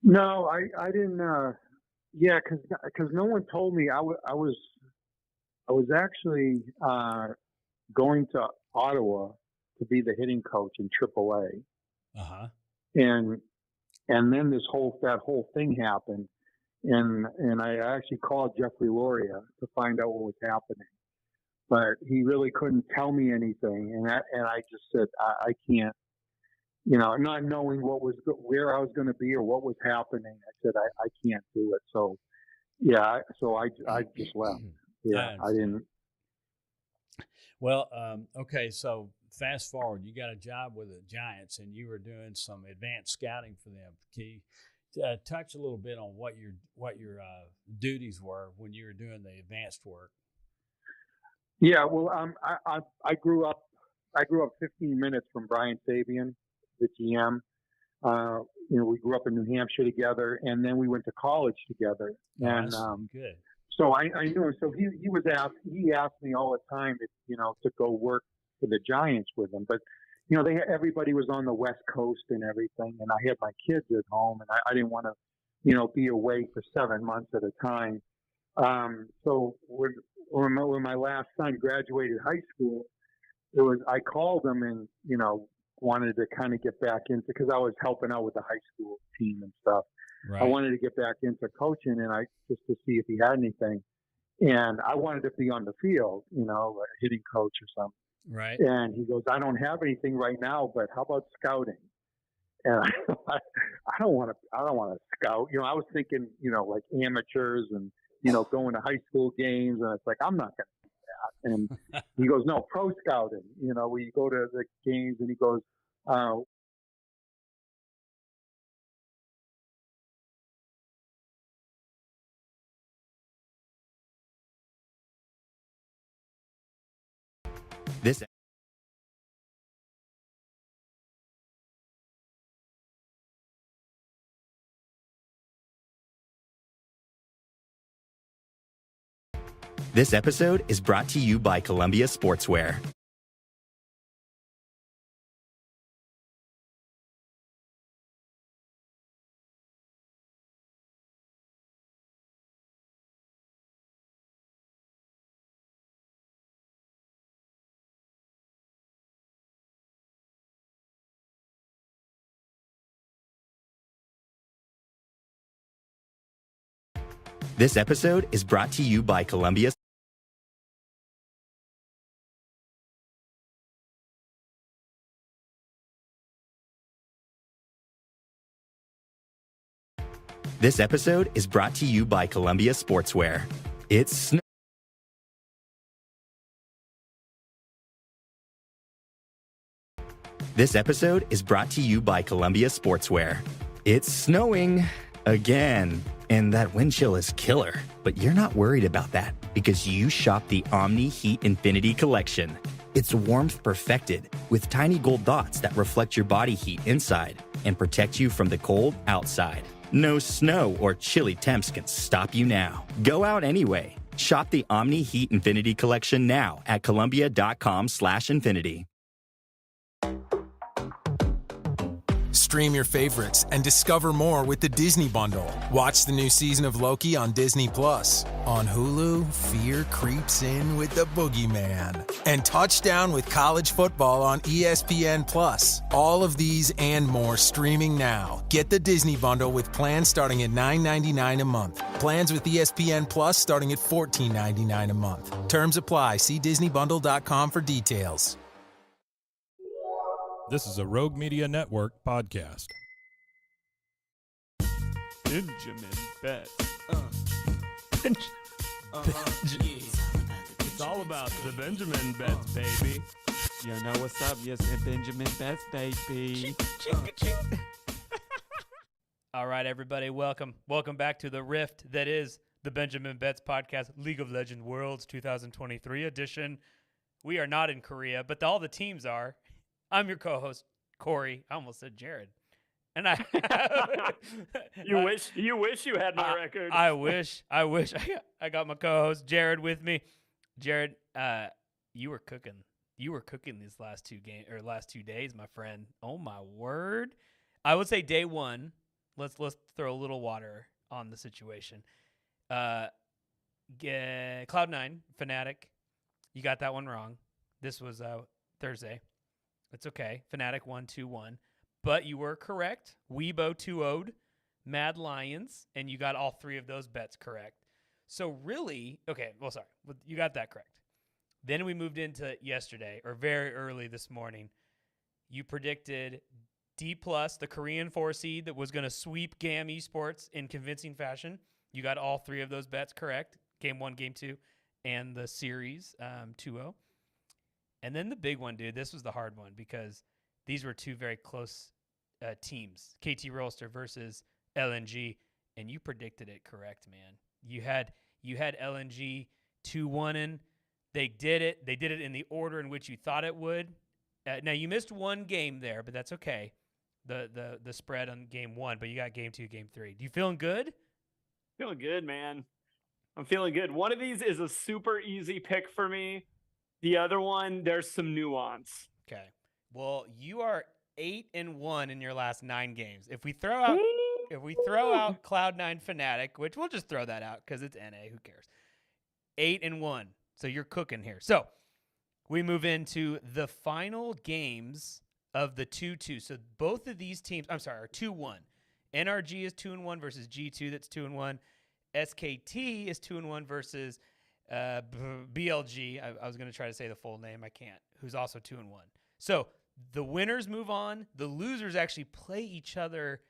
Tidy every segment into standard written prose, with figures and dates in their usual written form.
No, I didn't. Yeah, because no one told me. I was actually going to Ottawa to be the hitting coach in AAA, Uh-huh. and then that whole thing happened, and I actually called Jeffrey Loria to find out what was happening, but he really couldn't tell me anything, and I just said I can't. Not knowing where I was going to be or what was happening, I said I can't do it. So yeah, so I just left. I Yeah, I understand. didn't. Well, okay, so fast forward, you got a job with the Giants, and you were doing some advanced scouting for them. Can you touch a little bit on what your duties were when you were doing the advanced work? Yeah, well, I grew up 15 minutes from Brian Sabian, the GM. We grew up in New Hampshire together, and then we went to college together. Oh, And that's good. so I knew him. So he asked me all the time to go work for the Giants with him. But everybody was on the West Coast and everything, and I had my kids at home, and I didn't want to be away for 7 months at a time. So when my last son graduated high school, I called him and wanted to kind of get back into, because I was helping out with the high school team and stuff. I Right, wanted to get back into coaching, and I just to see if he had anything, and I wanted to be on the field, like a hitting coach or right. something. And he goes, I don't have anything right now, but how about scouting? And I don't want to scout. I was thinking, like amateurs and going to high school games, and it's like I'm not going to do that. And he goes, no, pro scouting. We go to the games, and he goes, uh, This this episode is brought to you by Columbia Sportswear. This episode is brought to you by Columbia. This episode is brought to you by Columbia Sportswear. It's This episode is brought to you by Columbia Sportswear. It's snowing again, and that wind chill is killer. But you're not worried about that because you shop the Omni Heat Infinity Collection. It's warmth perfected with tiny gold dots that reflect your body heat inside and protect you from the cold outside. No snow or chilly temps can stop you now. Go out anyway. Shop the Omni Heat Infinity Collection now at Columbia.com/infinity. Stream your favorites and discover more with the Disney Bundle. Watch the new season of Loki on Disney Plus. On Hulu, fear creeps in with the boogeyman. And touchdown with college football on ESPN Plus. All of these and more streaming now. Get the Disney Bundle with plans starting at $9.99 a month. Plans with ESPN Plus starting at $14.99 a month. Terms apply. See DisneyBundle.com for details. This is a Rogue Media Network podcast. Benjamin Bet. It's all about the Benjamin Bets, baby. You know what's up? Yes, and Benjamin Bets, baby. All right, everybody, welcome back to the rift that is the Benjamin Betts podcast, League of Legends Worlds 2023 edition. We are not in Korea, but all the teams are. I'm your co-host, Corey. I almost said Jared. And I You wish you had my record. I wish I got my co-host Jared with me. Jared, you were cooking. You were cooking these last two days, my friend. Oh my word. I would say day one, Let's throw a little water on the situation. Cloud9, Fnatic, you got that one wrong. This was Thursday. It's okay. Fnatic won 2-1. But you were correct. Weibo 2-0'd Mad Lions, and you got all three of those bets correct. So really, okay, well, sorry. You got that correct. Then we moved into yesterday, or very early this morning. You predicted D+, the Korean 4 seed that was going to sweep GAM Esports in convincing fashion. You got all three of those bets correct. Game 1, Game 2, and the series 2-0. And then the big one, dude, this was the hard one because these were two very close teams, KT Rolster versus LNG, and you predicted it correct, man. You had LNG 2-1-ing. They did it. They did it in the order in which you thought it would. Now, you missed one game there, but that's okay. The spread on Game 1, but you got Game 2, Game 3. Do you feeling good? Feeling good, man. I'm feeling good. One of these is a super easy pick for me. The other one, there's some nuance. Okay. Well, you are 8-1 in your last 9 games. If we throw out Cloud9 Fnatic, which we'll just throw that out because it's NA, who cares? 8-1. So you're cooking here. So we move into the final games of the 2-2. So both of these teams, are 2-1. NRG is 2-1 versus G2, that's 2-1. SKT is 2-1 versus BLG. I was going to try to say the full name. I can't. Who's also 2-1. So the winners move on. The losers actually play each other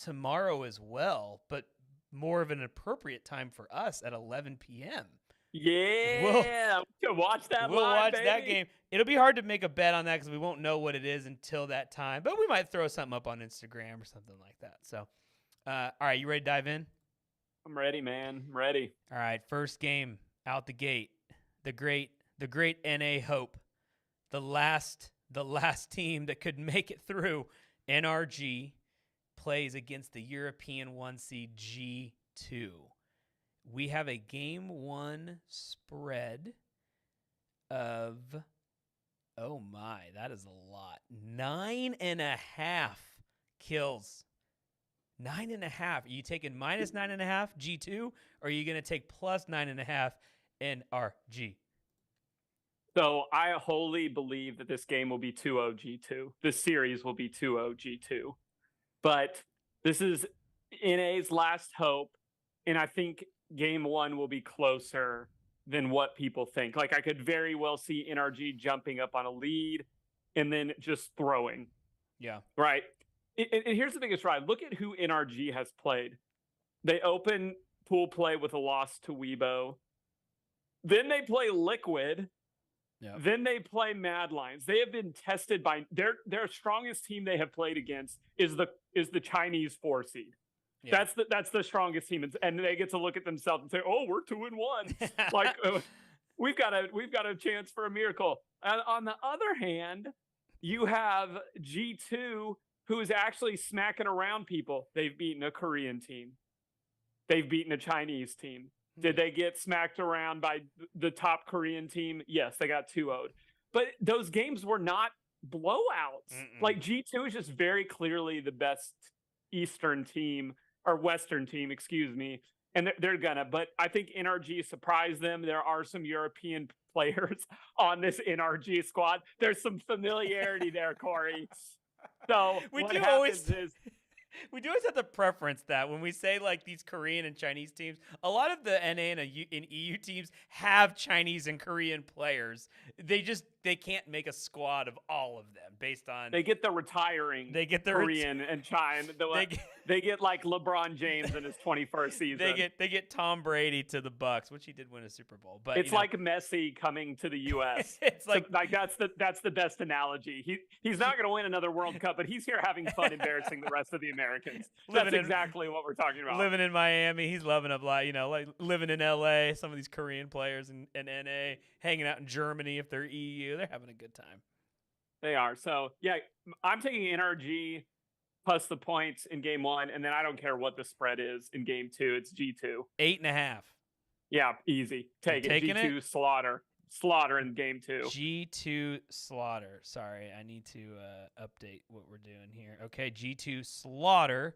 tomorrow as well, but more of an appropriate time for us at 11 p.m. Yeah, we'll watch that. We'll watch that game. It'll be hard to make a bet on that because we won't know what it is until that time, but we might throw something up on Instagram or something like that. So, all right, you ready to dive in? I'm ready, man. I'm ready. All right, first game out the gate. The great NA hope. The last team that could make it through, NRG, plays against the European 1 seed G2. We have a Game 1 spread of, oh my, that is a lot. 9.5 kills. 9.5. Are you taking minus 9.5 G2, or are you going to take plus 9.5 NRG? So I wholly believe that this game will be 2-0 G2. This series will be 2-0 G2. But this is NA's last hope, and I think Game 1 will be closer than what people think. Like, I could very well see NRG jumping up on a lead and then just throwing. Yeah. Right. And here's the biggest ride. Look at who NRG has played. They open pool play with a loss to Weibo. Then they play Liquid. Yep. Then they play Mad Lions. They have been tested by their strongest team they have played against is the Chinese 4 seed. Yeah. That's the strongest team, and they get to look at themselves and say, "Oh, we're 2-1. Like we've got a chance for a miracle." And on the other hand, you have G2, who is actually smacking around people. They've beaten a Korean team. They've beaten a Chinese team. Did they get smacked around by the top Korean team? Yes, they got 2-0'd. But those games were not blowouts. Like, G2 is just very clearly the best Eastern team, or Western team, excuse me. And they're gonna. But I think NRG surprised them. There are some European players on this NRG squad. There's some familiarity there, Corey. So we what do happens always is we do always have to preference that when we say like these Korean and Chinese teams. A lot of the NA and EU teams have Chinese and Korean players. They can't make a squad of all of them based on. they get the retiring. They get the Korean and China. They get like LeBron James in his 21st season. They get Tom Brady to the Bucks, which he did win a Super Bowl. But it's like Messi coming to the U.S. It's like that's the best analogy. He's not going to win another World Cup, but he's here having fun, embarrassing the rest of the Americans. That's exactly what we're talking about. Living in Miami, he's loving up, like living in L.A. Some of these Korean players in NA, hanging out in Germany if they're EU, they're having a good time. They are. So yeah, I'm taking NRG plus the points in Game 1, and then I don't care what the spread is in Game 2. It's G2. 8.5. Yeah, easy. Take it. G2 slaughter in Game 2. G2 slaughter. Sorry, I need to update what we're doing here. Okay, G2 slaughter.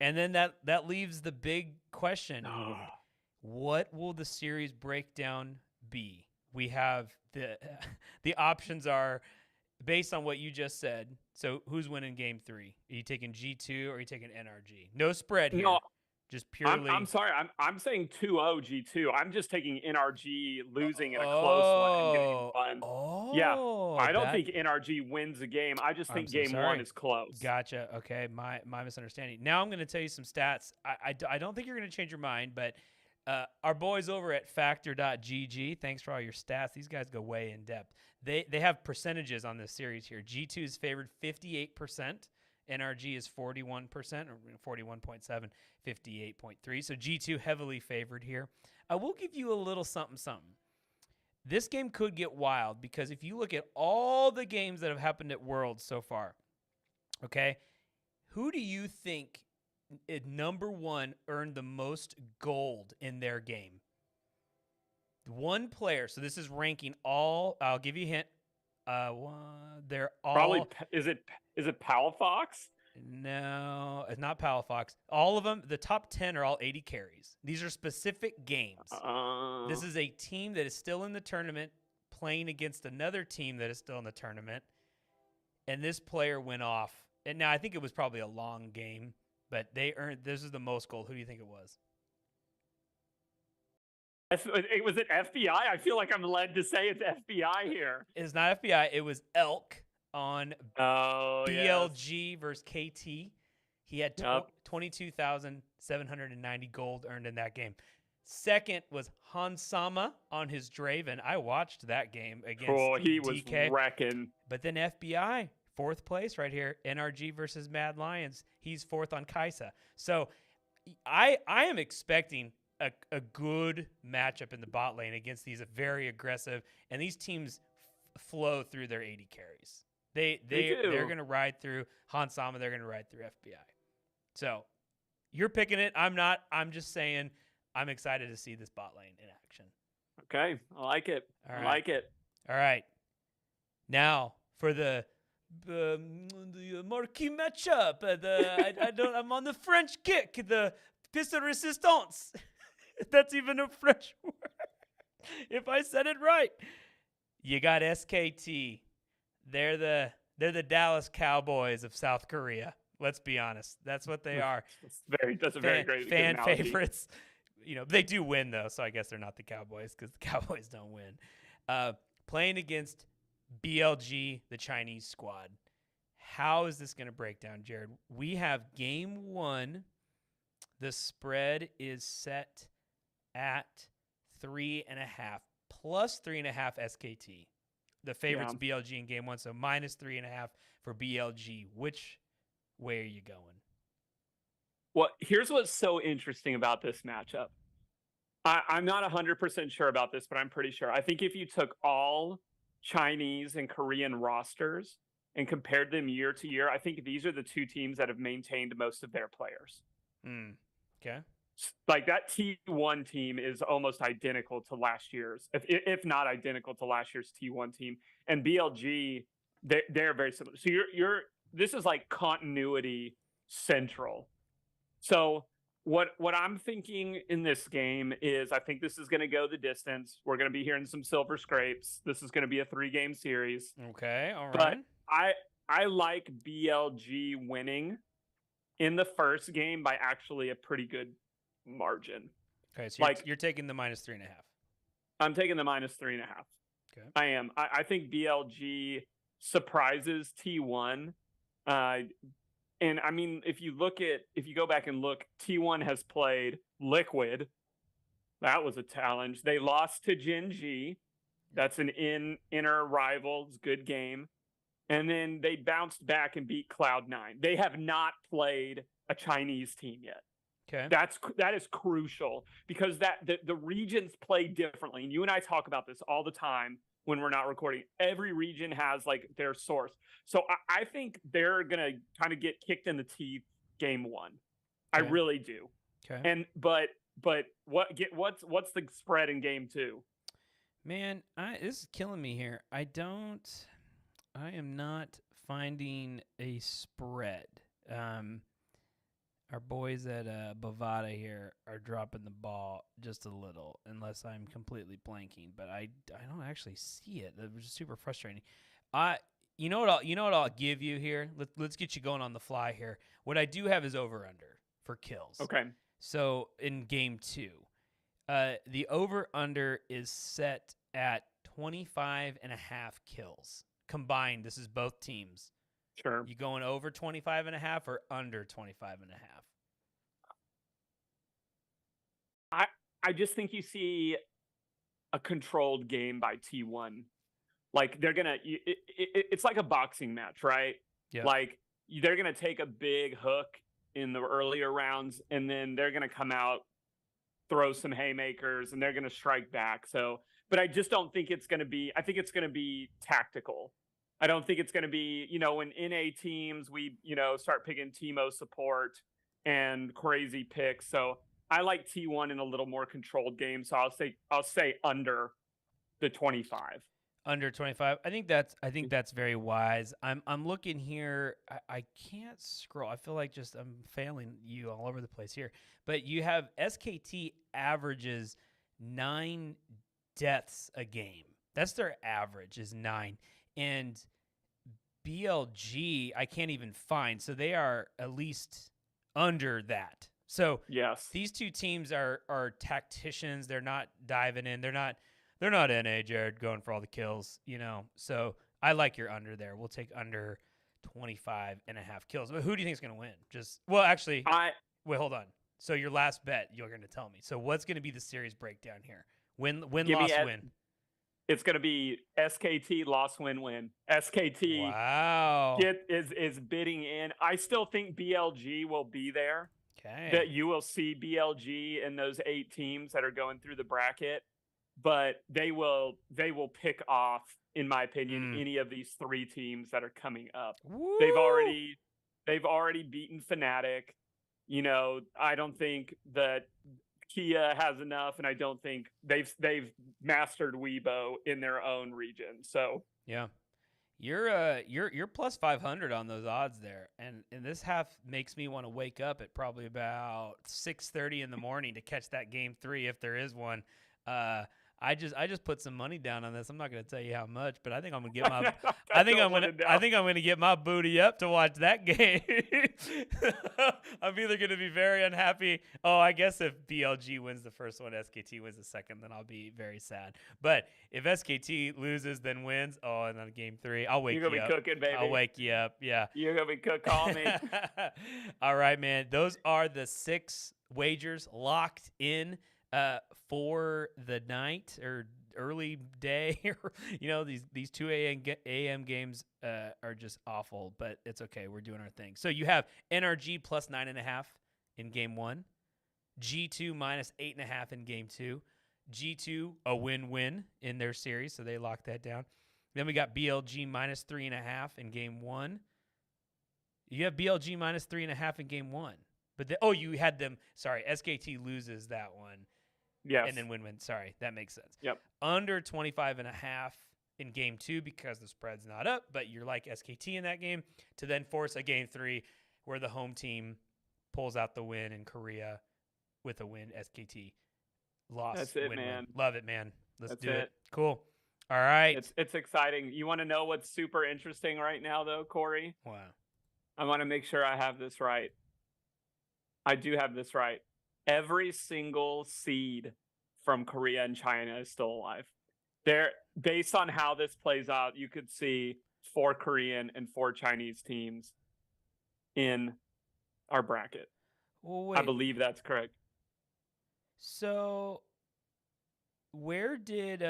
And then that leaves the big question. What will the series breakdown be? We have the options are based on what you just said. So who's winning game 3? Are you taking G2 or are you taking NRG? No spread here. No, just purely. I'm sorry. I'm saying 2-0 G2. I'm just taking NRG losing in a close one in game 1. Yeah. I don't think NRG wins a game. I just think game 1 is close. Gotcha. Okay. My misunderstanding. Now I'm going to tell you some stats. I don't think you're going to change your mind, but our boys over at factor.gg, thanks for all your stats. These guys go way in depth. They have percentages on this series here. G2 is favored 58%. NRG is 41%, or 41.7, 58.3. So G2 heavily favored here. I will give you a little something. This game could get wild because if you look at all the games that have happened at Worlds so far, okay, who do you think number 1 earned the most gold in their game? One player. So this is ranking all. I'll give you a hint. They're all probably. Is it Palafox? No, it's not Palafox. All of them. The top 10 are all 80 carries. These are specific games. This is a team that is still in the tournament playing against another team that is still in the tournament, and this player went off. And now I think it was probably a long game, but they earned. This is the most gold. Who do you think it was? Was it FBI? I feel like I'm led to say it's FBI here. It's not FBI. It was Elk on BLG versus KT. He had 22,790 gold earned in that game. Second was Hansama on his Draven. I watched that game against he DK. was wrecking. But then FBI, 4th place right here. NRG versus Mad Lions. He's 4th on Kaisa. So I am expecting a good matchup in the bot lane against these very aggressive, and these teams flow through their 80 carries. They're going to ride through Hansama. They're going to ride through FBI. So you're picking it. I'm not. I'm just saying I'm excited to see this bot lane in action. Okay, I like it. I like it. All right. Now for the marquee matchup. I'm on the French kick. The piece de resistance. That's even a French word. If I said it right. You got SKT. They're the Dallas Cowboys of South Korea. Let's be honest. That's what they are. That's a very great fan favorites. You know, they do win though, so I guess they're not the Cowboys because the Cowboys don't win. Playing against BLG, the Chinese squad. How is this going to break down, Jared? We have game 1. The spread is set at 3.5 plus 3.5 SKT. The favorite's BLG in game 1, so minus 3.5 for BLG. Which way are you going? Well, here's what's so interesting about this matchup. I'm not 100% sure about this, but I'm pretty sure. I think if you took all Chinese and Korean rosters and compared them year to year, I think these are the 2 teams that have maintained most of their players. Okay. Like that T1 team is almost identical to last year's, if not identical to last year's T1 team. And BLG, they're very similar. So this is like continuity central. So what I'm thinking in this game is I think this is going to go the distance. We're going to be hearing some silver scrapes. This is going to be a 3-game series. Okay, all right. But I like BLG winning in the first game by actually a pretty good margin. Okay, so you're taking the minus 3.5. I'm taking the minus 3.5. Okay. I am. I think BLG surprises T1. And I mean, if you go back and look, T1 has played Liquid. That was a challenge. They lost to Gen G. That's an inner rival. It's a good game. And then they bounced back and beat Cloud9. They have not played a Chinese team yet. Okay. That is crucial because the regions play differently. And you and I talk about this all the time when we're not recording. Every region has like their source. So I think they're going to kind of get kicked in the teeth game 1. Okay. I really do. Okay. And but what's the spread in game 2? Man, this is killing me here. I am not finding a spread. Our boys at Bovada here are dropping the ball just a little, unless I'm completely blanking. But I don't actually see it. That was super frustrating. You know what I'll give you here. Let's get you going on the fly here. What I do have is over under for kills. Okay. So in game 2, the over under is set at 25.5 kills combined. This is both teams. Sure. You going over 25.5 or under 25.5? I just think you see a controlled game by T1. Like they're gonna, it's like a boxing match, right? Yeah. Like they're gonna take a big hook in the earlier rounds, and then they're gonna come out, throw some haymakers, and they're gonna strike back. So, but I just don't think it's gonna be. I think it's gonna be tactical. I don't think it's going to be, when NA teams, we, start picking Teemo support and crazy picks. So I like T1 in a little more controlled game. So I'll say under the 25. Under 25. I think that's very wise. I'm looking here. I can't scroll. I feel like I'm failing you all over the place here. But you have SKT averages 9 deaths a game. That's their average, is 9. And BLG, I can't even find. So they are at least under that. So yes, these two teams are tacticians. They're not diving in. They're not NA, Jared, going for all the kills, So I like your under there. We'll take under 25.5 kills. But who do you think is going to win? Wait, hold on. So your last bet, you're going to tell me. So what's going to be the series breakdown here? Win, loss, win. It's going to be SKT, loss, win. SKT wow. is bidding in. I still think BLG will be there. Okay. That you will see BLG in those 8 teams that are going through the bracket, but they will pick off, in my opinion, any of these 3 teams that are coming up. Woo! They've already beaten Fnatic. I don't think that Kia has enough, and I don't think they've mastered Weibo in their own region. So yeah, you're plus 500 on those odds there, and this half makes me want to wake up at probably about 6:30 in the morning to catch that game 3 if there is one. I just put some money down on this. I'm not going to tell you how much, but I think I'm going to get my I think I'm going to get my booty up to watch that game. I'm either going to be very unhappy. Oh, I guess if BLG wins the first one, SKT wins the second, then I'll be very sad. But if SKT loses then wins, and then game 3, I'll wake you up. You're going to be cooking, baby. I'll wake you up. Yeah. You're going to be cooking. Call me. All right, man. Those are the 6 wagers locked in for the night or early day. These 2 a.m. games are just awful, but it's okay. We're doing our thing. So you have NRG plus 9.5 in game 1, G2 minus 8.5 in game 2, G2 a win-win in their series, so they locked that down. Then we got BLG minus 3.5 in game 1. You have BLG minus 3.5 in game 1. But you had them. Sorry, SKT loses that one. Yes. And then win-win. Sorry, that makes sense. Yep. Under 25.5 in game 2 because the spread's not up, but you're like SKT in that game to then force a game 3 where the home team pulls out the win in Korea with a win. SKT loss. That's it, win, man. Win. Love it, man. Let's do it. it. Cool. All right. It's exciting. You want to know what's super interesting right now, though, Corey? Wow. I want to make sure I have this right. I do have this right. Every single seed from Korea and China is still alive. Based on how this plays out, you could see 4 Korean and 4 Chinese teams in our bracket. Well, wait. I believe that's correct. So, where did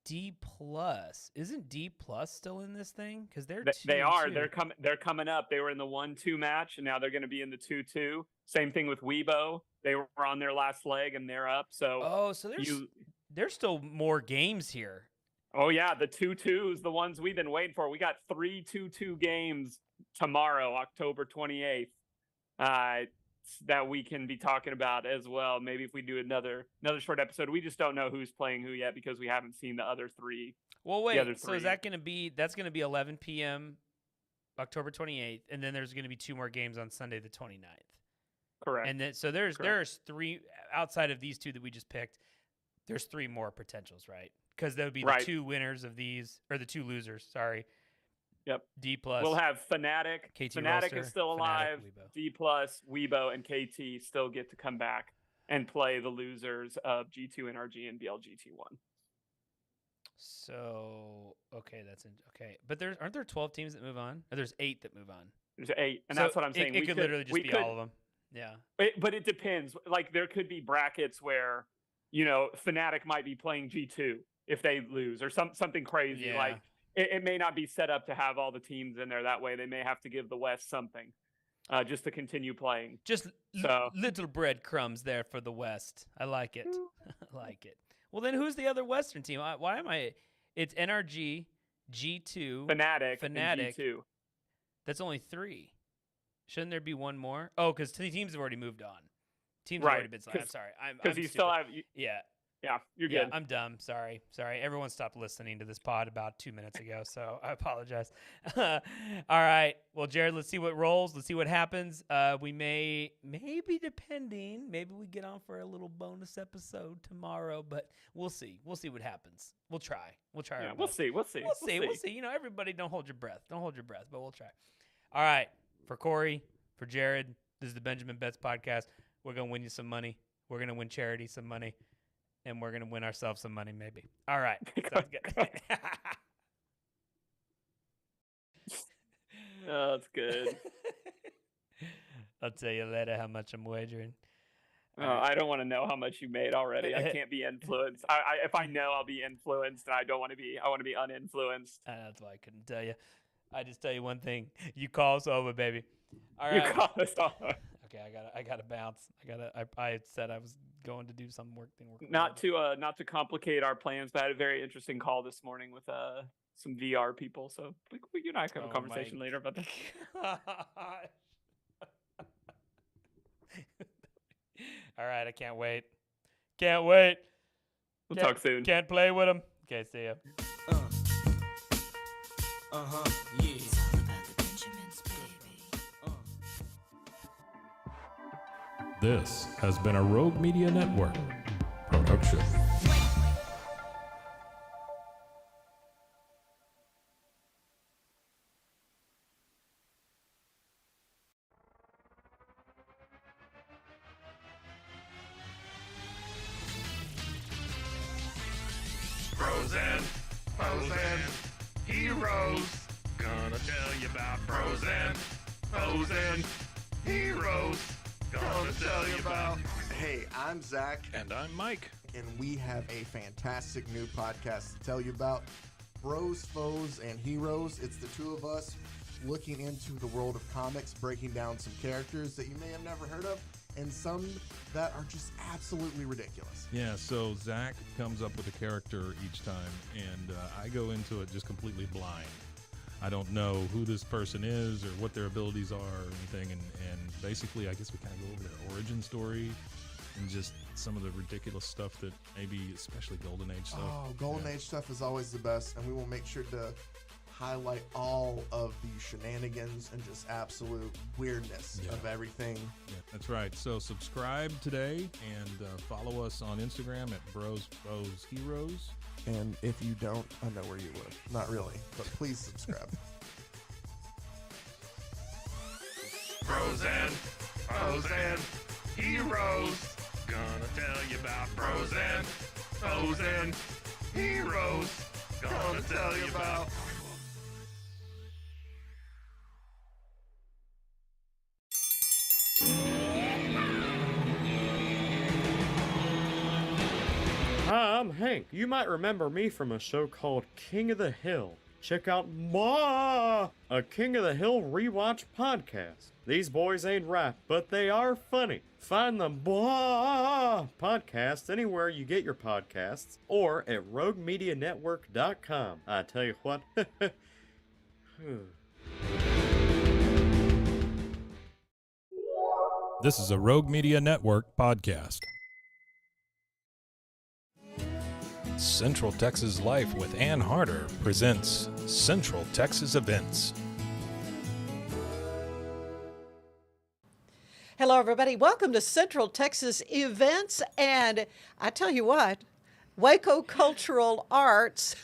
D plus? Isn't D plus still in this thing? Because they are. They're coming up. They were in the 1-2 match, and now they're going to be in the 2-2. Same thing with Weibo. They were on their last leg, and they're up. So there's still more games here. Oh yeah, the 2-2s, the ones we've been waiting for. We got 3 2-2 games tomorrow, October 28th. That we can be talking about as well. Maybe if we do another short episode. We just don't know who's playing who yet because we haven't seen the other 3. Well, wait. So is that's going to be 11 p.m. October 28th, and then there's going to be 2 more games on Sunday the 29th. Correct. And then so there's 3 outside of these 2 that we just picked. There's 3 more potentials, right? Because there would be the 2 winners of these, or the 2 losers. Sorry. Yep. D plus. We'll have Fnatic. KT Fnatic roster, is still alive. Weibo. D plus, Weibo, and KT still get to come back and play the losers of G2 NRG and BLGT1. So okay, okay. But aren't there 12 teams that move on? Or there's 8 that move on. There's 8, and So that's what I'm saying. It could literally just be all of them. Yeah. But it depends. Like there could be brackets where, Fnatic might be playing G2 if they lose or something crazy. Yeah. Like it may not be set up to have all the teams in there that way. They may have to give the West something just to continue playing. Just little breadcrumbs there for the West. I like it. I like it. Well, then who's the other Western team? Why am I? It's NRG, G2, Fnatic, and G2. That's only 3. Shouldn't there be one more? Oh, because the teams have already moved on. Teams have already been signed. I'm sorry. Because you still have. Yeah. Yeah, you're good. Yeah, I'm dumb. Sorry. Everyone stopped listening to this pod about 2 minutes ago, so I apologize. All right. Well, Jared, let's see what rolls. Let's see what happens. We maybe we get on for a little bonus episode tomorrow, but we'll see. We'll see what happens. We'll try. Yeah, we'll see. We'll see. Everybody, don't hold your breath. But we'll try. All right. For Corey, for Jared, this is the Benjamin Betts Podcast. We're going to win you some money. We're going to win charity some money. And we're going to win ourselves some money, maybe. All right. Sounds good. Oh, that's good. I'll tell you later how much I'm wagering. I don't want to know how much you made already. I can't be influenced. If I know, I'll be influenced, and I don't want to be. I want to be uninfluenced. That's why I couldn't tell you. I just tell you one thing. You call us over, baby. All right. You call us over. Okay, I gotta bounce. I said I was going to do some work. Not to complicate our plans, but I had a very interesting call this morning with some VR people. So you and I can have a conversation later about that. All right, I can't wait. We'll talk soon. Can't play with them. Okay, see ya. Yeah. This has been a Rogue Media Network production. Frozen heroes. Gonna tell you about frozen heroes. Gonna tell you about. Hey, I'm Zach. And I'm Mike. And we have a fantastic new podcast to tell you about. Bros, Foes, and Heroes. It's the 2 of us looking into the world of comics, breaking down some characters that you may have never heard of, and some that are just absolutely ridiculous. Yeah, so Zach comes up with a character each time, and I go into it just completely blind. I don't know who this person is or what their abilities are or anything, and basically I guess we kind of go over their origin story and just some of the ridiculous stuff that maybe, especially Golden Age stuff. Oh, Golden Age stuff is always the best, and we will make sure to highlight all of the shenanigans and just absolute weirdness of everything. Yeah, that's right. So subscribe today and follow us on Instagram at Bros Foes Heroes. And if you don't, I know where you live. Not really, but please subscribe. Frozen heroes. Gonna tell you about frozen heroes. Gonna tell you about. Hi, I'm Hank. You might remember me from a show called King of the Hill. Check out a King of the Hill rewatch podcast. These boys ain't rap, but they are funny. Find the podcast anywhere you get your podcasts or at RogueMediaNetwork.com. I tell you what. This is a Rogue Media Network podcast. Central Texas Life with Ann Harder presents Central Texas Events. Hello, everybody. Welcome to Central Texas Events. And I tell you what, Waco Cultural Arts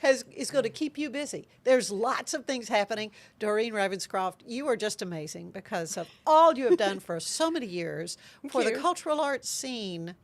is going to keep you busy. There's lots of things happening. Doreen Ravenscroft, you are just amazing because of all you have done for so many years for the cultural arts scene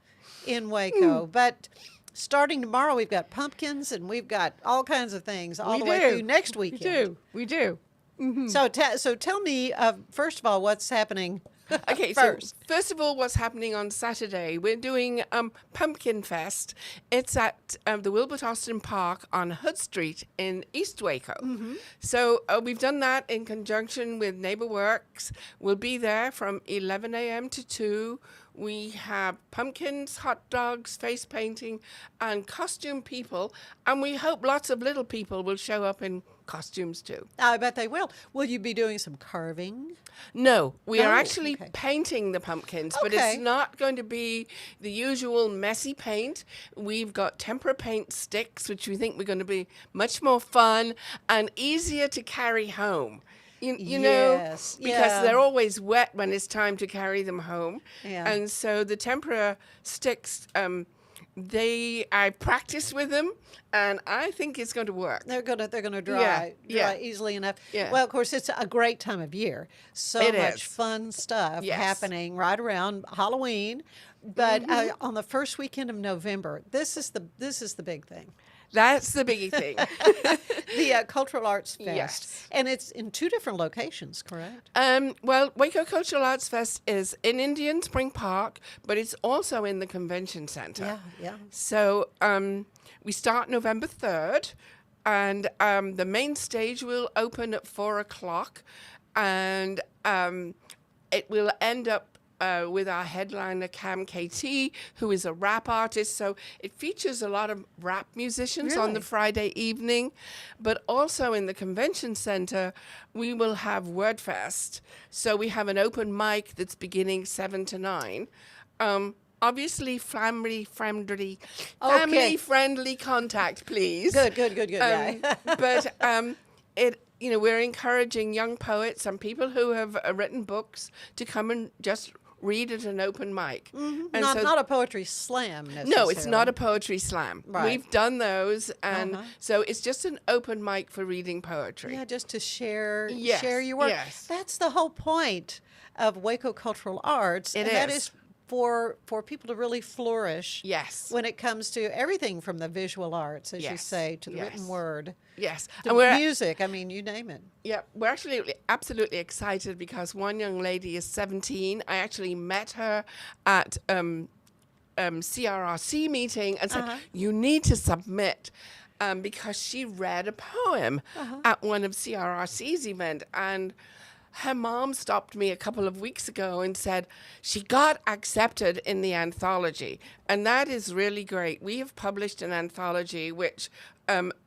in Waco. But starting tomorrow, we've got pumpkins and we've got all kinds of things all the way through next weekend. We do. Mm-hmm. So tell me, first of all, what's happening. Okay, so first of all, what's happening on Saturday? We're doing Pumpkin Fest. It's at the Wilbert Austin Park on Hood Street in East Waco. Mm-hmm. So we've done that in conjunction with Neighbor Works. We'll be there from 11 a.m. to 2. We have pumpkins, hot dogs, face painting, and costume people. And we hope lots of little people will show up in costumes too. I bet they will. Will you be doing some carving? No, we are actually painting the pumpkins, but it's not going to be the usual messy paint. We've got tempera paint sticks, which we think we're going to be much more fun and easier to carry home. You know, because they're always wet when it's time to carry them home. Yeah. And so the tempera sticks, I practiced with them, and I think it's going to work. They're gonna dry easily enough. Yeah. Well, of course, it's a great time of year. So It much is. fun stuff Yes. happening right around Halloween. But on the first weekend of November, this is the big thing. That's the biggie thing. The Cultural Arts Fest. Yes. And it's in 2 different locations, correct? Well, Waco Cultural Arts Fest is in Indian Spring Park, but it's also in the convention center. Yeah. So we start November 3rd, and the main stage will open at 4 o'clock, and it will end up with our headliner Cam KT, who is a rap artist. So it features a lot of rap musicians on the Friday evening. But also in the convention center, we will have WordFest. So we have an open mic that's beginning 7 to 9. Obviously, family-friendly contact, please. Good. But we're encouraging young poets and people who have written books to come and just read at an open mic. Mm-hmm. And Not a poetry slam necessarily. No, it's not a poetry slam. Right. We've done those, and so it's just an open mic for reading poetry. Yeah, just to share Yes, your work. yes. That's the whole point of Waco Cultural Arts. It That is. is for people to really flourish. Yes. When it comes to everything from the visual arts, as you Yes, say, to the yes. written word. Yes. The And we're music, I mean, you name it. Yeah, we're actually absolutely excited because one young lady is 17. I actually met her at CRRC meeting and said, you need to submit because she read a poem at one of CRRC's event. And her mom stopped me a couple of weeks ago and said she got accepted in the anthology. And that is really great. We have published an anthology which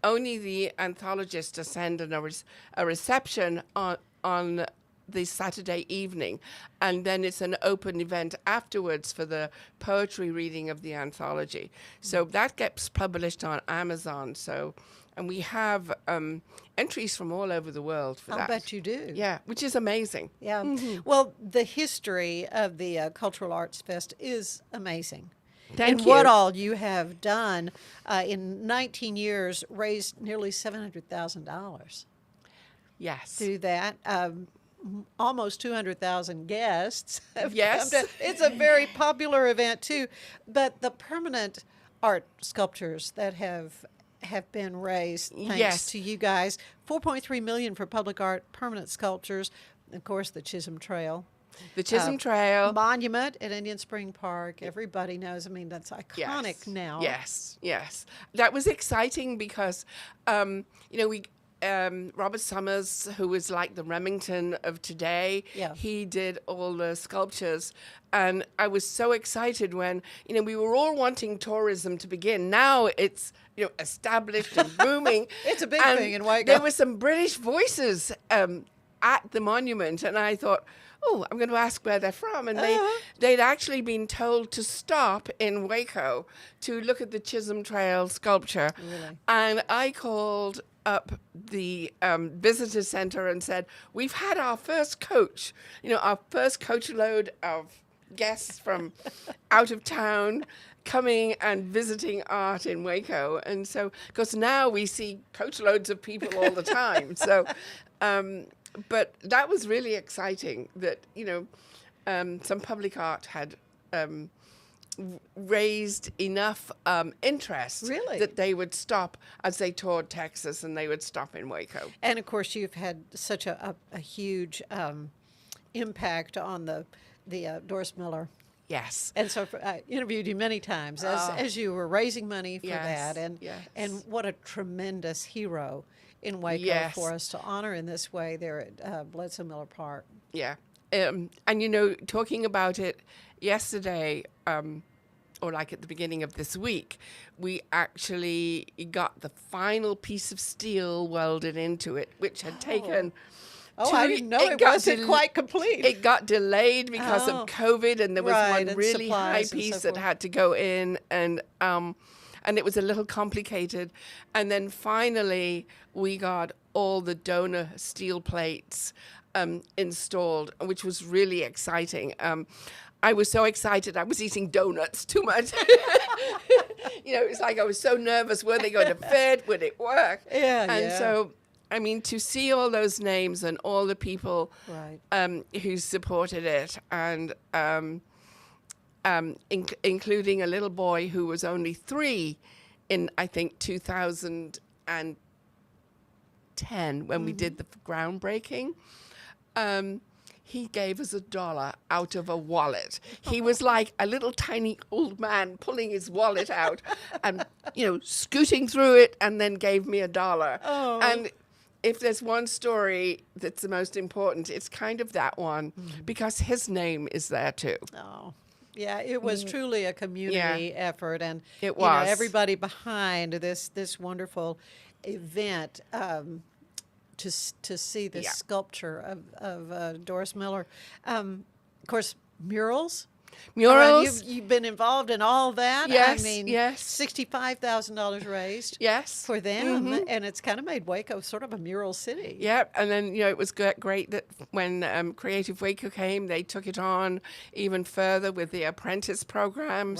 only the anthologists attend a reception on the Saturday evening. And then it's an open event afterwards for the poetry reading of the anthology. So that gets published on Amazon. And we have entries from all over the world for that. I'll bet you do. Yeah, which is amazing. Yeah. Well, the history of the Cultural Arts Fest is amazing. Thank and you. what all you have done in 19 years, raised nearly $700,000. Yes. Through that. Almost 200,000 guests. have Yes. come to- It's a very popular event, too. But the permanent art sculptures that have been raised thanks to you guys. $4.3 million for public art permanent sculptures. Of course, the Chisholm Trail. The Chisholm Trail. Monument at Indian Spring Park. Everybody knows. I mean, that's iconic now. Yes. That was exciting because, Robert Summers, who was like the Remington of today, he did all the sculptures. And I was so excited when, we were all wanting tourism to begin. Now it's, established and booming. It's a big thing in Waco. There were some British voices at the monument, and I thought, oh, I'm going to ask where they're from. And they'd actually been told to stop in Waco to look at the Chisholm Trail sculpture. Really? And I called up the visitor center and said, "We've had our first coach, our first coach load of guests from out of town coming and visiting art in Waco." And so, because now we see coach loads of people all the time. So, but that was really exciting that, some public art had raised enough interest that they would stop as they toured Texas, and they would stop in Waco. And of course, you've had such a huge impact on the Doris Miller. Yes. And so I interviewed you many times as you were raising money for that. And what a tremendous hero in Waco for us to honor in this way there at Bledsoe Miller Park. Yeah. And, talking about it yesterday, or like at the beginning of this week, we actually got the final piece of steel welded into it, which had taken... Oh, I didn't know it wasn't quite complete. It got delayed because of COVID, and there was one really high piece that had to go in, and it was a little complicated. And then finally, we got all the donor steel plates installed, which was really exciting. I was so excited. I was eating donuts too much. It's like I was so nervous. Were they going to fit? Would it work? And so... to see all those names and all the people who supported it, and including a little boy who was only 3 in, I think, 2010 when we did the groundbreaking. He gave us $1 out of a wallet. He was like a little tiny old man pulling his wallet out and, scooting through it, and then gave me $1. Oh. And if there's one story that's the most important, it's kind of that one, because his name is there too. Oh, yeah, it was truly a community effort, and it was everybody behind this wonderful event to see the sculpture of Doris Miller. Of course, murals. You've been involved in all that. Yes, $65,000 raised. Yes, for them, and it's kind of made Waco sort of a mural city. Yep, and then it was great that when Creative Waco came, they took it on even further with the apprentice program.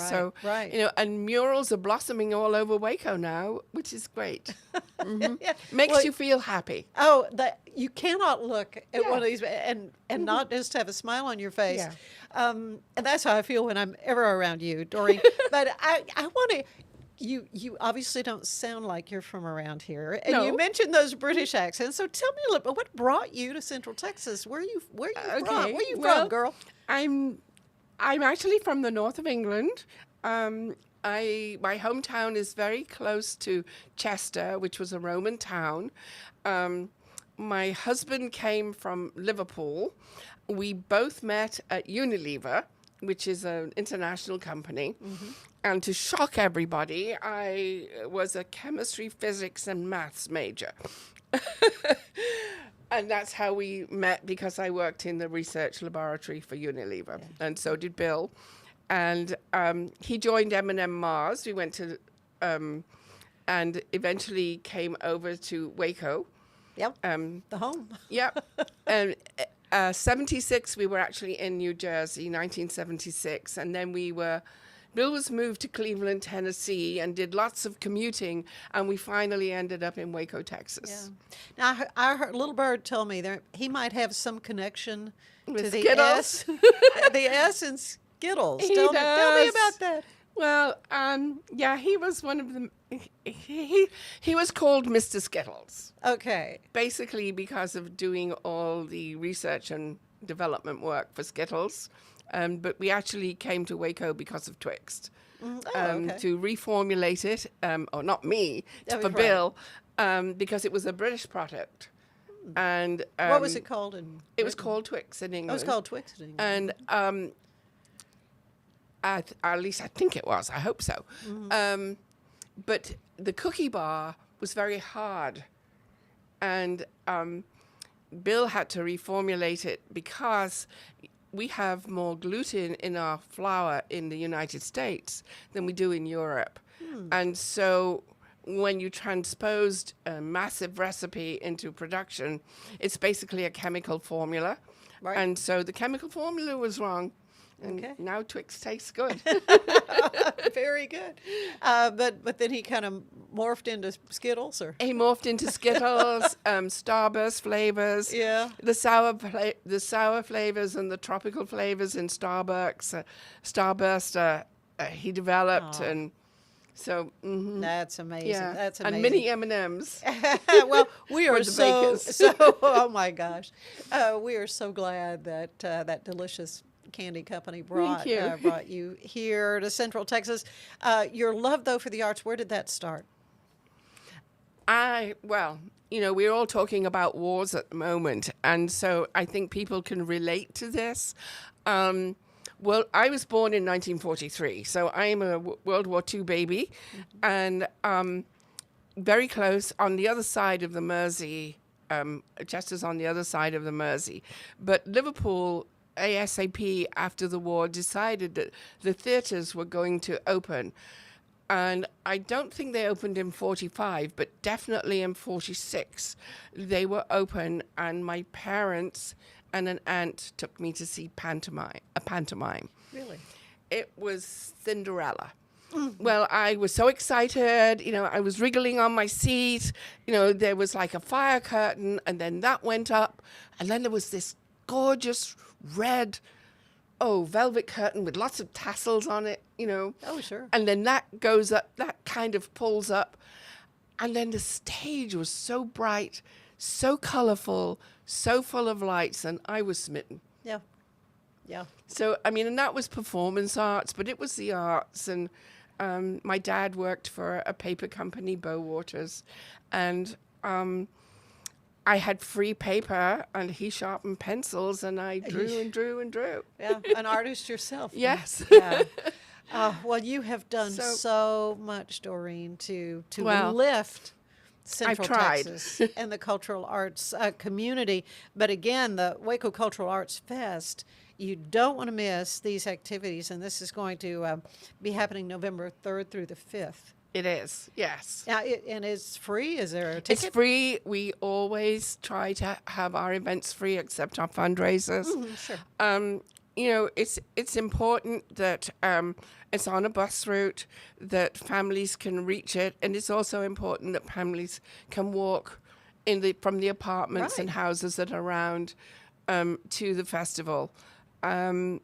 And murals are blossoming all over Waco now, which is great. Makes you feel happy. Oh, you cannot look at one of these and not just have a smile on your face. Yeah. And that's how I feel when I'm ever around you, Doreen. But I want to. You obviously don't sound like you're from around here, and you mentioned those British accents. So tell me a little bit. What brought you to Central Texas? Where are you from? Where are you from, girl? I'm actually from the north of England. My hometown is very close to Chester, which was a Roman town. My husband came from Liverpool. We both met at Unilever, which is an international company. And to shock everybody, I was a chemistry, physics, and maths major. And that's how we met, because I worked in the research laboratory for Unilever. And so did Bill. And he joined M&M Mars. We went to, and eventually came over to Waco. Yep, the home. Yep. And 76, we were actually in New Jersey, 1976. And then Bill was moved to Cleveland, Tennessee, and did lots of commuting. And we finally ended up in Waco, Texas. Yeah. Now, I heard Little Bird told me he might have some connection with to the Skittles. The S in Skittles. Tell me about that. Well, he was one of them. He was called Mr. Skittles. Okay. Basically because of doing all the research and development work for Skittles. But we actually came to Waco because of Twixt. To reformulate it, or not me, for Bill, because it was a British product. And what was it called it was called Twix in England. It was called Twix in England. And at least I think it was. I hope so. But the cookie bar was very hard, and Bill had to reformulate it because we have more gluten in our flour in the United States than we do in Europe. And so when you transposed a massive recipe into production, it's basically a chemical formula. Right. And so the chemical formula was wrong. And Okay. now Twix tastes good. Very good. But then he kind of morphed into Skittles, or He morphed into Skittles, Starburst flavors. Yeah. The sour flavors and the tropical flavors in Starbucks. Starburst he developed. Aw. And so, That's amazing. yeah. That's And amazing. mini M&Ms. Well, we For are the so bakers. oh my gosh, we are so glad that that delicious candy company brought you. brought you here to Central Texas. Your love, though, for the arts, where did that start? Well, we're all talking about wars at the moment, and so I think people can relate to this. Well, I was born in 1943, so I'm a World War II baby, and very close on the other side of the Mersey, just as on the other side of the Mersey. But Liverpool, ASAP after the war, decided that the theatres were going to open. And I don't think they opened in 45, but definitely in 46. They were open, and my parents and an aunt took me to see a pantomime. Really? It was Cinderella. Well, I was so excited. I was wriggling on my seat. There was like a fire curtain, and then that went up, and then there was this gorgeous red, velvet curtain with lots of tassels on it, Oh, sure. And then that goes up, that kind of pulls up. And then the stage was so bright, so colorful, so full of lights, and I was smitten. Yeah. Yeah. So, and that was performance arts, but it was the arts. And my dad worked for a paper company, Bowaters, and I had free paper, and he sharpened pencils, and I drew and drew and drew. Yeah, an artist yourself. Yes. Yeah. Well, you have done so much, Doreen, to lift Central tried. Texas and the cultural arts community. But again, the Waco Cultural Arts Fest, you don't want to miss these activities, and this is going to be happening November 3rd through the 5th. It is, yes. And it's free? Is there a ticket? It's free. We always try to have our events free, except our fundraisers. Sure. It's important that it's on a bus route, that families can reach it, and it's also important that families can walk from the apartments and houses that are around to the festival. And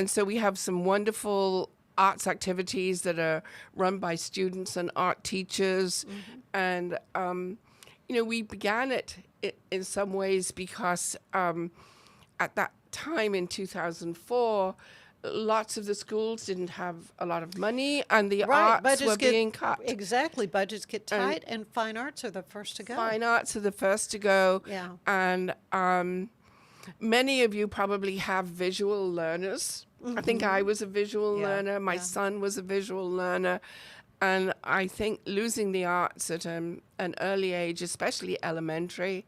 so we have some wonderful arts activities that are run by students and art teachers. And, we began it in some ways because at that time in 2004, lots of the schools didn't have a lot of money, and the arts were being cut. Exactly. Budgets get tight, and fine arts are the first to go. Fine arts are the first to go. Yeah. And many of you probably have visual learners. I think I was a visual learner. My son was a visual learner. And I think losing the arts at an early age, especially elementary,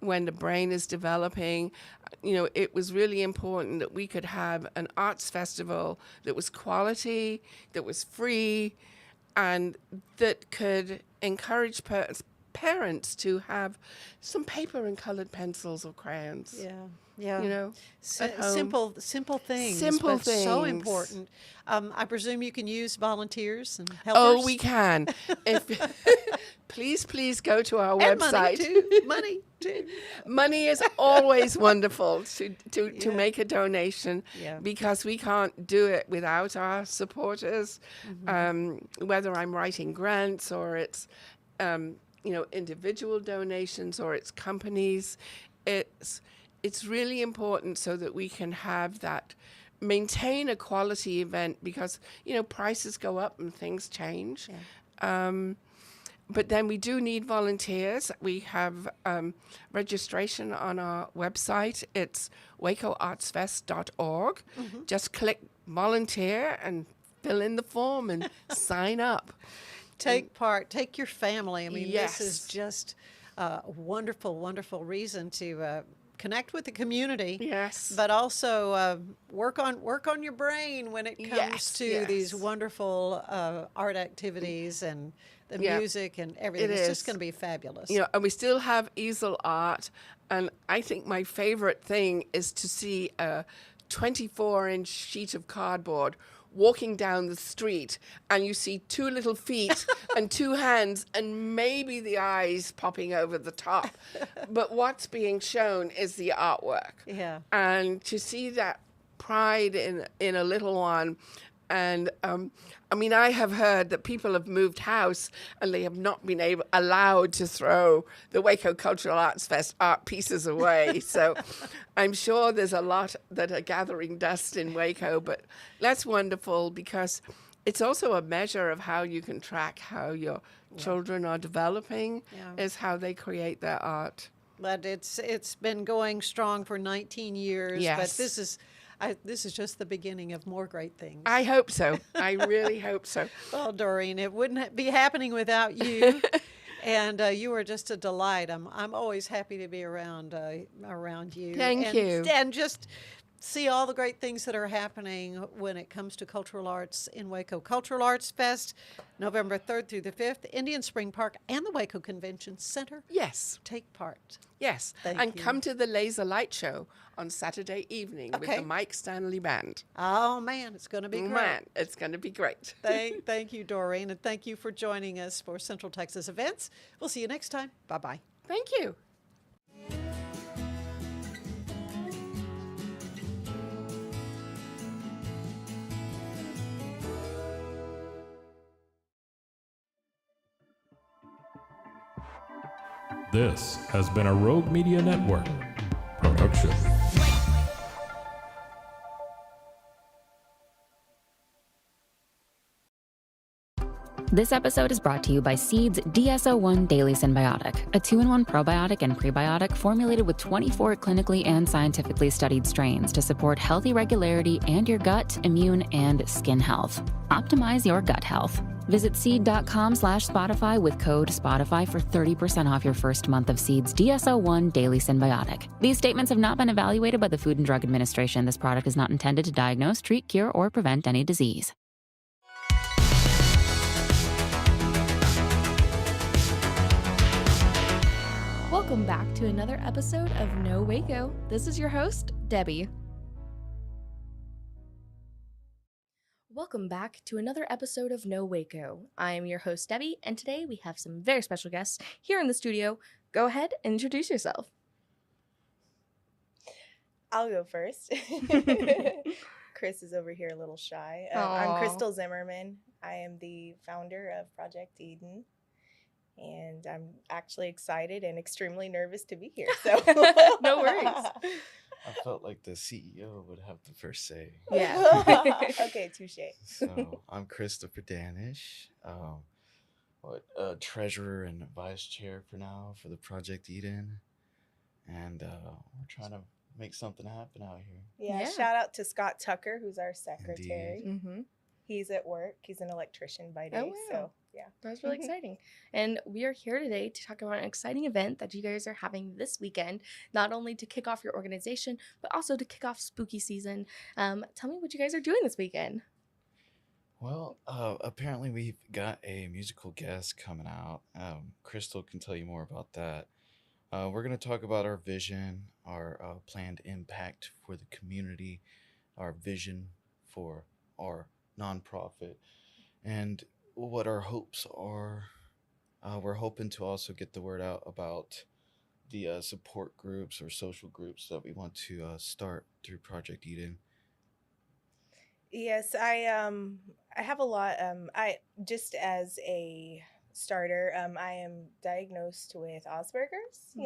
when the brain is developing, it was really important that we could have an arts festival that was quality, that was free, and that could encourage parents to have some paper and colored pencils or crayons. Yeah. Yeah. At home. Simple things. Simple but so things. important. I presume you can use volunteers and helpers. Oh, we can. Please go to our website. Money too. Money is always wonderful to make a donation, because we can't do it without our supporters. Whether I'm writing grants or it's individual donations or it's companies, it's really important so that we can have that, maintain a quality event, because prices go up and things change. But then we do need volunteers. We have registration on our website. It's wacoartsfest.org. Just click volunteer and fill in the form and sign up. Take part. Take your family. I mean, Yes. this is just a wonderful, wonderful reason to connect with the community. Yes. But also work on your brain when it comes to these wonderful art activities and the Yeah. music and everything. It It's is. just going to be fabulous. You know, and we still have easel art. And I think my favorite thing is to see a 24-inch sheet of cardboard walking down the street, and you see two little feet and two hands and maybe the eyes popping over the top. But what's being shown is the artwork. Yeah. And to see that pride in a little one. And I mean, I have heard that people have moved house and they have not been allowed to throw the Waco Cultural Arts Fest art pieces away. So I'm sure there's a lot that are gathering dust in Waco, but that's wonderful because it's also a measure of how you can track how your children are developing, is how they create their art. But it's been going strong for 19 years. Yes. But this is just the beginning of more great things. I hope so. I really hope so. Well, Doreen, it wouldn't be happening without you. And you are just a delight. I'm always happy to be around you. Thank you. And just see all the great things that are happening when it comes to cultural arts in Waco. Cultural Arts Fest, November 3rd through the 5th, Indian Spring Park and the Waco Convention Center. Yes. Take part. Yes. Thank and you. come to the Laser Light Show on Saturday evening with the Mike Stanley Band. Oh, man, it's going to be great. Man, it's going to be great. Thank you, Doreen, and thank you for joining us for Central Texas Events. We'll see you next time. Bye-bye. Thank you. This has been a Rogue Media Network production. This episode is brought to you by Seed's DSO1 Daily Symbiotic, a 2-in-1 probiotic and prebiotic formulated with 24 clinically and scientifically studied strains to support healthy regularity and your gut, immune, and skin health. Optimize your gut health. Visit seed.com/Spotify with code Spotify for 30% off your first month of Seed's DSO1 Daily Symbiotic. These statements have not been evaluated by the Food and Drug Administration. This product is not intended to diagnose, treat, cure, or prevent any disease. Welcome back to another episode of No Waco. This is your host, Debbie. Welcome back to another episode of No Waco. I am your host, Debbie, and today we have some very special guests here in the studio. Go ahead and introduce yourself. I'll go first. Chris is over here a little shy. I'm Crystal Zimmerman. I am the founder of Project Eden. And I'm actually excited and extremely nervous to be here. So no worries. I felt like the CEO would have the first say. Yeah. Okay, touche. So I'm Christopher Danish, treasurer and vice chair for now for the Project Eden, and we're trying to make something happen out here. Yeah. Shout out to Scott Tucker, who's our secretary. Mm-hmm. He's at work. He's an electrician by day. Oh, wow. So yeah, that's really exciting. And we are here today to talk about an exciting event that you guys are having this weekend, not only to kick off your organization, but also to kick off spooky season. Tell me what you guys are doing this weekend. Well, apparently we've got a musical guest coming out. Crystal can tell you more about that. We're going to talk about our vision, our planned impact for the community, our vision for our nonprofit, and what our hopes are. We're hoping to also get the word out about the support groups or social groups that we want to start through Project Eden. Yes, I have a lot. I just as a starter, I am diagnosed with Asperger's,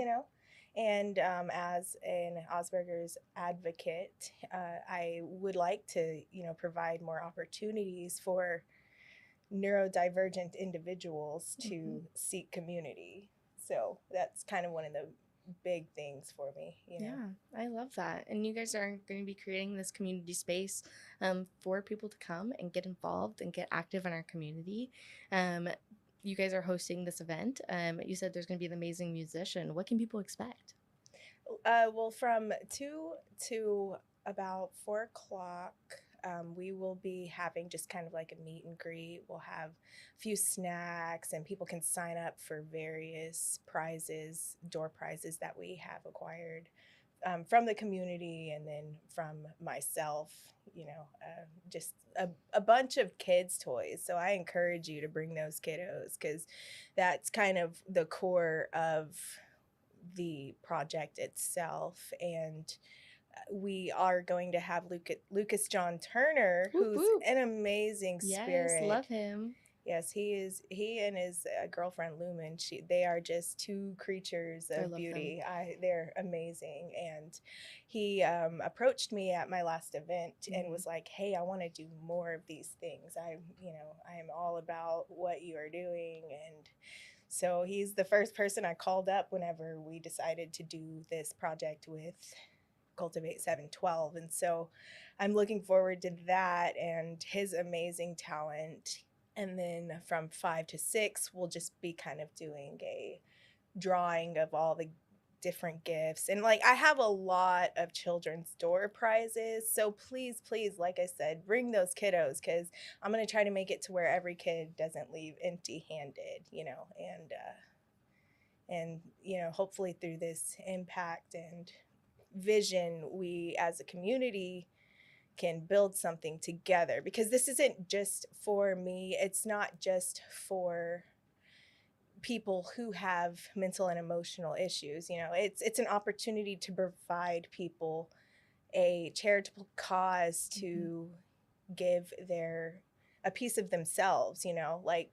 and as an Asperger's advocate, I would like to, provide more opportunities for neurodivergent individuals to seek community. So that's kind of one of the big things for me. Yeah, I love that. And you guys are going to be creating this community space for people to come and get involved and get active in our community. You guys are hosting this event. You said there's going to be an amazing musician. What can people expect? Well, from 2 to about 4 o'clock, we will be having just kind of like a meet and greet. We'll have a few snacks, and people can sign up for various prizes, door prizes that we have acquired from the community, and then from myself, just a bunch of kids' toys. So I encourage you to bring those kiddos, because that's kind of the core of the project itself. And we are going to have Lucas John Turner, Whoop, who's whoop. an amazing spirit. Yes, love him. Yes, he is. He and his girlfriend Lumen, they are just two creatures I of love beauty. They're amazing. And he approached me at my last event and was like, "Hey, I want to do more of these things. I am all about what you are doing." And so he's the first person I called up whenever we decided to do this project with Cultivate 712. And so I'm looking forward to that and his amazing talent. And then from 5 to 6, we'll just be kind of doing a drawing of all the different gifts. And like, I have a lot of children's door prizes. So please, like I said, bring those kiddos, because I'm going to try to make it to where every kid doesn't leave empty handed, and hopefully through this impact and vision, we as a community can build something together, because this isn't just for me. It's not just for people who have mental and emotional issues. It's an opportunity to provide people a charitable cause to give a piece of themselves, like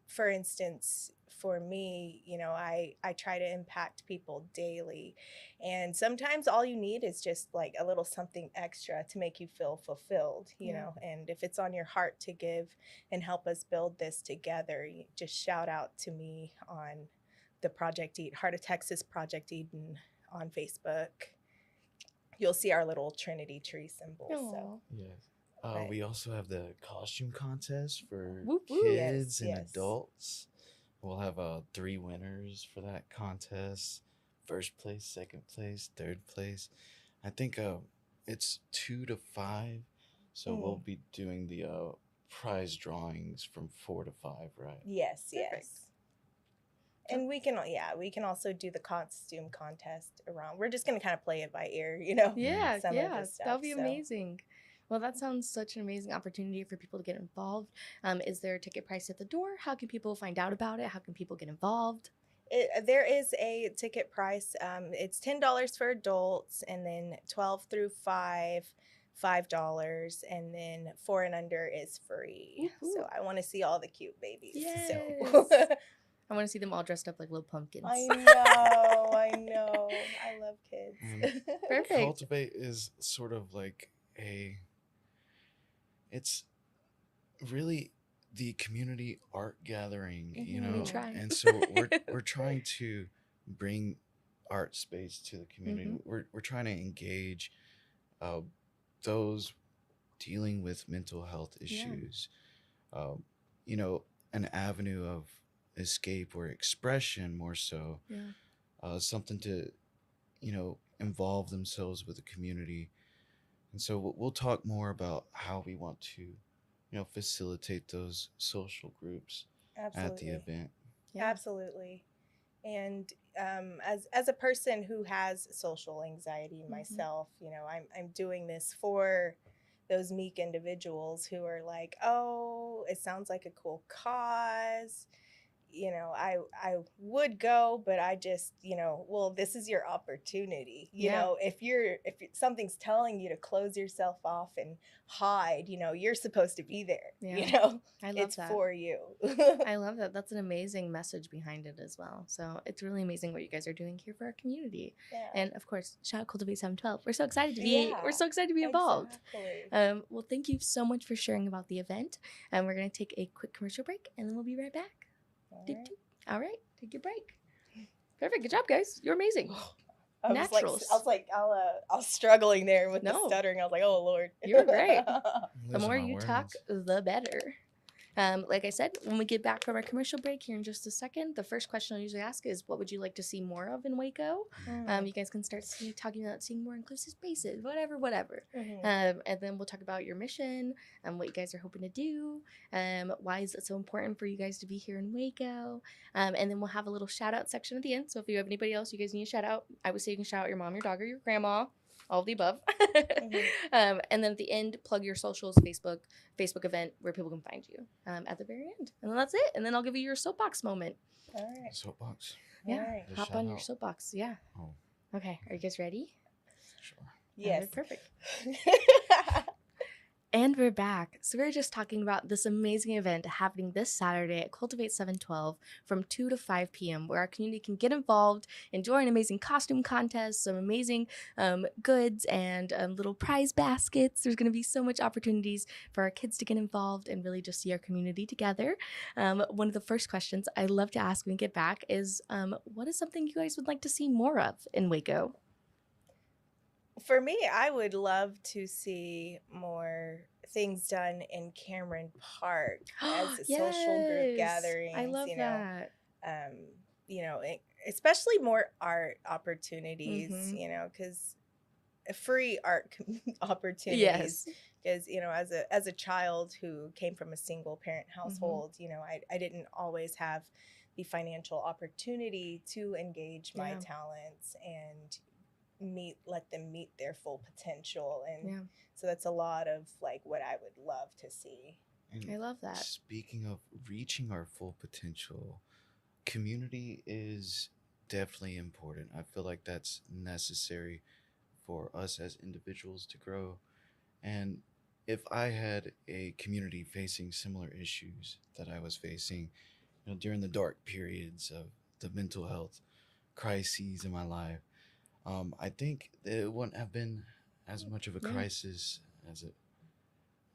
for instance, for me, I try to impact people daily, and sometimes all you need is just like a little something extra to make you feel fulfilled, and if it's on your heart to give and help us build this together, you just shout out to me on the Heart of Texas Project Eden on Facebook. You'll see our little Trinity tree symbol. So. Yes. We also have the costume contest for Whoop, whoop. kids and Yes. adults. We'll have 3 winners for that contest: first place, second place, third place. I think it's 2 to 5. So we'll be doing the prize drawings from 4 to 5, right? Yes. And we can also do the costume contest around. We're just gonna kind of play it by ear, Yeah, some of the stuff. that'll be amazing. Well, that sounds such an amazing opportunity for people to get involved. Is there a ticket price at the door? How can people find out about it? How can people get involved? There is a ticket price. It's $10 for adults, and then 12 through 5, $5, and then 4 and under is free. Woo-hoo. So I want to see all the cute babies. Yes. So. I want to see them all dressed up like little pumpkins. I know. I love kids. Perfect. Cultivate is sort of like it's really the community art gathering, We try. and so we're trying to bring art space to the community. We're trying to engage those dealing with mental health issues, an avenue of escape or expression, more so, something to involve themselves with the community. And so we'll talk more about how we want to facilitate those social groups at the event. Absolutely. And as a person who has social anxiety myself, I'm doing this for those meek individuals who are like, oh, it sounds like a cool cause. I would go, but I just, well, this is your opportunity. If something's telling you to close yourself off and hide, you're supposed to be there. I love it's that. for you. I love that. That's an amazing message behind it as well. So it's really amazing what you guys are doing here for our community. Yeah. And of course, shout out Cultivate 712. We're so excited to be involved. Exactly. Well, thank you so much for sharing about the event. And we're going to take a quick commercial break, and then we'll be right back. All right, take your break. Perfect. Good job, guys. You're amazing. Naturals. I was struggling there with the stuttering. I was like, oh Lord. You're great. The more you talk, the better. Like I said, when we get back from our commercial break here in just a second, the first question I'll usually ask is, what would you like to see more of in Waco? You guys can start talking about seeing more inclusive spaces, whatever. And then we'll talk about your mission and what you guys are hoping to do. Why is it so important for you guys to be here in Waco? And then we'll have a little shout out section at the end. So if you have anybody else you guys need a shout out, I would say you can shout out your mom, your dog, or your grandma. All of the above. And then at the end, plug your socials, Facebook event where people can find you at the very end. And then that's it. And then I'll give you your soapbox moment. All right. Soapbox. Yeah. All right. Hop on your soapbox. Yeah. Oh. Okay. Are you guys ready? Sure. Yes. Perfect. And we're back. So we're just talking about this amazing event happening this Saturday at Cultivate 712 from 2 to 5 p.m. where our community can get involved, enjoy an amazing costume contest, some amazing goods, and little prize baskets. There's going to be so much opportunities for our kids to get involved and really just see our community together. One of the first questions I love to ask when we get back is, what is something you guys would like to see more of in Waco? For me, I would love to see more things done in Cameron Park as a social group gatherings. I love that. Especially more art opportunities, because free art opportunities. Yes. Because, as a child who came from a single parent household, I didn't always have the financial opportunity to engage my talents and let them meet their full potential. And so that's a lot of like what I would love to see. And I love that. Speaking of reaching our full potential, community is definitely important. I feel like that's necessary for us as individuals to grow. And if I had a community facing similar issues that I was facing, during the dark periods of the mental health crises in my life, I think it wouldn't have been as much of a crisis as it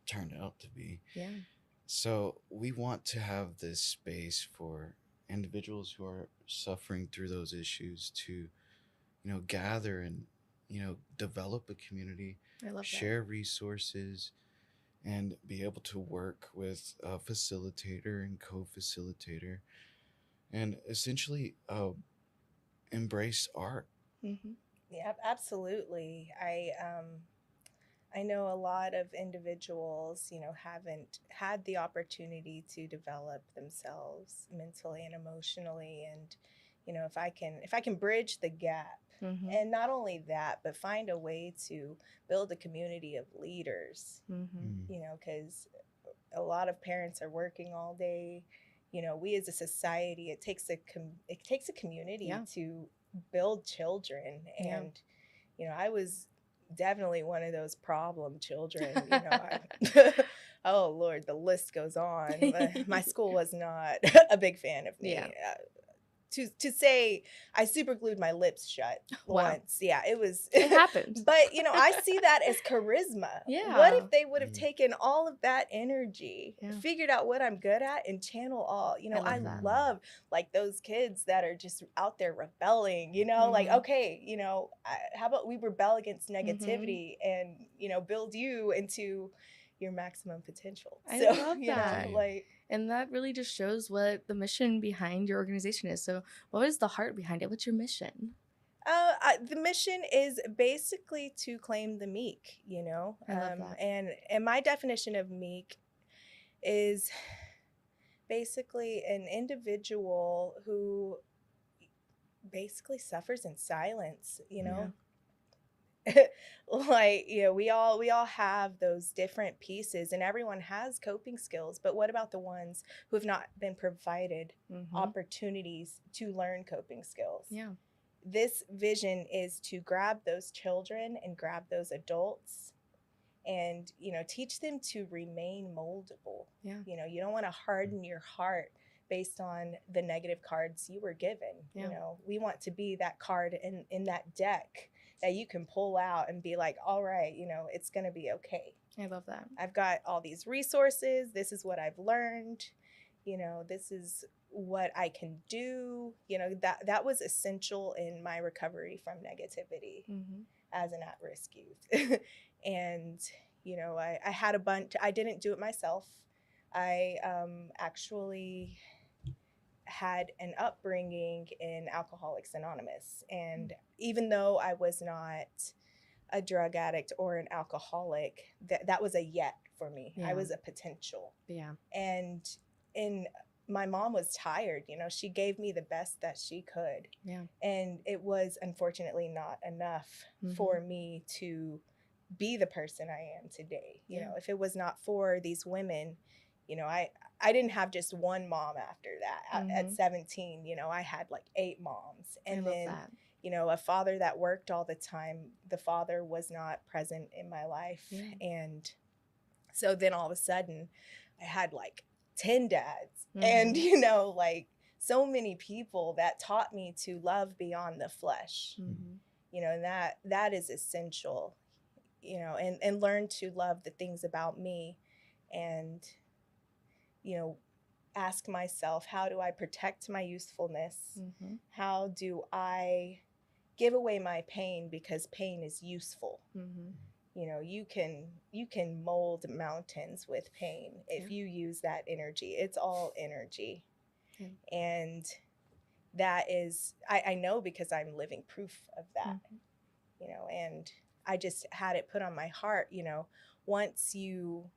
turned out to be. Yeah. So we want to have this space for individuals who are suffering through those issues to, gather and, develop a community, I love share resources, and be able to work with a facilitator and co-facilitator, and essentially embrace art. Mm-hmm. Yeah, absolutely. I know a lot of individuals, haven't had the opportunity to develop themselves mentally and emotionally. And, if I can bridge the gap, and not only that, but find a way to build a community of leaders, because a lot of parents are working all day. We as a society, it takes a community to build children. And, I was definitely one of those problem children. Oh Lord, the list goes on. But my school was not a big fan of me. To say I super glued my lips shut once. Yeah, it happens. But I see that as charisma. Yeah. What if they would have taken all of that energy, figured out what I'm good at, and channel all? I love like those kids that are just out there rebelling. Like, okay, how about we rebel against negativity and build you into your maximum potential. I love that. And that really just shows what the mission behind your organization is. So what is the heart behind it? What's your mission? The mission is basically to claim the meek, I love that. And my definition of meek is basically an individual who basically suffers in silence, Like, we all have those different pieces, and everyone has coping skills, but what about the ones who have not been provided opportunities to learn coping skills? Yeah. This vision is to grab those children and grab those adults and, teach them to remain moldable. Yeah. You don't want to harden your heart based on the negative cards you were given. Yeah. We want to be that card in that deck that you can pull out and be like, all right, it's going to be okay. I love that. I've got all these resources. This is what I've learned. This is what I can do. That was essential in my recovery from negativity as an at-risk youth. And, I had a bunch, I didn't do it myself. I actually had an upbringing in Alcoholics Anonymous. And even though I was not a drug addict or an alcoholic, that was a yet for me. Yeah. I was a potential. Yeah. And my mom was tired, you know, she gave me the best that she could. Yeah. And it was unfortunately not enough for me to be the person I am today. You know, if it was not for these women, you know, I didn't have just one mom after that. At 17, you know, I had like 8 moms. And then, you know, a father that worked all the time. The father was not present in my life. Yeah. And so then all of a sudden I had like 10 dads and, you know, like so many people that taught me to love beyond the flesh, you know, and that is essential, you know, and learn to love the things about me and, you know, ask myself, how do I protect my youthfulness? How do I give away my pain, because pain is useful? You know, you can mold mountains with pain if you use that energy. It's all energy. And that is, I know, because I'm living proof of that, you know, and I just had it put on my heart, you know, once you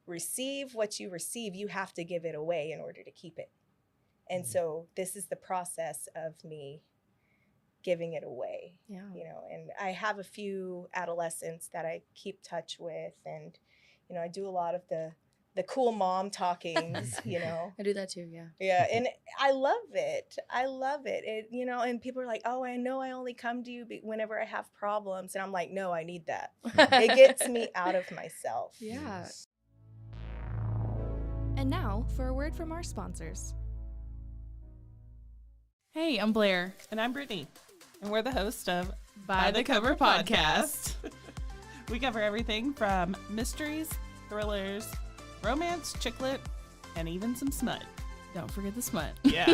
receive what you receive, you have to give it away in order to keep it. And so this is the process of me giving it away, you know, and I have a few adolescents that I keep touch with, and, you know, I do a lot of the cool mom talkings, you know. I do that too, yeah. Yeah, and I love it. I love it. You know, and people are like, oh, I know I only come to you whenever I have problems. And I'm like, no, I need that. It gets me out of myself. Yeah. And now for a word from our sponsors. Hey, I'm Blair. And I'm Brittany. And we're the host of By the Cover Podcast. We cover everything from mysteries, thrillers, romance, chick lit, and even some smut. Don't forget the smut. Yeah.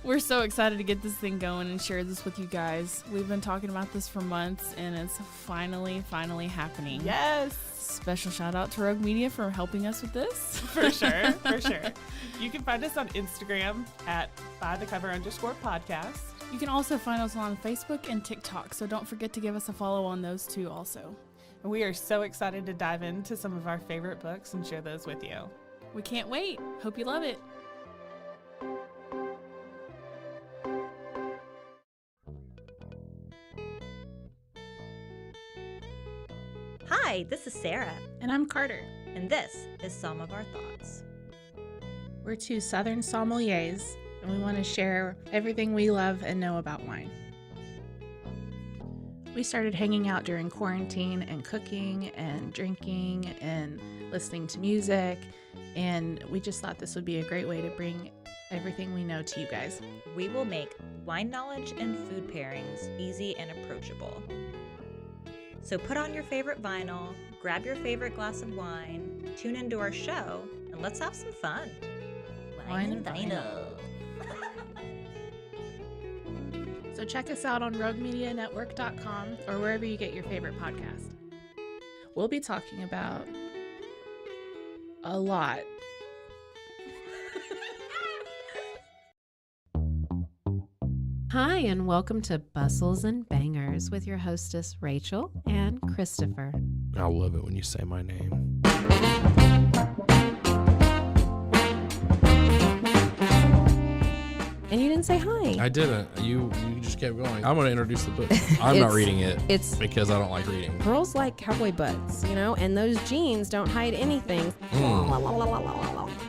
We're so excited to get this thing going and share this with you guys. We've been talking about this for months, and it's finally happening. Yes. Special shout out to RogueMedia for helping us with this. For sure, for sure. You can find us on Instagram at bythecover_podcast. You can also find us on Facebook and TikTok, so don't forget to give us a follow on those too also. And we are so excited to dive into some of our favorite books and share those with you. We can't wait. Hope you love it. Hi, this is Sarah. And I'm Carter. And this is Some of Our Thoughts. We're 2 Southern sommeliers, and we want to share everything we love and know about wine. We started hanging out during quarantine and cooking and drinking and listening to music, and we just thought this would be a great way to bring everything we know to you guys. We will make wine knowledge and food pairings easy and approachable. So put on your favorite vinyl, grab your favorite glass of wine, tune into our show, and let's have some fun. Wine and vinyl. So check us out on RogueMediaNetwork.com or wherever you get your favorite podcast. We'll be talking about a lot. Hi, and welcome to Bustles and Bangers with your hostess, Rachel and Christopher. I love it when you say my name. And you didn't say hi. I didn't. You just kept going. I'm going to introduce the book. I'm not reading it. It's because I don't like reading. Girls like cowboy butts, you know, and those jeans don't hide anything.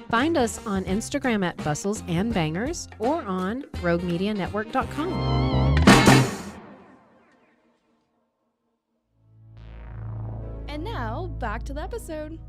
Find us on Instagram at Bustles and Bangers or on RogueMediaNetwork.com. And now, back to the episode.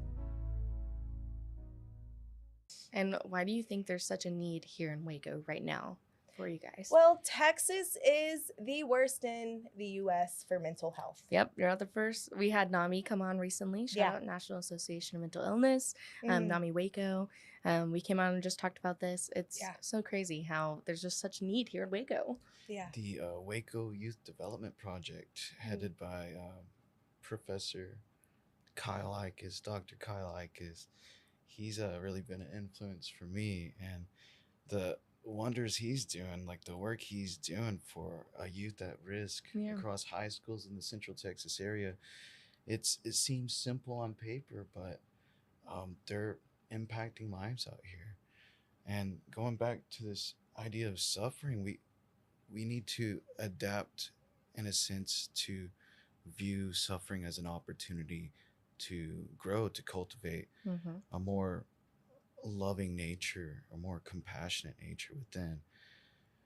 And why do you think there's such a need here in Waco right now for you guys? Well, Texas is the worst in the U.S. for mental health. Yep, you're not the first. We had NAMI come on recently. Shout out National Association of Mental Illness, NAMI Waco. We came on and just talked about this. It's so crazy how there's just such need here in Waco. Yeah. The Waco Youth Development Project, headed by Professor Kyle Ickes, Dr. Kyle Ickes. he's really been an influence for me, and the wonders he's doing, like the work he's doing for a youth at risk Yeah. across high schools in the Central Texas area. It seems simple on paper, but they're impacting lives out here. And going back to this idea of suffering, we need to adapt in a sense to view suffering as an opportunity to grow, to cultivate Mm-hmm. a more loving nature, a more compassionate nature within.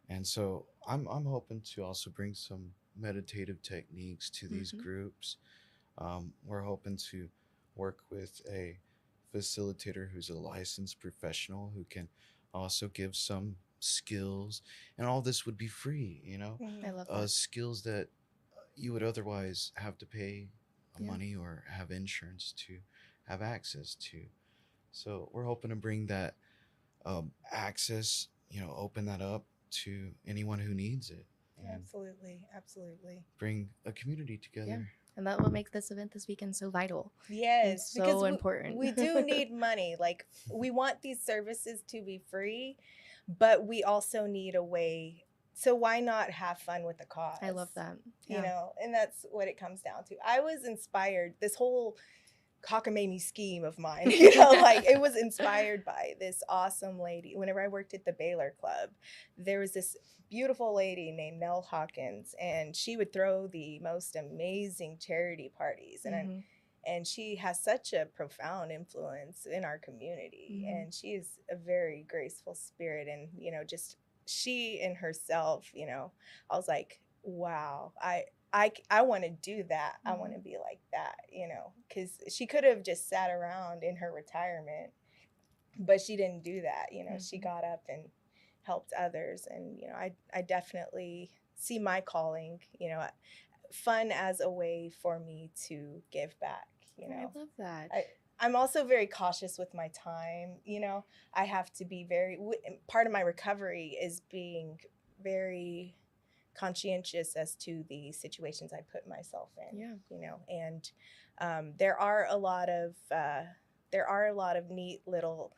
And so I'm hoping to also bring some meditative techniques to these Mm-hmm. groups. We're hoping to work with a facilitator who's a licensed professional who can also give some skills, and all this would be free, I love that. skills that you would otherwise have to pay Yeah. money or have insurance to have access to. So we're hoping to bring that access, open that up to anyone who needs it, and Absolutely. Absolutely. bring a community together. Yeah. And that will make this event this weekend so vital. Yes, so because important. we do need money. Like, we want these services to be free, but we also need a way. So why not have fun with the cause? I love that. You know, and that's what it comes down to. I was inspired. This whole cockamamie scheme of mine, like it was inspired by this awesome lady. Whenever I worked at the Baylor Club, there was this beautiful lady named Nell Hawkins, and she would throw the most amazing charity parties. Mhm. And she has such a profound influence in our community. Mhm. And she is a very graceful spirit. And, just she in herself, I was like, wow, I want to do that. I want to be like that, because she could have just sat around in her retirement, but she didn't do that. She got up and helped others. And, I definitely see my calling, fun as a way for me to give back, I love that. I'm also very cautious with my time. I have to be part of my recovery is being very conscientious as to the situations I put myself in. Yeah. And there are a lot of neat little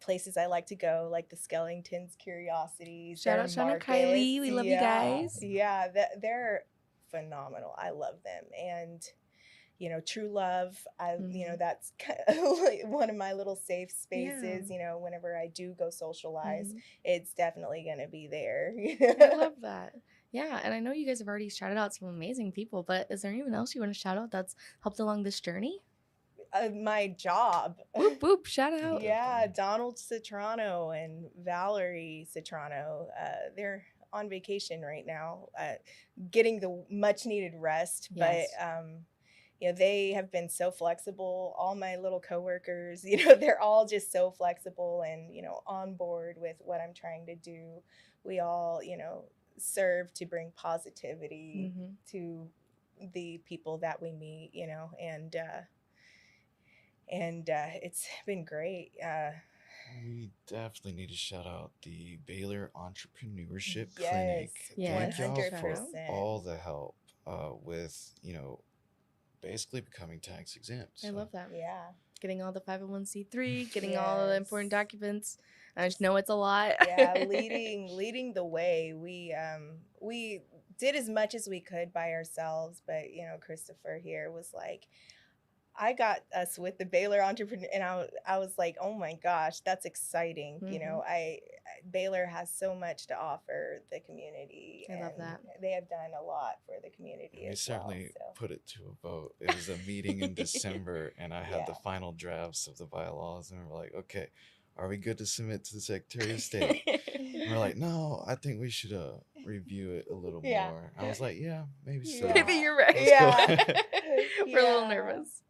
places I like to go, like the Skellington's Curiosities. Shout they're out Shauna marvelous. Kylie. We love you guys. Yeah, they're phenomenal. I love them. And True Love, that's kind of like one of my little safe spaces. Whenever I do go socialize, it's definitely going to be there. I love that. Yeah, and I know you guys have already shouted out some amazing people, but is there anyone else you want to shout out that's helped along this journey? My job. Whoop, whoop, shout out. Yeah, Donald Citrano and Valerie Citrano. They're on vacation right now, getting the much needed rest. Yes. But they have been so flexible. All my little coworkers, they're all just so flexible and, on board with what I'm trying to do. We all, serve to bring positivity to the people that we meet, and it's been great. We definitely need to shout out the Baylor Entrepreneurship Yes, Clinic. yes, Thank y'all for 100%. all the help with, basically becoming tax exempt. I So love that. Yeah. Getting all the 501c3, getting all the important documents. I just know it's a lot. Yeah, leading the way. We did as much as we could by ourselves, but Christopher here was like, I got us with the Baylor Entrepreneur, and I was like, oh my gosh, that's exciting. Baylor has so much to offer the community. I love and that. They have done a lot for the community. we as certainly well, so. put it to a vote. It was a meeting in December, and I had the Yeah. final drafts of the bylaws, and we're like, okay, are we good to submit to the Secretary of State? And we're like, no, I think we should review it a little Yeah. more. I was like, yeah, maybe so. Maybe you're right. Let's go. We're a little Yeah. nervous.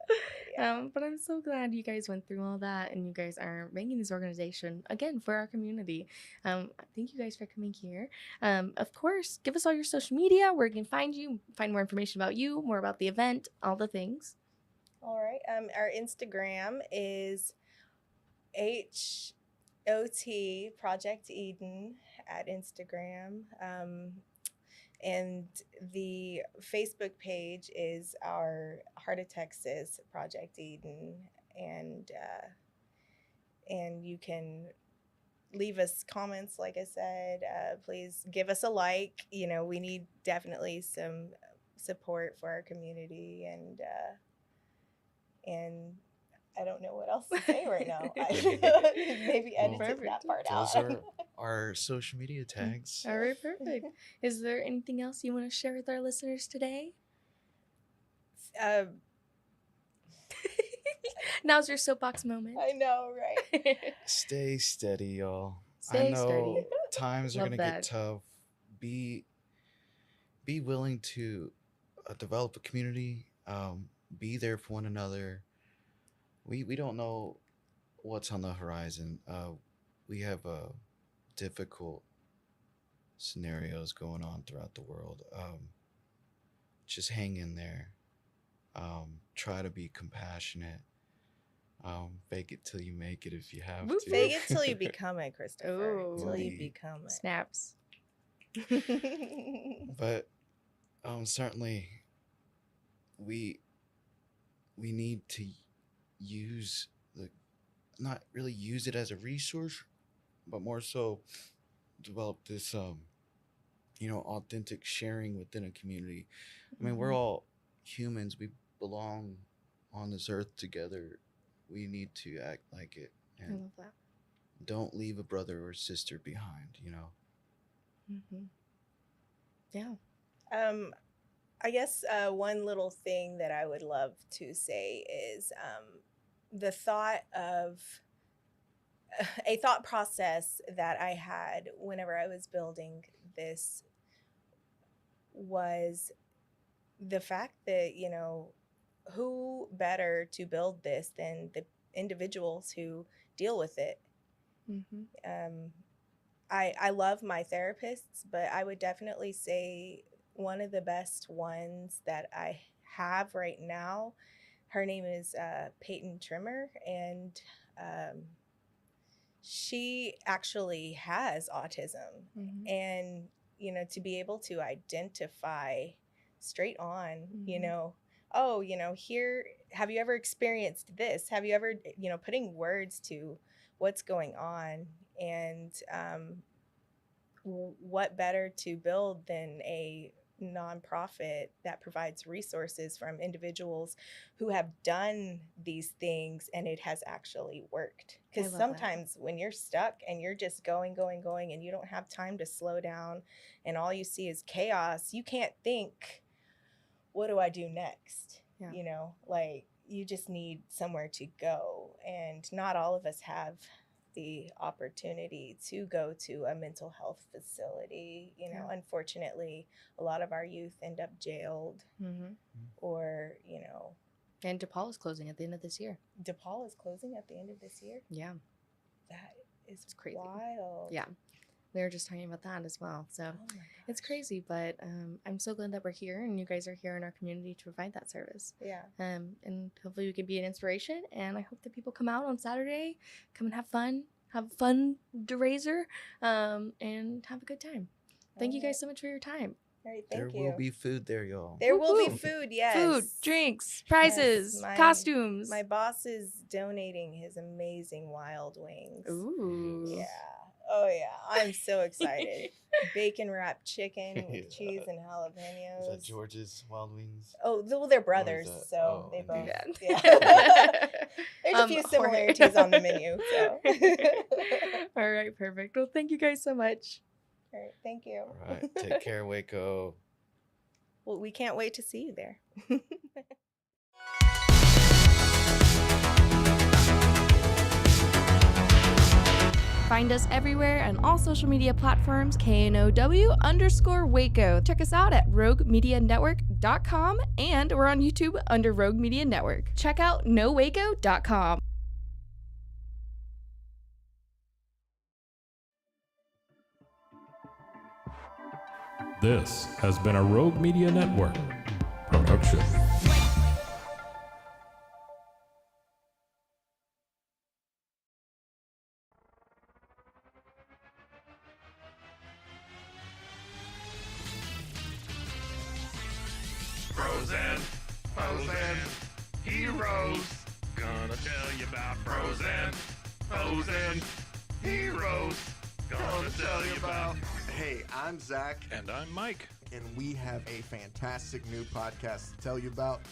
But I'm so glad you guys went through all that and you guys are making this organization again for our community. Thank you guys for coming here. Of course, give us all your social media where we can find you, find more information about you, more about the event, all the things. All right. Our Instagram is HOT Project Eden at Instagram. And the Facebook page is our Heart of Texas Project Eden. And and you can leave us comments. Like I said, please give us a like. You know, we need definitely some support for our community, and I don't know what else to say right now. Maybe edited that part those out. are our social media tags. All right, perfect. Is there anything else you want to share with our listeners today? Now's your soapbox moment. I know, right? Stay steady, y'all. Stay I know steady. times are Love gonna that. get tough. Be willing to develop a community. Be there for one another. We don't know what's on the horizon. We have difficult scenarios going on throughout the world. Just hang in there. Try to be compassionate. Fake it till you make it if you have to. Fake it till you become it, Christopher. Ooh. Till you become it. Snaps. But certainly we need to use not really use it as a resource, but more so develop this authentic sharing within a community. I mean, we're all humans. We belong on this earth together. We need to act like it, I and love that. don't leave a brother or sister behind. Yeah. I guess one little thing that I would love to say is the thought of a thought process that I had whenever I was building this was the fact that, who better to build this than the individuals who deal with it. I love my therapists, but I would definitely say one of the best ones that I have right now, her name is Peyton Trimmer, and she actually has autism. And, to be able to identify straight on, here, have you ever experienced this? Have you ever, putting words to what's going on? And what better to build than a nonprofit that provides resources from individuals who have done these things and it has actually worked. I Because love that. sometimes when you're stuck and you're just going and you don't have time to slow down and all you see is chaos, you can't think, what do I do next? Yeah. You just need somewhere to go, and not all of us have the opportunity to go to a mental health facility. Unfortunately, a lot of our youth end up jailed, or And DePaul is closing at the end of this year. DePaul is closing at the end of this year. Yeah. That is crazy. wild. Yeah. We were just talking about that as well. So it's crazy, but I'm so glad that we're here and you guys are here in our community to provide that service. Yeah. And hopefully we can be an inspiration. And I hope that people come out on Saturday, come and have a fun fundraiser, and have a good time. Thank you guys so much for your time. All right, There will be food there, y'all. There will be food, yes. Food, drinks, prizes, costumes. My boss is donating his amazing wild wings. Ooh. Yeah. Oh, yeah. I'm so excited. Bacon wrapped chicken with cheese and jalapenos. Is that George's Wild Wings? Oh, well, they're brothers, that? so Oh, they both. indeed. Yeah. There's a few Jorge. similarities on the menu. So. All right, perfect. Well, thank you guys so much. All right, thank you. All right. Take care, Waco. Well, we can't wait to see you there. Find us everywhere on all social media platforms, KNOW_Waco. Check us out at RogueMediaNetwork.com, and we're on YouTube under Rogue Media Network. Check out NoWaco.com. This has been a Rogue Media Network production. Frozen, heroes. Gonna tell you about Frozen foes and heroes. Gonna tell you about. Hey, I'm Zach. And I'm Mike. And we have a fantastic new podcast to tell you about.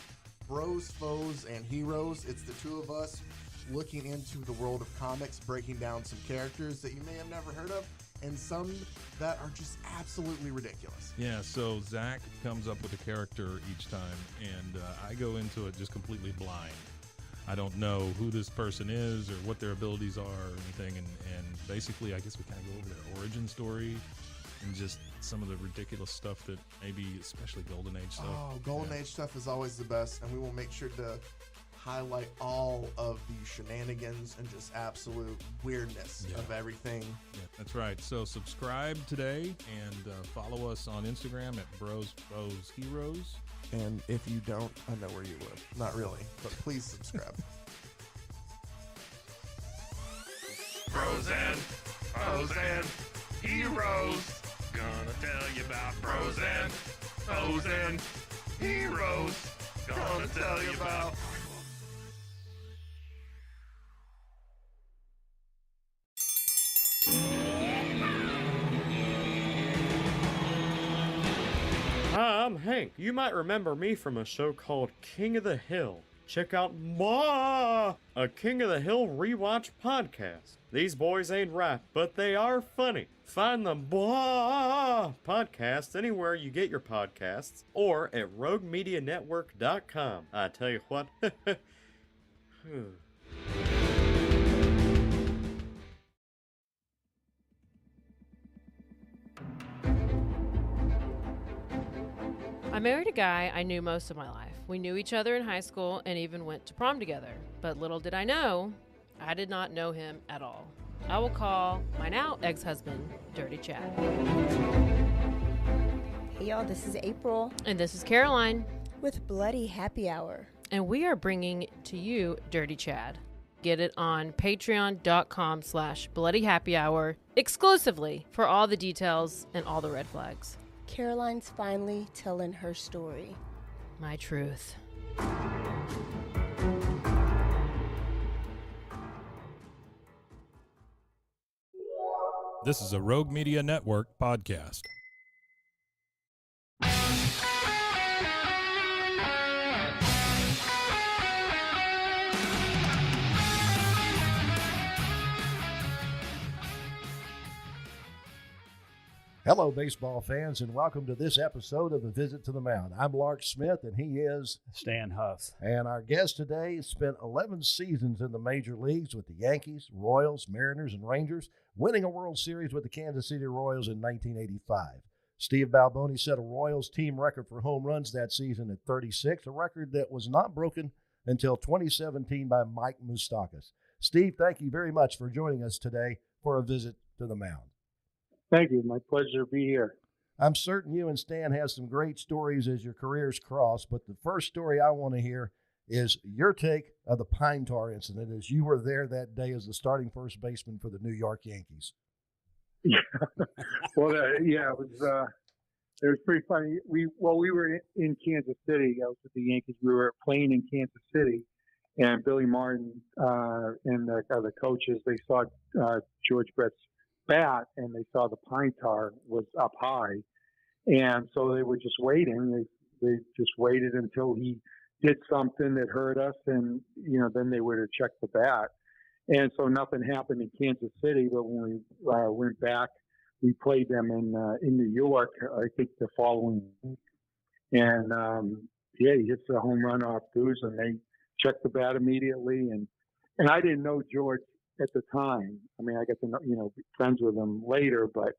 Bros, Foes, and Heroes. It's the two of us looking into the world of comics, breaking down some characters that you may have never heard of, and some that are just absolutely ridiculous. Yeah, so Zach comes up with a character each time, and I go into it just completely blind. I don't know who this person is or what their abilities are or anything, and basically I guess we kind of go over their origin story and just some of the ridiculous stuff that maybe, especially Golden Age stuff. Oh, Golden Age stuff is always the best, and we will make sure to highlight all of the shenanigans and just absolute weirdness of everything. Yeah, that's right. So subscribe today and follow us on Instagram at Bros, Foes, Heroes. And if you don't, I know where you live. Not really, but please subscribe. Bros and foes and heroes. Gonna tell you about bros and foes and heroes. Gonna tell you about. Hi, I'm Hank. You might remember me from a show called King of the Hill. Check out a King of the Hill rewatch podcast. These boys ain't rap, but they are funny. Find the podcast anywhere you get your podcasts or at RogueMediaNetwork.com. I tell you what. I married a guy I knew most of my life. We knew each other in high school and even went to prom together. But little did I know, I did not know him at all. I will call my now ex-husband, Dirty Chad. Hey y'all, this is April. And this is Caroline. With Bloody Happy Hour. And we are bringing to you Dirty Chad. Get it on patreon.com/bloodyhappyhour exclusively for all the details and all the red flags. Caroline's finally telling her story. My truth. This is a Rogue Media Network podcast. Hello, baseball fans, and welcome to this episode of A Visit to the Mound. I'm Lark Smith, and he is Stan Huff. And our guest today spent 11 seasons in the major leagues with the Yankees, Royals, Mariners, and Rangers, winning a World Series with the Kansas City Royals in 1985. Steve Balboni set a Royals team record for home runs that season at 36, a record that was not broken until 2017 by Mike Moustakas. Steve, thank you very much for joining us today for A Visit to the Mound. Thank you. My pleasure to be here. I'm certain you and Stan have some great stories as your careers cross, but the first story I want to hear is your take of the pine tar incident as you were there that day as the starting first baseman for the New York Yankees. Yeah. Well, yeah, it was pretty funny. We were in Kansas City. I was with the Yankees. We were playing in Kansas City, and Billy Martin and the coaches, they saw George Brett's bat, and they saw the pine tar was up high, and so they were just waiting. They just waited until he did something that hurt us, and then they were to check the bat. And so nothing happened in Kansas City, but when we went back, we played them in New York. I think the following week, and he hits a home run off Goose, and they checked the bat immediately. And I didn't know George at the time. I mean, I got to know, be friends with him later, but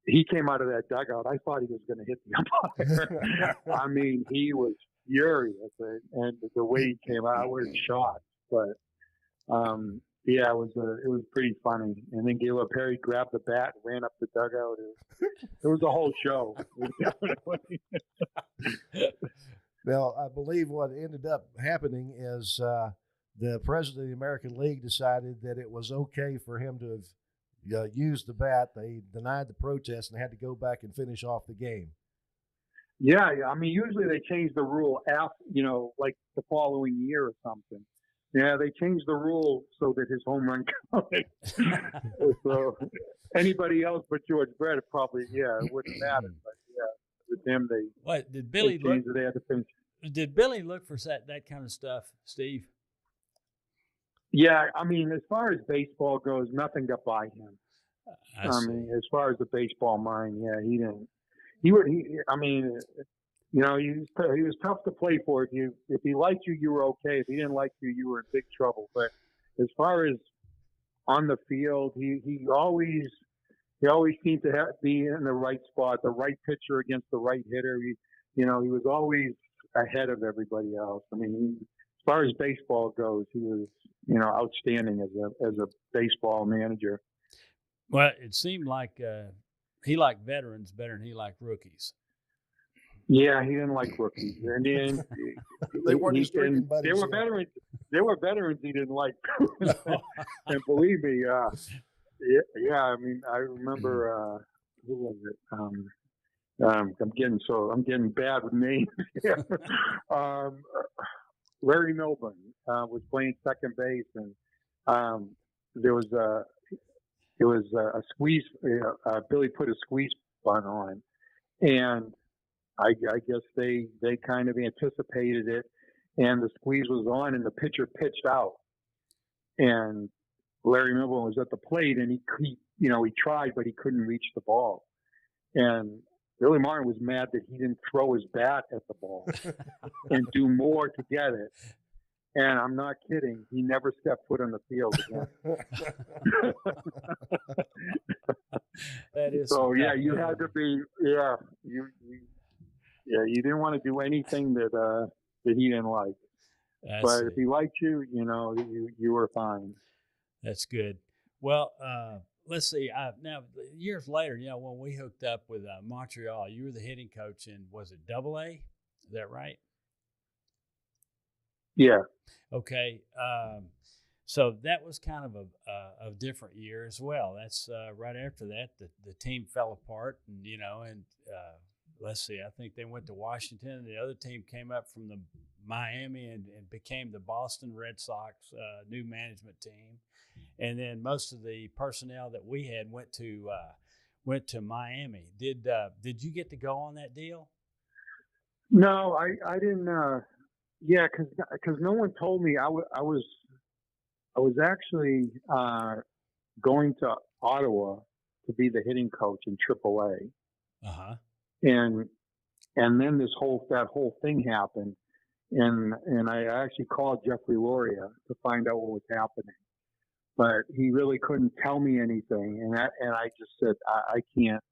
he came out of that dugout. I thought he was going to hit the umpire. I mean, he was furious, and the way he came out was shocked. But yeah, it was pretty funny. And then Gaylord Perry grabbed the bat and ran up the dugout. It was a whole show. Well, I believe what ended up happening is the president of the American League decided that it was okay for him to have used the bat. They denied the protest and had to go back and finish off the game. Yeah. I mean, usually they change the rule after, like the following year or something. Yeah, they changed the rule so that his home run counted. So anybody else but George Brett, probably, it wouldn't matter. But with him, What did they Billy look? changed it. They had to finish. Did Billy look for that kind of stuff, Steve? Yeah, I mean, as far as baseball goes, nothing got by him. I mean, as far as the baseball mind, he didn't. I mean, he was tough to play for. If he liked you, you were okay. If he didn't like you, you were in big trouble. But as far as on the field, he always seemed to be in the right spot, the right pitcher against the right hitter. He was always ahead of everybody else. I mean, as far as baseball goes, he was outstanding as a baseball manager. Well, it seemed like he liked veterans better than he liked rookies. Yeah, he didn't like rookies, and then they weren't his drinking buddies. There were veterans. There were veterans he didn't like, and believe me, I mean, I remember who was it? I'm getting bad with names. Larry Milburn was playing second base, and there was a squeeze. Billy put a squeeze bun on, and I guess they kind of anticipated it, and the squeeze was on, and the pitcher pitched out, and Larry Milburn was at the plate, and he tried, but he couldn't reach the ball, and Billy Martin was mad that he didn't throw his bat at the ball and do more to get it. And I'm not kidding. He never stepped foot on the field again. That is so. Yeah, you had to be. Yeah, you didn't want to do anything that he didn't like. But if he liked you, you were fine. That's good. Well, let's see. Now, years later, when we hooked up with Montreal, you were the hitting coach in, was it AA? Is that right? Yeah. Okay. So that was kind of a different year as well. That's right after that, the team fell apart, and let's see. I think they went to Washington, and the other team came up from the Miami and became the Boston Red Sox new management team. And then most of the personnel that we had went to Miami. Did you get to go on that deal? No, I didn't. Because no one told me. I was actually going to Ottawa to be the hitting coach in AAA. Uh-huh. And then that whole thing happened, and I actually called Jeffrey Loria to find out what was happening, but he really couldn't tell me anything, and I just said I can't,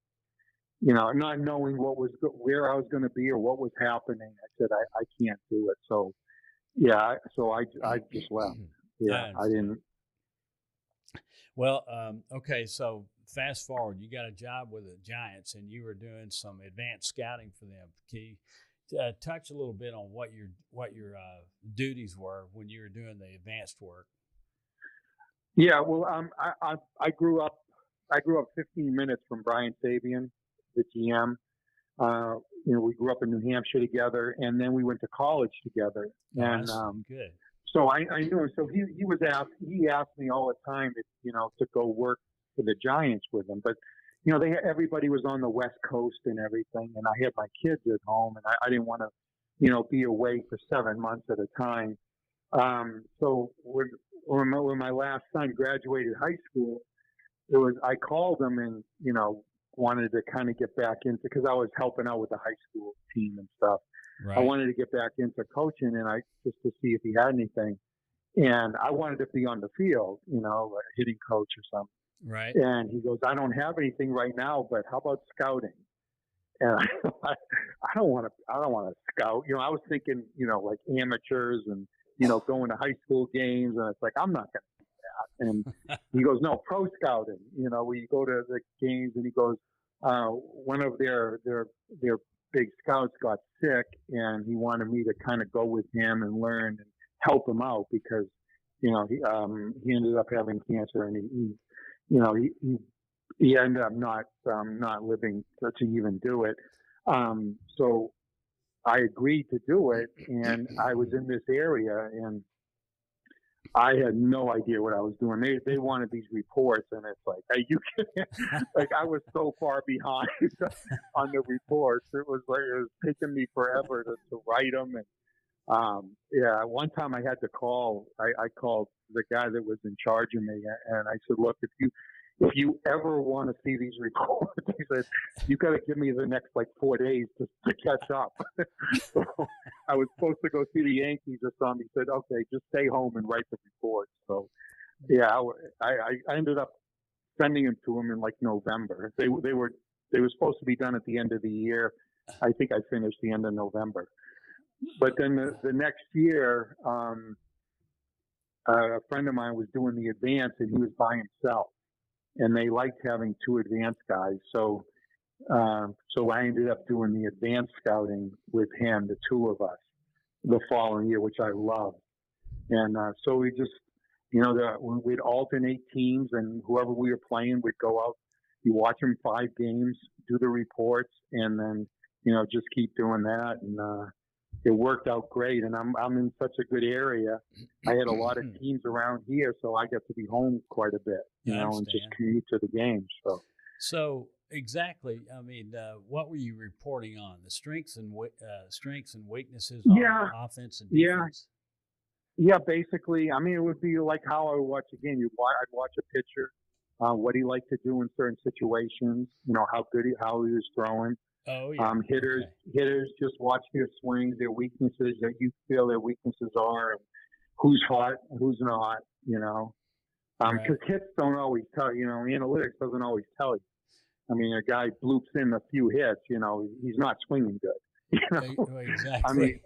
not knowing where I was going to be or what was happening. I said I can't do it. So I just left. Yeah, I didn't. Well, okay, so fast forward, you got a job with the Giants, and you were doing some advanced scouting for them. Can you touch a little bit on what your duties were when you were doing the advanced work? Yeah, well, I grew up 15 minutes from Brian Sabian, the GM. We grew up in New Hampshire together, and then we went to college together. And good. So I knew him. So he asked me all the time to go work for the Giants with him. But everybody was on the West Coast and everything, and I had my kids at home, and I didn't want to be away for 7 months at a time. So when my last son graduated high school, I called him and wanted to kind of get back into, because I was helping out with the high school team and stuff. Right. I wanted to get back into coaching, and just to see if he had anything, and I wanted to be on the field, like a hitting coach or something. Right. And he goes, I don't have anything right now, but how about scouting? And I don't want to scout. I was thinking, like amateurs and going to high school games, and it's like I'm not going to do that. And he goes, no, pro scouting. We go to the games, and he goes, one of their big scouts got sick, and he wanted me to kind of go with him and learn and help him out, because he ended up having cancer, and he ended up not living to even do it. So I agreed to do it, and I was in this area, and I had no idea what I was doing. They wanted these reports, and it's like, are you kidding? Like, I was so far behind on the reports. It was taking me forever to write them. And yeah, one time I had to call. I called the guy that was in charge of me, and I said, look, if you ever want to see these reports, he said, you got to give me the next like 4 days to catch up. So I was supposed to go see the Yankees or something. He said, okay, just stay home and write the report. So yeah, I ended up sending them to him in like November. They were supposed to be done at the end of the year. I think I finished the end of November. But then the next year, a friend of mine was doing the advance, and he was by himself. And they liked having 2 advanced guys, so I ended up doing the advanced scouting with him, the 2 of us, the following year, which I loved. And so we just, we'd alternate teams, and whoever we were playing would go out. You watch them 5 games, do the reports, and then just keep doing that. And it worked out great. And I'm in such a good area. I had a lot of teams around here, so I got to be home quite a bit, and just commute to the games. So exactly. I mean, what were you reporting on? The strengths and weaknesses on offense and defense? Yeah, basically. I mean, it would be like how I would watch a game. I'd watch a pitcher, what he liked to do in certain situations. How he was throwing. Oh yeah. Hitters just watch their swings, their weaknesses, that you feel their weaknesses are, and who's hot, who's not. Because hits don't always tell. Analytics doesn't always tell you. I mean, a guy bloops in a few hits. He's not swinging good. Exactly. I mean,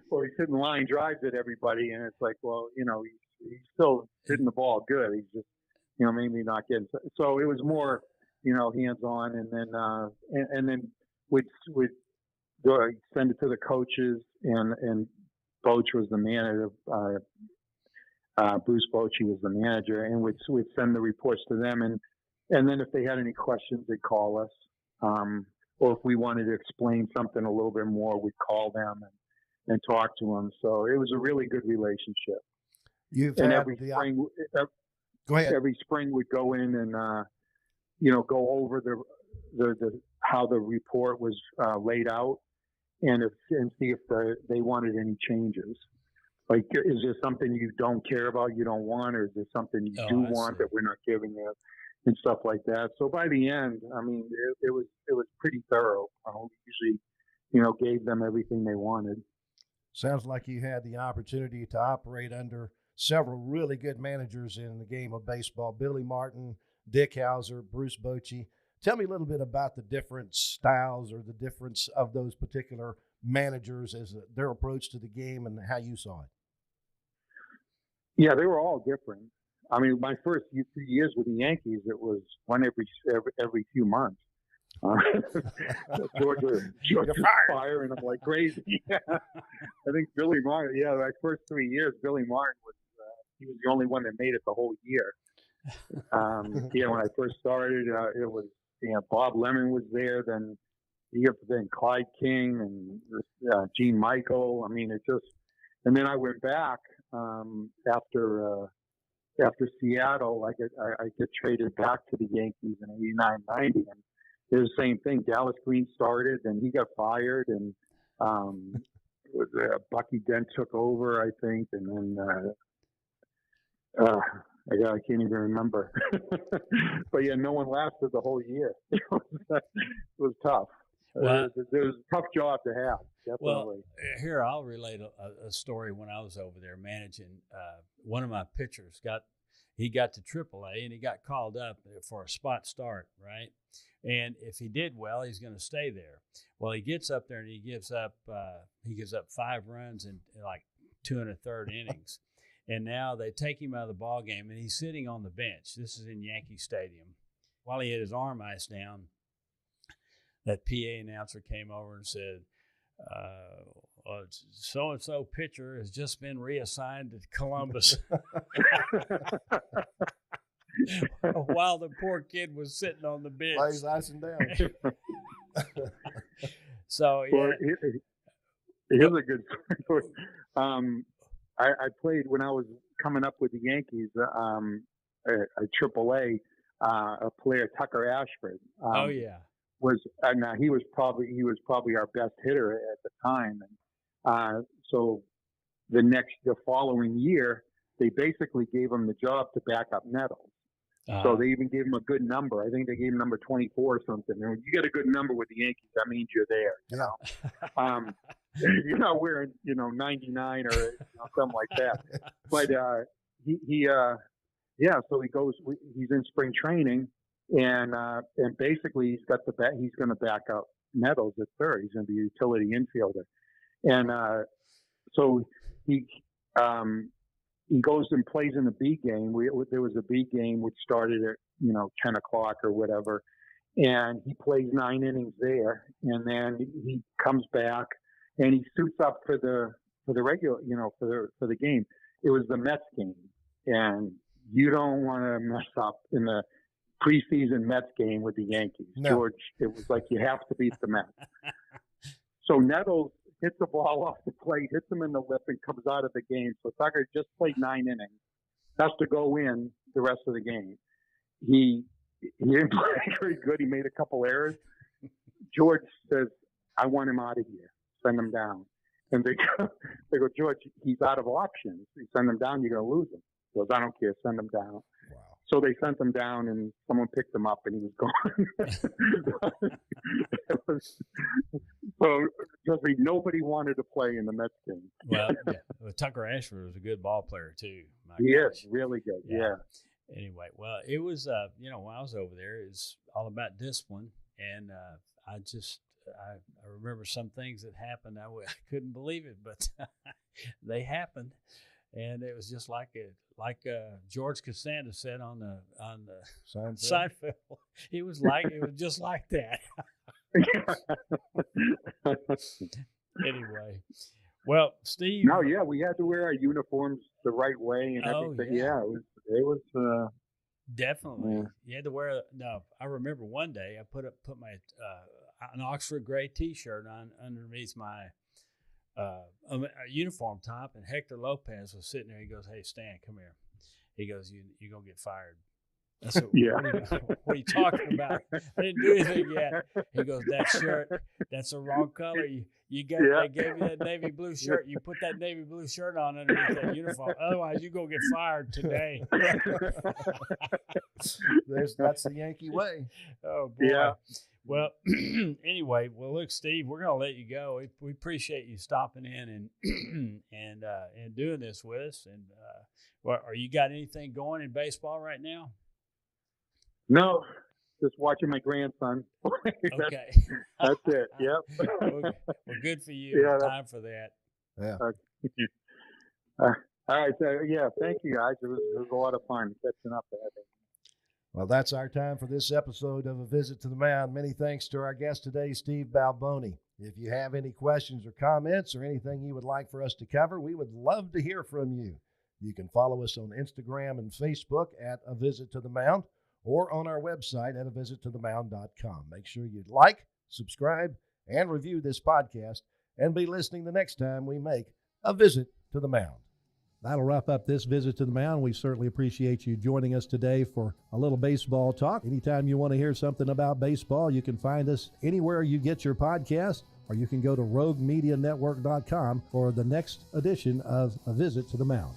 or he's hitting line drives at everybody, and it's like, well, he's still hitting the ball good. He's just, maybe not getting. So it was more, hands on, and then we'd go send it to the coaches, and Boch was the manager. Bruce Bochy was the manager, and we'd send the reports to them, and then if they had any questions, they'd call us, or if we wanted to explain something a little bit more, we'd call them and talk to them. So it was a really good relationship. Go ahead. Every spring we'd go in and go over the how the report was laid out, and see if they wanted any changes. Like, is there something you don't care about, you don't want, or is there something you do want that we're not giving you, and stuff like that. So by the end, I mean, it was pretty thorough. We usually, gave them everything they wanted. Sounds like you had the opportunity to operate under several really good managers in the game of baseball: Billy Martin, Dick Hauser, Bruce Bochy. Tell me a little bit about the different styles or the difference of those particular managers as their approach to the game and how you saw it. Yeah, they were all different. I mean, my first few years with the Yankees, it was one every few months. George was firing them like crazy. I think Billy Martin. Yeah, my first 3 years, Billy Martin was he was the only one that made it the whole year. When I first started, it was Bob Lemon was there. Then Clyde King and Gene Michael. I mean, and then I went back after Seattle. I get traded back to the Yankees in 89, 90, and it was the same thing. Dallas Green started, and he got fired, and Bucky Dent took over, I think, and then I can't even remember. But yeah, no one lasted the whole year. It was tough. Well, it was a tough job to have. Definitely. Well, here I'll relate a story. When I was over there managing, one of my pitchers got to AAA, and he got called up for a spot start, right? And if he did well, he's going to stay there. Well, he gets up there and he gives up 5 runs in like 2 1/3 innings. And now they take him out of the ball game, and he's sitting on the bench. This is in Yankee Stadium. While he had his arm iced down, that PA announcer came over and said, so-and-so pitcher has just been reassigned to Columbus. While the poor kid was sitting on the bench. While he's icing down. So, yeah. Well, here's a good story. I played when I was coming up with the Yankees, a AAA, a player, Tucker Ashford. Oh yeah. Now he was probably our best hitter at the time. And so the following year, they basically gave him the job to back up Nettles. So they even gave him a good number. I think they gave him number 24 or something. And when you get a good number with the Yankees, that means you're there. You know, you're not wearing 99 or something like that. But so he goes. He's in spring training, and basically he's got he's going to back up Nettles at third. He's going to be a utility infielder, and so he goes and plays in the B game. There was a B game which started at 10 o'clock or whatever, and he plays 9 innings there, and then he comes back and he suits up for the regular for the game. It was the Mets game, and you don't want to mess up in the preseason Mets game with the Yankees. No. George, it was like you have to beat the Mets. So Nettles hits the ball off the plate, hits him in the lip, and comes out of the game. So Tucker just played 9 innings, has to go in the rest of the game. He didn't play very good. He made a couple errors. George says, "I want him out of here. Send him down." And they go, "George, he's out of options. You send him down, you're going to lose him." He goes, "I don't care. Send him down." Wow. So they sent him down, and someone picked him up, and he was gone. So trust me, nobody wanted to play in the Mets game. Well, Tucker Ashford was a good ball player too. He is really good. Yeah. Anyway, well, it was when I was over there, it's all about discipline, and I remember some things that happened. I couldn't believe it, but they happened, and it was just like George Costanza said on the Seinfeld. It was just like that. Anyway, well, Steve. No, yeah, we had to wear our uniforms the right way and everything. Yeah, it was definitely. Yeah. You had to wear. No, I remember one day I put my an Oxford gray T-shirt on underneath my uniform top, and Hector Lopez was sitting there. He goes, "Hey, Stan, come here." He goes, "You're gonna get fired." I said, what are you talking about? I didn't do anything yet. He goes, "That shirt, that's the wrong color. They gave you that navy blue shirt. You put that navy blue shirt on underneath that uniform. Otherwise, you're going to get fired today." That's the Yankee way. Oh, boy. Yeah. Well, anyway, look, Steve, we're going to let you go. We appreciate you stopping in and doing this with us. And are you got anything going in baseball right now? No, just watching my grandson. Okay. That's it. Yep. Well, good for you. Yeah, time for that. Yeah. All right. So, thank you, guys. It was a lot of fun catching up. Well, that's our time for this episode of A Visit to the Mound. Many thanks to our guest today, Steve Balboni. If you have any questions or comments or anything you would like for us to cover, we would love to hear from you. You can follow us on Instagram and Facebook at A Visit to the Mound, or on our website at avisittothemound.com. Make sure you like, subscribe, and review this podcast, and be listening the next time we make A Visit to the Mound. That'll wrap up this Visit to the Mound. We certainly appreciate you joining us today for a little baseball talk. Anytime you want to hear something about baseball, you can find us anywhere you get your podcast, or you can go to RogueMediaNetwork.com for the next edition of A Visit to the Mound.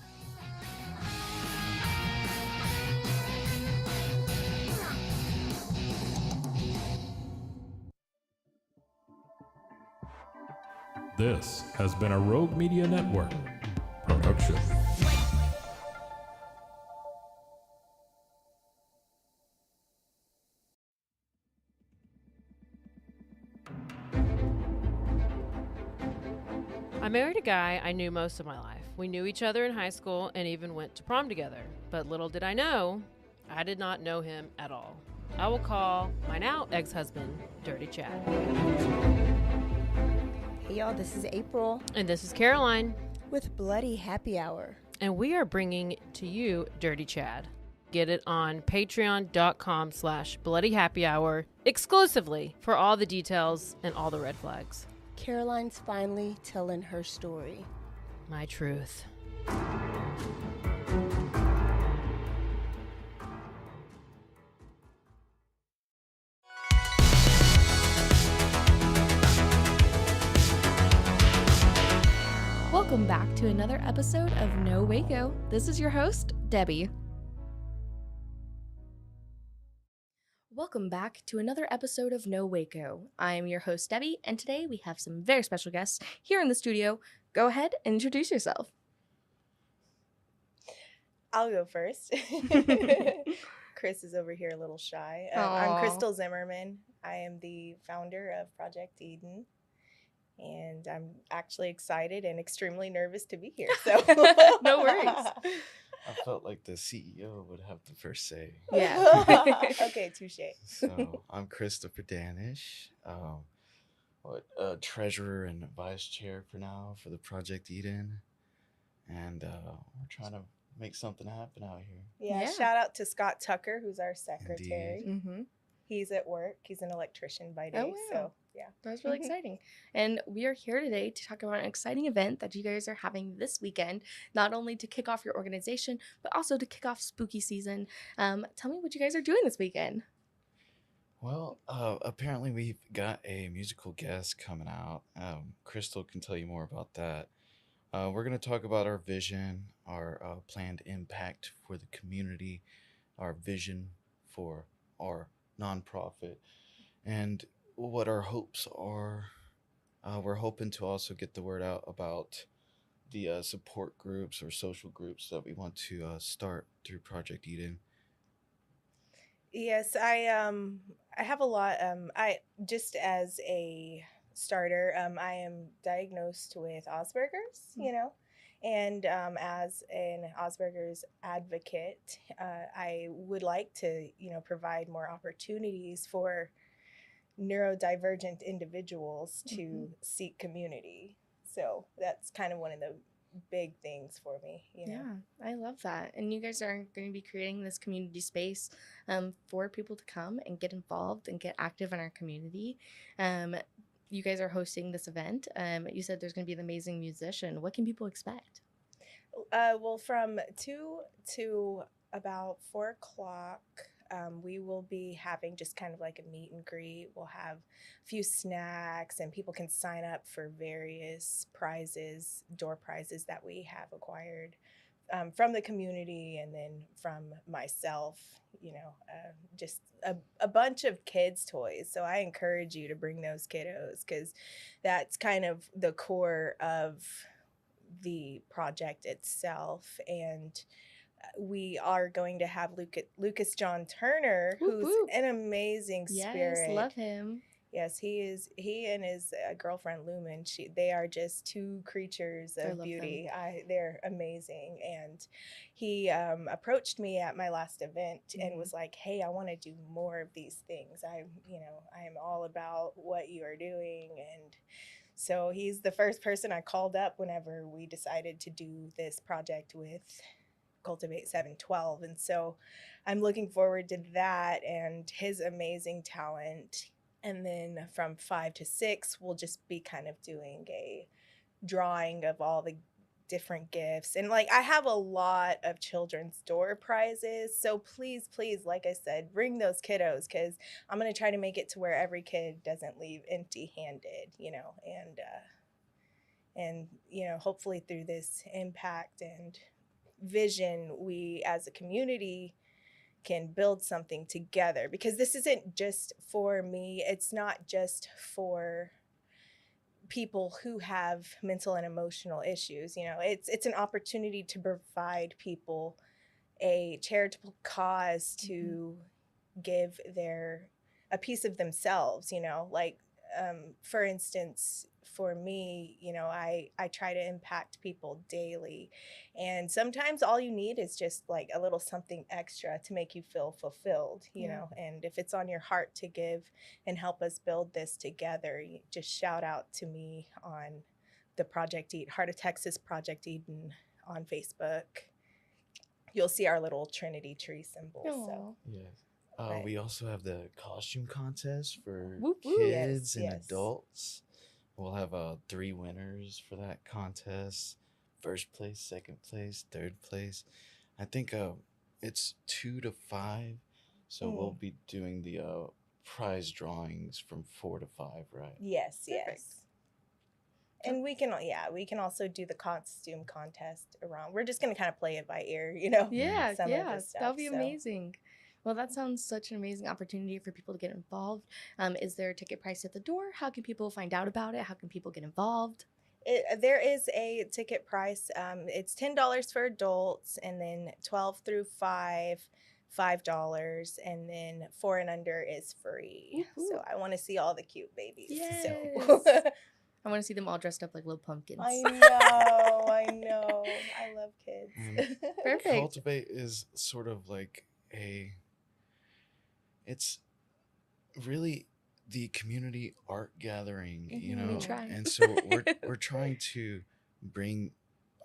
This has been a Rogue Media Network production. I married a guy I knew most of my life. We knew each other in high school and even went to prom together. But little did I know, I did not know him at all. I will call my now ex-husband Dirty Chad. Hey y'all, this is April. And this is Caroline. With Bloody Happy Hour. And we are bringing to you Dirty Chad. Get it on patreon.com/bloodyhappyhour exclusively for all the details and all the red flags. Caroline's finally telling her story. My truth. Welcome back to another episode of No Waco. This is your host, Debbie. Welcome back to another episode of No Waco. I am your host, Debbie, and today we have some very special guests here in the studio. Go ahead and introduce yourself. I'll go first. Chris is over here a little shy. I'm Aw. Crystal Zimmerman. I am the founder of Project Eden. And I'm actually excited and extremely nervous to be here. So No worries. I felt like the CEO would have the first say. Yeah. Okay, touche. So I'm Christopher Danish, treasurer and vice chair for now for the Project Eden, and we're trying to make something happen out here. Yeah, shout out to Scott Tucker, who's our secretary. Mm-hmm. He's at work. He's an electrician by day. Oh, wow. So, yeah. That's really exciting. And we are here today to talk about an exciting event that you guys are having this weekend, not only to kick off your organization, but also to kick off spooky season. Tell me what you guys are doing this weekend. Well, apparently we've got a musical guest coming out. Crystal can tell you more about that. We're going to talk about our vision, our planned impact for the community, our vision for our nonprofit, and what our hopes are. We're hoping to also get the word out about the support groups or social groups that we want to start through Project Eden. Yes, I have a lot. I just as a starter, I am diagnosed with Asperger's, and as an Asperger's advocate, I would like to, provide more opportunities for neurodivergent individuals to seek community. So that's kind of one of the big things for me, Yeah, I love that. And you guys are going to be creating this community space for people to come and get involved and get active in our community. You guys are hosting this event. You said there's going to be an amazing musician. What can people expect? Well, from 2 to about 4 o'clock, we will be having just kind of like a meet and greet. We'll have a few snacks, and people can sign up for various prizes, door prizes that we have acquired from the community and then from myself, just a bunch of kids' toys. So I encourage you to bring those kiddos, because that's kind of the core of the project itself. And we are going to have Lucas John Turner, who's an amazing spirit. Yes, love him. Yes, he is. He and his girlfriend Lumen, they are just two creatures of beauty. They're amazing. And he approached me at my last event and was like, "Hey, I want to do more of these things. I am all about what you are doing." And so he's the first person I called up whenever we decided to do this project with Cultivate 712. And so I'm looking forward to that and his amazing talent. And then from 5 to 6, we'll just be kind of doing a drawing of all the different gifts. And I have a lot of children's door prizes. So please, like I said, bring those kiddos, because I'm going to try to make it to where every kid doesn't leave empty-handed, and hopefully through this impact and vision, we as a community can build something together, because this isn't just for me. It's not just for people who have mental and emotional issues. It's an opportunity to provide people a charitable cause to give a piece of themselves, for instance, for me, I try to impact people daily. And sometimes all you need is just a little something extra to make you feel fulfilled, and if it's on your heart to give and help us build this together, you just shout out to me on the Project Eden, Heart of Texas Project Eden on Facebook. You'll see our little Trinity tree symbol. So. Yes. We also have the costume contest for Yes, kids and yes. adults. We'll have 3 winners for that contest. first place, second place, third place. I think it's 2 to 5. So we'll be doing the prize drawings from 4 to 5, right? Yes, yes. And we can also do the costume contest around. We're just gonna kind of play it by ear, Yeah, some of yeah, the stuff. that'll be so. amazing. Well, that sounds such an amazing opportunity for people to get involved. Is there a ticket price at the door? How can people find out about it? How can people get involved? There is a ticket price. It's $10 for adults, and then 12 through 5, $5, and then 4 and under is free. So I want to see all the cute babies. Yes. So. I want to see them all dressed up like little pumpkins. I know. I love kids. And Perfect. Cultivate is sort of like it's really the community art gathering, you know. We try. And so we're trying to bring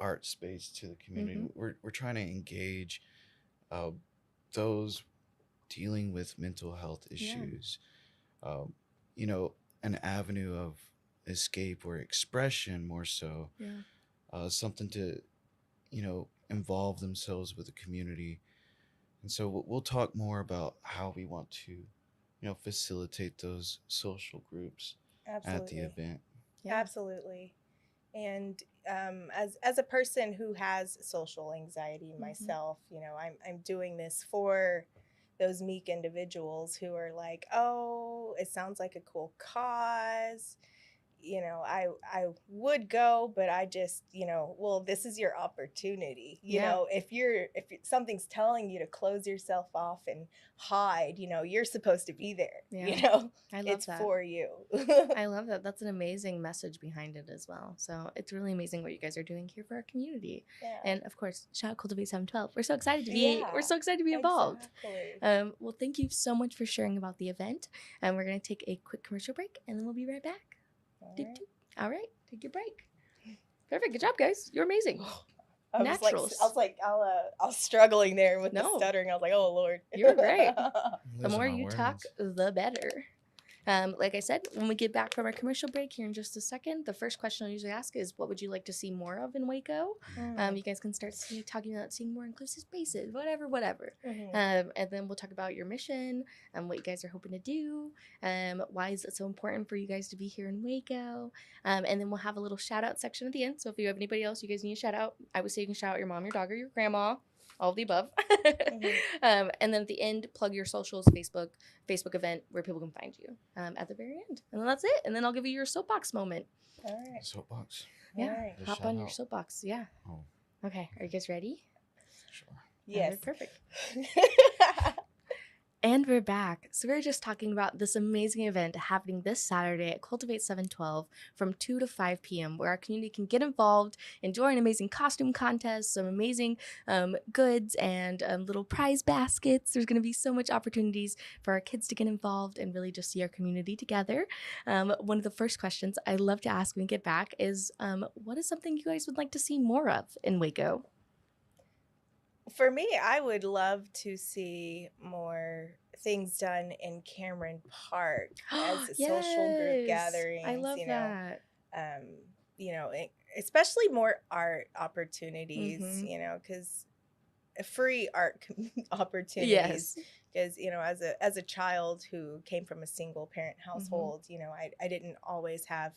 art space to the community. We're trying to engage those dealing with mental health issues. You know, an avenue of escape or expression more so. Something to, you know, involve themselves with the community. And so we'll talk more about how we want to, you know, facilitate those social groups at the event. Absolutely. And as a person who has social anxiety myself, you know, I'm doing this for those meek individuals who are like, oh, it sounds like a cool cause. You know, I would go, but I just, you know, well, this is your opportunity. You know, if something's telling you to close yourself off and hide, you know, you're supposed to be there. You know, I love it's that. for you. I love that. That's an amazing message behind it as well. So it's really amazing what you guys are doing here for our community. And of course, shout out Cultivate 712. We're so excited to be involved. Exactly. Well, thank you so much for sharing about the event. And we're going to take a quick commercial break and then we'll be right back. All right, take your break. Perfect. Good job, guys. You're amazing. I Naturals. was struggling there with the stuttering. I was like, oh Lord. You're great. The Losing more my you words. talk, the better. Like I said, when we get back from our commercial break here in just a second, the first question I usually ask is, what would you like to see more of in Waco? You guys can start talking about seeing more inclusive spaces, whatever. And then we'll talk about your mission and what you guys are hoping to do. Why is it so important for you guys to be here in Waco? And then we'll have a little shout out section at the end. So if you have anybody else you guys need a shout out, I would say you can shout out your mom, your dog, or your grandma. All of the above. And then at the end, plug your socials, Facebook event where people can find you at the very end. And then that's it. And then I'll give you your soapbox moment. All right. Soapbox. Yeah. Alright. Just Hop shout on your out. soapbox. Yeah. Oh. Okay. Are you guys ready? Sure. Yes. Perfect. And we're back. So we're just talking about this amazing event happening this Saturday at Cultivate 712 from 2 to 5 p.m. where our community can get involved, enjoy an amazing costume contest, some amazing goods and little prize baskets. There's going to be so much opportunities for our kids to get involved and really just see our community together. One of the first questions I love to ask when we get back is, what is something you guys would like to see more of in Waco? For me, I would love to see more things done in Cameron Park as a social group gatherings. I love that. You know, especially more art opportunities. You know, because free art opportunities. Yes. Because you know, as a child who came from a single parent household, you know, I didn't always have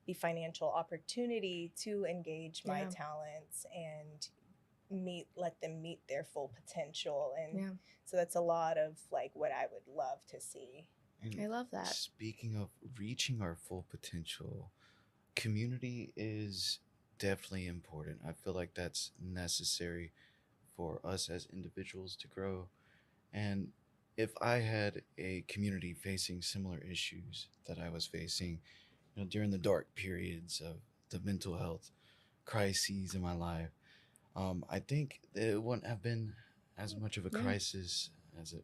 the financial opportunity to engage my talents and let them meet their full potential. And so that's a lot of like what I would love to see. And I love that. Speaking of reaching our full potential, community is definitely important. I feel like that's necessary for us as individuals to grow. And if I had a community facing similar issues that I was facing, you know, during the dark periods of the mental health crises in my life, I think it wouldn't have been as much of a crisis as it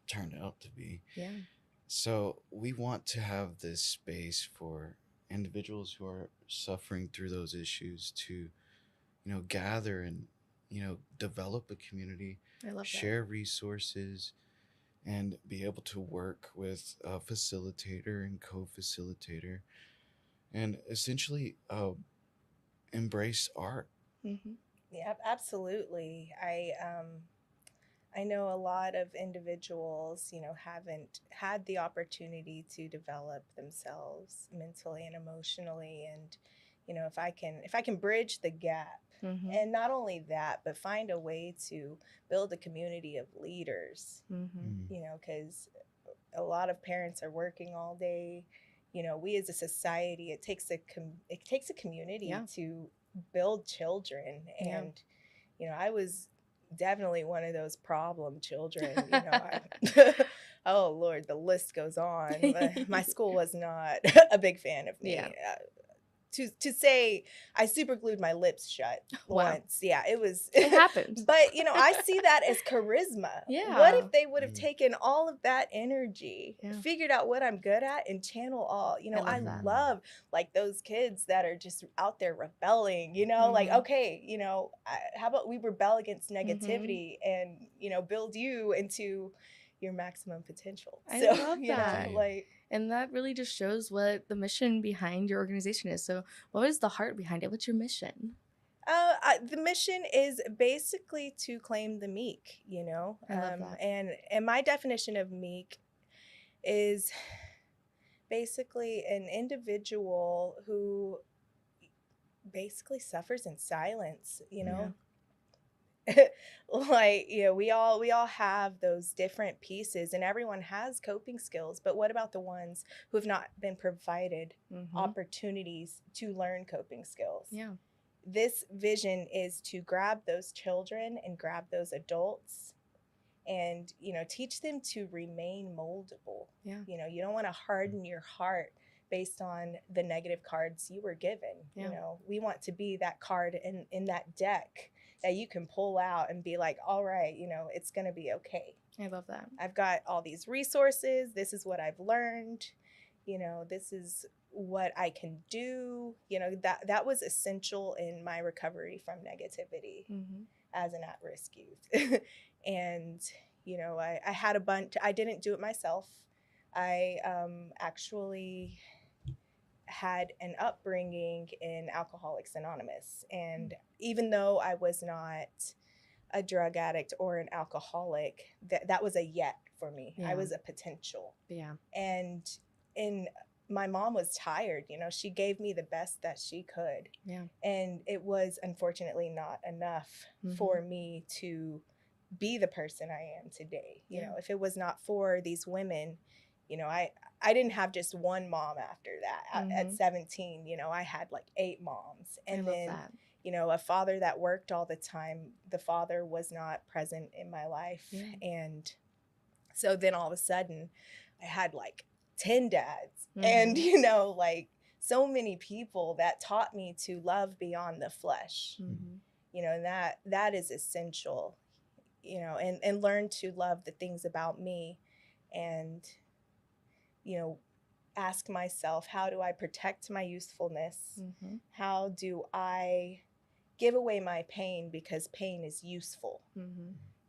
turned out to be. Yeah. So we want to have this space for individuals who are suffering through those issues to, you know, gather and, you know, develop a community, I love share resources, and be able to work with a facilitator and co-facilitator, and essentially embrace art. Yeah, absolutely. I know a lot of individuals, haven't had the opportunity to develop themselves mentally and emotionally, and if I can bridge the gap, and not only that, but find a way to build a community of leaders, because a lot of parents are working all day. We as a society, it takes a community to build children, and I was definitely one of those problem children. Oh Lord, the list goes on. But my school was not a big fan of me. To say I super glued my lips shut once. Yeah, it happened. But I see that as charisma. Yeah. What if they would have taken all of that energy, figured out what I'm good at, and channel all? I love like those kids that are just out there rebelling. Like, okay, how about we rebel against negativity and build you into your maximum potential. I love that. And that really just shows what the mission behind your organization is. So what is the heart behind it? What's your mission? The mission is basically to claim the meek, I love that. And my definition of meek is basically an individual who basically suffers in silence, Like, we all have those different pieces, and everyone has coping skills, but what about the ones who have not been provided opportunities to learn coping skills? This vision is to grab those children and grab those adults and teach them to remain moldable. You don't want to harden your heart based on the negative cards you were given. We want to be that card in that deck that you can pull out and be like, all right, it's going to be okay. I love that. I've got all these resources. This is what I've learned. This is what I can do. That was essential in my recovery from negativity as an at-risk youth. And, I had a bunch, I didn't do it myself. I actually had an upbringing in Alcoholics Anonymous. And even though I was not a drug addict or an alcoholic, that was a yet for me. I was a potential. And my mom was tired. She gave me the best that she could. And it was unfortunately not enough for me to be the person I am today. If it was not for these women, I didn't have just one mom after that. At 17, I had like 8 moms. And then, a father that worked all the time. The father was not present in my life. And so then all of a sudden I had like 10 dads and, like so many people that taught me to love beyond the flesh, and that is essential, and learn to love the things about me and, ask myself, how do I protect my youthfulness? How do I give away my pain because pain is useful?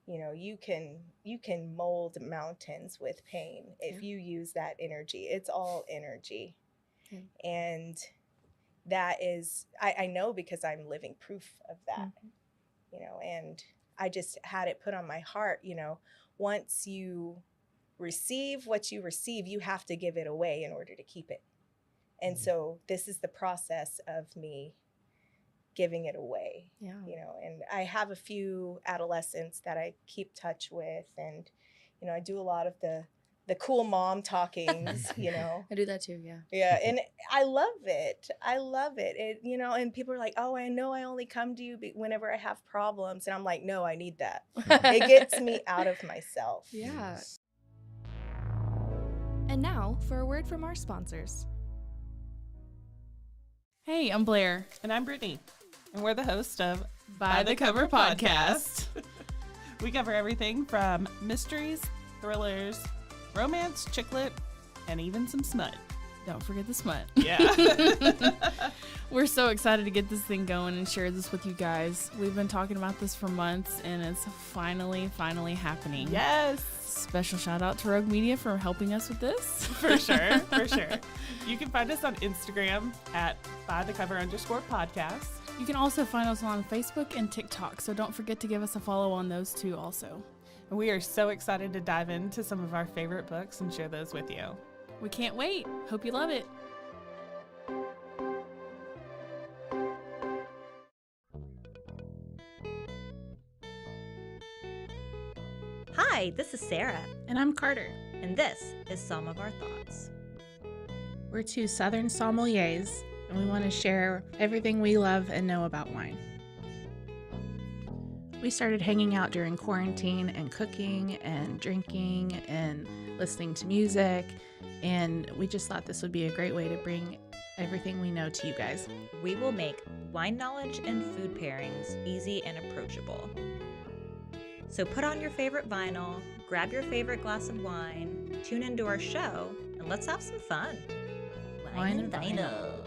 You can mold mountains with pain if you use that energy. It's all energy. And that is, I know because I'm living proof of that, and I just had it put on my heart, once you receive what you receive, you have to give it away in order to keep it. And so this is the process of me giving it away, and I have a few adolescents that I keep touch with, and, I do a lot of the cool mom talkings, I do that too. Yeah. And I love it. And people are like, oh, I know I only come to you whenever I have problems. And I'm like, no, I need that. It gets me out of myself. And now for a word from our sponsors. Hey, I'm Blair. And I'm Brittany. And we're the host of By the Cover Podcast. We cover everything from mysteries, thrillers, romance, chick lit, and even some smut. Don't forget the smut. Yeah. We're so excited to get this thing going and share this with you guys. We've been talking about this for months, and it's finally happening. Yes. Special shout out to RogueMedia for helping us with this. For sure, for sure. You can find us on Instagram at bythecover_podcast. You can also find us on Facebook and TikTok, so don't forget to give us a follow on those two also. We are so excited to dive into some of our favorite books and share those with you. We can't wait. Hope you love it. Hi, this is Sarah. And I'm Carter. And this is Some of Our Thoughts. We're two Southern sommeliers, and we want to share everything we love and know about wine. We started hanging out during quarantine and cooking and drinking and listening to music, and we just thought this would be a great way to bring everything we know to you guys. We will make wine knowledge and food pairings easy and approachable. So put on your favorite vinyl, grab your favorite glass of wine, tune into our show, and let's have some fun. Wine and vinyl.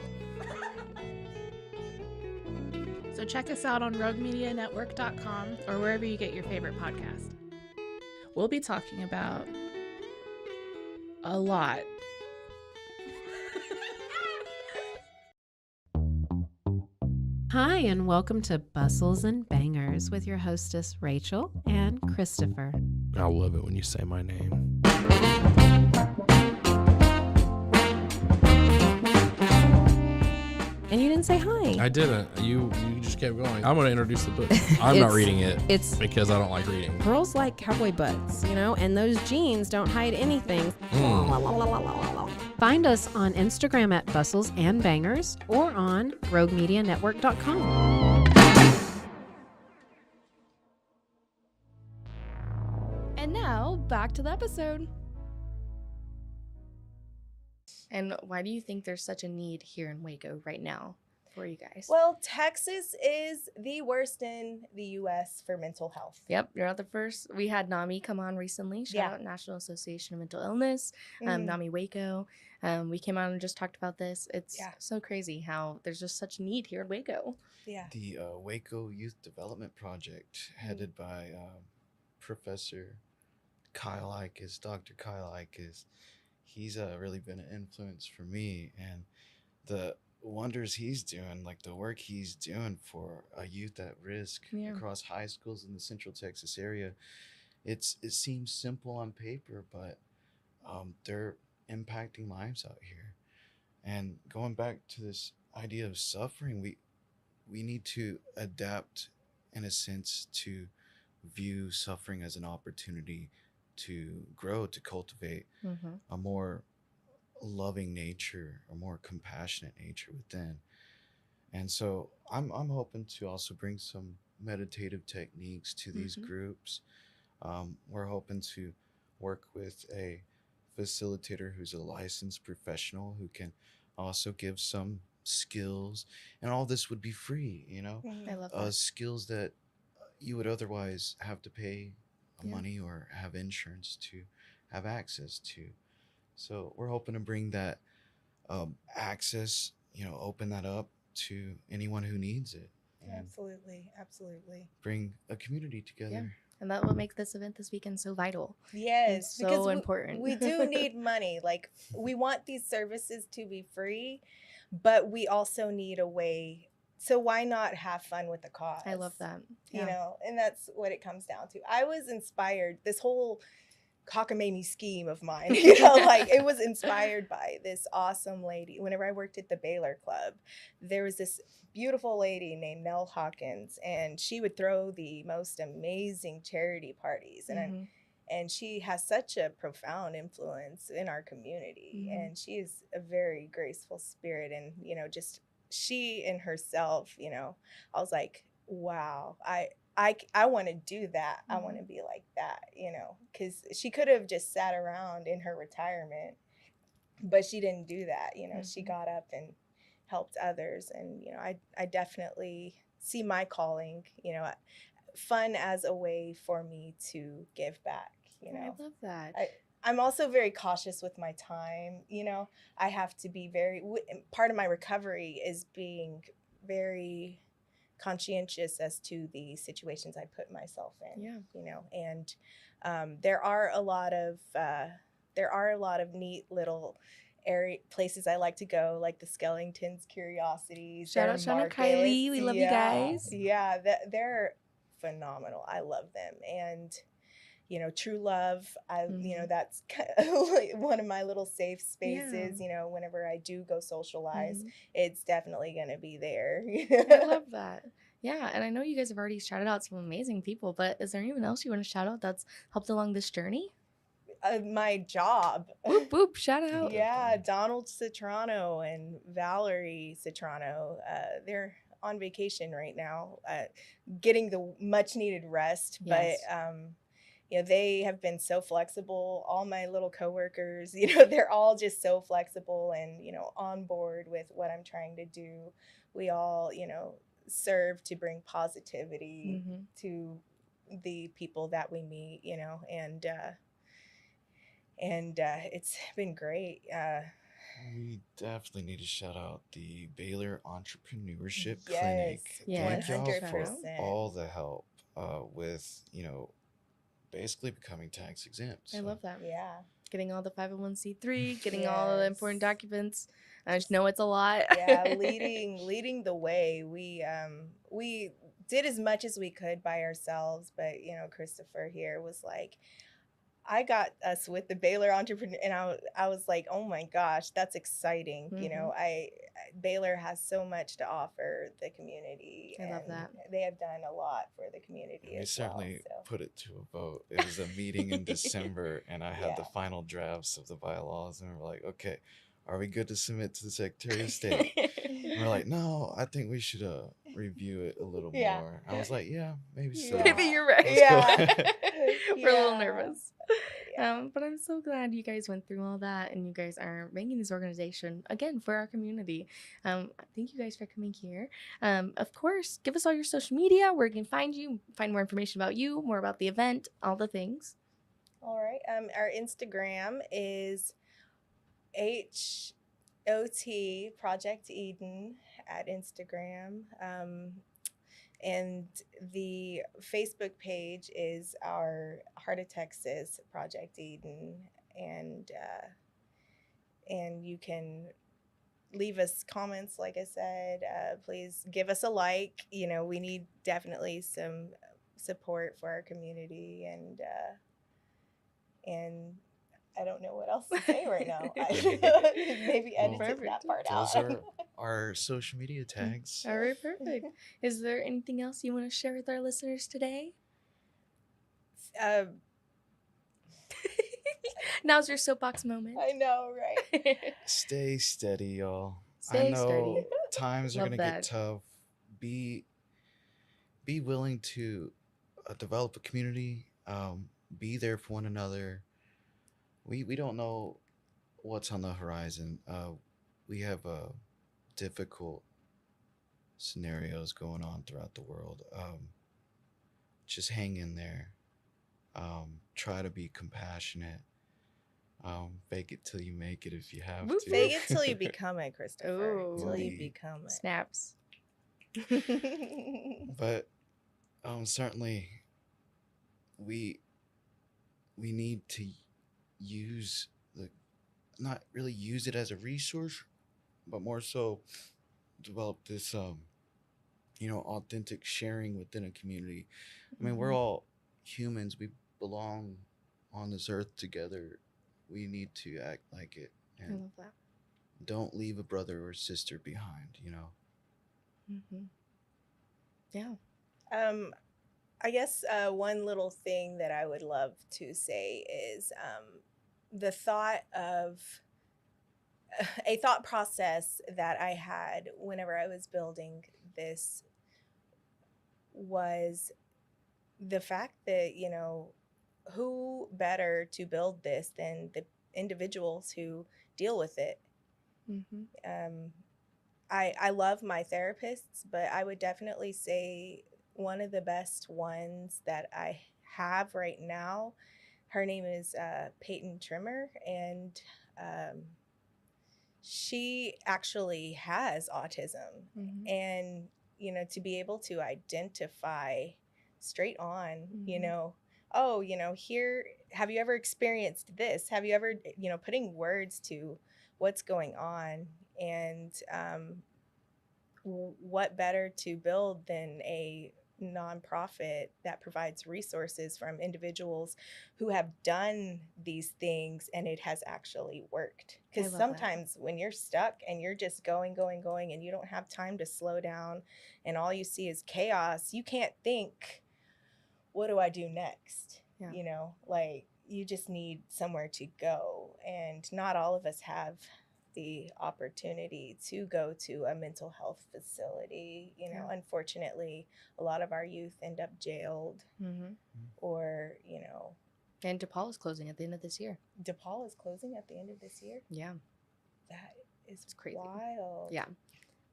So check us out on RogueMediaNetwork.com or wherever you get your favorite podcast. We'll be talking about a lot. Hi, and welcome to Bustles and Bangers with your hostess, Rachel and Christopher. I love it when you say my name. And you didn't say hi. I didn't. You just kept going. I'm going to introduce the book. I'm not reading it. It's because I don't like reading. Girls like cowboy butts, and those jeans don't hide anything. Find us on Instagram at Bustles and Bangers or on RogueMediaNetwork.com. And now, back to the episode. And why do you think there's such a need here in Waco right now for you guys? Well, Texas is the worst in the U.S. for mental health. Yep, you're not the first. We had NAMI come on recently. Shout out National Association of Mental Illness, NAMI Waco. We came on and just talked about this. It's so crazy how there's just such need here in Waco. Yeah. The Waco Youth Development Project, headed by Professor Kyle Ickes, Dr. Kyle Ickes. He's really been an influence for me, and the wonders he's doing, like the work he's doing for a youth at risk across high schools in the Central Texas area. It seems simple on paper, but they're impacting lives out here. And going back to this idea of suffering, we need to adapt in a sense to view suffering as an opportunity to grow, to cultivate a more loving nature, a more compassionate nature within. And so I'm hoping to also bring some meditative techniques to these groups. We're hoping to work with a facilitator who's a licensed professional who can also give some skills, and all this would be free, I love that. Skills that you would otherwise have to pay money or have insurance to have access to. So we're hoping to bring that access, open that up to anyone who needs it. Absolutely. Bring a community together. Yeah. And that will make this event this weekend so vital. Yes, so because important. We do need money. Like, we want these services to be free, but we also need a way. So why not have fun with the cause? I love that. And that's what it comes down to. I was inspired, this whole cockamamie scheme of mine, it was inspired by this awesome lady. Whenever I worked at the Baylor Club, there was this beautiful lady named Nell Hawkins, and she would throw the most amazing charity parties. And she has such a profound influence in our community. And she is a very graceful spirit. And, just she in herself, I was like, wow, I want to do that. I want to be like that, because she could have just sat around in her retirement, but she didn't do that. She got up and helped others. And, I definitely see my calling, fun as a way for me to give back. I love that. I'm also very cautious with my time. I have to be part of my recovery is being very conscientious as to the situations I put myself in. And there are a lot of neat little places I like to go, like the Skellington's Curiosities. Shout out Sean and Kylie. We love you guys. Yeah, they're phenomenal. I love them. And True Love, that's kind of like one of my little safe spaces. Whenever I do go socialize, it's definitely going to be there. I love that. Yeah, and I know you guys have already shouted out some amazing people, but is there anyone else you want to shout out that's helped along this journey? My job. Whoop, whoop, shout out. Yeah, Donald Citrano and Valerie Citrano. They're on vacation right now, getting the much needed rest. Yes. But they have been so flexible. All my little coworkers, they're all just so flexible and, on board with what I'm trying to do. We all, serve to bring positivity to the people that we meet, and it's been great. We definitely need to shout out the Baylor Entrepreneurship Yes, Clinic. yes, Thank y'all for 100%. all the help with, basically becoming tax exempt. I love that. Yeah. Getting all the 501c3, getting all the important documents. I just know it's a lot. Yeah, leading the way. We did as much as we could by ourselves, but Christopher here was like, I got us with the Baylor Entrepreneur, and I was like, oh my gosh, that's exciting. Baylor has so much to offer the community. I love that. They have done a lot for the community. We as certainly well, so. put it to a vote. It was a meeting in December, and I had the final drafts of the bylaws, and we're like, okay, are we good to submit to the Secretary of State? And we're like, no, I think we should review it a little more. I was like, yeah, maybe so. Maybe you're right. Let's go. We're a little nervous. But I'm so glad you guys went through all that and you guys are making this organization again for our community. Thank you guys for coming here. Of course, give us all your social media where we can find you, find more information about you, more about the event, all the things. All right. Our Instagram is HOT Project Eden at Instagram. And the Facebook page is our Heart of Texas Project Eden, and you can leave us comments. Like I said, please give us a like. We need definitely some support for our community, and I don't know what else to say right now. Maybe edited that part out. Those are our social media tags. All right, perfect. Is there anything else you want to share with our listeners today? Now's your soapbox moment. I know, right? Stay steady, y'all. Stay I know steady. times are Love going to get tough. Be willing to develop a community. Be there for one another. We don't know what's on the horizon. We have difficult scenarios going on throughout the world. Just hang in there. Try to be compassionate. Fake it till you make it if you have to. Fake it till you become it, Christopher. Ooh. Till you become it. Snaps. But certainly we need to not really use it as a resource, but more so develop this authentic sharing within a community. I mean, we're all humans. We belong on this earth together. We need to act like it, I and love that. don't leave a brother or sister behind. Yeah. I guess one little thing that I would love to say is the thought of a thought process that I had whenever I was building this was the fact that, who better to build this than the individuals who deal with it. I love my therapists, but I would definitely say one of the best ones that I have right now her name is Peyton Trimmer, and she actually has autism. And, you know, to be able to identify straight on, you know, oh, you know, here, have you ever experienced this? Have you ever, you know, putting words to what's going on? And what better to build than a nonprofit that provides resources from individuals who have done these things and it has actually worked. Because sometimes when you're stuck and you're just going and you don't have time to slow down and all you see is chaos, you can't think, what do I do next? You know, like, you just need somewhere to go, and not all of us have the opportunity to go to a mental health facility. You know, unfortunately, a lot of our youth end up jailed, or, you know. And DePaul is closing at the end of this year. DePaul is closing at the end of this year? Yeah. That is crazy. Wild. Yeah.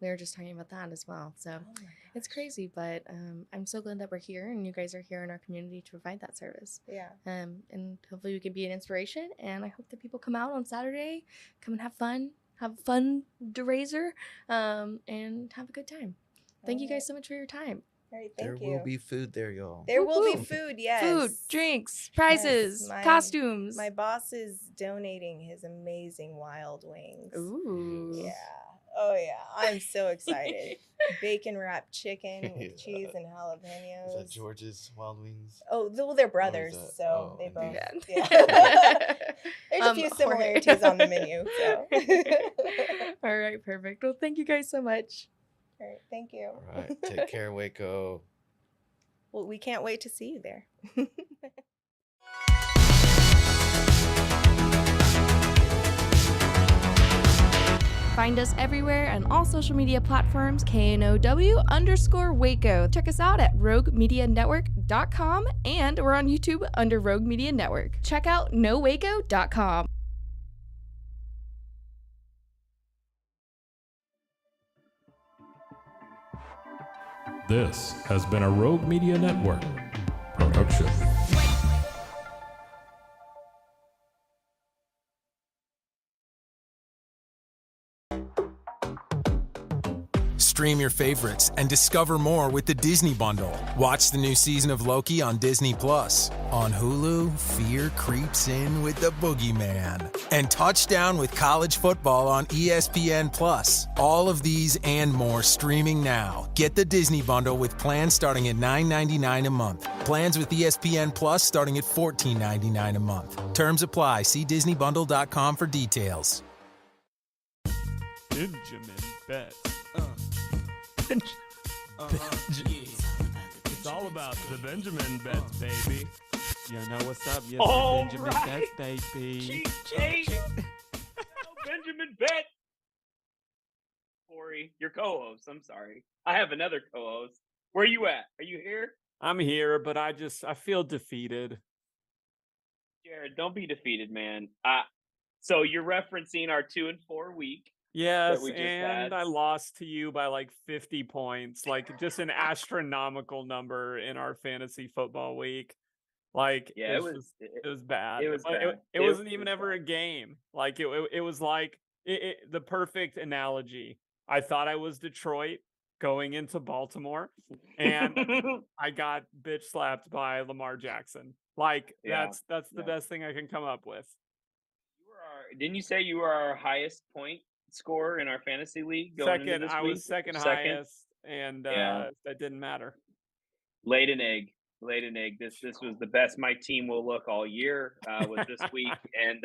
We were just talking about that as well. So it's crazy, but I'm so glad that we're here and you guys are here in our community to provide that service. Yeah. And hopefully we can be an inspiration. And I hope that people come out on Saturday, come and have a fun fundraiser, and have a good time. Thank you guys so much for your time. All right, thank you. There will be food there, y'all. There will be food, yes. Food, drinks, prizes, costumes. My boss is donating his amazing wild wings. Ooh. Yeah. Oh, yeah. I'm so excited. Bacon wrapped chicken with cheese and jalapenos. Is that George's Wild Wings? Oh, well, they're brothers, so they indeed. both. Yeah. There's a few Jorge. similarities on the menu. So. All right, perfect. Well, thank you guys so much. All right, thank you. All right, take care, Waco. Well, we can't wait to see you there. Find us everywhere on all social media platforms, KNOW_Waco. Check us out at RogueMediaNetwork.com, and we're on YouTube under Rogue Media Network. Check out NoWaco.com. This has been a Rogue Media Network production. Stream your favorites and discover more with the Disney Bundle. Watch the new season of Loki on Disney Plus. On Hulu, fear creeps in with the boogeyman. And touchdown with college football on ESPN Plus. All of these and more streaming now. Get the Disney Bundle with plans starting at $9.99 a month. Plans with ESPN Plus starting at $14.99 a month. Terms apply. See DisneyBundle.com for details. Benjamin Betts. It's all about the Benjamin Betts, baby. You know what's up? Yes, All Benjamin right. Betts, baby. Benjamin Betts. Corey, your co-host. I'm sorry. I have another co-host. Where are you at? Are you here? I'm here, but I feel defeated. Jared, don't be defeated, man. So you're referencing our 2-4 week. Yes, we just and had. I lost to you by like 50 points, like just an astronomical number in our fantasy football week. Like, Yeah, it was bad. it was Like, bad. It wasn't even ever a game. Like it was like the perfect analogy. I thought I was Detroit going into Baltimore, and I got bitch slapped by Lamar Jackson. Like Yeah, that's the best thing I can come up with. Didn't you say you were our highest point scorer in our fantasy league going into this I week? was second highest, and Yeah. that didn't matter. Laid an egg. This was the best my team will look all year. Was this week, and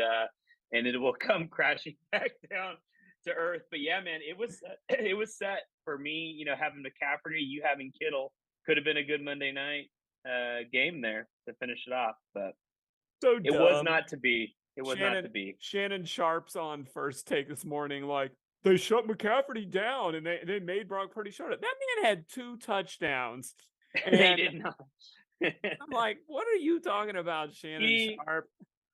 it will come crashing back down to earth. But yeah, man, it was set for me. You know, having McCaffrey, you having Kittle, could have been a good Monday night game there to finish it off, but So it was dumb. not to be. It was not to be. Shannon Sharp's on First Take this morning, like, they shut McCaffrey down and they made Brock Purdy shut it. That man had 2 touchdowns. They And did not. I'm like, what are you talking about, Shannon Sharp?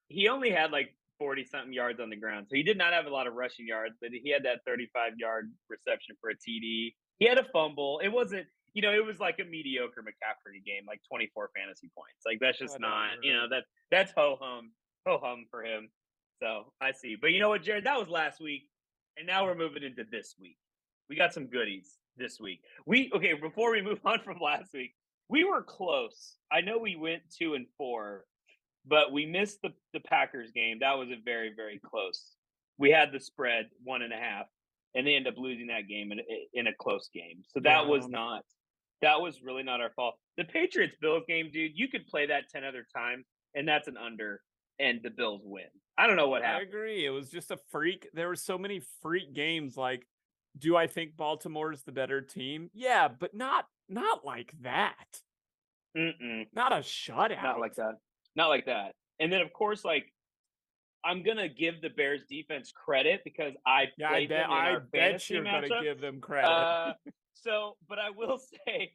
He only had like 40-something yards on the ground. So he did not have a lot of rushing yards, but he had that 35-yard reception for a TD. He had a fumble. It wasn't, it was like a mediocre McCaffrey game, like 24 fantasy points. Like that's just not, Whatever. that's ho hum for him. So I see. But you know what, Jared? That was last week, and now we're moving into this week. We got some goodies this week. Before we move on from last week, we were close. I know we went 2-4, but we missed the Packers game. That was a very, very close. We had the spread 1.5, and they ended up losing that game in a close game. So that was really not our fault. The Patriots Bills game, dude, you could play that 10 other times, and that's an under, and the Bills win. I don't know what I happened. agree. It was just a freak. There were so many freak games. Like, do I think Baltimore is the better team? Yeah, but not like that. Not a shutout. Not like that. Not like that. And then, of course, like, I'm going to give the Bears defense credit because I played them in our fantasy you're matchup. gonna give them credit. But I will say,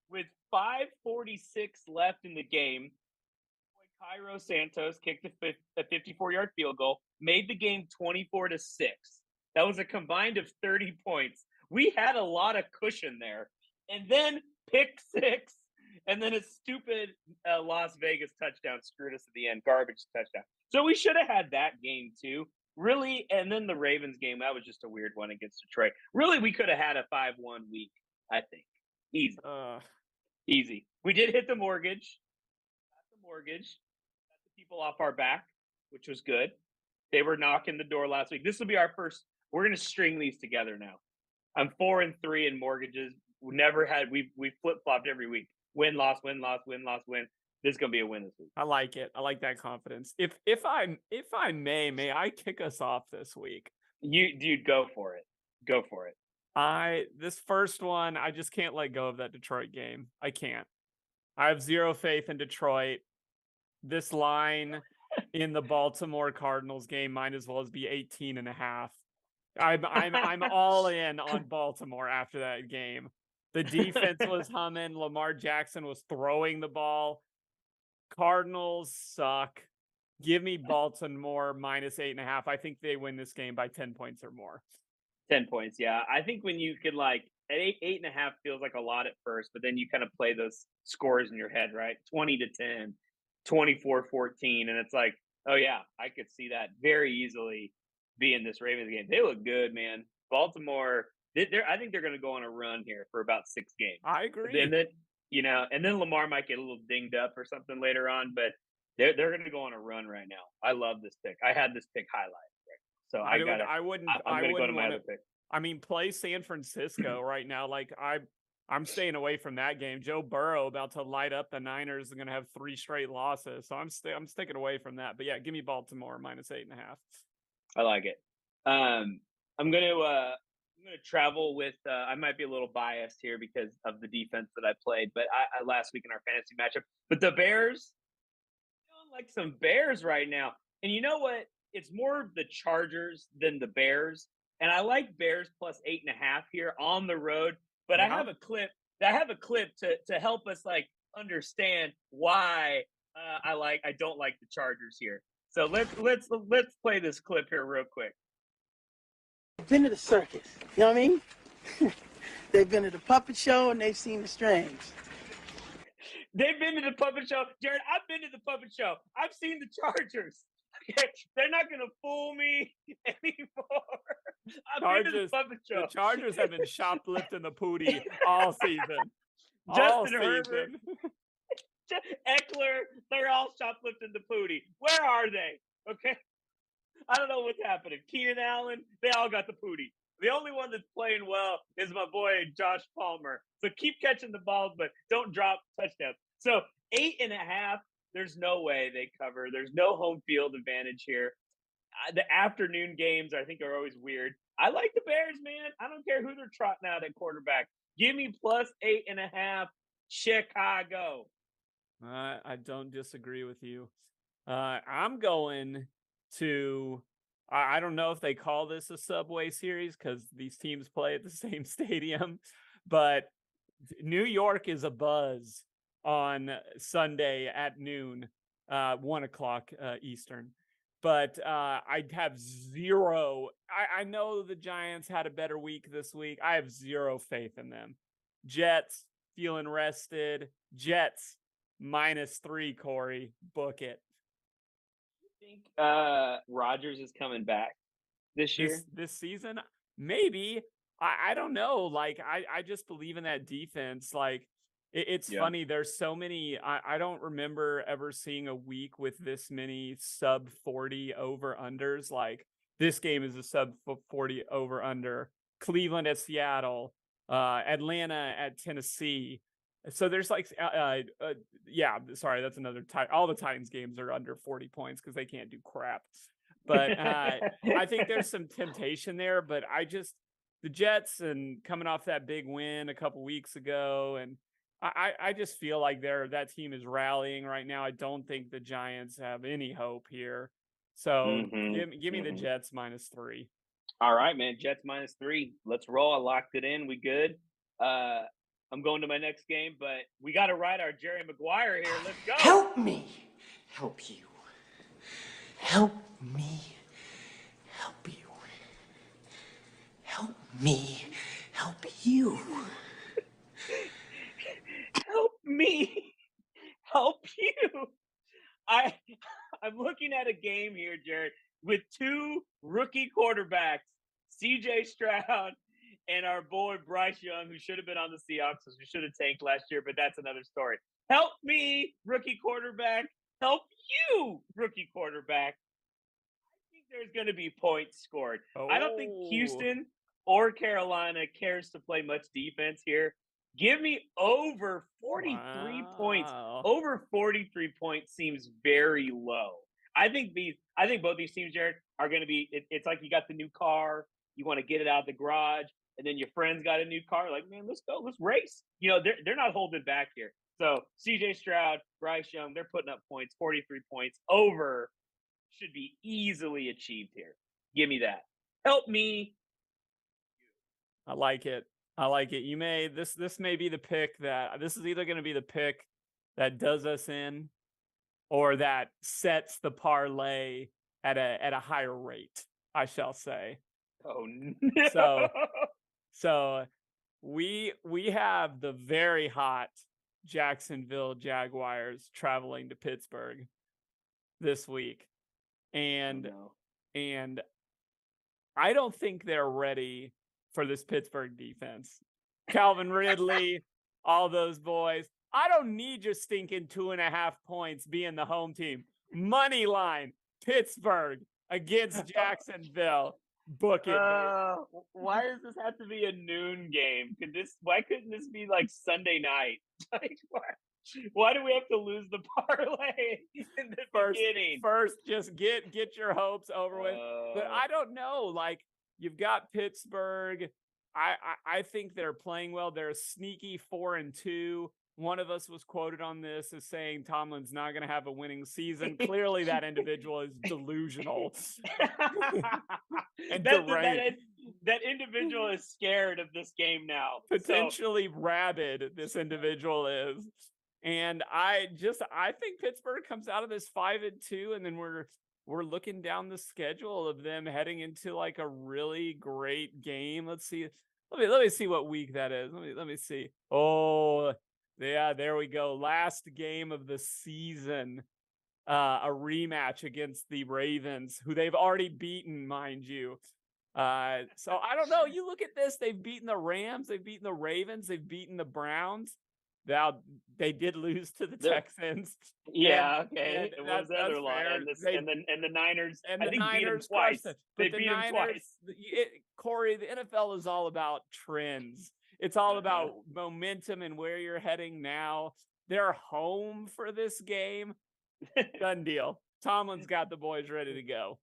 with 5:46 left in the game, Cairo Santos kicked a 54-yard field goal, made the game 24-6. That was a combined of 30 points. We had a lot of cushion there. And then pick six, and then a stupid Las Vegas touchdown screwed us at the end, garbage touchdown. So we should have had that game too. Really, and then the Ravens game, that was just a weird one against Detroit. Really, we could have had a 5-1 week, I think. Easy. Easy. We did hit the mortgage. Got the mortgage. Got the people off our back, which was good. They were knocking the door last week. This will be our first. We're going to string these together now. I'm 4-3 in mortgages. We flip-flopped every week. Win, loss, win, loss, win, loss, win. This is gonna be a win this week. I like it. I like that confidence. If I may I kick us off this week? Dude, go for it. Go for it. This first one, I just can't let go of that Detroit game. I can't. I have zero faith in Detroit. This line in the Baltimore Cardinals game might as well as be 18.5. I'm all in on Baltimore after that game. The defense was humming. Lamar Jackson was throwing the ball. Cardinals suck. Give me Baltimore minus 8.5. I think they win this game by 10 points or more. 10 points, yeah. I think when you could at 8.5 feels like a lot at first, but then you kind of play those scores in your head, right? 20-10, 24-14, and it's like, oh yeah, I could see that very easily being this Ravens game. They look good, man. Baltimore, I think they're going to go on a run here for about 6 games. I agree. And then, and then Lamar might get a little dinged up or something later on, but they're going to go on a run right now. I love this pick. I had this pick highlighted, so I'm going to go to my other pick. I mean, play San Francisco right now. Like I'm staying away from that game. Joe Burrow about to light up the Niners and going to have 3 straight losses, so I'm sticking away from that. But yeah, give me Baltimore minus 8.5. I like it. I'm going to travel with. I might be a little biased here because of the defense that I played, but I last week in our fantasy matchup. But the Bears, feeling like some Bears right now. And you know what? It's more the Chargers than the Bears. And I like Bears plus 8.5 here on the road. But yeah. I have a clip to help us understand why I don't like the Chargers here. So let's play this clip here real quick. Been to the circus, you know what I mean? They've been to the puppet show and they've seen the strings. They've been to the puppet show. Jared, I've been to the puppet show. I've seen the Chargers. They're not going to fool me anymore. I've been to the puppet show. The Chargers have been shoplifting the pootie all season. Justin Herbert, Eckler, they're all shoplifting the pootie. Where are they? Okay. I don't know what's happening. Keenan Allen, they all got the pootie. The only one that's playing well is my boy Josh Palmer. So keep catching the balls, but don't drop touchdowns. So 8.5, there's no way they cover. There's no home field advantage here. The afternoon games, I think, are always weird. I like the Bears, man. I don't care who they're trotting out at quarterback. Give me plus 8.5, Chicago. I don't disagree with you. I'm going to, I don't know if they call this a Subway Series because these teams play at the same stadium, but New York is abuzz on Sunday at noon, 1 o'clock Eastern. But I have zero. I know the Giants had a better week this week. I have zero faith in them. Jets, feeling rested. Jets -3, Corey. Book it. think Rodgers is coming back this year? This season? Maybe. I don't know. Like, I just believe in that defense. Like, it's Yeah. funny. There's so many. I don't remember ever seeing a week with this many sub 40 over unders. Like, this game is a sub 40 over under. Cleveland at Seattle, Atlanta at Tennessee. So there's like, yeah, sorry, that's another all the Titans games are under 40 points because they can't do crap. But I think there's some temptation there. But the Jets and coming off that big win a couple weeks ago, and I just feel like that team is rallying right now. I don't think the Giants have any hope here. So give me the Jets -3. All right, man. Jets -3. Let's roll. I locked it in. We good. I'm going to my next game, but we got to ride our Jerry Maguire here. Let's go. Help me. Help you. Help me. Help you. Help me. Help you. Help me. Help you. I'm looking at a game here, Jared, with two rookie quarterbacks, CJ Stroud and our boy Bryce Young, who should have been on the Seahawks, who should have tanked last year, but that's another story. Help me, rookie quarterback. Help you, rookie quarterback. I think there's going to be points scored. I don't think Houston or Carolina cares to play much defense here. Give me over 43 points. Over 43 points seems very low. I think both these teams, Jared, are going to be. It's like you got the new car, you want to get it out of the garage, and then your friends got a new car. Like, man, let's go, let's race. They're not holding back here. So CJ Stroud, Bryce Young, they're putting up points. 43 points over should be easily achieved here. Give me that. Help me. I like it. I like it. You may this may be the pick this is either going to be the pick that does us in, or that sets the parlay at a higher rate, I shall say. Oh no. So we have the very hot Jacksonville Jaguars traveling to Pittsburgh this week. And I don't think they're ready for this Pittsburgh defense. Calvin Ridley, all those boys. I don't need your stinking 2.5 points being the home team. Money line, Pittsburgh against Jacksonville. Book it. Why does this have to be a noon game? Why couldn't this be like Sunday night? Like, why do we have to lose the parlay in the beginning? First, just get your hopes over with. But I don't know. Like, you've got Pittsburgh. I think they're playing well. They're a sneaky 4-2. One of us was quoted on this as saying Tomlin's not going to have a winning season. Clearly, that individual is delusional. And that individual is scared of this game now. Potentially rabid, this individual is. And I think Pittsburgh comes out of this 5-2, and then we're looking down the schedule of them heading into like a really great game. Let's see. Let me see what week that is. Let me see. Oh, yeah, there we go. Last game of the season. A rematch against the Ravens, who they've already beaten, mind you. So I don't know. You look at this, they've beaten the Rams, they've beaten the Ravens, they've beaten the Browns. Now they did lose to the Texans. Yeah, okay. And what was the other line? And the Niners. And I the think Niners beat them twice. They beat them twice. Corey, the NFL is all about trends. It's all about momentum and where you're heading now. They're home for this game. Done deal. Tomlin's got the boys ready to go.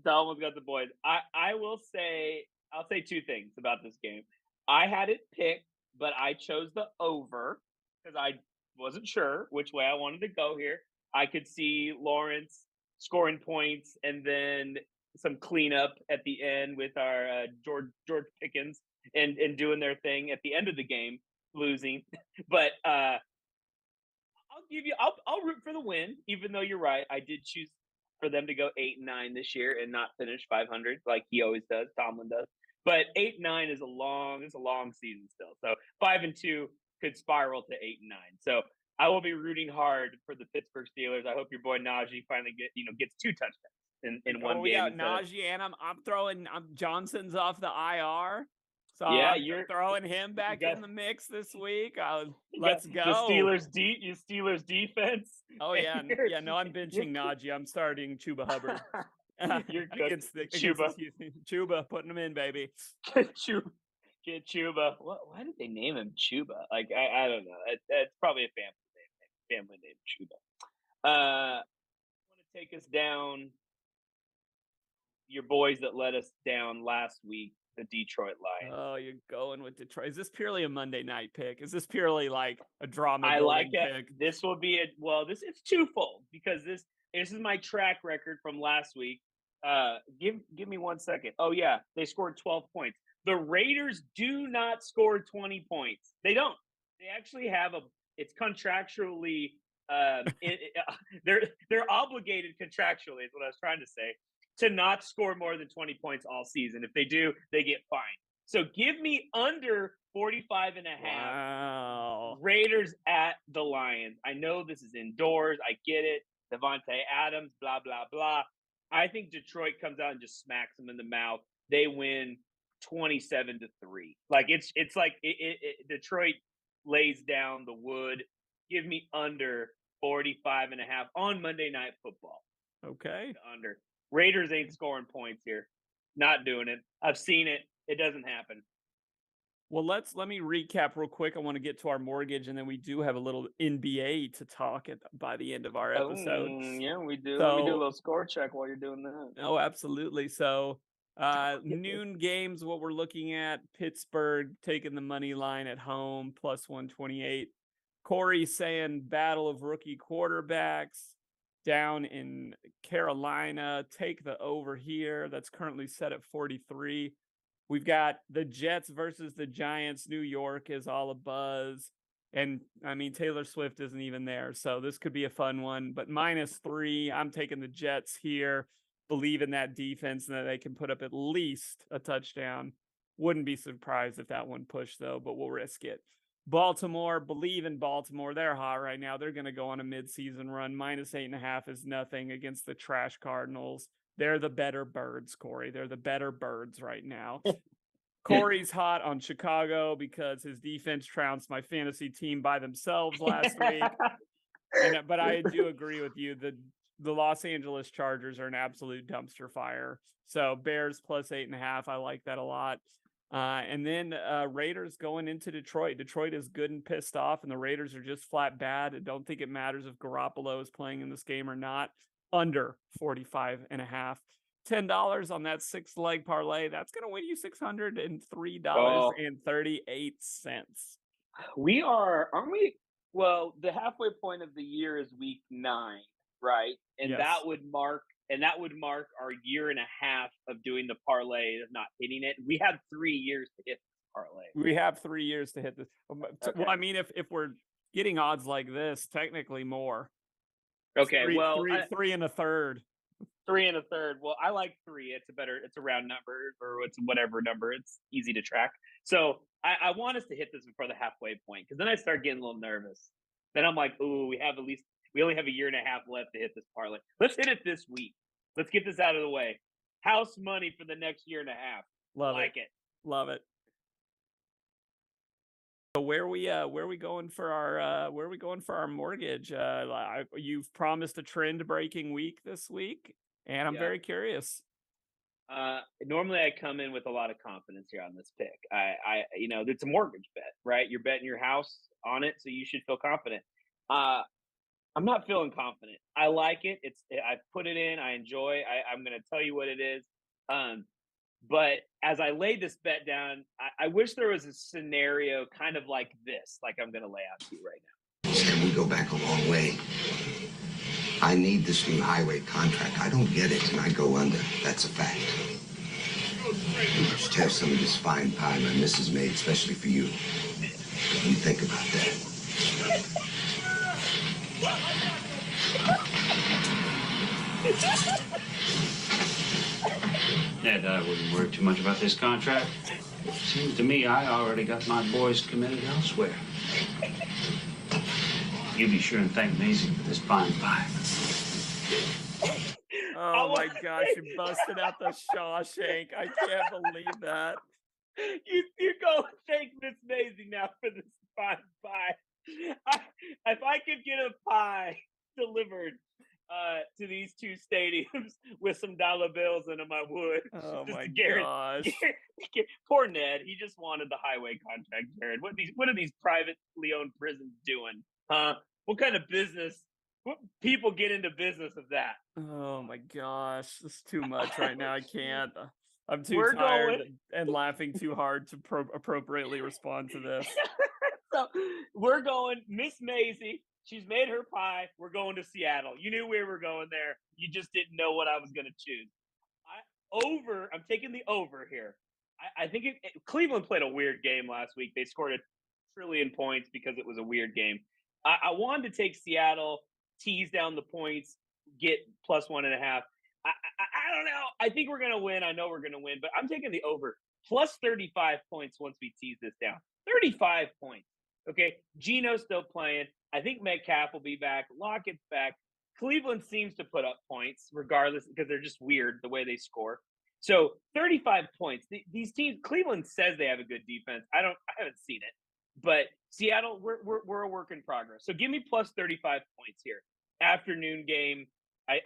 Tomlin's got the boys. I'll say two things about this game. I had it picked, but I chose the over because I wasn't sure which way I wanted to go here. I could see Lawrence scoring points and then some cleanup at the end with our George Pickens and doing their thing at the end of the game, losing. But I'll root for the win, even though you're right. I did choose for them to go 8-9 this year and not finish 500 like he always does. Tomlin does. But 8-9 is a long season still. So 5-2, could spiral to 8-9. So I will be rooting hard for the Pittsburgh Steelers. I hope your boy Najee finally gets 2 touchdowns in one We game. got Najee, and I'm throwing Johnson's off the IR. So Yeah, I'm throwing him back in the mix this week. Let's go. The Steelers defense. Oh yeah, no, I'm benching Najee. I'm starting Chuba Hubbard. You're against Chuba. Chuba, putting him in, baby. Get Chuba. Why did they name him Chuba? Like I don't know. It's probably a family name Chuba. I want to take us down. Your boys that let us down last week, the Detroit Lions. Oh, you're going with Detroit. Is this purely a Monday night pick? Is this purely like a drama? I like it. Pick? This will be it's twofold because this is my track record from last week. Give me 1 second. Oh yeah, they scored 12 points. The Raiders do not score 20 points. They don't. They actually have it's contractually they're obligated contractually is what I was trying to say, to not score more than 20 points all season. If they do, they get fined. So give me under 45 and a half. Wow. Raiders at the Lions. I know this is indoors. I get it. Devontae Adams, blah, blah, blah. I think Detroit comes out and just smacks them in the mouth. They win 27-3. Like it's like Detroit lays down the wood. Give me under 45 and a half on Monday Night Football. Okay. Under. Raiders ain't scoring points here. Not doing it. I've seen it. It doesn't happen. Well, let me recap real quick. I want to get to our mortgage, and then we do have a little NBA to talk by the end of our episode. Yeah, we do. So, Let me do a little score check while you're doing that. Oh, absolutely. So noon games, what we're looking at, Pittsburgh taking the money line at home, plus 128. Corey saying battle of rookie quarterbacks. Down in Carolina, take the over here. That's currently set at 43. We've got the Jets versus the Giants. New York is all a buzz. And, I mean, Taylor Swift isn't even there. So this could be a fun one. But -3, I'm taking the Jets here. Believe in that defense and that they can put up at least a touchdown. Wouldn't be surprised if that one pushed, though, but we'll risk it. Baltimore, believe in Baltimore. They're hot right now. They're going to go on a midseason run. -8.5 is nothing against the trash Cardinals. They're the better birds, Corey. They're the better birds right now. Corey's hot on Chicago because his defense trounced my fantasy team by themselves last week. But I do agree with you. The Los Angeles Chargers are an absolute dumpster fire. So Bears +8.5. I like that a lot. And then Raiders going into Detroit. Detroit is good and pissed off, and the Raiders are just flat bad. I don't think it matters if Garoppolo is playing in this game or not. Under 45.5. $10 on that 6-leg parlay. That's going to win you $603.38. We aren't we? Well, the halfway point of the year is week 9, right? And Yes. that would mark our year and a half of doing the parlay of not hitting it. We have 3 years to hit this parlay. We have 3 years to hit this. Okay. Well, I mean, if we're getting odds like this, technically more. Okay, Three and a third. 3 and a third. Well, I like 3. It's a round number, or it's whatever number. It's easy to track. So I want us to hit this before the halfway point, because then I start getting a little nervous. Then I'm like, ooh, we only have a year and a half left to hit this parlay. Let's hit it this week. Let's get this out of the way. House money for the next year and a half. Love it. Love it. So where are we going for our mortgage? You've promised a trend breaking week this week, and I'm very curious. Normally I come in with a lot of confidence here on this pick. It's a mortgage bet, right? You're betting your house on it, so you should feel confident. I'm not feeling confident. I like it. I put it in. I enjoy. I'm going to tell you what it is. But as I lay this bet down, I wish there was a scenario kind of like this, like I'm going to lay out to you right now. Sam, we go back a long way. I need this new highway contract. I don't get it, and I go under. That's a fact. Just have some of this fine pie my missus made especially for you. You think about that. Ned, I wouldn't worry too much about this contract. Seems to me I already got my boys committed elsewhere. You be sure and thank Maisie for this fine pie. Oh my gosh, you busted out the Shawshank. I can't believe that. You go and thank Miss Maisie now for this fine pie. If I could get a pie delivered to these two stadiums with some dollar bills in them, I would. Oh Just my to guarantee- gosh. Poor Ned. He just wanted the highway contract, Jared. What are these privately owned prisons doing? Huh? What kind of business? What people get into business of that? Oh my gosh, this is too much right now. I can't. I'm too We're tired going. and laughing too hard to appropriately respond to this. So we're going. Miss Maisie, she's made her pie. We're going to Seattle. You knew we were going there. You just didn't know what I was going to choose. I'm taking the over here. I think Cleveland played a weird game last week. They scored a trillion points because it was a weird game. I wanted to take Seattle, tease down the points, get plus 1.5. I don't know. I think we're going to win. I know we're going to win, but I'm taking the over. Plus 35 points once we tease this down. 35 points. Okay. Geno's still playing. I think Metcalf will be back. Lockett's back. Cleveland seems to put up points regardless because they're just weird the way they score. So 35 points. These teams, Cleveland says they have a good defense. I haven't seen it, but Seattle, we're a work in progress. So give me plus 35 points here. Afternoon game. I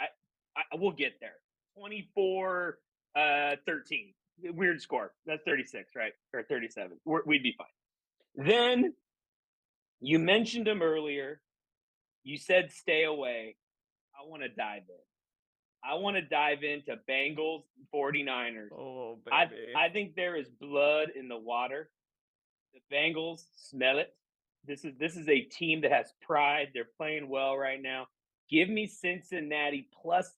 we'll get there. 24-13. Weird score. That's 36, right? Or 37. We'd be fine. Then you mentioned him earlier. You said stay away. I want to dive in. I want to dive into Bengals 49ers. Oh, baby. I think there is blood in the water. The Bengals smell it. This is a team that has pride. They're playing well right now. Give me Cincinnati plus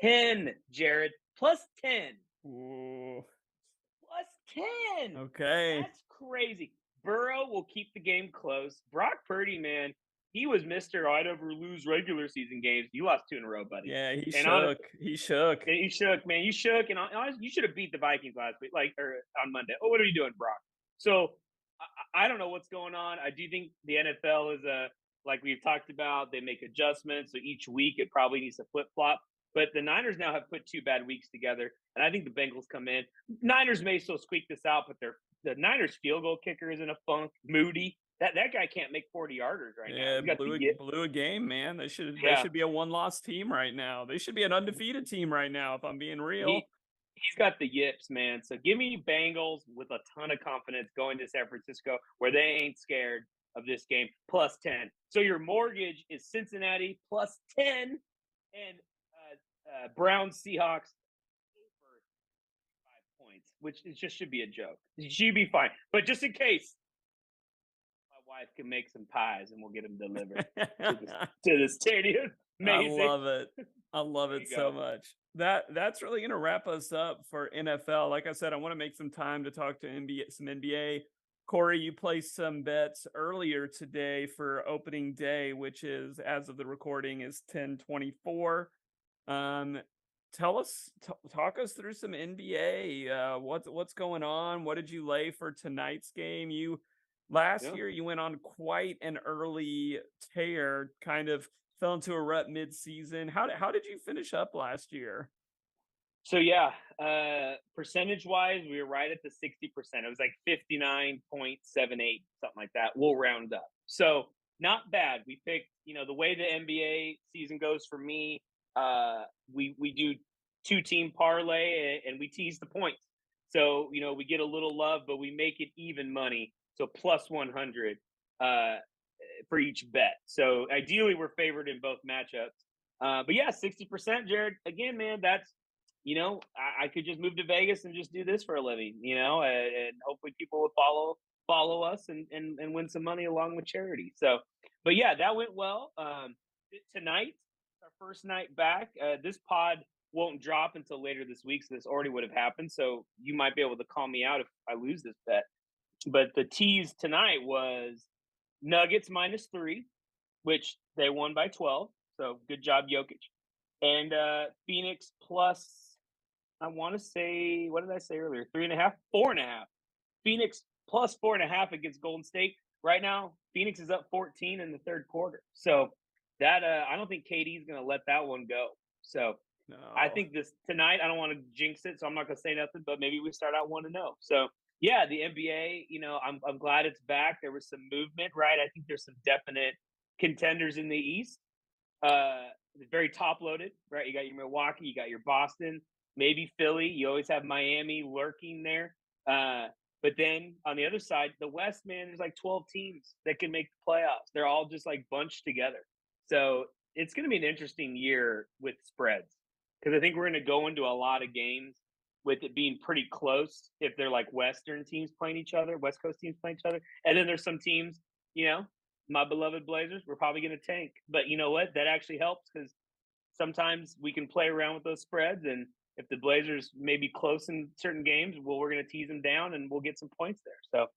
10, Jared. Plus 10. Ooh. Plus 10. Okay. That's crazy. Burrow will keep the game close. Brock Purdy, man, he was Mr. I'd ever lose regular season games. You lost 2 in a row, buddy. Yeah, he And shook. He shook. He shook, man. You shook. And honestly, you should have beat the Vikings last week, or on Monday. Oh, what are you doing, Brock? So I don't know what's going on. I do think the NFL is like we've talked about, they make adjustments. So each week it probably needs to flip flop. But the Niners now have put 2 bad weeks together, and I think the Bengals come in. Niners may still squeak this out, but the Niners field goal kicker is in a funk. Moody, that guy can't make 40-yarders right now. Yeah, blew a game, man. They should be a one-loss team right now. They should be an undefeated team right now, if I'm being real. He's got the yips, man. So give me Bengals with a ton of confidence going to San Francisco, where they ain't scared of this game, plus 10. So your mortgage is Cincinnati plus 10, and Browns Seahawks over 5 points, which it just should be a joke. She'd be fine, but just in case, my wife can make some pies and we'll get them delivered to the stadium. Amazing. I love it. I love it so much. That's really going to wrap us up for NFL. Like I said, I want to make some time to talk to some NBA. Corey, you placed some bets earlier today for opening day, which is, as of the recording, is 10/24. Talk us through some NBA. What's going on? What did you lay for tonight's game? Last year you went on quite an early tear, kind of fell into a rut mid-season. How did you finish up last year? So percentage wise, we were right at the 60%. It was like 59.78, something like that. We'll round up. So not bad. We picked, the way the NBA season goes for me, we do 2-team parlay and we tease the points. So, we get a little love, but we make it even money. So plus 100 for each bet. So ideally we're favored in both matchups. But yeah, 60%, Jared. Again, man, that's, I could just move to Vegas and just do this for a living, and hopefully people will follow us and win some money along with charity. So, but yeah, that went well. Tonight, our first night back. This pod won't drop until later this week, so this already would have happened. So you might be able to call me out if I lose this bet. But the tease tonight was Nuggets -3, which they won by 12. So good job, Jokic. And Phoenix plus, I want to say, what did I say earlier? 3.5, 4.5. Phoenix plus 4.5 against Golden State. right now, Phoenix is up 14 in the third quarter. So that I don't think KD's going to let that one go. So I think this tonight, I don't want to jinx it, so I'm not going to say nothing, but maybe we start out 1-0. So yeah, the NBA, I'm glad it's back. There was some movement, right? I think there's some definite contenders in the East. Very top loaded, right? You got your Milwaukee, you got your Boston, maybe Philly. You always have Miami lurking there. But then on the other side, the West, man, there's like 12 teams that can make the playoffs. They're all just like bunched together. So it's going to be an interesting year with spreads because I think we're going to go into a lot of games with it being pretty close if they're like Western teams playing each other, West Coast teams playing each other. And then there's some teams, my beloved Blazers, we're probably going to tank. But you know what? That actually helps because sometimes we can play around with those spreads. And if the Blazers may be close in certain games, well, we're going to tease them down and we'll get some points there. So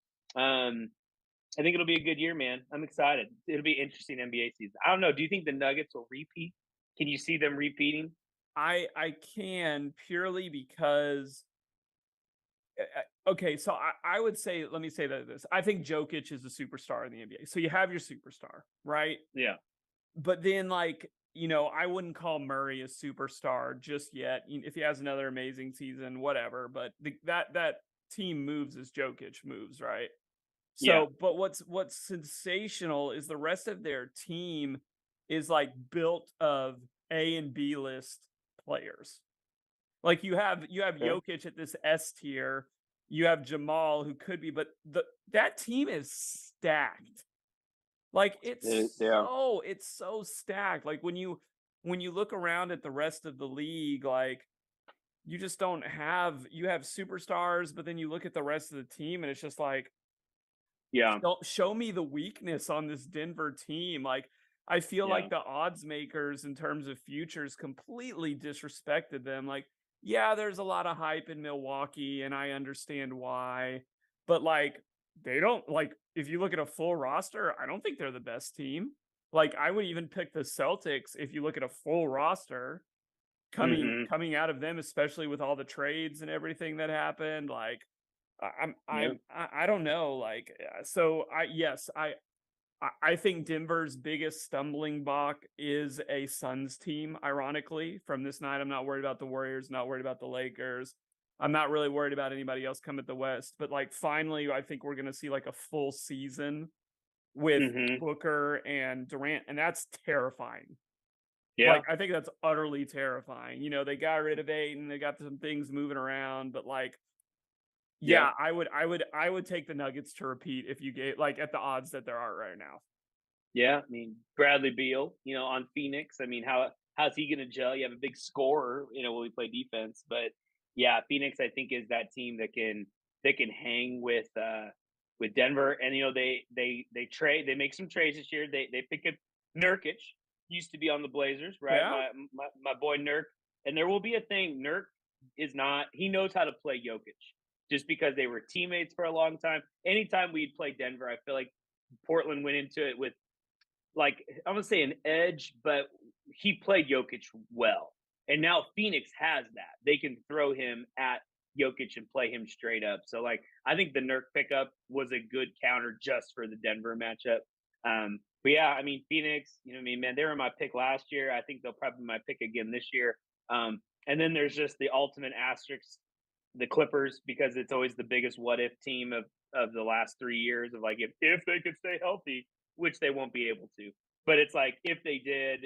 I think it'll be a good year, man. I'm excited. It'll be interesting NBA season. I don't know. Do you think the Nuggets will repeat? Can you see them repeating? I can, purely because okay, so I would say, let me say that this. I think Jokic is a superstar in the NBA. So you have your superstar, right? Yeah. But then I wouldn't call Murray a superstar just yet. If he has another amazing season, whatever. But that team moves as Jokic moves, right? So, Yeah. but what's sensational is the rest of their team is like built of A and B list players. Like you have Jokic at this S tier. You have Jamal, who could be, but that team is stacked. Like it's so stacked. Like when you look around at the rest of the league, like you just don't have, you have superstars, but then you look at the rest of the team and it's just like, yeah, don't show me the weakness on this Denver team. Like I feel like the odds makers in terms of futures completely disrespected them. Like, yeah, there's a lot of hype in Milwaukee and I understand why, but like they don't, like if you look at a full roster, I don't think they're the best team. Like I would even pick the Celtics if you look at a full roster coming out of them, especially with all the trades and everything that happened. Like I don't know. Like so I think Denver's biggest stumbling block is a Suns team, ironically, from this night. I'm not worried about the Warriors, not worried about the Lakers. I'm not really worried about anybody else coming at the West. But like finally, I think we're gonna see like a full season with Booker and Durant, and that's terrifying. Yeah. Like I think that's utterly terrifying. They got rid of Ayton, they got some things moving around, but like yeah, I would take the Nuggets to repeat if you get like at the odds that there are right now. Yeah, I mean Bradley Beal, on Phoenix. I mean, how's he going to gel? You have a big scorer, when we play defense, but yeah, Phoenix I think is that team that can hang with Denver, and they trade, they make some trades this year. They pick up Nurkic, used to be on the Blazers, right? Yeah. My boy Nurk, and there will be a thing. Nurk he knows how to play Jokic. Just because they were teammates for a long time. Anytime we'd play Denver, I feel like Portland went into it with, like, I'm going to say an edge, but he played Jokic well. And now Phoenix has that. They can throw him at Jokic and play him straight up. So, like, I think the Nurk pickup was a good counter just for the Denver matchup. But yeah, I mean, Phoenix, man, they were my pick last year. I think they'll probably be my pick again this year. And then there's just the ultimate asterisk, the Clippers, because it's always the biggest what if team of the last 3 years of like if they could stay healthy, which they won't be able to. But it's like if they did,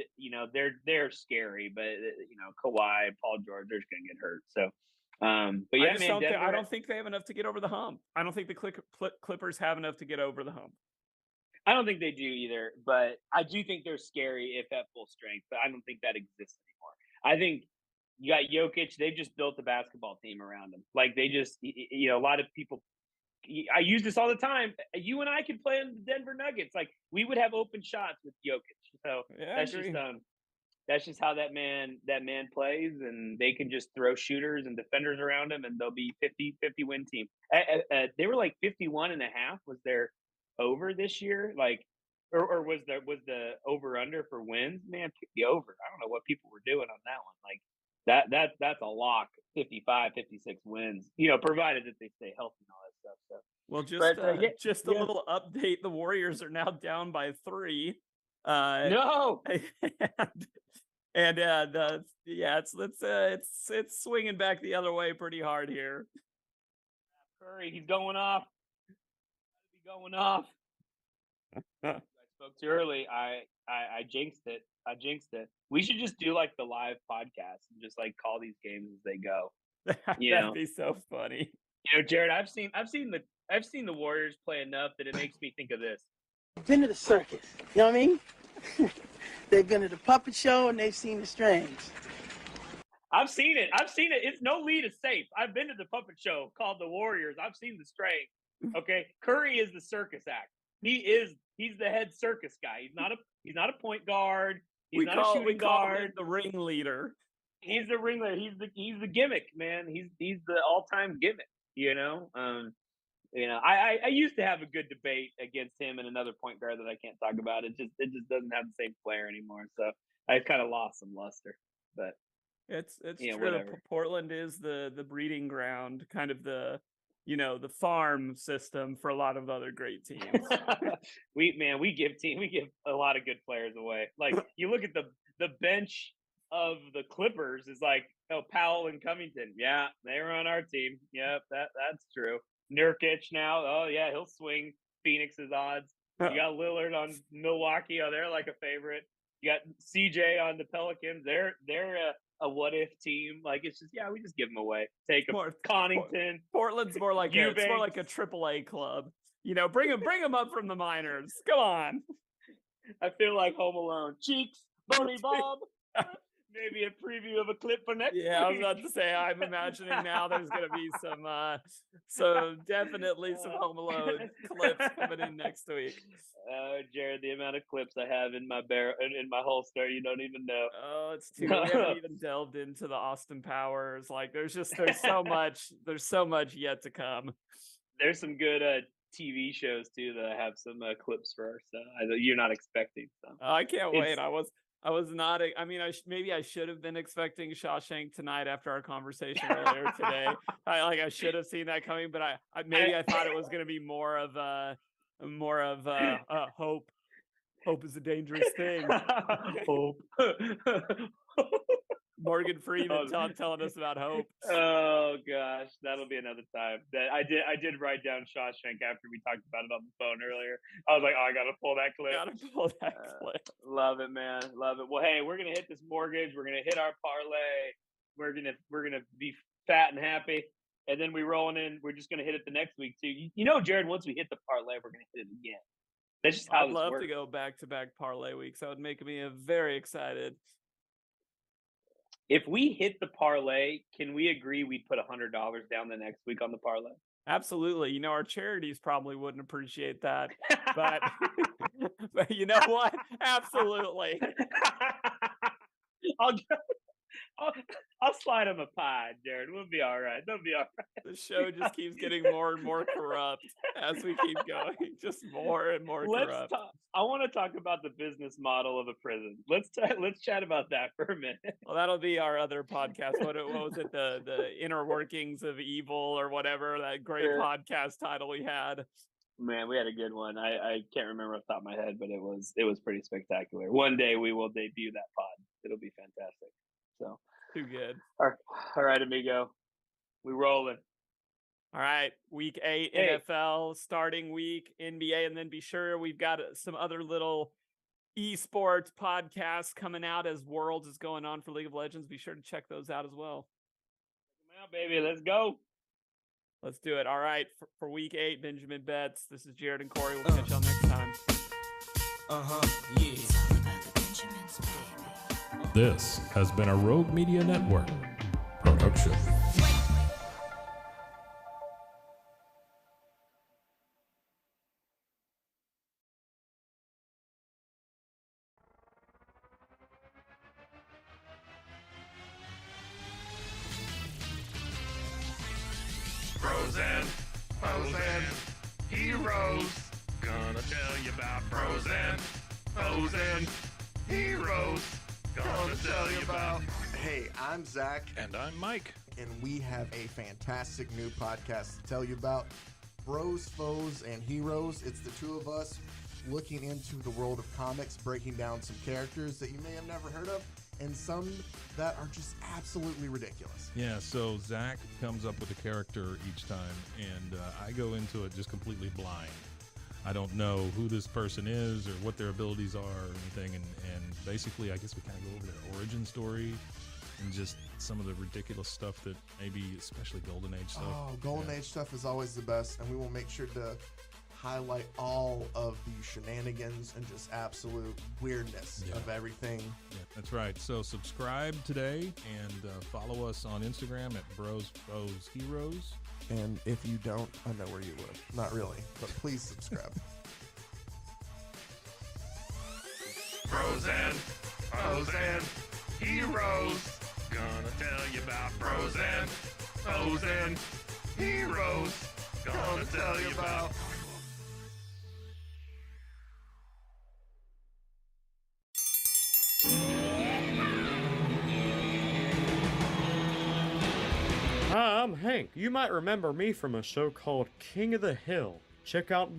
they're scary. But Kawhi, Paul George, they're just gonna get hurt. So, but yeah, man, I don't think they have enough to get over the hump. I don't think the Clippers have enough to get over the hump. I don't think they do either. But I do think they're scary if at full strength. But I don't think that exists anymore. I think you got Jokic. They've just built a basketball team around him. Like they just, a lot of people. I use this all the time. You and I could play in the Denver Nuggets. Like we would have open shots with Jokic. So yeah, that's just how that man plays, and they can just throw shooters and defenders around him, and they'll be 50 win team. They were like 51.5 was their over this year. Like. Or was the over under for wins? Man, pick the over. I don't know what people were doing on that one. Like that's a lock. 55, 56 wins. Provided that they stay healthy and all that stuff. So Well, just But, just a little update. The Warriors are now down by 3. No. And it's swinging back the other way pretty hard here. Curry, he's going off. He's going off. I spoke too early. I jinxed it. We should just do like the live podcast and just like call these games as they go. That'd be so funny. You know, Jared, I've seen the Warriors play enough that it makes me think of this. Been to the circus, you know what I mean? They've been to the puppet show and they've seen the strings. I've seen it. It's no lead is safe. I've been to the puppet show called The Warriors. I've seen the string. Okay, Curry is the circus act. He's the head circus guy. He's not a point guard. He's not a shooting guard. The ringleader. He's the ringleader. He's the gimmick, man. He's the all-time gimmick. I used to have a good debate against him and another point guard that I can't talk about. It just doesn't have the same flair anymore. So I kind of lost some luster. But it's true. whatever. Portland is the breeding ground, kind of the farm system for a lot of other great teams. we give a lot of good players away. Like you look at the bench of the Clippers is like, Powell and Covington. Yeah, they were on our team. Yep, that's true. Nurkic now. Oh yeah, he'll swing Phoenix's odds. You got Lillard on Milwaukee. Oh, they're like a favorite. You got CJ on the Pelicans. They're a what if team. Like it's just we just give them away. Take them. Connington. Portland's more like it's more like a AAA club. Bring them up from the minors. Come on. I feel like Home Alone. Cheeks, Boney Bob. Maybe a preview of a clip for next week. I was about to say, I'm imagining now there's going to be definitely some Home Alone clips coming in next week. Jared, the amount of clips I have in my in my holster, you don't even know. Oh, it's too. We haven't even delved into the Austin Powers. Like, there's so much yet to come. There's some good TV shows too that I have some clips for. So you're not expecting. So. I can't wait. I was not. I mean, I should have been expecting Shawshank Tonight after our conversation earlier today. I should have seen that coming, but I thought it was going to be more of hope. Hope is a dangerous thing. Hope. Morgan Freeman telling us about hope. Oh gosh, that'll be another time. That I did write down Shawshank after we talked about it on the phone earlier. I was like, I gotta pull that clip. Love it, man. Love it. Well, hey, we're gonna hit this mortgage. We're gonna hit our parlay. We're gonna be fat and happy, and then we rolling in. We're just gonna hit it the next week too. Jared. Once we hit the parlay, we're gonna hit it again. That's just how I'd love works. to go back-to-back parlay weeks. That would make me very excited. If we hit the parlay, can we agree we'd put $100 down the next week on the parlay? Absolutely. Our charities probably wouldn't appreciate that, but but you know what? Absolutely. I'll slide them a pie, Jared. We'll be all right. They'll be all right. The show just keeps getting more and more corrupt as we keep going. Just more and more corrupt. I want to talk about the business model of a prison. Let's chat about that for a minute. Well, that'll be our other podcast. What was it? The inner workings of evil or whatever, that great podcast title we had. Man, we had a good one. I can't remember off the top of my head, but it was pretty spectacular. One day we will debut that pod. It'll be fantastic. So too good. All right, amigo. We rolling. All right, week 8 NFL starting week, NBA, and then be sure we've got some other little esports podcasts coming out as Worlds is going on for League of Legends. Be sure to check those out as well. Come out, baby. Let's go. Let's do it. All right, for week 8, Benjamin Betts. This is Jared and Corey. We'll catch y'all next time. Yeah. This has been a Rogue Media Network production. Frozen, heroes. Gonna tell you about frozen, heroes. Gonna tell you about. Hey, I'm Zach. And I'm Mike. And we have a fantastic new podcast to tell you about. Bros, Foes, and Heroes. It's the two of us looking into the world of comics, breaking down some characters that you may have never heard of, and some that are just absolutely ridiculous. Yeah, so Zach comes up with a character each time, and I go into it just completely blind. I don't know who this person is or what their abilities are or anything, and basically I guess we kind of go over their origin story and just some of the ridiculous stuff that maybe, especially Golden Age stuff. Oh, Golden Age stuff is always the best, and we will make sure to highlight all of the shenanigans and just absolute weirdness of everything. Yeah, that's right. So subscribe today and follow us on Instagram at Bros, Foes, Heroes. And if you don't, I know where you live. Not really, but please subscribe. Bros and Foes and Heroes. Gonna tell you about Bros and Foes and Heroes. Gonna tell you about. Hi, I'm Hank. You might remember me from a show called King of the Hill. Check out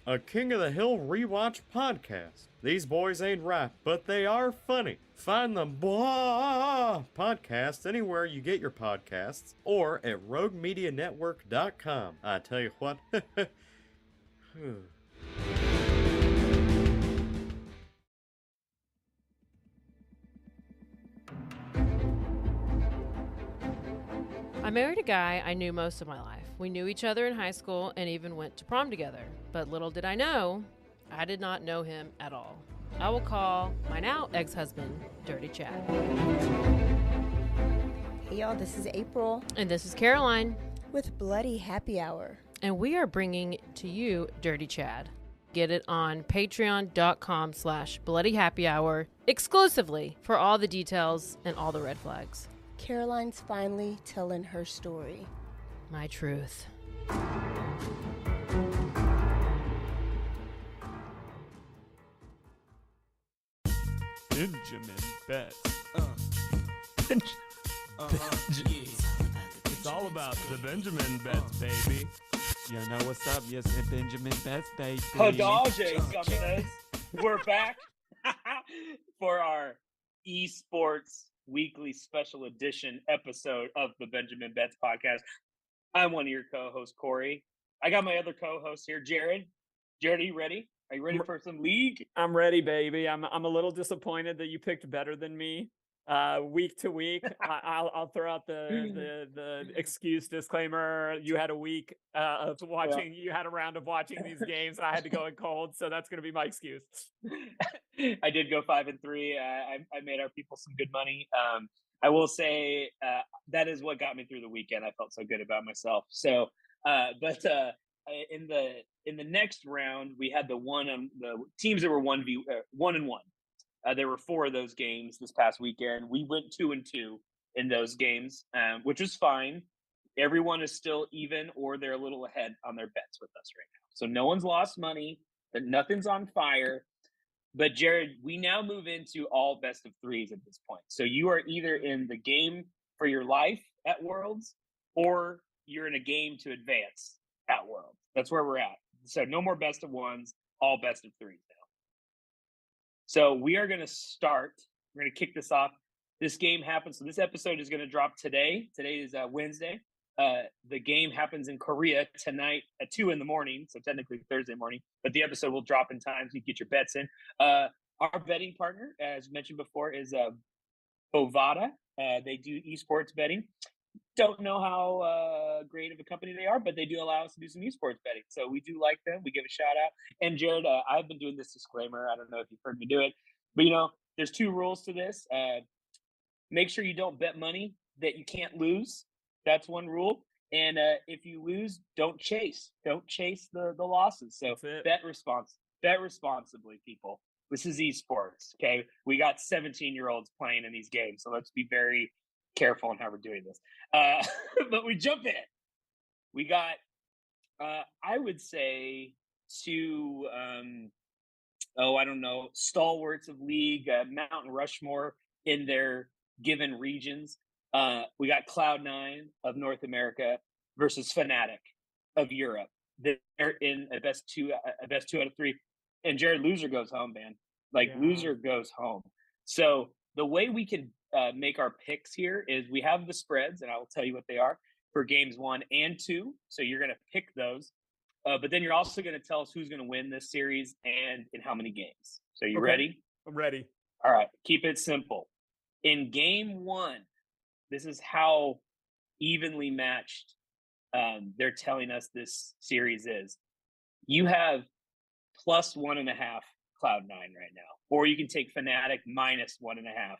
a King of the Hill rewatch podcast. These boys ain't rap, but they are funny. Find the podcast anywhere you get your podcasts or at RogueMediaNetwork.com. I tell you what. I married a guy I knew most of my life. We knew each other in high school and even went to prom together. But little did I know, I did not know him at all. I will call my now ex-husband, Dirty Chad. Hey y'all, this is April. And this is Caroline. With Bloody Happy Hour. And we are bringing to you Dirty Chad. Get it on patreon.com/bloodyhappyhour exclusively for all the details and all the red flags. Caroline's finally telling her story. My truth. Benjamin Betts. It's all about the Benjamin Betts, baby. You know what's up? Yes, Benjamin Betts, baby. Hodage, Gumminess. We're back for our esports weekly special edition episode of the Benjamin Betts podcast. I'm one of your co-hosts, Corey. I got my other co-host here, Jared. Jared, are you ready? Are you ready for some league? I'm ready, baby. I'm a little disappointed that you picked better than me. Week to week, I'll throw out the excuse disclaimer. You had a week of watching. Yeah. You had a round of watching these games, and I had to go in cold, so that's going to be my excuse. I did go 5-3. I made our people some good money. I will say that is what got me through the weekend. I felt so good about myself. So, but in the next round, we had the teams that were 1-1. There were 4 of those games this past weekend. We went 2-2 in those games, which was fine. Everyone is still even, or they're a little ahead on their bets with us right now. So no one's lost money. That nothing's on fire. But Jared, we now move into all best of 3s at this point. So you are either in the game for your life at Worlds, or you're in a game to advance at Worlds. That's where we're at. So no more best of 1s, all best of 3s now. So we are going to start. We're going to kick this off. This game happens. So this episode is going to drop today. Today is Wednesday. The game happens in Korea tonight at 2 a.m. So technically Thursday morning, but the episode will drop in time so you can get your bets in. Our betting partner, as mentioned before, is Bovada. They do esports betting. Don't know how great of a company they are, but they do allow us to do some esports betting. So we do like them. We give a shout out. And Jared, I've been doing this disclaimer. I don't know if you've heard me do it, but there's 2 rules to this. Make sure you don't bet money that you can't lose. That's one rule. And if you lose, don't chase. Don't chase the losses. So bet responsibly, people. This is esports, okay? We got 17-year-olds playing in these games, so let's be very careful on how we're doing this. But we jump in. We got, I would say, 2, stalwarts of league, Mountain Rushmore in their given regions. We got Cloud9 of North America versus Fnatic of Europe. They're in a best 2 out of 3, and Jared loser goes home, man. Like Yeah. loser goes home. So the way we can make our picks here is we have the spreads, and I will tell you what they are for games 1 and 2. So you're going to pick those, but then you're also going to tell us who's going to win this series and in how many games. So you Okay. ready? I'm ready. All right. Keep it simple. In game 1, this is how evenly matched they're telling us this series is. You have plus 1.5 Cloud9 right now, or you can take Fnatic minus 1.5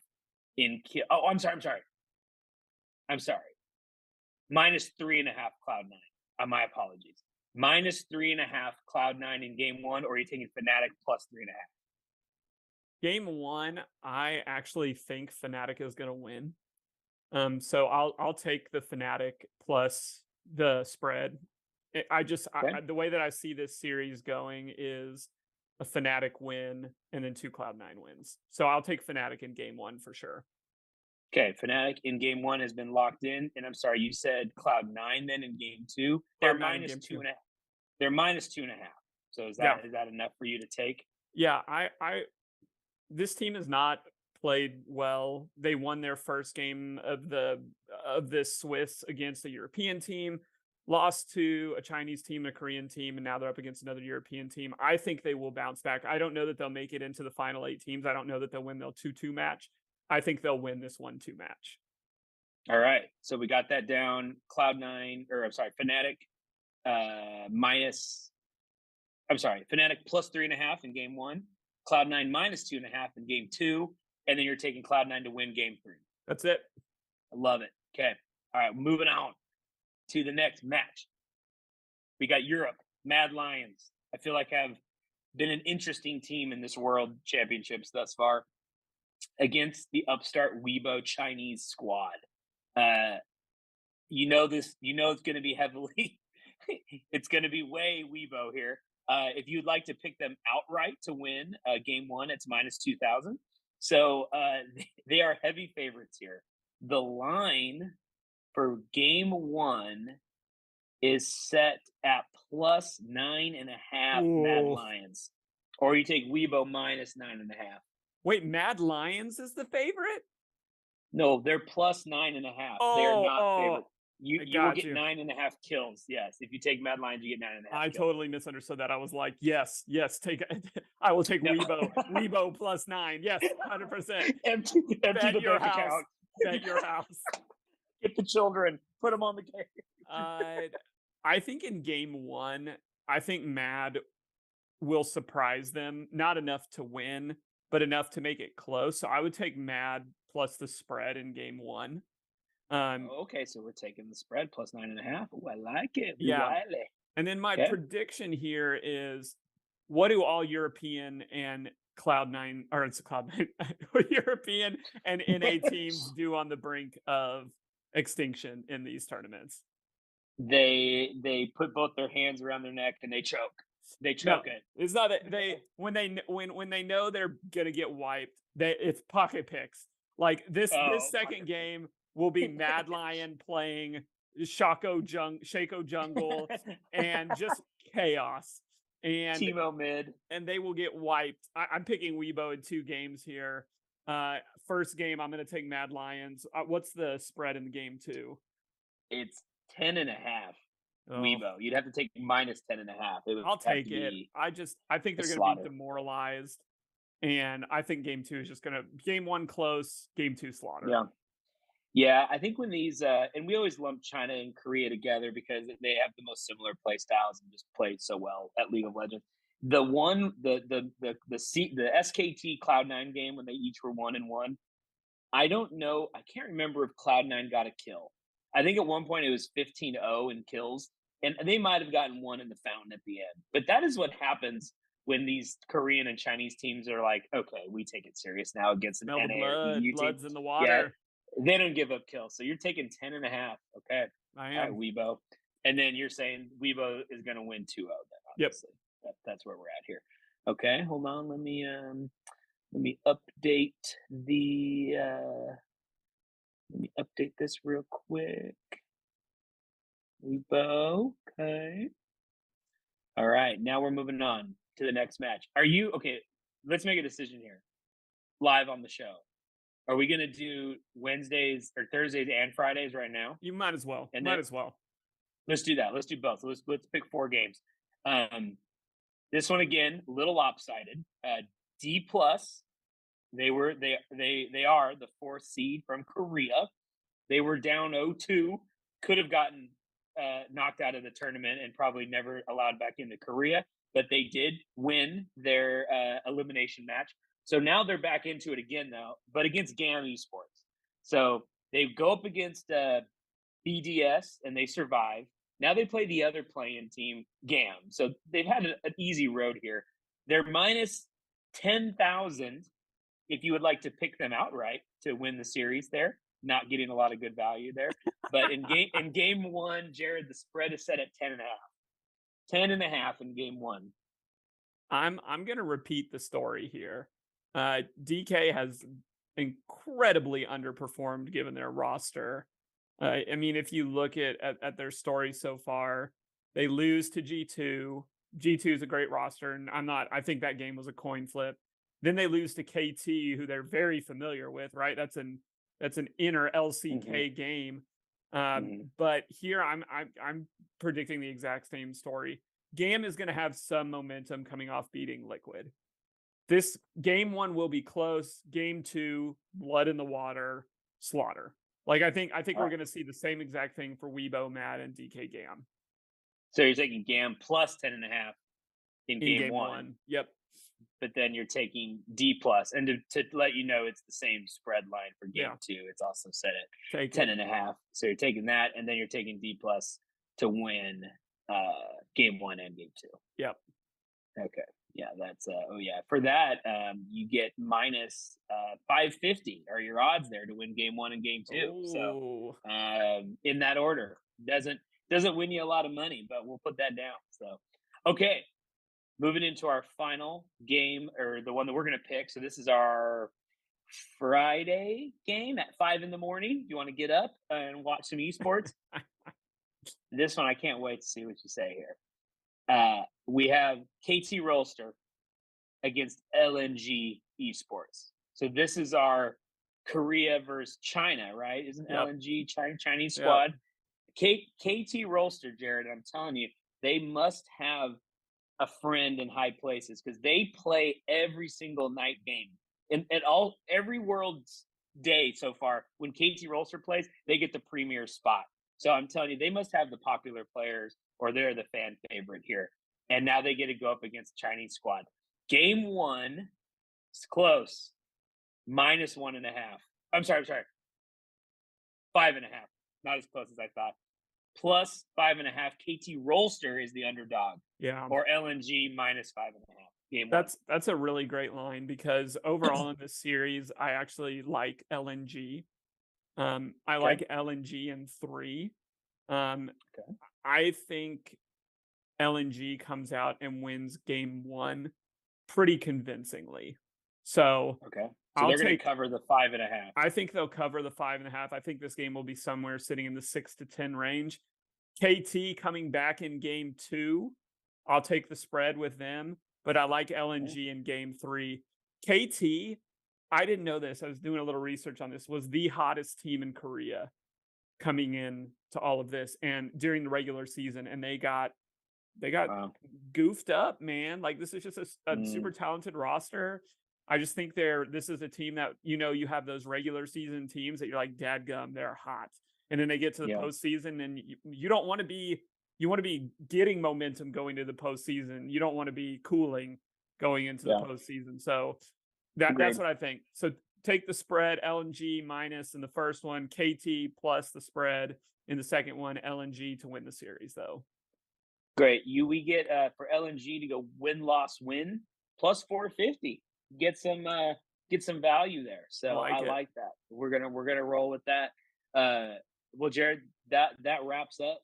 in kill. Oh, I'm sorry. Minus 3.5 Cloud9. My apologies. Minus 3.5 Cloud9 in game 1, or are you taking Fnatic plus 3.5? Game 1, I actually think Fnatic is going to win. So I'll take the Fnatic plus the spread. The way that I see this series going is a Fnatic win and then 2 Cloud9 wins. So I'll take Fnatic in game 1 for sure. Okay, Fnatic in game 1 has been locked in, and I'm sorry, you said Cloud9 then in game 2. They're minus 2.5. They're minus 2.5. So is that enough for you to take? Yeah, this team has not played well. They won their first game of this Swiss against a European team, lost to a Chinese team, a Korean team, and now they're up against another European team. I think they will bounce back. I don't know that they'll make it into the final 8 teams. I don't know that they'll win their 2-2 match. I think they'll win this 1-2 match. All right. So we got that down. Fnatic Fnatic plus 3.5 in game 1, Cloud9 minus 2.5 in game 2, and then you're taking Cloud9 to win game 3. That's it. I love it. Okay. All right. Moving on to the next match. We got Europe, Mad Lions. I feel like have been an interesting team in this World Championships thus far against the upstart Weibo Chinese squad. It's going to be heavily, it's going to be way Weibo here. If you'd like to pick them outright to win game 1, it's minus 2,000. So they are heavy favorites here. The line for game 1 is set at plus 9.5 Mad Lions, or you take Weibo minus 9.5. Wait, Mad Lions is the favorite? No, they're plus 9.5. They are not favorite. You will get 9.5 kills. Yes, if you take Mad Lions, you get 9.5. I totally misunderstood that. I was like, yes, take. I will take Weibo plus 9. Yes, 100%. Empty the bank account. Bet your house. Get the children. Put them on the game. I think in game 1, I think Mad will surprise them. Not enough to win, but enough to make it close. So I would take Mad plus the spread in game 1. Okay, so we're taking the spread plus 9.5. Oh, I like it. Yeah. Wiley. And then my prediction here is, what do all European and Cloud9, or it's Cloud9, European and NA teams do on the brink of extinction in these tournaments? They put both their hands around their neck and they choke. They choke it. It's not that when they know they're gonna get wiped, it's pocket picks. Like this second game will be Mad Lion playing Shaco Jungle and just chaos. And Teemo mid. And they will get wiped. I'm picking Weibo in 2 games here. First game, I'm going to take Mad Lions. What's the spread in game 2? It's 10.5. Weibo. You'd have to take minus 10.5. I'll take it. I think they're going to be demoralized. And I think game 2 is just going to game 1 close, game 2 slaughter. Yeah, I think when these and we always lump China and Korea together because they have the most similar play styles and just play so well at League of Legends. The SKT Cloud9 game when they each were 1-1. I don't know. I can't remember if Cloud9 got a kill. I think at one point it was 15-0 in kills, and they might have gotten one in the fountain at the end. But that is what happens when these Korean and Chinese teams are like, okay, we take it serious now against an NA or EU blood's team. in the water. Yeah, they don't give up kills. So you're taking 10.5. Okay. I am. All right, Weibo. And then you're saying Weibo is going to win 2-0 then, obviously. Yep. That's where we're at here. Okay, hold on. Let me update let me update this real quick. Weibo. Okay. All right. Now we're moving on to the next match. Are you okay? Let's make a decision here, live on the show. Are we going to do Wednesdays or Thursdays and Fridays right now? You might as well. And Might then as well. let's do that. Let's do both. Let's pick 4 games. This one again, a little lopsided. D plus. They are the 4th seed from Korea. They were down 0-2. Could have gotten knocked out of the tournament and probably never allowed back into Korea, but they did win their elimination match. So now they're back into it again now, but against GAM Esports. So they go up against BDS and they survive. Now they play the other playing team, GAM. So they've had an easy road here. They're minus 10,000 if you would like to pick them outright to win the series there. Not getting a lot of good value there. But in game 1, Jared, the spread is set at 10.5. 10.5 in game 1. I'm gonna repeat the story here. DK has incredibly underperformed given their roster. I mean, if you look at their story so far, they lose to G2. G2 is a great roster, and I think that game was a coin flip. Then they lose to KT, who they're very familiar with, right? That's an inner LCK game. But here I'm predicting the exact same story. GAM is going to have some momentum coming off beating Liquid. This game 1 will be close. Game 2, blood in the water, slaughter. Like I think we're going to see the same exact thing for Weibo, Mad, and DK GAM. So you're taking GAM plus 10.5 in game 1. Yep. But then you're taking D plus, and to let you know, it's the same spread line for game 2. It's also set at 10.5. So you're taking that, and then you're taking D plus to win game 1 and game 2. Yep. Okay. Yeah, that's For that, you get minus 550 are your odds there to win game 1 and game 2. Ooh. So in that order, doesn't win you a lot of money, but we'll put that down. So okay. Moving into our final game, or the one that we're going to pick. So this is our Friday game at 5 in the morning. You want to get up and watch some esports? This one, I can't wait to see what you say here. We have KT Rolster against LNG Esports. So this is our Korea versus China, right? Isn't LNG Chinese squad? KT Rolster, Jared, I'm telling you, they must have a friend in high places because they play every single night game. And every World's Day so far, when KT Rolster plays, they get the premier spot. So I'm telling you, they must have the popular players, or they're the fan favorite here. And now they get to go up against Chinese squad. Game 1, it's close. Minus 1.5. I'm sorry. 5.5. Not as close as I thought. Plus 5.5. KT Rolster is the underdog. Yeah. Or LNG minus 5.5. Game 1. That's a really great line because overall in this series, I actually like LNG. I like LNG in 3. I think LNG comes out and wins game 1 pretty convincingly. So So they're going to cover the 5.5. I think they'll cover the 5.5. I think this game will be somewhere sitting in the 6 to 10 range. KT coming back in game 2. I'll take the spread with them, but I like LNG in game 3. KT, I didn't know this. I was doing a little research on this. Was the hottest team in Korea coming in to all of this, and during the regular season, and they got goofed up, man. Like this is just a super talented roster. I just think this is a team that, you have those regular season teams that you're like, dadgum, they're hot. And then they get to the postseason, and you don't want to be, you want to be getting momentum going to the postseason. You don't want to be cooling going into the postseason. So that's what I think. So take the spread, LNG minus in the first one, KT plus the spread in the second one, LNG to win the series though. Great. We get for LNG to go win-loss-win plus 450. Get some value there. So I like that. We're gonna roll with that. Well, Jared, that wraps up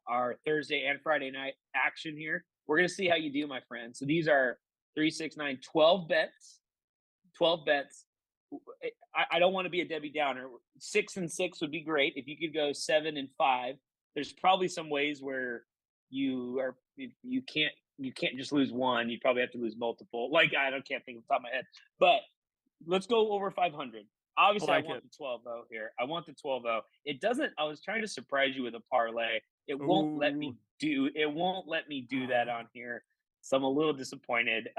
our Thursday and Friday night action here. We're gonna see how you do, my friend. So these are 3, 6, 9, 12 bets. 12 bets. I don't want to be a Debbie Downer. 6 and 6 would be great. If you could go 7 and 5, there's probably some ways where you can't just lose one. You probably have to lose multiple. Like can't think of the top of my head, but let's go over 500. Obviously, I like want it. the 12-0 here. I want the 12-0. It doesn't. I was trying to surprise you with a parlay. It won't let Ooh. me do. It won't let me do that on here. So I'm a little disappointed.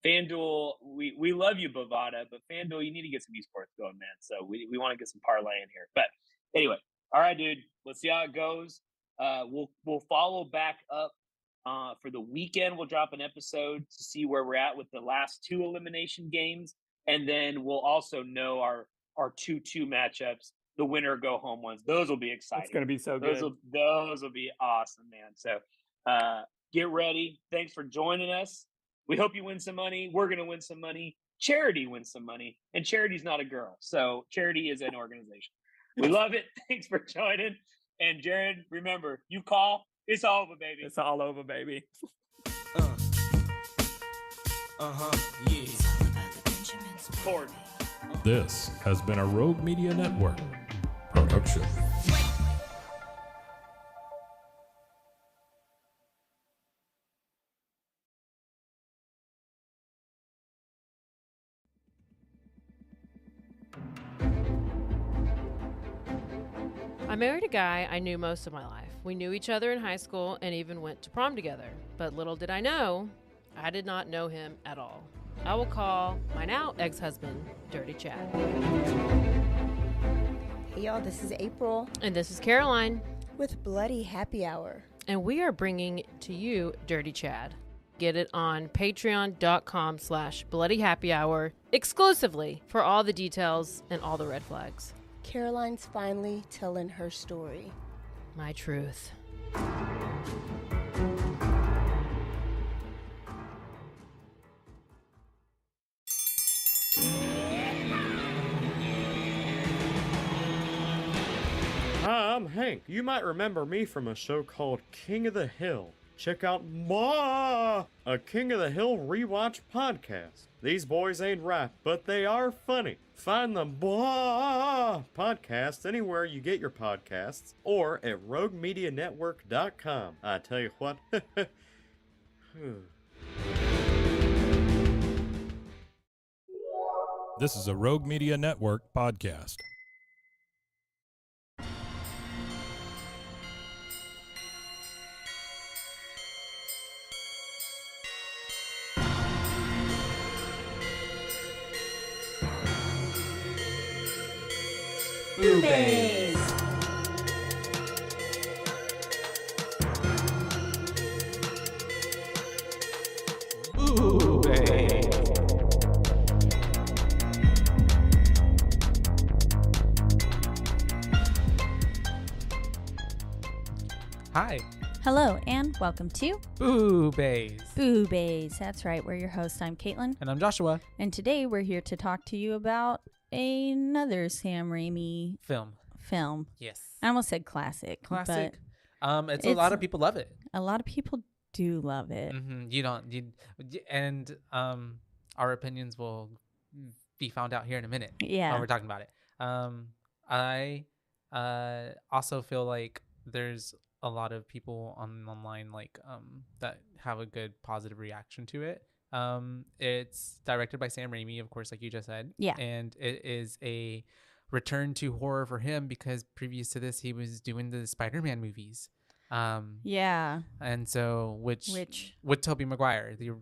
FanDuel, we love you, Bovada, but FanDuel, you need to get some esports going, man. So we want to get some parlay in here. But anyway, all right, dude. Let's see how it goes. We'll follow back up for the weekend. We'll drop an episode to see where we're at with the last two elimination games, and then we'll also know our 2-2 matchups, the winner go home ones. Those will be exciting. It's gonna be so Those good. will be awesome, man. So get ready. Thanks for joining us. We hope you win some money. We're gonna win some money. Charity wins some money, and Charity's not a girl, so Charity is an organization. We love it. Thanks for joining. And Jared, remember, you call, it's all over, baby. It's all over, baby. Yeah. Cord. This has been a Rogue Media Network production. I married a guy I knew most of my life. We knew each other in high school and even went to prom together. But little did I know, I did not know him at all. I will call my now ex-husband Dirty Chad. Hey y'all, this is April. And this is Caroline. With Bloody Happy Hour. And we are bringing to you Dirty Chad. Get it on patreon.com/bloodyhappyhour exclusively for all the details and all the red flags. Caroline's finally telling her story. My truth. Hi, I'm Hank. You might remember me from a show called King of the Hill. Check out a King of the Hill rewatch podcast. These boys ain't rap, but they are funny. Find the podcast anywhere you get your podcasts or at RogueMediaNetwork.com. I tell you what. This is a Rogue Media Network podcast. Boobies. Hi. Hello, and welcome to Boobies. Boobies. That's right. We're your hosts. I'm Caitlin. And I'm Joshua. And today we're here to talk to you about another Sam Raimi film. Yes. I almost said classic. Classic. It's a lot of people love it. A lot of people do love it. And our opinions will be found out here in a minute. Yeah. When we're talking about it. I also feel like there's a lot of people online that have a good positive reaction to it. It's directed by Sam Raimi, of course, like you just said. Yeah. And it is a return to horror for him because previous to this he was doing the Spider-Man movies. Yeah. And so which with Tobey Maguire, the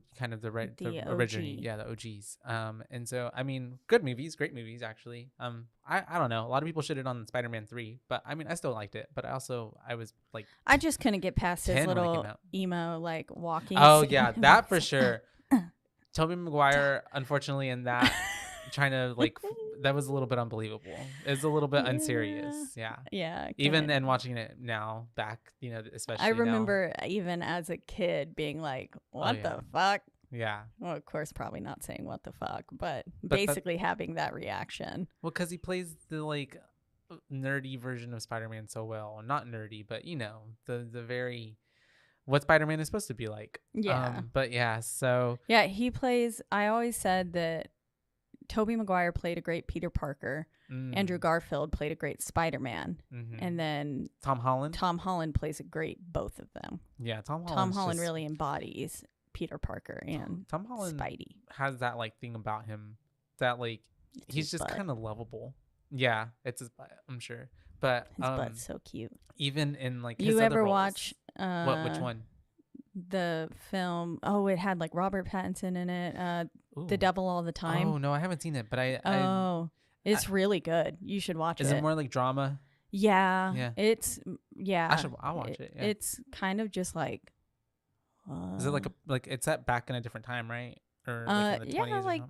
original, the OGs. And so I mean, good movies, great movies actually. I don't know. A lot of people shitted on Spider-Man 3, but I mean, I still liked it. But I was like, I just couldn't get past his 10 when it little came out. emo walking. Oh scene. yeah, that for sure. Tobey Maguire, unfortunately, in that trying to that was a little bit unbelievable. It's a little bit unserious. Yeah. Yeah. Even then, watching it now back, especially. I remember even as a kid being like, "What the fuck?" Yeah. Well, of course, probably not saying "what the fuck," but basically having that reaction. Well, because he plays the nerdy version of Spider-Man so well. Not nerdy, but the very what Spider-Man is supposed to be like. Yeah. But yeah, so yeah, he plays. I always said that Tobey Maguire played a great Peter Parker. Andrew Garfield played a great Spider-Man. And then Tom Holland plays a great both of them. Yeah, Tom Holland really embodies Peter Parker and Tom Holland Spidey. has that like thing about him that like It's he's his just butt. kind of lovable. Yeah, it's his butt, I'm sure. But His butt's so cute. Even in like his You other ever roles. watch Which one? The film? Oh, it had like Robert Pattinson in it. The Devil All the Time. Oh no, I haven't seen it, but it's really good. You should watch it. Is it more like drama? Yeah. Yeah. I'll watch it. Yeah. It's kind of just like. Is it like it's set back in a different time, right? Or like in the 20s or like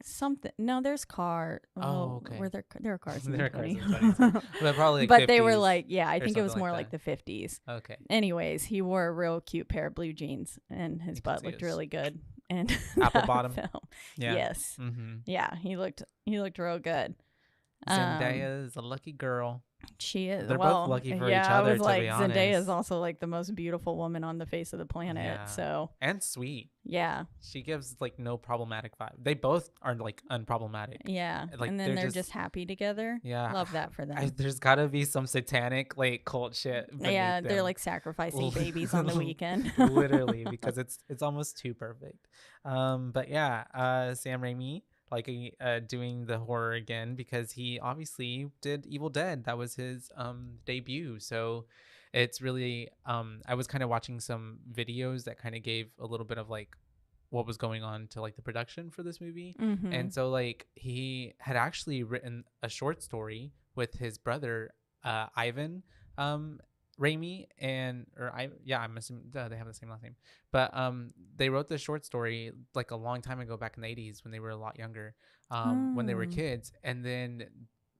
something. No, there's car. Oh, okay. Where there are cars in There the are cars in 20s. the 20s. Well, probably like But they were 50s like, I or think it was something more like like the 50s. Okay. Anyways, he wore a real cute pair of blue jeans, and his butt see looked his really good. And apple that bottom? film. Yeah. Yes. Mhm. Yeah, he looked real good. Zendaya is a lucky girl. She is. They're well, both lucky for yeah, each other. I was like, to be Zendaya is honest. also like the most beautiful woman on the face of the planet. Yeah. So and sweet. Yeah. She gives like no problematic vibe. They both are like unproblematic. Yeah. Like, and then they're just happy together. Yeah. Love that for them. There's got to be some satanic like cult shit. Yeah, beneath they're them. like sacrificing babies on the weekend. Literally, because it's almost too perfect. But yeah, Sam Raimi doing the horror again because he obviously did Evil Dead. That was his debut. So it's really I was kind of watching some videos that kind of gave a little bit of like what was going on to like the production for this movie. Mhm. And so like he had actually written a short story with his brother Ivan Raimi I'm assuming they have the same last name. But they wrote this short story like a long time ago, back in the 80s when they were a lot younger, when they were kids. And then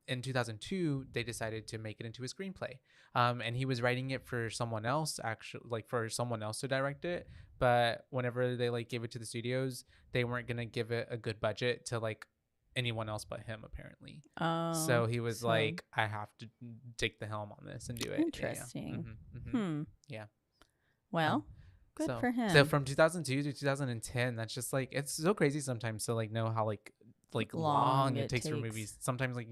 in 2002, they decided to make it into a screenplay. And he was writing it for someone else, actually, like for someone else to direct it. But whenever they like gave it to the studios, they weren't going to give it a good budget to like anyone else but him, apparently. So he was like, I have to take the helm on this and do it. Interesting. Yeah. Well, good for him. So from 2002 to 2010, that's just like, it's so crazy sometimes to like know how like long it takes for movies. Sometimes like,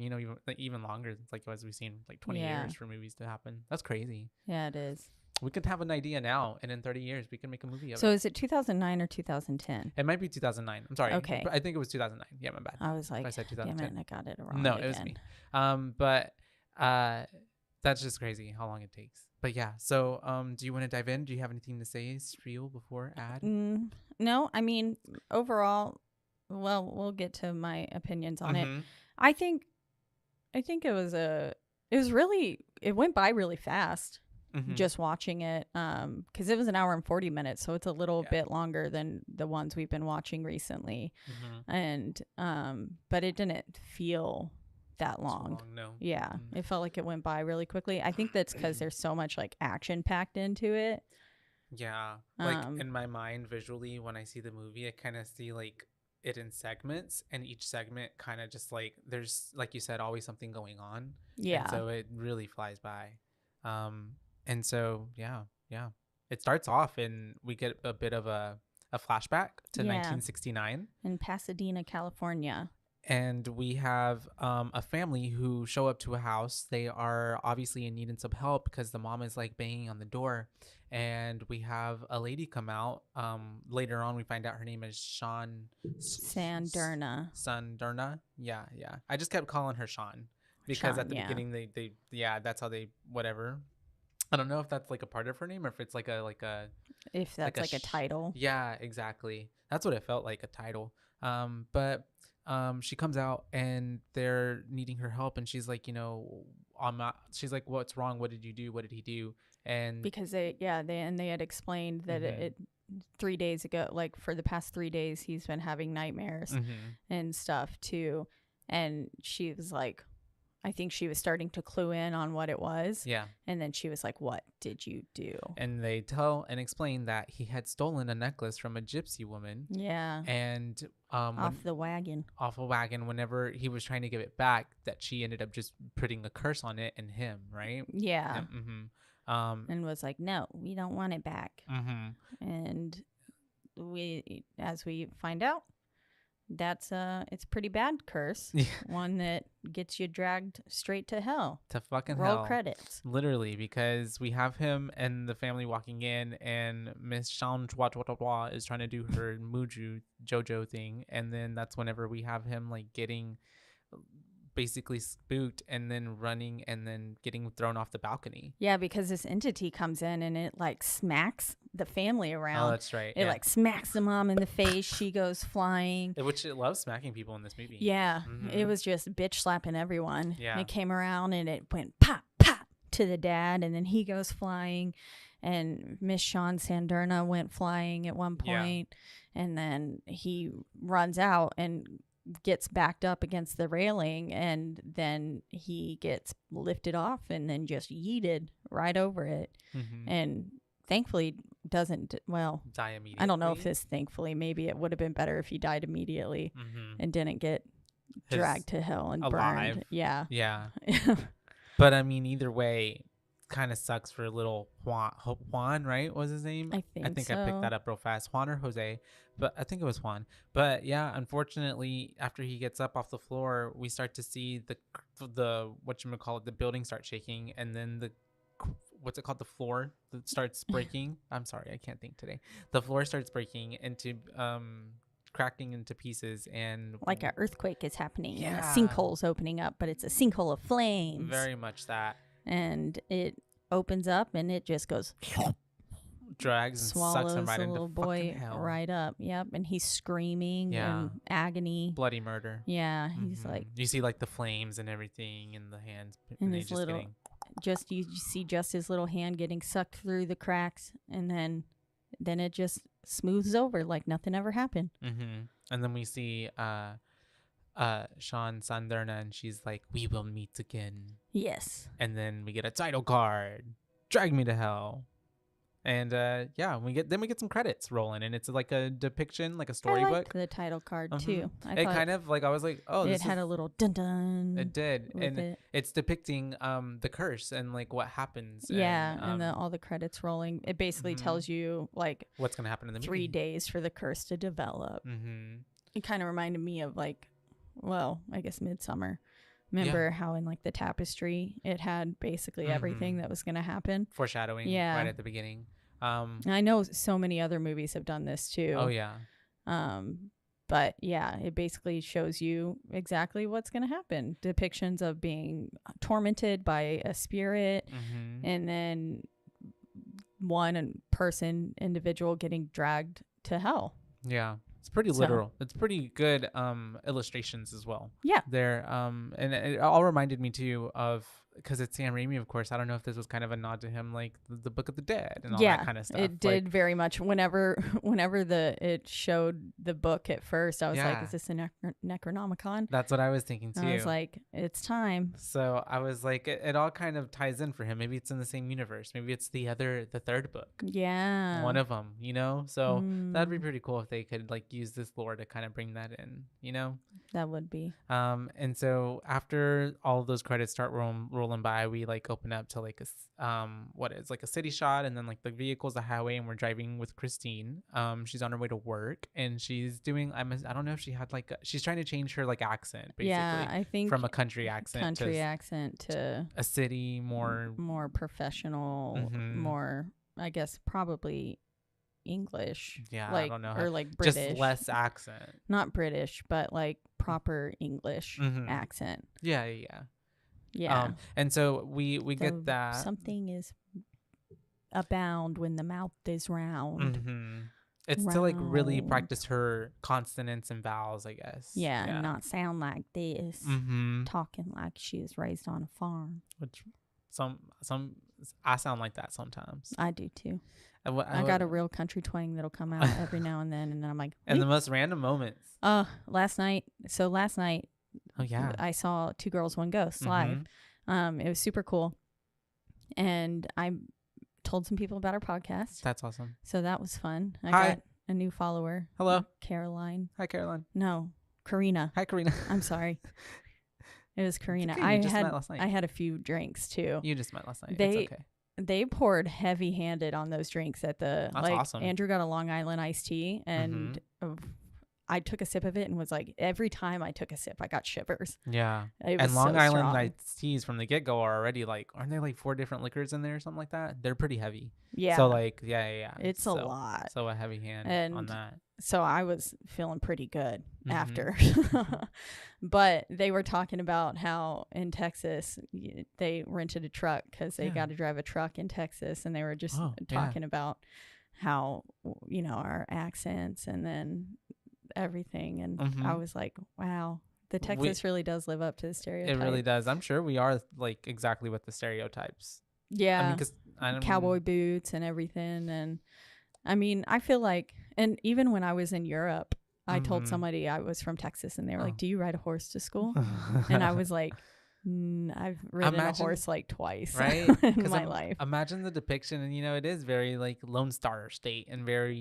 even longer. It's like, as we've seen, like 20 years for movies to happen. That's crazy. Yeah, it is. We could have an idea now, and in 30 years, we can make a movie of it. So is it 2009 or 2010? It might be 2009. I'm sorry. Okay. I think it was 2009. Yeah, my bad. I was like, I said damn 2010. it, I got it wrong. No, it was me. But that's just crazy how long it takes. But yeah, so do you want to dive in? Do you have anything to say, Sriel, before ad? No, I mean, overall, well, we'll get to my opinions on it. Mhm. I think it went by really fast. Mhm. Just watching it, because it was an hour and 40 minutes, so it's a little bit longer than the ones we've been watching recently. And but it didn't feel that long. No. Yeah, it felt like it went by really quickly. I think that's because there's so much like action packed into it. Yeah, like in my mind, visually, when I see the movie, I kind of see like it in segments, and each segment kind of just like there's, like you said, always something going on. Yeah. And so it really flies by. And so yeah, it starts off and we get a bit of a flashback to 1969 in Pasadena, California. And we have a family who show up to a house. They are obviously in need of some help because the mom is like banging on the door. And we have a lady come out. Later on, we find out her name is Sanderna. Sanderna. Yeah. I just kept calling her Sean because at the beginning they that's how they whatever. I don't know if that's like a part of her name or if it's like a if that's like a title. Yeah, exactly. That's what it felt like, a title. But she comes out and they're needing her help, and she's like, she's like, what's wrong? What did you do? What did he do? And because they had explained that it 3 days ago, like for the past 3 days, he's been having nightmares and stuff too. And she was like, I think she was starting to clue in on what it was. Yeah. And then she was like, what did you do? And they tell and explain that he had stolen a necklace from a gypsy woman. Yeah. And off a wagon, whenever he was trying to give it back, that she ended up just putting a curse on it and him, right? Yeah. And was like, no, we don't want it back. Mm-hmm. And as we find out, That's it's a pretty bad curse. Yeah. One that gets you dragged straight to hell. To fucking Roll hell. credits. Literally, because we have him and the family walking in, and Miss Shan Chua is trying to do her Muju JoJo thing, and then that's whenever we have him like getting basically spooked and then running and then getting thrown off the balcony. Yeah, because this entity comes in and it like smacks the family around. Oh, that's right. It like smacks the mom in the face. She goes flying. Which it loves smacking people in this movie. Yeah, Mhm. it was just bitch slapping everyone. Yeah. It came around and it went pop, pop to the dad, and then he goes flying. And Miss Sean Sanderna went flying at one point, and then he runs out and gets backed up against the railing, and then he gets lifted off and then just yeeted right over it. Mhm. And thankfully doesn't, well, Die I don't know if immediately? this thankfully, maybe it would have been better if he died immediately Mhm. and didn't get His- dragged to hell and alive. burned. Yeah. Yeah. But I mean, either way, kind of sucks for little Juan, right? What was his name? I think I picked so. that up real fast. Juan or Jose, but I think it was Juan. But yeah, unfortunately, after he gets up off the floor, we start to see the whatchamacallit, the building start shaking, and then what's it called? The floor that starts breaking. I'm sorry, I can't think today. The floor starts breaking into cracking into pieces, and Like an earthquake is happening and a Yeah. sinkhole's opening up, but it's a sinkhole of flames. very much that And it opens up and it just goes drags and sucks swallows him right the into little fucking boy hell. right up. Yep. And he's screaming Yeah. in agony. Bloody murder. Yeah. He's Mhm. like, you see like the flames and everything in the hands, and they his just little, getting you see just his little hand getting sucked through the cracks, and then it just smooths over like nothing ever happened. Mm-hmm. And then we see Sean Sanderna, and she's like, "We will meet again." Yes. And then we get a title card, "Drag Me to Hell," and yeah, we get some credits rolling, and it's like a depiction, like a I storybook. liked the title card too. I It thought kind of like I was like, oh, it this had is, a little dun dun. it did, with and it. it's depicting the curse and like what happens. Yeah, and, all the credits rolling. It basically tells you like what's gonna happen in the 3 movie. days for the curse to develop. Mm-hmm. It kind of reminded me of like, well, I guess Midsummer. Remember how in like the tapestry it had basically everything that was going to happen? Foreshadowing, Yeah. right at the beginning. And I know so many other movies have done this too. Oh yeah. But yeah, it basically shows you exactly what's going to happen. Depictions of being tormented by a spirit, and then one individual getting dragged to hell. Yeah, it's pretty So- literal. It's pretty good illustrations as well. Yeah. They're and it all reminded me too of, because it's Sam Raimi, of course. I don't know if this was kind of a nod to him, like the Book of the Dead and all that kind of stuff. It did very much. Whenever it showed the book at first, I was like, Yeah. "Is this a Necronomicon?" That's what I was thinking too. I was like, "It's time." So I was like, it all kind of ties in for him. Maybe it's in the same universe. Maybe it's the third book. Yeah. One of them, So that'd be Mm. pretty cool if they could like use this lore to kind of bring that in, That would be. And so after all of those credits start rolling by, we like open up to like a city shot, and then like the vehicle's the highway, and we're driving with Christine. She's on her way to work, and she's doing, I don't know if she had like she's trying to change her like accent, basically. Yeah, I think from a country accent to a city more professional, Mhm. more, I guess, probably English. Yeah, I like, don't know or how- like British. just less accent. Not British, but like proper English Mhm. accent. Yeah. Yeah. And so we So get that. something is abound when the mouth is round. Mm-hmm. It's to like really Round. practice her consonants and vowels, I guess. Yeah, and not sound like this. Mhm. Talking like she was raised on a farm. Which some I sound like that sometimes. I do too. I got a real country twang that'll come out every now and then I'm like, in the "Wait." most random moments. Last night. Oh yeah. I saw Two Girls, One Ghost live. It was super cool. And I told some people about our podcast. That's awesome. So that was fun. I Hi. got a new follower. Hello. Caroline. Hi, Caroline. No, Karina. Hi, Karina. I'm sorry. It was Karina. okay, you I just had met last night. I had a few drinks too. You just met last night. They it's okay. they poured heavy-handed on those drinks at the That's awesome. Andrew got a Long Island iced tea and I took a sip of it and was like, every time I took a sip, I got shivers. Yeah. It And was Long so Island strong. iced teas from the get go are already like, aren't they like 4 different liquors in there or something like that? They're pretty heavy. Yeah. So like, yeah. It's a lot. So a heavy hand and on that. So I was feeling pretty good Mhm. after. But they were talking about how in Texas they rented a truck because they Yeah. got to drive a truck in Texas, and they were just Oh, yeah. talking about how our accents and then everything. And I Mhm. was like, wow, the Texas really does live up to the stereotype. It really does. I'm sure we are like exactly what the stereotypes. Yeah. I mean, 'cause I don't Cowboy boots and everything. And I mean, I feel like, and even when I was in Europe, I told Mhm. somebody I was from Texas, and they were Oh. like, "Do you ride a horse to school?" And I was like, "I've ridden a Imagine- horse like twice right? in 'Cause my life." Imagine the depiction, and it is very like Lone Star State and very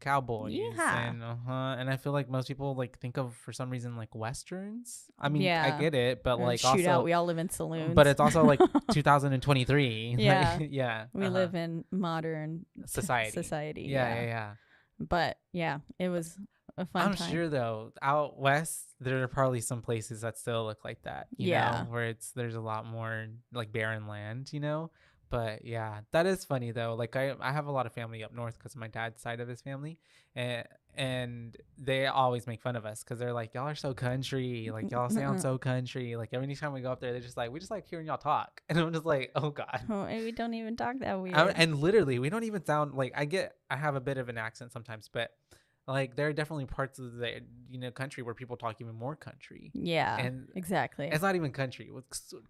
cowboys. Yeah. And I feel like most people like think of for some reason like westerns. I mean, I Yeah. get it, but Or like shootout. also We all live in saloons. But it's also like 2023. Yeah. Like, yeah. We live in modern Society. Yeah. Yeah. But yeah, it was a fun I'm time. sure though, out west there are probably some places that still look like that. You know, where there's a lot more like barren land. But yeah, that is funny though. Like I have a lot of family up north because my dad's side of his family, and they always make fun of us because they're like, y'all are so country, like y'all sound so country. Like every time we go up there, they're just like, we just like hearing y'all talk, and I'm just like, oh god. Oh, and we don't even talk that weird. And literally, we don't even sound like I have a bit of an accent sometimes, but like there are definitely parts of the country where people talk even more country. Yeah, and exactly. It's not even country with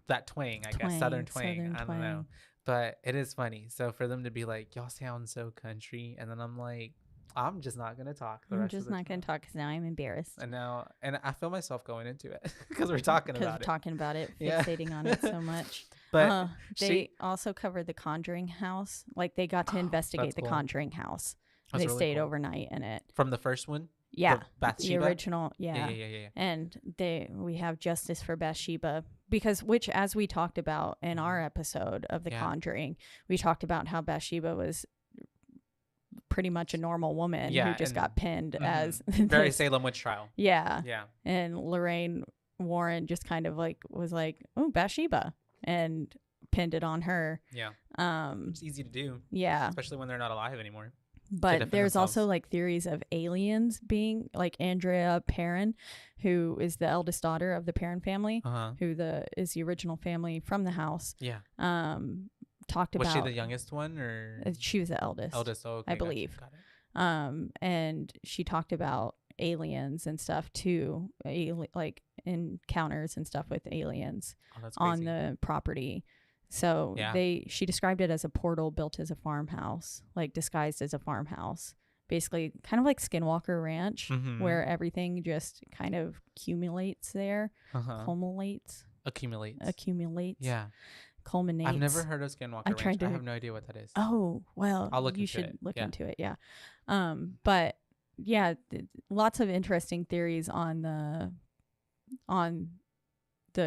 that twang, I guess, southern twang. I don't know, but it is funny. So for them to be like, y'all sound so country, and then I'm like, I'm just not gonna talk. I'm just not gonna talk because now I'm embarrassed. And I feel myself going into it because we're talking about it. Because we're talking about it, Yeah. fixating on it so much. But they also covered the Conjuring house. Like they got to investigate the cool. Conjuring house. That's They really stayed cool. overnight in it. From the first one. Yeah, The Bathsheba? original. Yeah. Yeah. And we have justice for Bathsheba because, which, as we talked about in our episode of The Yeah. Conjuring, we talked about how Bathsheba was pretty much a normal woman who just got pinned as very this- Salem witch trial. Yeah. Yeah. And Lorraine Warren just kind of like was like, oh, Bathsheba, and pinned it on her. Yeah. It's easy to do. Yeah. Especially when they're not alive anymore. to But defend there's themselves. also like theories of aliens being like Andrea Perrin, who is the eldest daughter of the Perrin family, Uh-huh. who is the original family from the house. Yeah. Talked Was about she the youngest one or she was the eldest. Eldest, oh, okay, I gotcha, believe. got it. And she talked about aliens and stuff too, like encounters and stuff with aliens Oh, that's on crazy. the property. So Yeah. she described it as a portal built as a farmhouse, like disguised as a farmhouse. Basically kind of like Skinwalker Ranch, Mhm. where everything just kind of accumulates there. Uh-huh. Accumulates. Yeah. Culminates. I've never heard of Skinwalker I'm Ranch. trying to I have no idea what that is. Oh, well, I'll look you into should it. look Yeah. into it. Yeah. But yeah, lots of interesting theories on the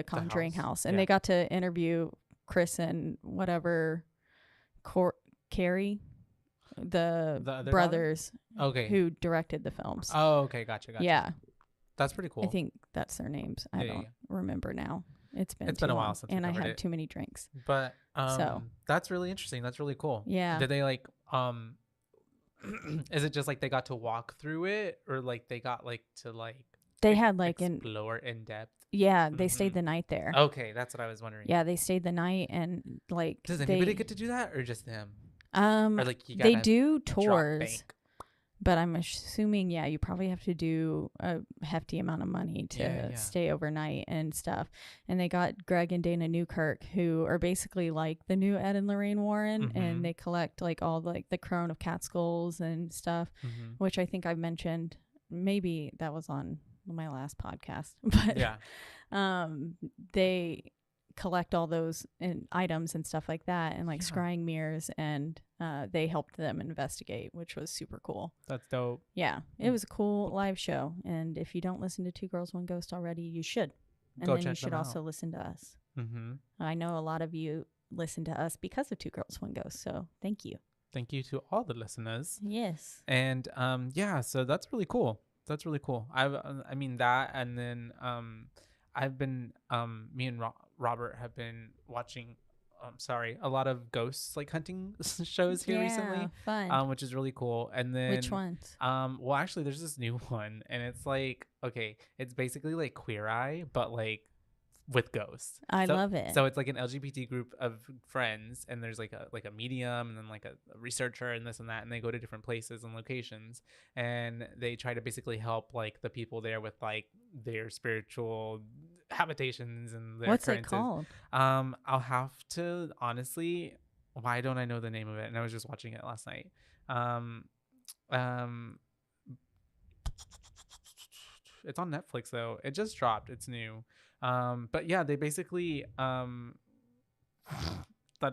Conjuring house. And yeah. they got to interview Chris and whatever Carrie, the other brothers, daughter? Okay. who directed the films. Oh, okay, gotcha. Yeah, that's pretty cool. I think that's their names. I Yeah, don't yeah. remember now. It's been It's too been a long, while since we and I covered had it. too many drinks. But So that's really interesting. That's really cool. Yeah. Did they like is it just like they got to walk through it, or like they got like to like they had like explore in depth? Yeah, they stayed the night there. Okay, that's what I was wondering. Yeah, they stayed the night, and like Does anybody get to do that, or just them? Or like you they gotta do drop tours, bank? but I'm assuming you probably have to do a hefty amount of money to Yeah. stay overnight and stuff. And they got Greg and Dana Newkirk, who are basically like the new Ed and Lorraine Warren, Mhm. and they collect like all like the Crone of Catskills and stuff, Mhm. which I think I've mentioned. Maybe that was on my last podcast, but Yeah. they collect all those items and stuff like that, and like scrying mirrors, and they helped them investigate, which was super cool. That's dope. Yeah, it was a cool live show, and if you don't listen to Two Girls One Ghost already, you should. And Go then you check should them also out. listen to us. Mm-hmm. I know a lot of you listen to us because of Two Girls One Ghost, so thank you. Thank you to all the listeners. Yes. And yeah, so that's really cool. that's really cool. I mean that, and then I've been me and Robert have been watching. Sorry, a lot of ghosts like hunting shows here recently, fun. which is really cool. And then Which ones? well, actually, there's this new one, and it's like okay, it's basically like Queer Eye, but like with ghosts. I So- love it. So it's like an LGBT group of friends, and there's like a medium, and then like a researcher, and this and that, and they go to different places and locations, and they try to basically help like the people there with like their spiritual habitations and their What's it occurrences. called? I'll have to honestly. Why don't I know the name of it? And I was just watching it last night. Um, it's on Netflix though. It just dropped. It's new. But yeah, they basically that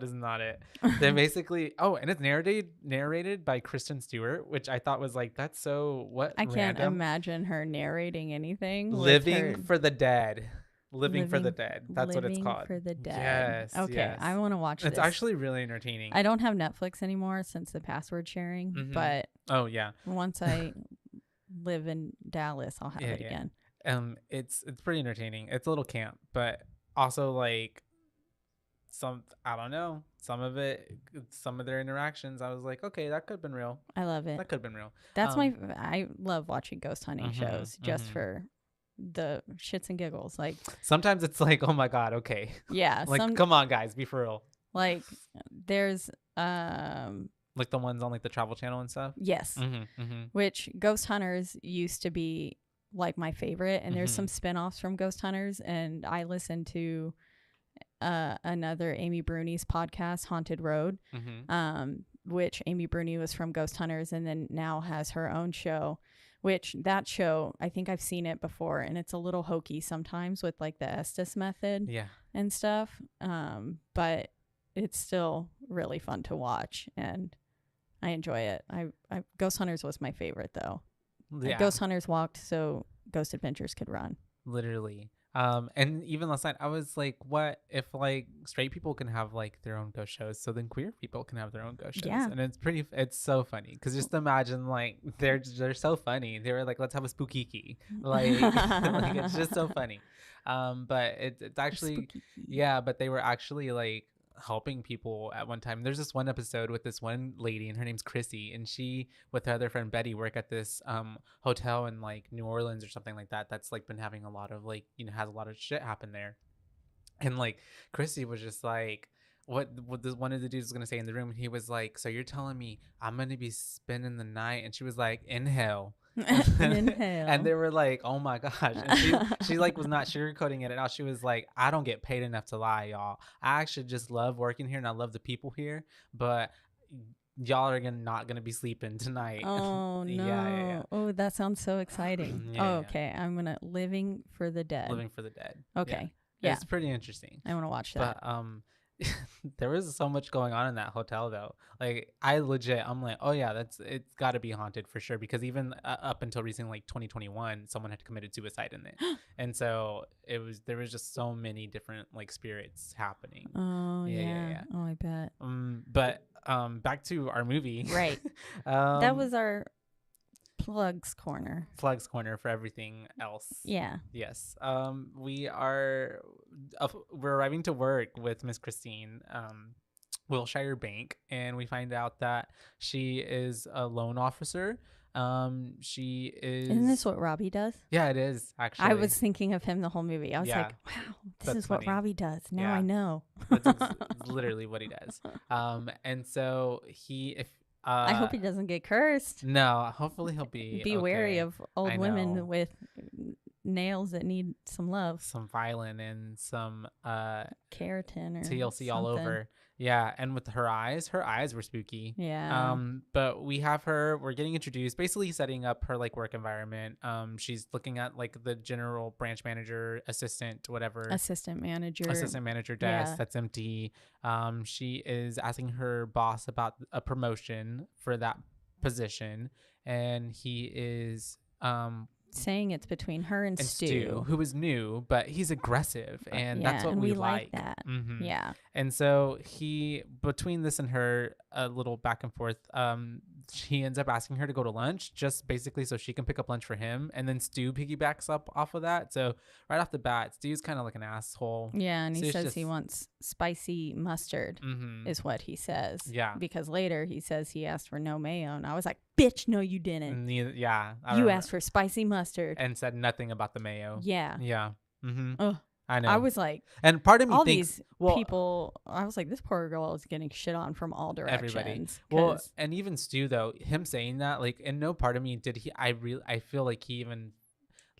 is not it. They basically and it's narrated by Kristen Stewart, which I thought was like that's so what I can't random. imagine her narrating anything. with Living her- for the Dead. Living for the Living- Dead. That's what it's Living called. for the Dead. Yes. Okay, yes. I want to watch It's this. actually really entertaining. I don't have Netflix anymore since the password sharing, Mhm. but oh yeah, once I live in Dallas, I'll have it again. It's pretty entertaining. It's a little camp, but also like I don't know, some of their interactions I was like, okay, that could have been real. I love it. That could have been real. That's I love watching ghost hunting shows just for the shits and giggles. Like sometimes it's like, oh my god, okay. Yeah. Like come on guys, be for real. Like there's like the ones on like the Travel Channel and stuff. Yes. Which Ghost Hunters used to be like my favorite, and there's some spin-offs from Ghost Hunters, and I listen to another Amy Bruni's podcast, Haunted Road, which Amy Bruni was from Ghost Hunters and then now has her own show, which that show, I think I've seen it before, and it's a little hokey sometimes with like the Estes method and stuff, but it's still really fun to watch, and I enjoy it. I Ghost Hunters was my favorite though. Yeah. Ghost Hunters walked so Ghost Adventures could run. Literally. And even last night I was like, what if like straight people can have like their own ghost shows, so then queer people can have their own ghost shows? Yeah. And it's so funny because just imagine like they're so funny. They were like, let's have a spookiki, like, like it's just so funny. But it's actually but they were actually like helping people at one time. There's this one episode with this one lady, and her name's Chrissy, and she with her other friend Betty work at this hotel in like New Orleans or something like that, that's like been having a lot of like, you know, has a lot of shit happen there. And like Chrissy was just like, what this one of the dudes was gonna say in the room, and he was like, so you're telling me I'm gonna be spending the night? And she was like, inhale. Inhale. And they were like, oh my gosh. And she like was not sugarcoating it at all. She was like, I don't get paid enough to lie, y'all. I actually just love working here and I love the people here, but y'all are not gonna be sleeping tonight. Oh no. Yeah. Oh, that sounds so exciting. Okay. I'm gonna Living for the Dead. Living for the Dead. Okay. Yeah. It's pretty interesting. I want to watch that. But there was so much going on in that hotel though. Like I'm like, oh yeah, it's got to be haunted for sure, because even up until recently, like 2021, someone had committed suicide in it. And so there was just so many different like spirits happening. Oh yeah. Oh, I bet. But back to our movie. Right. That was our plugs corner for everything else. Yeah. Yes. We're arriving to work with Miss Christine Wilshire Bank, and we find out that she is a loan officer. She is. Isn't this what Robbie does? Yeah, it is actually. I was thinking of him the whole movie. I was like, wow, this is what Robbie does. Now I know. That's literally what he does. And so I hope he doesn't get cursed. No, hopefully he'll be wary okay. of old women with nails that need some love, some violin, and some keratin or TLC all something. over. Yeah, and with her eyes were spooky. Yeah. But we're getting introduced, basically setting up her like work environment. She's looking at like the general branch manager, assistant manager desk that's empty. She is asking her boss about a promotion for that position, and he is saying it's between her and Stu, who is new, but he's aggressive, and that's what we like. That. Yeah. And so between this and her, a little back and forth, he ends up asking her to go to lunch just basically so she can pick up lunch for him. And then Stu piggybacks up off of that. So right off the bat, Stu's kind of like an asshole. Yeah, and he Stu's says he wants spicy mustard, is what he says. Yeah. Because later he says he asked for no mayo, and I was like, bitch, no, you didn't. Yeah. I You remember. asked for spicy mustard. And said nothing about the mayo. Yeah. Yeah. Ugh. I know. I was like, and part of me all thinks, these well, people, I was like, this poor girl is getting shit on from all directions. everybody. Well, and even Stu though, him saying that, like, and no part of me did he. I feel like he even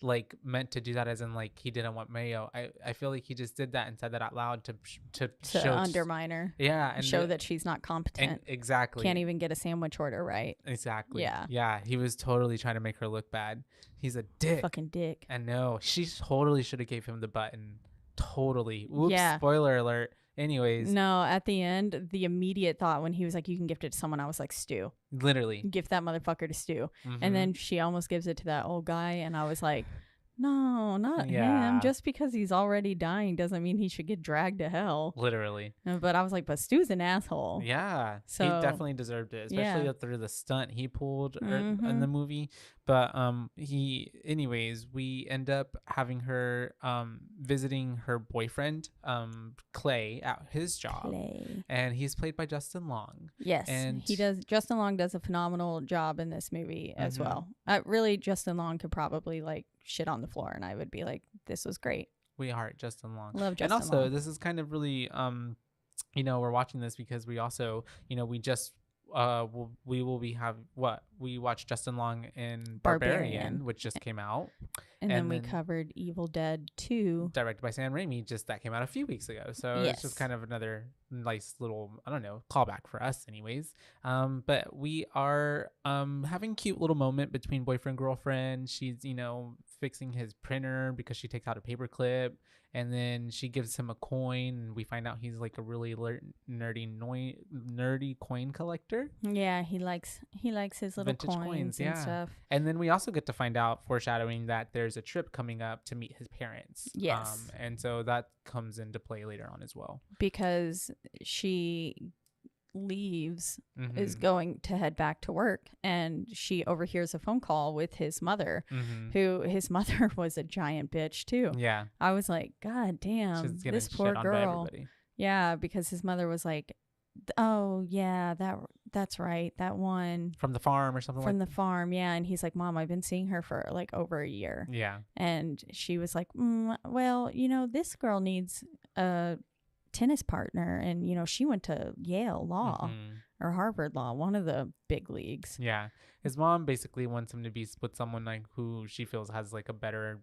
like meant to do that as in like he didn't want mayo. I feel like he just did that and said that out loud to show undermine her. Yeah, and show that she's not competent. Exactly. Can't even get a sandwich order right. Exactly. Yeah. Yeah. He was totally trying to make her look bad. He's a dick. Fucking dick. I know. She totally should have gave him the button. Totally. Whoops. Yeah. Spoiler alert. Anyways. No, at the end, the immediate thought when he was like, you can gift it to someone, I was like, Stu. Literally. Gift that motherfucker to Stu. Mhm. And then she almost gives it to that old guy, and I was like, no, not Yeah. him. Just because he's already dying doesn't mean he should get dragged to hell. Literally. But I was like, but Stu's an asshole. Yeah. So he definitely deserved it, especially yeah. through the stunt he pulled in Mhm. the movie. But anyways, we end up having her visiting her boyfriend Clay at his job. Clay. And he's played by Justin Long. Yes, And he does. Justin Long does a phenomenal job in this movie as Mhm. well. Really, Justin Long could probably like shit on the floor, and I would be like, "This was great." We heart Justin Long. Love Justin And also, Long. this is kind of really, we're watching this because we also, we just, we watched Justin Long in Barbarian, which just came out. And then we covered Evil Dead 2. Directed by Sam Raimi, that came out a few weeks ago. So it's just Yes. kind of another nice little, I don't know, callback for us anyways. But we are having a cute little moment between boyfriend, girlfriend. She's, fixing his printer because she takes out a paper clip, and then she gives him a coin, and we find out he's like a really nerdy coin collector. Yeah, he likes his little Vintage coins and stuff. And then we also get to find out, foreshadowing, that there's a trip coming up to meet his parents. Yes. And so that comes into play later on as well. Because she leaves, is Mhm. going to head back to work, and she overhears a phone call with his mother, Mhm. who his mother was a giant bitch too. Yeah. I was like, God damn, She's getting this poor shit on by girl. everybody. Yeah, because his mother was like, oh yeah, that's right, that one From the farm or something from like the farm. Yeah. And he's like, Mom, I've been seeing her for like over a year. Yeah. And she was like, well, this girl needs a tennis partner, and she went to Yale Law Mhm. or Harvard Law, one of the big leagues. Yeah. His mom basically wants him to be with someone like who she feels has like a better,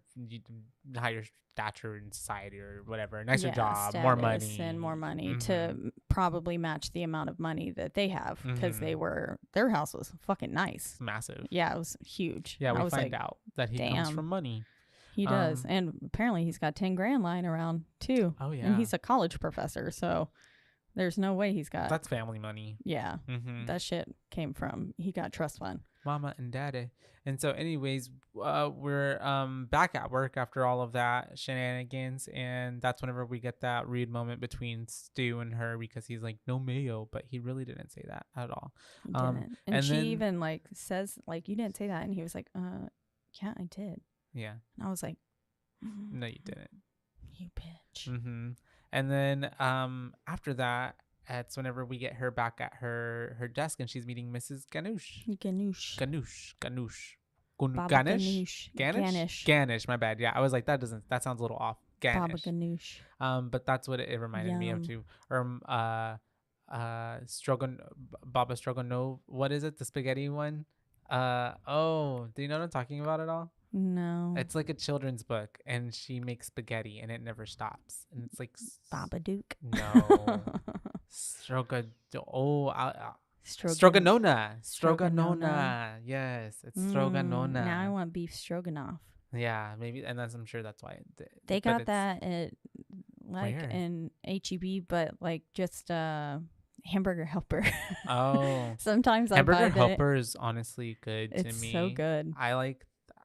higher stature in society or whatever, nicer Yeah, job, more status money, and more money Mhm. to probably match the amount of money that they have, because Mhm. their house was fucking nice. It's massive. Yeah, it was huge. Yeah, I we was find like, out that he comes damn. from money. He does. And apparently he's got 10 grand lying around too. Oh, yeah. And he's a college professor, so there's no way he's got. That's family money. Yeah. Mhm. That shit came from, he got trust fund. Mama and daddy. And so anyways, we're back at work after all of that shenanigans, and that's whenever we get that rude moment between Stu and her, because he's like, no mayo, but he really didn't say that at all. He didn't. And she then, even like says like, you didn't say that, and he was like, yeah, I did. yeah, And I was like, no, you didn't, you bitch. Mm-hmm. And then after that, that's whenever we get her back at her desk, and she's meeting Mrs. Ganush. Baba Ganesh. My bad. Yeah, I was like, that sounds a little off. Baba Ganesh. Ganoush. But that's what it reminded me of too. Or Baba Stroganoff. What is it? The spaghetti one? Do you know what I'm talking about at all? No. It's like a children's book, and she makes spaghetti, and it never stops. And it's like Babadook. No. Stroganona. Yes, it's Stroganona. Now I want beef stroganoff. Yeah, maybe, and I'm sure that's why. They got that at like Where? in HEB, but like just Hamburger Helper. Oh, sometimes Hamburger I buy Helper is honestly good to It's me. so good.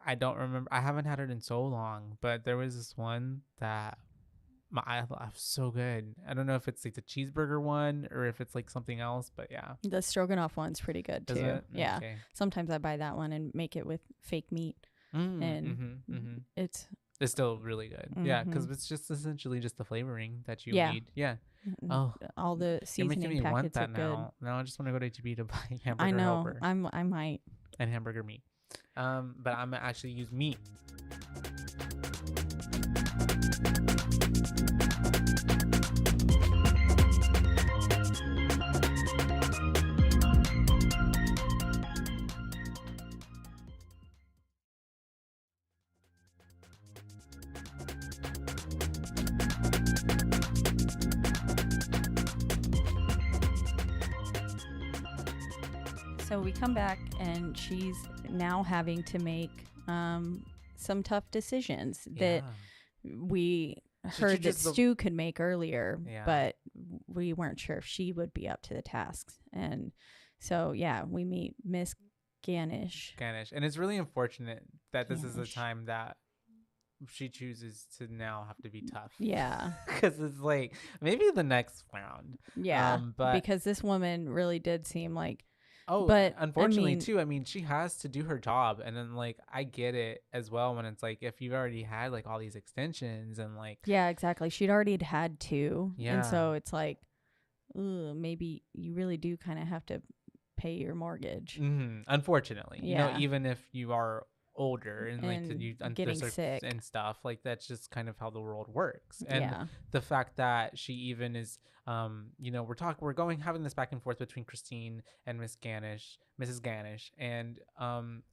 I don't remember. I haven't had it in so long, but there was this one that So good. I don't know if it's like the cheeseburger one or if it's like something else, but yeah. The stroganoff one's pretty good Is too. it? Yeah. Okay. Sometimes I buy that one and make it with fake meat, and it's still really good. Yeah, because it's just essentially just the flavoring that you need. Yeah. Oh, all the you're making seasoning me want packets are that good. now. Now I just want to go to HEB to buy hamburger I know. helper. I might. And hamburger meat. But I'm gonna actually use meat. So we come back, and she's now having to make some tough decisions that we heard that Stu could make earlier, but we weren't sure if she would be up to the tasks. And so, we meet Miss Ganish. And it's really unfortunate that this is the time that she chooses to now have to be tough. Yeah. Because it's like, maybe the next round. Yeah. But because this woman really did seem like, but unfortunately too, I mean, she has to do her job. And then like, I get it as well when it's like, if you've already had like all these extensions and like. Yeah, exactly. She'd already had 2. Yeah. And so it's like, maybe you really do kind of have to pay your mortgage. Unfortunately, you know, even if you are older and like you getting sick and stuff, like that's just kind of how the world works. And the fact that she even is you know, we're having this back and forth between Christine and Mrs. Ganish, and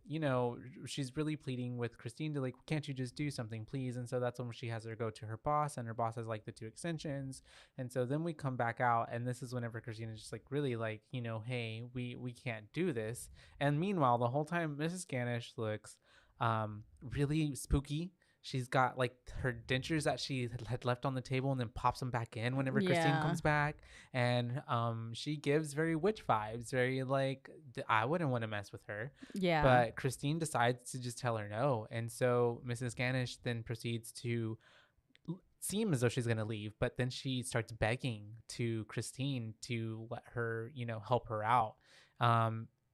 you know, she's really pleading with Christine to like, can't you just do something, please? And so that's when she has her go to her boss, and her boss has like the 2 extensions. And so then we come back out, and this is whenever Christine is just like, really, like, you know, hey, we can't do this. And meanwhile, the whole time Mrs. Ganish looks really spooky. She's got like her dentures that she had left on the table and then pops them back in whenever Christine comes back. And she gives very witch vibes, very like, I wouldn't want to mess with her. Yeah. But Christine decides to just tell her no. And so Mrs. Ganish then proceeds to seem as though she's going to leave, but then she starts begging to Christine to let her, you know, help her out.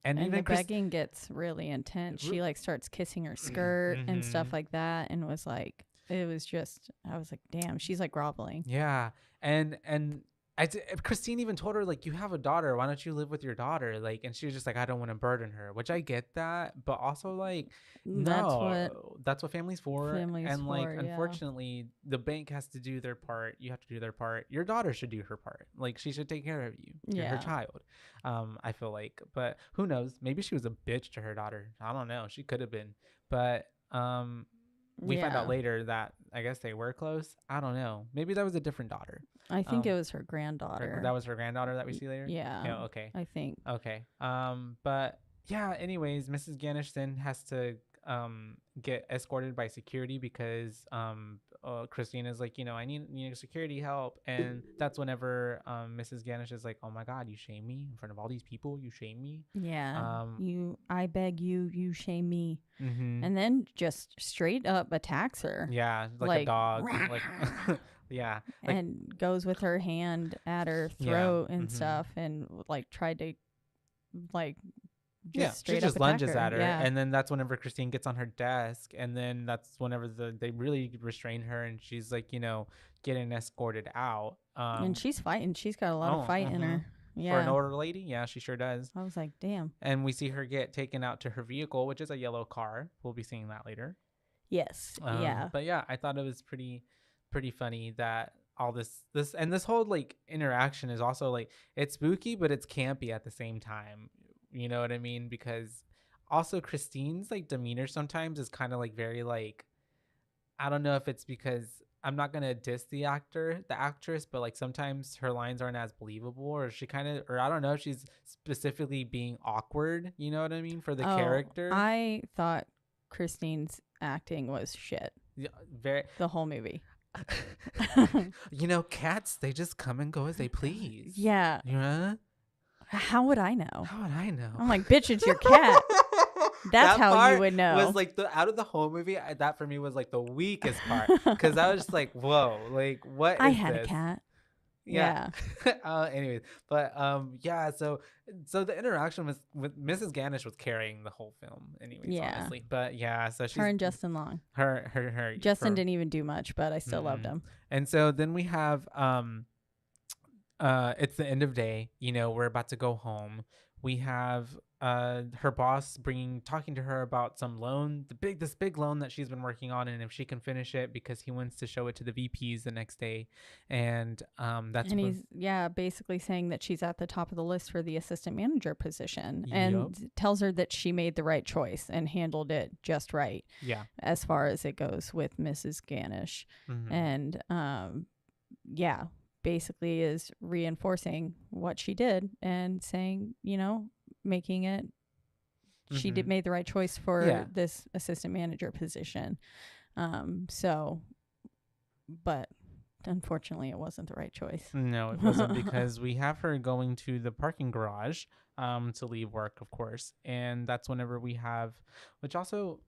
And even the begging gets really intense. She like starts kissing her skirt and stuff like that, and was like, it was just, I was like, damn, she's like groveling. Yeah. And Christine even told her, like, you have a daughter, why don't you live with your daughter? Like, and she was just like, I don't want to burden her, which I get that, but also like, that's what family's for. Like, unfortunately, the bank has to do their part. You have to do their part. Your daughter should do her part. Like, she should take care of you. You're her child. I feel like, but who knows? Maybe she was a bitch to her daughter. I don't know. She could have been, but we find out later that I guess they were close. I don't know. Maybe that was a different daughter. I think it was her granddaughter. That was her granddaughter that we see later? Yeah. Okay. I think. Okay. But yeah, anyways, Mrs. Ganish then has to get escorted by security because Christina's like, you know, I need security help. And that's whenever Mrs. Ganish is like, oh my God, you shame me in front of all these people. You shame me. Yeah. I beg you shame me. And then just straight up attacks her. Yeah. Like a dog. Like, yeah. Like, and goes with her hand at her throat and stuff, and like tried to like she just lunges at her. And then that's whenever Christine gets on her desk, and then that's whenever they really restrain her, and she's like, you know, getting escorted out. And she's fighting. She's got a lot of fight in her. Yeah. For an older lady, yeah, she sure does. I was like, damn. And we see her get taken out to her vehicle, which is a yellow car. We'll be seeing that later. Yes. Yeah. But yeah, I thought it was pretty funny that all this whole like interaction is also like, it's spooky, but it's campy at the same time. You know what I mean? Because also Christine's like demeanor sometimes is kind of like very like, I don't know if it's because I'm not gonna diss the actress, but like sometimes her lines aren't as believable, or she kind of, or I don't know if she's specifically being awkward. You know what I mean, for the character. I thought Christine's acting was shit. Yeah, the whole movie. You know, cats, they just come and go as they please. Yeah. Yeah. How would I know? How would I know? I'm like, bitch, it's your cat. That's That how you part would know. Was like out of the whole movie, that for me was like the weakest part because I was just like, whoa, like what is I had this? a cat. Yeah. Anyways, but yeah. So the interaction with Mrs. Ganesh was carrying the whole film. Anyways, Yeah. honestly, but yeah. So she's Her and Justin Long. Her. Justin didn't even do much, but I still loved him. And so then we have it's the end of day. You know, we're about to go home. We have her boss talking to her about some loan, this big loan that she's been working on, and if she can finish it because he wants to show it to the VPs the next day. And he's basically saying that she's at the top of the list for the assistant manager position, and tells her that she made the right choice and handled it just right. Yeah. As far as it goes with Mrs. Ganesh. And basically is reinforcing what she did and saying, making it she made the right choice for this assistant manager position. But unfortunately it wasn't the right choice. No, it wasn't, because we have her going to the parking garage to leave work, of course. And that's whenever we have, which also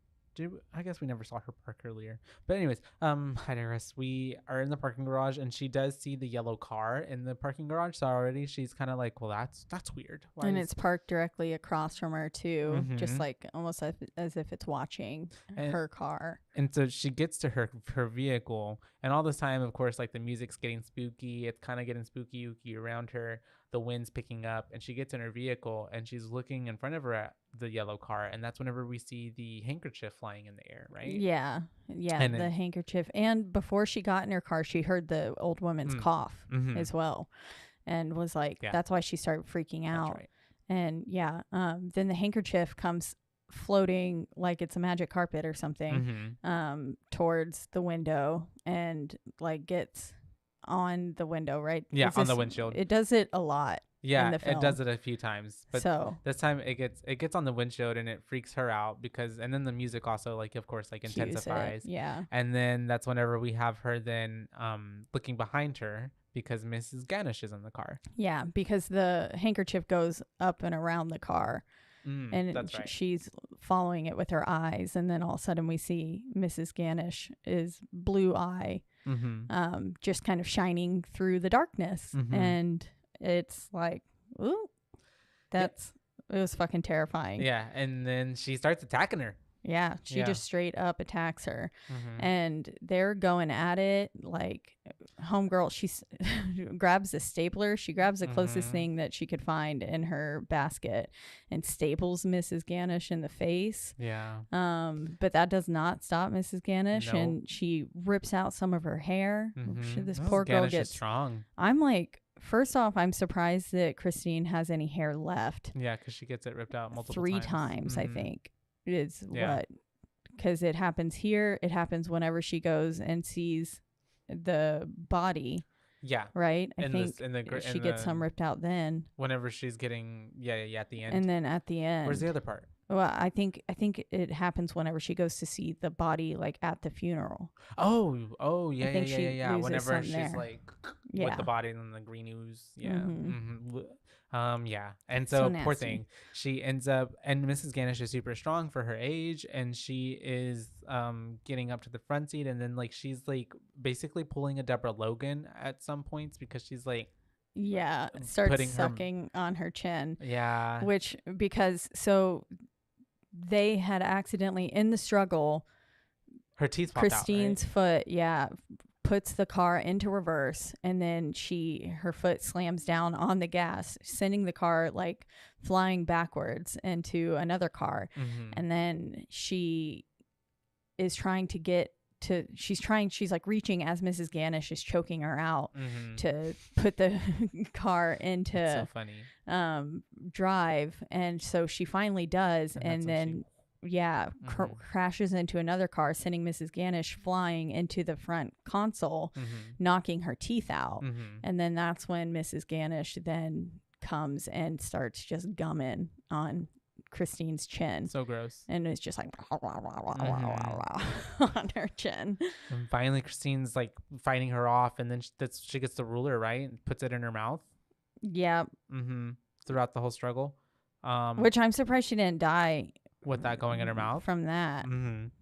I guess we never saw her park earlier. But anyways, hi Darius. We are in the parking garage and she does see the yellow car in the parking garage. So already she's kind of like, well, that's weird. It's parked directly across from her too, just like almost as if it's watching her car. And so she gets to her vehicle, and all this time, of course, like the music's getting spooky. It's kind of getting spooky around her. The wind's picking up, and she gets in her vehicle and she's looking in front of her at the yellow car, and that's whenever we see the handkerchief flying in the air, right? Yeah, and the handkerchief. And before she got in her car, she heard the old woman's cough as well, and was like, that's why she started freaking out. Right. And then the handkerchief comes floating like it's a magic carpet or something towards the window, and like gets on the window, right? Yeah, on the windshield. It does it a lot. Yeah, in the film. it does it a few times, but so this time it gets on the windshield and it freaks her out and then the music also, like, of course, like intensifies. Yeah, and then that's whenever we have her then looking behind her because Mrs. Ganesh is in the car. Yeah, because the handkerchief goes up and around the car. And that's right. She's following it with her eyes, and then all of a sudden we see Mrs. Ganesh is blue eye, just kind of shining through the darkness, and it's like, ooh, it was fucking terrifying. Yeah, and then she starts attacking her. Yeah, she just straight up attacks her, and they're going at it like homegirl. She grabs a stapler. She grabs the closest thing that she could find in her basket and staples Mrs. Ganesh in the face. Yeah. But that does not stop Mrs. Ganesh, and she rips out some of her hair. This poor girl Ganesh gets is strong. I'm like, first off, I'm surprised that Christine has any hair left. Yeah, because she gets it ripped out multiple three times, I think. Is what, because it happens here. It happens whenever she goes and sees the body. Yeah. Right. I think she gets some ripped out then. Whenever she's getting at the end. And then at the end. Where's the other part? Well, I think it happens whenever she goes to see the body, like at the funeral. Oh yeah. Whenever she's there. like with the body and the green ooze. Yeah. And so poor thing, she ends up, and Mrs. Ganesh is super strong for her age, and she is getting up to the front seat, and then like she's like basically pulling a Deborah Logan at some points because she's like starts sucking on her chin. Yeah. So they had accidentally, in the struggle, her teeth popped Christine's out, right? foot puts the car into reverse, and then her foot slams down on the gas, sending the car like flying backwards into another car. And then she is trying to she's like reaching as Mrs. Ganesh is choking her out to put the car into so funny. Drive, and so she finally does, and then crashes into another car, sending Mrs. Ganesh flying into the front console, knocking her teeth out. And then that's when Mrs. Ganesh then comes and starts just gumming on Christine's chin. So gross. And it's just like on her chin. And finally Christine's like fighting her off, and then she gets the ruler, right, and puts it in her mouth. Yeah. Throughout the whole struggle. Which I'm surprised she didn't die with that going in her mouth from that.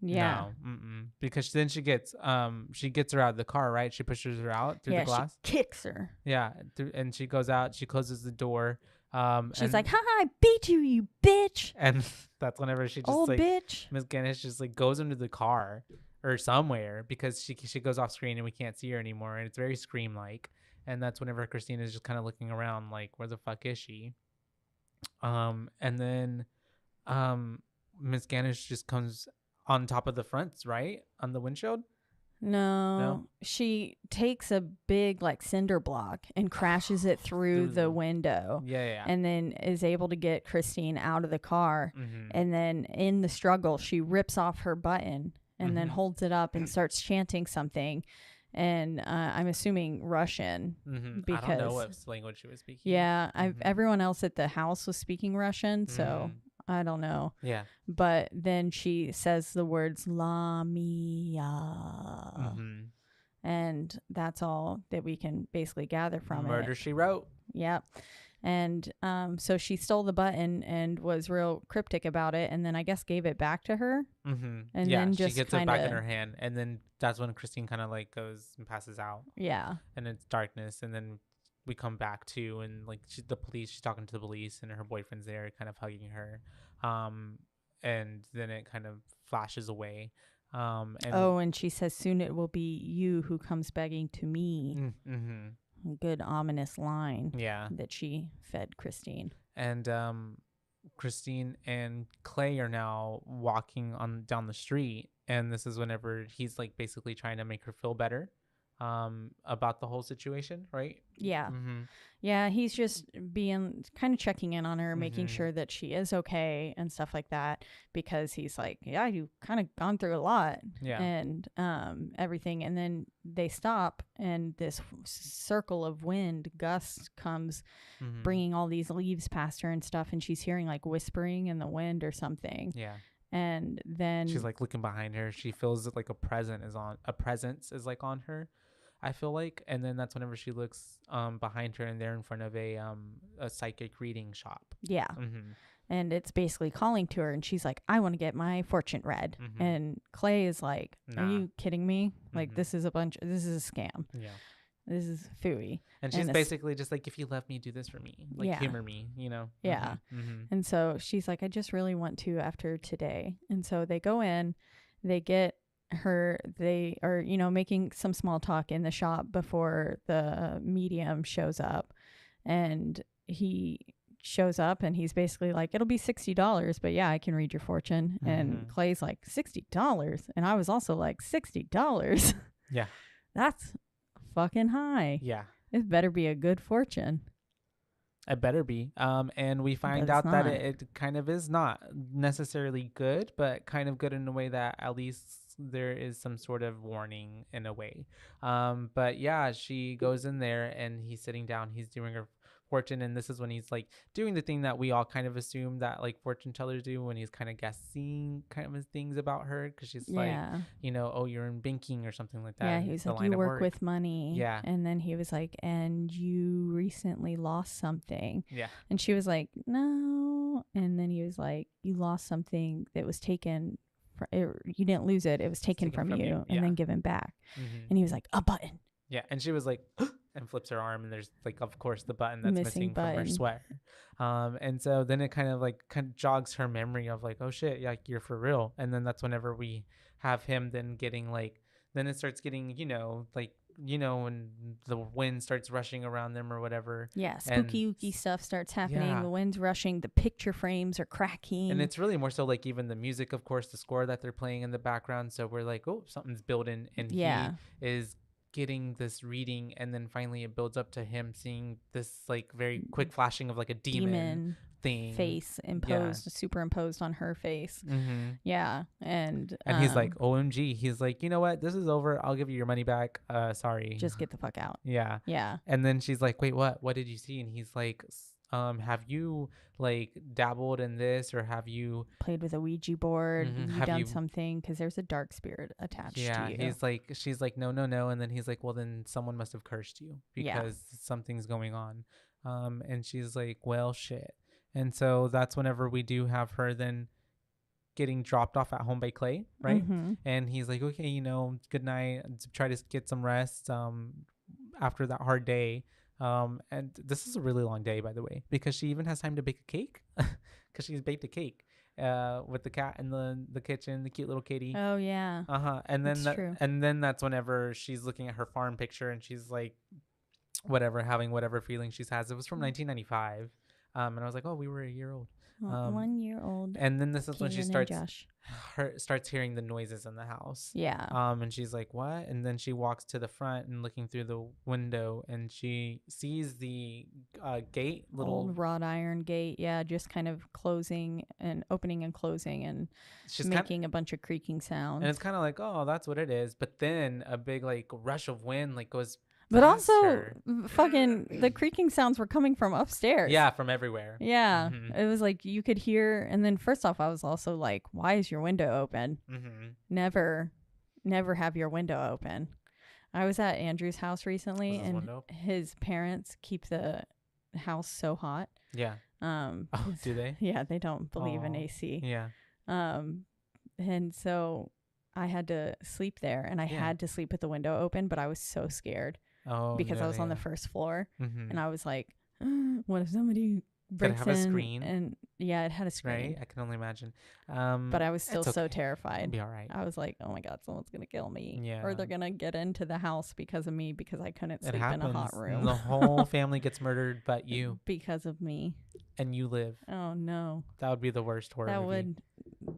Yeah. No, because then she gets her out of the car, right? She pushes her out through the glass. She kicks her. Yeah, and she goes out. She closes the door. She's and, like, "Ha ha! I beat you, you bitch!" And that's whenever she just Old like bitch. Miss Ganesh just like goes into the car or somewhere because she goes off screen and we can't see her anymore, and it's very Scream like. And that's whenever Christine is just kind of looking around like, where the fuck is she? And then Miss Ganesh just comes on top of the fronts, right? On the windshield? No. She takes a big like cinder block and crashes it through the window. Yeah. And then is able to get Christine out of the car. And then in the struggle, she rips off her button and then holds it up and starts chanting something. And I'm assuming Russian because I don't know what language she was speaking. Yeah, everyone else at the house was speaking Russian, so I don't know. Yeah. But then she says the words "La Mia," and that's all that we can basically gather from it. Murder, She Wrote. Yep. And so she stole the button and was real cryptic about it, and then I guess gave it back to her. And then she just gets kinda, it back in her hand, and then that's when Christine kind of like goes and passes out. Yeah. And it's darkness, and then we come back to, and like she's talking to the police, and her boyfriend's there, kind of hugging her. And then it kind of flashes away. And she says, "Soon it will be you who comes begging to me." Good ominous line. Yeah. That she fed Christine. And Christine and Clay are now walking on down the street, and this is whenever he's like basically trying to make her feel better about the whole situation, right? Yeah. Yeah, he's just being kind of checking in on her, making sure that she is okay and stuff like that, because he's like, yeah, you've kind of gone through a lot. Yeah. And everything. And then they stop, and this circle of wind gust comes, bringing all these leaves past her and stuff, and she's hearing like whispering in the wind or something. Yeah. And then she's like looking behind her. She feels that like a presence is like on her, I feel like. And then that's whenever she looks behind her, and they're in front of a psychic reading shop. Yeah. And it's basically calling to her, and she's like, "I want to get my fortune read." And Clay is like, "Are you kidding me? Like, this is a scam. Yeah. This is phooey." And she's basically just like, "If you love me, do this for me. Like, humor me, you know?" Yeah. And so she's like, "I just really want to after today." And so they go in, they get her, they are, making some small talk in the shop before the medium shows up. And he shows up, and he's basically like, "It'll be $60, but yeah, I can read your fortune." And Clay's like, $60? And I was also like, $60? Yeah. That's fucking high. Yeah. It better be a good fortune. It better be. And we find out that it kind of is not necessarily good, but kind of good in a way that at least there is some sort of warning in a way. But yeah, she goes in there, and he's sitting down, he's doing her fortune, and this is when he's like doing the thing that we all kind of assume that like fortune tellers do, when he's kind of guessing kind of things about her, because she's like, "Oh, you're in banking or something like that." Yeah, he was like, "You work with money." Yeah. And then he was like, "And you recently lost something." Yeah. And she was like, "No." And then he was like, "You lost something that was taken you didn't lose it, it was taken from you and then given back." And he was like, "A button." Yeah. And she was like and flips her arm, and there's like, of course, the button that's missing from her sweater. And so then it kind of jogs her memory of like, "Oh shit, yeah, you're for real." And then that's whenever we have him then getting like, then it starts getting, when the wind starts rushing around them or whatever. Yeah, spooky stuff starts happening. Yeah. The wind's rushing. The picture frames are cracking. And it's really more so like even the music, of course, the score that they're playing in the background. So we're like, oh, something's building. And he is getting this reading, and then finally it builds up to him seeing this like very quick flashing of like a demon thing face superimposed on her face. Yeah. And he's like, OMG. He's like, "You know what, this is over, I'll give you your money back, sorry, just get the fuck out." Yeah. And then she's like, "Wait, what did you see?" And he's like, have you like dabbled in this, or have you played with a Ouija board? Have you done something, because there's a dark spirit attached to you? She's like, no. And then he's like, "Well, then someone must have cursed you, because something's going on." And she's like, "Well, shit." And so that's whenever we do have her then getting dropped off at home by Clay, right? Mhm. And he's like, okay, good night. Try to get some rest after that hard day. And this is a really long day, by the way, because she even has time to bake a cake because she's baked a cake with the cat in the kitchen, the cute little kitty. Oh yeah. And then That's true. and then that's whenever she's looking at her farm picture and she's like, having whatever feeling she has. It was from 1995. And I was like, oh, we were a year old. 1 year old. And then this is when she Kanan and starts Josh. starts hearing the noises in the house. Yeah. And she's like, what? And then she walks to the front and looking through the window and she sees the gate, Old wrought iron gate. Yeah, just kind of closing and opening and closing and She's making a bunch of creaking sounds. and it's kind of like, oh, that's what it is. But then a big like rush of wind like goes But past also, her. fucking the creaking sounds were coming from upstairs. Yeah, from everywhere. Yeah, Mhm. it was like you could hear. And then first off, I was also like, "Why is your window open? Mhm. Never have your window open." I was at Andrew's house recently, Was his and window open? his parents keep the house so hot. Yeah. Oh, because- do they? Yeah, they don't believe in Aw. AC. Yeah. And so I had to sleep there, and I Yeah. had to sleep with the window open, but I was so scared. Oh, because yeah, I was on the yeah. first floor, Mhm. and I was like, "What if somebody Did it breaks have a in?" screen? And yeah, it had a screen. Right? I can only imagine. But I was still it's so okay. terrified. It'll be all right. I was like, "Oh my god, someone's gonna kill me, Yeah. or they're gonna get into the house because of me because I couldn't It sleep happens. in a hot room. The whole family gets murdered, but you because of me." and you live. Oh no, That would be the worst horror that movie. would.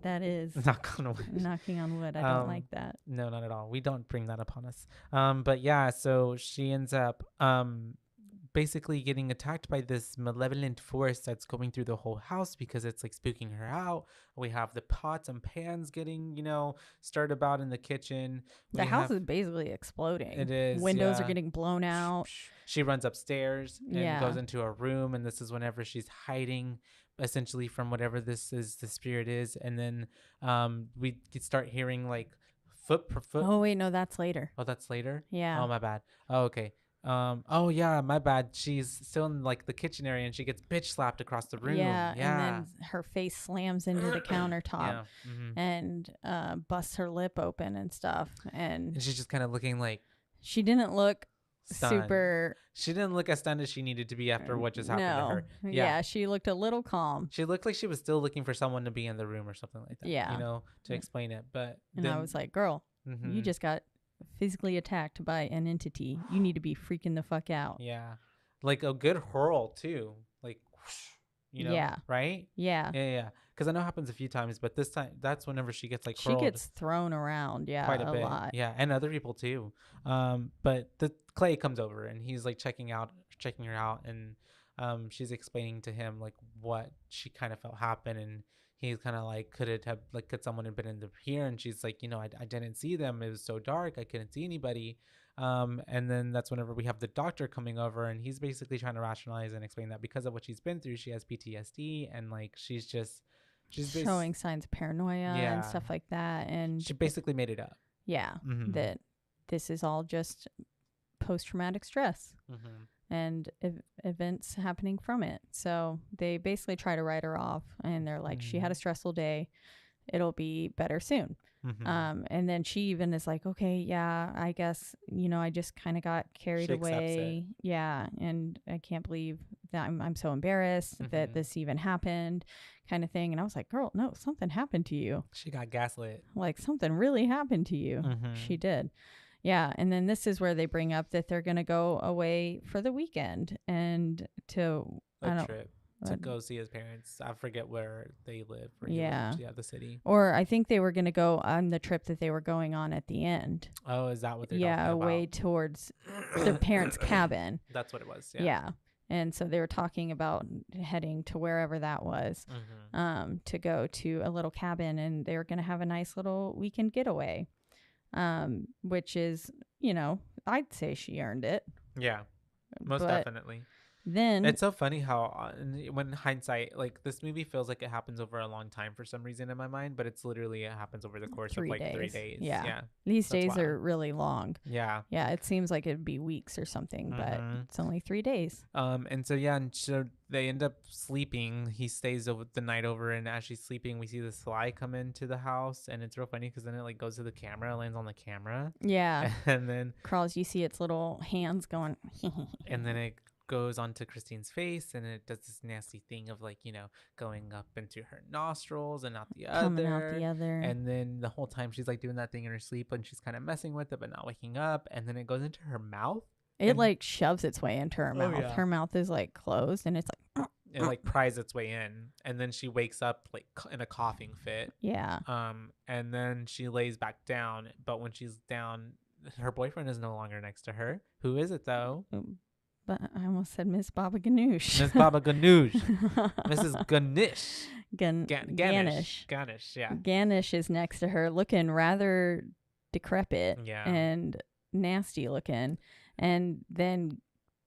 That is Knock on wood. knocking on wood. I don't like that. No, not at all. We don't bring that upon us. But yeah, so she ends up basically getting attacked by this malevolent force that's going through the whole house because it's like spooking her out. We have the pots and pans getting, stirred about in the kitchen. The We house have- is basically exploding. It is. Windows are yeah. getting blown out. She runs upstairs and Yeah. goes into a room, and this is whenever she's hiding essentially from whatever the spirit is. And then we could start hearing like foot. Oh wait, no, that's later. Oh, that's later? Yeah. Oh, my bad. Oh, okay. Oh yeah, my bad. She's still in like the kitchen area and she gets bitch slapped across the room. Yeah, Yeah. and then her face slams into the countertop Yeah, mhm. and busts her lip open and stuff. And And she's just kind of looking like she didn't look stunned. super. She didn't look as stunned as she needed to be after what just happened No. to her. Yeah, she looked a little calm. She looked like she was still looking for someone to be in the room or something like that. Yeah. To explain it. But And I was like, "Girl, you Mhm. just got physically attacked by an entity. You need to be freaking the fuck out." yeah, like a good hurl too, like whoosh, Yeah. right? Yeah. Yeah. Because I know it happens a few times, but this time that's whenever she gets like She hurled gets thrown around. Yeah, quite a bit. lot. Yeah, and other people too. But the Clay comes over and he's like checking her out, and she's explaining to him like what she kind of felt happen, and he's kind of like, could someone have been in here? And she's like, I didn't see them. It was so dark, I couldn't see anybody. And then that's whenever we have the doctor coming over, and he's basically trying to rationalize and explain that because of what she's been through, she has PTSD, and like she's showing signs of paranoia and stuff like that. And she basically made it up. Yeah, Mhm. that this is all just post-traumatic stress Mhm. and events happening from it. So they basically try to write her off, and they're like, "She had a stressful day. It'll be better soon." Mhm. And then she even is like, "Okay, yeah, I guess, I just kind of got carried She accepts away. Yeah, and I can't believe that I'm so embarrassed that Mhm. this even happened," kind of thing. And I was like, "Girl, no, something happened to you. She got gaslit. Like something really happened to you." Mhm. She did. Yeah, and then this is where they bring up that they're going to go away for the weekend and to A trip to go see his parents. I forget where they live. Where he yeah. lived. Yeah, the city. Or I think they were going to go on the trip that they were going on at the end. Oh, is that what they're Yeah, talking away about? towards their parents' cabin. That's what it was. Yeah. And so they were talking about heading to wherever that was, to go to a little cabin, and they were going to have a nice little weekend getaway, which is, I'd say she earned it. Yeah, most But definitely. Then It's so funny how when hindsight, like this movie feels like it happens over a long time for some reason in my mind, but it's literally it happens over the course of 3 like days. 3 days. Yeah. These That's days are wild. really long. Yeah. Yeah, it seems like it'd be weeks or something, but it's only 3 days. And so they end up sleeping. He stays over the night over, and as she's sleeping, we see this fly come into the house, and it's real funny because then it like goes to the camera, lands on the camera. Yeah. And then crawls, you see its little hands going and then it goes onto Christine's face, and it does this nasty thing of like, going up into her nostrils and out the Coming other. out the other. And then the whole time she's like doing that thing in her sleep, and she's kind of messing with it but not waking up, and then it goes into her mouth. It like shoves its way into her mouth. yeah. Her mouth is like closed and it's like It like pries its way in, and then she wakes up like in a coughing fit. Yeah. And then she lays back down, but when she's down, her boyfriend is no longer next to her. Who is it though? But I almost said Miss Baba Ganoush. Miss Baba Ganoush. Mrs. Ganesh. Ganesh. Ganesh, yeah. Ganesh is next to her looking rather decrepit and nasty looking. And then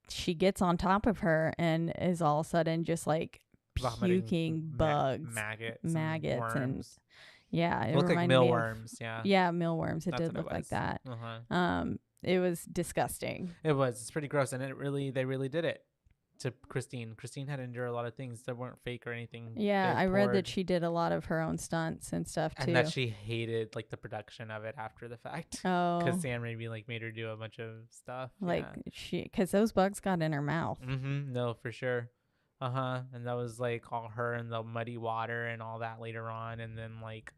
she gets on top of her and is all of a sudden just like puking bugs, maggots and yeah, it looked like reminded me of- mealworms. Yeah, mealworms. It That's did what it look like was. that. Uh-huh. It was disgusting. It was. It's pretty gross, and they really did it to Christine. Christine had to endure a lot of things that weren't fake or anything. Yeah, They I read that poured- she did a lot of her own stunts and stuff too. and that she hated like the production of it after the fact. Oh. Because Sam Raimi like made her do a bunch of stuff. Like because those bugs got in her mouth. No, for sure. And that was like all her in the muddy water and all that later on, and then like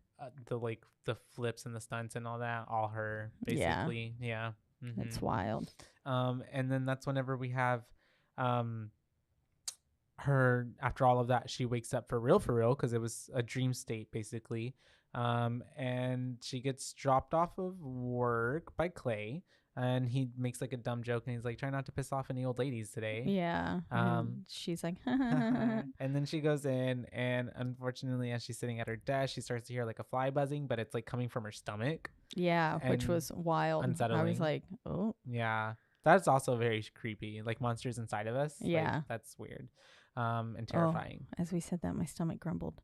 the flips and the stunts and all that, all her basically. Yeah. It's wild. And then that's whenever we have her, after all of that, she wakes up for real because it was a dream state basically. And she gets dropped off of work by Clay, and he makes like a dumb joke, and he's like, try not to piss off any old ladies today. Yeah. And she's like And then she goes in, and unfortunately, as she's sitting at her desk, she starts to hear like a fly buzzing, but it's like coming from her stomach. Yeah, which And was wild. unsettling. I was like, oh. Yeah, that's also very creepy. Like monsters inside of us. Yeah. Like, that's weird. And terrifying. As we said that, my stomach grumbled.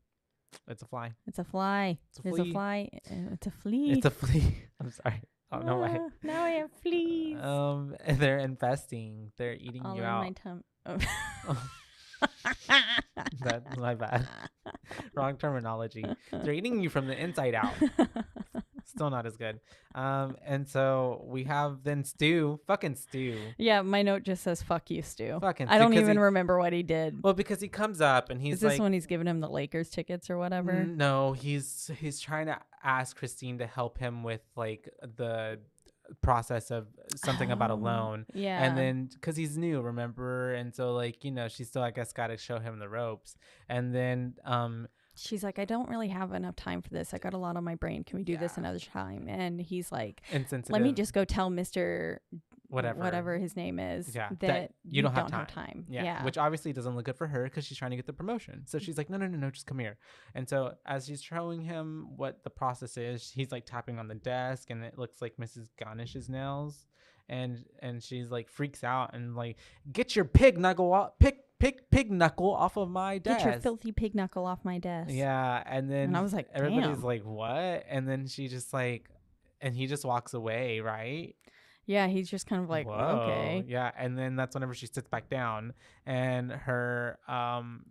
It's a fly. It's a fly. There's a flea. fly. It's a flea. It's a flea. I'm sorry. I don't know why. Now I have fleas. And they're infesting. They're eating All you in out. my tum- That's my bad. Wrong terminology. They're eating you from the inside out. Still not as good. And so we have then Stu. Fucking Stu. Yeah, my note just says "fuck you, Stu." Fucking I Stu, don't 'cause even he- remember what he did. Well, because he comes up and he's Is this like, when he's giving him the Lakers tickets or whatever? No, he's trying to ask Christine to help him with like the process of something about a loan. yeah. And then because he's new, remember, and so like she's still, I guess, got to show him the ropes. And then She's like, I don't really have enough time for this. I got a lot on my brain. Can we do this another time? And he's like, Insensitive. let me just go tell Mr. Whatever. whatever his name is Yeah, that you don't have time. Yeah. Which obviously doesn't look good for her because she's trying to get the promotion. So she's like, no, just come here. And so as she's showing him what the process is, he's like tapping on the desk, and it looks like Mrs. Ganesh's nails. And she's like freaks out and like, get your pig knuckle off of my desk. Get your filthy pig knuckle off my desk. Yeah. And then And I was like, everybody's damn. like, what? And then she just like, and he just walks away, right? Yeah, he's just kind of like, Whoa. okay. Yeah, and then that's whenever she sits back down, and her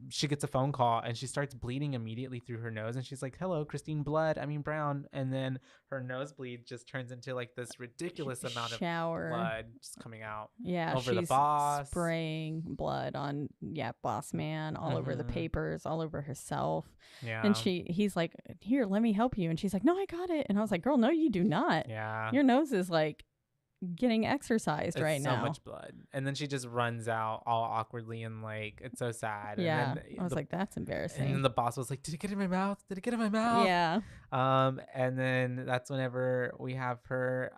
she gets a phone call, and she starts bleeding immediately through her nose, and she's like, hello, Christine Brown. And then her nosebleed just turns into like this ridiculous amount Shower. of blood just coming out. Yeah, over the she's boss. spraying blood on Boss Man, all over the Mhm. papers, all over herself. Yeah. And he's like, here, let me help you. And she's like, no, I got it. And I was like, girl, no, you do not. Yeah. Your nose is like getting exercised It's right so now. much blood, and then she just runs out all awkwardly, and like it's so sad. Yeah, and then I was like, that's embarrassing. And then the boss was like, did it get in my mouth? Yeah. And then that's whenever we have her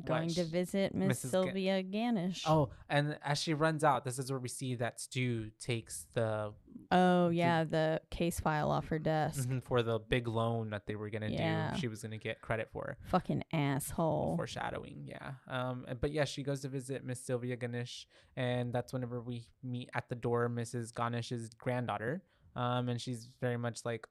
Going to visit Miss Mrs. Sylvia Ganesh. Oh, and as she runs out, this is where we see that Stu takes the Oh yeah, the case file off her desk. for the big loan that they were gonna Yeah. do. She was gonna get credit for. Fucking asshole. Foreshadowing, yeah. But yeah, she goes to visit Miss Sylvia Ganesh, and that's whenever we meet at the door Mrs. Ganesh's granddaughter. And she's very much like,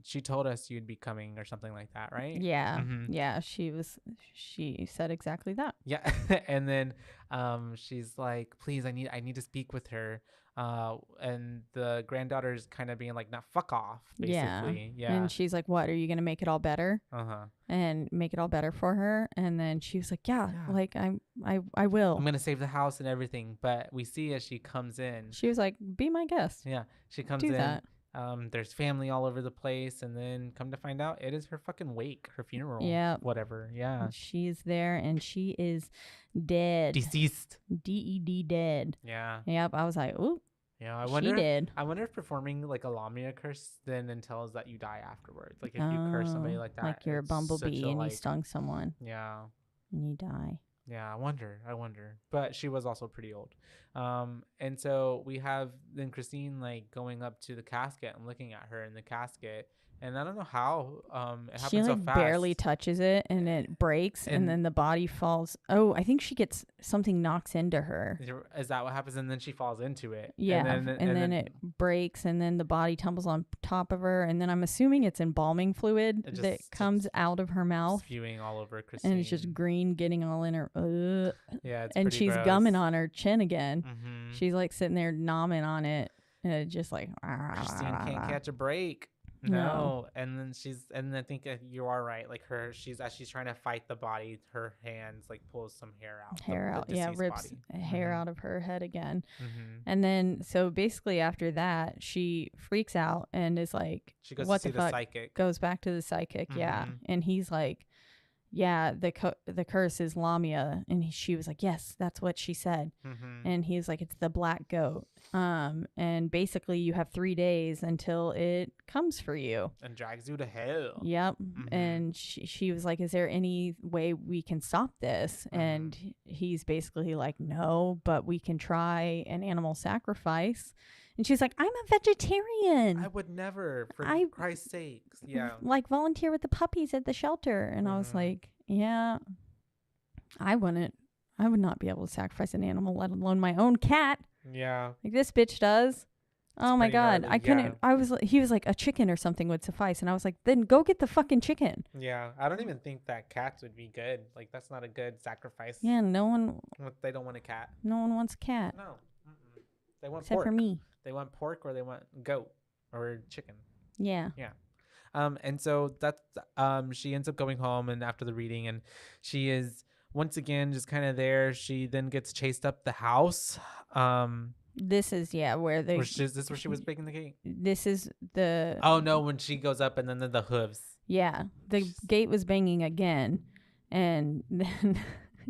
she told us you'd be coming or something like that, right? Yeah. Yeah, she said exactly that. Yeah. And then she's like, please, I need to speak with her. And the granddaughter's kind of being like, nah, fuck off, basically. Yeah. And she's like, what, are you gonna make it all better? Uh-huh. And make it all better for her. And then she was like, yeah. Like I will. I'm gonna save the house and everything. But we see as she comes in, She was like, be my guest. yeah, she comes Do in. that. There's family all over the place, and then come to find out, it is her fucking wake, her funeral. Yeah. Whatever. Yeah. She's there and she is dead. Deceased. DED dead. Yeah. Yep. I was like, ooh. Yeah. I She wonder. did. I wonder if performing like a Lamia curse then entails that you die afterwards. Like if you curse somebody like that, like you're a it's such bumblebee and you stung someone. Yeah. And you die. Yeah, I wonder. But she was also pretty old. And so we have then Christine like going up to the casket and looking at her in the casket. And I don't know how it happens She so like fast. barely touches it and it breaks and then the body falls. Oh, I think she gets something knocks into her. Is that what happens? And then she falls into it. Yeah, And then it breaks and then the body tumbles on top of her and then I'm assuming it's embalming fluid It that just comes out of her mouth. spewing all over Christine. And it's just green getting all in her. Yeah, it's and pretty she's gross. gumming on her chin again. Mhm. She's like sitting there nomming on it, and it just like. Christine can't catch a break. No. And then I think you are right. Like as she's trying to fight the body, her hands like pulls some hair out. Yeah, rips body. hair out of her head again. Mhm. And then so basically after that, she freaks out and is like, She goes "What to see the the fuck?" psychic. Goes back to the psychic, yeah, and he's like, "Yeah, the curse is Lamia," and she was like, "Yes, that's what she said," and he's like, "It's the black goat." And basically you have 3 days until it comes for you And drags you to hell. Yep. And she was like, is there any way we can stop this? And he's basically like, no, but we can try an animal sacrifice. And she's like, I'm a vegetarian. I would never, for Christ's sakes. Yeah. Like volunteer with the puppies at the shelter. And I was like, yeah, I would not be able to sacrifice an animal, let alone my own cat. Yeah. Like this bitch does. Oh my pretty God. gnarly, I couldn't, he was like, a chicken or something would suffice. And I was like, then go get the fucking chicken. Yeah. I don't even think that cats would be good. Like that's not a good sacrifice. Yeah. No one. They don't want a cat. No one wants a cat. No. They want Except pork. for me. They want pork or they want goat or chicken. Yeah. Yeah. And so that's she ends up going home and after the reading and she is once again just kind of there. She then gets chased up the house. This is where they. Is this where she was baking the cake? This is the. Oh no! When she goes up and then the hooves. Yeah, the gate was banging again, and then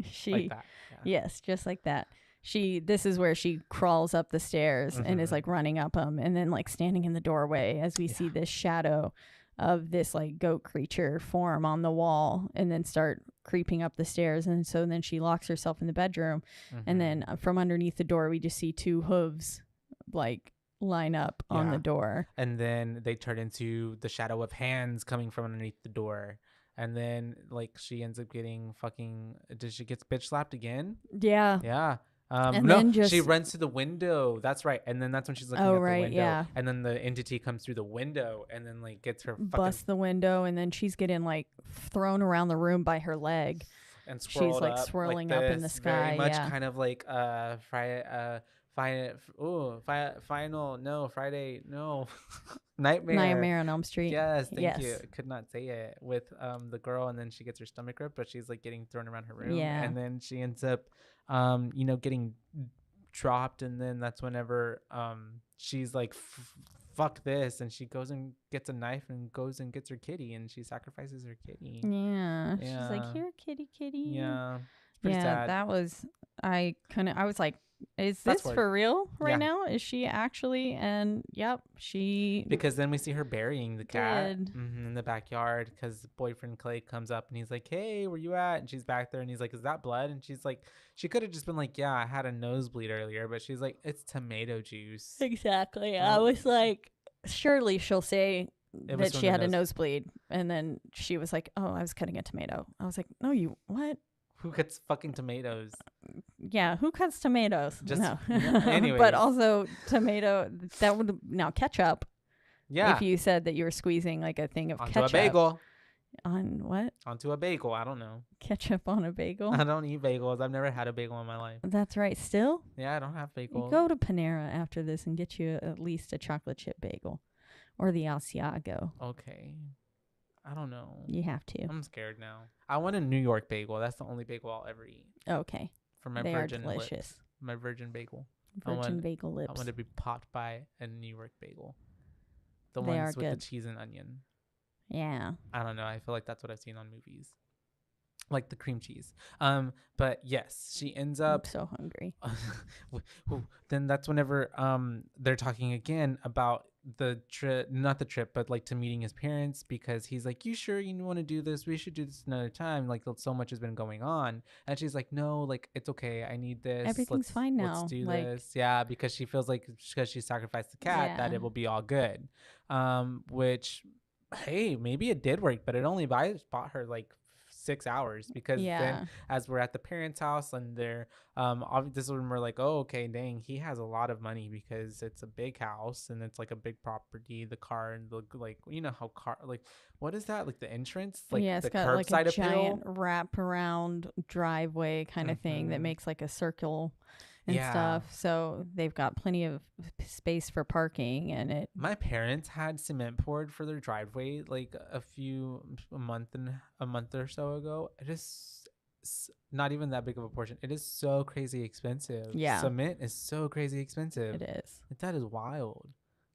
she. Like that. Yeah. Yes, just like that. This is where she crawls up the stairs and is like running up them, and then like standing in the doorway as we see this shadow of this like goat creature form on the wall, and then start creeping up the stairs. And so then she locks herself in the bedroom, and then from underneath the door we just see 2 hooves like line up on the door, and then they turn into the shadow of hands coming from underneath the door. And then like she ends up getting she gets bitch slapped again. Yeah. And no, then she runs to the window. That's right. And then that's when she's looking at the window. Yeah. And then the entity comes through the window and then like gets her busts the window, and then she's getting like thrown around the room by her leg. And she's like swirling up in the sky. Very much kind of like Nightmare on Elm Street. Yes, thank you. I could not say it with the girl, and then she gets her stomach ripped, but she's like getting thrown around her room. Yeah. And then she ends up getting dropped, and then that's whenever she's like fuck this, and she goes and gets a knife and goes and gets her kitty, and she sacrifices her kitty. Yeah. She's like, here, kitty. Yeah. Yeah, sad. That was I was like, is That's this word. for real right Yeah. now? Is she actually? And yep, she Because then we see her burying the cat did. in the backyard because boyfriend Clay comes up and he's like, hey, where you at? And she's back there and he's like, is that blood? And she's like, she could have just been like, yeah, I had a nosebleed earlier. But she's like, it's tomato juice. Exactly. I was like, surely she'll say It was that from she the had a nose- nosebleed. And then she was like, oh, I was cutting a tomato. I was like, no, you what? Who cuts fucking tomatoes? Yeah, who cuts tomatoes? Just no. anyways. But also tomato, that would now ketchup. Yeah. If you said that you were squeezing like a thing of Onto ketchup. a bagel. On what? Onto a bagel. I don't know. Ketchup on a bagel? I don't eat bagels. I've never had a bagel in my life. That's right. Still? Yeah, I don't have bagel. You go to Panera after this and get you at least a chocolate chip bagel or the Asiago. Okay. I don't know. You have to. I'm scared now. I want a New York bagel. That's the only bagel I'll ever eat. Okay. For my They virgin are delicious. lips. My virgin bagel. Virgin bagel lips. I want to be popped by a New York bagel. The They ones are with good. the cheese and onion. Yeah. I don't know. I feel like that's what I've seen on movies. Like the cream cheese. But yes, she ends up I'm so hungry. Then that's whenever they're talking again about the trip, not the trip, but like to meeting his parents, because he's like, you sure you want to do this? We should do this another time. Like so much has been going on. And she's like, no, like it's okay. I need this. Everything's fine now. Let's do Like- this. Yeah, because she feels like because she sacrificed the cat that Yeah. it will be all good. Which, hey, maybe it did work, but it only bought her like 6 hours, because Yeah. then as we're at the parents' house and they're this is when we're like, oh, okay, dang, he has a lot of money because it's a big house and it's like a big property. The car and the, like, you know how car, like, what is that, like the entrance, like yeah, it's the got like curbside a appeal. giant wrap around driveway kind of thing that Mhm. makes like a circle and Yeah. stuff. So they've got plenty of space for parking, and it. My parents had cement poured for their driveway like a month or so ago. It is not even that big of a portion. It is so crazy expensive. Yeah. Cement is so crazy expensive. It is. Like, that is wild.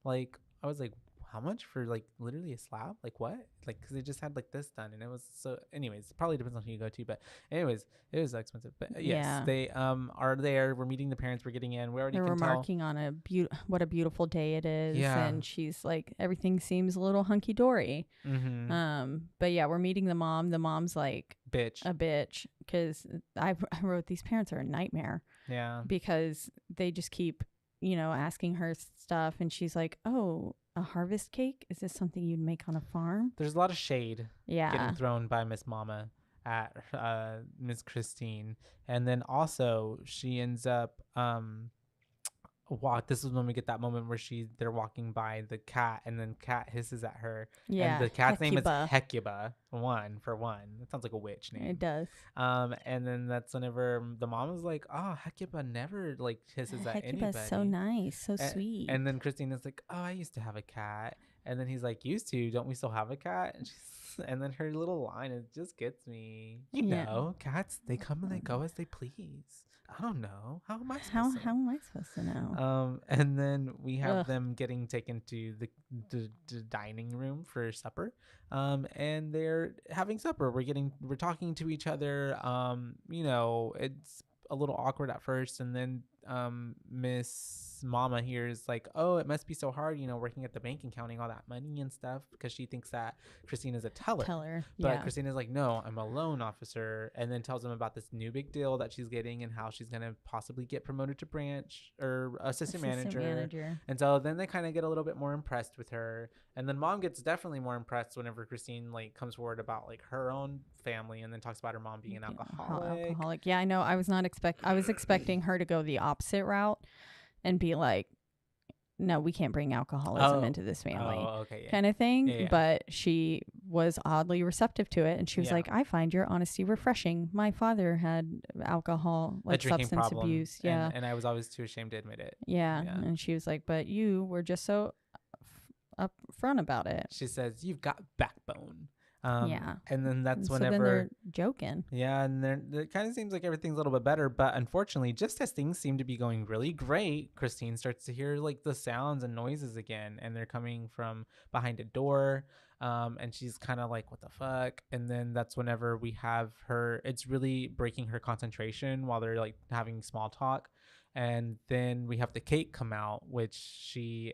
Like, I was like, how much for like literally a slab? Like what? Like, because they just had like this done, and it was so. Anyways, it probably depends on who you go to, but anyways, it was expensive. But yes, Yeah. they are there. We're meeting the parents. We're getting in. We already They're can tell. remarking on what a beautiful day it is, Yeah. and she's like, everything seems a little hunky dory. Mhm. But yeah, we're meeting the mom. The mom's like Bitch. a bitch, because I wrote, these parents are a nightmare. Yeah. Because they just keep, asking her stuff, and she's like, oh, a harvest cake? Is this something you'd make on a farm? There's a lot of shade Yeah. getting thrown by Miss Mama at Miss Christine. And then also she ends up this is when we get that moment where they're walking by the cat, and then cat hisses at her. Yeah, And the cat's name is Hecuba. Hecuba. One. That sounds like a witch name. It does. And then that's whenever the mom is like, oh, Hecuba never like hisses at anybody. Hecuba's so nice, so A- sweet. And then Christine is like, oh, I used to have a cat. And then he's like, used to? Don't we still have a cat? And then her little line, it just gets me. You Yeah. know, cats, they come and they go as they please. I don't know. How am I How supposed to? am I supposed to know? And then we have Ugh. them getting taken to the dining room for supper. And they're having supper. We're talking to each other. It's a little awkward at first, and then Miss Mama here is like, oh, it must be so hard, working at the bank and counting all that money and stuff, because she thinks that Christine is a teller. But yeah. Christine is like, no, I'm a loan officer, and then tells them about this new big deal that she's getting and how she's gonna possibly get promoted to branch or assistant manager. And so then they kind of get a little bit more impressed with her, and then Mom gets definitely more impressed whenever Christine like comes forward about like her own family, and then talks about her mom being an alcoholic. Yeah, I know. I was expecting her to go the opposite route and be like, no, we can't bring alcoholism into this family. Okay, yeah. Kind of thing. Yeah. But she was oddly receptive to it, and she was Yeah. like, I find your honesty refreshing. My father had alcohol, A like drinking substance problem, abuse. Yeah. and I was always too ashamed to admit it. Yeah. And she was like, but you were just so upfront about it. She says, you've got backbone. Yeah. And then that's So whenever then they're joking. Yeah, and it kind of seems like everything's a little bit better, but unfortunately, just as things seem to be going really great, Christine starts to hear like the sounds and noises again, and they're coming from behind a door. And she's kind of like, what the fuck? And then that's whenever we have her, it's really breaking her concentration while they're like having small talk. And then we have the cake come out, which she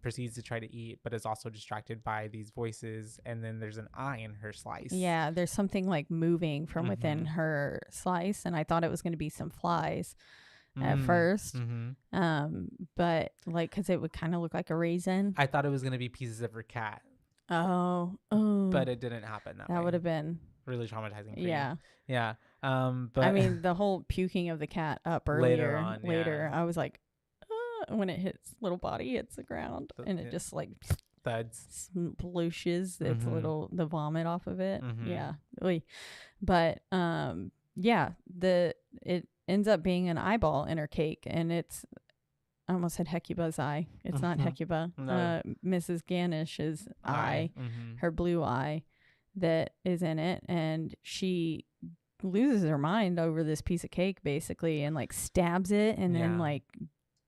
proceeds to try to eat, but is also distracted by these voices. And then there's an eye in her slice. Yeah, there's something like moving from within Mhm. her slice, and I thought it was going to be some flies at first. But like, because it would kind of look like a raisin. I thought it was going to be pieces of her cat, Oh, but it didn't happen that way. that would have been really traumatizing for Yeah. you. Yeah. But I mean, the whole puking of the cat up Later earlier. on, Later, yeah. I was like, when it hits little body hits the ground, and it just like thuds, splooshes its Mhm. the vomit off of it. Mhm. Yeah, oy. But yeah, it ends up being an eyeball in her cake, and it's I almost said Hecuba's eye. It's not Mhm. Hecuba. No. Mrs. Ganish's Eye. eye, Mhm. her blue eye, that is in it, and she loses her mind over this piece of cake basically, and like stabs it, and then Yeah. like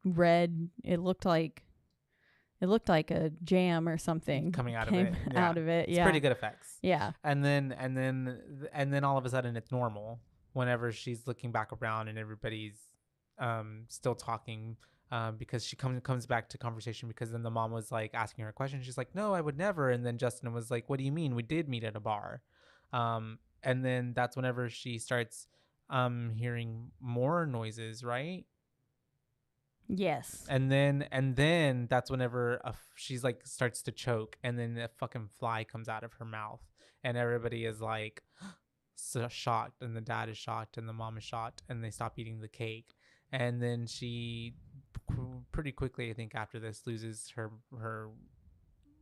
red. It looked like a jam or something coming out of came it. out of it. It's Yeah, pretty good effects. Yeah. And then all of a sudden it's normal whenever she's looking back around and everybody's still talking, because she comes back to conversation, because then the mom was like asking her a question. She's like, "No, I would never." And then Justin was like, "What do you mean? We did meet at a bar." And then that's whenever she starts hearing more noises, right? Yes. And then that's whenever she's like starts to choke, and then a fucking fly comes out of her mouth, and everybody is like so shocked, and the dad is shocked, and the mom is shocked, and they stop eating the cake. And then she pretty quickly, I think, after this, loses her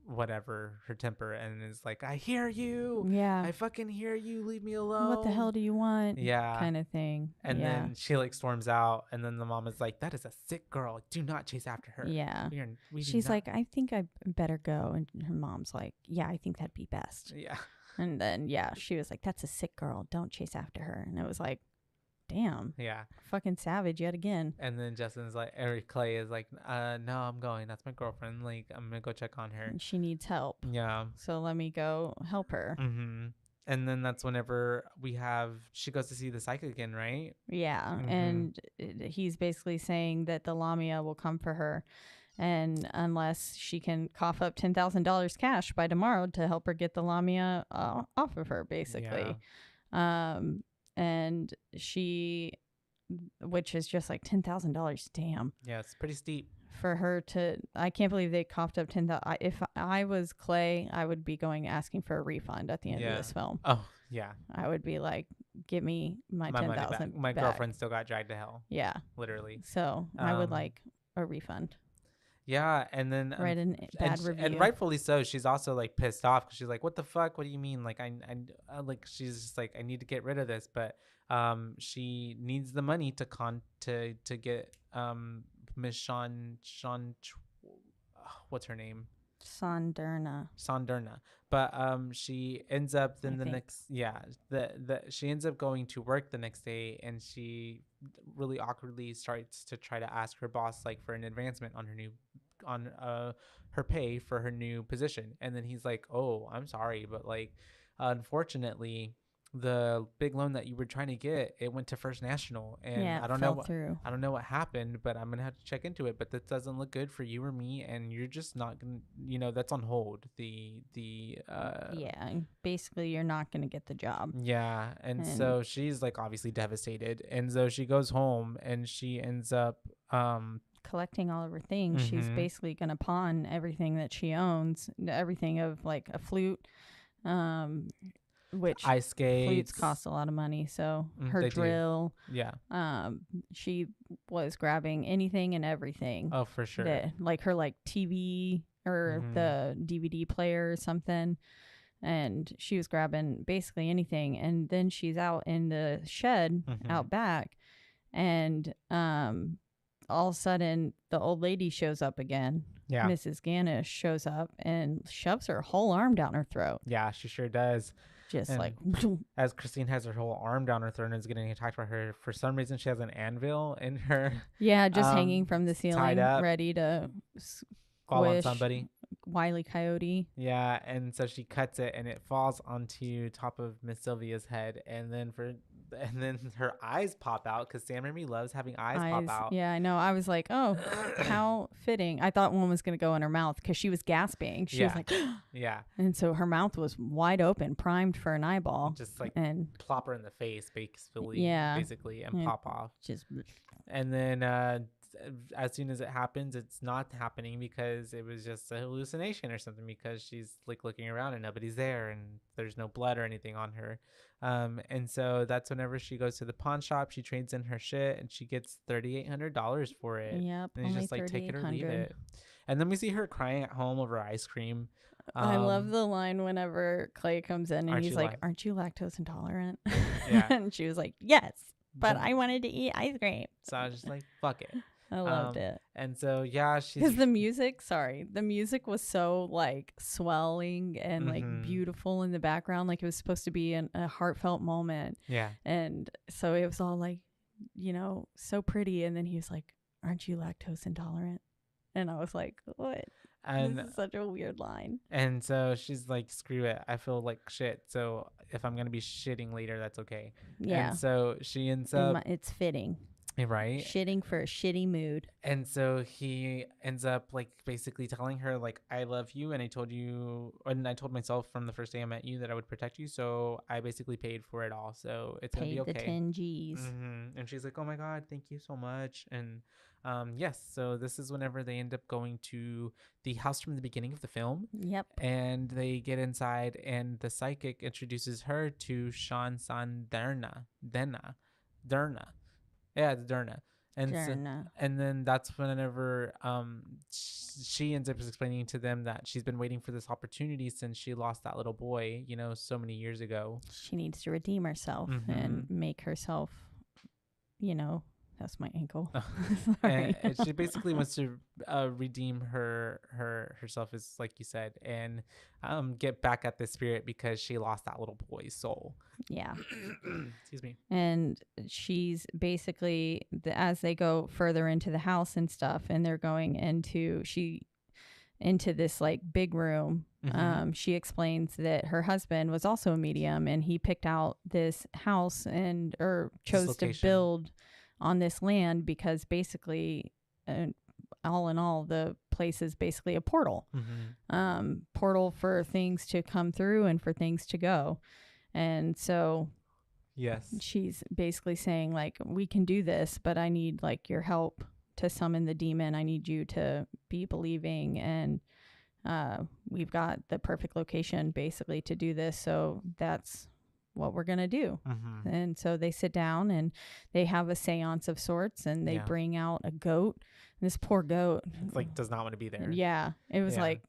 whatever, her temper, and is like, "I hear you. Yeah. I fucking hear you. Leave me alone. What the hell do you want? Yeah. Kind of thing. And Yeah. then she like storms out, and then the mom is like, "That is a sick girl. Do not chase after her." Yeah. We do She's not- like, I think I better go. And her mom's like, yeah, I think that'd be best. Yeah. And then, yeah, she was like, that's a sick girl. Don't chase after her. And it was like, damn. Yeah. Fucking savage yet again. And then Justin's like, Eric Clay is like, "No, I'm going. That's my girlfriend. Like, I'm gonna go check on her. And she needs help. Yeah. So let me go help her. Mm-hmm. And then that's whenever she goes to see the psychic again, right? Yeah. Mhm. And he's basically saying that the Lamia will come for her. And unless she can cough up $10,000 cash by tomorrow to help her get the Lamia off of her, basically. And she, which is just like $10,000. Damn. Yeah, it's pretty steep. For her to, I can't believe they coughed up 10,000. If I was Clay, I would be asking for a refund at the end of this film. Oh, yeah. I would be like, give me my money 10,000 back. My back. girlfriend still got dragged to hell. Yeah. Literally. So I would like a refund. Yeah, and then Write a bad review. and rightfully so. She's also like pissed off because she's like, "What the fuck? What do you mean? Like, I like." She's just like, "I need to get rid of this," but she needs the money to get Miss Sean what's her name? Sanderna. But she ends up she ends up going to work the next day, and she really awkwardly starts to try to ask her boss like for an advancement on her pay for her new position. And then he's like, "Oh, I'm sorry, but like unfortunately the big loan that you were trying to get, it went to First National, and Yeah, I don't fell know through. I don't know what happened, but I'm gonna have to check into it. But that doesn't look good for you or me, and you're just not gonna, that's on hold. Yeah, basically you're not going to get the job. Yeah, and so she's like obviously devastated, and so she goes home and she ends up collecting all of her things. She's Mhm. basically going to pawn everything that she owns, everything of like a flute, which ice skates. flutes cost a lot of money. So her They do. drill, Yeah. she was grabbing anything and everything. Oh, for sure. That, like her TV or Mhm. the DVD player or something. And she was grabbing basically anything. And then she's out in the shed Mhm. out back, and all of a sudden the old lady shows up again. Yeah. Mrs. Ganish shows up and shoves her whole arm down her throat. Yeah, she sure does. Just And like as Christine has her whole arm down her throat and is getting attacked by her, for some reason she has an anvil in her. Yeah, just hanging from the tied ceiling, up, ready to fall on squish somebody. Wile E. Coyote. Yeah, and so she cuts it and it falls onto top of Miss Sylvia's head, and then and then her eyes pop out because Sam Raimi loves having eyes pop out. Yeah, I know. I was like, oh, how fitting. I thought one was going to go in her mouth because she was gasping. She was like, yeah. And so her mouth was wide open, primed for an eyeball. Just like and plop her in the face, basically, and Yeah. pop off. Just And then as soon as it happens, it's not happening because it was just a hallucination or something, because she's like looking around and nobody's there and there's no blood or anything on her. And so that's whenever she goes to the pawn shop, she trades in her shit and she gets $3,800 for it. Yep, And he's only just like, take it or leave $3,800. it. And then we see her crying at home over ice cream. I love the line whenever Clay comes in and Aren't he's you like, aren't you lactose intolerant? Yeah. And she was like, yes, but I wanted to eat ice cream. So I was just like, fuck it. I loved it. And so, yeah, Because the music was so like swelling and like beautiful in the background. Like it was supposed to be a heartfelt moment. Yeah. And so it was all like, so pretty. And then he was like, aren't you lactose intolerant? And I was like, what? And this is such a weird line. And so she's like, screw it. I feel like shit. So if I'm going to be shitting later, that's okay. Yeah. And so she ends up. It's fitting. Right. Shitting for a shitty mood. And so he ends up like basically telling her like, I love you. And I told myself from the first day I met you that I would protect you. So I basically paid for it all. So it's going to be okay. Paid the 10 G's. And she's like, oh my God, thank you so much. And yes, so this is whenever they end up going to the house from the beginning of the film. Yep. And they get inside and the psychic introduces her to Sean Derna. Yeah, it's Derna. And and then that's whenever she ends up explaining to them that she's been waiting for this opportunity since she lost that little boy, so many years ago. She needs to redeem herself and make herself, that's my ankle. And she basically wants to redeem herself, as like you said, and get back at the spirit because she lost that little boy's soul. Yeah. Excuse me. And she's basically, as they go further into the house and stuff, and they're going into this like big room. She explains that her husband was also a medium and he picked out this house or chose to build on this land because basically all in all the place is basically a portal. Portal for things to come through and for things to go. And so yes, she's basically saying like, we can do this, but I need like your help to summon the demon. I need you to be believing, and we've got the perfect location basically to do this. So that's what we're going to do. And so they sit down and they have a seance of sorts, and they bring out a goat. This poor goat like does not want to be there. Yeah. It was like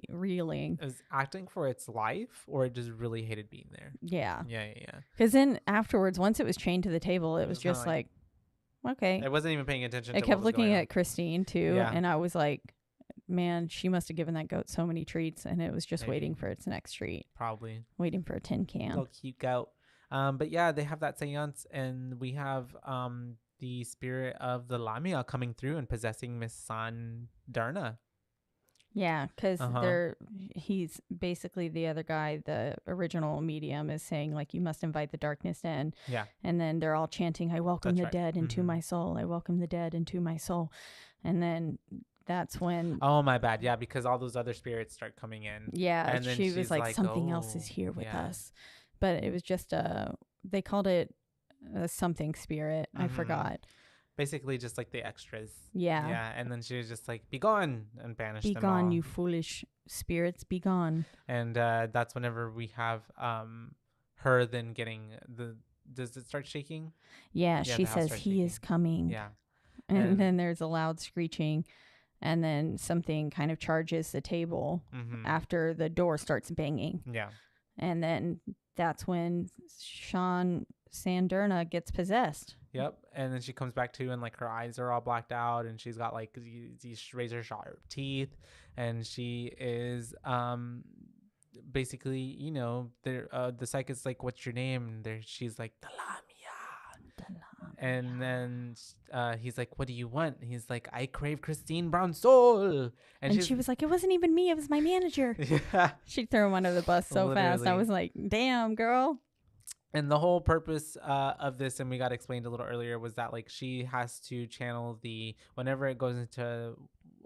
reeling. It was acting for its life, or it just really hated being there. Yeah. Yeah. Because then afterwards, once it was chained to the table, it was just like, okay. It wasn't even paying attention. It kept looking at Christine too. Yeah. And I was like, man, she must have given that goat so many treats, and it was just waiting for its next treat. Probably. Waiting for a tin can. Little cute goat. But yeah, they have that seance, and we have the spirit of the Lamia coming through and possessing Miss San Darna. Yeah, because he's basically the other guy, the original medium, is saying like, you must invite the darkness in. Yeah. And then they're all chanting, I welcome the dead into my soul. I welcome the dead into my soul. And then that's when my bad. Yeah, because all those other spirits start coming in. Yeah, and then she was like something else is here with us. But it was just they called it a something spirit. I forgot. Basically just like the extras. Yeah. Yeah, and then she was just like, be gone, and banished them all. Be gone, you foolish spirits, be gone. And that's whenever we have her then getting does it start shaking? Yeah, she says he is coming. Yeah. And then there's a loud screeching, and then something kind of charges the table after the door starts banging. Yeah. And then that's when Sean Sanderna gets possessed. Yep. And then she comes back to, and like her eyes are all blacked out, and she's got like these razor sharp teeth, and she is basically, the psychic's like, what's your name? And she's like, the Lamia. And then he's like, what do you want? And he's like, I crave Christine Brown's soul. And she was like, it wasn't even me, it was my manager. Yeah. She threw him under the bus so fast. I was like, damn, girl. And the whole purpose of this, and we got explained a little earlier, was that like she has to channel whenever it goes into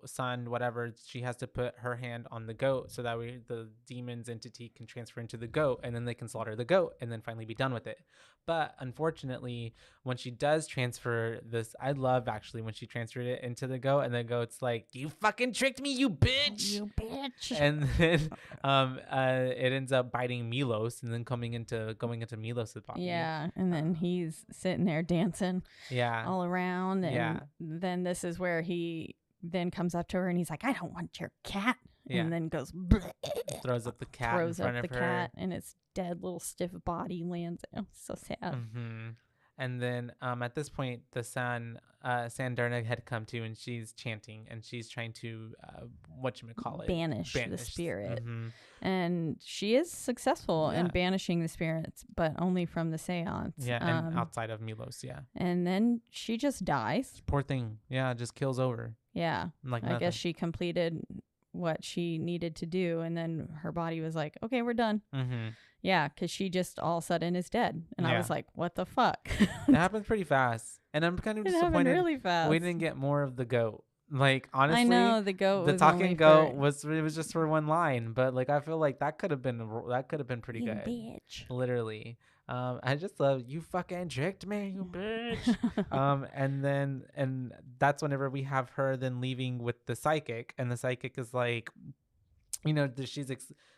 sun, whatever, she has to put her hand on the goat so that the demon's entity can transfer into the goat, and then they can slaughter the goat and then finally be done with it. But unfortunately, when she does transfer this, I love actually when she transferred it into the goat, and the goat's like, "You fucking tricked me, you bitch!" You bitch. And then it ends up biting Milos, and then going into Milos's body. Yeah, and then he's sitting there dancing Yeah. all around, and Yeah. then this is where he then comes up to her and he's like, "I don't want your cat," Yeah. and then goes throws up the cat throws in front up of the her. cat, and its dead little stiff body lands. Oh, so sad. Mm-hmm. And then at this point, the Sandarna had come to, and she's chanting, and she's trying to Banish the spirit. Mm-hmm. And she is successful in Yeah. banishing the spirits, but only from the seance. Yeah, and outside of Milos, yeah. And then she just dies. Poor thing. Yeah, just kills over. Yeah. Like I nothing. guess she completed what she needed to do, and then her body was like, "Okay, we're done." Mm-hmm. Yeah, because she just all of a sudden is dead. And I was Yeah. like, what the fuck? It happened pretty fast. And I'm kind of It happened disappointed really fast. we didn't get more of the goat. Like, honestly, I know, the goat the was talking only goat for- was just for one line, but like I feel like that could have been pretty You good. bitch. Literally. I just love you fucking tricked me, you bitch. And that's whenever we have her then leaving with the psychic, and the psychic is like,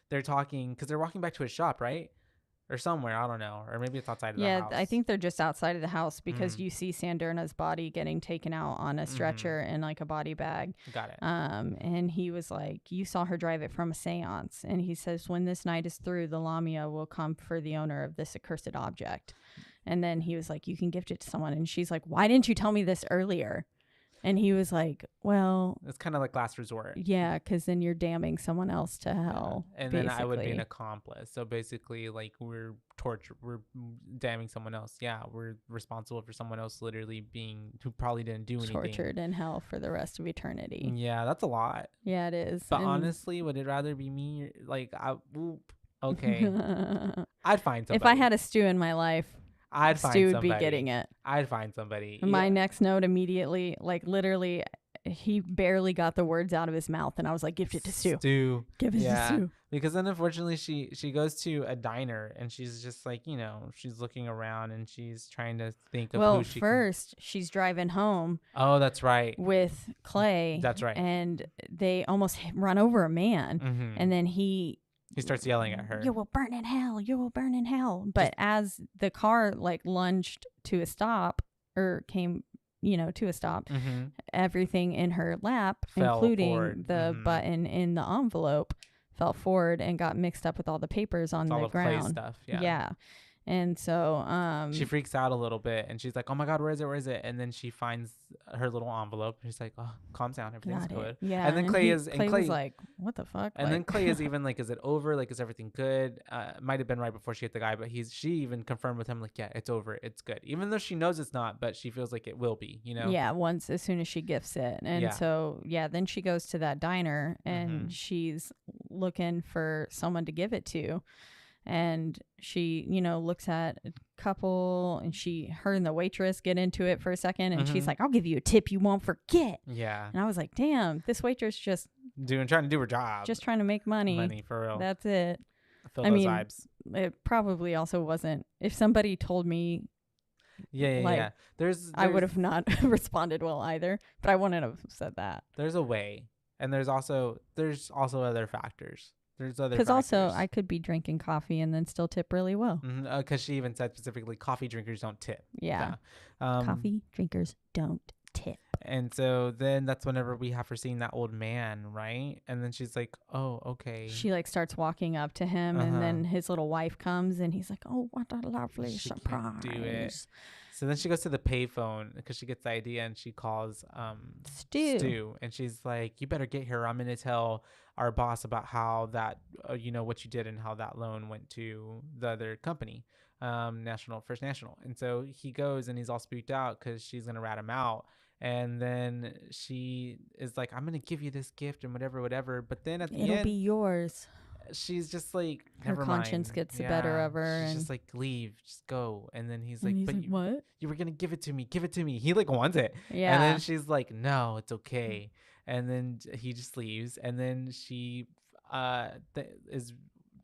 they're talking because they're walking back to his shop, right? Or somewhere, I don't know, or maybe it's outside of the house. Yeah, I think they're just outside of the house because Mhm. you see Sanderna's body getting taken out on a stretcher in like a body bag. Got it. And he was like, "You saw her drive it from a seance." And he says, "When this night is through, the Lamia will come for the owner of this accursed object." And then he was like, "You can gift it to someone." And she's like, "Why didn't you tell me this earlier?" And he was like, "Well, It's kind of like last resort. yeah, because then you're damning someone else to hell." And then I would be an basically. accomplice. So basically, like we're damning someone else. Yeah, we're responsible for someone else literally who probably didn't do anything. Tortured in hell for the rest of eternity. Yeah, that's a lot. Yeah, it is. But And- honestly, would it rather be me? Like, okay, I'd find somebody. If I had a stew in my life, I'd find Stu would somebody. be getting it. I'd find somebody. My next note immediately, like literally, he barely got the words out of his mouth, and I was like, "Gift it to Stu. Stu. Give it to Stu." Because then unfortunately she goes to a diner, and she's just like, she's looking around and she's trying to think of who she first she's driving home. Oh, that's right. With Clay. That's right. And they almost run over a man, Mhm. and then he starts yelling at her. "You will burn in hell. You will burn in hell." But as the car like lunged to a stop, or came, to a stop, Mhm. everything in her lap, Fell including forward. the Mhm. button in the envelope, fell forward and got mixed up with all the papers on All the of Clay's ground. stuff, yeah. Yeah. And so She freaks out a little bit, and she's like, "Oh my God, where is it? Where is it?" And then she finds her little envelope. And she's like, "Oh, calm down, everything's got it. good." Yeah. And then Clay was like, "What the fuck?" And then Clay is even like, "Is it over? Like, is everything good?" Might have been right before she hit the guy, but she even confirmed with him like, "Yeah, it's over. It's good." Even though she knows it's not, but she feels like it will be. Yeah, as soon as she gifts it. And Yeah. so, then she goes to that diner, and Mhm. she's looking for someone to give it to. And she, looks at a couple, and her and the waitress get into it for a second, and she's Mhm. like, "I'll give you a tip you won't forget." Yeah. And I was like, damn, this waitress just Trying to do her job. just trying to make money. Money, for real. That's it. Feel I those mean, vibes. it probably also wasn't. If somebody told me, Yeah. like, I would have not responded well either. But I wouldn't have said that. There's a way, and there's also other factors. There's other Because also, factors. I could be drinking coffee and then still tip really well. Because she even said specifically, coffee drinkers don't tip. Yeah. So, Coffee drinkers don't tip. And so then that's whenever we have her seeing that old man, right? And then she's like, "Oh, okay." She like starts walking up to him, and then his little wife comes, and he's like, "Oh, what a lovely She can't surprise!" do it. So then she goes to the payphone because she gets the idea, and she calls Stu. and she's like, "You better get here. I'm gonna tell our boss about how that what you did and how that loan went to the other company, First National." And so he goes, and he's all spooked out because she's gonna rat him out. And then she is like, "I'm gonna give you this gift and whatever." But then at the It'll end, be yours. she's just like, Her never conscience mind. gets the better of her, She's and just like, leave, just go. And then he's and like, he's but like, what? you were gonna give it to me, give it to me. He like wants it. And Yeah. then she's like, no, it's okay. And then he just leaves. And then she is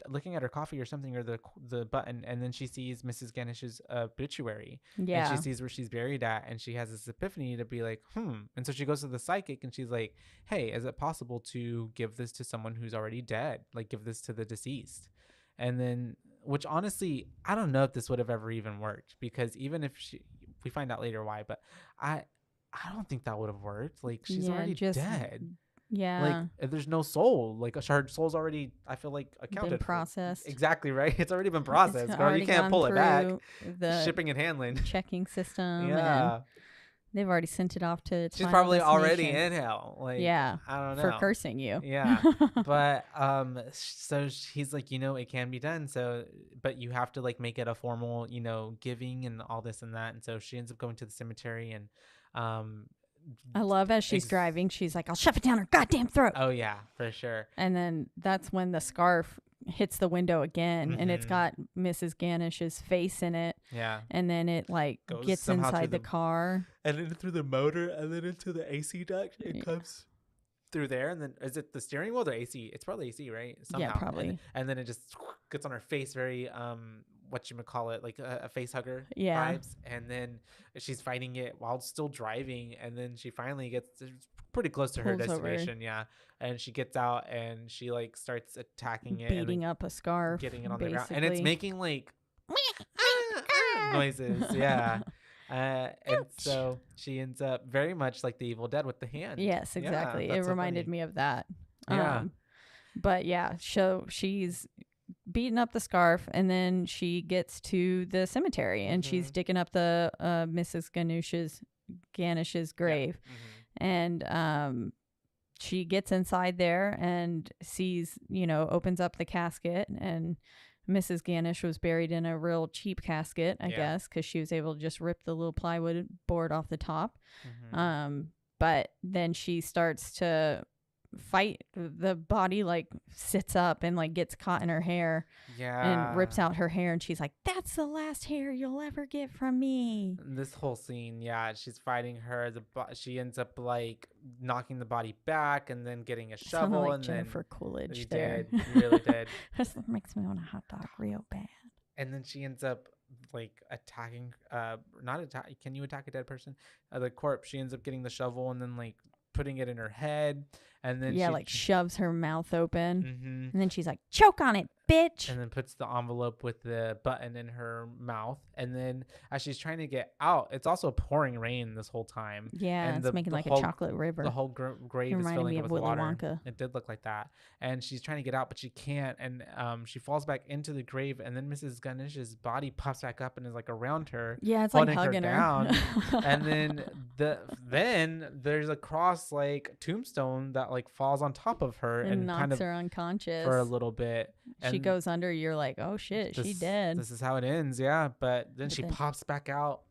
looking at her coffee or something, or the button, and then she sees Mrs. Ganish's obituary. And she Yeah. sees where she's buried at, and she has this epiphany to be like, and so she goes to the psychic and she's like, hey, is it possible to give this to someone who's already dead, like give this to the deceased? And then, which honestly, I don't know if this would have ever even worked, because even if we find out later why, but I don't think that would have worked. Like, she's already dead. Yeah. Like, there's no soul. Like, her soul's already, I feel like, accounted been for. processed. Exactly, right? It's already been processed. It's Girl, you already can't gone pull it back. through the Shipping and handling. checking system. Yeah. And they've already sent it off to its She's final probably already destination. in hell. Like, yeah. I don't know. For cursing you. Yeah. But so he's like, it can be done. So, but you have to like make it a formal, giving and all this and that. And so she ends up going to the cemetery, and I love as she's driving, she's like, I'll shove it down her goddamn throat. Oh yeah, for sure. And then that's when the scarf hits the window again, and it's got Mrs. Ganish's face in it. Yeah. And then it like Goes gets somehow inside through the car. And then through the motor, and then into the AC duct. It comes through there, and then is it the steering wheel or AC? It's probably AC, right? Yeah, probably. And then it just gets on her face, very whatchamacallit, like a face hugger Yeah. vibes. And then she's fighting it while still driving, and then she finally gets pretty close to her Pulls over. destination. Yeah. And she gets out and she like starts attacking it, and Beating up a scarf. getting it on the ground, and basically. it's making like noises. Yeah. And so she ends up very much like the Evil Dead with the hand. Yes, exactly. It reminded me of that. Yeah. But yeah, so she's beating up the scarf, and then she gets to the cemetery, and she's digging up the Mrs. Ganish's grave. And she gets inside there and sees, opens up the casket, and Mrs. Ganish was buried in a real cheap casket, I guess, because she was able to just rip the little plywood board off the top. But then she starts to fight. The body like sits up and like gets caught in her hair, and rips out her hair, and she's like, that's the last hair you'll ever get from me. This whole scene, she's fighting her. She ends up like knocking the body back, and then getting a Sounded shovel, like and Jennifer then Coolidge you there. did. You really did. This makes me want a hot dog real bad. And then she ends up like attacking, not attack. Can you attack a dead person? The corpse. She ends up getting the shovel and then like putting it in her head, and then she like shoves her mouth open, Mhm. and then she's like, choke on it, bitch. and then puts the envelope with the button in her mouth. And then as she's trying to get out, it's also pouring rain this whole time. Yeah, and it's making like a chocolate river. The whole grave is Reminded filling me up of with Willy water. Wonka. It did look like that. And she's trying to get out, but she can't. And she falls back into the grave. And then Mrs. Ganish's body pops back up and is like around her. Yeah, it's like holding hugging her. down. And then then there's a cross like tombstone that like falls on top of her And and kind knocks of her unconscious for a little bit. She And goes under. You're like, oh shit, she dead. This is how it ends, yeah. But then But she then- pops back out,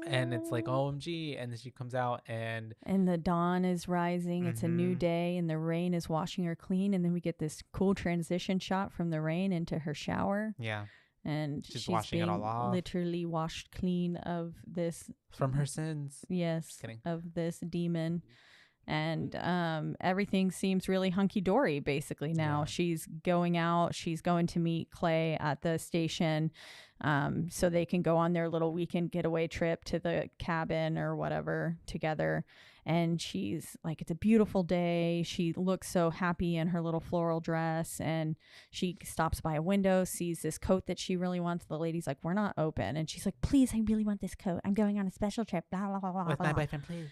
and it's like OMG, and then she comes out, and And the dawn is rising. It's a new Mhm. day, and the rain is washing her clean. And then we get this cool transition shot from the rain into her shower. yeah, And She's she's washing it all being off. literally washed clean of this from her sins. Yes, kidding. of this demon. And everything seems really hunky-dory basically now. She's going out. She's going to meet Clay at the station so they can go on their little weekend getaway trip to the cabin or whatever together. And she's like, it's a beautiful day. She looks so happy in her little floral dress. And she stops by a window, sees this coat that she really wants. The lady's like, we're not open. And she's like, please, I really want this coat. I'm going on a special trip. Blah, blah, blah, blah, With my blah. boyfriend, please.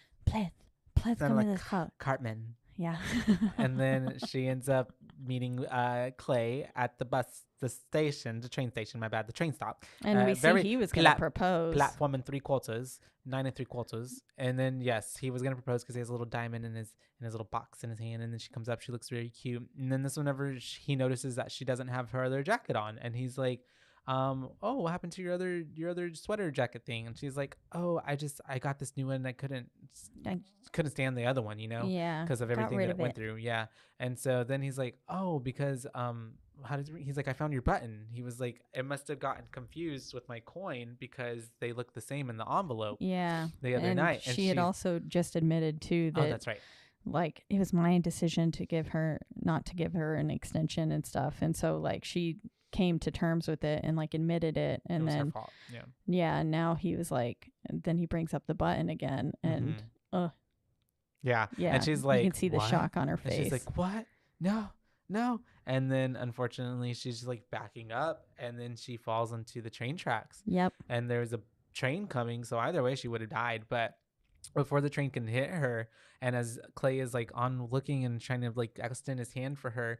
Please Sounded come like with this coat. Cartman. Yeah. And then she ends up meeting Clay at the train station, my bad, the train stop. And we see he was gonna propose. Platform in 3/4, 9 3/4. And then, yes, he was going to propose because he has a little diamond in his little box in his hand. And then she comes up, she looks very cute. And then whenever he notices that she doesn't have her other jacket on, and he's like, oh, what happened to your other sweater jacket thing? And she's like, oh, I got this new one. I couldn't stand the other one, Yeah, because of got everything rid that of it went it. through. Yeah. And so then he's like, oh, because he's like, I found your button. He was like, it must have gotten confused with my coin because they look the same in the envelope. Yeah. The other And night, she had also just admitted too oh, that that's right. like it was my decision not to give her an extension and stuff. And so like she came to terms with it and like admitted it. And It was her then fault. Yeah. Yeah, and now he was like, and then he brings up the button again, and Yeah. yeah, And she's like, you can see the "What?" shock on her And face. she's like, what? No, no. And then unfortunately, she's like backing up, and then she falls into the train tracks. Yep. And there's a train coming, so either way, she would have died. But before the train can hit her, and as Clay is like on looking and trying to like extend his hand for her,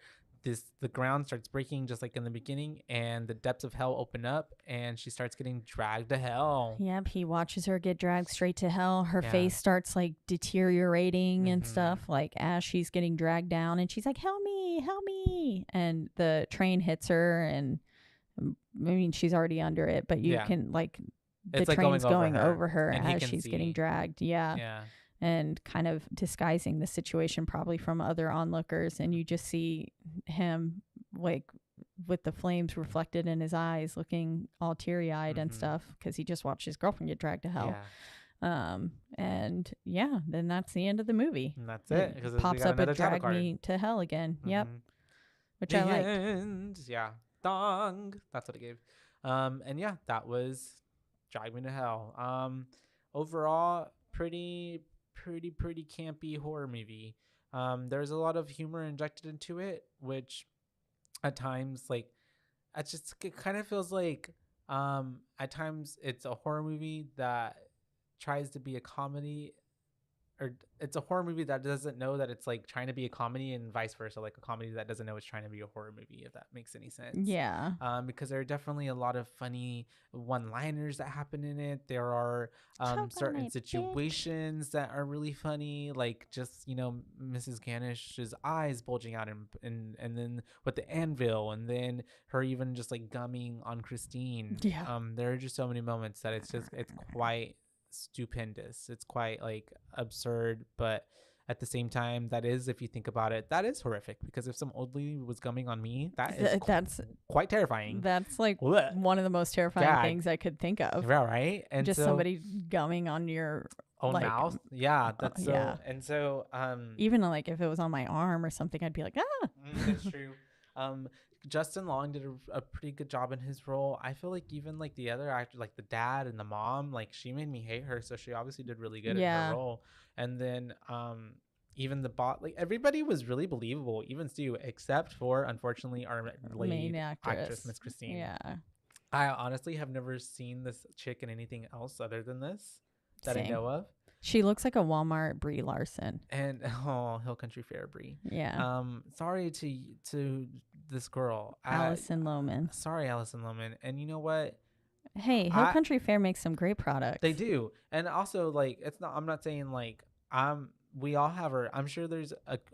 the ground starts breaking just like in the beginning, and the depths of hell open up, and she starts getting dragged to hell. Yep, he watches her get dragged straight to hell. Her Yeah. face starts like deteriorating and stuff, like as she's getting dragged down, and she's like, help me. And the train hits her, and I mean, she's already under it, but you Yeah. can like, the It's like train's going going over her, over her and he as can she's getting see. dragged. Yeah. Yeah. And kind of disguising the situation probably from other onlookers. And you just see him like with the flames reflected in his eyes, looking all teary-eyed and stuff, because he just watched his girlfriend get dragged to hell. And yeah, then that's the end of the movie. And that's it, because we pops got up another and title drag me card. to hell again. Yep. Which The I liked. end. Yeah. Dong. That's what it gave. And yeah, that was Drag Me to Hell. Overall, pretty campy horror movie. There's a lot of humor injected into it, which at times, like, it kind of feels like at times it's a horror movie that tries to be a comedy, or it's a horror movie that doesn't know that it's like trying to be a comedy, and vice versa, like a comedy that doesn't know it's trying to be a horror movie, if that makes any sense. Yeah. Because there are definitely a lot of funny one-liners that happen in it. There are certain situations that are really funny, like just Mrs. Ganish's eyes bulging out, and then with the anvil, and then her even just like gumming on Christine. Yeah. There are just so many moments that it's quite stupendous. It's quite like absurd, but at the same time, that is, if you think about it, that is horrific, because if some old lady was gumming on me, that's quite terrifying. That's like Blech. one of the most terrifying God. things I could think of. Yeah, right? And just so- somebody gumming on your own like, mouth. Yeah, that's so. yeah. And so, Even like if it was on my arm or something, I'd be like, ah. That's true. Justin Long did a pretty good job in his role. I feel like even like the other actor, like the dad and the mom, like she made me hate her. So she obviously did really good in her role. And then even the bot, like everybody was really believable, even Stu, except for unfortunately our lead Main actress, Miss Christine. Yeah. I honestly have never seen this chick in anything else other than this that I Same. know of. She looks like a Walmart Brie Larson. And Hill Country Fair Brie. Yeah. Sorry to this girl, Allison Lohman. Sorry, Allison Lohman. And you know what? Hey, Hill Country Fair makes some great products. They do, and also like it's not. I'm not saying like we all have her. I'm sure there's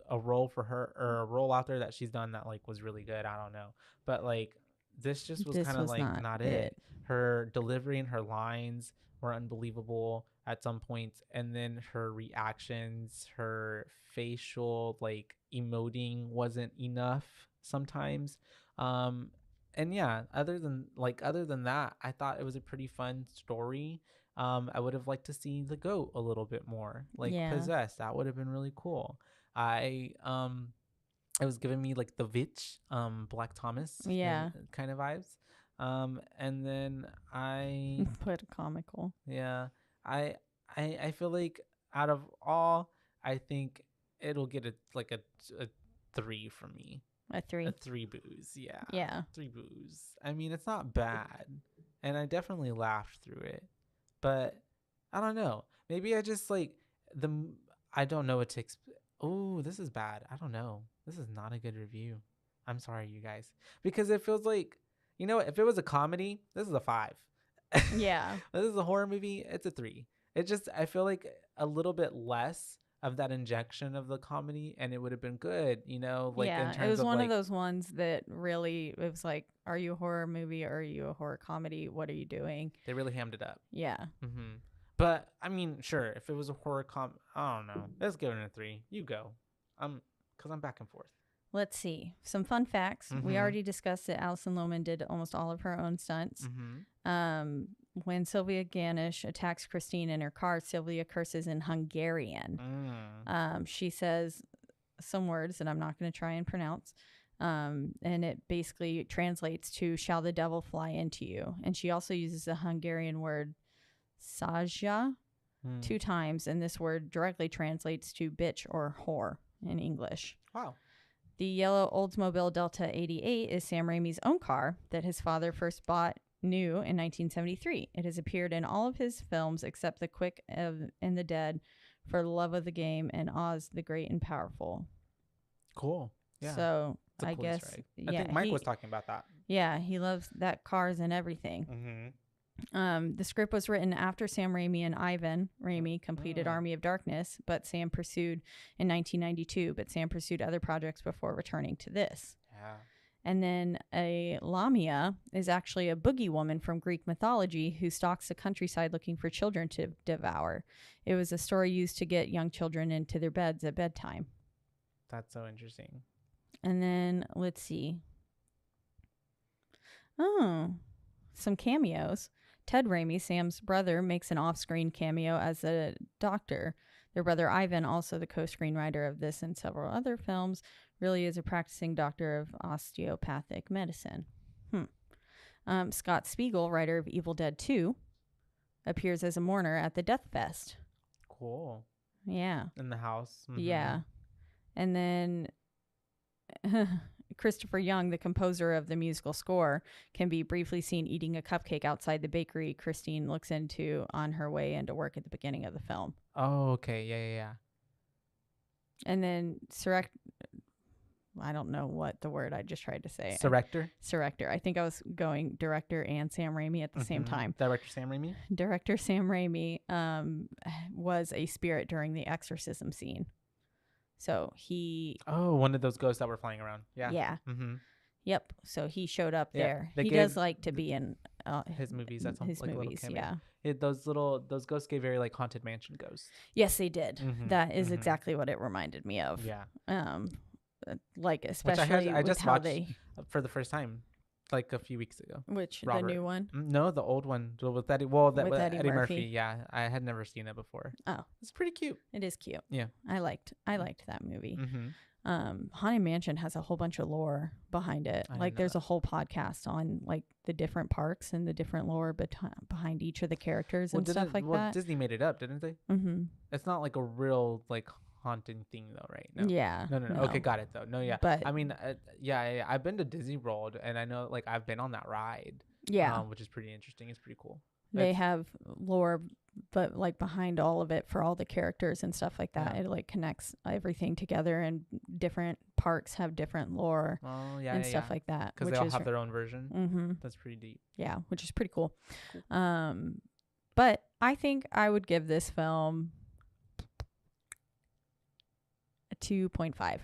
a role for her, or a role out there that she's done that like was really good. I don't know, but like this just was kind of like not it. Her delivery and her lines were unbelievable at some points, and then her reactions, her facial like emoting wasn't enough sometimes. And yeah, other than that, I thought it was a pretty fun story. I would have liked to see the goat a little bit more, like possessed. That would have been really cool. It was giving me like the Witch, Black Thomas, kind of vibes. And then I put comical. Yeah, I feel like out of all, I think it'll get a 3 from me. A 3. A 3 boos. Yeah. Yeah. 3 boos. I mean, it's not bad, and I definitely laughed through it, but I don't know. Maybe I just like I don't know what to Oh, this is bad. I don't know. This is not a good review. I'm sorry, you guys, because it feels like, if it was a comedy, this is a 5. Yeah. This is a horror movie. It's a 3. It just, I feel like a little bit less of that injection of the comedy, and it would have been good, you know, like in Yeah, it terms was of one like of those ones that really, it was like, are you a horror movie or are you a horror comedy? What are you doing? they really hammed it up. Yeah. But I mean, sure, if it was a horror I don't know. Let's give it a 3. You go. Because I'm back and forth. Let's see. Some fun facts. We already discussed that Alison Lohman did almost all of her own stunts. When Sylvia Ganesh attacks Christine in her car, Sylvia curses in Hungarian. She says some words that I'm not going to try and pronounce. And it basically translates to, shall the devil fly into you? And she also uses the Hungarian word Százja 2 times. And this word directly translates to bitch or whore in English. Wow. The yellow Oldsmobile Delta 88 is Sam Raimi's own car that his father first bought new in 1973. It has appeared in all of his films except The Quick and the Dead, For the Love of the Game, and Oz the Great and Powerful. Cool. Yeah. So It's a I cool guess, Easter egg. I think Mike was talking about that. Yeah, he loves that cars and everything. The script was written after Sam Raimi and Ivan Raimi completed Army of Darkness, but Sam pursued in 1992. But Sam pursued other projects before returning to this. Yeah. And then a Lamia is actually a boogie woman from Greek mythology who stalks the countryside looking for children to devour. It was a story used to get young children into their beds at bedtime. That's so interesting. And then let's see. Oh, some cameos. Ted Raimi, Sam's brother, makes an off-screen cameo as a doctor. Their brother Ivan, also the co-screenwriter of this and several other films, really is a practicing doctor of osteopathic medicine. Scott Spiegel, writer of Evil Dead 2, appears as a mourner at the Death Fest. Cool. Yeah. In the house. Yeah. And then Christopher Young, the composer of the musical score, can be briefly seen eating a cupcake outside the bakery Christine looks into on her way into work at the beginning of the film. Oh, okay. Yeah. And then I don't know what the word I just tried to say. Surrector? Surrector. I think I was going director and Sam Raimi at the same time. Director Sam Raimi? Director Sam Raimi was a spirit during the exorcism scene. So he... Oh, one of those ghosts that were flying around. Yeah. Yeah. Yep. So he showed up there. They He does like to be in his movies. That's his like movies. A little cameo. Those ghosts gave very like Haunted Mansion ghosts. Yes, they did. That is exactly what it reminded me of. Yeah. Like especially I just how watched they for the first time, like a few weeks ago. Which Robert. the new one? No, the old one with Eddie. With Eddie Murphy. Yeah, I had never seen it before. Oh, it's pretty cute. It is cute. Yeah, I liked that movie. Haunted Mansion has a whole bunch of lore behind it. Like there's a whole podcast on like the different parks and the different lore behind each of the characters and stuff like that. Disney made it up, didn't they? It's not like a real like haunting thing though, right? No. Yeah. No. Okay, got it though. No, yeah. But I mean, I've been to Disney World and I know like I've been on that ride. Yeah. Which is pretty interesting. It's pretty cool. They have lore, but like behind all of it for all the characters and stuff like that. It like connects everything together, and different parks have different lore and stuff like that. Because they all have their own version. That's pretty deep. Yeah, which is pretty cool. But I think I would give this film a 2.5.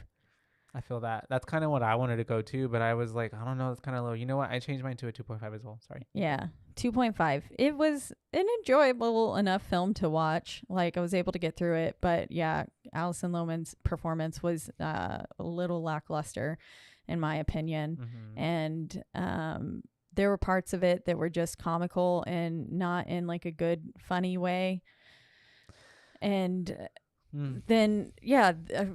I feel that. That's kind of what I wanted to go to, but I was like, I don't know, it's kind of low. You know what? I changed mine to a 2.5 as well. Sorry. Yeah, 2.5. It was an enjoyable enough film to watch. Like I was able to get through it, but yeah, Alison Lohman's performance was a little lackluster, in my opinion. And there were parts of it that were just comical and not in like a good, funny way. And then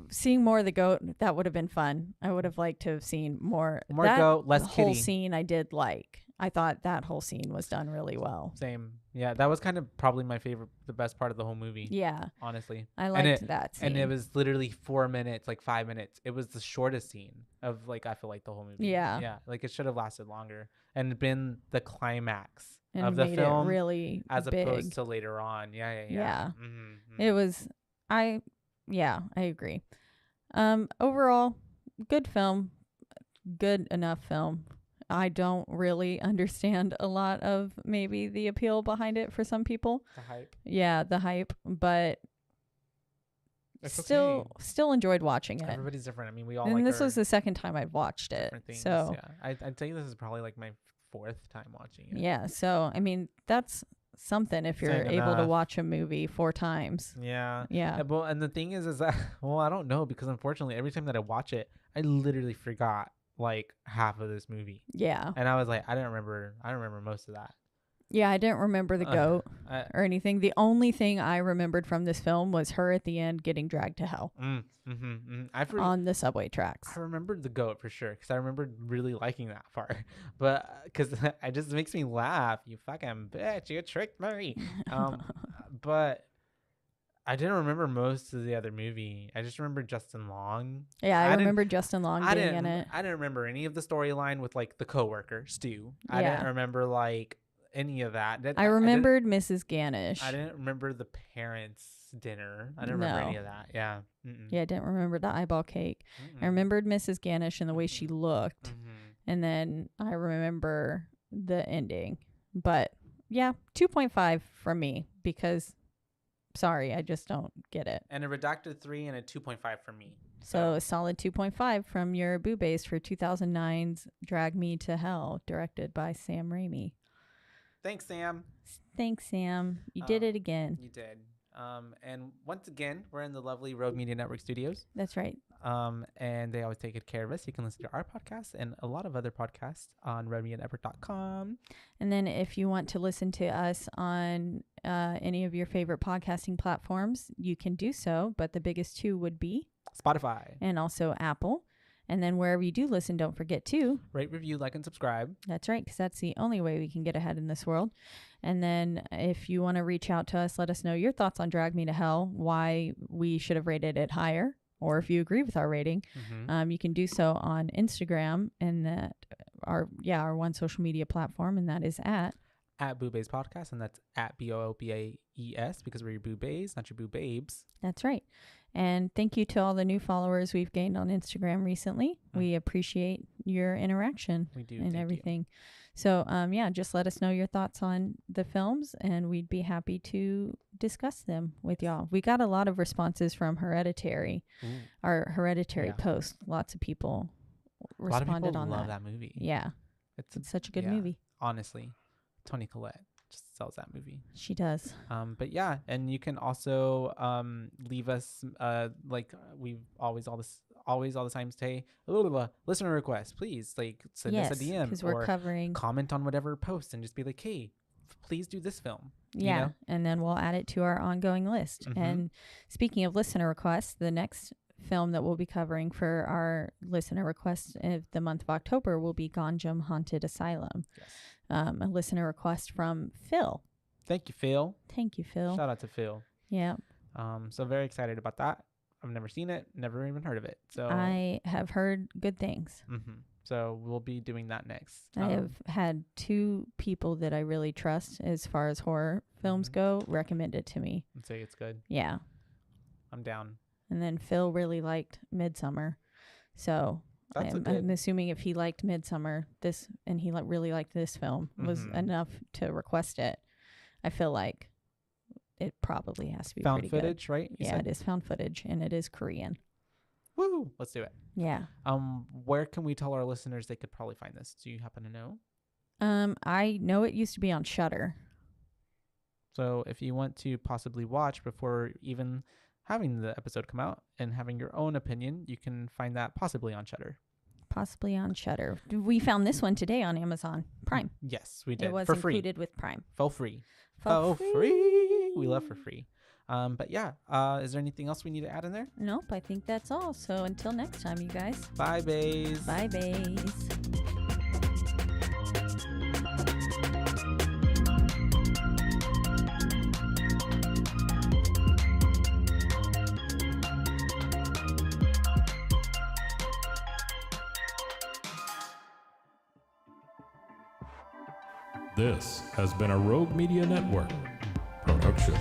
seeing more of the goat, that would have been fun. I would have liked to have seen more goat, less whole kitty. scene I did like. I thought that whole scene was done really well. Same. Yeah, that was kind of probably my favorite, the best part of the whole movie. Yeah. Honestly. I liked that scene. And it was literally 4 minutes, like 5 minutes. It was the shortest scene of like, I feel like the whole movie. Yeah. Yeah. Like it should have lasted longer and been the climax and of the made film it really as big. opposed to later on. Yeah. It was, I agree. Overall, good film, good enough film. I don't really understand a lot of maybe the appeal behind it for some people. The hype. Yeah, the hype, but It's still enjoyed watching it. Everybody's different. I mean, we all And like this our was the second time I've watched it. different things. So yeah, I'd say this is probably like my 4th time watching it. yeah, so I mean that's something if you're Saying able to enough. watch a movie 4 times. Yeah. Yeah. Well, and the thing is that well, I don't know because unfortunately, every time that I watch it, I literally forgot like half of this movie. Yeah. And I was like, I don't remember most of that. Yeah, I didn't remember the goat or anything. The only thing I remembered from this film was her at the end getting dragged to hell on the subway tracks. I remembered the goat for sure because I remembered really liking that part, but because it just makes me laugh. You fucking bitch! You tricked me. But I didn't remember most of the other movie. I just remember Justin Long. Yeah, I remember Justin Long being in it. I didn't remember any of the storyline with like the coworker Stu. I Yeah. didn't remember like any of that. I remembered Mrs. Ganish. I didn't remember the parents' dinner. I didn't remember any of that. Yeah. Yeah, I didn't remember the eyeball cake. I remembered Mrs. Ganish and the way she looked. And then I remember the ending. But yeah, 2.5 from me because, sorry, I just don't get it. And a redacted 3 and a 2.5 for me. So a solid 2.5 from your boobays for 2009's Drag Me to Hell, directed by Sam Raimi. Thanks, Sam. Thanks, Sam. You did it again. You did. And once again, we're in the lovely Rogue Media Network studios. That's right. And they always take good care of us. You can listen to our podcast and a lot of other podcasts on RogueMediaNetwork.com. And then if you want to listen to us on any of your favorite podcasting platforms, you can do so. But the biggest 2 would be Spotify and also Apple. And then wherever you do listen, don't forget to rate, review, like, and subscribe. That's right, because that's the only way we can get ahead in this world. And then if you want to reach out to us, let us know your thoughts on Drag Me to Hell, why we should have rated it higher, or if you agree with our rating. You can do so on Instagram and that our one social media platform, and that is at Boobays Podcast, and that's at BOOBAES because we're your boobays, not your boo babes. That's right. And thank you to all the new followers we've gained on Instagram recently. We appreciate your interaction and everything. So, just let us know your thoughts on the films, and we'd be happy to discuss them with y'all. We got a lot of responses from Hereditary, our Hereditary post. Lots of people responded on that. A lot of people love that movie. Yeah. It's such a good movie. Honestly, Toni Collette just sells that movie. She does. But yeah, and you can also leave us like we've always all the time say listener requests. Please send us a DM because we're covering comment on whatever post and just be like, hey, please do this film. Yeah, you know? and then we'll add it to our ongoing list. And speaking of listener requests, the next film that we'll be covering for our listener requests of the month of October will be Ganjam Haunted Asylum. Yes. A listener request from Phil. Thank you, Phil. Thank you, Phil. Shout out to Phil. Yeah. So very excited about that. I've never seen it, never even heard of it. So I have heard good things. So we'll be doing that next. I have had 2 people that I really trust as far as horror films go recommend it to me. And say it's good. Yeah. I'm down. And then Phil really liked Midsummer. So I'm assuming if he liked Midsummer, and he really liked this film was enough to request it. I feel like it probably has to be found pretty footage, good. Right? You yeah, said? It is found footage, and it is Korean. Woo! Let's do it. Yeah. Where can we tell our listeners they could probably find this? Do you happen to know? I know it used to be on Shudder. So if you want to possibly watch before even having the episode come out and having your own opinion, you can find that possibly on Shudder. Possibly on Shudder. We found this one today on Amazon Prime. Yes, we did. It was for free. included with Prime. For free. For free. We love for free. But yeah, is there anything else we need to add in there? Nope, I think that's all. So until next time, you guys. Bye, bays. Bye, bays. This has been a Rogue Media Network production.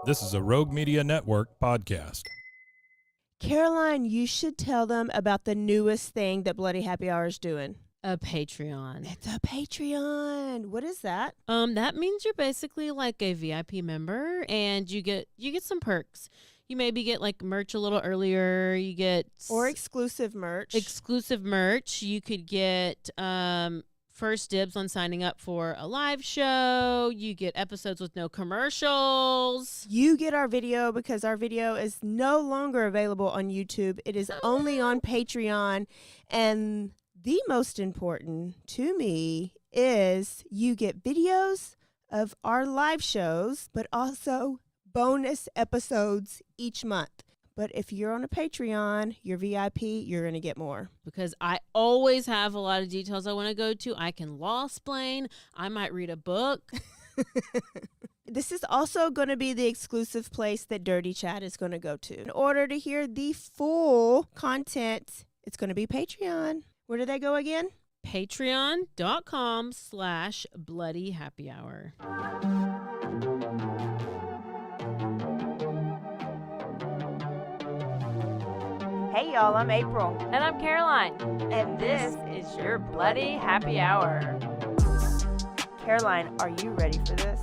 This is a Rogue Media Network podcast. Caroline, you should tell them about the newest thing that Bloody Happy Hour is doing. A Patreon. It's a Patreon. What is that? That means you're basically like a VIP member, and you get some perks. You maybe get like merch a little earlier. You get Or exclusive merch. You could get first dibs on signing up for a live show. You get episodes with no commercials. You get our video because our video is no longer available on YouTube. It is only on Patreon. And the most important to me is you get videos of our live shows, but also bonus episodes each month. But if you're on a Patreon, you're VIP, you're going to get more. Because I always have a lot of details I want to go to. I can law-splain. I might read a book. This is also going to be the exclusive place that Dirty Chat is going to go to. In order to hear the full content, it's going to be Patreon. Where do they go again? Patreon.com/bloodyhappyhour. Hey y'all, I'm April. And I'm Caroline. And this is your Bloody Happy Hour. Caroline, are you ready for this?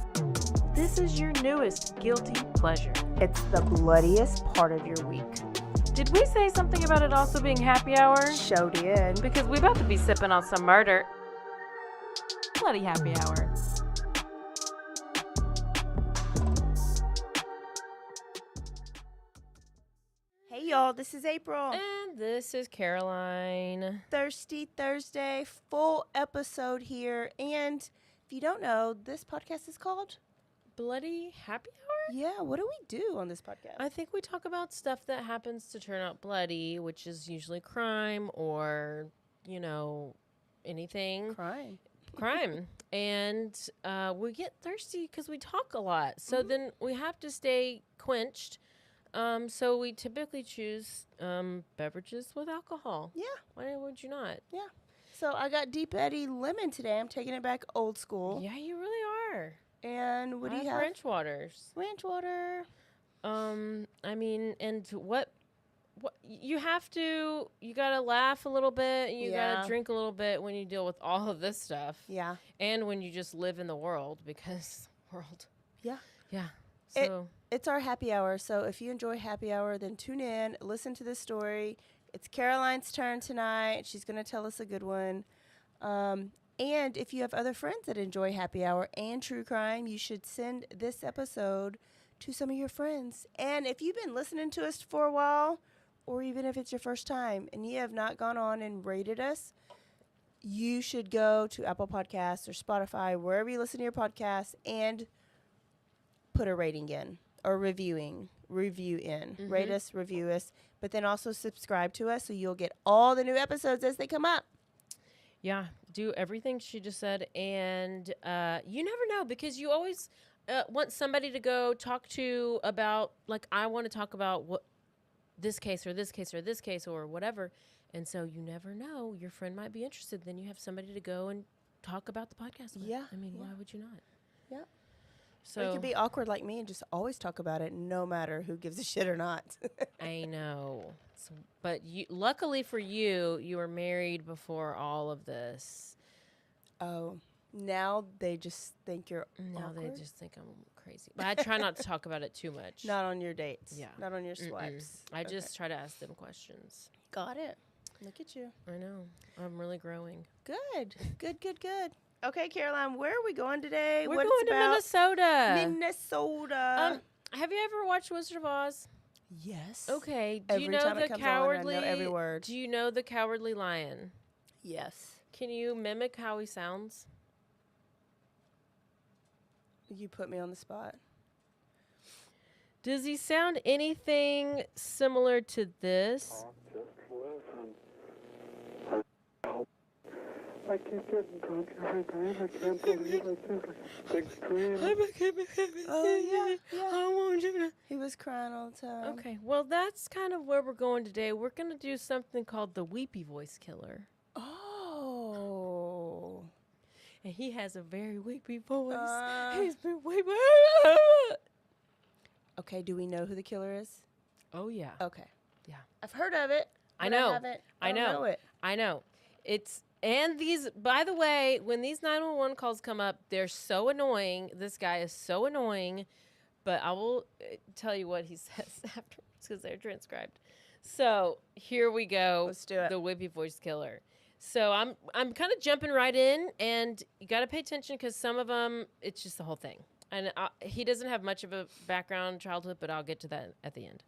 This is your newest guilty pleasure. It's the bloodiest part of your week. Did we say something about it also being happy hour? Show did. Because we about to be sipping on some murder. Bloody happy hour. Hey y'all, this is April. And this is Caroline. Thirsty Thursday, full episode here. And if you don't know, this podcast is called Bloody Happy Hour? Yeah, what do we do on this podcast? I think we talk about stuff that happens to turn out bloody, which is usually crime or, anything. Crime. And we get thirsty because we talk a lot. So then we have to stay quenched. So we typically choose beverages with alcohol. Yeah. Why would you not? Yeah. So I got Deep Eddy Lemon today. I'm taking it back old school. Yeah, you really are. And what do you have? Ranch waters. Ranch water. And what you have to, you got to laugh a little bit. You got to drink a little bit when you deal with all of this stuff. Yeah. And when you just live in the world, because world. Yeah. Yeah. So it's our happy hour. So if you enjoy happy hour, then tune in, listen to this story. It's Caroline's turn tonight. She's going to tell us a good one. And if you have other friends that enjoy happy hour and true crime, you should send this episode to some of your friends. And if you've been listening to us for a while, or even if it's your first time and you have not gone on and rated us, you should go to Apple Podcasts or Spotify, wherever you listen to your podcasts, and put a rating in or review in. Mm-hmm. Rate us, review us, but then also subscribe to us so you'll get all the new episodes as they come up. Yeah, do everything she just said, and you never know, because you always want somebody to go talk to about, like, I want to talk about what this case or this case or this case or whatever, and so you never know, your friend might be interested. Then you have somebody to go and talk about the podcast with. Yeah, I mean, why would you not? Yeah. So or you could be awkward like me and just always talk about it, no matter who gives a shit or not. I know. So, but luckily for you, you were married before all of this. Oh, now they just think you're Now awkward? they just think I'm crazy. But I try not to talk about it too much. Not on your dates. Yeah. Not on your swipes. I just try to ask them questions. Got it. Look at you. I know. I'm really growing. Good. Good. Okay, Caroline, where are we going today? We're What going it's to about? Minnesota. Minnesota. Have you ever watched Wizard of Oz? Yes. Okay. Do Every you know time the it comes cowardly? on, I know every word. Do you know the Cowardly Lion? Yes. Can you mimic how he sounds? You put me on the spot. Does he sound anything similar to this? I keep getting drunk every time. I can't believe I just big scream. Oh, yeah. I want you to. He was crying all the time. Okay, well, that's kind of where we're going today. We're going to do something called the Weepy Voice Killer. Oh. And he has a very weepy voice. He's been weepy. Okay, do we know who the killer is? Oh, yeah. Okay. Yeah. I've heard of it. I but know. I haven't. I know know it. I know. It's And these, by the way, when these 911 calls come up, they're so annoying. This guy is so annoying, but I will tell you what he says afterwards because they're transcribed. So here we go. Let's do it. The whippy voice killer. So I'm kind of jumping right in, and you got to pay attention because some of them, it's just the whole thing. And he doesn't have much of a background childhood, but I'll get to that at the end.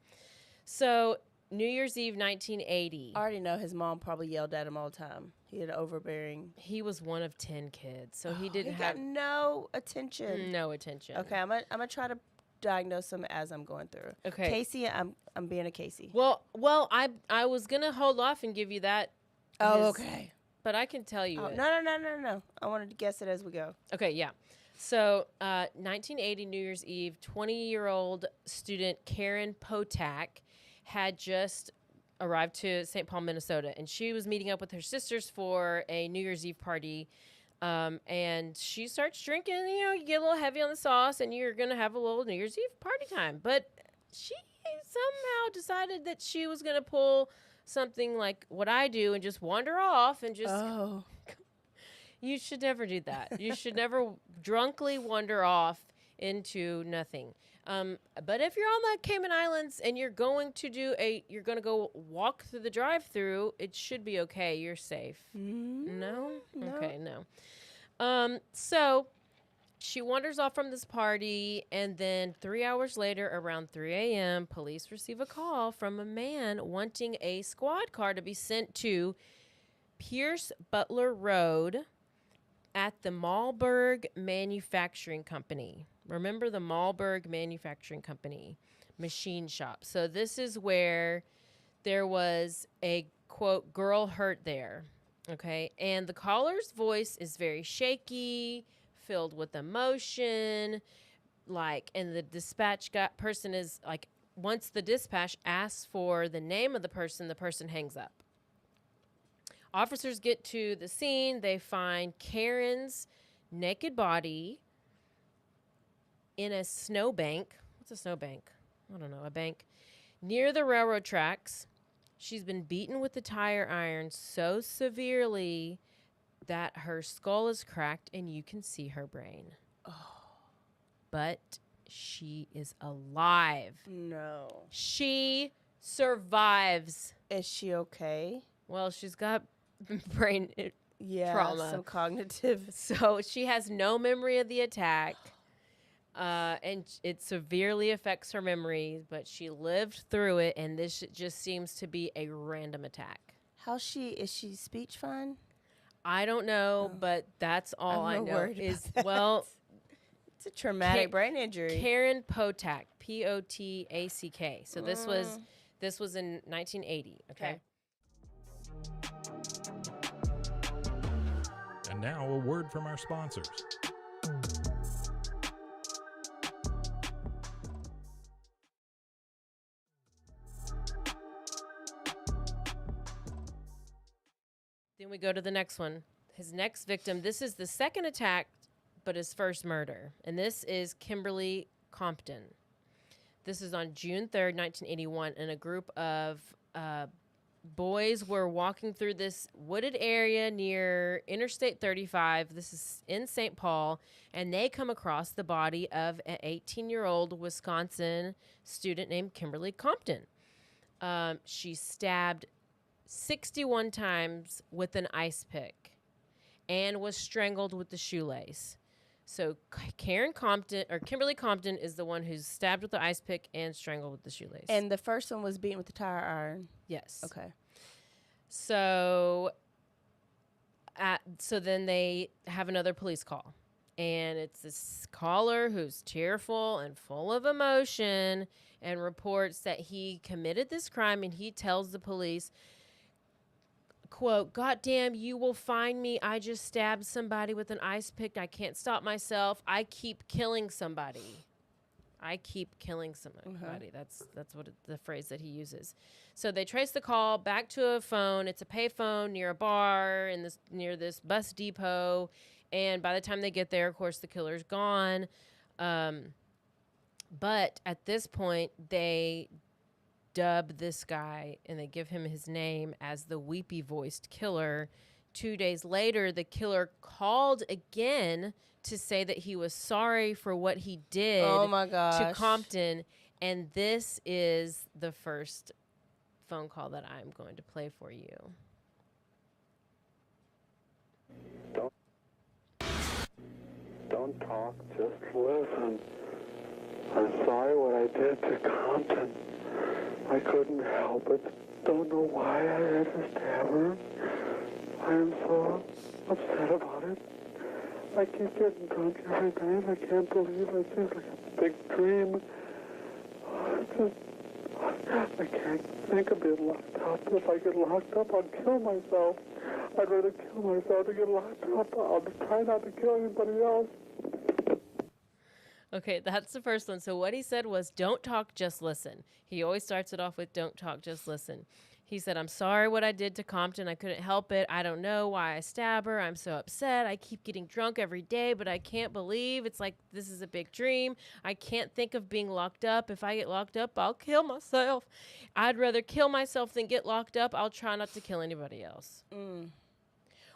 So New Year's Eve, 1980. I already know his mom probably yelled at him all the time. He had overbearing. He was one of 10 kids, so he He didn't have got no attention. no attention. Okay, I'm gonna try to diagnose him as I'm going through. Okay. Casey, I'm being a Casey. Well, I was gonna hold off and give you that. Oh, okay. But I can tell you. Oh, it. no. I wanted to guess it as we go. Okay, yeah. So, 1980 New Year's Eve, 20-year-old student Karen Potak had just arrived to St. Paul, Minnesota, and she was meeting up with her sisters for a New Year's Eve party. And she starts drinking. You know, you get a little heavy on the sauce, and you're gonna have a little New Year's Eve party time. But she somehow decided that she was gonna pull something like what I do and just wander off and just. Oh. You should never do that. You should never drunkenly wander off into nothing. But if you're on the Cayman Islands and you're going to go walk through the drive-through, it should be okay. You're safe. No? Okay, no. So she wanders off from this party, and then 3 hours later, around 3 a.m., police receive a call from a man wanting a squad car to be sent to Pierce Butler Road at the Malberg Manufacturing Company. Remember the Malberg Manufacturing Company machine shop. So this is where there was a, quote, girl hurt there, okay? And the caller's voice is very shaky, filled with emotion, and the dispatch person is, once the dispatch asks for the name of the person hangs up. Officers get to the scene. They find Karen's naked body in a snowbank. What's a snowbank? I don't know. A bank near the railroad tracks. She's been beaten with the tire iron so severely that her skull is cracked and you can see her brain. Oh. But she is alive. No. She survives. Is she okay? Well, she's got brain trauma. Some cognitive. So she has no memory of the attack, and it severely affects her memory, but she lived through it, and this just seems to be a random attack. Is she speech fine? I don't know, but that's all I know is, well, it's a traumatic brain injury. Karen Potak, Potack. So this was in 1980, okay? And now a word from our sponsors. Then we go to the next one. His next victim, this is the second attack, but his first murder. And this is Kimberly Compton. This is on June 3rd, 1981, and a group of boys were walking through this wooded area near Interstate 35. This is in St. Paul, and they come across the body of an 18-year-old Wisconsin student named Kimberly Compton. She stabbed 61 times with an ice pick and was strangled with the shoelace. So Kimberly Compton is the one who's stabbed with the ice pick and strangled with the shoelace. And the first one was beaten with the tire iron. Yes. Okay. So then they have another police call, and it's this caller who's tearful and full of emotion and reports that he committed this crime, and he tells the police, quote, "Goddamn, you will find me. I just stabbed somebody with an ice pick. I can't stop myself. I keep killing somebody. I keep killing somebody." That's what the phrase that he uses. So they trace the call back to a phone. It's a payphone near a bar near this bus depot. And by the time they get there, of course, the killer's gone. But at this point, they dub this guy and they give him his name as the weepy-voiced killer 2 days later, the killer called again to say that he was sorry for what he did Oh my to gosh. Compton. And this is the first phone call that I'm going to play for you. Don't talk, just listen. I'm sorry what I did to Compton. I couldn't help it. Don't know why I had to stab her. I am so upset about it. I keep getting drunk every night. I can't believe it. It's just like a big dream. I can't think of being locked up. If I get locked up, I'll kill myself. I'd rather kill myself than get locked up. I'll try not to kill anybody else. Okay, that's the first one. So what he said was, don't talk, just listen. He always starts it off with, don't talk, just listen. He said, I'm sorry what I did to Compton. I couldn't help it. I don't know why I stab her. I'm so upset. I keep getting drunk every day, but I can't believe it's like this is a big dream. I can't think of being locked up. If I get locked up, I'll kill myself. I'd rather kill myself than get locked up. I'll try not to kill anybody else.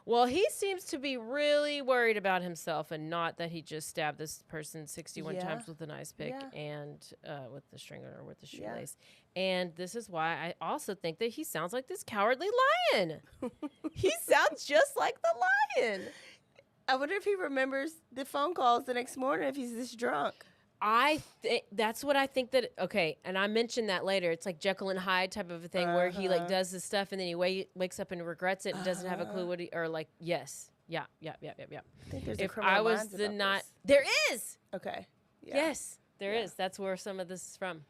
Well, he seems to be really worried about himself and not that he just stabbed this person 61 Yeah. times with an ice pick Yeah. and with the stringer or with the Yeah. shoelace. And this is why I also think that he sounds like this cowardly lion. He sounds just like the lion. I wonder if he remembers the phone calls the next morning if he's this drunk. That's what I think that, okay, and I mentioned that later. It's like Jekyll and Hyde type of a thing where he like does this stuff and then he wakes up and regrets it and doesn't have a clue what he, or like, yes. Yeah. I think there's a If Criminal I was Minds the about not, this. there is. Okay. Yeah. Yes, there is. That's where some of this is from.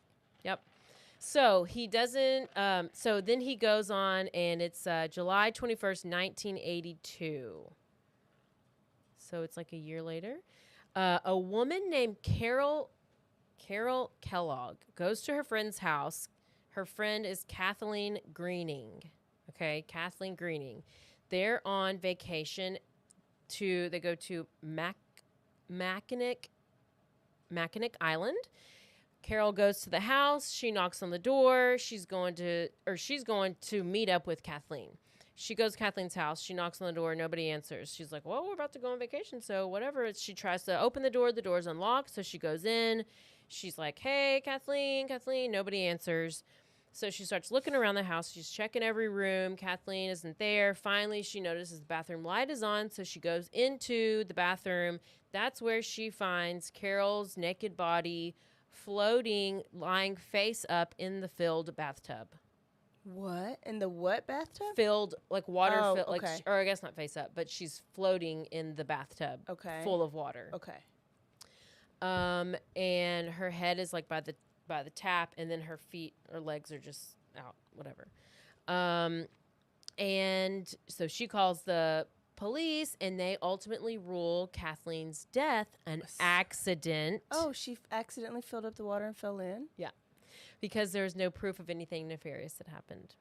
Yep. So he doesn't, so then he goes on and it's July 21st, 1982. So it's like a year later. A woman named Carol Kellogg goes to her friend's house. Her friend is Kathleen Greening. Okay, Kathleen Greening. They're on vacation they go to Mackinac Island. Carol goes to the house. She knocks on the door. She's going to meet up with Kathleen. She goes to Kathleen's house. She knocks on the door. Nobody answers. She's like, well, we're about to go on vacation, so whatever. She tries to open the door. The door's unlocked, so she goes in. She's like, hey, Kathleen. Nobody answers. So she starts looking around the house. She's checking every room. Kathleen isn't there. Finally, she notices the bathroom light is on, so she goes into the bathroom. That's where she finds Carol's naked body floating, lying face up in the filled bathtub. What? In the what bathtub? Filled, like water, Oh, like, okay. or I guess not face up, but she's floating in the bathtub, full of water. Okay. And her head is like by the tap, and then her feet or legs are just out, whatever. And so she calls the police, and they ultimately rule Kathleen's death an accident. Oh, she accidentally filled up the water and fell in? Yeah, because there's no proof of anything nefarious that happened.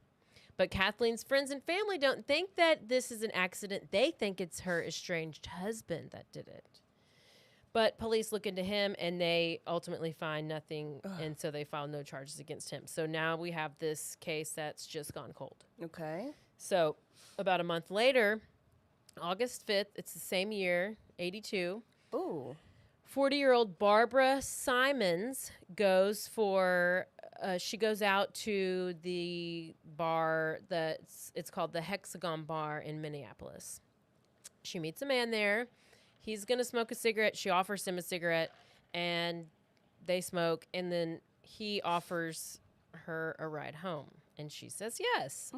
But Kathleen's friends and family don't think that this is an accident. They think it's her estranged husband that did it. But police look into him, and they ultimately find nothing, and so they file no charges against him. So now we have this case that's just gone cold. Okay. So about a month later, August 5th, it's the same year, 82. Ooh. 40-year-old Barbara Simons goes she goes out to the bar it's called the Hexagon Bar in Minneapolis. She meets a man there. He's going to smoke a cigarette. She offers him a cigarette, and they smoke, and then he offers her a ride home, and she says yes.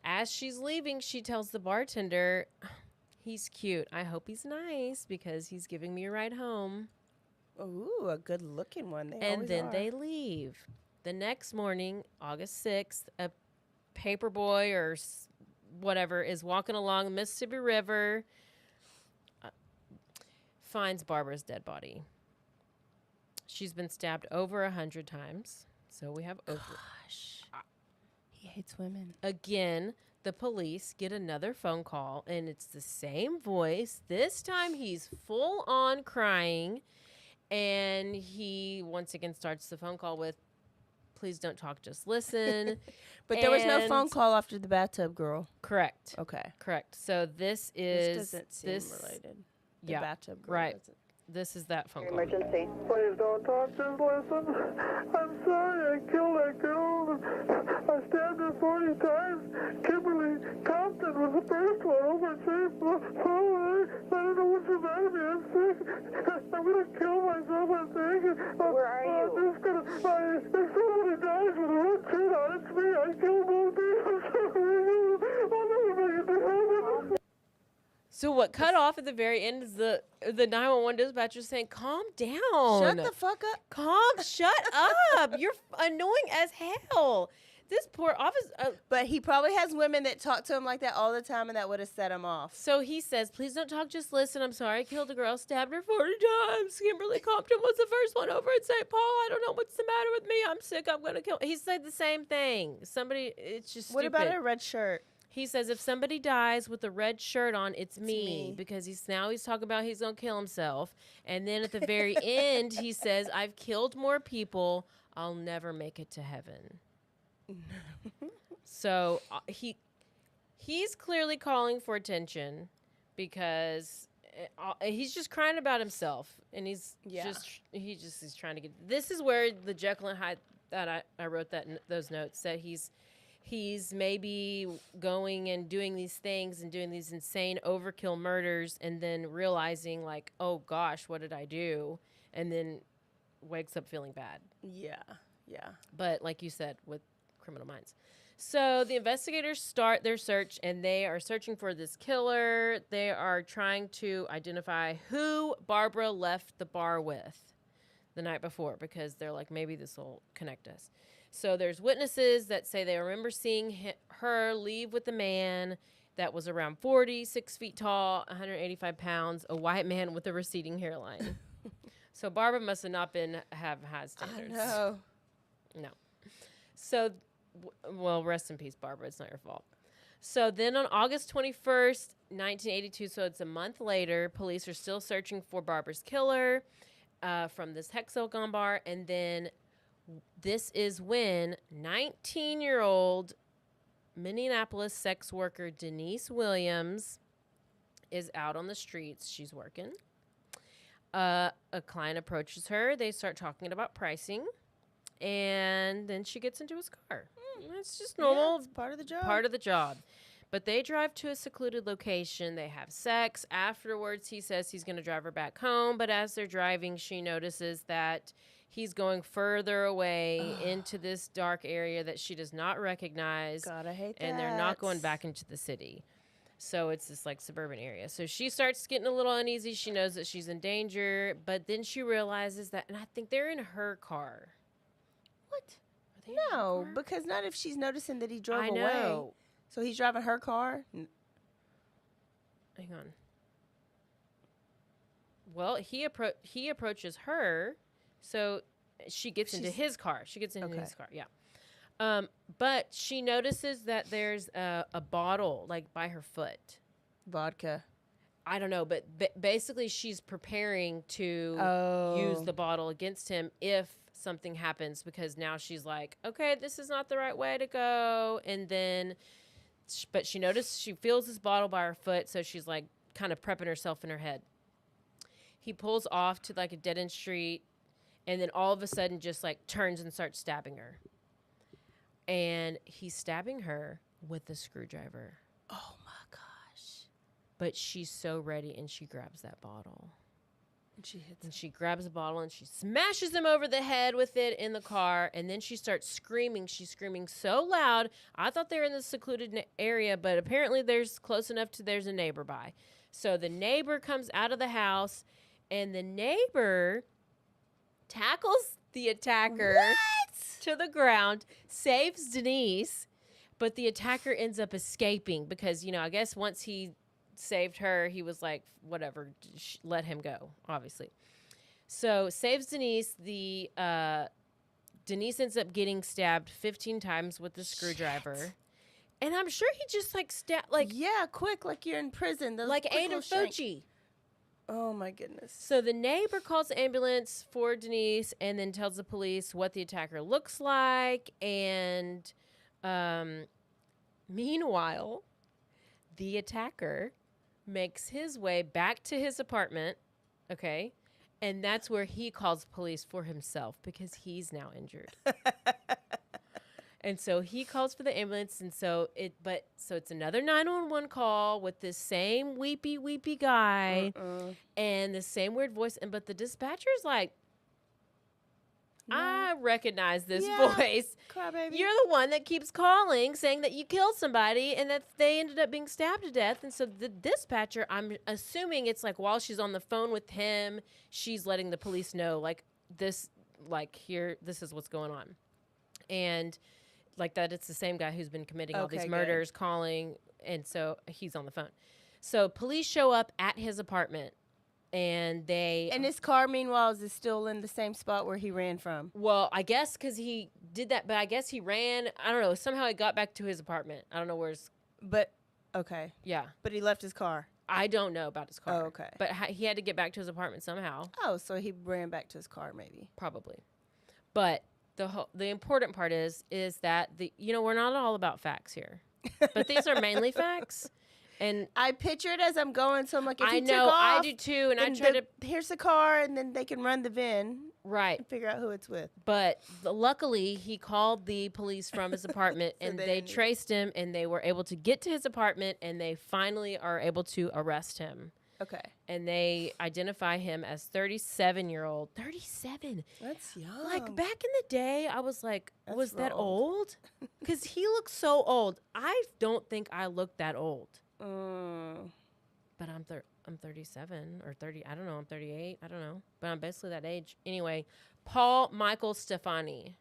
As she's leaving, she tells the bartender, he's cute. I hope he's nice because he's giving me a ride home. Ooh, a good-looking one. And then they leave. The next morning, August 6th, a paper boy or whatever is walking along the Mississippi River, finds Barbara's dead body. She's been stabbed over 100 times. So we have over. Gosh. He hates women. Again, the police get another phone call, and it's the same voice. This time he's full on crying, and he once again starts the phone call with, please don't talk, just listen. But there was no phone And- call after the bathtub girl. Correct. Okay. Correct. So this is This doesn't seem related. The yeah, bathtub girl right. doesn't. This is that phone call. Emergency. Please don't talk, just listen. I'm sorry I killed that girl. I stabbed her 40 times. Kimberly Compton was the first one over at Safe. I don't know what's the matter with me. I'm sick. I'm going to kill myself, I think. Where are you? I'm just going to... If somebody dies with a red shirt on, it's me. I killed both of you. I'm sorry. I'll never make it to heaven. So what cut off at the very end is the 911 dispatcher saying, "Calm down. Shut the fuck up. Shut up. You're annoying as hell." This poor officer. But he probably has women that talk to him like that all the time, and that would have set him off. So he says, "Please don't talk, just listen. I'm sorry I killed a girl, stabbed her 40 times. Kimberly Compton was the first one over at St. Paul. I don't know what's the matter with me. I'm sick. I'm going to kill." He said the same thing. It's just What stupid. about a red shirt? He says if somebody dies with a red shirt on, it's me. Because he's talking about he's going to kill himself. And then at the very end, he says, "I've killed more people. I'll never make it to heaven." So he's clearly calling for attention because he's just crying about himself, and he's trying to get. This is where the Jekyll and Hyde that I wrote those notes that he's maybe going and doing these things and doing these insane overkill murders, and then realizing like, oh gosh, what did I do? And then wakes up feeling bad. Yeah. But like you said, with Criminal Minds. So the investigators start their search, and they are searching for this killer. They are trying to identify who Barbara left the bar with the night before, because they're like, maybe this will connect us. So there's witnesses that say they remember seeing her leave with a man that was around 40, 6 feet tall, 185 pounds, a white man with a receding hairline. So Barbara must have not have high standards. I know. No. So, well, rest in peace, Barbara. It's not your fault. So then on August 21st, 1982, so it's a month later, police are still searching for Barbara's killer from this Hexagon bar. And then this is when 19-year-old Minneapolis sex worker Denise Williams is out on the streets. She's working. A client approaches her. They start talking about pricing. And then she gets into his car. It's just normal. Yeah, it's part of the job. Part of the job. But they drive to a secluded location. They have sex. Afterwards, he says he's going to drive her back home. But as they're driving, she notices that he's going further away into this dark area that she does not recognize. God, I hate that. And they're not going back into the city. So it's this like suburban area. So she starts getting a little uneasy. She knows that she's in danger. But then she realizes that, and I think they're in her car. What? Are they in her car? Because not if she's noticing that he drove I away. know. So he's driving her car? Hang on. Well, he approaches her, so she gets into his car. She gets into his car, yeah. But she notices that there's a bottle, like, by her foot. Vodka. I don't know, but basically she's preparing to use the bottle against him if something happens, because now she's like, okay, this is not the right way to go. And then, but she feels this bottle by her foot, so she's like kind of prepping herself in her head. He pulls off to like a dead-end street, and then all of a sudden just like turns and starts stabbing her. And he's stabbing her with a screwdriver. Oh my gosh. But she's so ready, and she grabs that bottle. And she hits him. She grabs the bottle, and she smashes him over the head with it in the car. And then she starts screaming. She's screaming so loud. I thought they were in the secluded area, but apparently there's close enough to there's a neighbor by. So the neighbor comes out of the house, and the neighbor tackles the attacker to the ground, saves Denise, but the attacker ends up escaping because, I guess once he saved her, he was like, whatever, let him go, obviously. So saves Denise. Denise ends up getting stabbed 15 times with the screwdriver. And I'm sure he just like stabbed, like, yeah, quick, like you're in prison. Like Aiden Fucci. Oh my goodness. So the neighbor calls the ambulance for Denise and then tells the police what the attacker looks like. And meanwhile, the attacker makes his way back to his apartment. Okay. And that's where he calls police for himself because he's now injured. And so he calls for the ambulance, and so it's another 911 call with this same weepy guy and the same weird voice. But the dispatcher's like, I recognize this voice. Crybaby. You're the one that keeps calling saying that you killed somebody and that they ended up being stabbed to death. And so the dispatcher, I'm assuming it's like while she's on the phone with him, she's letting the police know this is what's going on. And like that, it's the same guy who's been committing all these murders, calling, and so he's on the phone. So police show up at his apartment, and his car, meanwhile, is still in the same spot where he ran from. Well, I guess because he did that, but I guess he ran. I don't know. Somehow he got back to his apartment. I don't know where's. But okay. Yeah. But he left his car. I don't know about his car. Oh, okay. But he had to get back to his apartment somehow. Oh, so he ran back to his car, maybe. Probably, but. The important part is that we're not all about facts here, but these are mainly facts. And I picture it as I'm going, so I'm like, if I he know took off, I do too, and I try to. Here's the car, and then they can run the VIN, right, and figure out who it's with. But luckily, he called the police from his apartment, so and they traced him, and they were able to get to his apartment, and they finally are able to arrest him. Okay. And they identify him as 37-year-old. 37. That's young. Like back in the day, I was like, was that old. old? Because he looks so old. I don't think I look that old. But I'm 37 or 30. I don't know. I'm 38. I don't know. But I'm basically that age. Anyway, Paul Michael Stefani.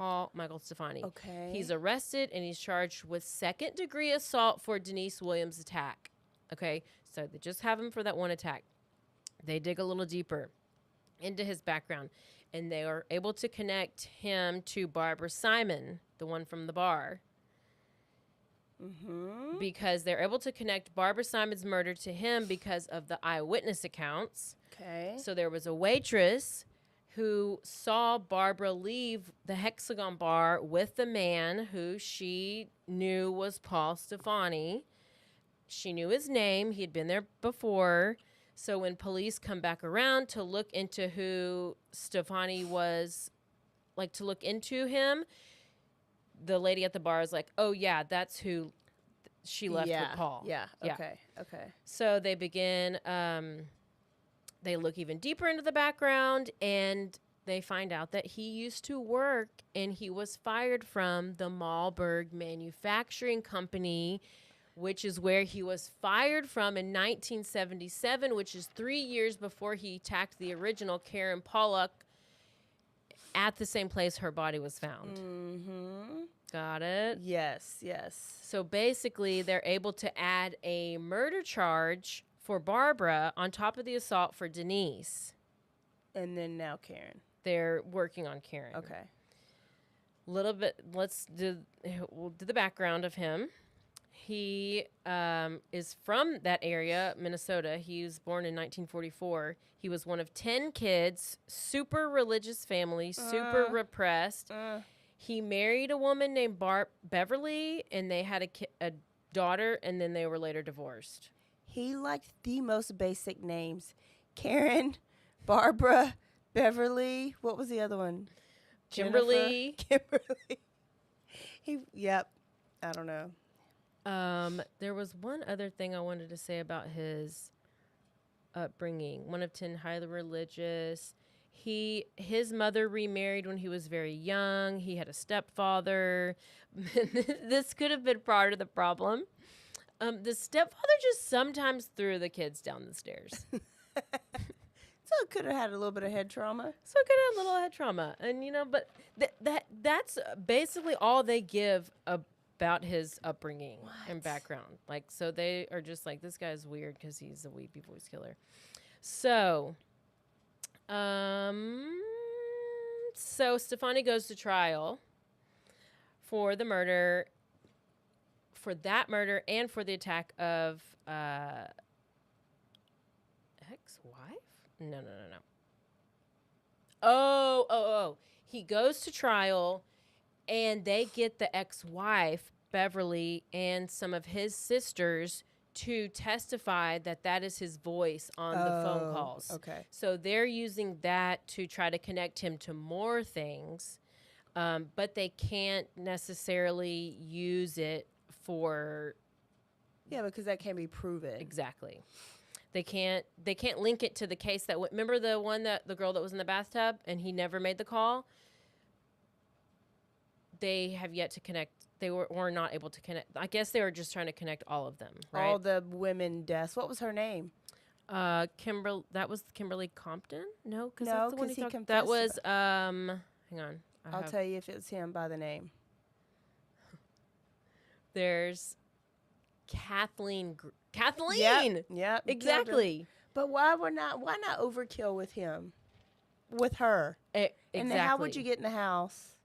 Okay. He's arrested and he's charged with second-degree assault for Denise Williams' attack. Okay, so they just have him for that one attack. They dig a little deeper into his background, and they are able to connect him to Barbara Simon, the one from the bar. Mm-hmm. Because they're able to connect Barbara Simon's murder to him because of the eyewitness accounts. Okay. So there was a waitress who saw Barbara leave the Hexagon bar with the man who she knew was Paul Stefani. She knew his name. He'd been there before. So when police come back around to look into who Stefani was, like to look into him, the lady at the bar is like, oh, yeah, that's who she left with Paul. Yeah. Okay. So they begin, they look even deeper into the background, and they find out that he used to work and he was fired from the Malberg Manufacturing Company, which is where he was fired from in 1977, which is 3 years before he attacked the original Karen Pollock at the same place her body was found. Mm-hmm. Got it? Yes. So basically, they're able to add a murder charge for Barbara on top of the assault for Denise. And then now Karen. They're working on Karen. Okay. We'll do the background of him. He is from that area, Minnesota. He was born in 1944. He was one of 10 kids, super religious family, super repressed. He married a woman named Beverly, and they had a daughter, and then they were later divorced. He liked the most basic names. Karen, Barbara, Beverly. What was the other one? Kimberly. Yep. I don't know. There was one other thing I wanted to say about his upbringing. One of 10, highly religious. His mother remarried when he was very young. He had a stepfather. This could have been part of the problem. The stepfather just sometimes threw the kids down the stairs. So could have had a little bit of head trauma. And but that's basically all they give about his upbringing and background. Like, so they are just like, this guy's weird because he's a weepy voice killer. So, so Stefani goes to trial for the murder, and for the attack of ex-wife? No. Oh. He goes to trial, and they get the ex-wife, Beverly, and some of his sisters to testify that is his voice on the phone calls. Okay. So they're using that to try to connect him to more things, but they can't necessarily use it for... Yeah, because that can't be proven. Exactly. They can't link it to the case that... Remember the one that the girl that was in the bathtub and he never made the call? They have yet to connect. They were not able to connect. I guess they were just trying to connect all of them, right? All the women deaths. What was her name? That was Kimberly Compton? No, because No, that's the one 'cause he he talked. That confessed. was hang on. I'll tell you if it's him by the name. There's Kathleen. Kathleen. Yep. He killed her. Exactly. But why not overkill with him, with her? Exactly. And then how would you get in the house?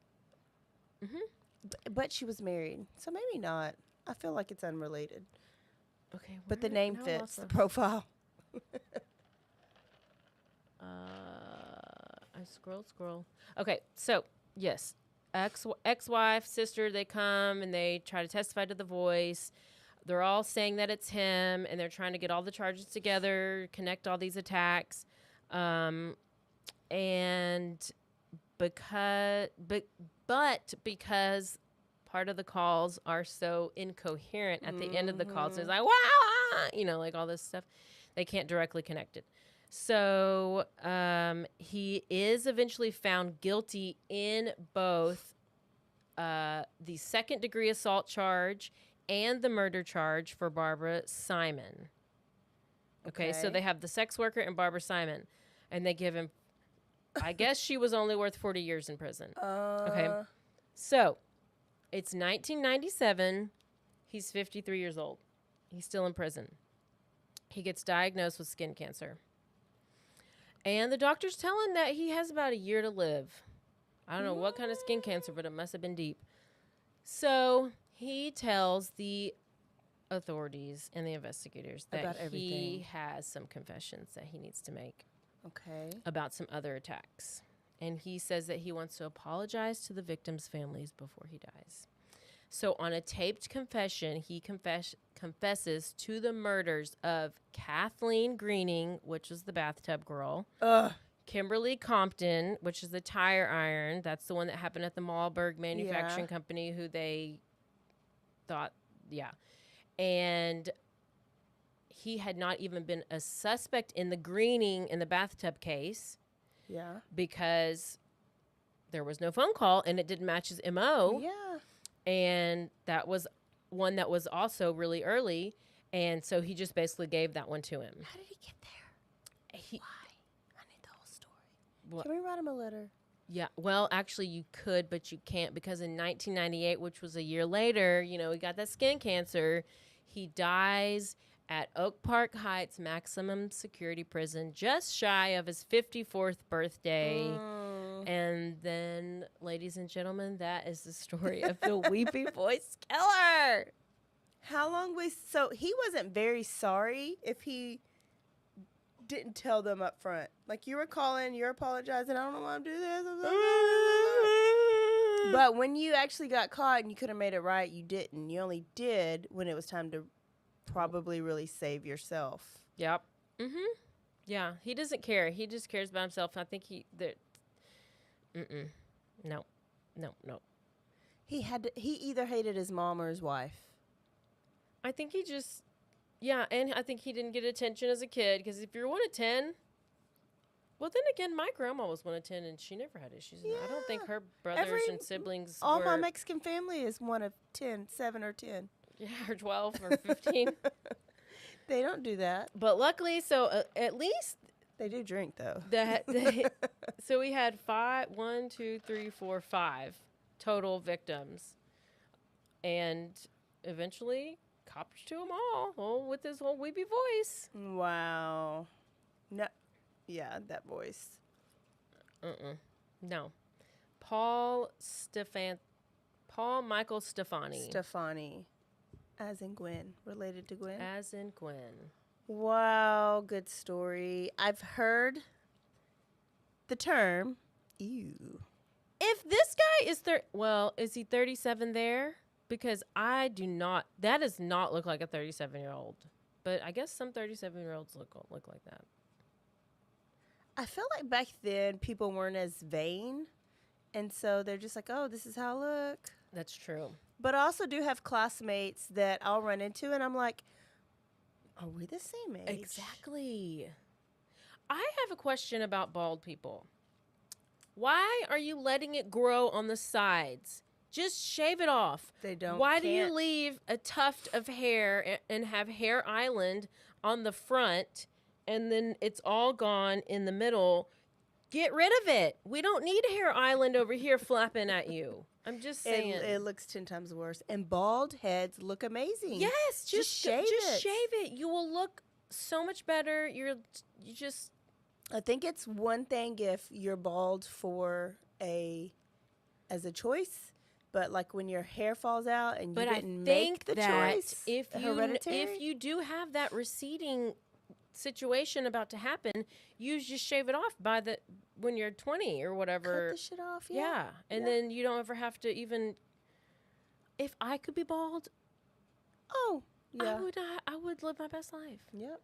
Mm-hmm. But she was married, so maybe not. I feel like it's unrelated. Okay. But the name fits the the profile. I scroll. Okay, so yes, ex-wife, sister, they come and they try to testify to the voice. They're all saying that it's him, and they're trying to get all the charges together, connect all these attacks, and because part of the calls are so incoherent at the end of the calls, it's like wow, like all this stuff, they can't directly connect it. So he is eventually found guilty in both the second-degree assault charge and the murder charge for Barbara Simon. Okay, so they have the sex worker and Barbara Simon, and they give him, I guess she was only worth 40 years in prison. Okay, so it's 1997. He's 53 years old. He's still in prison. He gets diagnosed with skin cancer. And the doctors tell him that he has about a year to live. I don't know what kind of skin cancer, but it must have been deep. So he tells the authorities and the investigators that About everything. he has some confessions that he needs to make. Okay. About some other attacks. And he says that he wants to apologize to the victims' families before he dies. So on a taped confession, he confesses to the murders of Kathleen Greening, which is the bathtub girl. Kimberly Compton, which is the tire iron. That's the one that happened at the Malberg Manufacturing Company, who they thought, And he had not even been a suspect in the Greening in the bathtub case. Yeah. Because there was no phone call and it didn't match his MO. Yeah. And that was one that was also really early. And so he just basically gave that one to him. How did he get there? Why? I need the whole story. Can we write him a letter? Yeah. Well, actually, you could, but you can't because in 1998, which was a year later, he got that skin cancer. He dies at Oak Park Heights Maximum Security Prison just shy of his 54th birthday. And then, ladies and gentlemen, that is the story of the Weepy Voice Killer. How long was... So he wasn't very sorry if he didn't tell them up front. Like, you were calling, you're apologizing, I don't know why I'm doing this. But when you actually got caught and you could have made it right, you didn't. You only did when it was time to probably really save yourself. Yep. Mm-hmm. Yeah, he doesn't care. He just cares about himself. I think No. He either hated his mom or his wife. I think he just... Yeah, and I think he didn't get attention as a kid, because if you're 1 of 10... Well, then again, my grandma was 1 of 10, and she never had issues. Yeah. I don't think her brothers and siblings all my Mexican family is 1 of 10, 7 or 10. Yeah, or 12 or 15. They don't do that. But luckily, so at least... They do drink, though. So we had 5 total victims. And eventually, cops to them all with his whole weepy voice. Wow. No. Yeah, that voice. No. Paul Michael Stefani. Stefani. As in Gwen. Related to Gwen? As in Gwen. Wow, good story. I've heard the term, ew. If this guy is is he 37 there? Because I do not, that does not look like a 37-year-old. But I guess some 37-year-olds look like that. I feel like back then people weren't as vain. And so they're just like, oh, this is how I look. That's true. But I also do have classmates that I'll run into and I'm like, are we the same age? Exactly. I have a question about bald people. Why are you letting it grow on the sides? Just shave it off. They don't. Why do you leave a tuft of hair and have hair island on the front and then it's all gone in the middle? Get rid of it. We don't need a hair island over here flapping at you. I'm just saying. It looks 10 times worse. And bald heads look amazing. Yes, just shave it. You will look so much better. I think it's one thing if you're bald as a choice, but like when your hair falls out and you didn't make the choice, if you do have that receding situation about to happen, you just shave it off when you're 20 or whatever. Cut the shit off, yeah. And then you don't ever have to even. If I could be bald, yeah, I would live my best life. Yep.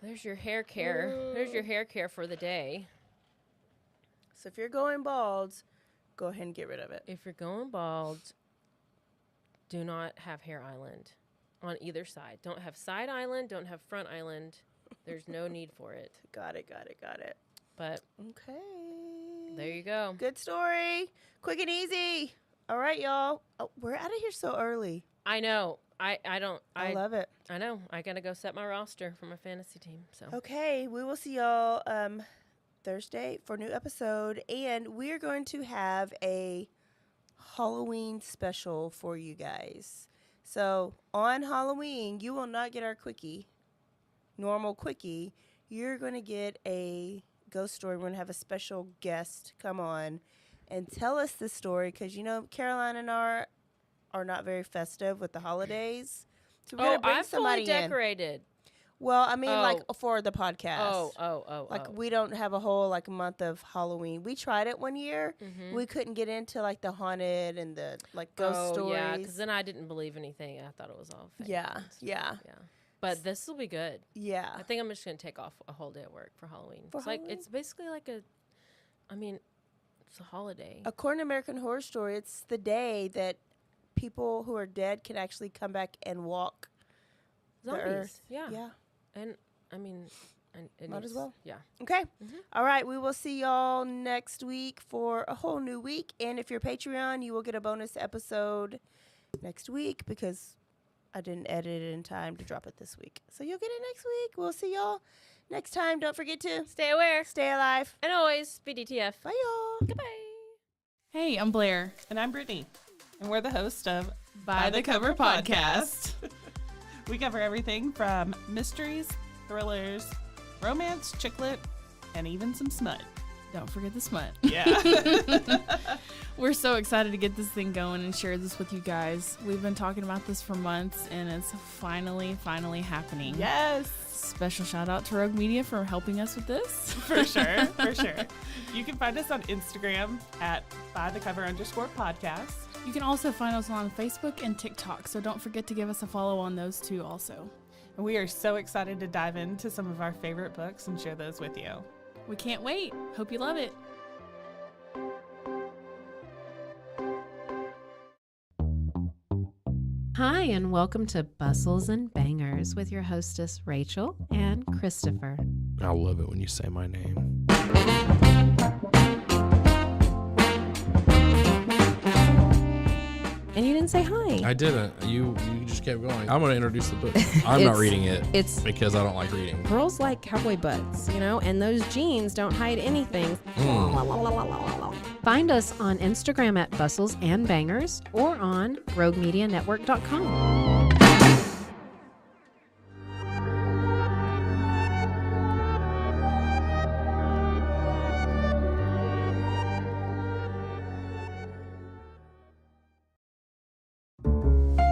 There's your hair care. There's your hair care for the day. So if you're going bald, go ahead and get rid of it. If you're going bald, do not have hair island on either side. Don't have side island. Don't have front island. There's no need for it. Got it. But okay, there you go. Good story. Quick and easy. All right, y'all. Oh, we're out of here so early. I know. I love it. I know. I gotta go set my roster for my fantasy team. So okay, we will see y'all Thursday for a new episode, and we're going to have a Halloween special for you guys. So on Halloween, you will not get our normal quickie. You're going to get a ghost story. We're going to have a special guest come on and tell us the story because, Caroline and I are not very festive with the holidays. So we're going to bring somebody fully decorated. Well, I mean, like for the podcast. Oh. We don't have a whole month of Halloween. We tried it one year. Mm-hmm. We couldn't get into the haunted and the ghost stories. Yeah, because then I didn't believe anything. I thought it was all fake. Yeah. But this will be good. Yeah. I think I'm just gonna take off a whole day at work for Halloween. It's basically it's a holiday. According to American Horror Story, it's the day that people who are dead can actually come back and walk Zombies. the earth. Yeah. And might as well. Yeah. Okay. Mm-hmm. All right. We will see y'all next week for a whole new week. And if you're Patreon, you will get a bonus episode next week because I didn't edit it in time to drop it this week. So you'll get it next week. We'll see y'all next time. Don't forget to stay aware, stay alive, and always be DTF. Bye, y'all. Goodbye. Hey, I'm Blair. And I'm Brittany. And we're the host of By the Cover Podcast. We cover everything from mysteries, thrillers, romance, chick lit, and even some smut. Don't forget the smut. Yeah. We're so excited to get this thing going and share this with you guys. We've been talking about this for months, and it's finally happening. Yes. Special shout out to RogueMedia for helping us with this. For sure. You can find us on Instagram at @bythecover_podcast. You can also find us on Facebook and TikTok, so don't forget to give us a follow on those two also. And we are so excited to dive into some of our favorite books and share those with you. We can't wait. Hope you love it. Hi, and welcome to Bustles and Bangers with your hostess, Rachel and Christopher. I love it when you say my name. And you didn't say hi. I didn't. You just kept going. I'm going to introduce the book. I'm not reading it. It's because I don't like reading. Girls like cowboy butts, and those jeans don't hide anything. Find us on Instagram at Bustles and Bangers or on RogueMediaNetwork.com.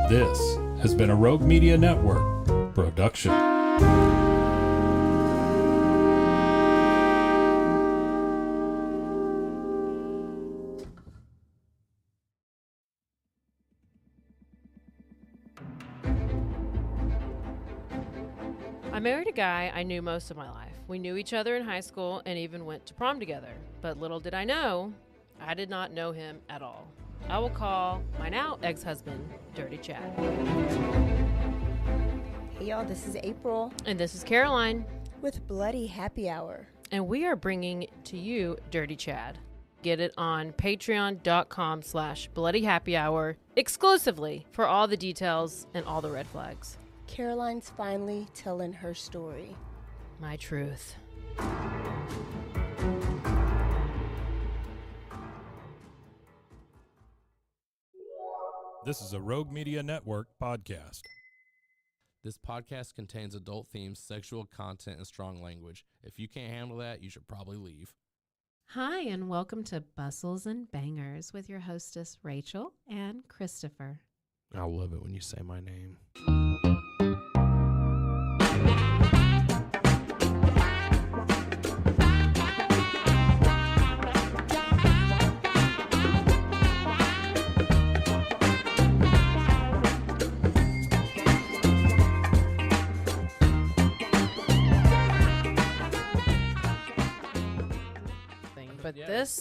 This has been a Rogue Media Network production. I married a guy I knew most of my life. We knew each other in high school and even went to prom together. But little did I know, I did not know him at all. I will call my now ex-husband Dirty Chad. Hey y'all, this is April. And this is Caroline. With Bloody Happy Hour. And we are bringing to you Dirty Chad. Get it on patreon.com/bloodyhappyhour exclusively for all the details and all the red flags. Caroline's finally telling her story. My truth. This is a Rogue Media Network podcast. This podcast contains adult themes, sexual content, and strong language. If you can't handle that, you should probably leave. Hi, and welcome to Bustles and Bangers with your hostess, Rachel and Christopher. I love it when you say my name.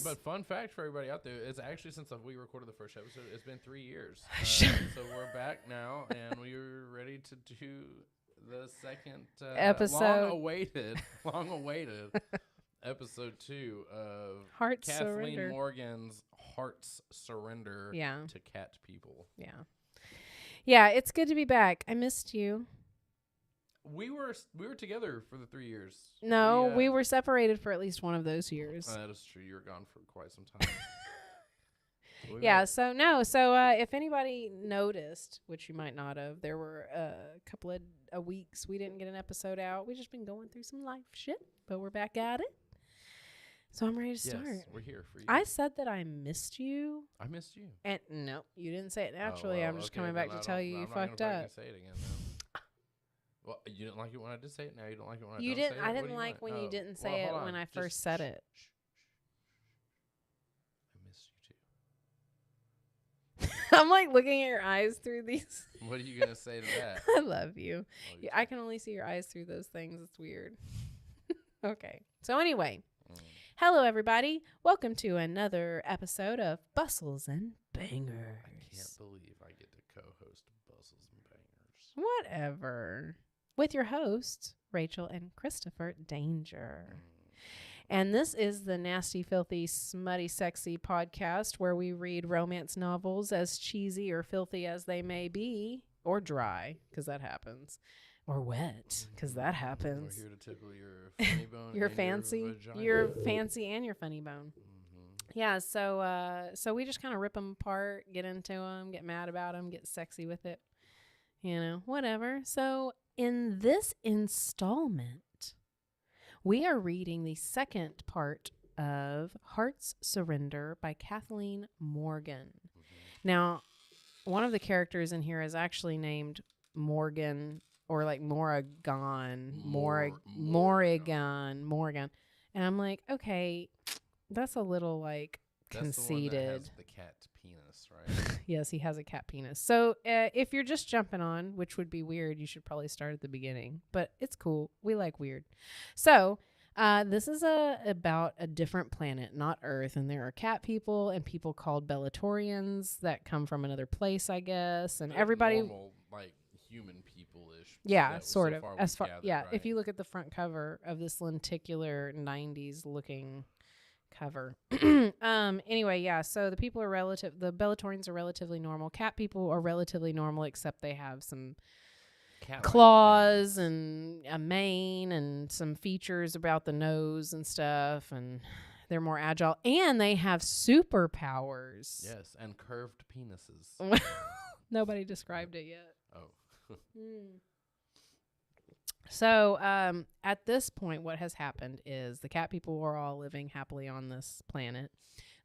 But fun fact for everybody out there, it's actually since we recorded the first episode, it's been 3 years. So we're back now, and we're ready to do the second episode. long awaited episode 2 of Hearts Kathleen Surrender. Morgan's Hearts Surrender to Cat People. Yeah, it's good to be back. I missed you. We were together for the 3 years. No, we were separated for at least one of those years. That is true. You were gone for quite some time. So if anybody noticed, which you might not have, there were a couple of weeks we didn't get an episode out. We've just been going through some life shit, but we're back at it. So I'm ready to start. Yes, we're here for you. I said that I missed you. I missed you. And no, you didn't say it naturally. I'm just coming back to tell you you fucked up. Say it again, well, you didn't like it when I did say it. Now you don't like it when I you don't didn't. say it. I didn't like when you didn't say it when I first said it. I missed you too. I'm like looking at your eyes through these. What are you gonna say to that? I love you. I can only see your eyes through those things. It's weird. Okay. So anyway, hello everybody. Welcome to another episode of Bustles and Bangers. I can't believe I get to co-host Bustles and Bangers. Whatever. With your hosts, Rachel and Christopher Danger. And this is the nasty, filthy, smutty, sexy podcast where we read romance novels as cheesy or filthy as they may be, or dry, because that happens, or wet, because that happens. We're here to tickle your funny bone. You're fancy. You're fancy and your funny bone. Yeah, so we just kind of rip them apart, get into them, get mad about them, get sexy with it. You know, whatever. So in this installment, we are reading the second part of Hearts Surrender by Kathleen Morgan. Now, one of the characters in here is actually named Morgan, or like Morrigan. And I'm like, okay, that's a little like conceited. The one that has the cat penis, right? Yes, he has a cat penis. So if you're just jumping on, which would be weird, you should probably start at the beginning. But it's cool. We like weird. So this is about a different planet, not Earth. And there are cat people and people called Bellatorians that come from another place, I guess. And everybody... Normal, like human people-ish. Yeah, sort so of. far As far, gathered, yeah, right? if you look at the front cover of this lenticular 90s looking cover. Anyway, yeah, so the Bellatorians are relatively normal. Cat people are relatively normal, except they have some claws and a mane and some features about the nose and stuff, and they're more agile, and they have superpowers. Yes, and curved penises. Nobody described it yet. Oh. So at this point, what has happened is the cat people are all living happily on this planet.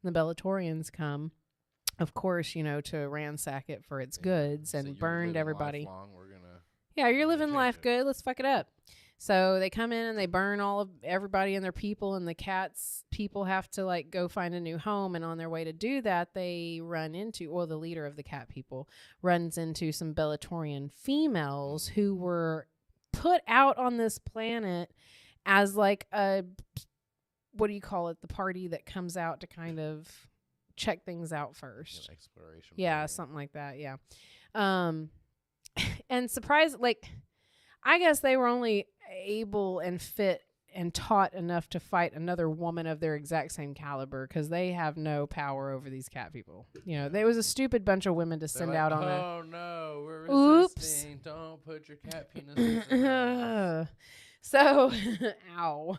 And the Bellatorians come, of course, to ransack it for its goods and burned everybody. Yeah, you're living life good. Let's fuck it up. So they come in and they burn all of everybody and their people, and the cats people have to like go find a new home. And on their way to do that, they run into, or the leader of the cat people runs into some Bellatorian females who were put out on this planet as like a, what do you call it? The party that comes out to kind of check things out first. Exploration. Yeah, something like that. Yeah. And surprise, like, I guess they were only able and fit and taught enough to fight another woman of their exact same caliber because they have no power over these cat people. You know, there was a stupid bunch of women to send like, out on oh no, we're resisting. Oops. Don't put your cat penises in us. So, ow.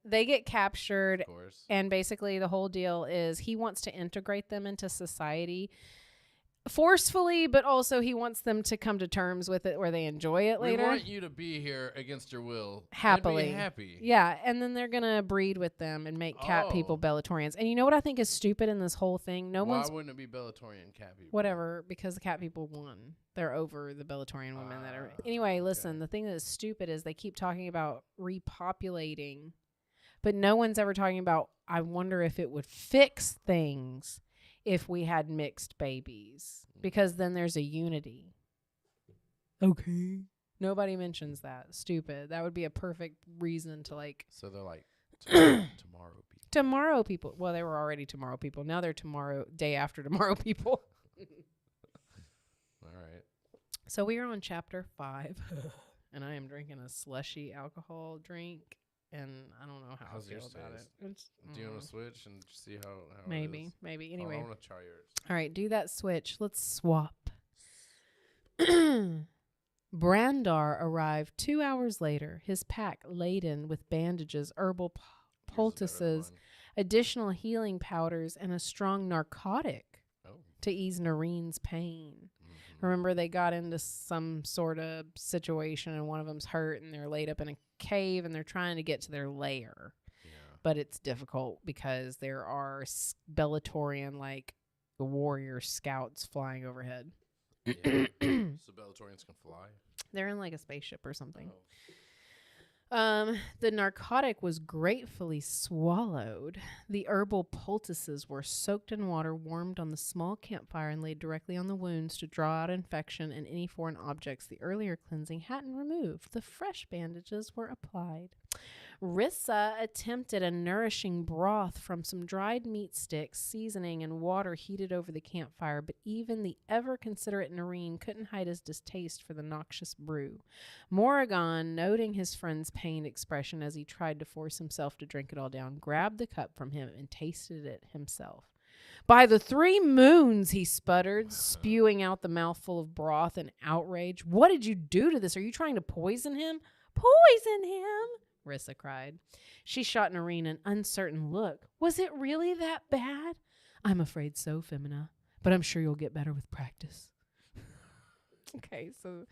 They get captured, and basically the whole deal is he wants to integrate them into society forcefully, but also he wants them to come to terms with it where they enjoy it later. We want you to be here against your will. Happily. And be happy. Yeah, and then they're going to breed with them and make cat people Bellatorians. And you know what I think is stupid in this whole thing? Why wouldn't it be Bellatorian cat people? Whatever, because the cat people won. They're over the Bellatorian women that are... Anyway, listen, the thing that is stupid is they keep talking about repopulating, but no one's ever talking about, I wonder if it would fix things if we had mixed babies, because then there's a unity. Okay. Nobody mentions that. Stupid. That would be a perfect reason to like. So they're like tomorrow people. Tomorrow people. Well, they were already tomorrow people. Now they're day after tomorrow people. All right. So we are on chapter 5, and I am drinking a slushy alcohol drink. And I don't know how I feel about it. Do you want to switch and see how maybe, it is? Maybe. Anyway. I want to try yours. All right, do that switch. Let's swap. Brandar arrived 2 hours later, his pack laden with bandages, herbal poultices, additional healing powders, and a strong narcotic to ease Noreen's pain. Remember, they got into some sort of situation and one of them's hurt and they're laid up in a cave and they're trying to get to their lair. Yeah. But it's difficult because there are Bellatorian, like, warrior scouts flying overhead. Yeah. So Bellatorians can fly? They're in, like, a spaceship or something. The narcotic was gratefully swallowed. The herbal poultices were soaked in water, warmed on the small campfire, and laid directly on the wounds to draw out infection and any foreign objects the earlier cleansing hadn't removed. The fresh bandages were applied. Rissa attempted a nourishing broth from some dried meat sticks, seasoning, and water heated over the campfire, but even the ever-considerate Noreen couldn't hide his distaste for the noxious brew. Morrigan, noting his friend's pained expression as he tried to force himself to drink it all down, grabbed the cup from him and tasted it himself. "By the 3 moons," he sputtered, spewing out the mouthful of broth in outrage. "What did you do to this? Are you trying to poison him?" "Poison him?" Rissa cried. She shot Noreen an uncertain look. "Was it really that bad?" "I'm afraid so, Femina, but I'm sure you'll get better with practice." Okay, so...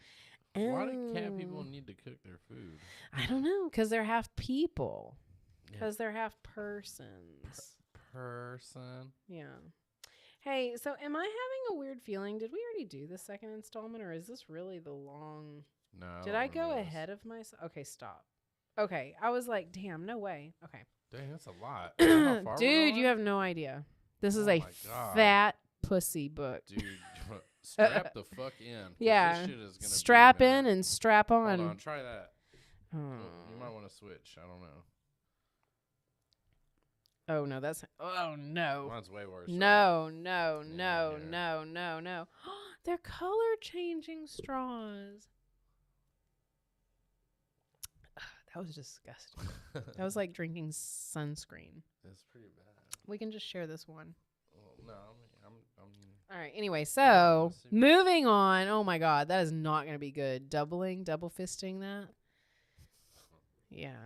Why do cat people need to cook their food? I don't know, because they're half people. Because they're half persons. Person? Yeah. Hey, so am I having a weird feeling? Did we already do the second installment, or is this really the long... No. Did I go ahead of myself? Okay, stop. Okay, I was like, damn, no way. Okay. Dang, that's a lot. How far Dude, you have no idea. This is a fat pussy book. Dude, strap the fuck in. Yeah. This shit is gonna strap in and strap on. Hold on, try that. You might want to switch. I don't know. Oh, no, that's... Oh, no. Mine's way worse. No. They're color-changing straws. That was disgusting. That was like drinking sunscreen. It's pretty bad. We can just share this one. Well, no, I'm all right. Anyway, so moving on. Oh my God, that is not going to be good. Double fisting that. Yeah.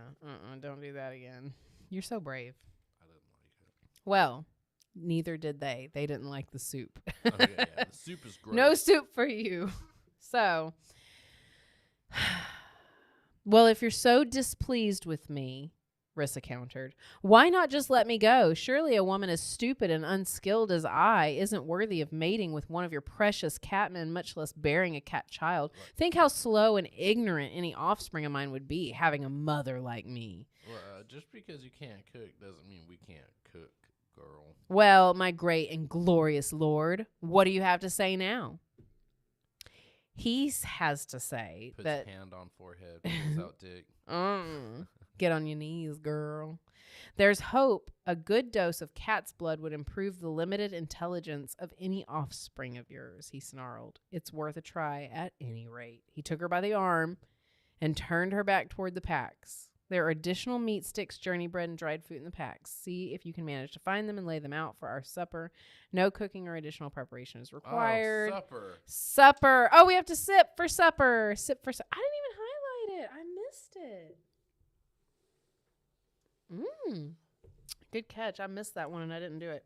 Don't do that again. You're so brave. I didn't like it. Well, neither did they. They didn't like the soup. Okay, yeah, the soup is great. No soup for you. So. Well, if you're so displeased with me, Rissa countered. Why not just let me go? Surely a woman as stupid and unskilled as I isn't worthy of mating with one of your precious catmen, much less bearing a cat child. Right. Think how slow and ignorant any offspring of mine would be, having a mother like me. Well, just because you can't cook doesn't mean we can't cook, girl. Well, my great and glorious lord, what do you have to say now? He has to say Puts that... hand on forehead, pulls out dick. Get on your knees, girl. There's hope. A good dose of cat's blood would improve the limited intelligence of any offspring of yours, he snarled. It's worth a try at any rate. He took her by the arm and turned her back toward the packs. There are additional meat sticks, journey bread, and dried fruit in the packs. See if you can manage to find them and lay them out for our supper. No cooking or additional preparation is required. Oh, supper. Supper. Oh, we have to sip for supper. Sip for supper. I didn't even highlight it. I missed it. Good catch. I missed that one and I didn't do it.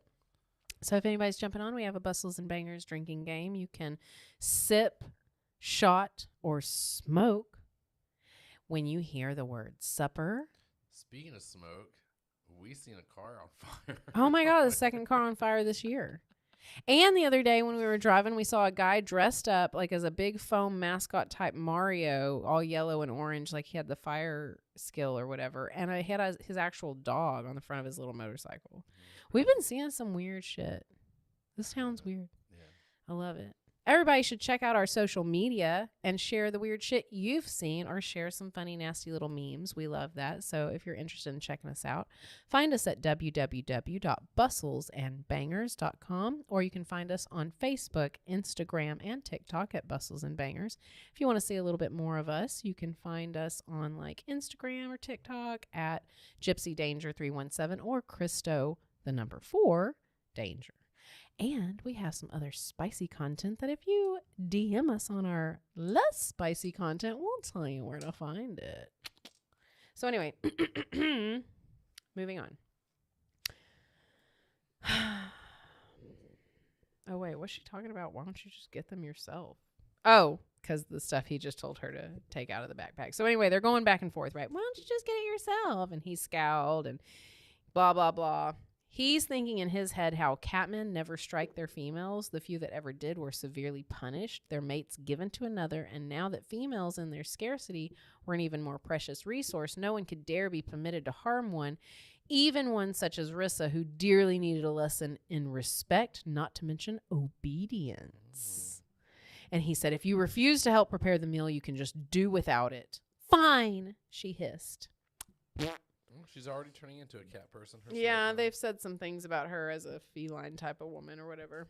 So if anybody's jumping on, we have a Bustles and Bangers drinking game. You can sip, shot, or smoke when you hear the word supper. Speaking of smoke, we seen a car on fire. Oh my God, the second car on fire this year. And the other day when we were driving, we saw a guy dressed up like as a big foam mascot type Mario, all yellow and orange, like he had the fire skill or whatever. And he had his actual dog on the front of his little motorcycle. We've been seeing some weird shit. This town's weird. Yeah. I love it. Everybody should check out our social media and share the weird shit you've seen or share some funny, nasty little memes. We love that. So if you're interested in checking us out, find us at www.bustlesandbangers.com, or you can find us on Facebook, Instagram, and TikTok at Bustles and Bangers. If you want to see a little bit more of us, you can find us on like Instagram or TikTok at Gypsy Danger 317 or Christo 4 Danger. And we have some other spicy content that if you DM us on our less spicy content, we'll tell you where to find it. So anyway, moving on. Oh, wait, what's she talking about? Why don't you just get them yourself? Oh, because the stuff he just told her to take out of the backpack. So anyway, they're going back and forth, right? Why don't you just get it yourself? And he scowled and blah, blah, blah. He's thinking in his head how catmen never strike their females. The few that ever did were severely punished, their mates given to another, and now that females in their scarcity were an even more precious resource, no one could dare be permitted to harm one, even one such as Rissa, who dearly needed a lesson in respect, not to mention obedience. And he said, if you refuse to help prepare the meal, you can just do without it. Fine, she hissed. She's already turning into a cat person herself. Yeah, they've said some things about her as a feline type of woman or whatever.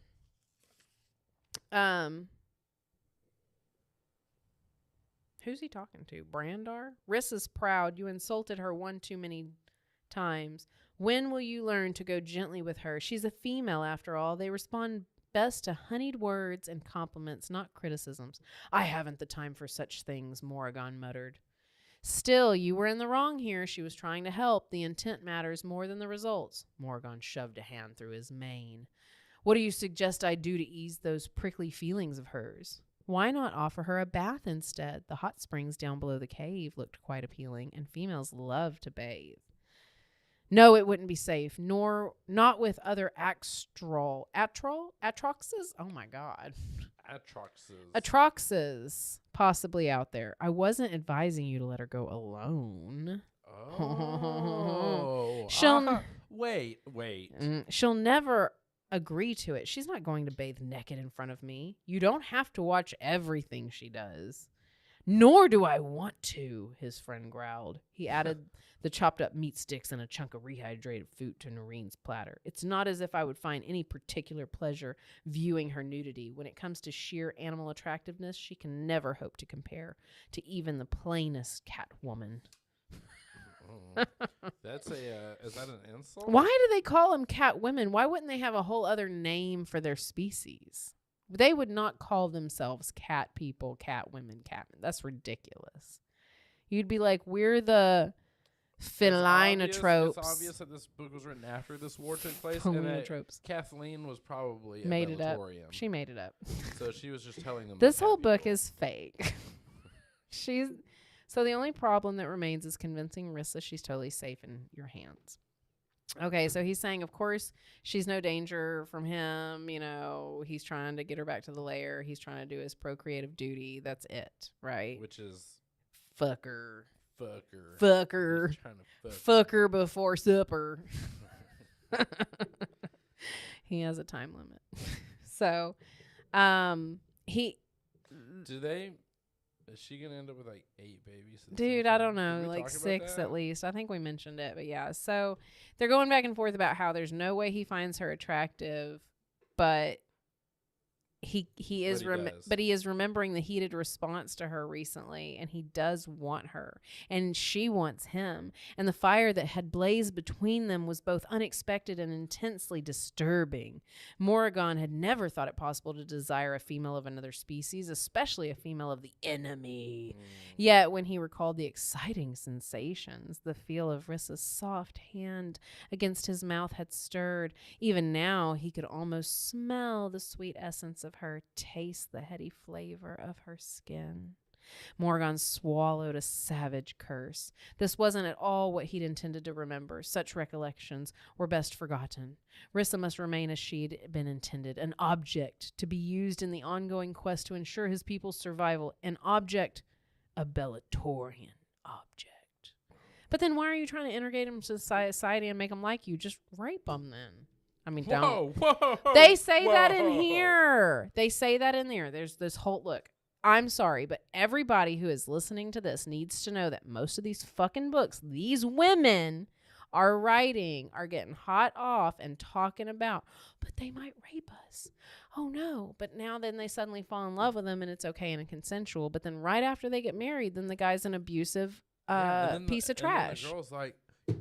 Who's he talking to? Brandar? Rissa's proud. You insulted her one too many times. When will you learn to go gently with her? She's a female after all. They respond best to honeyed words and compliments, not criticisms. I haven't the time for such things, Morrigan muttered. Still, you were in the wrong here. She was trying to help. The intent matters more than the results. Morrigan shoved a hand through his mane. What do you suggest I do to ease those prickly feelings of hers? Why not offer her a bath instead? The hot springs down below the cave looked quite appealing, and females love to bathe. No, it wouldn't be safe, nor not with other atroxes? Oh my God. Atroxes possibly out there. I wasn't advising you to let her go alone. Oh. Wait. She'll never agree to it. She's not going to bathe naked in front of me. You don't have to watch everything she does. Nor do I want to, his friend growled. He added the chopped up meat sticks and a chunk of rehydrated fruit to Noreen's platter. It's not as if I would find any particular pleasure viewing her nudity. When it comes to sheer animal attractiveness, she can never hope to compare to even the plainest cat woman. Is that an insult? Why do they call them cat women? Why wouldn't they have a whole other name for their species? They would not call themselves cat people, cat women, catmen. That's ridiculous. You'd be like, we're the felinotropes. It's obvious that this book was written after this war took place. And that Kathleen was probably made it up. She made it up. So she was just telling them. This whole book is fake. So the only problem that remains is convincing Rissa she's totally safe in your hands. Okay, so he's saying, of course, she's no danger from him. You know, he's trying to get her back to the lair. He's trying to do his procreative duty. That's it, right? Which is fuck her. Fuck her. Fuck her. He's trying to Fuck her before supper. He has a time limit. So, he... Is she gonna end up with like 8 babies? Dude, I don't know, like 6 at least. I think we mentioned it, but yeah. So they're going back and forth about how there's no way he finds her attractive, but he is remembering the heated response to her recently, and he does want her, and she wants him, and the fire that had blazed between them was both unexpected and intensely disturbing. Morrigan had never thought it possible to desire a female of another species, especially a female of the enemy. Yet when he recalled the exciting sensations, the feel of Rissa's soft hand against his mouth had stirred. Even now he could almost smell the sweet essence of her, taste the heady flavor of her skin. Morgan swallowed a savage curse. This wasn't at all what he'd intended to remember. Such recollections were best forgotten. Rissa must remain as she'd been intended, an object to be used in the ongoing quest to ensure his people's survival, an object, a Bellatorian object. But then why are you trying to integrate him to society and make him like you? Just rape him then. I mean, don't. Whoa. They say that in here. They say that in there. There's this whole look. I'm sorry, but everybody who is listening to this needs to know that most of these fucking books these women are writing are getting hot off and talking about, but they might rape us. Oh no. But now then they suddenly fall in love with them and it's okay and consensual. But then right after they get married, then the guy's an abusive piece of trash. And the girl's like,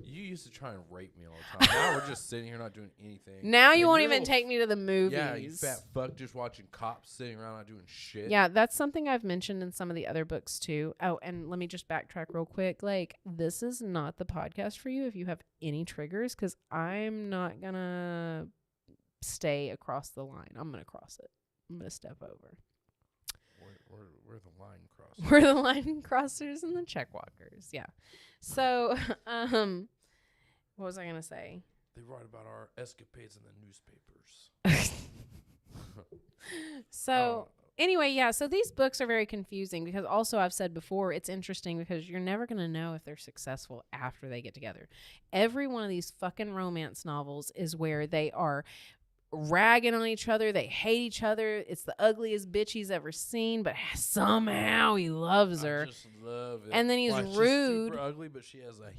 you used to try and rape me all the time. Now we're just sitting here not doing anything. Now you won't even take me to the movies. Yeah, you fat fuck just watching cops sitting around not doing shit. Yeah, that's something I've mentioned in some of the other books too. Oh, and let me just backtrack real quick. Like, this is not the podcast for you if you have any triggers, because I'm not going to stay across the line. I'm going to cross it. I'm going to step over. We're the line crossers. We're the line crossers and the check walkers. Yeah. So, what was I going to say? They write about our escapades in the newspapers. So, anyway, yeah. So these books are very confusing because also I've said before, it's interesting because you're never going to know if they're successful after they get together. Every one of these fucking romance novels is where they are ragging on each other. They hate each other. It's the ugliest bitch he's ever seen, but somehow he loves her. I just love it. And then he's rude. She's super ugly, but she has a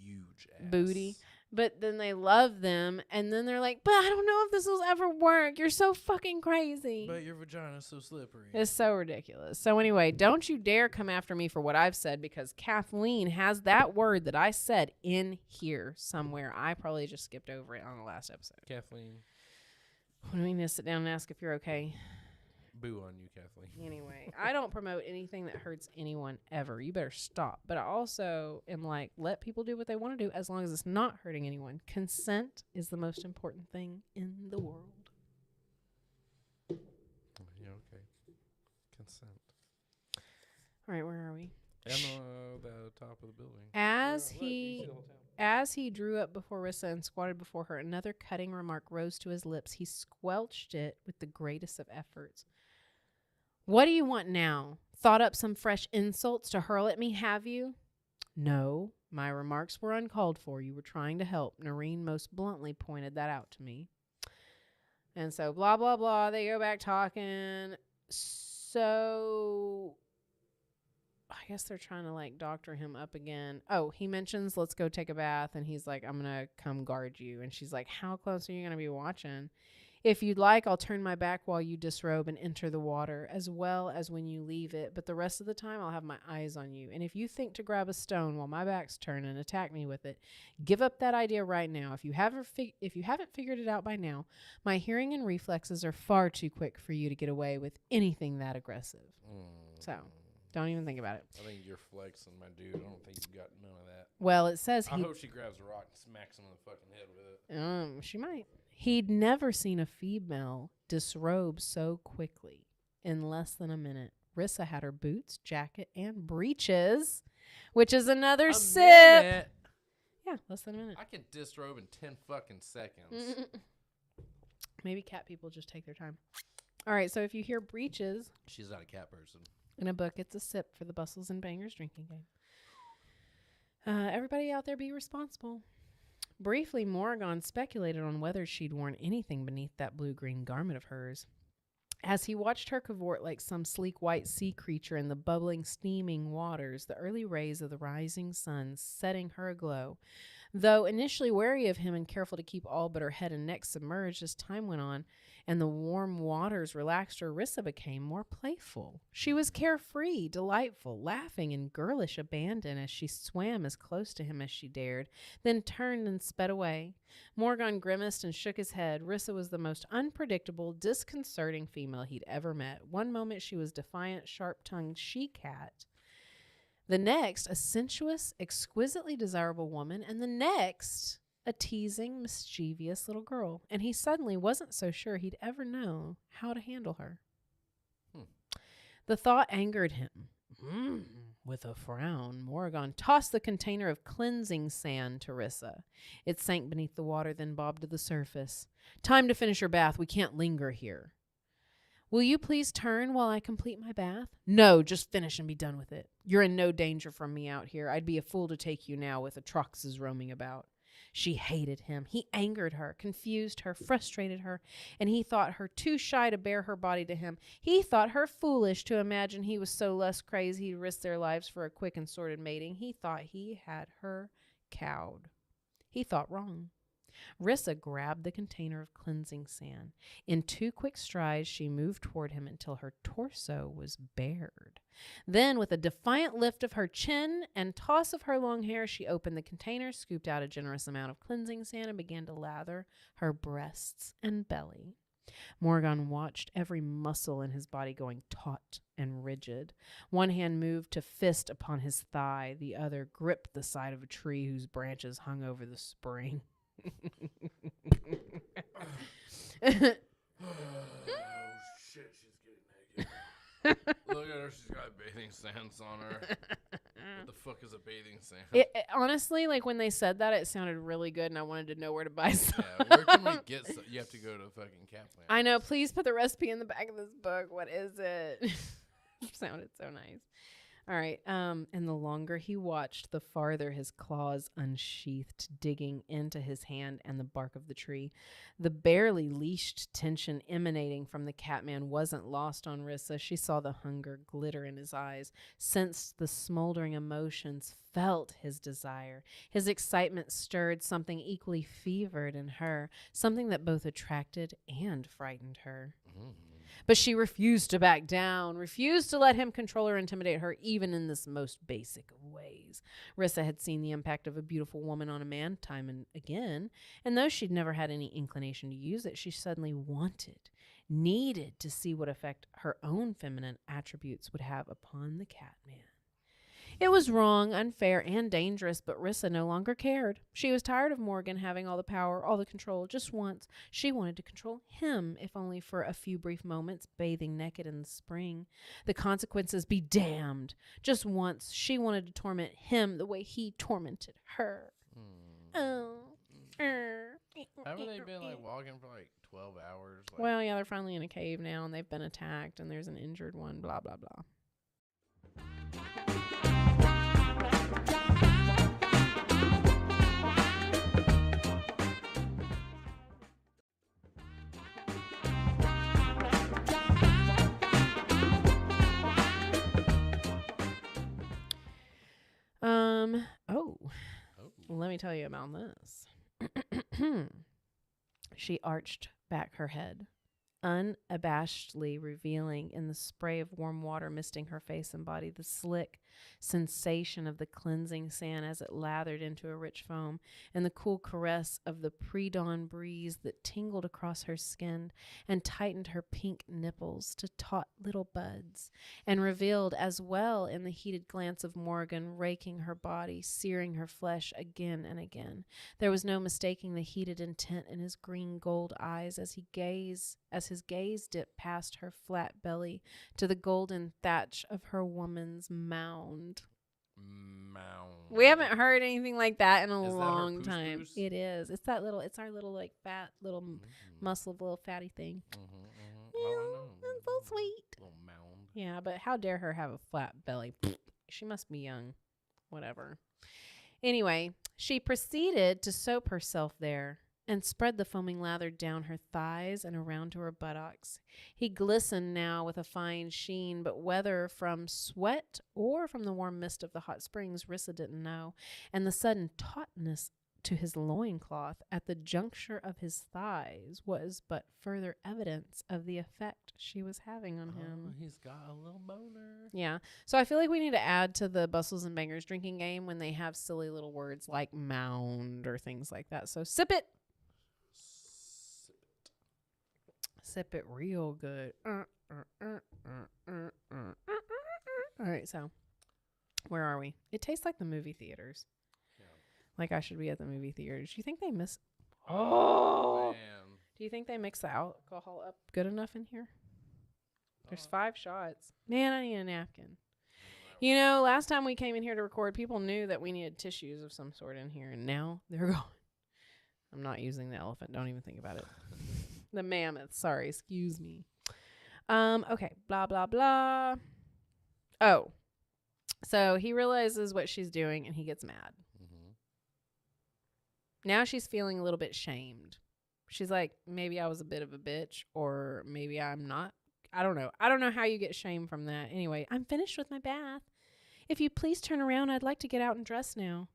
huge ass. Booty. But then they love them, and then they're like, but I don't know if this will ever work. You're so fucking crazy. But your vagina's so slippery. It's so ridiculous. So anyway, don't you dare come after me for what I've said, because Kathleen has that word that I said in here somewhere. I probably just skipped over it on the last episode. Kathleen. When we need to sit down and ask if you're okay. Boo on you, Kathleen. Anyway, I don't promote anything that hurts anyone ever. You better stop. But I also am like, let people do what they want to do as long as it's not hurting anyone. Consent is the most important thing in the world. Yeah, okay. Consent. All right, where are we? On the top of the building. As he drew up before Rissa and squatted before her, another cutting remark rose to his lips. He squelched it with the greatest of efforts. What do you want now? Thought up some fresh insults to hurl at me, have you? No, my remarks were uncalled for. You were trying to help. Noreen most bluntly pointed that out to me. And so blah, blah, blah. They go back talking. So I guess they're trying to like doctor him up again. Oh, he mentions, let's go take a bath. And he's like, I'm going to come guard you. And she's like, how close are you going to be watching? If you'd like, I'll turn my back while you disrobe and enter the water, as well as when you leave it. But the rest of the time, I'll have my eyes on you. And if you think to grab a stone while my back's turned and attack me with it, give up that idea right now. If you haven't figured it out by now, my hearing and reflexes are far too quick for you to get away with anything that aggressive. So don't even think about it. I think you're flexing, my dude. I don't think you got none of that. Well, it says I hope she grabs a rock and smacks him in the fucking head with it. She might. He'd never seen a female disrobe so quickly in less than a minute. Rissa had her boots, jacket, and breeches, which is another A sip. minute. Yeah, less than a minute. I can disrobe in 10 fucking seconds. Maybe cat people just take their time. All right, so if you hear breeches She's not a cat person. in a book, it's a sip for the Bustles and Bangers drinking game. Everybody out there, be responsible. Briefly, Morrigan speculated on whether she'd worn anything beneath that blue-green garment of hers. As he watched her cavort like some sleek white sea creature in the bubbling, steaming waters, the early rays of the rising sun setting her aglow. Though initially wary of him and careful to keep all but her head and neck submerged as time went on and the warm waters relaxed her, Rissa became more playful. She was carefree, delightful, laughing in girlish abandon as she swam as close to him as she dared, then turned and sped away. Morgan grimaced and shook his head. Rissa was the most unpredictable, disconcerting female he'd ever met. One moment she was defiant, sharp-tongued she-cat. The next, a sensuous, exquisitely desirable woman, and the next, a teasing, mischievous little girl. And he suddenly wasn't so sure he'd ever know how to handle her. The thought angered him. With a frown, Morrigan tossed the container of cleansing sand to Rissa. It sank beneath the water, then bobbed to the surface. Time to finish your bath. We can't linger here. Will you please turn while I complete my bath? No, just finish and be done with it. You're in no danger from me out here. I'd be a fool to take you now with Atroxes roaming about. She hated him. He angered her, confused her, frustrated her, and he thought her too shy to bare her body to him. He thought her foolish to imagine he was so less crazy he'd risk their lives for a quick and sordid mating. He thought he had her cowed. He thought wrong. Rissa grabbed the container of cleansing sand. In 2 quick strides, she moved toward him until her torso was bared. Then, with a defiant lift of her chin and toss of her long hair, she opened the container, scooped out a generous amount of cleansing sand, and began to lather her breasts and belly. Morgan watched every muscle in his body going taut and rigid. One hand moved to fist upon his thigh. The other gripped the side of a tree whose branches hung over the spring. Oh shit, she's getting naked. Look at her, she's got bathing sands on her. What the fuck is a bathing sand? Honestly, like when they said that, it sounded really good, and I wanted to know where to buy some. Yeah, where can we get some? You have to go to fucking Kaplan. I know. Please put the recipe in the back of this book. What is it? Sounded so nice. All right. And the longer he watched, the farther his claws unsheathed, digging into his hand and the bark of the tree. The barely leashed tension emanating from the Catman wasn't lost on Rissa. She saw the hunger glitter in his eyes, sensed the smoldering emotions, felt his desire. His excitement stirred something equally fevered in her, something that both attracted and frightened her. But she refused to back down, refused to let him control or intimidate her, even in this most basic of ways. Rissa had seen the impact of a beautiful woman on a man time and again, and though she'd never had any inclination to use it, she suddenly needed to see what effect her own feminine attributes would have upon the Catman. It was wrong, unfair, and dangerous, but Rissa no longer cared. She was tired of Morgan having all the power, all the control. Just once, she wanted to control him, if only for a few brief moments, bathing naked in the spring. The consequences be damned. Just once, she wanted to torment him the way he tormented her. Haven't they been like walking for like 12 hours? Like, well, yeah, they're finally in a cave now, and they've been attacked, and there's an injured one, blah, blah, blah. Let me tell you about this. She arched back her head, unabashedly revealing in the spray of warm water misting her face and body the slick, sensation of the cleansing sand as it lathered into a rich foam, and the cool caress of the pre-dawn breeze that tingled across her skin and tightened her pink nipples to taut little buds, and revealed as well in the heated glance of Morgan raking her body, searing her flesh again and again. There was no mistaking the heated intent in his green gold eyes as his gaze dipped past her flat belly to the golden thatch of her woman's mound. We haven't heard anything like that in a long time. It is. It's our little like fat little muscle, little fatty thing. That's so sweet. Little mound. Yeah, but how dare her have a flat belly? She must be young. Whatever. Anyway, she proceeded to soap herself there and spread the foaming lather down her thighs and around to her buttocks. He glistened now with a fine sheen, but whether from sweat or from the warm mist of the hot springs, Rissa didn't know, and the sudden tautness to his loincloth at the juncture of his thighs was but further evidence of the effect she was having on him. He's got a little boner. Yeah. So I feel like we need to add to the Bustles and Bangers drinking game when they have silly little words like mound or things like that. So sip it. Sip it real good. All right, so where are we? It tastes like the movie theaters. Yeah. Like I should be at the movie theaters. Do you think they miss? Oh, man. Do you think they mix the alcohol up good enough in here? There's 5 shots. Man, I need a napkin. You know, last time we came in here to record, people knew that we needed tissues of some sort in here, and now they're gone. I'm not using the elephant. Don't even think about it. The mammoth. Sorry, excuse me. Okay, blah, blah, blah. Oh, so he realizes what she's doing, and he gets mad. Now she's feeling a little bit shamed. She's like, maybe I was a bit of a bitch, or maybe I'm not. I don't know. I don't know how you get shamed from that. Anyway, I'm finished with my bath. If you please turn around, I'd like to get out and dress now.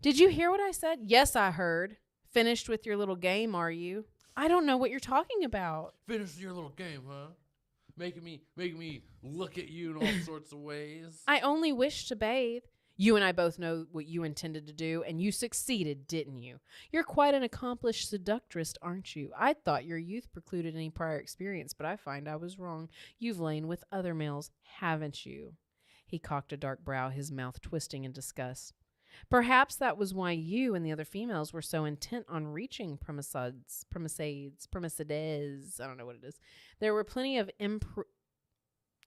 Did you hear what I said? Yes, I heard. Finished with your little game, are you? I don't know what you're talking about. Finished your little game, huh? Making me look at you in all sorts of ways. I only wish to bathe. You and I both know what you intended to do, and you succeeded, didn't you? You're quite an accomplished seductress, aren't you? I thought your youth precluded any prior experience, but I find I was wrong. You've lain with other males, haven't you? He cocked a dark brow, his mouth twisting in disgust. Perhaps that was why you and the other females were so intent on reaching Promisides. I don't know what it is. There were plenty of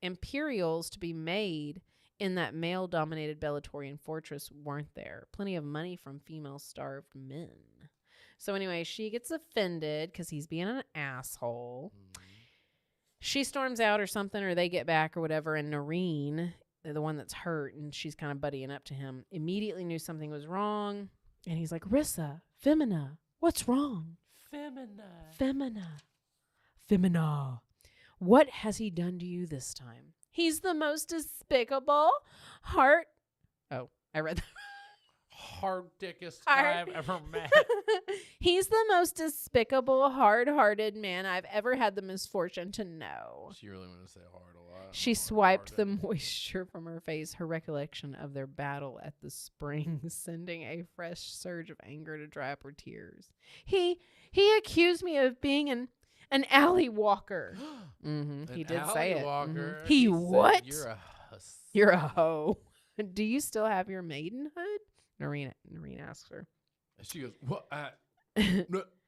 imperials to be made in that male-dominated Bellatorian fortress, weren't there? Plenty of money from female-starved men. So anyway, she gets offended because he's being an asshole. She storms out or something, or they get back or whatever, and Noreen, the one that's hurt, and she's kind of buddying up to him, immediately knew something was wrong. And he's like, Rissa, Femina, what's wrong? Femina. What has he done to you this time? He's the most despicable Oh, I read that. Hard-dickest guy I've ever met. He's the most despicable, hard-hearted man I've ever had the misfortune to know. She really wanted to say hard a lot. She swiped the moisture from her face, her recollection of their battle at the spring, sending a fresh surge of anger to dry up her tears. He accused me of being an alley walker. He did say it. Walker. He what? You're a hoe. Do you still have your maidenhood? Noreen asks her. She goes, well,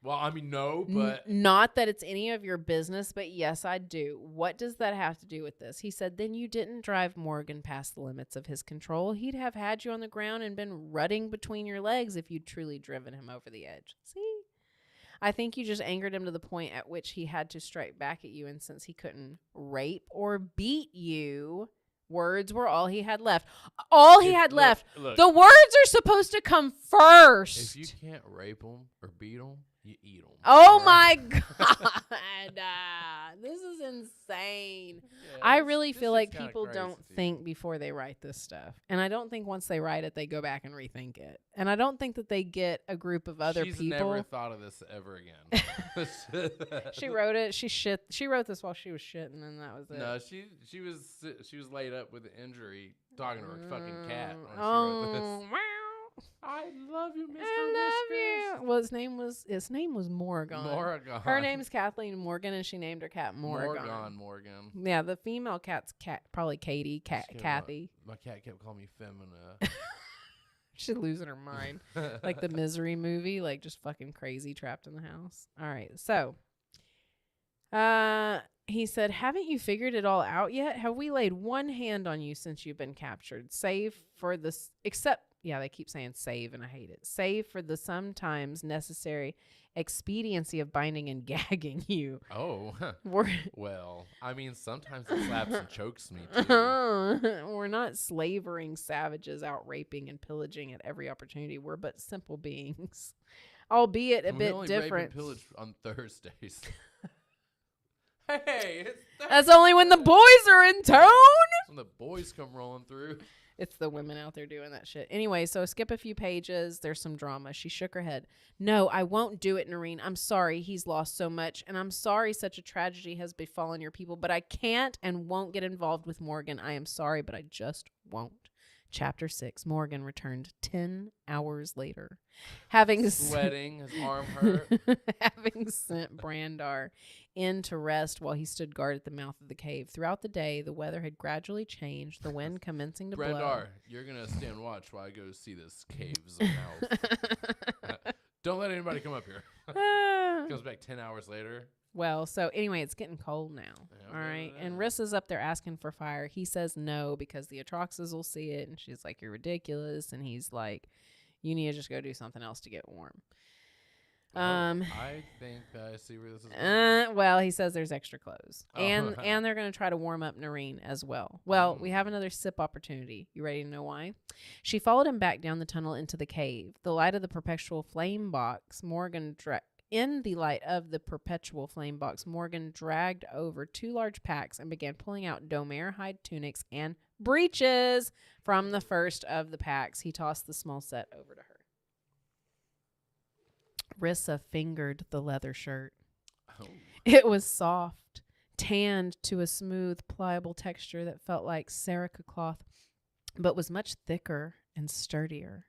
well, I mean, no, but... Not that it's any of your business, but yes, I do. What does that have to do with this? He said, then you didn't drive Morgan past the limits of his control. He'd have had you on the ground and been rutting between your legs if you'd truly driven him over the edge. See? I think you just angered him to the point at which he had to strike back at you, and since he couldn't rape or beat you... Words were all he had left. Look, the words are supposed to come first. If you can't rape them or beat them, you eat them. Oh my God. This is insane. Yeah, I really feel like people don't think before they write this stuff. And I don't think once they write it, they go back and rethink it. And I don't think that they get a group of other people. She's never thought of this ever again. She wrote it. She wrote this while she was shitting, and that was it. No, she was laid up with an injury Talking to her fucking cat when she wrote Oh, this. wow. I love you, Mr. I love you. Well, his name was Morgan. Morgan. Her name's Kathleen Morgan, and she named her cat Morgan. Morgan. Yeah, the female cat's probably Katie, Kathy. My cat kept calling me femina. She's losing her mind. Like the Misery movie, like just fucking crazy trapped in the house. All right. So, he said, "Haven't you figured it all out yet? Have we laid one hand on you since you've been captured? Save for this, they keep saying save, and I hate it. Save for the sometimes necessary expediency of binding and gagging you." Oh, well, I mean, sometimes it slaps and chokes me too. We're not slavering savages out raping and pillaging at every opportunity. We're but simple beings, albeit a bit different. Rape and pillage on Thursdays. Hey, that's only when the boys are in town. When the boys come rolling through. It's the women out there doing that shit. Anyway, so skip a few pages. There's some drama. She shook her head. "No, I won't do it, Noreen. I'm sorry he's lost so much, and I'm sorry such a tragedy has befallen your people, but I can't and won't get involved with Morgan. I am sorry, but I just won't." Chapter 6. Morgan returned 10 hours later. Having sweating, his arm hurt. Having sent Brandar in to rest while he stood guard at the mouth of the cave. Throughout the day, the weather had gradually changed, the wind commencing to blow. Brandar, you're going to stand watch while I go see this cave's mouth. Don't let anybody come up here. Comes back 10 hours later. Well, so anyway, it's getting cold now. Yeah, all right. And Rissa's up there asking for fire. He says no because the Atroxes will see it. And she's like, "You're ridiculous." And he's like, "You need to just go do something else to get warm." I think I see where this is going. Well, he says there's extra clothes. And they're going to try to warm up Noreen as well. Well, we have another sip opportunity. You ready to know why? She followed him back down the tunnel into the cave. The light of the perpetual flame box, In the light of the perpetual flame box, Morgan dragged over 2 large packs and began pulling out Domare hide tunics and breeches from the first of the packs. He tossed the small set over to her. Rissa fingered the leather shirt. Oh. It was soft, tanned to a smooth, pliable texture that felt like Serica cloth, but was much thicker and sturdier.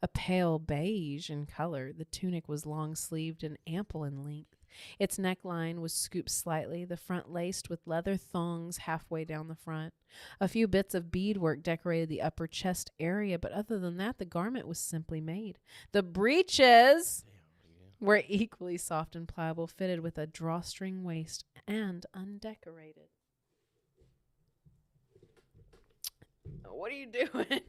A pale beige in color, the tunic was long-sleeved and ample in length. Its neckline was scooped slightly, the front laced with leather thongs halfway down the front. A few bits of beadwork decorated the upper chest area, but other than that, the garment was simply made. The breeches were equally soft and pliable, fitted with a drawstring waist and undecorated. What are you doing?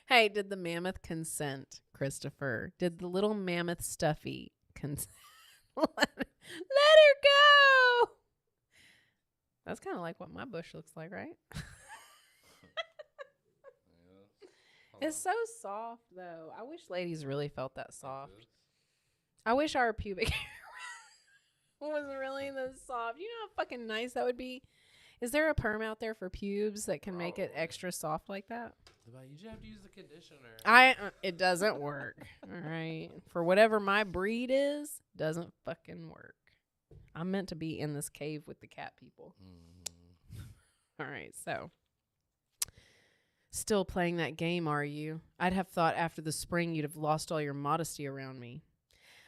Hey, did the mammoth consent, Christopher? Did the little mammoth stuffy consent? Let her go! That's kind of like what my bush looks like, right? It's so soft, though. I wish ladies really felt that soft. I wish our pubic hair was really this soft. You know how fucking nice that would be? Is there a perm out there for pubes that can make it extra soft like that? You just have to use the conditioner. It doesn't work. All right. For whatever my breed is, doesn't fucking work. I'm meant to be in this cave with the cat people. All right. So, still playing that game, are you? I'd have thought after the spring you'd have lost all your modesty around me.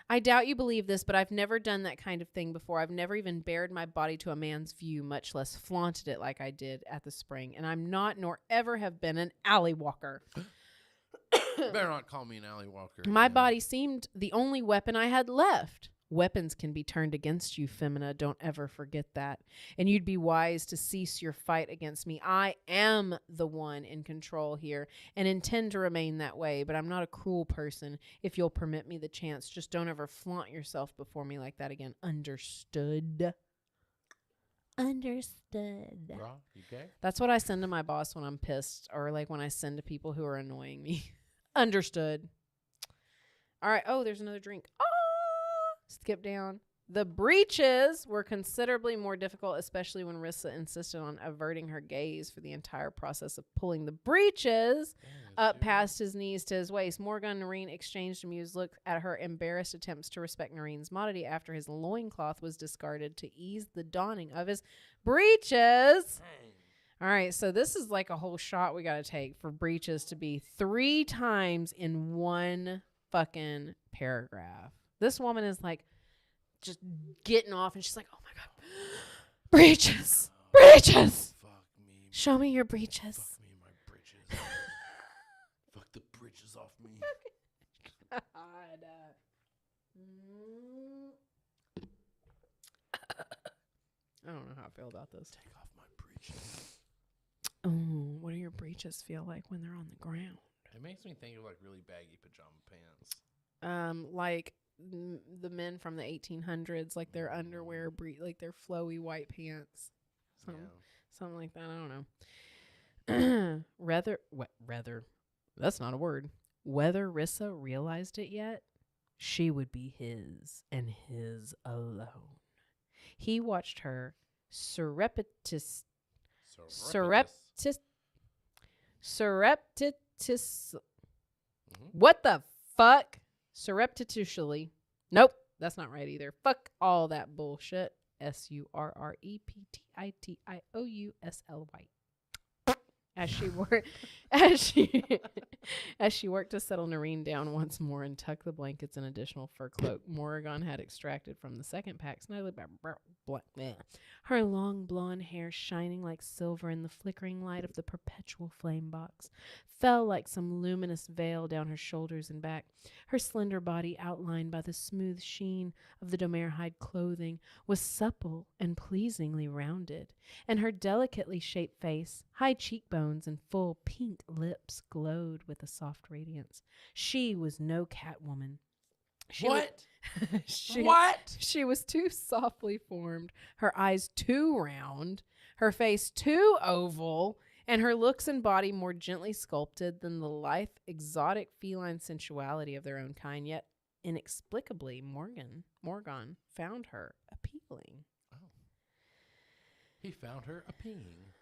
I doubt you believe this, but I've never done that kind of thing before. I've never even bared my body to a man's view, much less flaunted it like I did at the spring. And I'm not, nor ever have been, an alley walker. Better not call me an alley walker. My body seemed the only weapon I had left. Weapons can be turned against you, Femina. Don't ever forget that. And you'd be wise to cease your fight against me. I am the one in control here and intend to remain that way, but I'm not a cruel person. If you'll permit me the chance, just don't ever flaunt yourself before me like that again. Understood? Understood. Bro, you okay? That's what I send to my boss when I'm pissed, or like when I send to people who are annoying me. Understood. All right. Oh, there's another drink. Oh! Skip down. The breeches were considerably more difficult, especially when Rissa insisted on averting her gaze for the entire process of pulling the breeches up past his knees to his waist. Morgan and Noreen exchanged amused looks at her embarrassed attempts to respect Noreen's modesty after his loincloth was discarded to ease the donning of his breeches. All right, so this is like a whole shot we got to take for breaches to be 3 times in one fucking paragraph. This woman is like just getting off, and she's like, "Oh my god, breaches, breaches! Show me your breeches." Fuck me, my britches. Fuck the britches off me. God. I don't know how I feel about this. Take off my breeches. Oh, what do your breeches feel like when they're on the ground? It makes me think of like really baggy pajama pants. Like the men from the 1800s, like their underwear, like their flowy white pants, something like that. I don't know. Rather, that's not a word. Whether Rissa realized it yet, she would be his and his alone. He watched her surreptitiously. What the fuck? Surreptitiously. Nope, that's not right either. Fuck all that bullshit. SURREPTITIOUSLY. As she worked to settle Noreen down once more and tuck the blankets and additional fur cloak Morrigan had extracted from the second pack snugly by her long blonde hair shining like silver in the flickering light of the perpetual flame box fell like some luminous veil down her shoulders and back. Her slender body, outlined by the smooth sheen of the Domer hide clothing, was supple and pleasingly rounded, and her delicately shaped face, high cheekbones, and full pink lips glowed with a soft radiance. She was no Catwoman. What? She was too softly formed, her eyes too round, her face too oval, and her looks and body more gently sculpted than the lithe, exotic feline sensuality of their own kind. Yet, inexplicably, Morgan found her appealing. Oh. He found her appealing.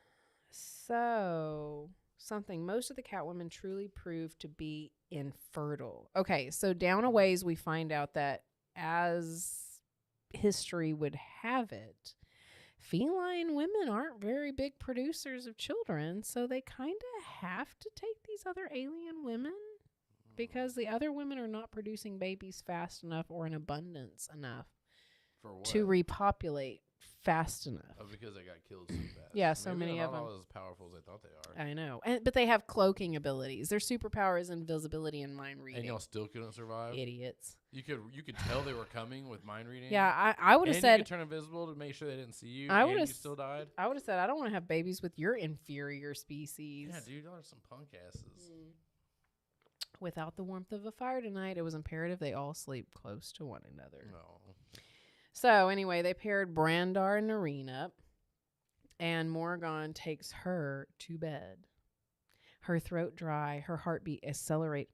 So, something most of the Catwomen truly proved to be infertile. Okay, so down a ways we find out that, as history would have it, feline women aren't very big producers of children, so they kind of have to take these other alien women because the other women are not producing babies fast enough or in abundance enough to repopulate fast enough. Oh, because they got killed so fast. Yeah, so Maybe many they're of them. not all as powerful as they thought they are. I know, but they have cloaking abilities. Their superpower is invisibility and mind reading. And y'all still couldn't survive? Idiots. You could tell they were coming with mind reading. Yeah, I would have said. You could turn invisible to make sure they didn't see you. I would have still died. I would have said I don't want to have babies with your inferior species. Yeah, dude, y'all are some punk asses. Without the warmth of a fire tonight, it was imperative they all sleep close to one another. No. So anyway, they paired Brandar and Noreen up, and Morrigan takes her to bed. Her throat dry, her heartbeat accelerating.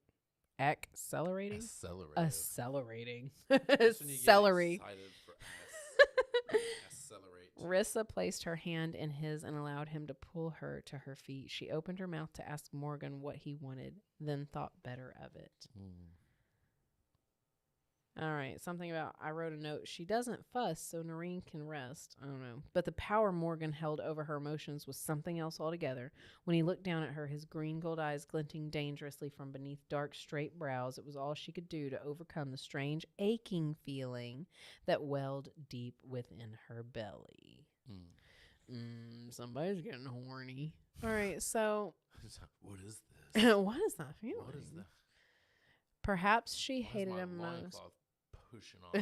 Accelerating. Celery. Rissa placed her hand in his and allowed him to pull her to her feet. She opened her mouth to ask Morgan what he wanted, then thought better of it. All right, something about, I wrote a note, she doesn't fuss so Noreen can rest. I don't know. But the power Morgan held over her emotions was something else altogether. When he looked down at her, his green gold eyes glinting dangerously from beneath dark, straight brows, it was all she could do to overcome the strange, aching feeling that welled deep within her belly. Somebody's getting horny. All right, so. What is this? What is that feeling? What is that? Perhaps she hated him most. Pushing off.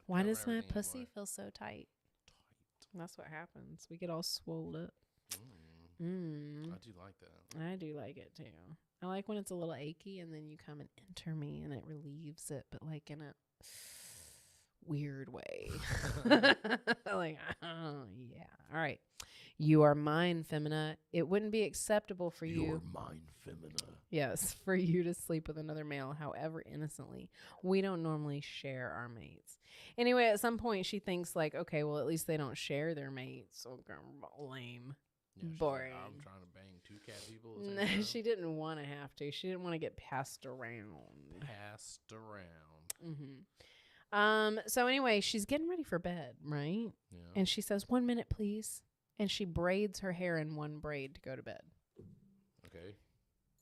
Why does my pussy feel so tight? That's what happens. We get all swole up. I do like that. I do like it too. I like when it's a little achy and then you come and enter me and it relieves it, but like in a weird way. Like, oh, yeah. All right. You are mine, Femina. It wouldn't be acceptable for you. You're mine, Femina. Yes, for you to sleep with another male, however innocently. We don't normally share our mates. Anyway, at some point she thinks like, okay, well, at least they don't share their mates. Okay, lame. Yeah, boring. Like, I'm trying to bang 2 cat people. No, she didn't want to have to. She didn't want to get passed around. So anyway, she's getting ready for bed, right? Yeah. And she says, 1 minute, please. and she braids her hair in one braid to go to bed. Okay.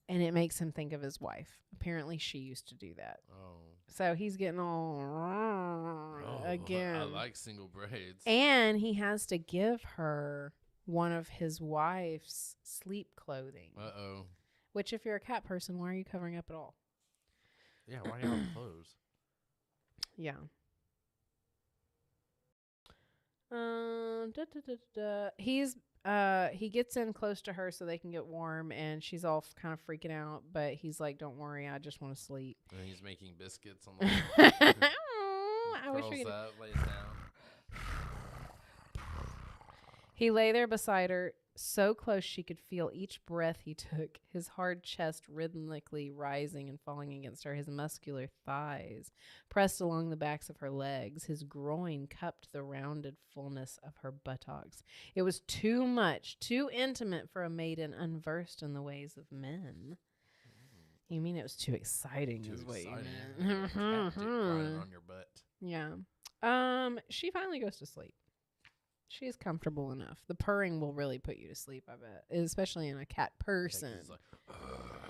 And it makes him think of his wife. Apparently, she used to do that. Oh. So he's getting all again. I like single braids. And he has to give her one of his wife's sleep clothing. Uh-oh. Which, if you're a cat person, why are you covering up at all? Yeah, why do you have clothes? Yeah. He gets in close to her so they can get warm, and she's all kind of freaking out, but he's like, "Don't worry, I just want to sleep." And he's making biscuits on the wall. I wish we could. Lays down. He lay there beside her, so close she could feel each breath he took, his hard chest rhythmically rising and falling against her, his muscular thighs pressed along the backs of her legs, his groin cupped the rounded fullness of her buttocks. It was too much, too intimate for a maiden unversed in the ways of men. You mean it was too exciting? Too is what exciting. you meant. Cat dick grinding on your butt. Yeah. She finally goes to sleep. She's comfortable enough. The purring will really put you to sleep, I bet, especially in a cat person.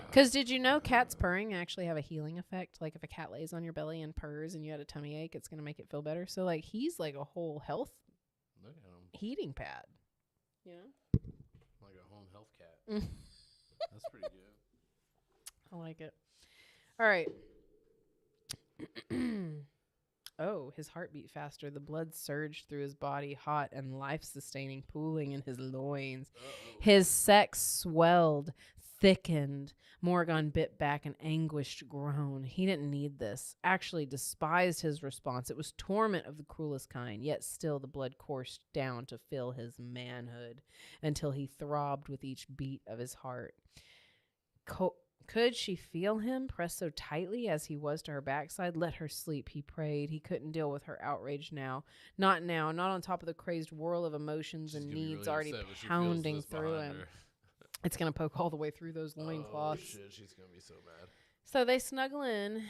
Because did you know cats purring actually have a healing effect? Like if a cat lays on your belly and purrs and you had a tummy ache, it's going to make it feel better. So like he's like a whole health heating pad. You know? Like a home health cat. That's pretty good. I like it. All right. Oh, his heart beat faster. The blood surged through his body, hot and life-sustaining, pooling in his loins. His sex swelled, thickened. Morgan bit back an anguished groan. He didn't need this. Actually despised his response. It was torment of the cruelest kind, yet still the blood coursed down to fill his manhood until he throbbed with each beat of his heart. Could she feel him press so tightly as he was to her backside? Let her sleep, he prayed. He couldn't deal with her outrage now. Not now, not on top of the crazed whirl of emotions and needs really already pounding through him. It's going to poke all the way through those loincloths. Oh, shit, she's going to be so bad. So they snuggle in,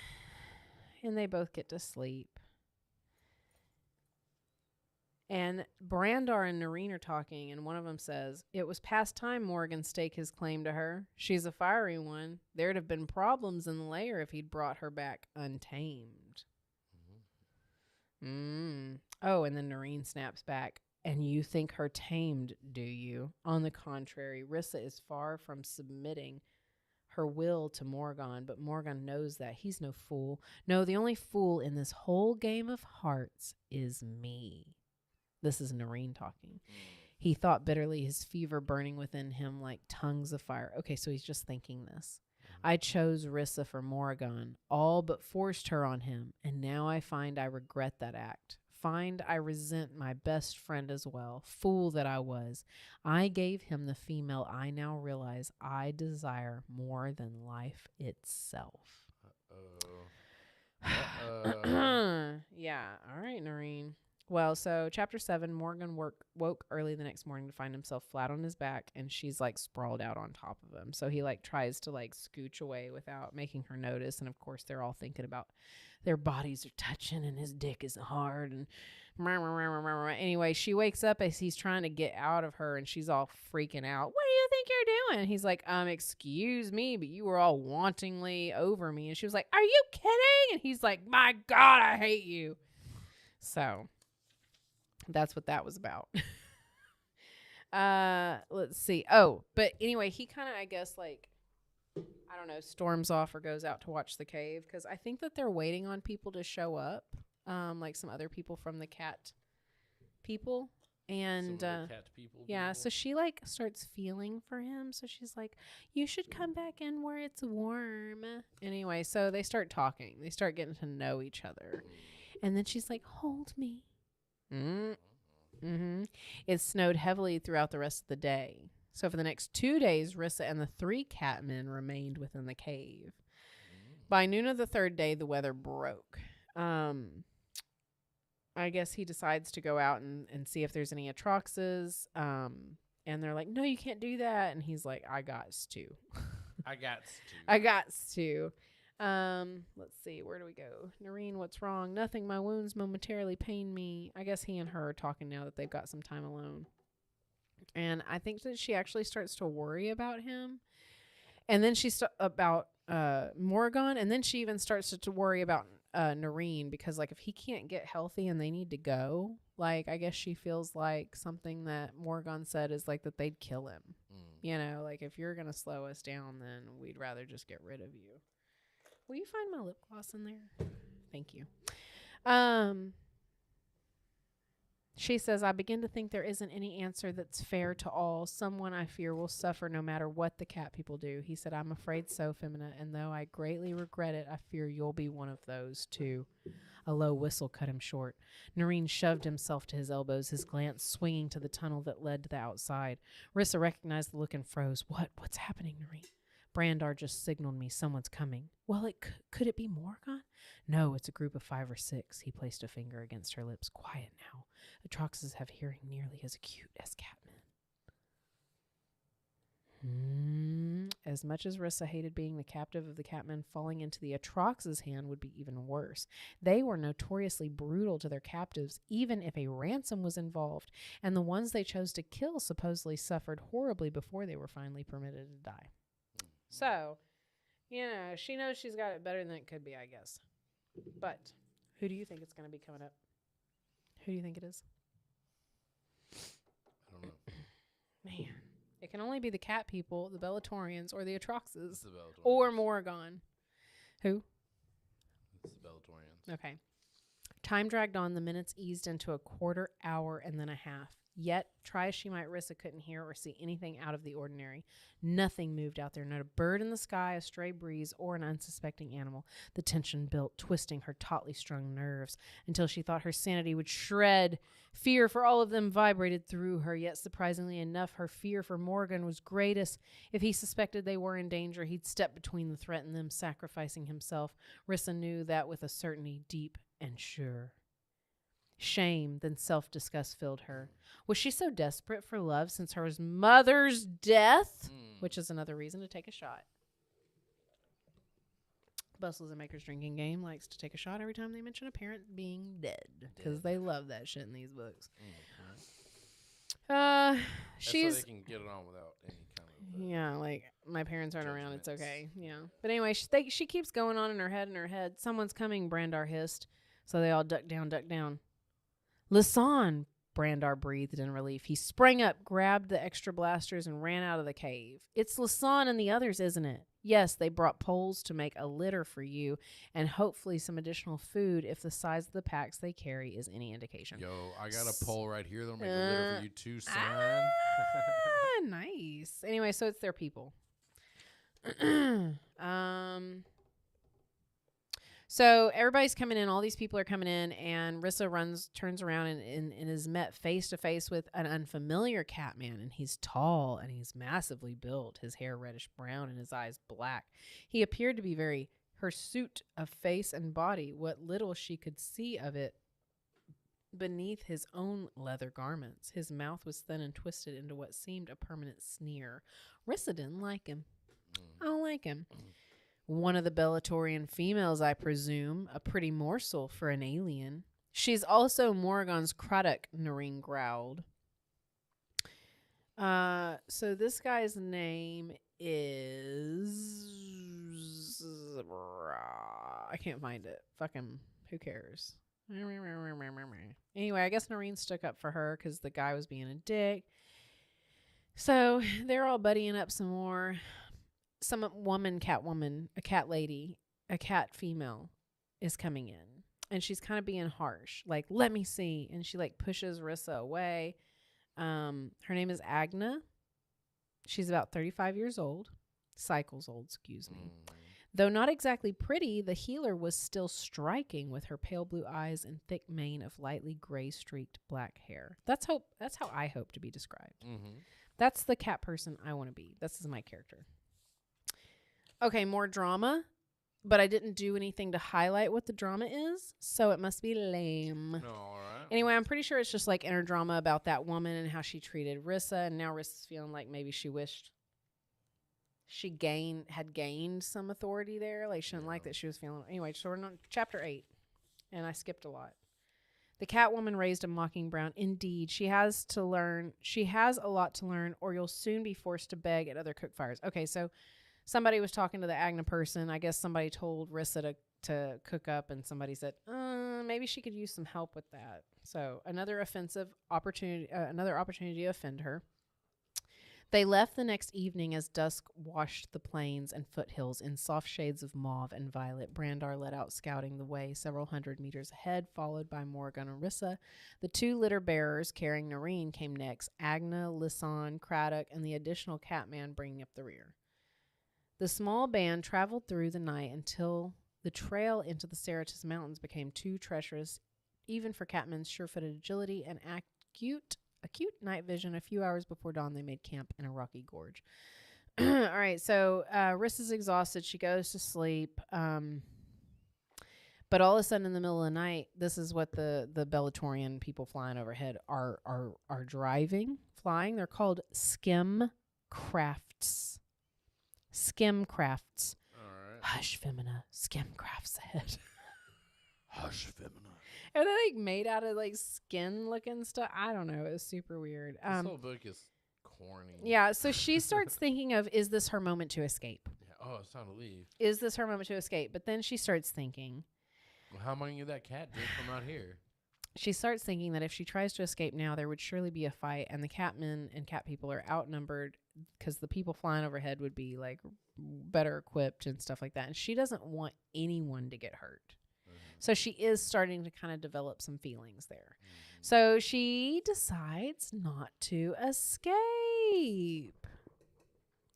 and they both get to sleep. And Brandar and Noreen are talking, and one of them says, "It was past time Morgan stake his claim to her. She's a fiery one. There'd have been problems in the lair if he'd brought her back untamed." Oh, and then Noreen snaps back. "And you think her tamed, do you? On the contrary, Rissa is far from submitting her will to Morgan, but Morgan knows that. He's no fool. No, the only fool in this whole game of hearts is me." This is Noreen talking. He thought bitterly, his fever burning within him like tongues of fire. Okay, so he's just thinking this. I chose Rissa for Morgan, all but forced her on him, and now I find I regret that act. Find I resent my best friend as well. Fool that I was. I gave him the female I now realize I desire more than life itself. Yeah, all right, Noreen. Well, so chapter 7, Morgan woke early the next morning to find himself flat on his back, and she's like sprawled out on top of him. So he like tries to like scooch away without making her notice. And of course, they're all thinking about their bodies are touching and his dick is hard. And anyway, she wakes up as he's trying to get out of her, and she's all freaking out. "What do you think you're doing?" And he's like, "Excuse me, but you were all wantingly over me." And she was like, "Are you kidding?" And he's like, "My God, I hate you." So that's what that was about. Let's see. Oh, but anyway, he kind of, I guess, like, I don't know, storms off or goes out to watch the cave, because I think that they're waiting on people to show up, like some other people from the cat people. And yeah, so she like starts feeling for him. So she's like, "You should come back in where it's warm." Anyway, so they start talking. They start getting to know each other. And then she's like, "Hold me." It snowed heavily throughout the rest of the day. So for the next 2 days, Rissa and the 3 catmen remained within the cave. By noon of the 3rd day, the weather broke. I guess he decides to go out and see if there's any atroxes. And they're like, "No, you can't do that." And he's like, "I gots to." I gots to. Let's see, where do we go? Noreen, what's wrong? "Nothing. My wounds momentarily pain me." I guess he and her are talking now that they've got some time alone. And I think that she actually starts to worry about him. And then about Morgan, and then she even starts to worry about Noreen, because like if he can't get healthy and they need to go, like I guess she feels like something that Morgan said is like that they'd kill him. You know, like if you're gonna slow us down, then we'd rather just get rid of you. Will you find my lip gloss in there? Thank you. She says, I begin to think there isn't any answer that's fair to all. Someone I fear will suffer no matter what the cat people do. He said, I'm afraid so, Femina, and though I greatly regret it, I fear you'll be one of those too. A low whistle cut him short. Noreen shoved himself to his elbows, his glance swinging to the tunnel that led to the outside. Rissa recognized the look and froze. What's happening, Noreen? Brandar just signaled me someone's coming. Well, could it be Morgan? No, it's a group of 5 or 6. He placed a finger against her lips. Quiet now. Atroxes have hearing nearly as acute as catmen. As much as Rissa hated being the captive of the catmen, falling into the Atrox's hand would be even worse. They were notoriously brutal to their captives, even if a ransom was involved, and the ones they chose to kill supposedly suffered horribly before they were finally permitted to die. So, you know, she knows she's got it better than it could be, I guess. But who do you think it's going to be coming up? Who do you think it is? I don't know. Man, it can only be the cat people, the Bellatorians, or the Atroxes. It's the Bellatorians. Or Morgan. Who? It's the Bellatorians. Okay. Time dragged on. The minutes eased into a quarter hour and then a half. Yet, try as she might, Rissa couldn't hear or see anything out of the ordinary. Nothing moved out there, not a bird in the sky, a stray breeze, or an unsuspecting animal. The tension built, twisting her tautly strung nerves until she thought her sanity would shred. Fear for all of them vibrated through her, yet surprisingly enough, her fear for Morgan was greatest. If he suspected they were in danger, he'd step between the threat and them, sacrificing himself. Rissa knew that with a certainty deep and sure. Shame, then self-disgust filled her. Was she so desperate for love since her mother's death? Which is another reason to take a shot. Bustles and Makers drinking game likes to take a shot every time they mention a parent being dead, because they love that shit in these books. She's so they can get it on without any kind of yeah, like my parents aren't around, it's okay. Yeah, but anyway, she keeps going on in her head. Someone's coming, Brandar hissed. So they all duck down. Lisanne, Brandar breathed in relief. He sprang up, grabbed the extra blasters, and ran out of the cave. It's Lisanne and the others, isn't it? Yes, they brought poles to make a litter for you, and hopefully some additional food if the size of the packs they carry is any indication. Yo, I got a pole right here that'll make a litter for you too, son. Nice. Anyway, so it's their people. So everybody's coming in. All these people are coming in, and Rissa turns around and is met face to face with an unfamiliar Catman. And he's tall and he's massively built. His hair reddish brown and his eyes black. He appeared to be very hirsute of face and body, what little she could see of it beneath his own leather garments. His mouth was thin and twisted into what seemed a permanent sneer. Rissa didn't like him. I don't like him. One of the Bellatorian females, I presume. A pretty morsel for an alien. She's also Morgan's Craddock, Noreen growled. So this guy's name is... I can't find it. Fuck him. Who cares? Anyway, I guess Noreen stuck up for her because the guy was being a dick. So they're all buddying up some more. Some Catwoman, a cat lady, a cat female is coming in. And she's kind of being harsh. Like, let me see. And she like pushes Rissa away. Her name is Agna. She's about 35 years old. Cycles old, excuse me. Though not exactly pretty, the healer was still striking with her pale blue eyes and thick mane of lightly gray streaked black hair. That's how I hope to be described. That's the cat person I want to be. This is my character. Okay, more drama, but I didn't do anything to highlight what the drama is, so it must be lame. All right. Anyway, I'm pretty sure it's just like inner drama about that woman and how she treated Rissa, and now Rissa's feeling like maybe she wished she had gained some authority there. Like, she didn't like that she was feeling... Anyway, so we're on chapter 8, and I skipped a lot. The Catwoman raised a mocking brown. Indeed, she has a lot to learn, or you'll soon be forced to beg at other cook fires. Okay, so somebody was talking to the Agna person. I guess somebody told Rissa to cook up, and somebody said, maybe she could use some help with that. So another opportunity to offend her. They left the next evening as dusk washed the plains and foothills in soft shades of mauve and violet. Brandar led out scouting the way several hundred meters ahead, followed by Morgan and Rissa. The 2 litter bearers carrying Noreen came next, Agna, Lisanne, Craddock, and the additional Catman bringing up the rear. The small band traveled through the night until the trail into the Cerritos Mountains became too treacherous, even for Catman's sure-footed agility and acute night vision. A few hours before dawn, they made camp in a rocky gorge. All right, so Rissa's exhausted. She goes to sleep. But all of a sudden, in the middle of the night, this is what the Bellatorian people flying overhead are flying. They're called skim crafts. Skim crafts. All right. Hush, Femina. Skim crafts ahead. Hush, Femina. Are they like made out of like skin looking stuff? I don't know. It was super weird. This whole book is corny. Yeah. So she starts thinking of, is this her moment to escape? Yeah. Oh, it's time to leave. Is this her moment to escape? But then she starts thinking, well, how am I going to get that cat drink from out here? She starts thinking that if she tries to escape now, there would surely be a fight, and the Catmen and Cat people are outnumbered because the people flying overhead would be like better equipped and stuff like that. And she doesn't want anyone to get hurt. So she is starting to kind of develop some feelings there. So she decides not to escape.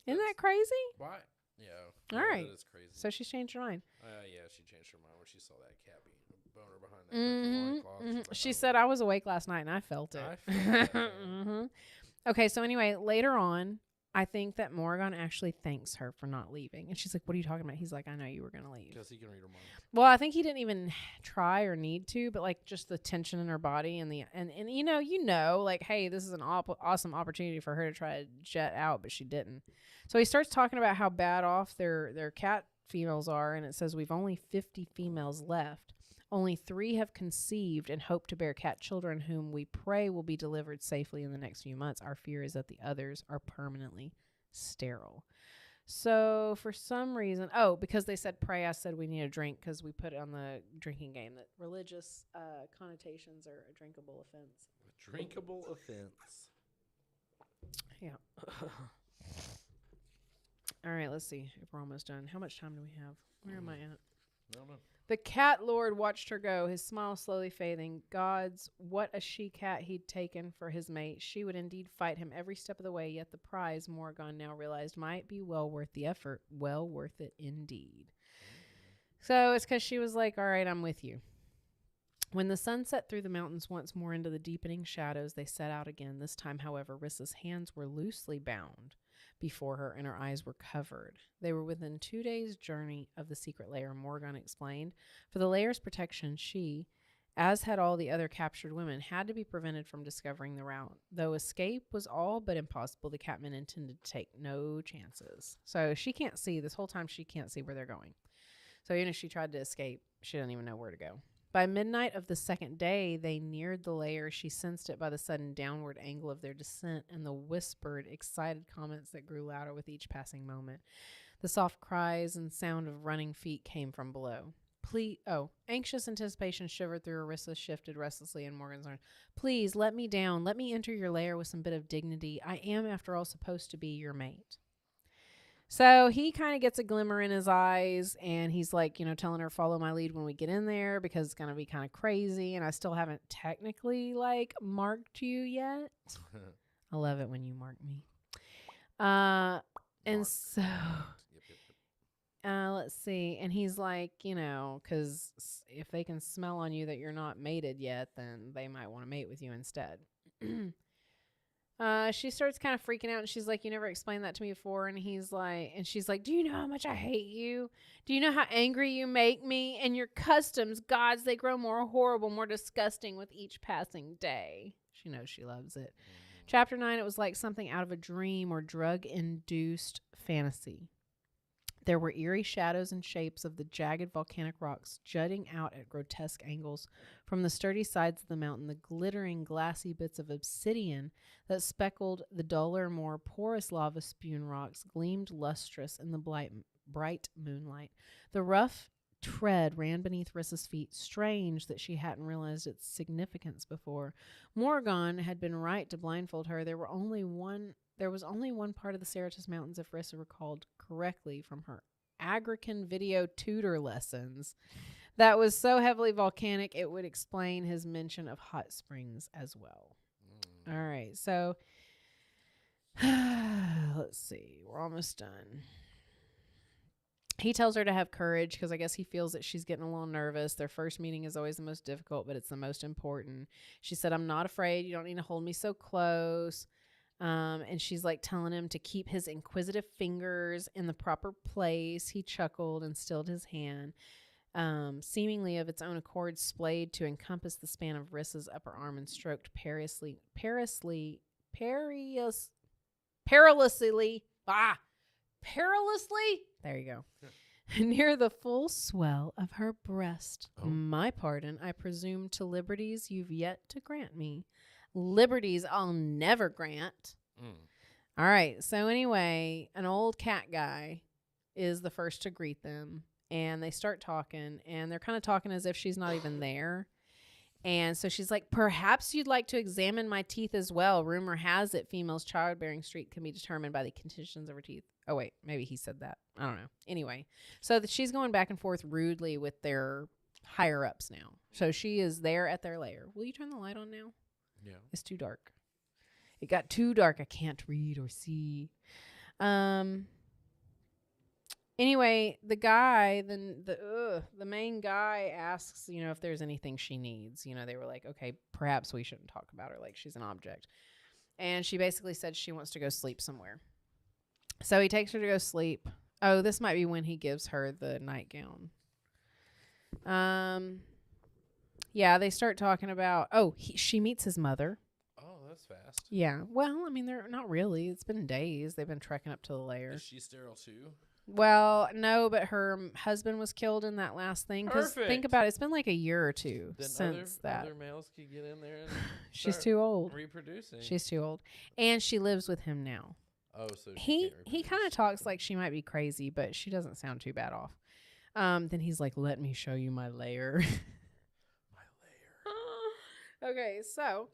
Isn't that crazy? Why? Yeah. All right. That is crazy. So she's changed her mind. Yeah, she changed her mind when she saw that cat being a boner behind that loincloth. She said, I was awake last night and I felt it. I felt that, Okay, so anyway, later on, I think that Morgan actually thanks her for not leaving. And she's like, what are you talking about? He's like, I know you were going to leave. Because he can read her mind. Well, I think he didn't even try or need to, but like just the tension in her body and you know, like, hey, this is an awesome opportunity for her to try to jet out, but she didn't. So he starts talking about how bad off their cat females are, and it says we've only 50 females left. Only 3 have conceived and hope to bear cat children, whom we pray will be delivered safely in the next few months. Our fear is that the others are permanently sterile. So for some reason, because they said pray, I said we need a drink because we put it on the drinking game that religious connotations are a drinkable offense. A drinkable offense. Yeah. All right, let's see if we're almost done. How much time do we have? Where am I at? I don't know. The cat lord watched her go, his smile slowly fading. Gods, what a she-cat he'd taken for his mate. She would indeed fight him every step of the way, yet the prize, Morgan now realized, might be well worth the effort. Well worth it indeed. So it's because she was like, all right, I'm with you. When the sun set through the mountains once more into the deepening shadows, they set out again. This time, however, Rissa's hands were loosely bound before her, and her eyes were covered. They were within 2 days' journey of the secret lair, Morgan explained. For the lair's protection, she, as had all the other captured women, had to be prevented from discovering the route. Though escape was all but impossible, the Catmen intended to take no chances. So she can't see, this whole time she can't see where they're going. So even if she tried to escape, she doesn't even know where to go. By midnight of the second day, they neared the lair. She sensed it by the sudden downward angle of their descent and the whispered, excited comments that grew louder with each passing moment. The soft cries and sound of running feet came from below. Anxious anticipation shivered through Arissa, shifted restlessly in Morgan's arms. Please, let me down. Let me enter your lair with some bit of dignity. I am, after all, supposed to be your mate. So he kind of gets a glimmer in his eyes, and he's like, telling her, follow my lead when we get in there because it's going to be kind of crazy, and I still haven't technically, marked you yet. I love it when you mark me. Let's see. And he's like, because if they can smell on you that you're not mated yet, then they might want to mate with you instead. She starts kind of freaking out, and she's like, you never explained that to me before. And she's like, do you know how much I hate you? Do you know how angry you make me? And your customs, gods, they grow more horrible, more disgusting with each passing day. She knows she loves it. Chapter 9, it was like something out of a dream or drug-induced fantasy. There were eerie shadows and shapes of the jagged volcanic rocks jutting out at grotesque angles. From the sturdy sides of the mountain, the glittering, glassy bits of obsidian that speckled the duller, more porous lava-spewn rocks gleamed lustrous in the bright moonlight. The rough tread ran beneath Rissa's feet, strange that she hadn't realized its significance before. Morgan had been right to blindfold her. There was only one part of the Cerritos Mountains, if Rissa recalled correctly from her Agrican video tutor lessons, that was so heavily volcanic it would explain his mention of hot springs as well. All right, so let's see. We're almost done. He tells her to have courage because I guess he feels that she's getting a little nervous. Their first meeting is always the most difficult, but it's the most important. She said, I'm not afraid. You don't need to hold me so close. And she's like telling him to keep his inquisitive fingers in the proper place. He chuckled and stilled his hand, seemingly of its own accord, splayed to encompass the span of Rissa's upper arm and stroked perilously. There you go. Near the full swell of her breast. Oh. My pardon, I presume to liberties you've yet to grant me. Liberties I'll never grant. All right. So anyway, an old cat guy is the first to greet them. And they start talking. And they're kind of talking as if she's not even there. And so she's like, perhaps you'd like to examine my teeth as well. Rumor has it females' childbearing streak can be determined by the conditions of her teeth. Oh, wait. Maybe he said that. I don't know. Anyway. So she's going back and forth rudely with their higher-ups now. So she is there at their lair. Will you turn the light on now? Yeah. It's too dark. It got too dark. I can't read or see. Anyway, the guy, the main guy asks, if there's anything she needs. They were like, okay, perhaps we shouldn't talk about her like she's an object. And she basically said she wants to go sleep somewhere. So he takes her to go sleep. Oh, this might be when he gives her the nightgown. Yeah, they start talking about, she meets his mother. Oh, that's fast. Yeah. Well, I mean, they're not really. It's been days. They've been trekking up to the lair. Is she sterile too? Well, no, but her husband was killed in that last thing. Perfect. Think about it. It's been like a year or two then since that. Other males could get in there and she's too old. Reproducing. She's too old. And she lives with him now. Oh, so he kind of talks like she might be crazy, but she doesn't sound too bad off. Then he's like, let me show you my lair. Okay, so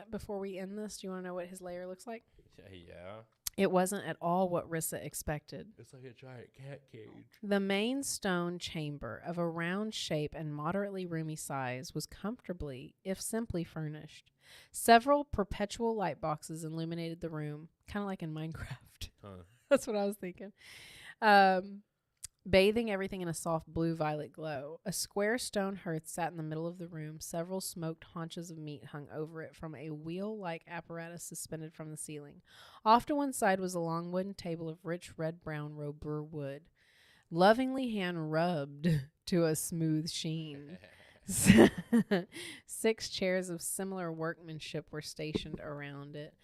before we end this, do you want to know what his lair looks like? Yeah. It wasn't at all what Rissa expected. It's like a giant cat cage. The main stone chamber of a round shape and moderately roomy size was comfortably, if simply, furnished. Several perpetual light boxes illuminated the room, kind of like in Minecraft. Huh. That's what I was thinking. Bathing everything in a soft blue-violet glow. A square stone hearth sat in the middle of the room. Several smoked haunches of meat hung over it from a wheel-like apparatus suspended from the ceiling. Off to one side was a long wooden table of rich red-brown robur wood, lovingly hand-rubbed to a smooth sheen. 6 chairs of similar workmanship were stationed around it.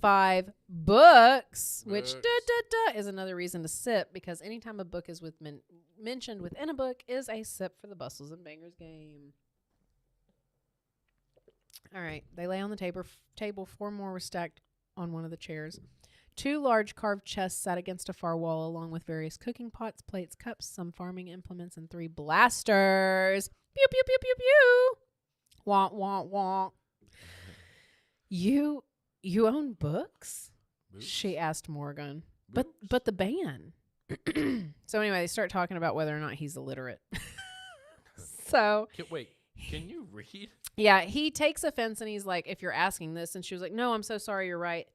5 books, which is another reason to sip, because anytime a book is mentioned within a book is a sip for the Bustles and Bangers game. All right, they lay on the table. 4 more were stacked on one of the chairs. 2 large carved chests sat against a far wall, along with various cooking pots, plates, cups, some farming implements, and 3 blasters. Pew, pew, pew, pew, pew. Wah, wah, wah. You own books? She asked Morgan. But the ban. So anyway, they start talking about whether or not he's illiterate. So Wait, can you read? Yeah, he takes offense and he's like, if you're asking this, and she was like, no, I'm so sorry, you're right.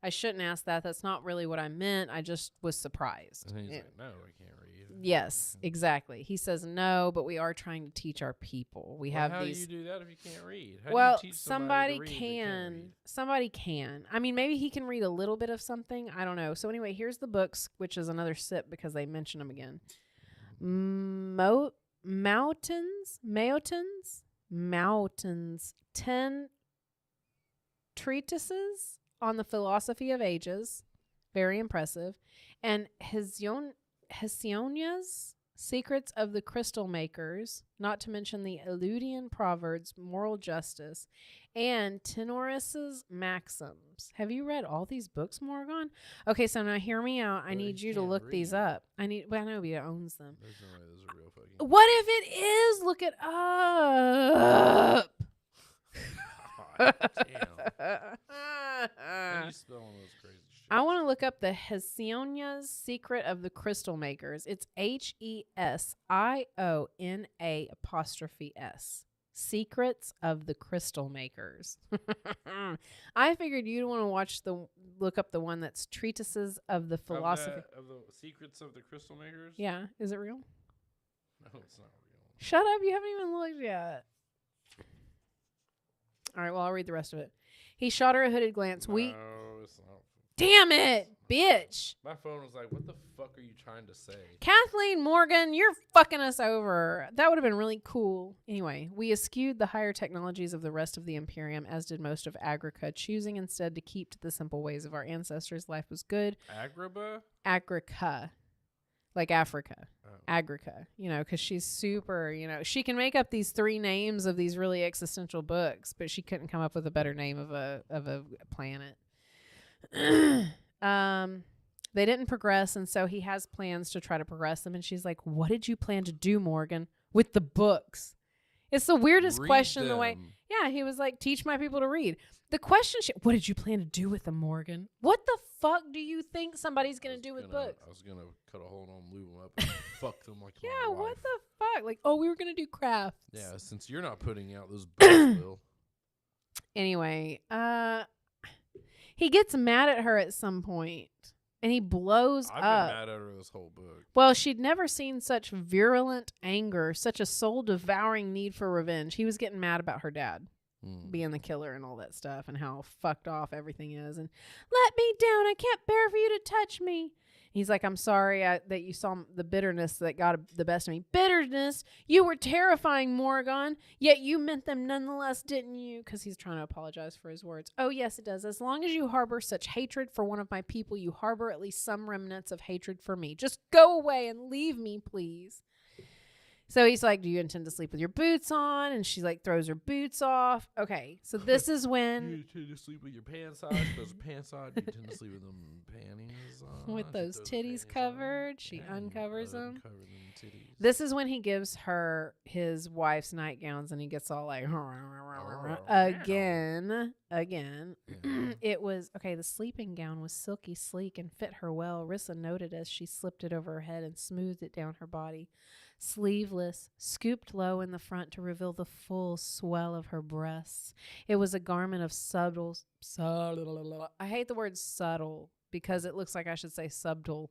I shouldn't ask that. That's not really what I meant. I just was surprised. And he's like, no, I can't read. Yes, exactly. He says no, but we are trying to teach our people. We have how these. Do you do that if you can't read? How do you teach somebody to read can. Somebody can. I mean, maybe he can read a little bit of something. I don't know. So anyway, here's the books, which is another sip because they mention them again. Mountains. 10 treatises on the philosophy of ages. Very impressive. And Hesionia's Secrets of the Crystal Makers, not to mention the Eludian Proverbs, Moral Justice, and Tenoris's Maxims. Have you read all these books, Morgan? Okay, so now hear me out. I need you to look these up. I know he owns them. There's no way those are real fucking. What if it is? Look it up. God damn. How do you spell all those crazy shit? I want to look up the Hesionia's Secret of the Crystal Makers. It's HESIONA''S. Secrets of the Crystal Makers. I figured you'd want to look up the one that's Treatises of the Philosophy. Of the Secrets of the Crystal Makers? Yeah. Is it real? No, it's not real. Shut up. You haven't even looked yet. All right. Well, I'll read the rest of it. He shot her a hooded glance. No, it's not. Damn it, bitch. My phone was like, what the fuck are you trying to say? Kathleen Morgan, you're fucking us over. That would have been really cool. Anyway, we eschewed the higher technologies of the rest of the Imperium, as did most of Agrica, choosing instead to keep to the simple ways of our ancestors. Life was good. Agrabah? Agrica. Like Africa. Oh. Agrica. Because she's super, she can make up these 3 names of these really existential books, but she couldn't come up with a better name of a planet. They didn't progress, and so he has plans to try to progress them. And she's like, what did you plan to do, Morgan, with the books? It's the weirdest question. Them. The way, yeah, he was like, teach my people to read. The question, what did you plan to do with them, Morgan? What the fuck do you think somebody's gonna do with books? I was gonna cut a hole on them, lube them up, and fuck them like yeah, my wife. What the fuck? Like, oh, we were gonna do crafts. Yeah, since you're not putting out those books, Will. Anyway, he gets mad at her at some point, and he blows I've up. been mad at her this whole book. Well, she'd never seen such virulent anger, such a soul-devouring need for revenge. He was getting mad about her dad being the killer and all that stuff, and how fucked off everything is. And let me down. I can't bear for you to touch me. He's like, I'm sorry that you saw the bitterness that got the best of me. Bitterness? You were terrifying, Morgan. Yet you meant them nonetheless, didn't you? Because he's trying to apologize for his words. Oh, yes, it does. As long as you harbor such hatred for one of my people, you harbor at least some remnants of hatred for me. Just go away and leave me, please. So he's like, do you intend to sleep with your boots on? And she like throws her boots off. Okay, so this is when... You intend to sleep with your pants on? Those pants on? You intend to sleep with them panties on? With those titties covered. She uncovers them. Uncover them titties. This is when he gives her his wife's nightgowns, and he gets all like... Again. It was... Okay, the sleeping gown was silky sleek and fit her well. Rissa noted as she slipped it over her head and smoothed it down her body. Sleeveless, scooped low in the front to reveal the full swell of her breasts. It was a garment of subtle. I hate the word subtle because it looks like I should say subtle.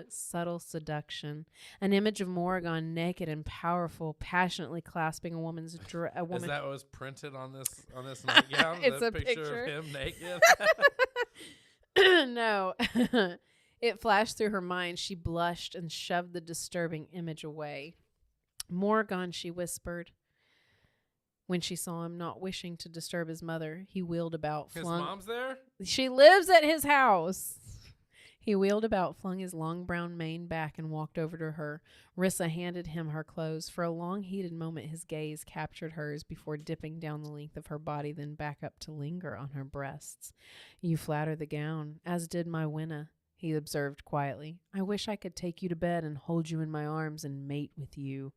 Subtle seduction. An image of Morgan naked and powerful, passionately clasping a woman's woman. Is that what was printed on this nightgown? It's a picture of him naked. No. It flashed through her mind. She blushed and shoved the disturbing image away. Morgan, she whispered. When she saw him, not wishing to disturb his mother, he wheeled about. His mom's there? She lives at his house. He wheeled about, flung his long brown mane back, and walked over to her. Rissa handed him her clothes. For a long, heated moment, his gaze captured hers before dipping down the length of her body, then back up to linger on her breasts. You flatter the gown, as did my Winna, he observed quietly. I wish I could take you to bed and hold you in my arms and mate with you.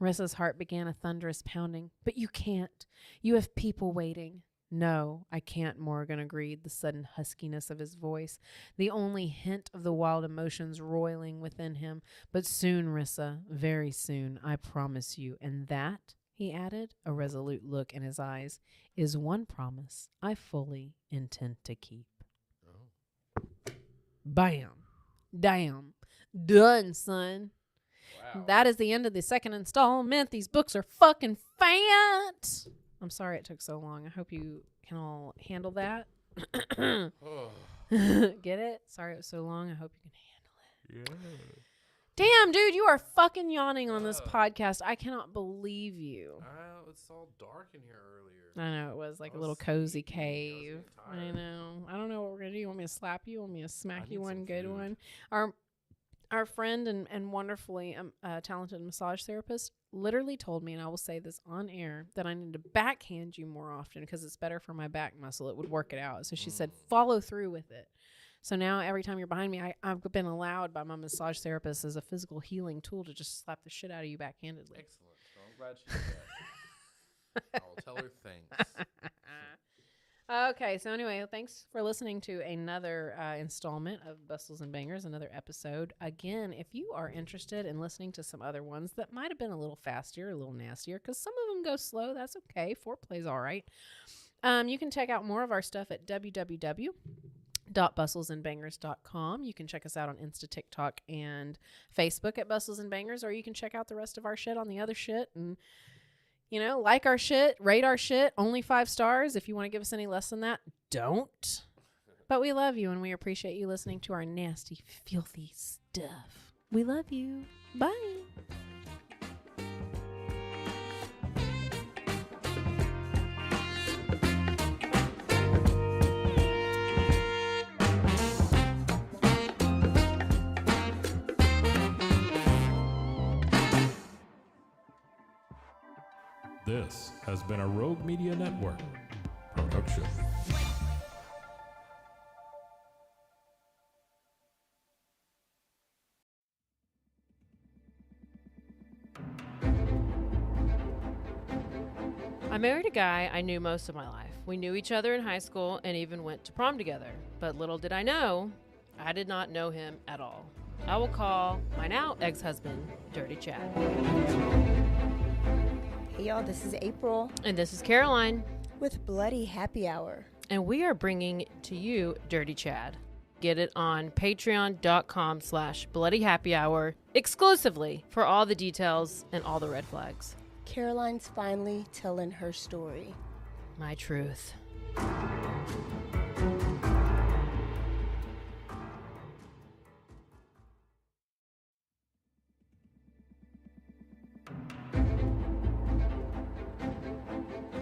Rissa's heart began a thunderous pounding. But you can't. You have people waiting. No, I can't, Morgan agreed, the sudden huskiness of his voice, the only hint of the wild emotions roiling within him. But soon, Rissa, very soon, I promise you. And that, he added, a resolute look in his eyes, is one promise I fully intend to keep. Bam. Damn. Done, son. Wow. That is the end of the second installment. These books are fucking fat. I'm sorry it took so long. I hope you can all handle that. Get it? Sorry it was so long. I hope you can handle it. Damn, dude, you are fucking yawning on this podcast. I cannot believe you. It's all dark in here earlier. I know, it was like a little cozy cave. I know. I don't know what we're going to do. You want me to slap you? Want me to smack you one good one? Our friend and wonderfully talented massage therapist literally told me, and I will say this on air, that I need to backhand you more often because it's better for my back muscle. It would work it out. So she said, follow through with it. So now every time you're behind me, I've been allowed by my massage therapist as a physical healing tool to just slap the shit out of you backhandedly. Excellent. So I'm glad she did that. I'll tell her thanks. Okay, so anyway, thanks for listening to another installment of Bustles and Bangers, another episode. Again, if you are interested in listening to some other ones that might have been a little faster, a little nastier, because some of them go slow, that's okay. Foreplay's all right. You can check out more of our stuff at www.bustlesandbangers.com. You can check us out on Insta, TikTok, and Facebook at Bustles and Bangers, or you can check out the rest of our shit on the other shit and, you know, like our shit, rate our shit, only 5 stars. If you want to give us any less than that, don't. But we love you and we appreciate you listening to our nasty, filthy stuff. We love you. Bye. This has been a Rogue Media Network production. I married a guy I knew most of my life. We knew each other in high school and even went to prom together. But little did I know, I did not know him at all. I will call my now ex-husband Dirty Chad. Hey y'all, this is April. And this is Caroline. With Bloody Happy Hour. And we are bringing to you Dirty Chad. Get it on patreon.com/bloodyhappyhour exclusively for all the details and all the red flags. Caroline's finally telling her story. My truth.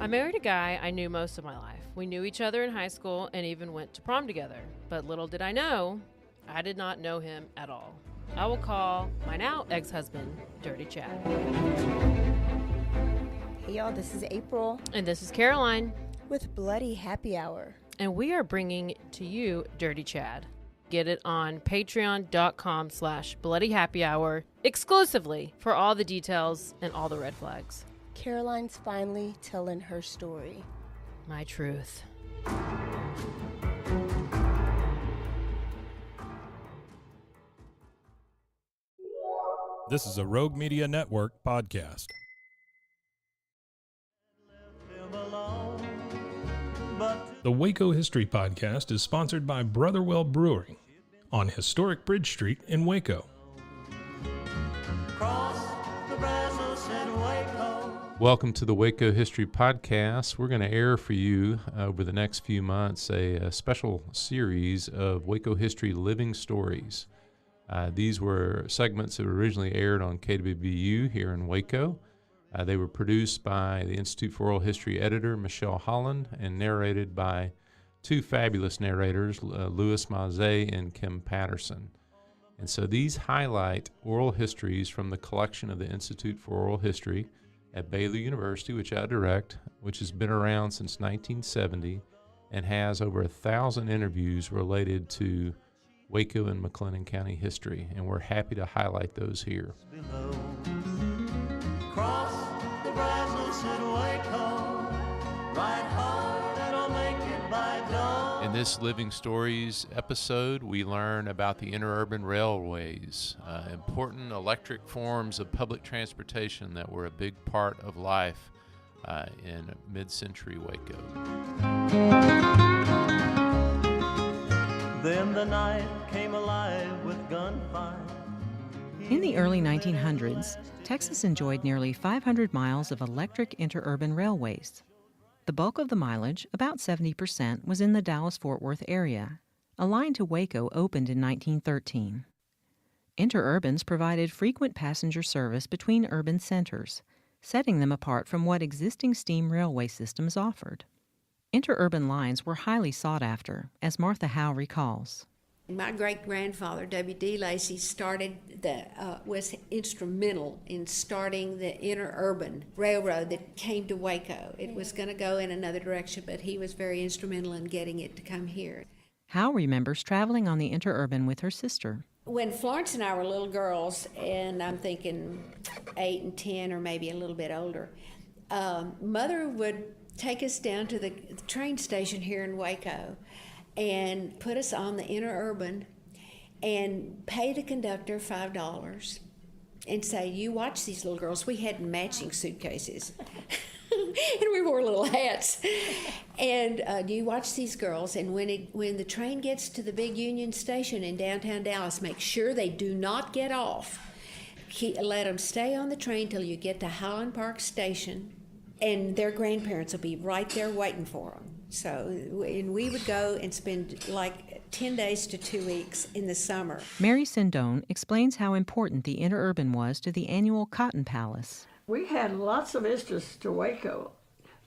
I married a guy I knew most of my life. We knew each other in high school and even went to prom together. But little did I know, I did not know him at all. I will call my now ex-husband Dirty Chad. Hey y'all, this is April. And this is Caroline. With Bloody Happy Hour. And we are bringing to you Dirty Chad. Get it on patreon.com/bloodyhappyhour exclusively for all the details and all the red flags. Caroline's finally telling her story. My truth. This is a Rogue Media Network podcast. The Waco History Podcast is sponsored by Brotherwell Brewing on Historic Bridge Street in Waco. Welcome to the Waco History Podcast. We're going to air for you over the next few months a special series of Waco History Living Stories. These were segments that were originally aired on KWBU here in Waco. They were produced by the Institute for Oral History editor, Michelle Holland, and narrated by 2 fabulous narrators, Louis Maze and Kim Patterson. And so these highlight oral histories from the collection of the Institute for Oral History at Baylor University, which I direct, which has been around since 1970 and has over 1,000 interviews related to Waco and McLennan County history, and we're happy to highlight those here. Cross the Brazos at Waco, ride hard and I'll make it by dawn. In this Living Stories episode, we learn about the interurban railways, important electric forms of public transportation that were a big part of life in mid-century Waco. Then the night came alive with gunfire. In the early 1900s, Texas enjoyed nearly 500 miles of electric interurban railways. The bulk of the mileage, about 70%, was in the Dallas-Fort Worth area. A line to Waco opened in 1913. Interurbans provided frequent passenger service between urban centers, setting them apart from what existing steam railway systems offered. Interurban lines were highly sought after, as Martha Howe recalls. My great-grandfather, W.D. Lacey, was instrumental in starting the interurban railroad that came to Waco. It was going to go in another direction, but he was very instrumental in getting it to come here. Howe remembers traveling on the interurban with her sister. When Florence and I were little girls, and I'm thinking 8 and 10 or maybe a little bit older, Mother would take us down to the train station here in Waco and put us on the interurban and pay the conductor $5 and say, you watch these little girls. We had matching suitcases. And we wore little hats. And you watch these girls, and when the train gets to the big Union Station in downtown Dallas, make sure they do not get off. Let them stay on the train till you get to Highland Park Station, and their grandparents will be right there waiting for them. So, and we would go and spend like 10 days to 2 weeks in the summer. Mary Sindone explains how important the interurban was to the annual Cotton Palace. We had lots of visitors to Waco.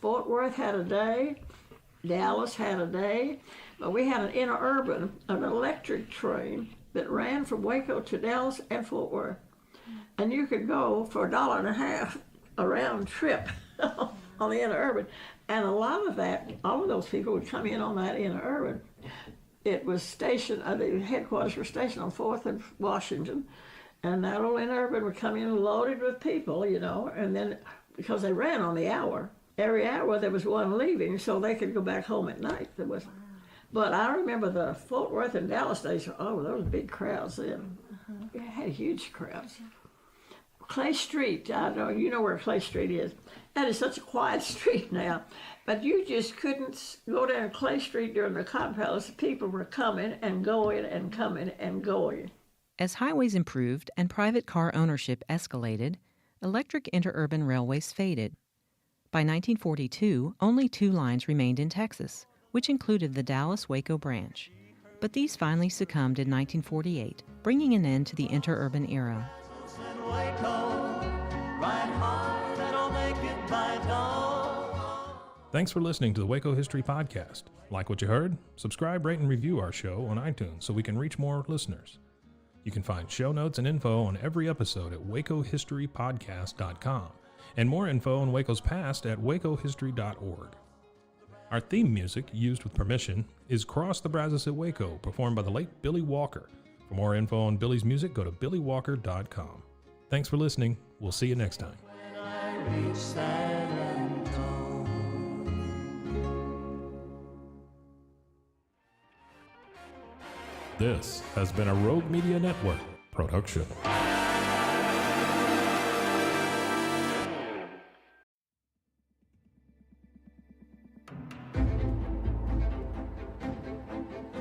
Fort Worth had a day, Dallas had a day, but we had an interurban, an electric train that ran from Waco to Dallas and Fort Worth. And you could go for $1.50 a round trip on the interurban. And a lot of that, all of those people would come in on that interurban. It was stationed, the headquarters were stationed on 4th and Washington. And that old interurban would come in loaded with people, you know, and then because they ran on the hour, every hour there was one leaving so they could go back home at night. But I remember the Fort Worth and Dallas days, those were big crowds then. We had huge crowds. Clay Street, I know you know where Clay Street is. That is such a quiet street now, but you just couldn't go down Clay Street during the Cotton Palace. People were coming and going and coming and going. As highways improved and private car ownership escalated, electric interurban railways faded. By 1942, only 2 lines remained in Texas, which included the Dallas-Waco branch. But these finally succumbed in 1948, bringing an end to the interurban era. Thanks for listening to the Waco History Podcast. Like what you heard? Subscribe, rate, and review our show on iTunes so we can reach more listeners. You can find show notes and info on every episode at wacohistorypodcast.com and more info on Waco's past at wacohistory.org. Our theme music, used with permission, is Cross the Brazos at Waco, performed by the late Billy Walker. For more info on Billy's music, go to billywalker.com. Thanks for listening. We'll see you next time. This has been a Rogue Media Network production.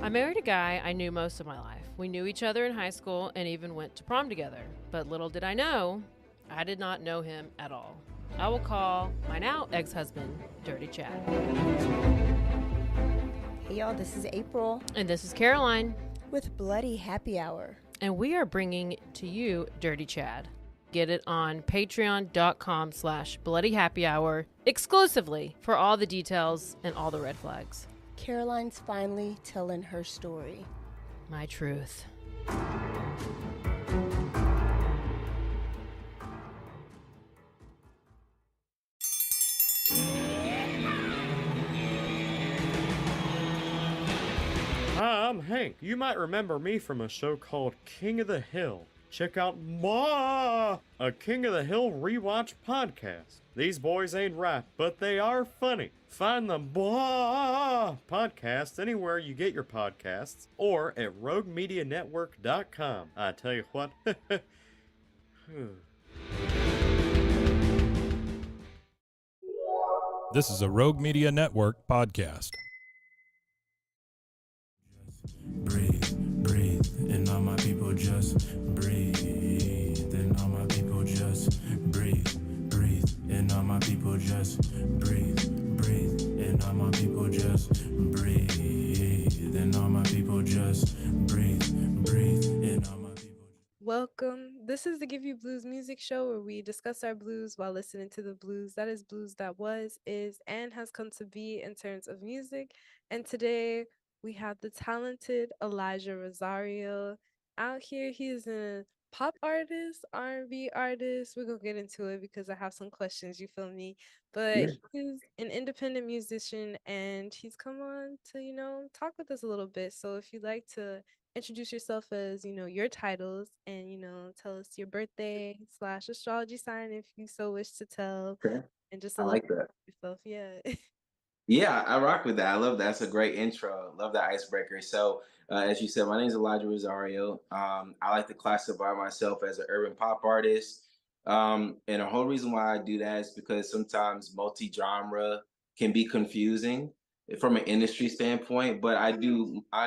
I married a guy I knew most of my life. We knew each other in high school and even went to prom together. But little did I know, I did not know him at all. I will call my now ex-husband Dirty Chad. Hey y'all, this is April. And this is Caroline. With Bloody Happy Hour. And we are bringing to you Dirty Chad. Get it on patreon.com/bloodyhappyhour exclusively for all the details and all the red flags. Caroline's finally telling her story. My truth. Hi, I'm Hank. You might remember me from a show called King of the Hill. Check out a King of the Hill rewatch podcast. These boys ain't right, but they are funny. Find the podcast anywhere you get your podcasts or at RogueMediaNetwork.com. I tell you what. This is a Rogue Media Network podcast. Breathe, breathe, and all my people just breathe. And all my people just breathe, breathe, and all my people just breathe, breathe, and all my people just breathe. And all my people just breathe, breathe, and all my people. Welcome. This is the Give You Blues music show where we discuss our blues while listening to the blues. That is blues that was, is, and has come to be in terms of music. And today we have the talented Elijah Rosario out here. He is a pop artist, R&B artist. We're gonna get into it because I have some questions, you feel me? But he's an independent musician and he's come on to, talk with us a little bit. So if you'd like to introduce yourself as, your titles and, tell us your birthday / astrology sign if you so wish to tell. Okay. And just I a little like that. yourself. Yeah. Yeah, I rock with that. I love that. That's a great intro. Love that icebreaker. So, as you said, my name is Elijah Rosario. I like to classify myself as an urban pop artist. And the whole reason why I do that is because sometimes multi-genre can be confusing from an industry standpoint. But I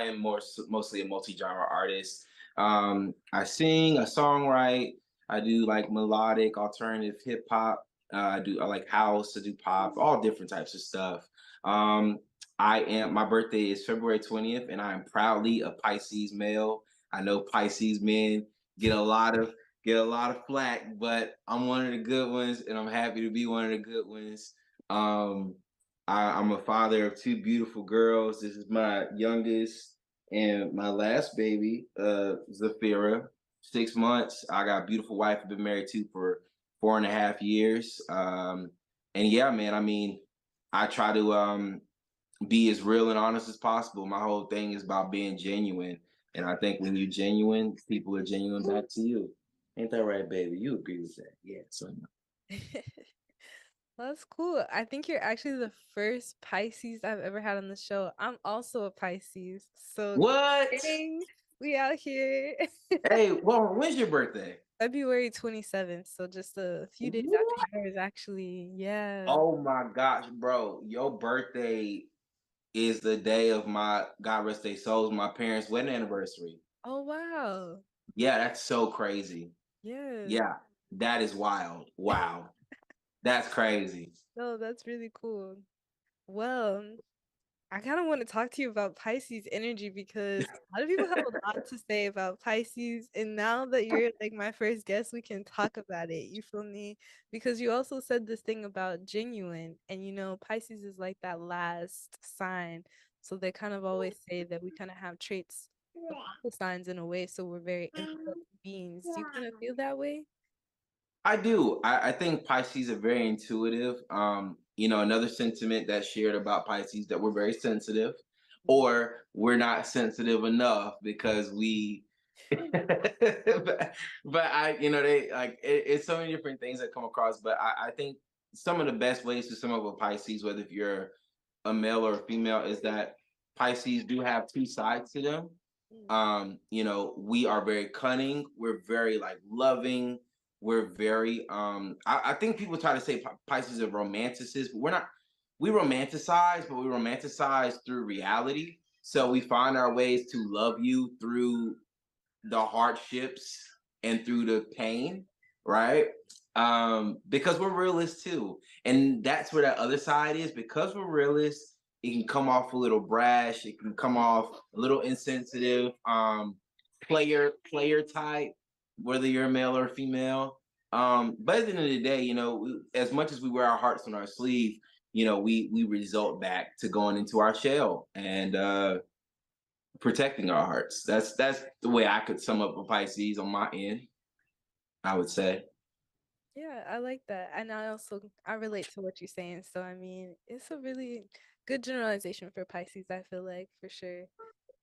am mostly a multi-genre artist. I sing, I songwrite. I do like melodic, alternative hip hop. I like house. I do pop, all different types of stuff. Um, my birthday is February 20th, and I am proudly a Pisces male. I know Pisces men get a lot of flack, but I'm one of the good ones, and I'm happy to be one of the good ones. Um, I'm a father of two beautiful girls. This is my youngest and my last baby, Zafira, 6 months. I got a beautiful wife I've been married to for 4.5 years. And yeah, man, I mean, I try to be as real and honest as possible. My whole thing is about being genuine. And I think when you're genuine, people are genuine back to you. Ain't that right, baby? You agree with that? Yeah. So That's cool. I think you're actually the first Pisces I've ever had on the show. I'm also a Pisces. So what? kidding. We out here. Hey, well, when's your birthday? February 27th. So just a few days after yours, actually. Yeah. Oh my gosh, bro. Your birthday is the day of my God rest their souls, my parents' wedding anniversary. Oh, wow. Yeah, that's so crazy. Yeah. Yeah, that is wild. Wow. That's crazy. No, that's really cool. Well, I kind of want to talk to you about Pisces energy because a lot of people have a lot to say about Pisces. And now that you're like my first guest, we can talk about it. You feel me? Because you also said this thing about genuine. And Pisces is like that last sign. So they kind of always say that we kind of have traits of all the signs in a way. So we're very empathetic beings. Do you kind of feel that way? I do. I think Pisces are very intuitive. Another sentiment that's shared about Pisces that we're very sensitive, or we're not sensitive enough because we. but they like it's so many different things that come across. But I think some of the best ways to sum up a Pisces, whether if you're a male or a female, is that Pisces do have two sides to them. We are very cunning. We're very like loving. We're very I think people try to say Pisces are romanticists, but we're not. We romanticize, but we romanticize through reality. So we find our ways to love you through the hardships and through the pain, right? Because we're realists too. And that's where that other side is. Because we're realists, it can come off a little brash, it can come off a little insensitive, player type, whether you're a male or a female. But at the end of the day, as much as we wear our hearts on our sleeve, we result back to going into our shell and protecting our hearts. That's the way I could sum up a Pisces on my end, I would say. Yeah, I like that. And I relate to what you're saying. So I mean, it's a really good generalization for Pisces, I feel like, for sure.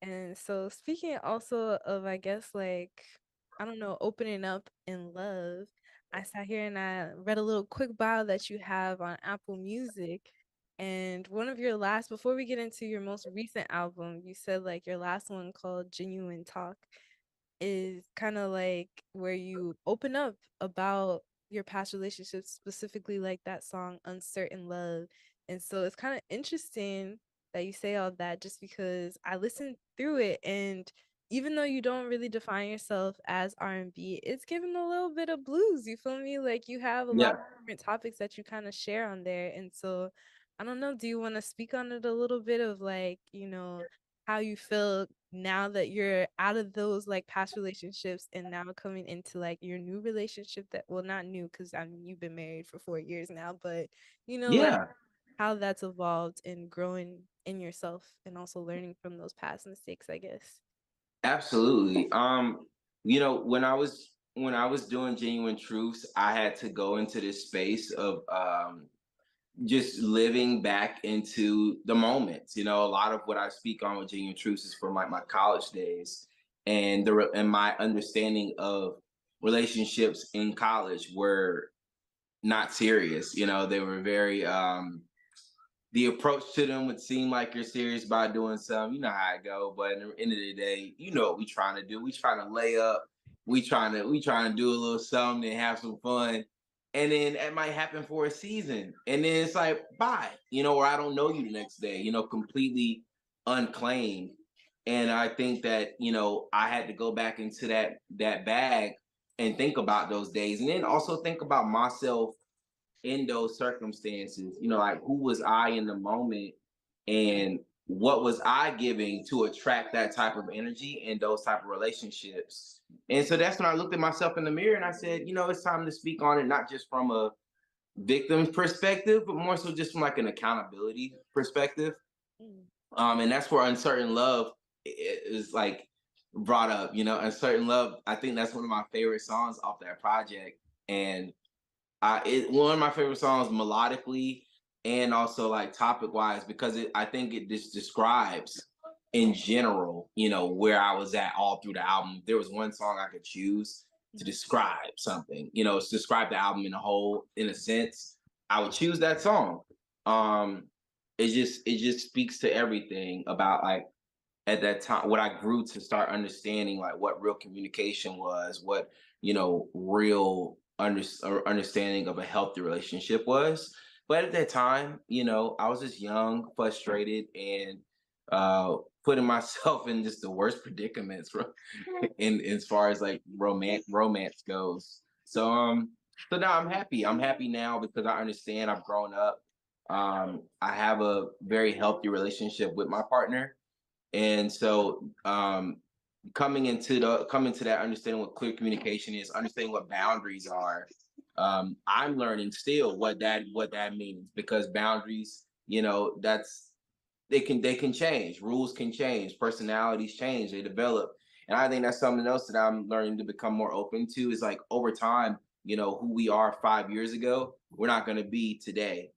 And so speaking also of, I guess, like, I don't know, opening up in love, I sat here and I read a little quick bio that you have on Apple Music. And one of your last, before we get into your most recent album, you said like your last one called Genuine Talk is kind of like where you open up about your past relationships, specifically like that song Uncertain Love. And so it's kind of interesting that you say all that just because I listened through it, and even though you don't really define yourself as R&B, it's given a little bit of blues, you feel me? Like you have a lot Yeah. of different topics that you kind of share on there. And so I don't know, do you want to speak on it a little bit of like, how you feel now that you're out of those like past relationships and now coming into like your new relationship that, well, not new because I mean you've been married for 4 years now, but you know, like Yeah, how that's evolved and growing in yourself and also learning from those past mistakes, I guess. absolutely. When I was doing Genuine Truths, I had to go into this space of just living back into the moments. A lot of what I speak on with Genuine Truths is from like my college days, and and my understanding of relationships in college were not serious. They were very the approach to them would seem like you're serious about doing something. You know how it go, but at the end of the day, you know what we trying to do. We trying to lay up. We trying to do a little something and have some fun. And then it might happen for a season, and then it's like bye. Or I don't know you the next day. Completely unclaimed. And I think that I had to go back into that bag and think about those days, and then also think about myself in those circumstances. Like who was I in the moment, and what was I giving to attract that type of energy and those type of relationships. And so that's when I looked at myself in the mirror and I said, it's time to speak on it, not just from a victim's perspective, but more so just from like an accountability perspective. And that's where Uncertain Love is like brought up. Uncertain Love, I think that's one of my favorite songs off that project. And one of my favorite songs melodically and also like topic wise, because I think it just describes in general, where I was at all through the album. If there was one song I could choose to describe something, to describe the album in a whole, in a sense, I would choose that song. It just speaks to everything about like at that time what I grew to start understanding, like what real communication was, what real understanding of a healthy relationship was. But at that time, I was just young, frustrated, and putting myself in just the worst predicaments in as far as like romance goes. So now I'm happy now because I understand. I've grown up. I have a very healthy relationship with my partner, and so coming to that understanding what clear communication is, understanding what boundaries are. I'm learning still what that means, because boundaries, that's they can change, rules can change, personalities change, they develop. And I think that's something else that I'm learning to become more open to, is like over time, who we are 5 years ago, we're not going to be today.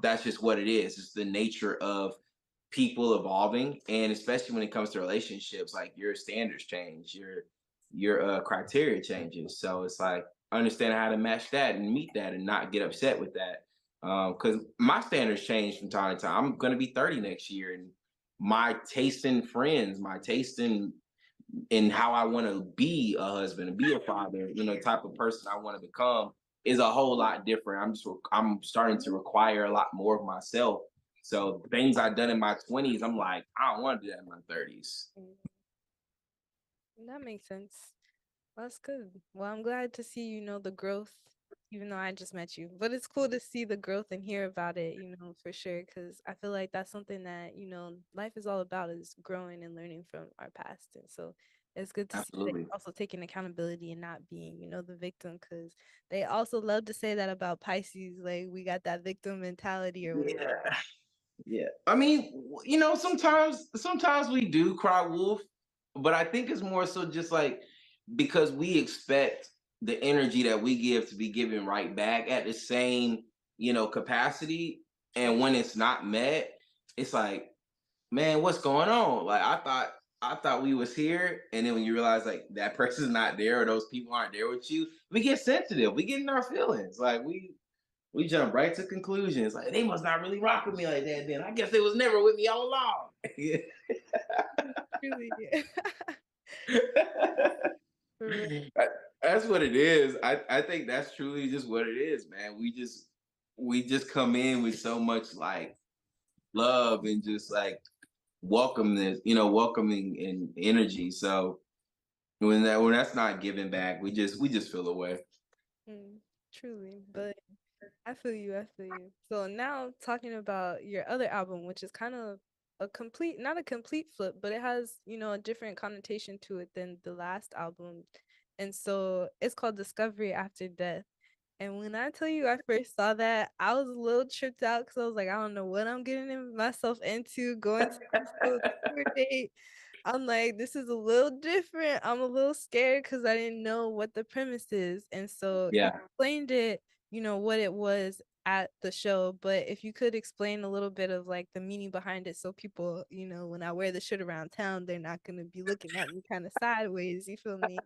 That's just what it is. It's the nature of people evolving, and especially when it comes to relationships, like your standards change, your criteria changes. So it's like understanding how to match that and meet that and not get upset with that, because my standards change from time to time. I'm going to be 30 next year, and my taste in friends, my taste in how I want to be a husband and be a father, type of person I want to become, is a whole lot different. I'm starting to require a lot more of myself. So things I've done in my 20s, I'm like, I don't want to do that in my 30s. That makes sense. Well, that's good. Well, I'm glad to see, the growth, even though I just met you. But it's cool to see the growth and hear about it, for sure. Because I feel like that's something that, life is all about, is growing and learning from our past. And so it's good to see that Absolutely. you're also taking accountability and not being, the victim. Because they also love to say that about Pisces. Like, we got that victim mentality or whatever. Yeah. Yeah. I mean, sometimes we do cry wolf, but I think it's more so just like because we expect the energy that we give to be given right back at the same, capacity. And when it's not met, it's like, man, what's going on? Like I thought we was here, and then when you realize like that person's not there or those people aren't there with you, we get sensitive. We get in our feelings. Like we jump right to conclusions. Like they must not really rock with me like that. Then I guess they was never with me all along. Yeah. Really. For real. That's what it is. I think that's truly just what it is, man. We just come in with so much like love and just like welcoming and energy. So when that's not given back, we just feel away. Truly. But I feel you. I feel you. So now talking about your other album, which is kind of not a complete flip, but it has, a different connotation to it than the last album. And so it's called Discovery After Death. And when I tell you I first saw that, I was a little tripped out because I was like, I don't know what I'm getting myself into going to this little tour date. I'm like, this is a little different. I'm a little scared because I didn't know what the premise is. And so you Yeah. explained it, what it was at the show. But if you could explain a little bit of like the meaning behind it so people, when I wear the shirt around town, they're not going to be looking at me kind of sideways. You feel me?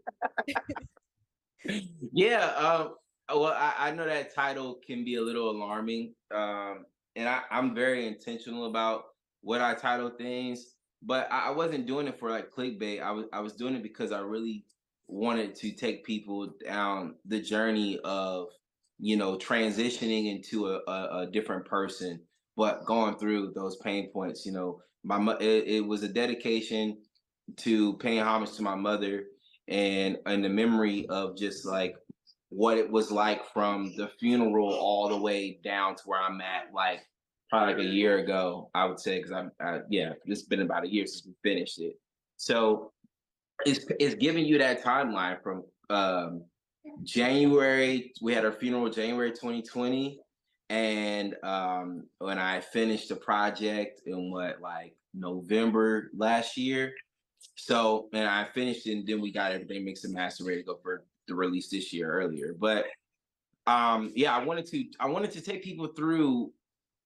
Yeah, well, I know that title can be a little alarming, and I'm very intentional about what I title things, but I wasn't doing it for like clickbait. I was doing it because I really wanted to take people down the journey of transitioning into a different person, but going through those pain points. It was a dedication to paying homage to my mother and the memory of just like what it was like from the funeral all the way down to where I'm at, like probably like a year ago, I would say, because yeah, it's been about a year since we finished it. So it's giving you that timeline from January. We had our funeral January 2020, and when I finished the project in like November last year. So, and I finished it, and then we got everything mixed and mastered ready to go for the release this year earlier. But yeah, I wanted to take people through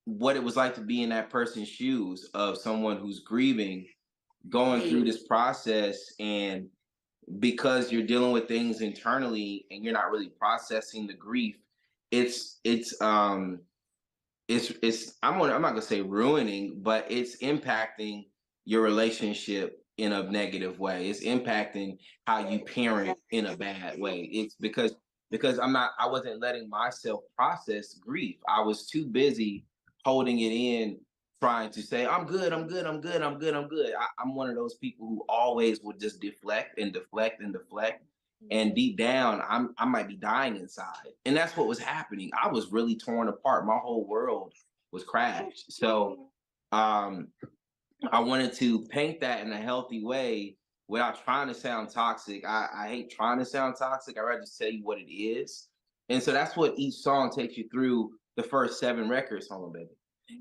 what it was like to be in that person's shoes of someone who's grieving, going through this process, and because you're dealing with things internally and you're not really processing the grief, it's I'm not gonna say ruining, but it's impacting your relationship in a negative way. It's impacting how you parent in a bad way. It's because I wasn't letting myself process grief. I was too busy holding it in, trying to say, I'm good, I'm good, I'm good, I'm good, I'm good. I'm one of those people who always would just deflect and deflect and deflect. And deep down, I might be dying inside. And that's what was happening. I was really torn apart. My whole world was crashed. So I wanted to paint that in a healthy way without trying to sound toxic. I hate trying to sound toxic. I'd rather just tell you what it is. And so that's what each song takes you through the first 7 records, Home Baby.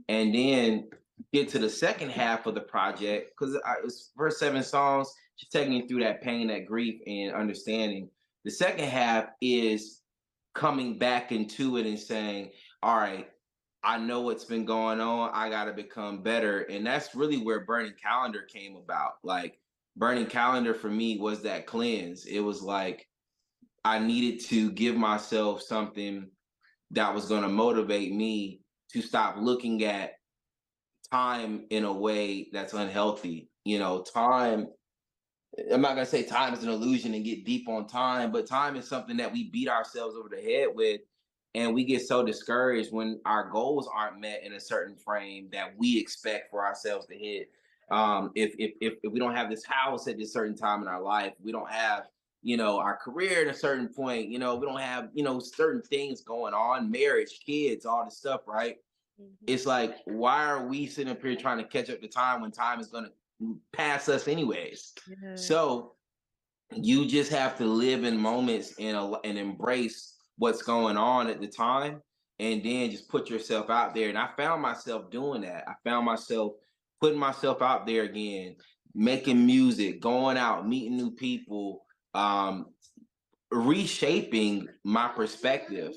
And then get to the second half of the project, because it's first 7 songs, she's taking you through that pain, that grief, and understanding. The second half is coming back into it and saying, all right, I know what's been going on. I got to become better. And that's really where Burning Calendar came about. Like, Burning Calendar for me was that cleanse. It was like I needed to give myself something that was going to motivate me to stop looking at time in a way that's unhealthy. Time, I'm not gonna say time is an illusion and get deep on time, but time is something that we beat ourselves over the head with, and we get so discouraged when our goals aren't met in a certain frame that we expect for ourselves to hit. If we don't have this house at this certain time in our life, we don't have our career at a certain point. We don't have certain things going on, marriage, kids, all this stuff, right? It's like, why are we sitting up here trying to catch up to time when time is going to pass us anyways? Yeah. So you just have to live in moments and embrace what's going on at the time, and then just put yourself out there. And I found myself doing that. I found myself putting myself out there again, making music, going out, meeting new people, reshaping my perspective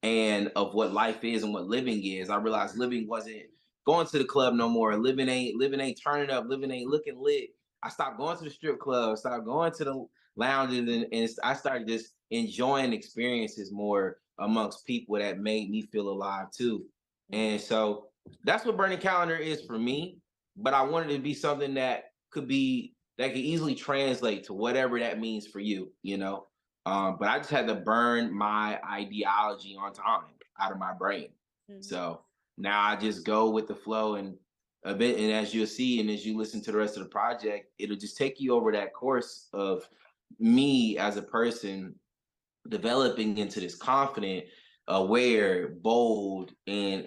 and of what life is and what living is. I realized living wasn't going to the club no more. Living ain't turning up. Living ain't looking lit. I stopped going to the strip club. Stopped going to the lounges, and I started just enjoying experiences more amongst people that made me feel alive too. And so that's what Burning Calendar is for me. But I wanted it to be something that could easily translate to whatever that means for you. But I just had to burn my ideology on time out of my brain. So now I just go with the flow, and a bit. And as you'll see, and as you listen to the rest of the project, it'll just take you over that course of me as a person developing into this confident, aware, bold, and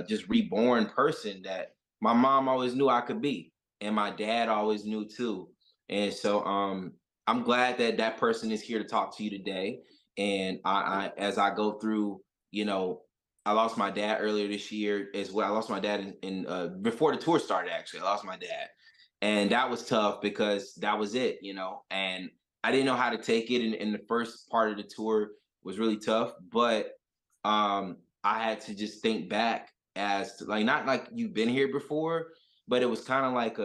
just reborn person that my mom always knew I could be, and my dad always knew too. And so I'm glad that that person is here to talk to you today. And I as I go through, you know, I lost my dad earlier this year as well. I lost my dad in before the tour started. Actually, I lost my dad, and that was tough because that was it, you know. And I didn't know how to take it. And the first part of the tour was really tough, but I had to just think back as to, like, not like you've been here before, but it was kind of like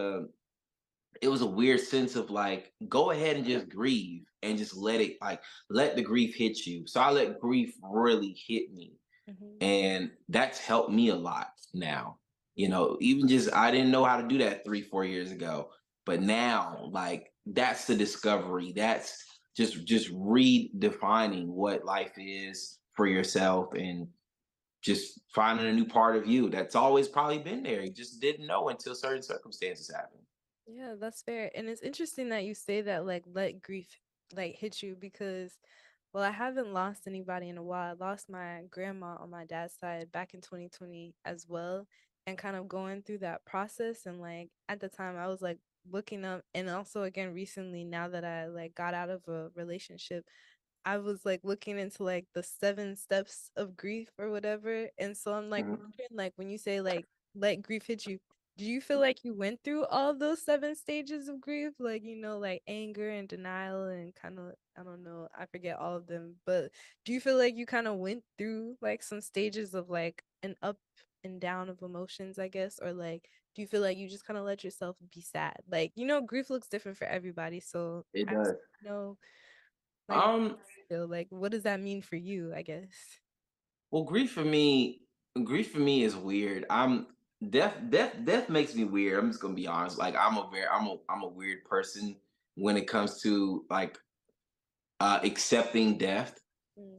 it was a weird sense of like, go ahead and just grieve and just let it, like, let the grief hit you. So I let grief really hit me, and that's helped me a lot now. You know, even just, I didn't know how to do that 3 4 years ago, but now, like, that's the discovery. That's just redefining what life is for yourself, and just finding a new part of you that's always probably been there. You just didn't know until certain circumstances happened. Yeah, that's fair. And it's interesting that you say that, like, let grief like hit you, because well, I haven't lost anybody in a while. I lost my grandma on my dad's side back in 2020 as well. And kind of going through that process, and like at the time I was like looking up, and also again recently, now that I like got out of a relationship, I was like looking into like the 7 steps of grief or whatever. And so I'm like Mhm. wondering, like, when you say like let grief hit you, do you feel like you went through all those 7 stages of grief? Like, like anger and denial and kind of, I don't know, I forget all of them. But do you feel like you kind of went through like some stages of like an up and down of emotions, I guess? Or like, do you feel like you just kind of let yourself be sad? Like, grief looks different for everybody. So It I just does. know, like, Um, feel like, what does that mean for you, I guess? well, grief for me is weird. Death makes me weird. I'm just gonna be honest. Like, I'm a weird person when it comes to like accepting death.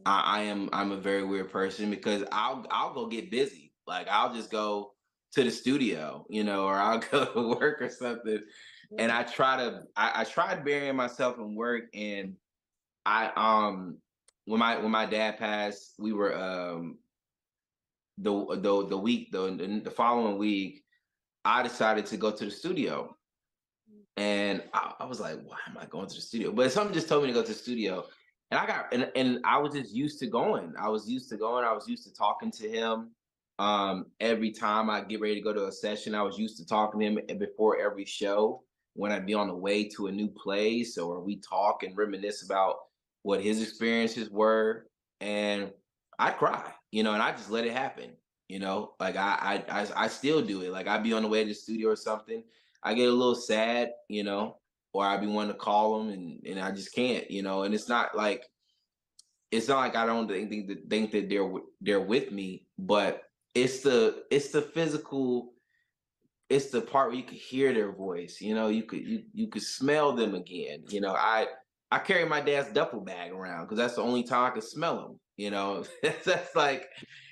I'm a very weird person because I'll go get busy. Like, I'll just go to the studio, or I'll go to work or something. And I tried burying myself in work. And I when my dad passed, we were the week the following week, I decided to go to the studio. And I was like, why am I going to the studio? But something just told me to go to the studio. And I was just used to going. I was used to going. I was used to talking to him. Every time I get ready to go to a session, I was used to talking to him before every show when I'd be on the way to a new place, or we talk and reminisce about what his experiences were. And I'd cry, and I just let it happen. Like, I still do it. Like, I'd be on the way to the studio or something, I get a little sad, or I'd be wanting to call them, and I just can't, and it's not like I don't think that they're with me, but it's the physical, it's the part where you could hear their voice, you could smell them again. I carry my dad's duffel bag around because that's the only time I could smell him. That's like,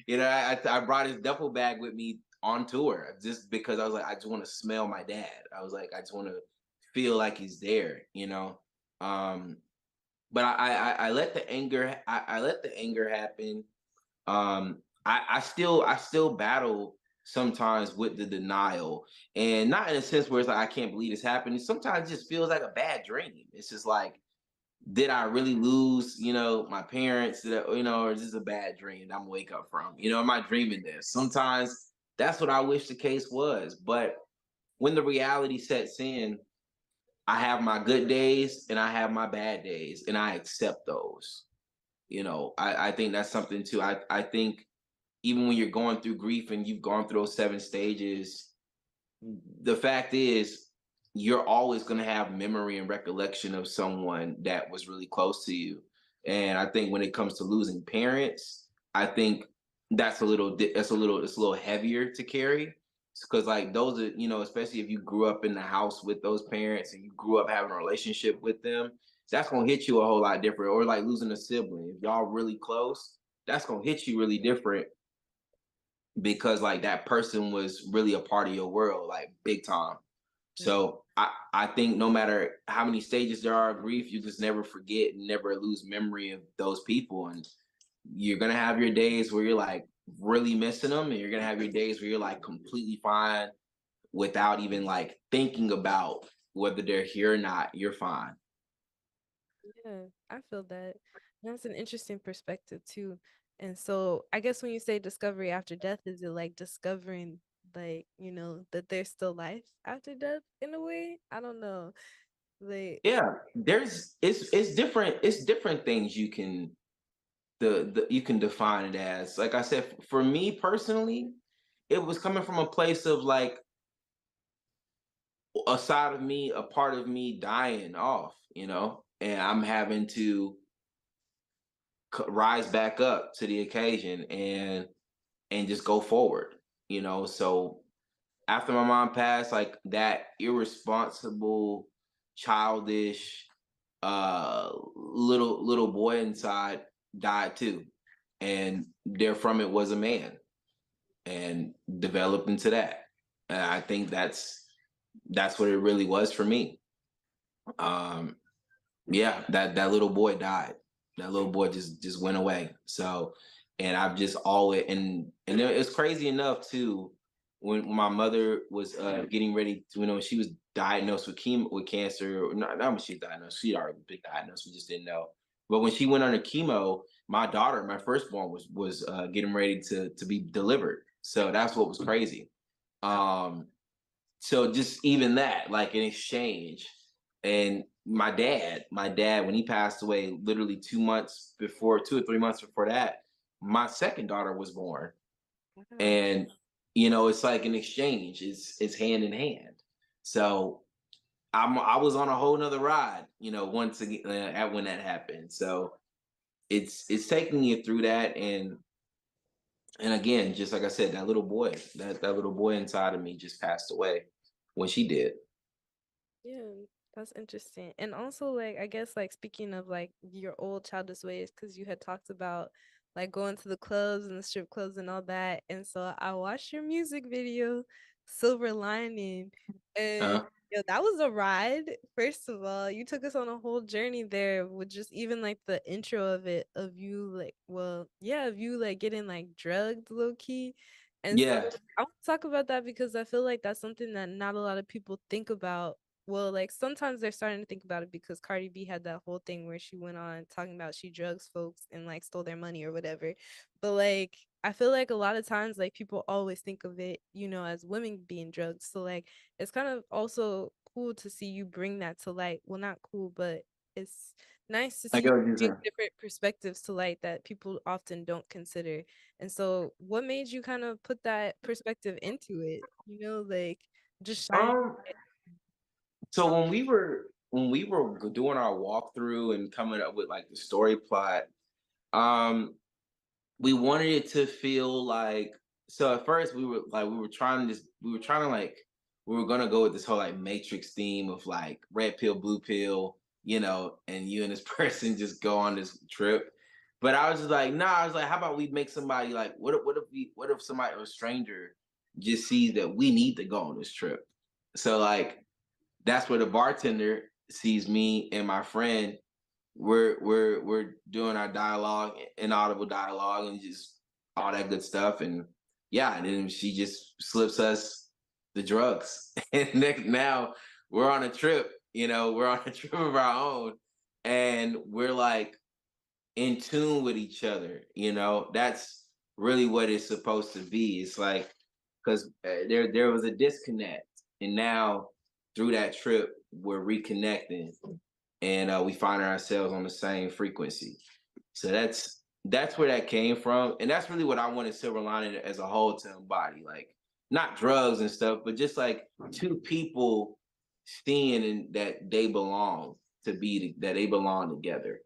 I brought his duffel bag with me on tour just because I was like, I just want to smell my dad. I was like, I just want to feel like he's there. But I let the anger, I let the anger happen. I still battle sometimes with the denial, and not in a sense where it's like I can't believe this happened. Sometimes it just feels like a bad dream. It's just like, did I really lose, my parents? Or is this a bad dream that I'm wake up from? Am I dreaming this? Sometimes that's what I wish the case was. But when the reality sets in, I have my good days and I have my bad days, and I accept those. I think that's something too. I think even when you're going through grief and you've gone through those 7 stages, the fact is, you're always going to have memory and recollection of someone that was really close to you. And I think when it comes to losing parents, I think it's a little heavier to carry, because like those are, especially if you grew up in the house with those parents and you grew up having a relationship with them, that's going to hit you a whole lot different. Or like losing a sibling, if y'all really close, that's going to hit you really different, because like that person was really a part of your world, like big time. So I think no matter how many stages there are of grief, you just never forget and never lose memory of those people. And you're gonna have your days where you're like really missing them, and you're gonna have your days where you're like completely fine without even like thinking about whether they're here or not, you're fine. Yeah, I feel that. That's an interesting perspective too. And so I guess when you say discovery after death, is it like discovering like, that there's still life after death in a way? I don't know. Like, Yeah, it's different things you can you can define it as. Like I said, for me personally, it was coming from a place of like a side of me, a part of me dying off, and I'm having to rise back up to the occasion and just go forward, So after my mom passed, like that irresponsible, childish, little boy inside died too, and therefrom it was a man and developed into that. And I think that's what it really was for me. Yeah, that little boy died. That little boy just went away. So, and I've just always it's crazy enough too. When my mother was getting ready to, she was diagnosed with cancer. Or not when she was diagnosed, she already been diagnosed. We just didn't know. But when she went under chemo, my daughter, my firstborn, was getting ready to be delivered. So that's what was crazy. So just even that, like an exchange. And my dad, when he passed away, literally 2 months before, 2 or 3 months before that, my second daughter was born. And it's like an exchange. It's hand in hand. So I was on a whole nother ride, once again at when that happened. So it's taking you through that, and again, just like I said, that little boy, that little boy inside of me just passed away when she did. yeah, that's interesting. And also, like, I guess, like, speaking of like your old childish ways, because you had talked about like going to the clubs and the strip clubs and all that. And so I watched your music video, Silver Lining, and that was a ride. First of all, you took us on a whole journey there with just even like the intro of it, of you like, well, yeah, of you like getting like drugged low key. And so Yeah. I want to talk about that because I feel like that's something that not a lot of people think about. Well, like sometimes they're starting to think about it because Cardi B had that whole thing where she went on talking about she drugs folks and like stole their money or whatever. But like I feel like a lot of times like people always think of it, as women being drugged. So like it's kind of also cool to see you bring that to light. Well, not cool, but it's nice to I see get you what you're bring saying. different perspectives to light that people often don't consider. And so what made you kind of put that perspective into it? Like just shining. So when we were doing our walkthrough and coming up with like the story plot, um, we wanted it to feel like, so at first we were gonna go with this whole like Matrix theme of like red pill, blue pill, and you and this person just go on this trip. But I was just like, nah, I was like, how about we make somebody like, what if somebody or a stranger just sees that we need to go on this trip? So like that's where the bartender sees me and my friend. We're doing our dialogue, inaudible dialogue, and just all that good stuff. And yeah, and then she just slips us the drugs, and now we're on a trip. We're on a trip of our own, and we're like in tune with each other. That's really what it's supposed to be. It's like because there was a disconnect, and now through that trip we're reconnecting, and we find ourselves on the same frequency. So that's where that came from, and that's really what I wanted Silver Lining as a whole to embody, like not drugs and stuff, but just like two people seeing that they belong that they belong together.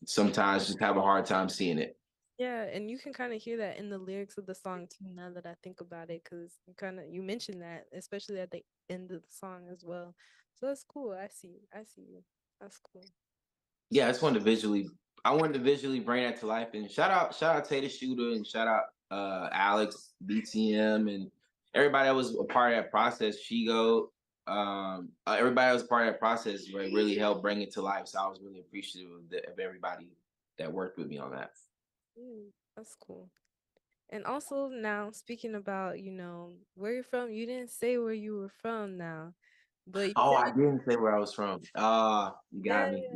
Sometimes just have a hard time seeing it. Yeah, and you can kind of hear that in the lyrics of the song too. Now that I think about it, because you mentioned that, especially at the end of the song as well. So that's cool. I see you. That's cool. Yeah, I wanted to visually bring that to life. And shout out Tater Shooter, and shout out Alex, BTM, and everybody that was a part of that process. Shigo, everybody that was part of that process, like, really helped bring it to life. So I was really appreciative of everybody that worked with me on that. That's cool. And also now speaking about, where you're from, you didn't say where you were from now. But you Oh, said I didn't say where I was from. You yeah. got me.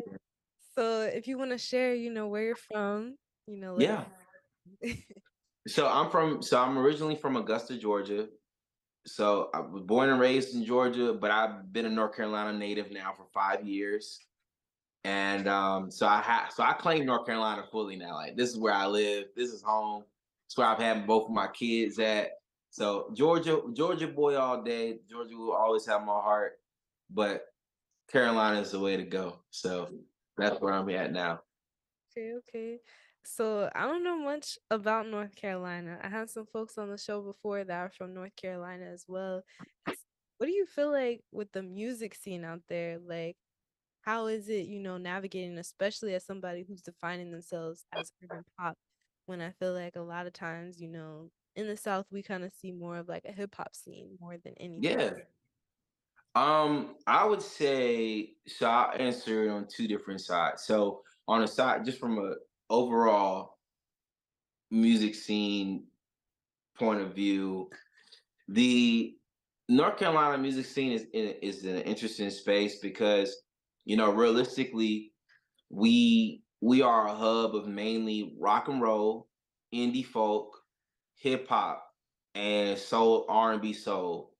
So if you want to share, where you're from, let us. Yeah. So I'm originally from Augusta, Georgia. So I was born and raised in Georgia, but I've been a North Carolina native now for 5 years. And so I claim North Carolina fully now. Like this is where I live. This is home. It's where I've had both of my kids at. So Georgia boy all day. Georgia will always have my heart, but Carolina is the way to go. So that's where I'm at now. Okay, okay. So I don't know much about North Carolina. I had some folks on the show before that are from North Carolina as well. What do you feel like with the music scene out there? Like, how is it, navigating, especially as somebody who's defining themselves as urban pop, when I feel like a lot of times, in the South, we kind of see more of like a hip hop scene more than anything. Yeah. I would say so. I'll answer it on two different sides. So on a side, just from a overall music scene point of view, the North Carolina music scene is an interesting space because realistically we are a hub of mainly rock and roll, indie folk, hip hop, and soul R&B soul.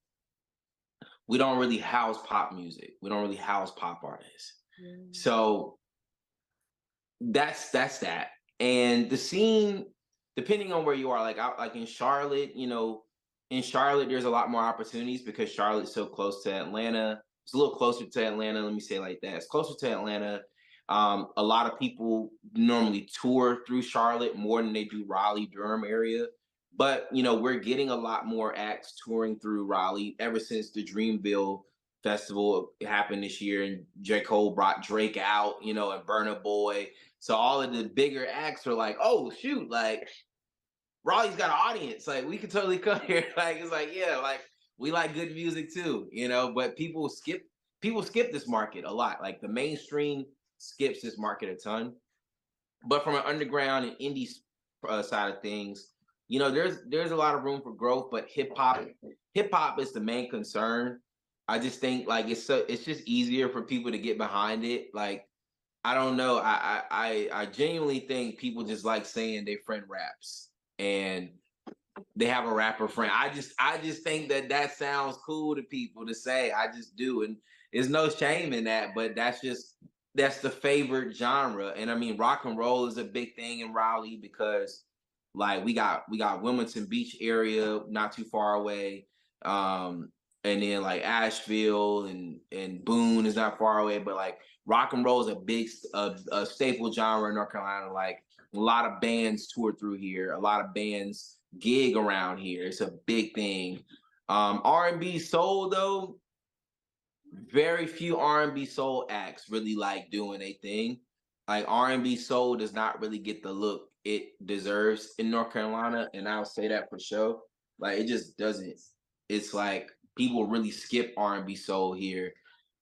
We don't really house pop music. We don't really house pop artists. So that's that. And the scene, depending on where you are, like in Charlotte, in Charlotte there's a lot more opportunities because Charlotte's so close to Atlanta. It's a little closer to Atlanta. Let me say it like that. It's closer to Atlanta. A lot of people normally tour through Charlotte more than they do Raleigh, Durham area. But we're getting a lot more acts touring through Raleigh ever since the Dreamville festival happened this year, and J. Cole brought Drake out, and Burna Boy. So all of the bigger acts are like, oh shoot, like Raleigh's got an audience. Like we could totally come here. Like it's like, yeah, like we like good music too, but people skip this market a lot. Like the mainstream skips this market a ton. But from an underground and indie side of things, there's a lot of room for growth. But hip hop is the main concern. I just think like it's just easier for people to get behind it. Like I don't know. I genuinely think people just like saying their friend raps and they have a rapper friend. I just think that sounds cool to people to say. I just do, and there's no shame in that. But that's the favorite genre. And I mean, rock and roll is a big thing in Raleigh because like we got Wilmington Beach area not too far away. And then like Asheville and Boone is not far away, but like rock and roll is a staple genre in North Carolina. Like a lot of bands tour through here, a lot of bands gig around here. It's a big thing. R&B soul though, very few R&B soul acts really like doing a thing. Like R&B soul does not really get the look it deserves in North Carolina, and I'll say that for sure. Like it just doesn't. It's like people really skip R&B soul here.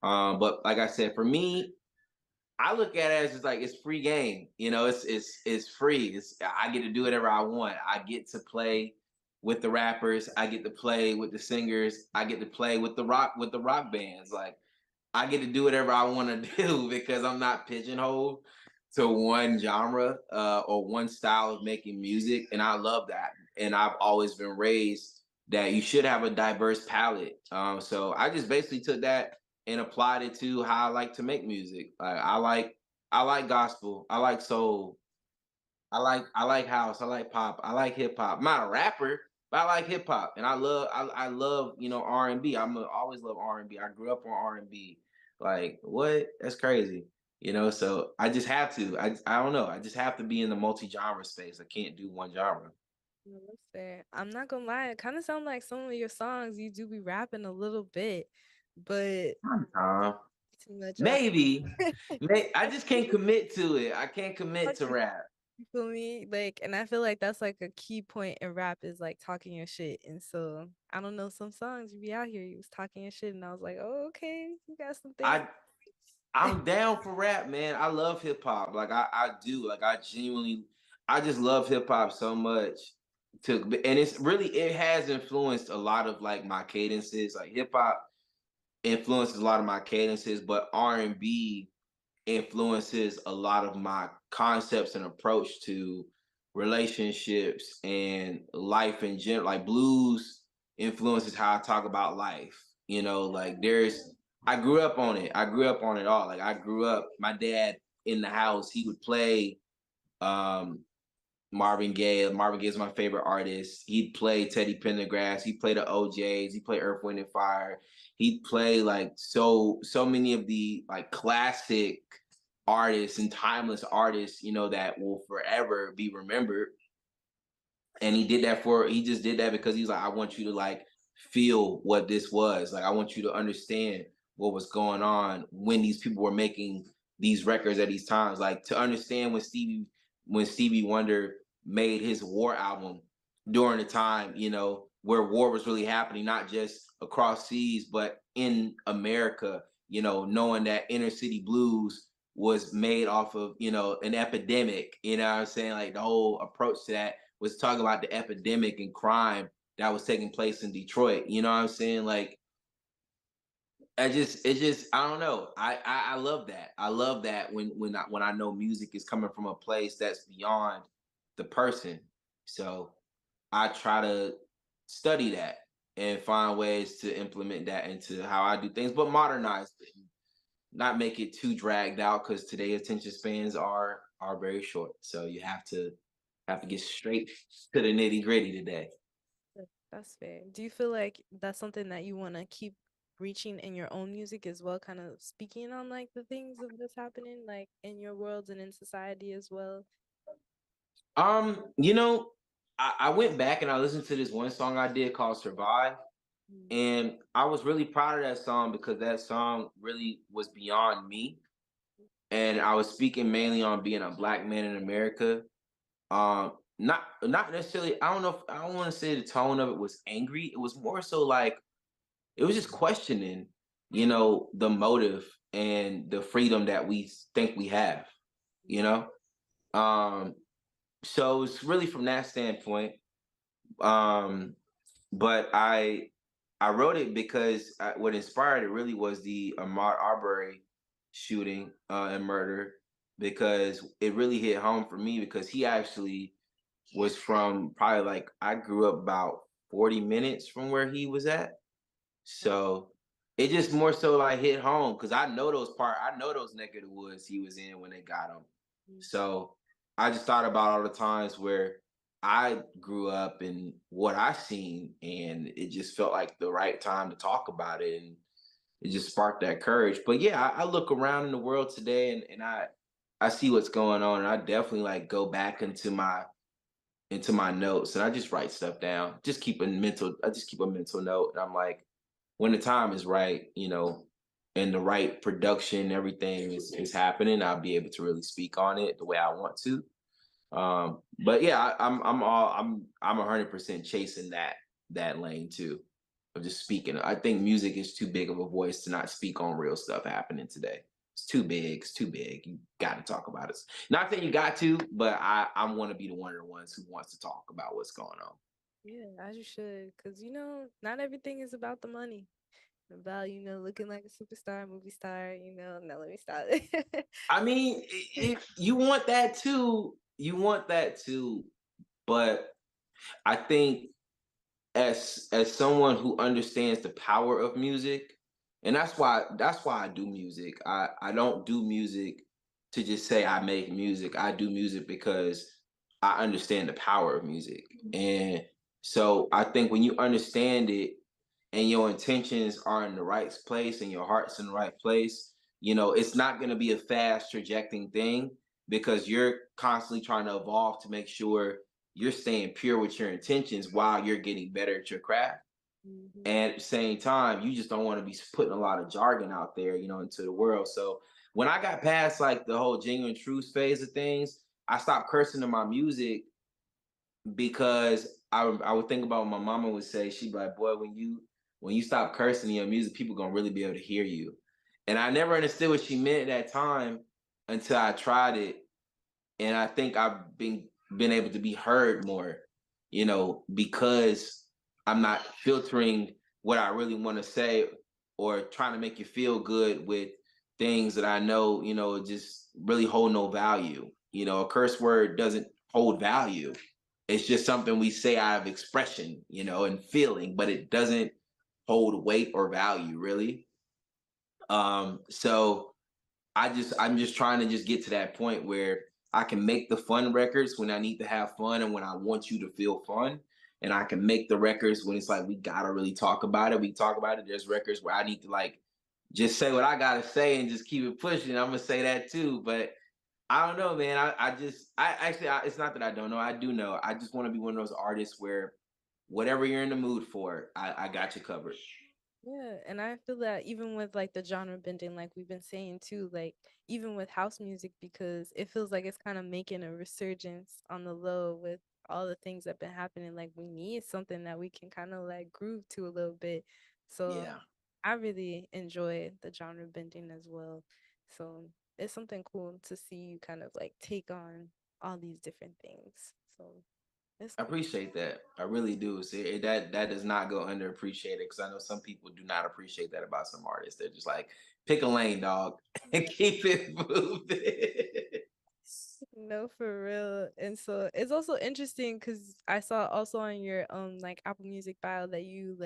But like I said, for me, I look at it as just like it's free game. It's free. I get to do whatever I want. I get to play with the rappers. I get to play with the singers. I get to play with the rock bands. Like I get to do whatever I want to do because I'm not pigeonholed to one genre or one style of making music, and I love that. And I've always been raised that you should have a diverse palette. So I just basically took that and applied it to how I like to make music. Like I like gospel, I like soul, I like house, I like pop, I like hip hop. I'm not a rapper, but I like hip hop, and I love R&B. Always love R&B. I grew up on R&B. Like what? That's crazy. So I just have to. I don't know. I just have to be in the multi genre space. I can't do one genre. No, that's fair. I'm not gonna lie, it kind of sounds like some of your songs you do be rapping a little bit, but too much on. Maybe. I just can't commit to it. I can't commit to Okay. rap. You feel me? Like, and I feel like that's like a key point in rap is like talking your shit. And so I don't know, some songs you be out here, you was talking your shit, and I was like, oh, okay, you got some things. I'm down for rap, man. I love hip hop. Like I do. Like I just love hip hop so much. and it has influenced a lot of like my cadences. Like hip hop influences a lot of my cadences, but R&B influences a lot of my concepts and approach to relationships and life in general. Like blues influences how I talk about life. You know, like I grew up on it. I grew up on it all. Like I grew up, my dad in the house, he would play um Marvin Gaye. Marvin Gaye is my favorite artist. He'd play Teddy Pendergrass. He played the OJs. He played Earth, Wind and Fire. He'd play like so many of the like classic artists and timeless artists, you know, that will forever be remembered. And he just did that because he's like, I want you to like feel what this was. Like I want you to understand what was going on when these people were making these records at these times. Like to understand when Stevie Wonder made his war album during the time, you know, where war was really happening, not just across seas, but in America, you know, knowing that inner city blues was made off of, you know, an epidemic, you know what I'm saying? Like the whole approach to that was talking about the epidemic and crime that was taking place in Detroit. You know what I'm saying? Like I don't know. I love that. I love that when I know music is coming from a place that's beyond the person. So I try to study that and find ways to implement that into how I do things, but modernize it, not make it too dragged out because today's attention spans are very short. So you have to get straight to the nitty gritty today. That's fair. Do you feel like that's something that you want to keep reaching in your own music as well, kind of speaking on like the things of that's happening like in your world and in society as well? You know, I went back and I listened to this one song I did called Survive. And I was really proud of that song because that song really was beyond me. And I was speaking mainly on being a black man in America. Not necessarily, I don't want to say the tone of it was angry. It was more so like it was just questioning, you know, the motive and the freedom that we think we have, you know? Um, so it's really from that standpoint. Um, but I wrote it because what inspired it really was the Ahmaud Arbery shooting and murder, because it really hit home for me because he actually was from probably like I grew up about 40 minutes from where he was at. So it just more so like hit home because I know those neck of the woods he was in when they got him. So I just thought about all the times where I grew up and what I seen, and it just felt like the right time to talk about it, and it just sparked that courage. But yeah, I look around in the world today, and I see what's going on, and I definitely like go back into my notes, and I just write stuff down. I just keep a mental note, and I'm like, when the time is right, you know, and the right production, everything is happening, I'll be able to really speak on it the way I want to. But yeah, I'm 100% chasing that lane too, of just speaking. I think music is too big of a voice to not speak on real stuff happening today. It's too big. It's too big. You got to talk about it. Not that you got to, but I want to be one of the ones who wants to talk about what's going on. Yeah, as you should, because you know, not everything is about the money. About, you know, looking like a superstar, movie star, you know. No, let me stop. I mean, if you want that too, but I think as someone who understands the power of music, and that's why I do music. I don't do music to just say I make music. I do music because I understand the power of music. And so I think when you understand it and your intentions are in the right place and your heart's in the right place, you know, it's not going to be a fast trajecting thing because you're constantly trying to evolve to make sure you're staying pure with your intentions while you're getting better at your craft. And at the same time, you just don't want to be putting a lot of jargon out there, you know, into the world. So when I got past like the whole genuine truth phase of things, I stopped cursing in my music because I would think about what my mama would say. She'd be like, boy, when you stop cursing in your music, people gonna really be able to hear you. And I never understood what she meant at that time until I tried it. And I think I've been able to be heard more because I'm not filtering what I really want to say or trying to make you feel good with things that I know, just really hold no value. A curse word doesn't hold value. It's just something we say out of expression, and feeling, but it doesn't hold weight or value, really. So I'm just trying to just get to that point where I can make the fun records when I need to have fun and when I want you to feel fun. And I can make the records when it's like we gotta really talk about it. We talk about it. There's records where I need to like just say what I gotta say and just keep it pushing. I'm gonna say that too. But I don't know, man. It's not that I don't know. I do know. I just want to be one of those artists where whatever you're in the mood for, I got you covered. Yeah, and I feel that even with like the genre bending, like we've been saying too, like even with house music, because it feels like it's kind of making a resurgence on the low with all the things that been happening. Like we need something that we can kind of like groove to a little bit. So Yeah. I really enjoy the genre bending as well. So it's something cool to see you kind of like take on all these different things. So it's I cool. appreciate that. I really do. See, that does not go underappreciated because I know some people do not appreciate that about some artists. They're just like, pick a lane, dog, and keep it moving. No, for real. And so it's also interesting because I saw also on your like Apple Music bio that you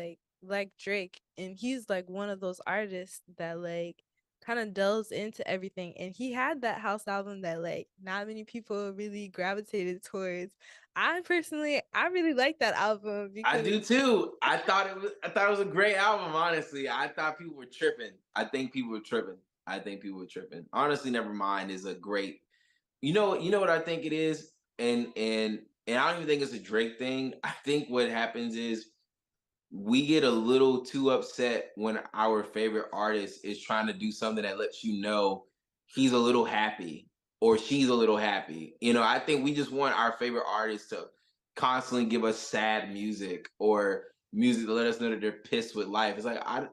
like Drake, and he's like one of those artists that like kind of delves into everything, and he had that house album that like not many people really gravitated towards. I really like that album I because do too. I thought it was a great album, honestly. I thought people were tripping. I think people were tripping. I think people were tripping. Honestly, Nevermind is a great. You know what I think it is? And I don't even think it's a Drake thing. I think what happens is we get a little too upset when our favorite artist is trying to do something that lets you know he's a little happy or she's a little happy. I think we just want our favorite artists to constantly give us sad music or music to let us know that they're pissed with life. It's like I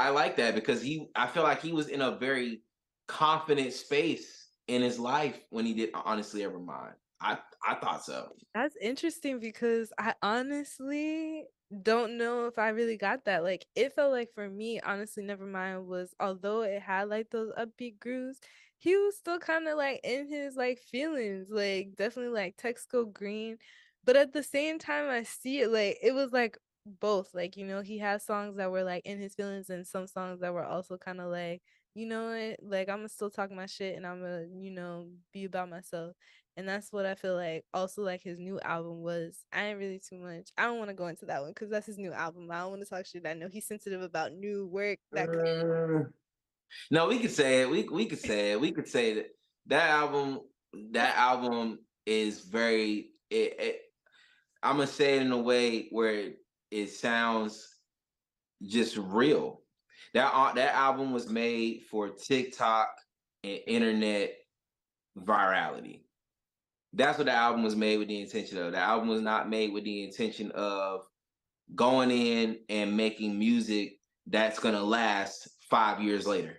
like that because I feel like he was in a very confident space in his life when he did Honestly Ever Mine. I thought so. that's interesting because I honestly don't know if I really got that. Like, it felt like for me, honestly, Nevermind was, although it had like those upbeat grooves, he was still kind of like in his like feelings, like definitely like Texco Green. But at the same time, I see it like it was like both. Like, he had songs that were like in his feelings and some songs that were also kind of like, like I'm gonna still talk my shit and I'm gonna, be about myself. And that's what I feel like also like his new album was. I ain't really too much. I don't want to go into that one because that's his new album. I don't want to talk shit. I know he's sensitive about new work that No, we could say it. We could say it. We could say that that album that album is very. I'm gonna say it in a way where it sounds just real. That album was made for TikTok and internet virality. That's what the album was made with the intention of. The album was not made with the intention of going in and making music that's gonna last 5 years later.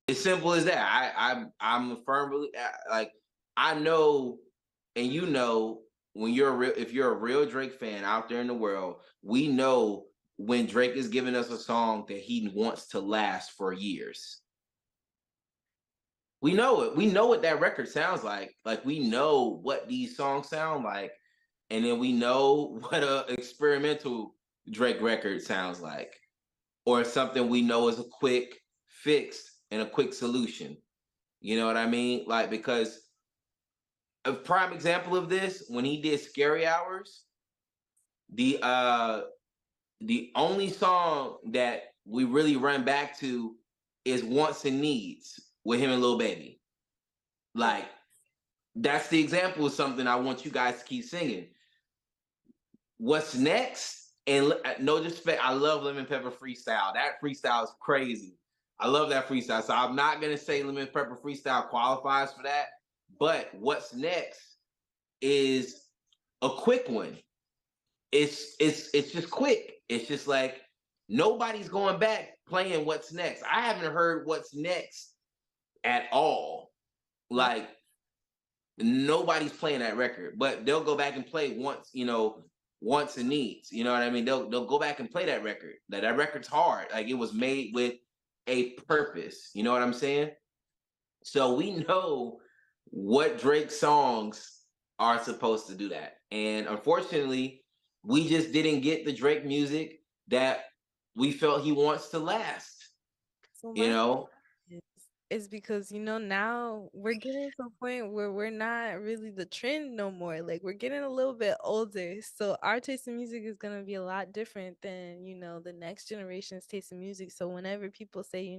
It's simple as that. I'm a firm believer. Like I know, and when if you're a real Drake fan out there in the world, we know when Drake is giving us a song that he wants to last for years. We know it. We know what that record sounds like. Like we know what these songs sound like, and then we know what a experimental Drake record sounds like, or something we know is a quick fix and a quick solution. You know what I mean? Like because a prime example of this when he did Scary Hours, the only song that we really run back to is Wants and Needs with him and Lil Baby. Like that's the example of something I want you guys to keep singing. What's next? And no disrespect, I love Lemon Pepper Freestyle. That freestyle is crazy. I love that freestyle. So I'm not gonna say Lemon Pepper Freestyle qualifies for that, but what's next is a quick one. It's just quick. It's just like nobody's going back playing what's next. I haven't heard what's next at all. Like nobody's playing that record, but they'll go back and play once, wants and needs. You know what I mean? They'll go back and play that record. That record's hard. Like, it was made with a purpose. You know what I'm saying? So we know what Drake songs are supposed to do that. And unfortunately, we just didn't get the Drake music that we felt he wants to last. So You know? Is because now we're getting to a point where we're not really the trend no more. Like, we're getting a little bit older, so our taste in music is gonna be a lot different than the next generation's taste in music. So whenever people say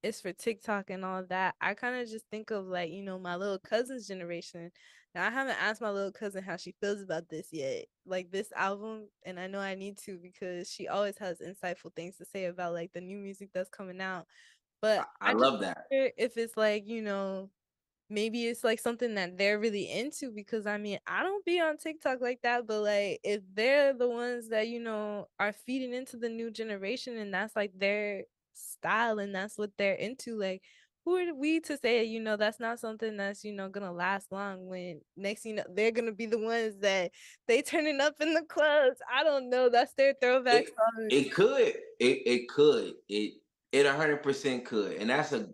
it's for TikTok and all that, I kind of just think of, like, my little cousin's generation. Now, I haven't asked my little cousin how she feels about this yet, like this album, and I know I need to, because she always has insightful things to say about, like, the new music that's coming out. But I just love that. wonder if it's like, maybe it's like something that they're really into, because I mean, I don't be on TikTok like that, but like, if they're the ones that, are feeding into the new generation, and that's like their style and that's what they're into, like, who are we to say, that's not something that's, gonna last long, when next, they're gonna be the ones that they turning up in the clubs. I don't know. That's their throwback song. It could. It could. It 100% could. And that's a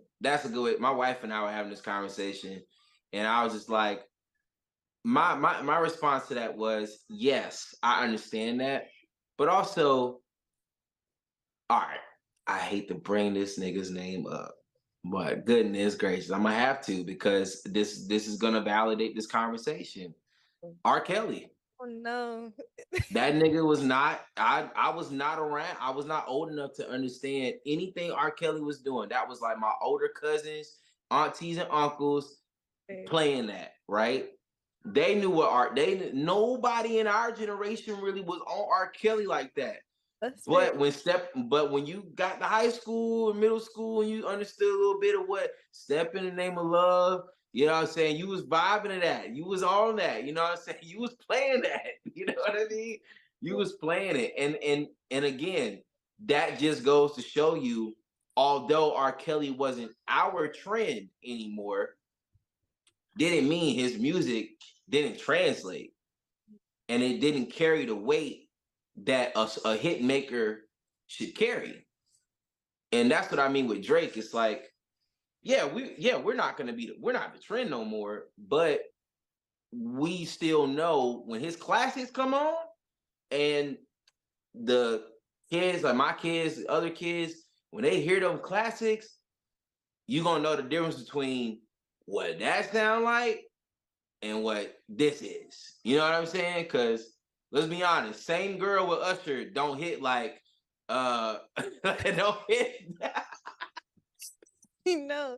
good way. My wife and I were having this conversation, and I was just like, my response to that was, yes, I understand that, but also, all right, I hate to bring this nigga's name up, but goodness gracious, I'm gonna have to, because this is gonna validate this conversation. R. Kelly. Oh no. That nigga was not, I was not around. I was not old enough to understand anything R. Kelly was doing. That was like my older cousins, aunties, and uncles playing that, right? They knew what art, nobody in our generation really was on R. Kelly like that. But when you got to high school and middle school, and you understood a little bit of what Step in the Name of Love, you know what I'm saying? You was vibing to that. You was on that. You know what I'm saying? You was playing that. You know what I mean? You was playing it. And again, that just goes to show you, although R. Kelly wasn't our trend anymore, didn't mean his music didn't translate. And it didn't carry the weight that a hit maker should carry. And that's what I mean with Drake. It's like, we're not the trend no more, but we still know when his classics come on, and the kids, like my kids, other kids, when they hear those classics, you're gonna know the difference between what that sound like and what this is. You know what I'm saying? Because let's be honest, Same Girl with Usher don't hit like don't hit. No.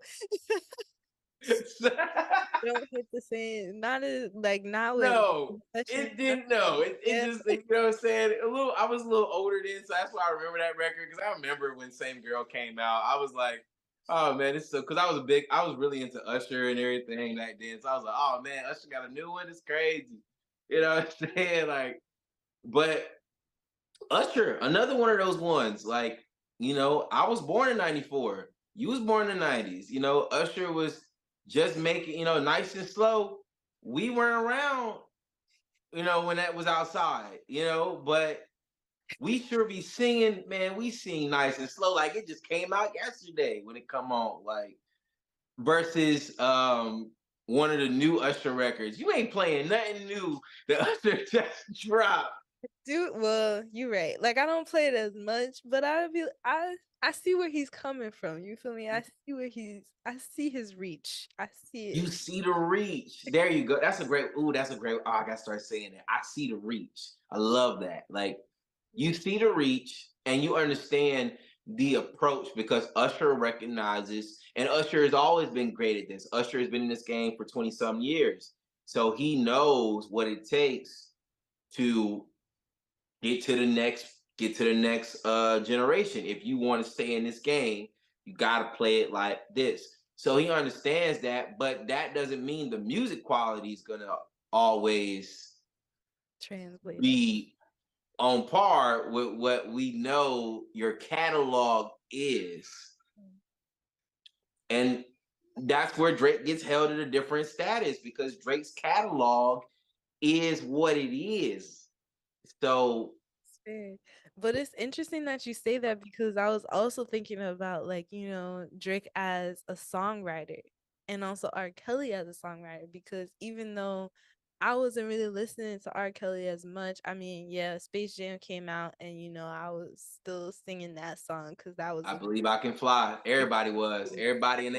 Don't hit the same. Not as like not with. No, it didn't. No, it just, you know what I'm saying. I was a little older then, so that's why I remember that record, because I remember when Same Girl came out. I was like, oh man, it's so, because I was really into Usher and everything back then. So I was like, oh man, Usher got a new one. It's crazy. You know what I'm saying? Like, but Usher, another one of those ones. Like, I was born in '94. You was born in the '90s. Usher was just making, Nice and Slow. We weren't around, when that was outside, but we sure be singing, man. We sing Nice and Slow like it just came out yesterday when it come on, like, versus one of the new Usher records. You ain't playing nothing new that Usher just dropped. Dude, well, you're right. Like, I don't play it as much, but I see where he's coming from. You feel me? I see his reach. I see it. You see the reach. There you go. That's a great. Oh, I gotta start saying that. I see the reach. I love that. Like, you see the reach and you understand the approach, because Usher recognizes, and Usher has always been great at this. Usher has been in this game for 20 some years. So he knows what it takes to get to the next generation. If you want to stay in this game, you got to play it like this. So he understands that, but that doesn't mean the music quality is gonna always translate be on par with what we know your catalog is. And that's where Drake gets held at a different status because Drake's catalog is what it is. So Fair. But it's interesting that you say that because I was also thinking about like, Drake as a songwriter and also R. Kelly as a songwriter because even though I wasn't really listening to R. Kelly as much, I mean, yeah, Space Jam came out and I was still singing that song because that was I Believe I Can Fly. Everybody was. Everybody and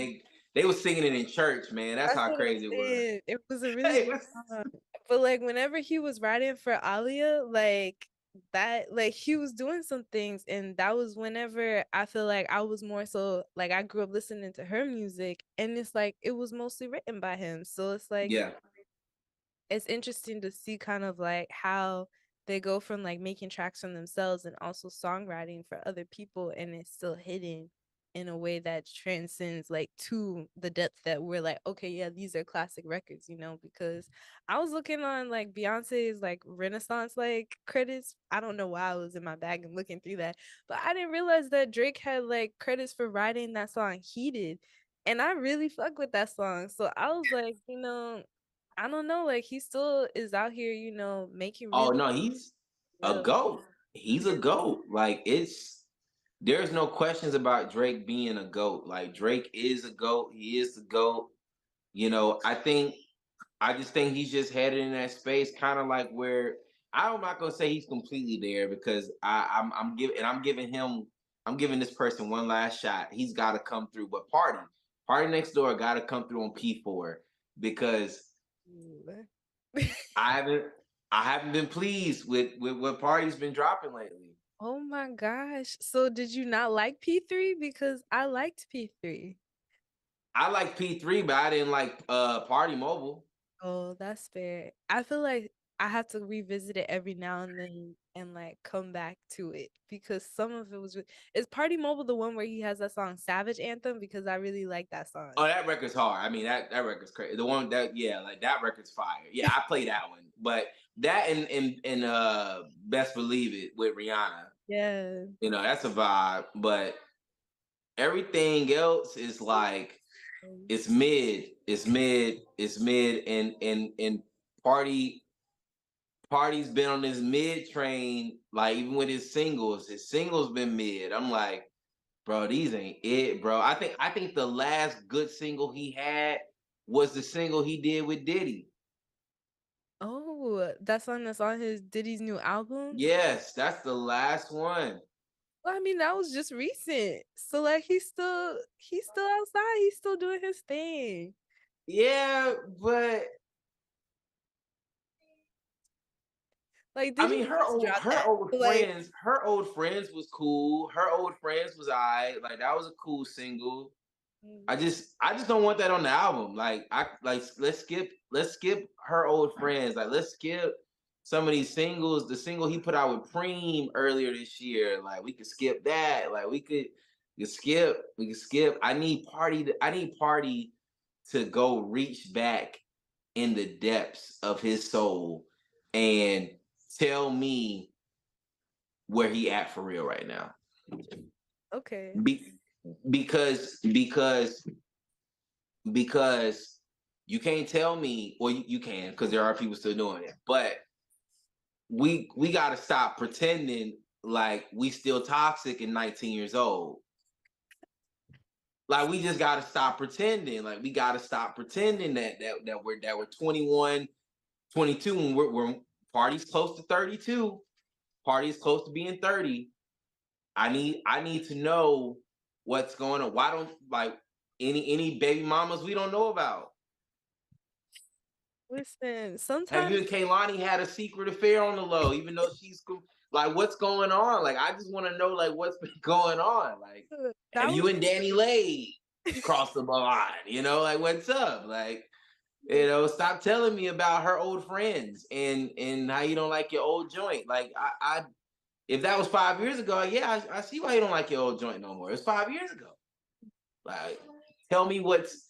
they was singing it in church, man. That's That's how what I'm crazy it was. saying. It was a really good song. But like whenever he was writing for Alia, like that, like he was doing some things, and that was whenever I feel like I was more so like I grew up listening to her music, and it's like it was mostly written by him. So it's like Yeah. it's interesting to see kind of like how they go from like making tracks from themselves and also songwriting for other people and it's still hidden in a way that transcends like to the depth that we're like, okay, yeah, these are classic records, because I was looking on like Beyonce's like Renaissance like credits. I don't know why I was in my bag and looking through that, but I didn't realize that Drake had like credits for writing that song Heated. And I really fuck with that song. So I was like, I don't know, like he still is out here, making Oh really no, he's a real. GOAT. He's a GOAT. Like there's no questions about Drake being a GOAT. Like Drake is a GOAT. He is the GOAT. I just think he's just headed in that space, kind of like where I'm not gonna say he's completely there because I'm giving this person one last shot. He's got to come through. But Party Next Door got to come through on P4 because I haven't I haven't been pleased with what Party's been dropping lately. Oh my gosh. So did you not like P3? Because I liked P3. I like P3, but I didn't like Party Mobile. Oh, that's fair. I feel like I have to revisit it every now and then and like come back to it because some of it was is Party Mobile the one where he has that song Savage Anthem? Because I really like that song. Oh, that record's hard. I mean, that record's crazy. The one that, yeah, like that record's fire. Yeah, I play that one. But that and Best Believe It with Rihanna. Yeah. That's a vibe. But everything else is like it's mid. It's mid. It's mid. And Party's been on this mid train, like even with his singles been mid. I'm like, bro, these ain't it, bro. I think the last good single he had was the single he did with Diddy. Oh, that song that's on his Diddy's new album? Yes, that's the last one. Well, I mean, that was just recent. So like he's still outside. He's still doing his thing. Yeah, but like I Diddy mean just dropped that. Like, her old friends was cool. Her old friends was alright. Like that was a cool single. I just don't want that on the album. Like let's skip her old friends. Like let's skip some of these singles. The single he put out with Preem earlier this year. Like we could skip that. Like we could skip. I need Party to go reach back in the depths of his soul and tell me where he at for real right now. okay. Because you can't tell me, or you can, because there are people still doing it, but we got to stop pretending like we still toxic and 19 years old. Like we just got to stop pretending. Like we got to stop pretending that we're 21, 22 when we're Party's close to 32. Party's close to being 30. I need to know what's going on. Why don't like any baby mamas we don't know about? Listen, Have sometimes you and Kaylani had a secret affair on the low, even though she's like, what's going on? Like, I just want to know like what's been going on. Like, that have you and Danny Lay crossed the line? Like what's up? Like, stop telling me about her old friends and how you don't like your old joint. Like, I if that was 5 years ago, yeah, I see why you don't like your old joint no more. It's 5 years ago. Like, tell me what's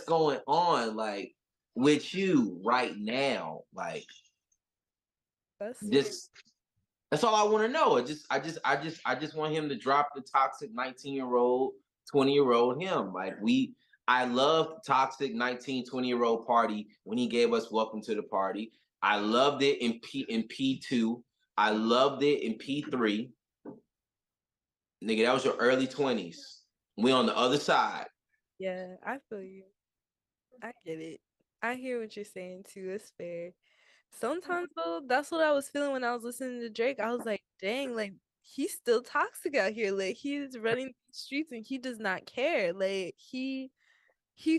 going on, like, with you right now. Like, that's all I want to know. I just want him to drop the toxic 19-year-old, 20-year-old him. Like, I loved Toxic 19, 20-year-old party when he gave us Welcome to the Party. I loved it in P2. I loved it in P3. Nigga, that was your early 20s. We on the other side. Yeah, I feel you. I get it. I hear what you're saying too. It's fair. Sometimes though, that's what I was feeling when I was listening to Drake. I was like, dang, like he's still toxic out here. Like he's running the streets and he does not care. Like he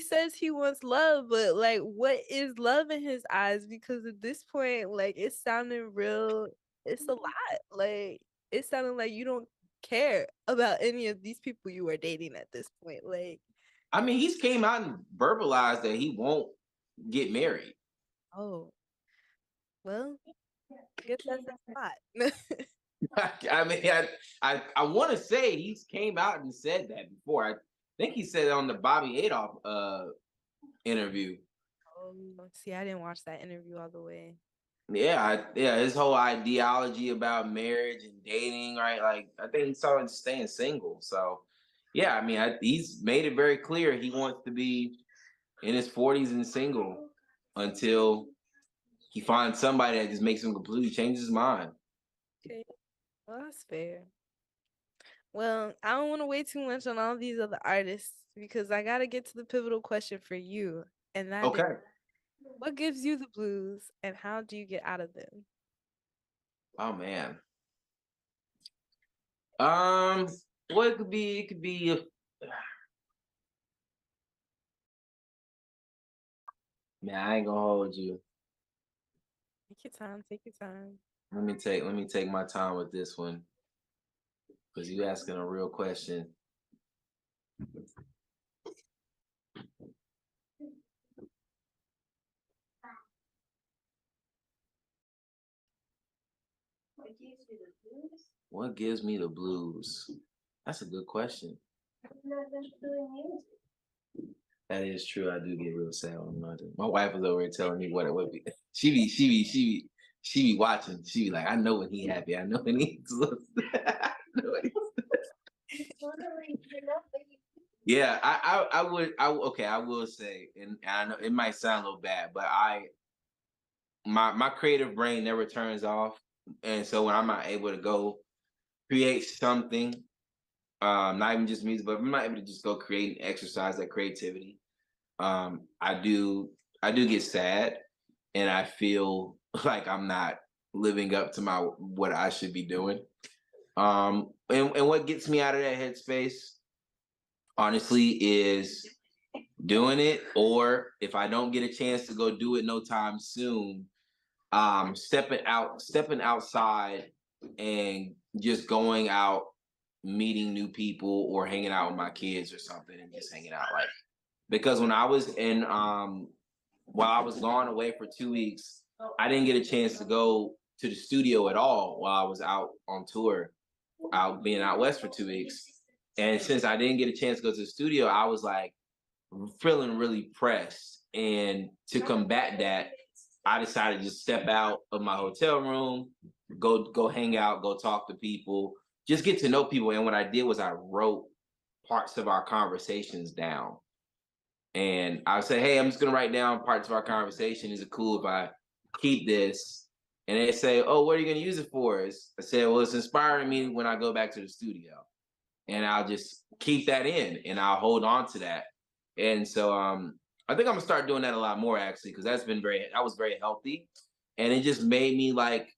says he wants love, but like what is love in his eyes? Because at this point, like it's sounding real, it's a lot. Like it sounded like you don't care about any of these people you are dating at this point. Like, I mean, he's came out and verbalized that he won't get married. oh, well, I guess that's a lot. I mean, I want to say he's came out and said that before. I think he said it on the Bobby Adolph interview. See, I didn't watch that interview all the way. Yeah, his whole ideology about marriage and dating, right? Like, I think he started staying single. So, yeah, I mean, he's made it very clear he wants to be in his 40s and single until he finds somebody that just makes him completely change his mind. Okay, well, that's fair. Well, I don't want to wait too much on all these other artists because I got to get to the pivotal question for you. And that is, Okay. what gives you the blues and how do you get out of them? Oh man. Well, it could be man, I ain't gonna hold you. Take your time, take your time. Let me take my time with this one. Because you asking a real question. What gives me the blues? That's a good question. That is true. I do get real sad when I'm not doing. My wife was over here telling me what it would be. She be watching. She be like, I know when he happy. I know when he's Yeah, I will say, and I know it might sound a little bad, but my creative brain never turns off. And so when I'm not able to go create something, not even just music, but I'm not able to just go create and exercise that creativity, I do get sad and I feel like I'm not living up to what I should be doing. And what gets me out of that headspace, honestly, is doing it, or if I don't get a chance to go do it no time soon, stepping outside and just going out, meeting new people or hanging out with my kids or something and just hanging out. Like, because when I was in while I was gone away for 2 weeks, I didn't get a chance to go to the studio at all while I was out on tour, out being out west for 2 weeks. And since I didn't get a chance to go to the studio, I was like feeling really pressed. And to combat that, I decided to just step out of my hotel room, go hang out, go talk to people, just get to know people. And what I did was I wrote parts of our conversations down. And I would say, hey, I'm just gonna write down parts of our conversation. Is it cool if I keep this? And they say, oh, what are you gonna use it for? I said, well, it's inspiring me when I go back to the studio. And I'll just keep that in and I'll hold on to that. And so I think I'm gonna start doing that a lot more actually, because that was very healthy. And it just made me like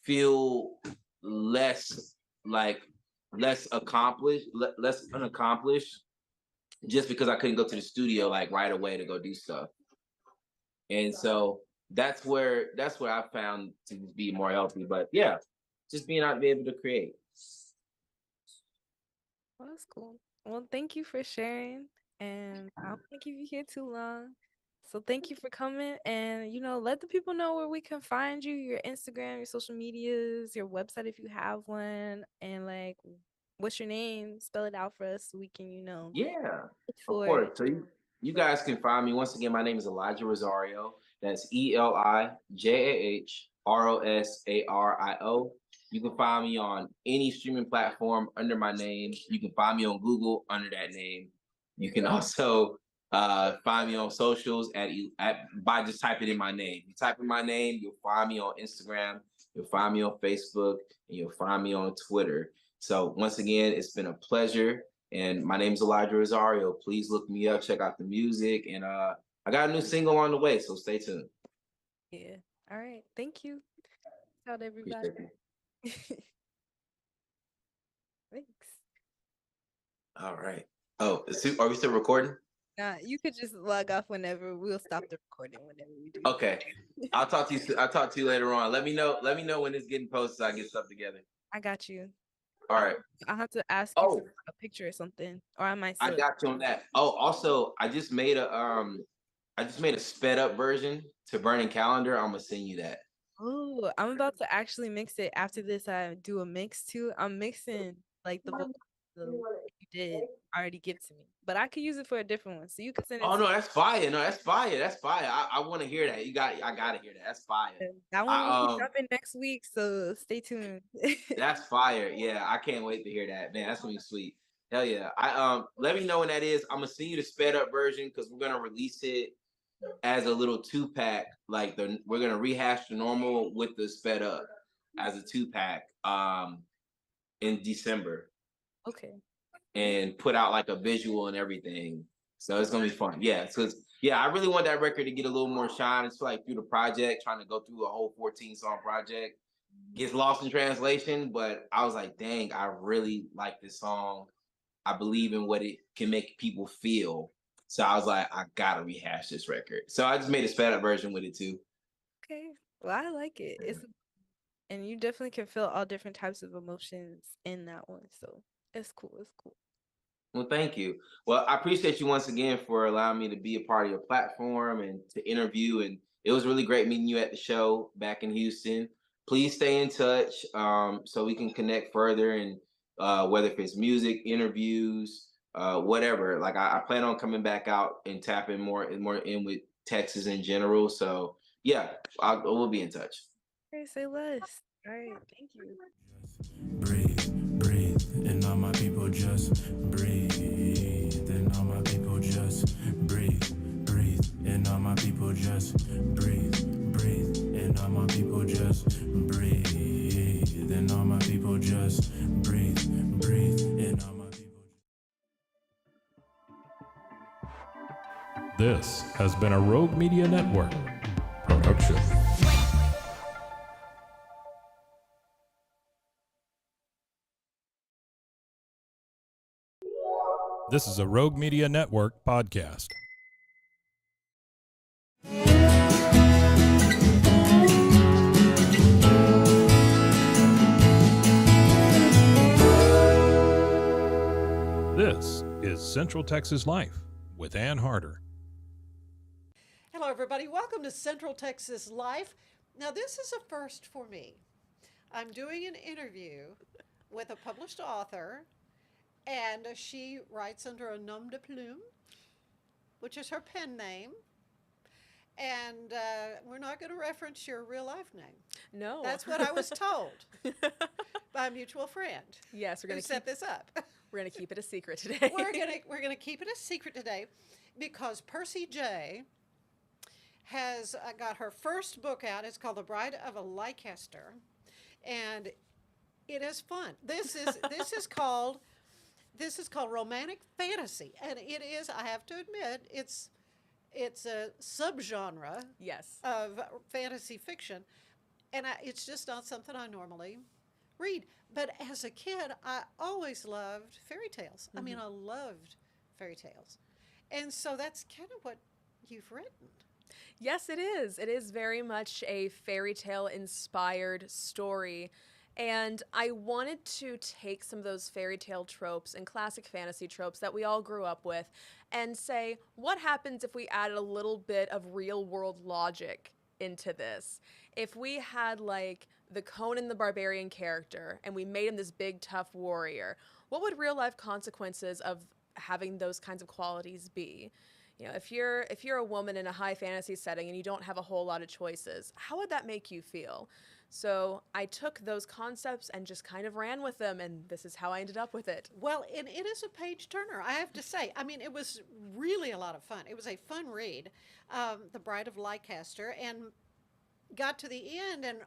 feel less less accomplished, less unaccomplished, just because I couldn't go to the studio like right away to go do stuff. And so that's where I found to be more healthy. But yeah, just being able to create. Well, that's cool. Well, thank you for sharing. And I don't want to keep you here too long. So thank you for coming. And, let the people know where we can find you, your Instagram, your social medias, your website if you have one. And, like, what's your name? Spell it out for us so we can, Yeah, look of for course. it. So you guys can find me once again. My name is Elijah Rosario. That's ElijahRosario. You can find me on any streaming platform under my name. You can find me on Google under that name. You can also Find me on socials by just typing in my name. You type in my name, you'll find me on Instagram, you'll find me on Facebook, and you'll find me on Twitter. So once again, it's been a pleasure. And my name is Elijah Rosario. Please look me up, check out the music, and I got a new single on the way, so stay tuned. Yeah. All right. Thank you. Shout out everybody. Thanks. All right. Oh, are we still recording? You could just log off whenever. We'll stop the recording whenever we do. Okay. I'll talk to you. I'll talk to you later on. Let me know when it's getting posted so I get stuff together. I got you. All right. I'll have to ask you for a picture or something, or I might. I got you on that. Oh, also, I just made a sped up version to Burning Calendar. I'm gonna send you that. Oh, I'm about to actually mix it after this. I do a mix too. I'm mixing like the you did already give to me, but I could use it for a different one. So you can send it. Oh no, that's fire! No, that's fire! That's fire! I want to hear that. I gotta hear that. That's fire. That one will be dropping next week, so stay tuned. That's fire! Yeah, I can't wait to hear that. Man, that's gonna be sweet. Hell yeah! Let me know when that is. I'm gonna send you the sped up version because we're gonna release it as a little 2-pack. Like we're gonna rehash the normal with the sped up as a 2-pack in December. Okay. And put out like a visual and everything. So it's gonna be fun. Yeah. So I really want that record to get a little more shine. It's like through the project, trying to go through a whole 14-song project. Gets lost in translation, but I was like, dang, I really like this song. I believe in what it can make people feel. So I was like, I gotta rehash this record. So I just made a sped up version with it too. Okay. Well, I like it. And you definitely can feel all different types of emotions in that one. So it's cool. It's cool. Well, thank you. Well, I appreciate you once again for allowing me to be a part of your platform and to interview. And it was really great meeting you at the show back in Houston. Please stay in touch so we can connect further, and whether if it's music, interviews, whatever. Like I plan on coming back out and tapping more in with Texas in general. So yeah, we'll be in touch. Okay, say less. All right, thank you. Breathe, and all my people just breathe. And all my people just breathe, and all my people just breathe, and all my people just breathe. And all my people just breathe, and all my people. This has been a Rogue Media Network production. This is a Rogue Media Network podcast. This is Central Texas Life with Ann Harder. Hello, everybody. Welcome to Central Texas Life. Now, this is a first for me. I'm doing an interview with a published author, and she writes under a nom de plume, which is her pen name. And we're not going to reference your real life name. No. That's what I was told by a mutual friend. Yes, we're going to set this up. We're going to keep it a secret today. We're going to keep it a secret today because Percy J has got her first book out. It's called The Bride of a Leicester, and it is fun. This is called romantic fantasy, and it is, I have to admit, it's a subgenre of fantasy fiction, and it's just not something I normally read. But as a kid, I always loved fairy tales. I mean, I loved fairy tales. And so that's kind of what you've written. Yes, it is. It is very much a fairy tale inspired story. And I wanted to take some of those fairy tale tropes and classic fantasy tropes that we all grew up with and say, what happens if we added a little bit of real world logic into this? If we had like the Conan the Barbarian character and we made him this big tough warrior, what would real life consequences of having those kinds of qualities be? You know, if you're a woman in a high fantasy setting and you don't have a whole lot of choices, how would that make you feel? So I took those concepts and just kind of ran with them, and this is how I ended up with it. Well, and it is a page turner, I have to say. I mean, it was really a lot of fun. It was a fun read, The Bride of Leicester, and got to the end, and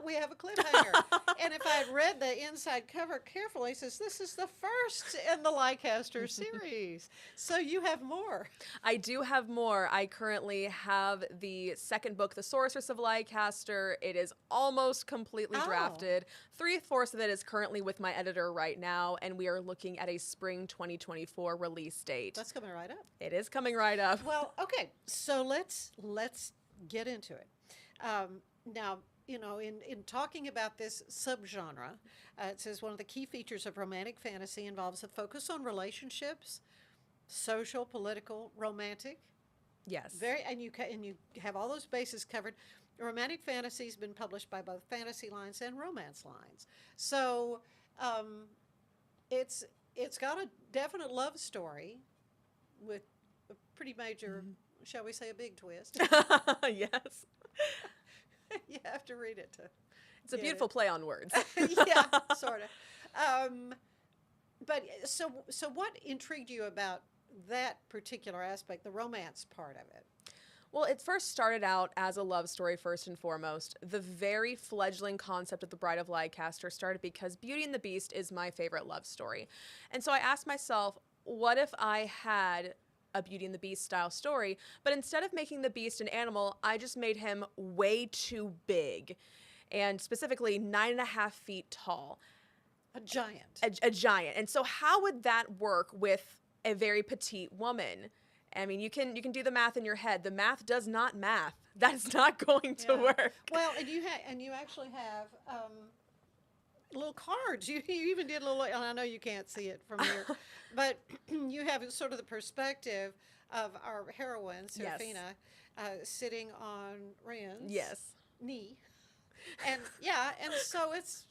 we have a cliffhanger. And if I had read the inside cover carefully, it says this is the first in the Leicester series. So you have more. I do have more. I currently have the second book, The Sorceress of Leicester. It is almost completely drafted. 3/4 of it is currently with my editor right now, and we are looking at a spring 2024 release date. That's coming right up. It is coming right up. Well, okay, so let's get into it. Now, you know, in talking about this subgenre, it says one of the key features of romantic fantasy involves a focus on relationships, social, political, romantic. Yes. And you have all those bases covered. Romantic fantasy has been published by both Fantasy Lines and Romance Lines. So it's got a definite love story with a pretty major, shall we say, a big twist. Yes. You have to read it to. It's a beautiful play on words. Yeah, sort of. But so what intrigued you about that particular aspect, the romance part of it? Well, it first started out as a love story first and foremost. The very fledgling concept of The Bride of Leicester started because Beauty and the Beast is my favorite love story. And so I asked myself, what if I had a Beauty and the Beast style story, but instead of making the Beast an animal, I just made him way too big, and specifically 9.5 feet tall. A giant. A giant. And so how would that work with a very petite woman? I mean, you can do the math in your head. The math does not math. That's not going to work. Well, and you actually have little cards. You even did a little, and I know you can't see it from here, but you have sort of the perspective of our heroine, Serafina, sitting on Ren's knee. And and so it's,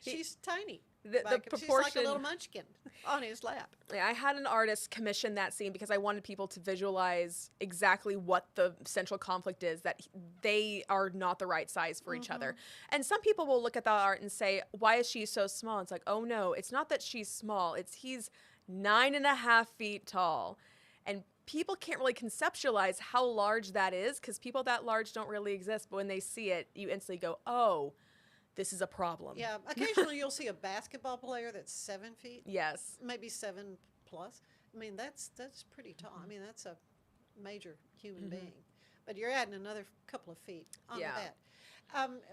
she's tiny. The proportion, she's like a little munchkin on his lap. I had an artist commission that scene because I wanted people to visualize exactly what the central conflict is, that they are not the right size for each other. And some people will look at that art and say, why is she so small? It's like, oh no, it's not that she's small. It's he's 9.5 feet tall. And people can't really conceptualize how large that is because people that large don't really exist. But when they see it, you instantly go, oh, this is a problem. Yeah, occasionally you'll see a basketball player that's 7 feet. Yes. Maybe 7+. I mean, that's pretty tall. I mean, that's a major human being. But you're adding another couple of feet onto that.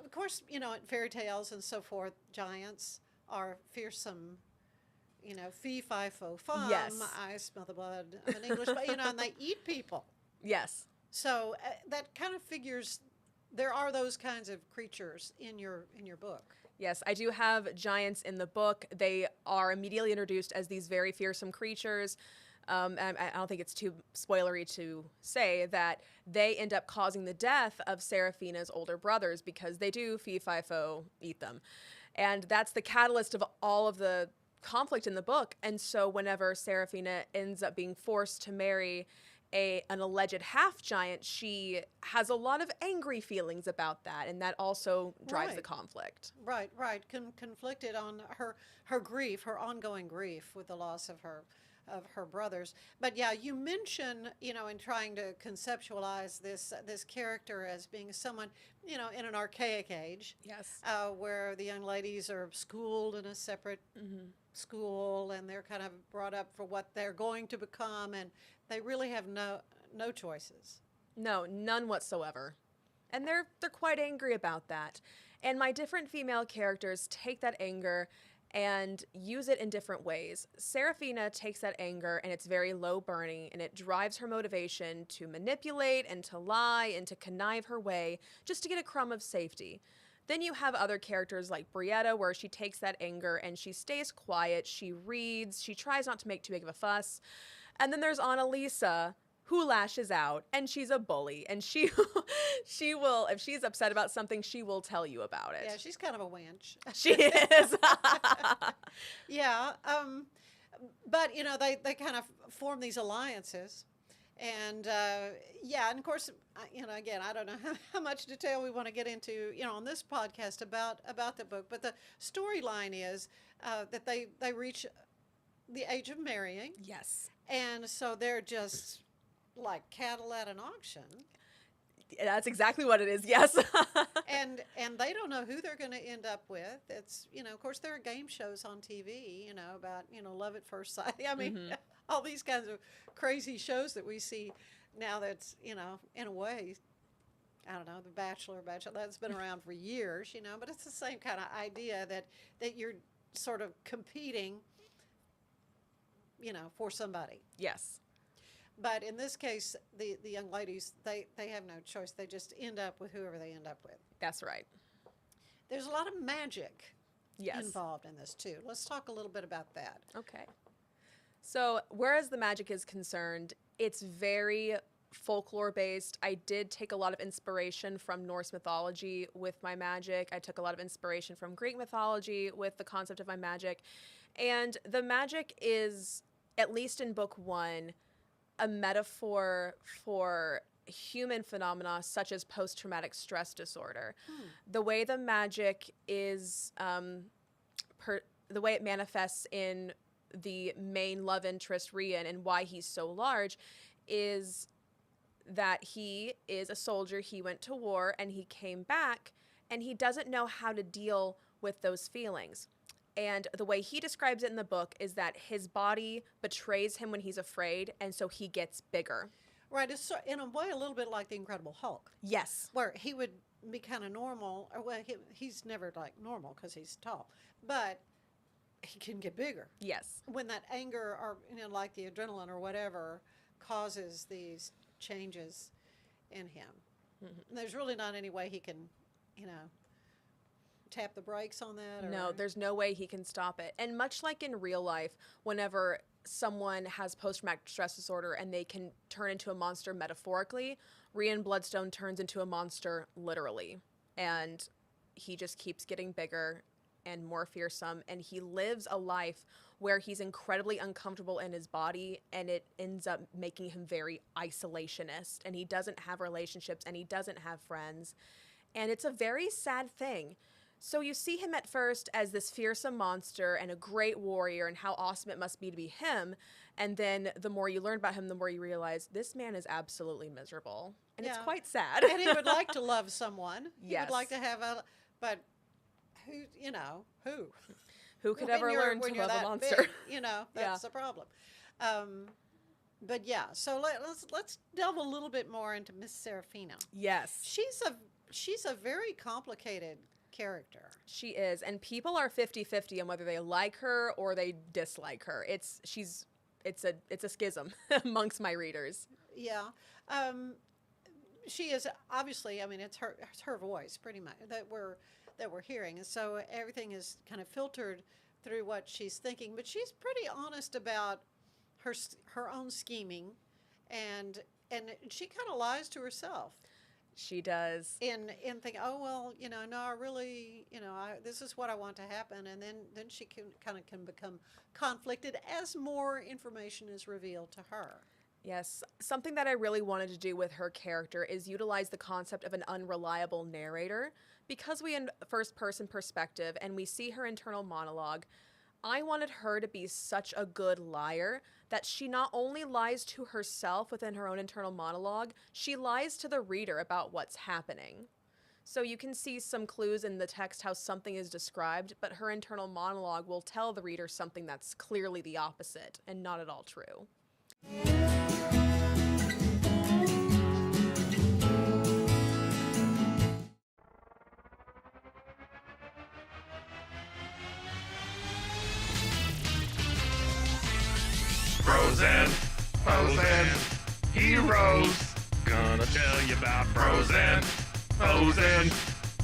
Of course, you know, in fairy tales and so forth, giants are fearsome, you know, fee-fi-fo-fum. Yes. I smell the blood of an English, but, you know, and they eat people. Yes. So that kind of figures. There are those kinds of creatures in your book. Yes, I do have giants in the book. They are immediately introduced as these very fearsome creatures. And I don't think it's too spoilery to say that they end up causing the death of Serafina's older brothers because they do fee-fi-fo eat them. And that's the catalyst of all of the conflict in the book. And so whenever Serafina ends up being forced to marry an alleged half giant, she has a lot of angry feelings about that, and that also drives the conflict. Right. Conflicted on her grief, her ongoing grief with the loss of her brothers. But yeah, you mention, you know, in trying to conceptualize this character as being someone, you know, in an archaic age. Yes. Where the young ladies are schooled in a separate school, and they're kind of brought up for what they're going to become, and they really have no choices. No, none whatsoever. And they're quite angry about that. And my different female characters take that anger and use it in different ways. Serafina takes that anger and it's very low burning, and it drives her motivation to manipulate and to lie and to connive her way just to get a crumb of safety. Then you have other characters like Brietta, where she takes that anger and she stays quiet, she reads, she tries not to make too big of a fuss. And then there's Annalisa, who lashes out, and she's a bully, and she will, if she's upset about something, she will tell you about it. Yeah, she's kind of a wench. She is. Yeah, but you know, they kind of form these alliances, And and of course, again, I don't know how much detail we want to get into, on this podcast about the book. But the storyline is that they reach the age of marrying. Yes. And so they're just like cattle at an auction. That's exactly what it is. Yes. and they don't know who they're going to end up with. It's, of course, there are game shows on TV, about, love at first sight. I mean, all these kinds of crazy shows that we see now that's, in a way, I don't know, The Bachelor, that's been around for years, but it's the same kind of idea that you're sort of competing, for somebody. Yes. But in this case, the young ladies, they have no choice. They just end up with whoever they end up with. That's right. There's a lot of magic Yes. involved in this, too. Let's talk a little bit about that. Okay. So, whereas the magic is concerned, it's very folklore-based. I did take a lot of inspiration from Norse mythology with my magic. I took a lot of inspiration from Greek mythology with the concept of my magic. And the magic is, at least in book 1, a metaphor for human phenomena such as post-traumatic stress disorder. The way the magic is, the way it manifests in the main love interest, Rian, and why he's so large is that he is a soldier. He went to war and he came back and he doesn't know how to deal with those feelings. And the way he describes it in the book is that his body betrays him when he's afraid, and so he gets bigger. Right. It's in a way a little bit like the Incredible Hulk. Yes. Where he would be kind of normal, or he's never like normal because he's tall, but he can get bigger. Yes. When that anger or, like the adrenaline or whatever causes these changes in him. Mm-hmm. There's really not any way he can, tap the brakes on that? Or? No, there's no way he can stop it. And much like in real life, whenever someone has post-traumatic stress disorder and they can turn into a monster metaphorically, Rian Bloodstone turns into a monster literally. And he just keeps getting bigger and more fearsome. And he lives a life where he's incredibly uncomfortable in his body, and it ends up making him very isolationist. And he doesn't have relationships and he doesn't have friends. And it's a very sad thing. So you see him at first as this fearsome monster and a great warrior and how awesome it must be to be him. And then the more you learn about him, the more you realize this man is absolutely miserable. And it's quite sad. And he would like to love someone. He Yes. would like to have but who, who? Who could When ever you're- learn when to you're love a that monster? Big, that's the problem. But yeah, so let's delve a little bit more into Miss Serafina. Yes. She's a very complicated character. She is, and people are 50-50 on whether they like her or they dislike her. It's a schism amongst my readers. Yeah. She is obviously, it's her voice pretty much that we're hearing. And so everything is kind of filtered through what she's thinking, but she's pretty honest about her own scheming, and she kind of lies to herself. She does. In thinking, oh well, no, I really, this is what I want to happen, and then she can become conflicted as more information is revealed to her. Yes. Something that I really wanted to do with her character is utilize the concept of an unreliable narrator. Because we in first-person perspective and we see her internal monologue, I wanted her to be such a good liar that she not only lies to herself within her own internal monologue, she lies to the reader about what's happening. So you can see some clues in the text how something is described, but her internal monologue will tell the reader something that's clearly the opposite and not at all true. Frozen heroes. Gonna tell you about frozen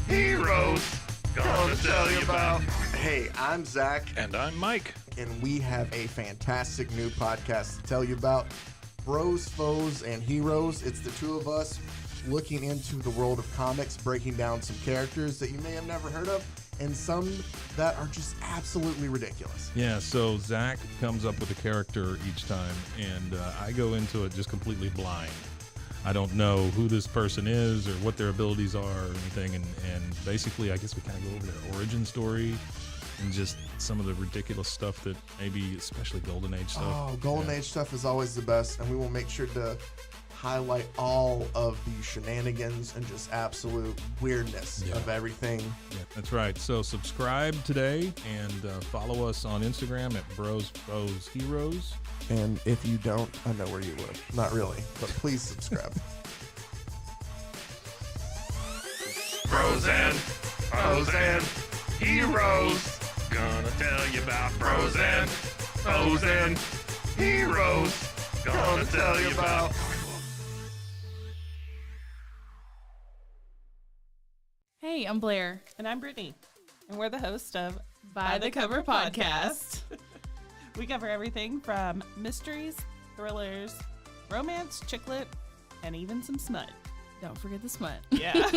heroes. Gonna tell you about. Hey, I'm Zach. And I'm Mike. And we have a fantastic new podcast to tell you about. Bros, Foes, and Heroes. It's the two of us looking into the world of comics, breaking down some characters that you may have never heard of, and some that are just absolutely ridiculous. Yeah, so Zach comes up with a character each time, and I go into it just completely blind. I don't know who this person is or what their abilities are or anything, and basically I guess we kind of go over their origin story and just some of the ridiculous stuff that maybe, especially Golden Age stuff. Oh, Golden Age stuff is always the best, and we will make sure to highlight all of the shenanigans and just absolute weirdness of everything. Yeah, that's right. So subscribe today and follow us on Instagram at Bros Foes Heroes. And if you don't, I know where you live. Not really, but please subscribe. Bros and Foes and Heroes. Gonna tell you about Bros and Foes and Heroes. Gonna tell you about. Hey, I'm Blair. And I'm Brittany. And we're the host of By the Cover Podcast. We cover everything from mysteries, thrillers, romance, chick lit, and even some smut. Don't forget the smut. Yeah.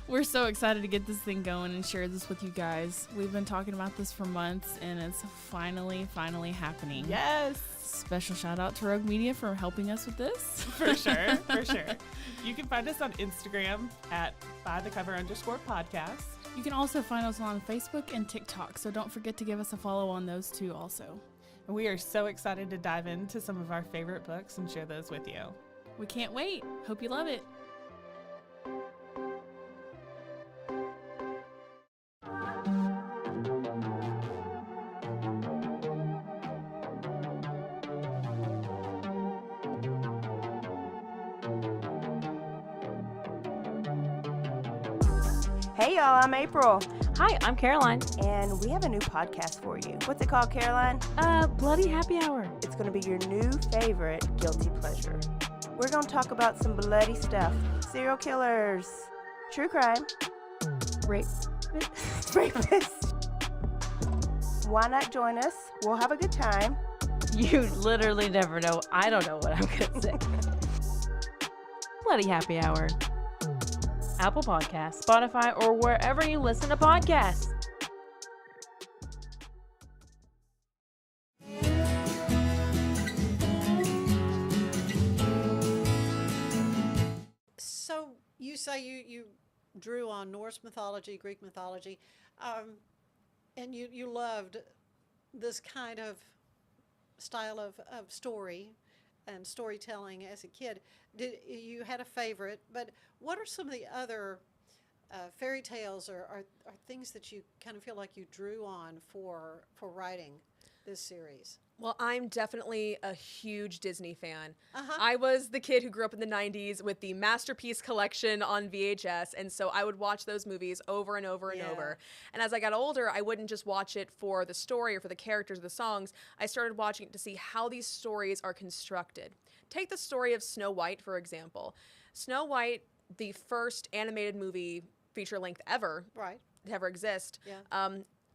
We're so excited to get this thing going and share this with you guys. We've been talking about this for months, and it's finally happening. Yes. Special shout out to RogueMedia for helping us with this. For sure, for sure. You can find us on Instagram at bythecover_podcast. You can also find us on Facebook and TikTok, so don't forget to give us a follow on those too also. And we are so excited to dive into some of our favorite books and share those with you. We can't wait. Hope you love it. Hey y'all, I'm April. Hi, I'm Caroline. And we have a new podcast for you. What's it called, Caroline? Bloody Happy Hour. It's going to be your new favorite guilty pleasure. We're going to talk about some bloody stuff. Serial killers, true crime, rapists. Why not join us? We'll have a good time. You literally never know. I don't know what I'm going to say. Bloody Happy Hour. Apple Podcasts, Spotify, or wherever you listen to podcasts. So you say you drew on Norse mythology, Greek mythology, and you loved this kind of style of story and storytelling as a kid. You had a favorite, but what are some of the other fairy tales or things that you kind of feel like you drew on for writing this series? Well, I'm definitely a huge Disney fan. I was the kid who grew up in the 90s with the Masterpiece collection on VHS, and so I would watch those movies over and over and over. And as I got older, I wouldn't just watch it for the story or for the characters or the songs. I started watching it to see how these stories are constructed. Take the story of Snow White, for example. Snow White, the first animated movie feature-length ever to ever exist,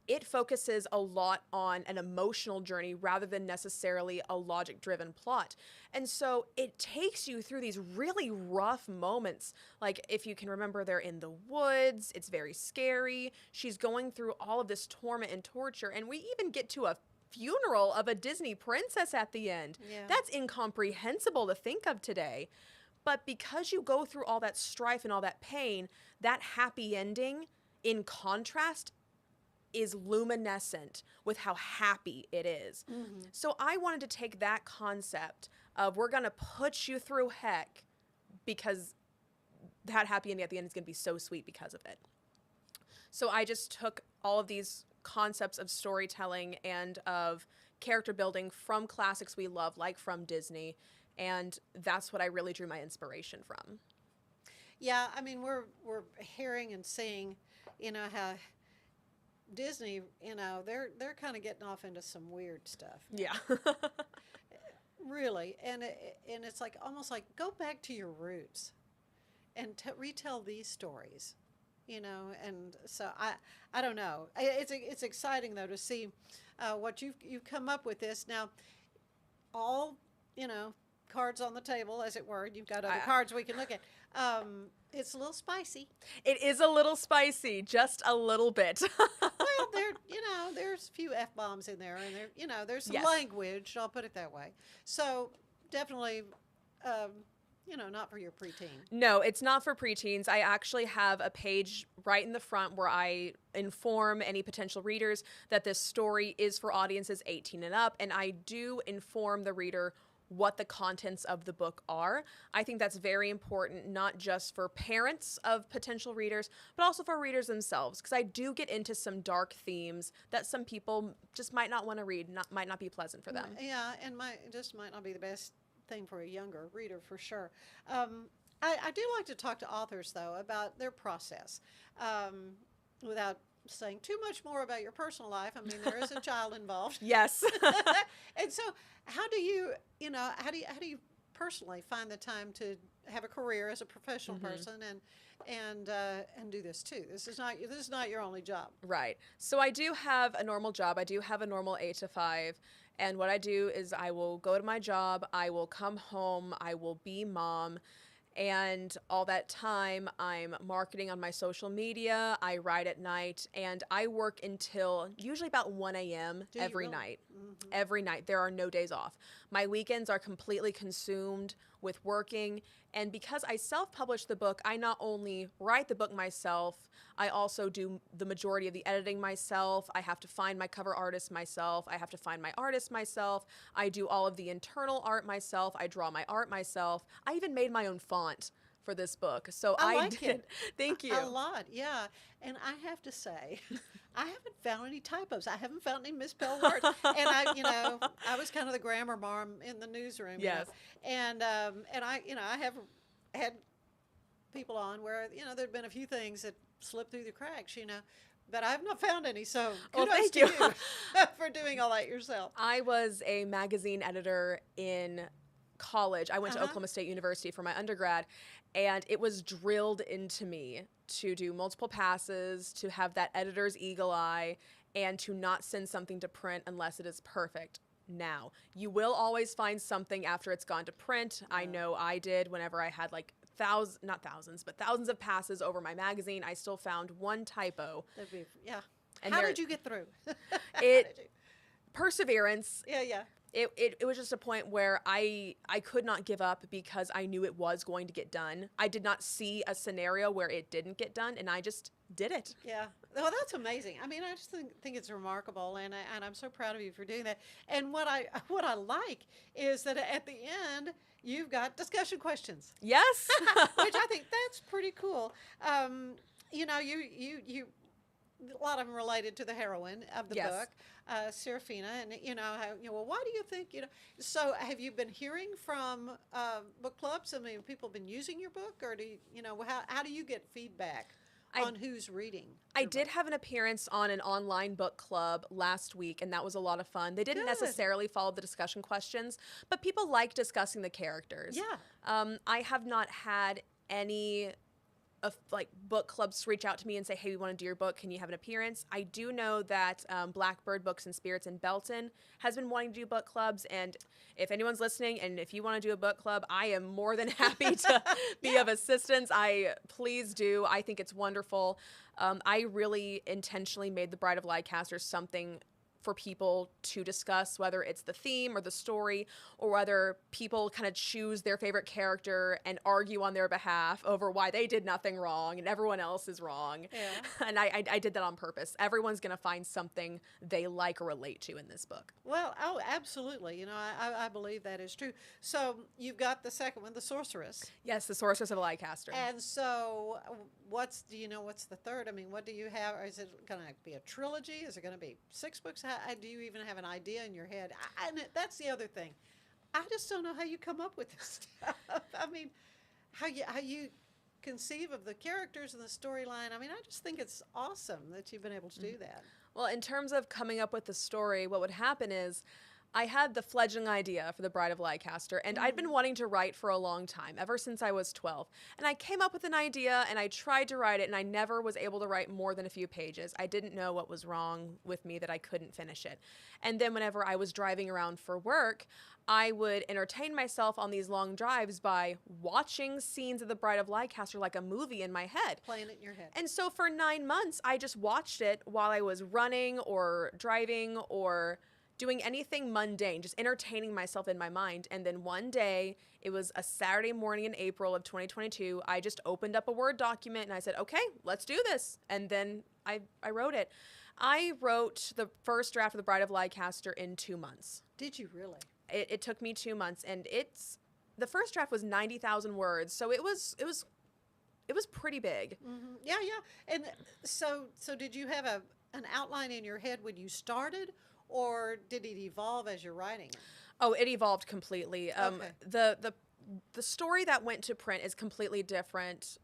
it focuses a lot on an emotional journey rather than necessarily a logic-driven plot. And so it takes you through these really rough moments. Like, if you can remember, they're in the woods, it's very scary, she's going through all of this torment and torture, and we even get to a funeral of a Disney princess at the end. That's incomprehensible to think of today. But because you go through all that strife and all that pain, that happy ending, in contrast, is luminescent with how happy it is. So I wanted to take that concept of we're gonna put you through heck because that happy ending at the end is gonna be so sweet because of it. So I just took all of these concepts of storytelling and of character building from classics we love, like from Disney, and that's what I really drew my inspiration from. Yeah, I mean, we're hearing and seeing, how Disney, they're kind of getting off into some weird stuff. Yeah. Really, and it's like almost like go back to your roots and retell these stories, and so I don't know. It's exciting though to see what you've come up with this now. All cards on the table, as it were. You've got other cards we can look at. It's a little spicy. It is a little spicy, just a little bit. Well, there's a few F-bombs in there, and there's some Yes. language. I'll put it that way. So definitely, not for your preteen. No, it's not for preteens. I actually have a page right in the front where I inform any potential readers that this story is for audiences 18 and up, and I do inform the reader what the contents of the book are. I think that's very important, not just for parents of potential readers, but also for readers themselves, because I do get into some dark themes that some people just might not want to read, might not be pleasant for them. Yeah, and just might not be the best thing for a younger reader, for sure. I do like to talk to authors, though, about their process, without saying too much more about your personal life. I mean, there is a child involved. Yes. And so how do you personally find the time to have a career as a professional person and do this too? This is not your only job. Right. So I do have a normal job. I do have a normal 8 to 5. And what I do is I will go to my job, I will come home, I will be mom, and all that time I'm marketing on my social media, I write at night, and I work until usually about 1 a.m. every night. Mm-hmm. Every night. There are no days off. My weekends are completely consumed with working, and because I self-publish the book, I not only write the book myself, I also do the majority of the editing myself. I have to find my cover artist myself. I have to find my artist myself. I do all of the internal art myself. I draw my art myself. I even made my own font for this book. So I I like did. it. Thank you. A lot, yeah. And I have to say, I haven't found any typos. I haven't found any misspelled words. And I was kind of the grammar mom in the newsroom. Yes. And I have had people on where there'd been a few things that slipped through the cracks. But I've not found any. So Well, kudos thank to you. you for doing all that yourself. I was a magazine editor in college. I went to Oklahoma State University for my undergrad, and it was drilled into me to do multiple passes, to have that editor's eagle eye, and to not send something to print unless it is perfect. Now, you will always find something after it's gone to print. I know I did whenever I had like thousands of passes over my magazine. I still found one typo. Yeah. And How there- did you get through? Perseverance. Yeah. It was just a point where I could not give up because I knew it was going to get done. I did not see a scenario where it didn't get done, and I just did it. Yeah. Well, that's amazing. I mean, I just think it's remarkable, and I'm so proud of you for doing that. And what I like is that at the end you've got discussion questions. Yes. Which I think that's pretty cool. You a lot of them related to the heroine of the Yes. book, Serafina, and well, why do you think So, have you been hearing from book clubs? I mean, people been using your book, or do how do you get feedback on who's reading? I did have an appearance on an online book club last week, and that was a lot of fun. They didn't Good. necessarily follow the discussion questions, but people like discussing the characters. Yeah. I have not had any of book clubs reach out to me and say, hey, we want to do your book. Can you have an appearance? I do know that Blackbird Books and Spirits in Belton has been wanting to do book clubs. And if anyone's listening and if you want to do a book club, I am more than happy to be of assistance. Please do. I think it's wonderful. I really intentionally made The Bride of Leicester something for people to discuss, whether it's the theme or the story, or whether people kind of choose their favorite character and argue on their behalf over why they did nothing wrong and everyone else is wrong. Yeah. And I did that on purpose. Everyone's going to find something they like or relate to in this book. Well, absolutely. I believe that is true. So you've got the second one, The Sorceress. Yes, The Sorceress of Leicester. And so what's the third? I mean, what do you have? Is it going to be a trilogy? Is it going to be 6 books? Do you even have an idea in your head? And that's the other thing. I just don't know how you come up with this stuff. I mean, how you conceive of the characters and the storyline. I mean, I just think it's awesome that you've been able to do that. Well, in terms of coming up with the story, what would happen is I had the fledgling idea for The Bride of Leicester, and I'd been wanting to write for a long time, ever since I was 12. And I came up with an idea, and I tried to write it, and I never was able to write more than a few pages. I didn't know what was wrong with me that I couldn't finish it. And then whenever I was driving around for work, I would entertain myself on these long drives by watching scenes of The Bride of Leicester like a movie in my head. Playing it in your head. And so for 9 months, I just watched it while I was running or driving or doing anything mundane, just entertaining myself in my mind. And then one day, it was a Saturday morning in April of 2022, I just opened up a Word document and I said, okay, let's do this. And then I wrote it. I wrote the first draft of The Bride of Leicester in 2 months. Did you really? It took me 2 months, and the first draft was 90,000 words, so it was pretty big. Mm-hmm. Yeah. And so did you have an outline in your head when you started, or did it evolve as you're writing it? Oh, it evolved completely. Okay. The story that went to print is completely different.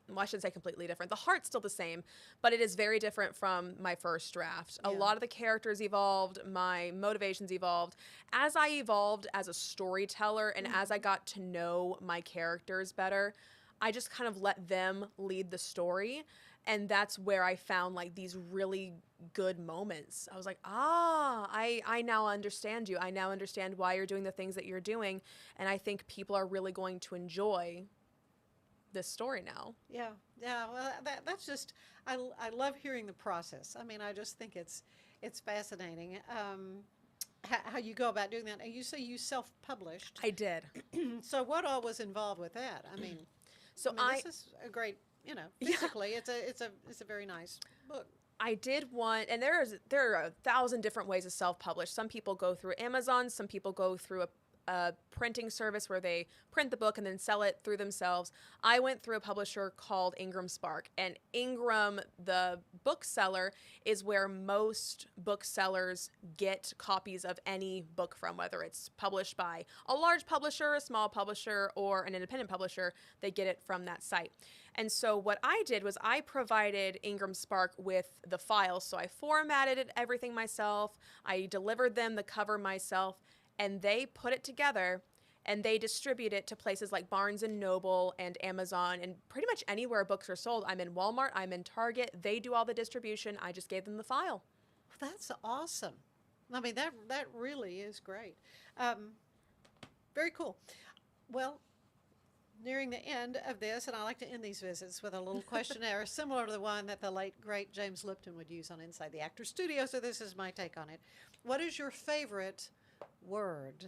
Well, I should say completely different. The heart's still the same, but it is very different from my first draft. A lot of the characters evolved, my motivations evolved. As I evolved as a storyteller and as I got to know my characters better, I just kind of let them lead the story. And that's where I found like these really good moments. I was like, I now understand you. I now understand why you're doing the things that you're doing. And I think people are really going to enjoy this story now. Yeah. Well, that's just, I love hearing the process. I mean, I just think it's fascinating how you go about doing that. And you say you self-published. I did. So what all was involved with that? I mean, this is a great, physically, it's a very nice book. I did one, and there are 1,000 different ways to self-publish. Some people go through Amazon. Some people go through a printing service where they print the book and then sell it through themselves. I went through a publisher called Ingram Spark, and Ingram, the bookseller, is where most booksellers get copies of any book from, whether it's published by a large publisher, a small publisher, or an independent publisher. They get it from that site. And so what I did was I provided Ingram Spark with the files. So I formatted everything myself. I delivered them the cover myself. And they put it together and they distribute it to places like Barnes & Noble and Amazon and pretty much anywhere books are sold. I'm in Walmart, I'm in Target. They do all the distribution. I just gave them the file. That's awesome. I mean, that really is great. Very cool. Well, nearing the end of this, and I like to end these visits with a little questionnaire similar to the one that the late, great James Lipton would use on Inside the Actors Studio, so this is my take on it. What is your favorite word?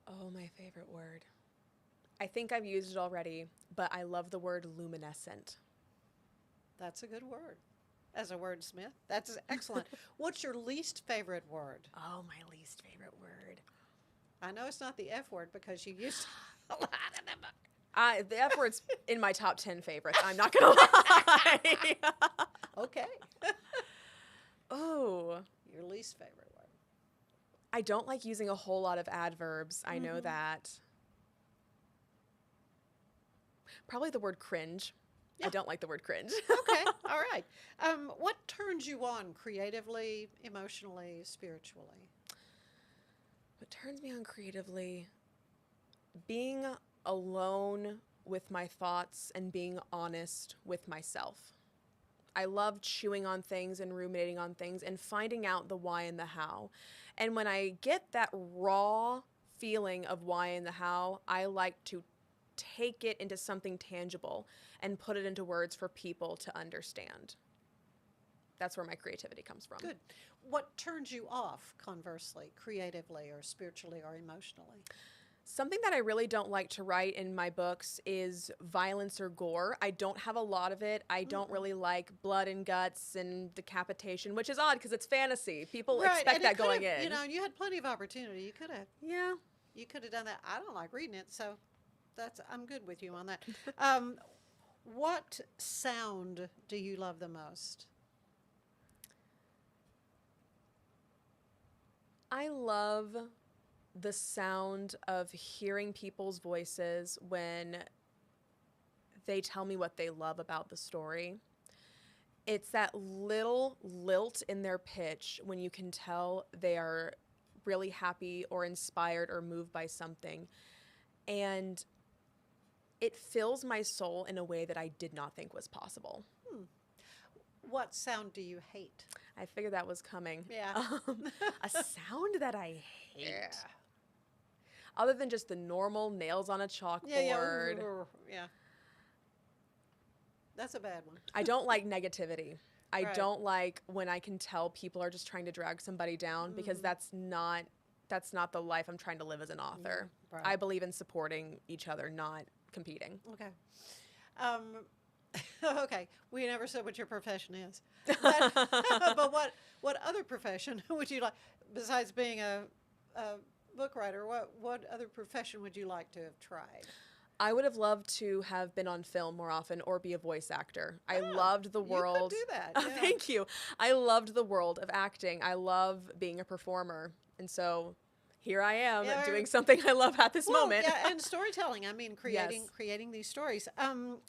Oh, my favorite word. I think I've used it already, but I love the word luminescent. That's a good word. As a wordsmith, that's excellent. What's your least favorite word? Oh, my least favorite word. I know it's not the F word because you used a lot in the book. The F word's in my top 10 favorites. I'm not going to lie. Okay. Oh. Your least favorite word? I don't like using a whole lot of adverbs. I know that. Probably the word cringe. Yeah. I don't like the word cringe. Okay. All right. What turns you on creatively, emotionally, spiritually? What turns me on creatively? Being alone with my thoughts and being honest with myself. I love chewing on things and ruminating on things and finding out the why and the how. And when I get that raw feeling of why and the how, I like to take it into something tangible and put it into words for people to understand. That's where my creativity comes from. Good. What turns you off, conversely, creatively or spiritually or emotionally? Something that I really don't like to write in my books is violence or gore. I don't have a lot of it. I don't really like blood and guts and decapitation, which is odd because it's fantasy. People expect that going in. You know, you had plenty of opportunity. You could have. Yeah. You could have done that. I don't like reading it, so I'm good with you on that. What sound do you love the most? I love the sound of hearing people's voices when they tell me what they love about the story. It's that little lilt in their pitch when you can tell they are really happy or inspired or moved by something. And it fills my soul in a way that I did not think was possible. What sound do you hate? I figured that was coming. Yeah. A sound that I hate. Yeah. Other than just the normal nails on a chalkboard. Yeah. That's a bad one. I don't like negativity. I Right. don't like when I can tell people are just trying to drag somebody down because that's not the life I'm trying to live as an author. Right. I believe in supporting each other, not competing. Okay. Okay. We never said what your profession is. But what other profession would you like, besides being a book writer, what other profession would you like to have tried? I would have loved to have been on film more often or be a voice actor. I loved the world. You could do that. Oh, Yeah. thank you. I loved the world of acting. I love being a performer. And so here I am doing something I love at this moment. Yeah, and storytelling. I mean, creating Yes. creating these stories.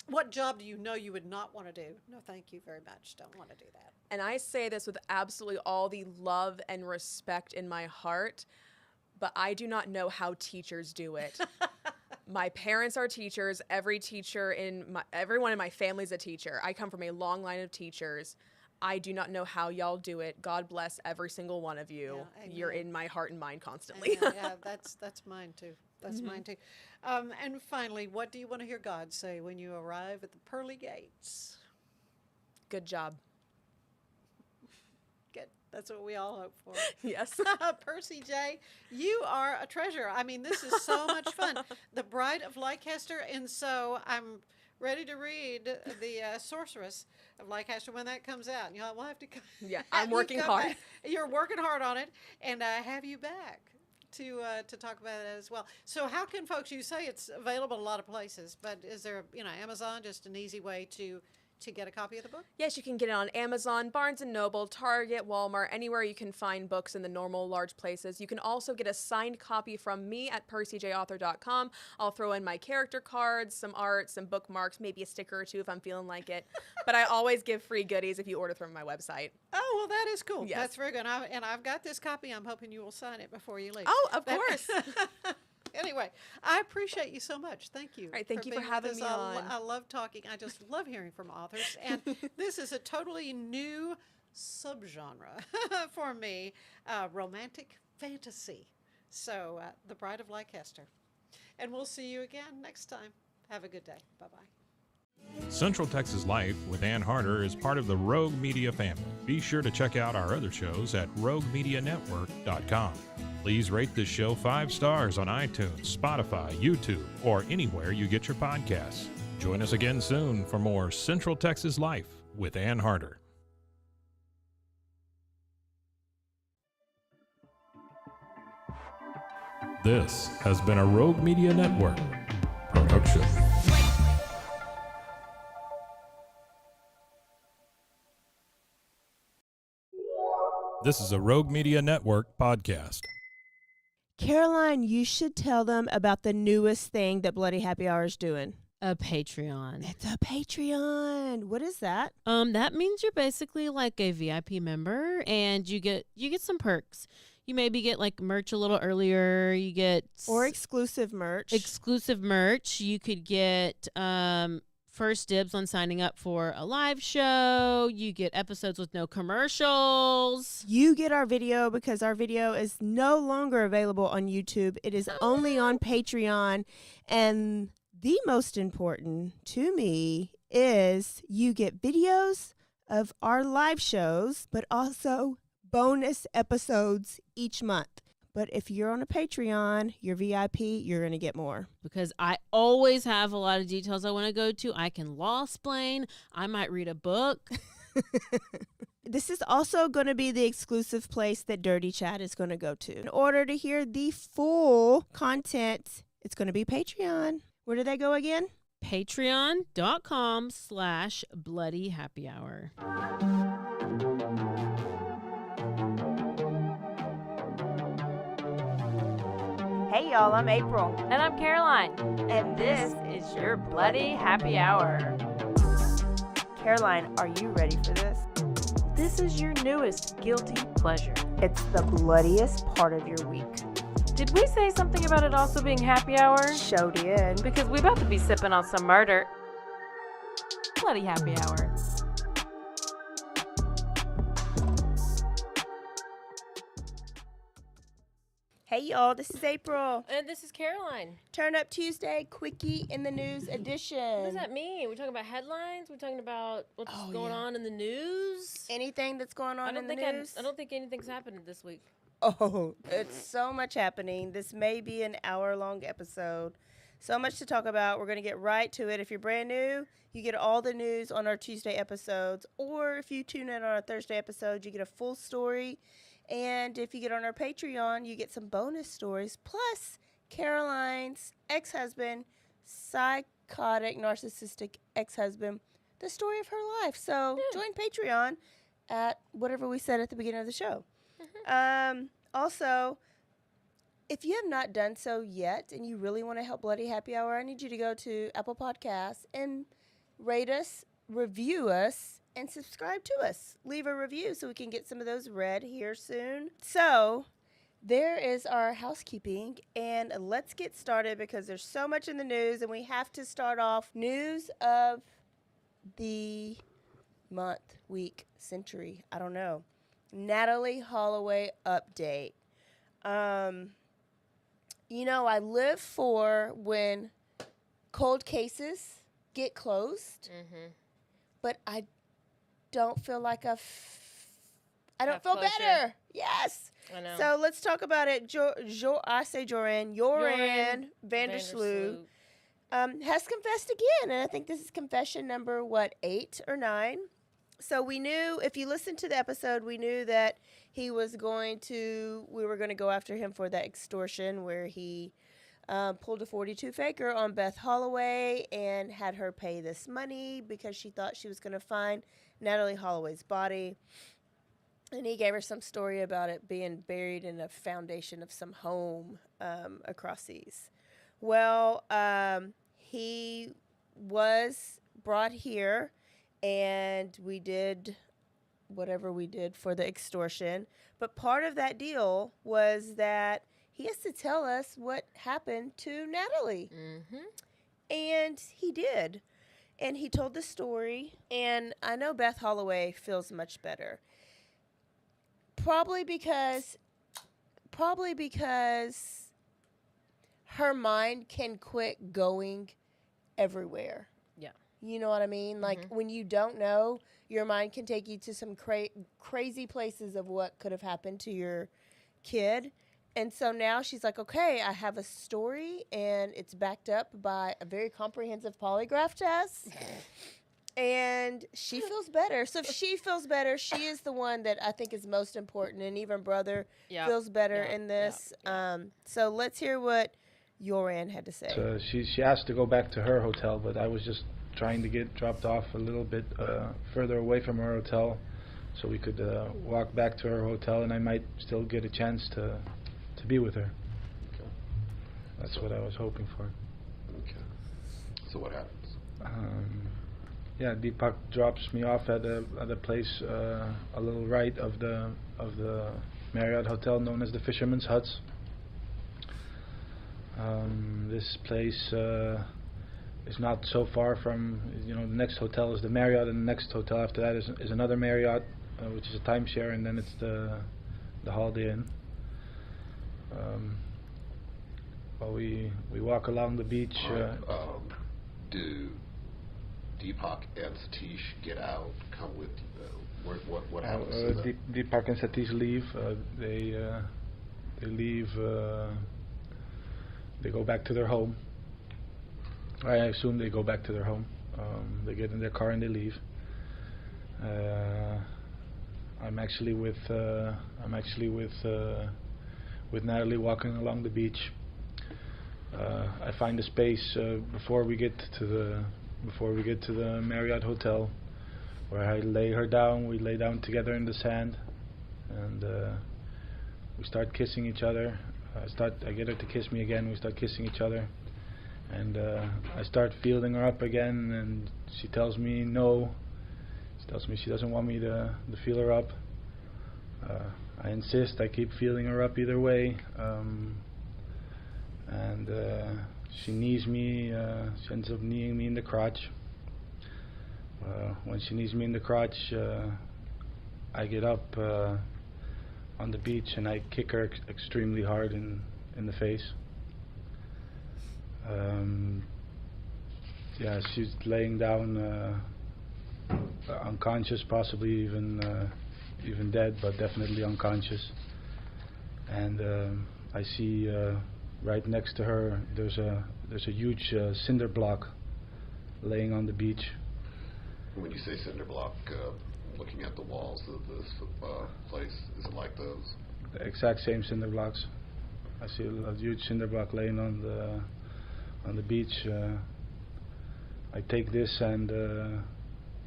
What job do you know you would not want to do? No, thank you very much. Don't want to do that. And I say this with absolutely all the love and respect in my heart, but I do not know how teachers do it. My parents are teachers. Everyone in my family is a teacher. I come from a long line of teachers. I do not know how y'all do it. God bless every single one of you. Yeah, You're amen. in my heart and mind constantly. Yeah, that's mine too. That's mine too. And finally, what do you want to hear God say when you arrive at the pearly gates? Good job. Good. That's what we all hope for. Yes. Percy J., you are a treasure. I mean, this is so much fun. The Bride of Leicester, and so I'm ready to read The Sorceress of Leicester when that comes out. You know, we'll have to come. Yeah, I'm working hard. You're working hard on it, and have you back to talk about it as well. So how can folks, you say it's available in a lot of places, but is there, Amazon, just an easy way to get a copy of the book? Yes, you can get it on Amazon, Barnes & Noble, Target, Walmart, anywhere you can find books in the normal large places. You can also get a signed copy from me at percyjauthor.com. I'll throw in my character cards, some art, some bookmarks, maybe a sticker or two if I'm feeling like it. But I always give free goodies if you order from my website. Oh, well, that is cool. Yes. That's very good. I've got this copy. I'm hoping you will sign it before you leave. Oh, of course. Anyway, I appreciate you so much. Thank you. All right, thank you for being with having us. me on. I love talking. I just love hearing from authors. And this is a totally new subgenre for me, romantic fantasy. So, The Bride of Leicester. And we'll see you again next time. Have a good day. Bye-bye. Central Texas Life with Ann Harder is part of the Rogue Media family. Be sure to check out our other shows at RogueMediaNetwork.com. Please rate this show 5 stars on iTunes, Spotify, YouTube, or anywhere you get your podcasts. Join us again soon for more Central Texas Life with Ann Harder. This has been a Rogue Media Network production. This is a Rogue Media Network podcast. Caroline, you should tell them about the newest thing that Bloody Happy Hour is doing. A Patreon. It's a Patreon. What is that? That means you're basically like a VIP member, and you get some perks. You maybe get like merch a little earlier. You get exclusive merch. Exclusive merch. You could get first dibs on signing up for a live show. You get episodes with no commercials. You get our video because our video is no longer available on YouTube. It is only on Patreon. And the most important to me is you get videos of our live shows, but also bonus episodes each month. But if you're on a Patreon, you're VIP, you're going to get more. Because I always have a lot of details I want to go to. I can law-splain. I might read a book. This is also going to be the exclusive place that Dirty Chat is going to go to. In order to hear the full content, it's going to be Patreon. Where do they go again? Patreon.com/bloodyhappyhour. Hey y'all, I'm April. And I'm Caroline. And this is your Bloody Happy Hour. Caroline, are you ready for this? This is your newest guilty pleasure. It's the bloodiest part of your week. Did we say something about it also being happy hour? Showed in. Because we about to be sipping on some murder. Bloody happy hour. Hey y'all, this is April. And this is Caroline. Turn Up Tuesday, Quickie in the News edition. What does that mean? We're talking about headlines? We're talking about what's going on in the news? Anything that's going on in the news? I don't think anything's happened this week. Oh, it's so much happening. This may be an hour-long episode. So much to talk about. We're going to get right to it. If you're brand new, you get all the news on our Tuesday episodes. Or if you tune in on our Thursday episode, you get a full story. And if you get on our Patreon, you get some bonus stories. Plus, Caroline's ex-husband, psychotic, narcissistic ex-husband, the story of her life. So join Patreon at whatever we said at the beginning of the show. Also, if you have not done so yet and you really want to help Bloody Happy Hour, I need you to go to Apple Podcasts and rate us, review us, and subscribe to us. Leave a review so we can get some of those read here soon. So there is our housekeeping, and let's get started because there's so much in the news, and we have to start off news of the month, week, century. I don't know. Natalie Holloway update. You know, I live for when cold cases get closed, but I don't feel like I don't feel better. Yes. I know. So let's talk about it. I say Joran Vandersloot has confessed again, and I think this is confession number 8 or 9. So we knew, if you listened to the episode, we knew that we were going to go after him for that extortion where he pulled a 42 faker on Beth Holloway and had her pay this money because she thought she was going to find Natalie Holloway's body. And he gave her some story about it being buried in a foundation of some home across seas. Well, he was brought here, and we did whatever we did for the extortion. But part of that deal was that he has to tell us what happened to Natalie. And he did. And he told the story. And I know Beth Holloway feels much better. Probably because her mind can quit going everywhere. Yeah. You know what I mean? Like, when you don't know, your mind can take you to some crazy places of what could have happened to your kid. And so now she's like, okay, I have a story, and it's backed up by a very comprehensive polygraph test. And she feels better. So if she feels better, she is the one that I think is most important. And even brother feels better in this. So let's hear what Joran had to say. So she asked to go back to her hotel, but I was just trying to get dropped off a little bit further away from her hotel so we could walk back to her hotel, and I might still get a chance to be with her. Okay. That's what I was hoping for. Okay. So what happens? Yeah, Deepak drops me off at a place a little right of the Marriott Hotel known as the Fisherman's Huts. This place is not so far from, the next hotel is the Marriott, and the next hotel after that is another Marriott, which is a timeshare, and then it's the Holiday Inn. Well, we walk along the beach. Do Deepak and Satish get out? Come with what happens? Deepak and Satish leave. They leave. They go back to their home. I assume they go back to their home. They get in their car and they leave. I'm actually with Natalie walking along the beach. I find a space before we get to the Marriott Hotel, where I lay her down. We lay down together in the sand, and we start kissing each other. I get her to kiss me again. We start kissing each other, and I start feeling her up again, and she tells me no, tells me she doesn't want me to feel her up. I insist. I keep feeling her up either way. And she knees me. She ends up kneeing me in the crotch. When she knees me in the crotch, I get up on the beach and I kick her extremely hard in the face. Yeah, she's laying down unconscious, possibly even dead, but definitely unconscious. And I see right next to her there's a huge cinder block laying on the beach. When you say cinder block, looking at the walls of this place, is it like those? The exact same cinder blocks. I see a huge cinder block laying on the beach. I take this and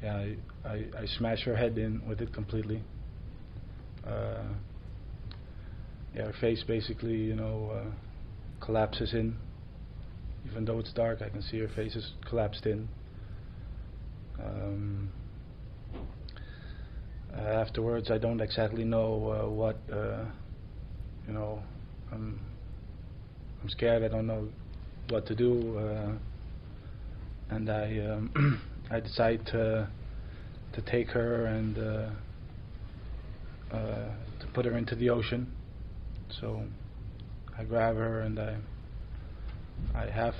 I smash her head in with it completely. Her face basically, collapses in. Even though it's dark, I can see her face is collapsed in. Afterwards, I don't exactly know what. I'm scared. I don't know what to do, and I I decide to take her and to put her into the ocean. So I grab her and I half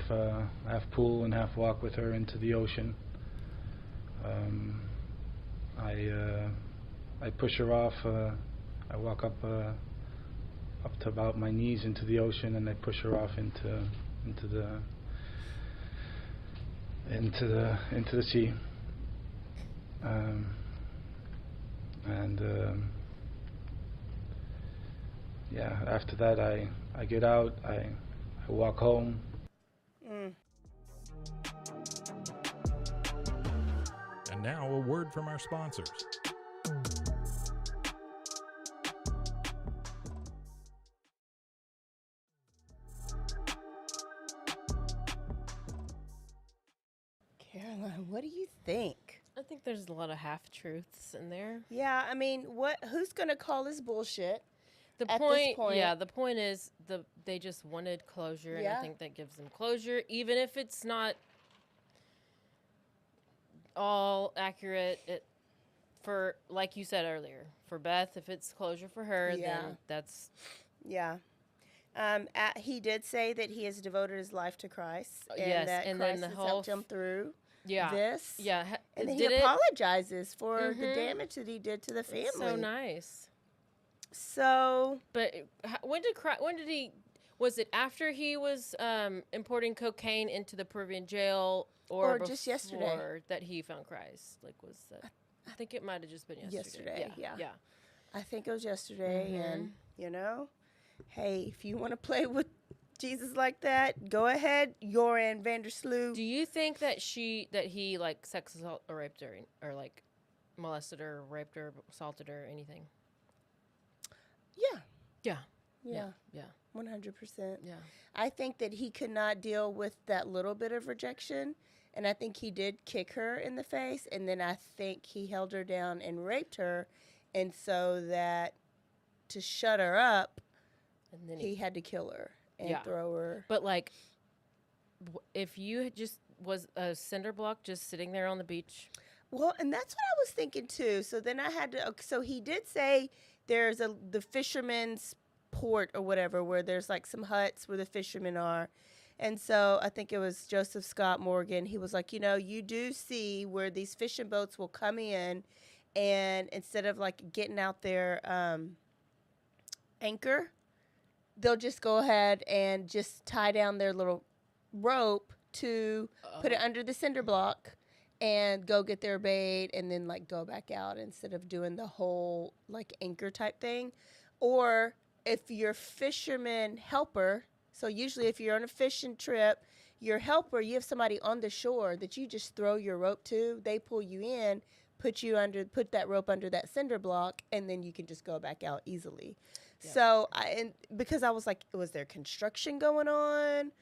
pull and half walk with her into the ocean. I push her off. I walk up to about my knees into the ocean, and I push her off into the sea. After that, I get out. I walk home. And now a word from our sponsors. Caroline, what do you think? I think there's a lot of half truths in there. Yeah, I mean, who's gonna call this bullshit? The at point, this point? yeah, the point is they just wanted closure, and I Yeah. think that gives them closure, even if it's not all accurate. For, like you said earlier, for Beth, if it's closure for her, then that's... Yeah. He did say that he has devoted his life to Christ, and yes, that and Christ then the has whole helped him through this. Yeah, and then did he it? apologizes for the damage that he did to the family. That's so nice. So, but when did he? Was it after he was importing cocaine into the Peruvian jail, or just yesterday before that he found Christ? Like, was that? I think it might have just been yesterday. Yeah. I think it was yesterday, and hey, if you want to play with Jesus like that, go ahead, Joran Vandersloot. Do you think that he like sex assault or raped her, or like molested her, raped her, assaulted her, anything? Yeah. 100%. Yeah. I think that he could not deal with that little bit of rejection, and I think he did kick her in the face, and then I think he held her down and raped her, and so that to shut her up, and then he had to kill her and throw her. But like, if you just was a cinder block just sitting there on the beach. Well, and that's what I was thinking too. So then I had to. So he did say there's the fisherman's port or whatever, where there's like some huts where the fishermen are. And so I think it was Joseph Scott Morgan. He was like, you do see where these fishing boats will come in, and instead of like getting out their anchor, they'll just go ahead and just tie down their little rope to put it under the cinder block and go get their bait and then like go back out instead of doing the whole like anchor type thing. Or if your fisherman helper, so usually if you're on a fishing trip, your helper, you have somebody on the shore that you just throw your rope to, they pull you in, put that rope under that cinder block, and then you can just go back out easily. Yeah. So because I was like, was there construction going on?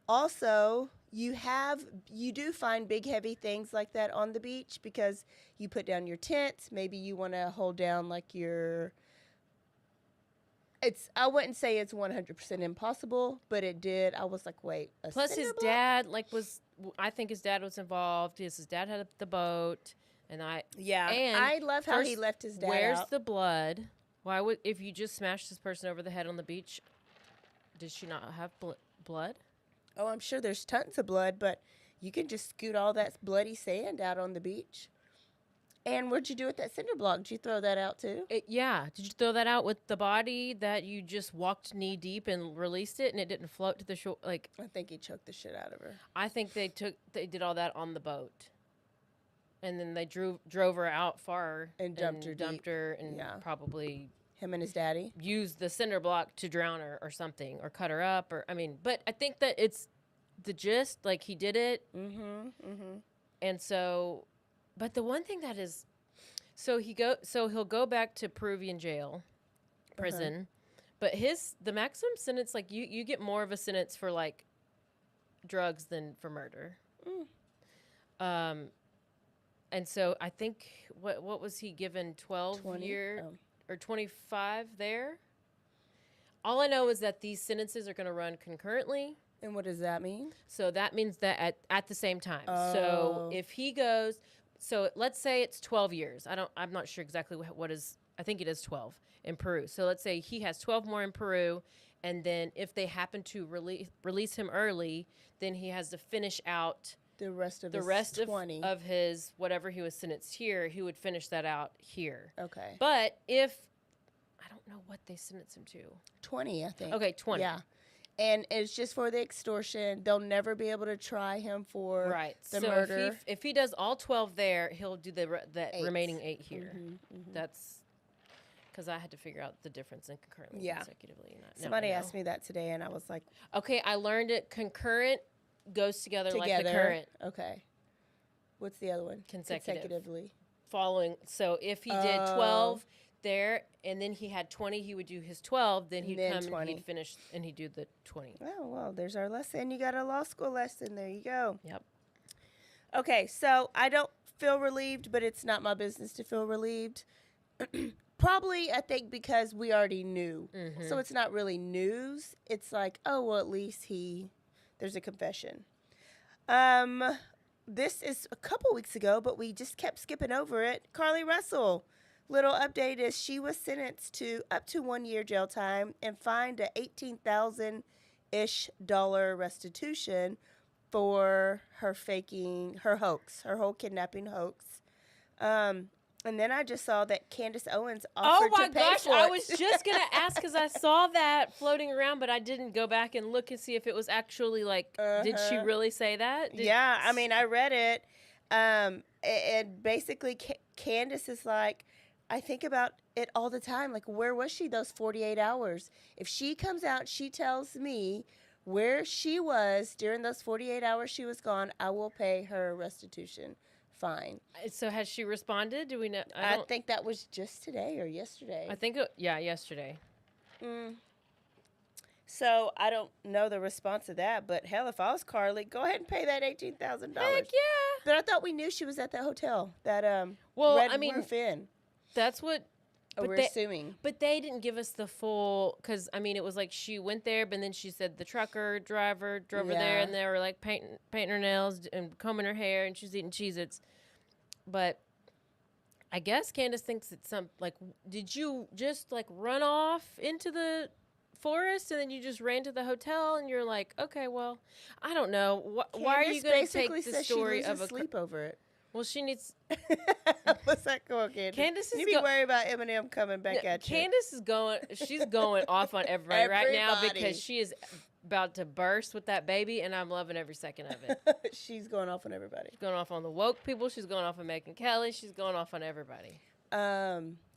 Also, you do find big heavy things like that on the beach because you put down your tents. Maybe you want to hold down like I wouldn't say it's 100% impossible, but it did. I was like, wait, Plus his dad I think his dad was involved. His dad had the boat, and I love how he left his dad Where's out. the blood? Why would, if you just smashed this person over the head on the beach, did she not have blood? Oh, I'm sure there's tons of blood, but you can just scoot all that bloody sand out on the beach. And what'd you do with that cinder block? Did you throw that out too? Yeah. Did you throw that out with the body that you just walked knee deep and released it and it didn't float to the shore? Like, I think he choked the shit out of her. I think they did all that on the boat. And then they drove her out far and dumped her and probably him and his daddy used the cinder block to drown her or something, or cut her up, or but I think that it's the gist, like he did it. And so, but the one thing that is, so he'll go back to Peruvian prison, but the maximum sentence, like you get more of a sentence for like drugs than for murder. And so I think what was he given, 12 year or 25 there? All I know is that these sentences are going to run concurrently. And what does that mean? So that means that at the same time. So if he goes, so let's say it's 12 years. I'm not sure exactly what is. I think it is 12 in Peru. So let's say he has 12 more in Peru, and then if they happen to release him early, then he has to finish out the rest of his whatever he was sentenced here. He would finish that out here. Okay. But if I don't know what they sentenced him to. 20, I think. Okay, 20. Yeah. And it's just for the extortion. They'll never be able to try him for the murder. If he does all 12 there, he'll do the remaining 8 here. That's because I had to figure out the difference in concurrently and consecutively. Somebody asked me that today, and I was like, okay, I learned it. Concurrent goes together like the current. Okay. What's the other one? Consecutively. Following. So if he did 12 there, and then he had 20, he would do his 12, then he'd come 20. And he'd finish, and he'd do the 20. Oh, well, there's our lesson. You got a law school lesson. There you go. Yep. Okay, so I don't feel relieved, but it's not my business to feel relieved. Probably, I think, because we already knew. So it's not really news. It's like, oh, well, at least there's a confession. This is a couple weeks ago, but we just kept skipping over it. Carly Russell. Little update is she was sentenced to up to 1 year jail time and fined a $18,000-ish restitution for her faking her hoax, her whole kidnapping hoax. And then I just saw that Candace Owens offered to pay for it. Oh my gosh, I was just going to ask because I saw that floating around, but I didn't go back and look and see if it was actually like, did she really say that? Yeah, I mean, I read it. And basically Candace is like, I think about it all the time. Like, where was she those 48 hours? If she comes out, she tells me where she was during those 48 hours she was gone, I will pay her restitution fine. So has she responded? Do we know? I think that was just today or yesterday. I think, yesterday. So I don't know the response to that, but hell, if I was Carly, go ahead and pay that $18,000. Heck yeah. But I thought we knew she was at that hotel, that Red Roof Inn. That's what we're assuming. But they didn't give us the full, because, I mean, it was like she went there, but then she said the trucker driver drove her there, and they were like painting her nails and combing her hair, and she was eating Cheez-Its. But I guess Candace thinks it's did you just like run off into the forest and then you just ran to the hotel and you're like, okay, well, I don't know. Why are you going to take the story of a sleep over it? Well, she needs. What's that going, Candace? Candace is you be worried about Eminem coming back at you. Candace is going. She's going off on everybody right now because she is about to burst with that baby, and I'm loving every second of it. She's going off on everybody. She's going off on the woke people. She's going off on Megyn Kelly. She's going off on everybody.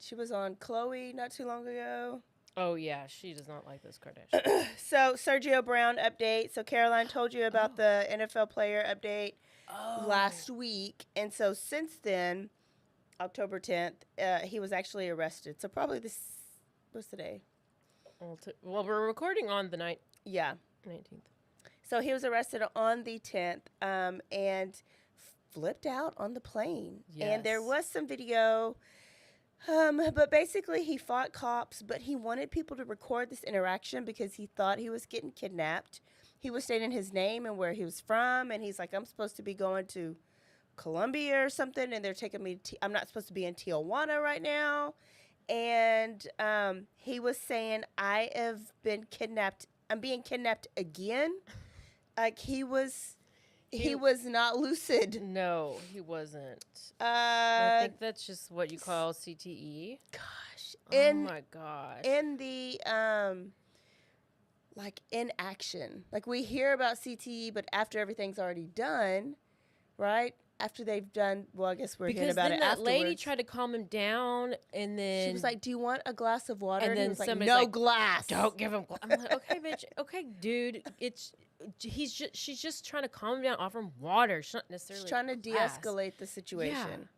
She was on Chloe not too long ago. Oh yeah, she does not like this Kardashian. So Sergio Brown update. So Caroline told you about the NFL player update. Last week, and so since then, October 10th, he was actually arrested. So probably what's today? Well, we're recording on the 19th. Yeah. 19th. So he was arrested on the 10th and flipped out on the plane. And there Yes. was some video, but basically he fought cops, but he wanted people to record this interaction because he thought he was getting kidnapped. He was stating his name and where he was from, and he's like, I'm supposed to be going to Colombia or something, and they're taking me I'm not supposed to be in Tijuana right now. And he was saying, I have been kidnapped. I'm being kidnapped again. Like he was not lucid. No, he wasn't. I think that's just what you call CTE. Gosh. Oh my gosh. In the like inaction. Like we hear about CTE, but after everything's already done, right? After they've done, well, I guess we're hearing about it that lady afterwards. tried to calm him down, and then She was like, "Do you want a glass of water?" and he then was like, somebody's "No like, glass. Don't give him glass." I'm like, okay, bitch. Okay, dude. She's just trying to calm him down, offer him water. She's not necessarily She's trying to glass. de-escalate the situation.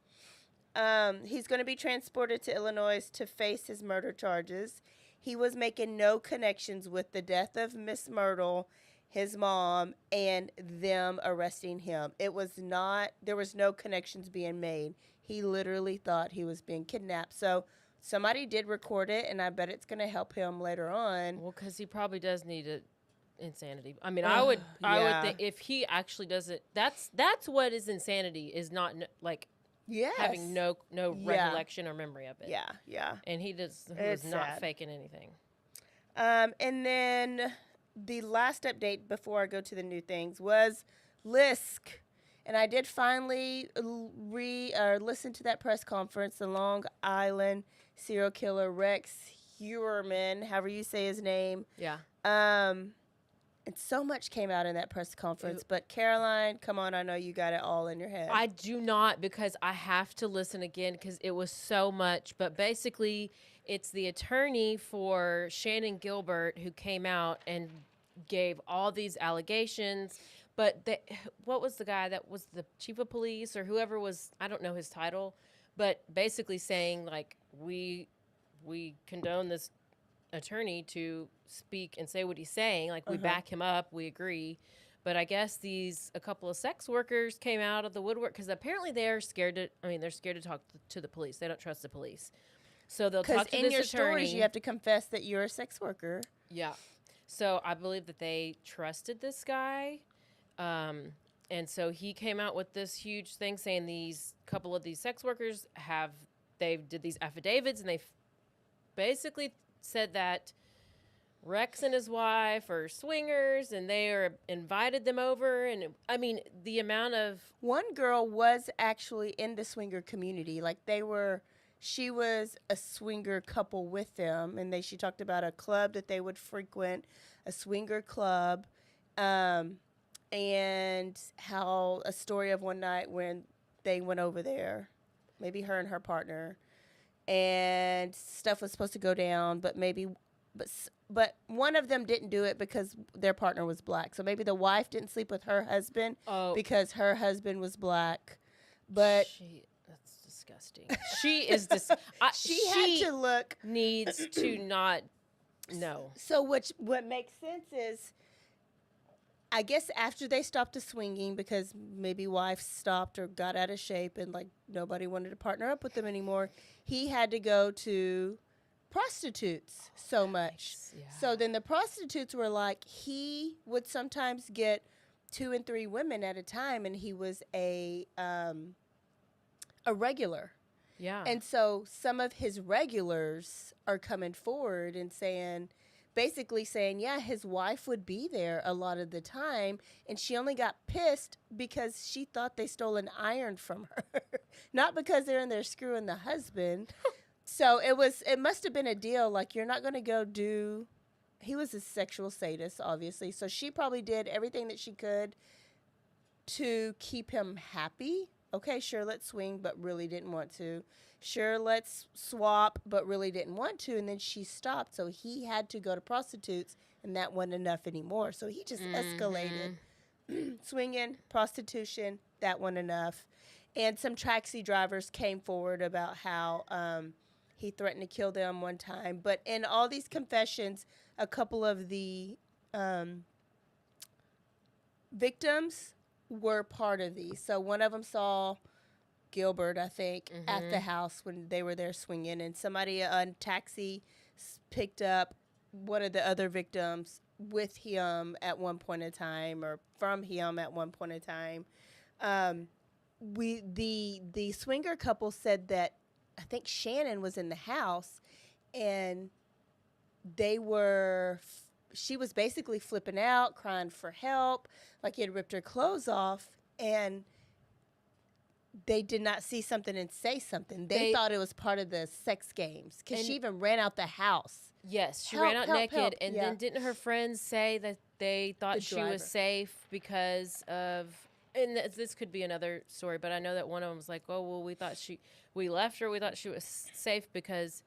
He's going to be transported to Illinois to face his murder charges. He was making no connections with the death of Miss Myrtle, his mom, and them arresting him. It was not, there was no connections being made. He literally thought he was being kidnapped. So somebody did record it, and I bet it's going to help him later on. Well, because he probably does need insanity. I mean, I would think if he actually does it, that's what is insanity, is not having no recollection or memory of it. Yeah. And he was It's not sad. faking anything. And then the last update before I go to the new things was Lisk. And I did finally listen to that press conference. The Long Island serial killer Rex Heuermann, however you say his name. Yeah. And so much came out in that press conference. But Caroline, come on, I know you got it all in your head. I do not, because I have to listen again because it was so much. But basically, it's the attorney for Shannon Gilbert who came out and gave all these allegations. But what was the guy that was the chief of police or whoever was, I don't know his title, but basically saying, like, we condone this attorney to speak and say what he's saying. Like, we back him up, we agree. But I guess a couple of sex workers came out of the woodwork because apparently they're scared to talk to the police. They don't trust the police. So they'll talk to this attorney. Because in your stories, you have to confess that you're a sex worker. Yeah. So I believe that they trusted this guy. And so he came out with this huge thing saying these couple of these sex workers they did these affidavits, and they basically said that Rex and his wife are swingers, and they invited them over. And I mean, the amount of... One girl was actually in the swinger community. Like she was a swinger couple with them, and she talked about a club that they would frequent, a swinger club, and how a story of one night when they went over there, maybe her and her partner, and stuff was supposed to go down, but one of them didn't do it because their partner was black. So maybe the wife didn't sleep with her husband because her husband was black. But that's disgusting. She is she had to look. Needs to not know. So what makes sense is, I guess after they stopped the swinging, because maybe wife stopped or got out of shape and like nobody wanted to partner up with them anymore, he had to go to prostitutes so much. Yeah. So then the prostitutes were like, he would sometimes get 2 and 3 women at a time, and he was a regular. Yeah. And so some of his regulars are coming forward and basically saying, yeah, his wife would be there a lot of the time, and she only got pissed because she thought they stole an iron from her, not because they're in there screwing the husband. So it must have been a deal, like, you're not going to go do, he was a sexual sadist, obviously, so she probably did everything that she could to keep him happy. Okay, sure, let's swing, but really didn't want to. Sure, let's swap, but really didn't want to. And then she stopped, so he had to go to prostitutes, and that wasn't enough anymore. So he just escalated. Swinging, prostitution, that wasn't enough. And some taxi drivers came forward about how he threatened to kill them one time. But in all these confessions, a couple of the victims were part of these. So one of them saw Gilbert, I think, at the house when they were there swinging, and somebody on taxi picked up one of the other victims with him at one point in time, or from him at one point in time. The swinger couple said that I think Shannon was in the house, and she was basically flipping out, crying for help, like he had ripped her clothes off, and they did not see something and say something. They thought it was part of the sex games, because she even ran out the house. Yes, she ran out naked, and then didn't her friends say that they thought she was safe because of, and this could be another story, but I know that one of them was like, oh, well, we left her, we thought she was safe because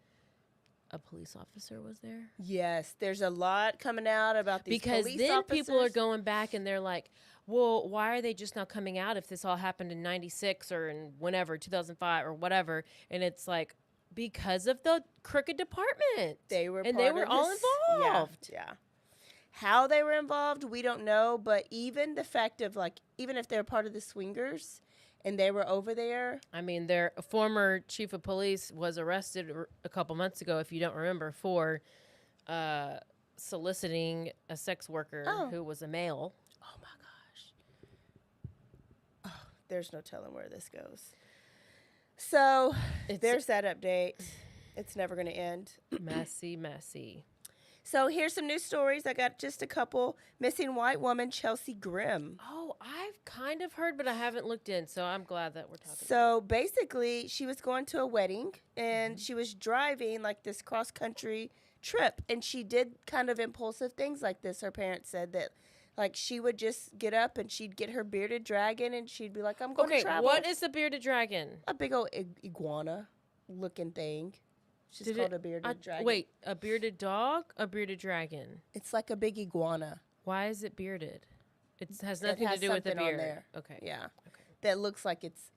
a police officer was there? Yes, there's a lot coming out about these because police then officers. People are going back and they're like, well, why are they just now coming out if this all happened in 96 or in whenever, 2005 or whatever? And it's like, because of the crooked department. They were all involved. Yeah. How they were involved, we don't know, but even the fact of, like, even if they're part of the swingers and they were over there. I mean, their former chief of police was arrested a couple months ago, if you don't remember, for soliciting a sex worker who was a male. Oh, my gosh. Oh, there's no telling where this goes. So there's that update. It's never going to end. Messy. So here's some news stories. I got just a couple. Missing white woman Chelsea Grimm. Oh, I've kind of heard, but I haven't looked in, so I'm glad that we're talking. So basically, she was going to a wedding, and she was driving like this cross-country trip, and she did kind of impulsive things like this. Her parents said that, like, she would just get up and she'd get her bearded dragon, and she'd be like, I'm going to travel. What is a bearded dragon? A big old iguana-looking thing. She's called a bearded dragon. Wait, a bearded dog? A bearded dragon? It's like a big iguana. Why is it bearded? It has nothing to do with the beard. On there. Okay. Yeah. Okay. That looks like it's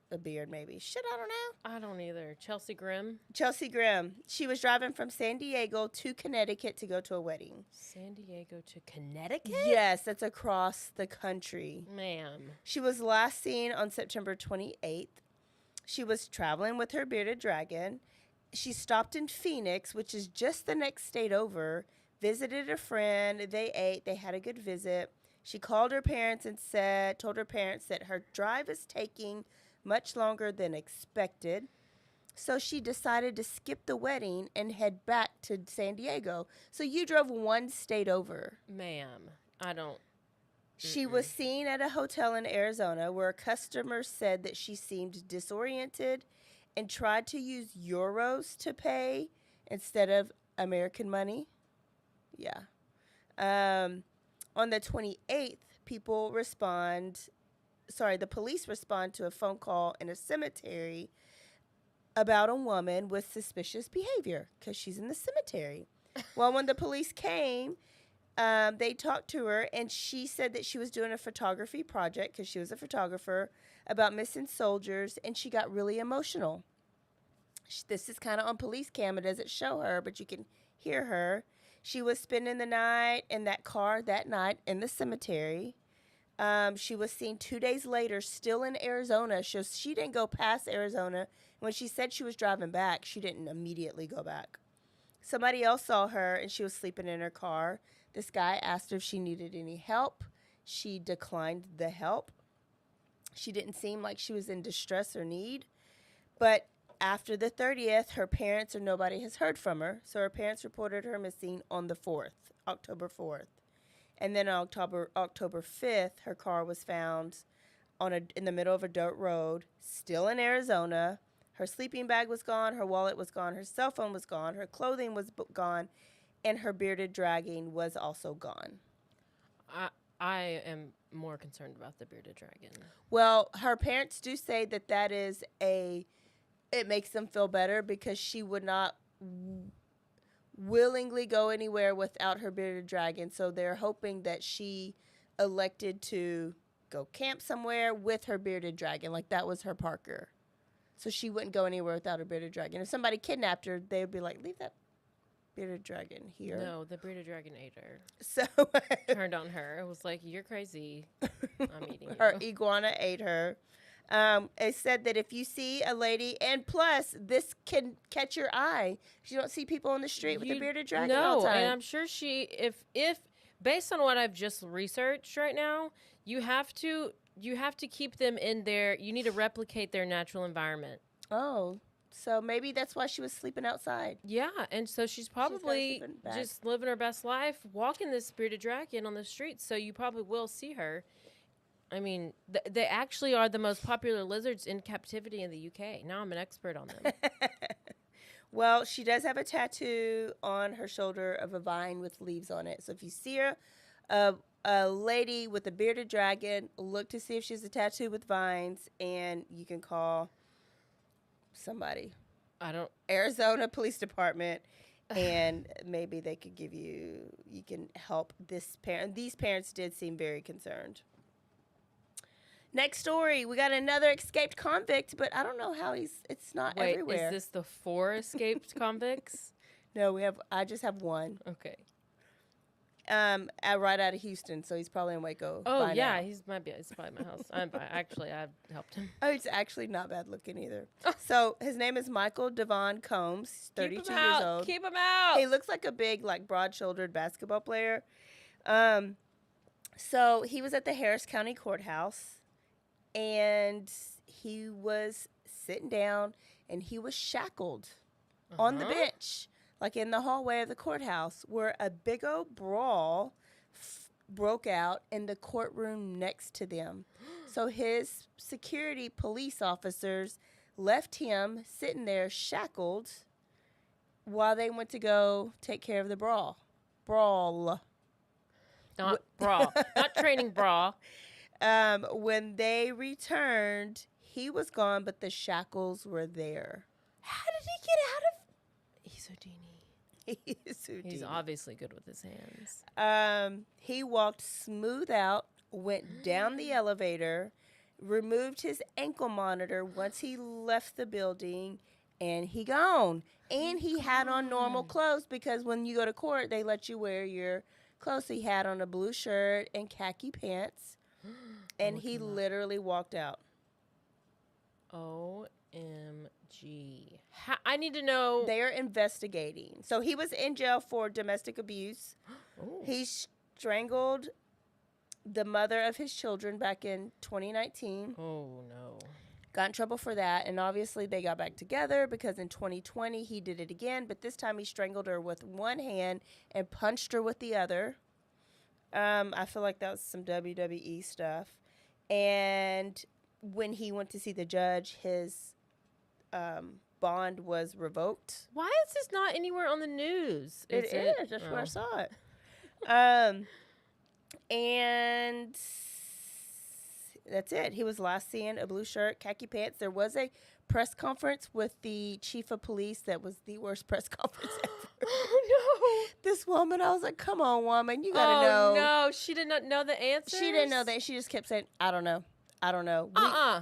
a beard, maybe. Shit, I don't know. I don't either. Chelsea Grimm. She was driving from San Diego to Connecticut to go to a wedding. San Diego to Connecticut? Yes, that's across the country. Ma'am. She was last seen on September 28th. She was traveling with her bearded dragon. She stopped in Phoenix, which is just the next state over, visited a friend. They ate. They had a good visit. She called her parents and told her parents that her drive is taking much longer than expected. So she decided to skip the wedding and head back to San Diego. So you drove one state over. Ma'am, I don't. She was seen at a hotel in Arizona where a customer said that she seemed disoriented and tried to use euros to pay instead of American money. Yeah. On the 28th, the police respond to a phone call in a cemetery about a woman with suspicious behavior because she's in the cemetery. Well, when the police came, they talked to her, and she said that she was doing a photography project because she was a photographer about missing soldiers, and she got really emotional. This is kind of on police cam. It doesn't show her, but you can hear her. She was spending the night in that car that night in the cemetery. She was seen 2 days later still in Arizona. She didn't go past Arizona. When she said she was driving back, she didn't immediately go back. Somebody else saw her, and she was sleeping in her car. This guy asked her if she needed any help. She declined the help. She didn't seem like she was in distress or need. But after the 30th, her parents or nobody has heard from her. So her parents reported her missing on the 4th, October 4th. And then on October 5th, her car was found in the middle of a dirt road, still in Arizona. Her sleeping bag was gone. Her wallet was gone. Her cell phone was gone. Her clothing was gone. And her bearded dragon was also gone. I am more concerned about the bearded dragon. Well, her parents do say that is it makes them feel better because she would not willingly go anywhere without her bearded dragon. So they're hoping that she elected to go camp somewhere with her bearded dragon. Like that was her Parker. So she wouldn't go anywhere without her bearded dragon. If somebody kidnapped her, they would be like, leave that bearded dragon here. No, the bearded dragon ate her. So turned on her. It was like, you're crazy. I'm eating you. Her iguana ate her. It said that if you see a lady, and plus this can catch your eye. You don't see people on the street with a bearded dragon all the time. And I'm sure if based on what I've just researched right now, you have to keep them in their. You need to replicate their natural environment. Oh, so maybe that's why she was sleeping outside. Yeah, and so she's probably just living her best life, walking this bearded dragon on the streets. So you probably will see her. I mean, they actually are the most popular lizards in captivity in the UK. Now I'm an expert on them. Well, she does have a tattoo on her shoulder of a vine with leaves on it. So if you see her, a lady with a bearded dragon, look to see if she has a tattoo with vines, and you can call somebody. Arizona Police Department, and maybe they could give you can help this parent. These parents did seem very concerned. Next story, we got another escaped convict, but I don't know how it's not Wait, everywhere. Is this the 4 escaped convicts? No, I just have one. Okay. Right out of Houston, so he's probably in Waco. Oh by yeah, now. he's by my house. Actually, I helped him. Oh, he's actually not bad looking either. So his name is Michael Devon Combs. He's 32 Keep him years out. old. Keep him out. He looks like a big, broad-shouldered basketball player. So he was at the Harris County Courthouse, and he was sitting down, and he was shackled on the bench, like in the hallway of the courthouse, where a big old brawl broke out in the courtroom next to them. So his security police officers left him sitting there shackled while they went to go take care of the brawl. Not brawl. Not training brawl. When they returned, he was gone, but the shackles were there. How did he get out of? He's Houdini. He is Houdini. He's obviously good with his hands. He walked smooth out, went down the elevator, removed his ankle monitor once he left the building, and he gone. And he had on normal clothes, because when you go to court, they let you wear your clothes. He had on a blue shirt and khaki pants, and he literally walked out. OMG. I need to know. They are investigating. So he was in jail for domestic abuse. He strangled the mother of his children back in 2019. Oh, no. Got in trouble for that, and obviously they got back together because in 2020 he did it again, but this time he strangled her with one hand and punched her with the other. I feel like that was some WWE stuff. And when he went to see the judge, his bond was revoked. Why is this not anywhere on the news? It is. That's where I saw it. And that's it. He was last seen a blue shirt, khaki pants. There was a press conference with the chief of police that was the worst press conference ever. Oh, no. This woman, I was like, come on, woman. You got to know. No, she did not know the answer. She didn't know that. She just kept saying, I don't know. I don't know.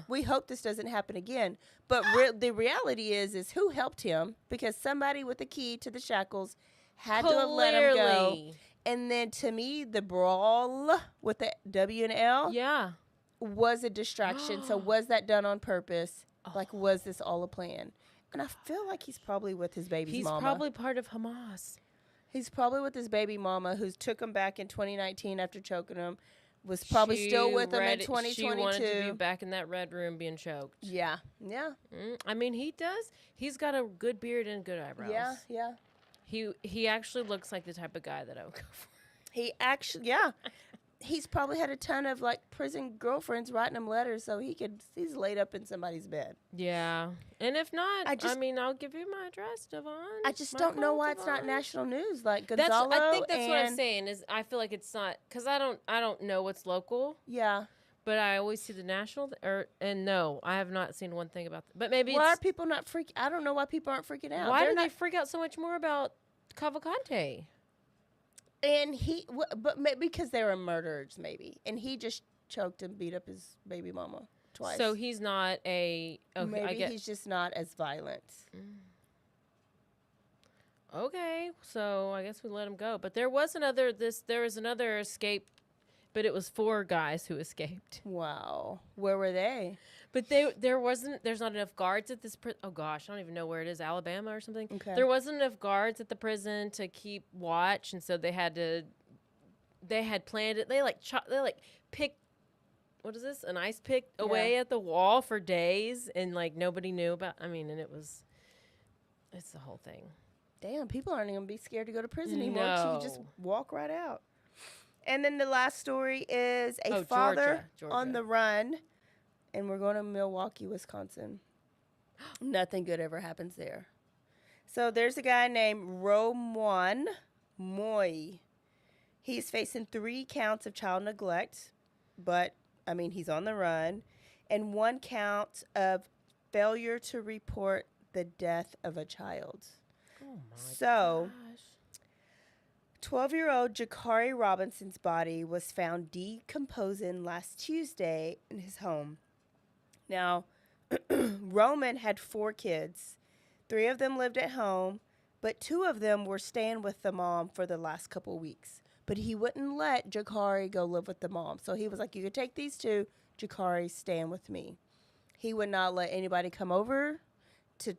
We hope this doesn't happen again. But the reality is who helped him? Because somebody with the key to the shackles had to have let him go. And then to me, the brawl with the W and L was a distraction. So was that done on purpose? Like, was this all a plan? And I feel like he's probably with his baby mama. He's probably part of Hamas. He's probably with his baby mama, who took him back in 2019 after choking him. Was probably still with him in 2022. She wanted to be back in that red room being choked. Yeah. I mean, he does. He's got a good beard and good eyebrows. Yeah. He actually looks like the type of guy that I would go for. He actually, he's probably had a ton of prison girlfriends writing him letters, so he's laid up in somebody's bed. Yeah, and if not, I mean, I'll give you my address, Devon. I just don't know why it's not national news like Gonzalo. I think that's what I'm saying. Is I feel like it's not because I don't know what's local. Yeah. But I always see the national, and no, I have not seen one thing about that. But maybe why are people not freaking? I don't know why people aren't freaking out. Why do they freak out so much more about Cavalcante? And because they were murderers, maybe. And he just choked and beat up his baby mama twice. So he's not a. Maybe he's just not as violent. Okay, so I guess we let him go. But there was another escape, but it was 4 guys who escaped. Wow. Where were they? But there's not enough guards at this oh gosh, I don't even know where it is, Alabama or something. Okay. There wasn't enough guards at the prison to keep watch, and so they had planned it. They picked, what is this? An ice pick away at the wall for days, and like nobody knew about, and it's the whole thing. Damn, people aren't even gonna be scared to go to prison anymore. No. So you just walk right out. And then the last story is a father Georgia. on the run, and we're going to Milwaukee, Wisconsin. Nothing good ever happens there. So there's a guy named Roman Moy. He's facing 3 counts of child neglect, but he's on the run, and 1 count of failure to report the death of a child. Oh my gosh. 12-year-old Jakari Robinson's body was found decomposing last Tuesday in his home. Now, Roman had 4 kids. 3 of them lived at home, but 2 of them were staying with the mom for the last couple weeks. But he wouldn't let Jakari go live with the mom. So he was like, you could take these 2, Jakari's staying with me. He would not let anybody come over to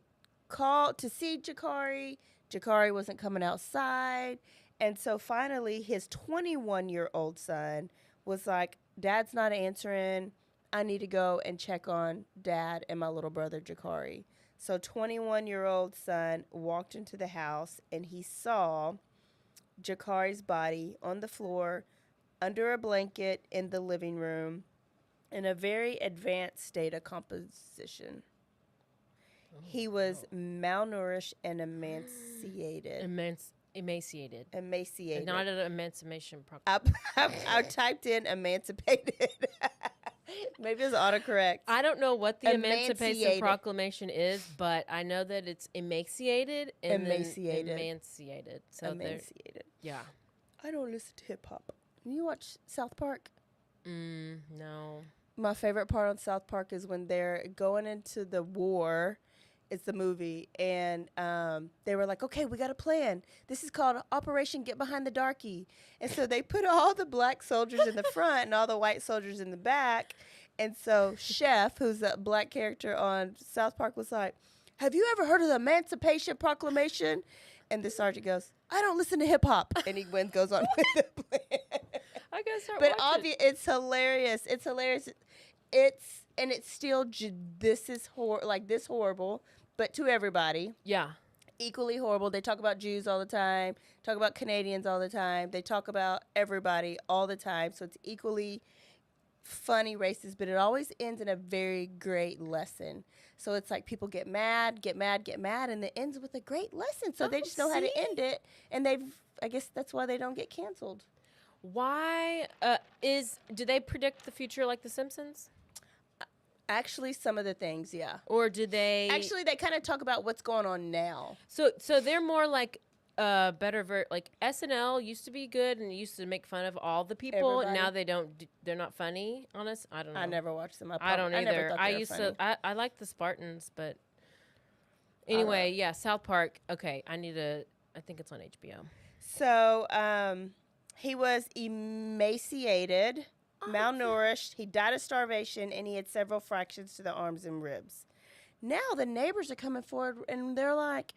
see Jakari. Jakari wasn't coming outside. And so finally, his 21-year-old son was like, Dad's not answering. I need to go and check on Dad and my little brother, Jakari. So 21-year-old son walked into the house, and he saw Jakari's body on the floor under a blanket in the living room in a very advanced state of composition. He was malnourished and emaciated. Emaciated. Not an emancipation proclamation. I typed in emancipated. Maybe it's autocorrect. I don't know what the Emancipation Proclamation is, but I know that it's emaciated and emaciated. So emaciated. Yeah. I don't listen to hip hop. You watch South Park? No. My favorite part on South Park is when they're going into the war. It's the movie, and they were like, okay, we got a plan. This is called Operation Get Behind the Darky. And so they put all the black soldiers in the front and all the white soldiers in the back. And so Chef, who's a black character on South Park, was like, have you ever heard of the Emancipation Proclamation? And the sergeant goes, I don't listen to hip hop. And he goes on with the plan. I gotta start But watching. it's hilarious. It's hilarious. It's still this horrible, but to everybody. Yeah. Equally horrible. They talk about Jews all the time, talk about Canadians all the time. They talk about everybody all the time. So it's equally funny, racist, but it always ends in a very great lesson. So it's like people get mad, and it ends with a great lesson. So they just know how to end it, and I guess that's why they don't get canceled. Why do they predict the future like The Simpsons? Actually, some of the things, yeah. Or do they? Actually, they kind of talk about what's going on now. So they're more like like SNL used to be good and used to make fun of all the people. Everybody. Now they don't. They're not funny. Honest, I don't know. I never watched them. I don't either. Never thought they were used funny. to. I like the Spartans, but anyway, yeah. South Park. Okay, I think it's on HBO. So he was emaciated, malnourished. He died of starvation, and he had several fractures to the arms and ribs. Now the neighbors are coming forward, and they're like,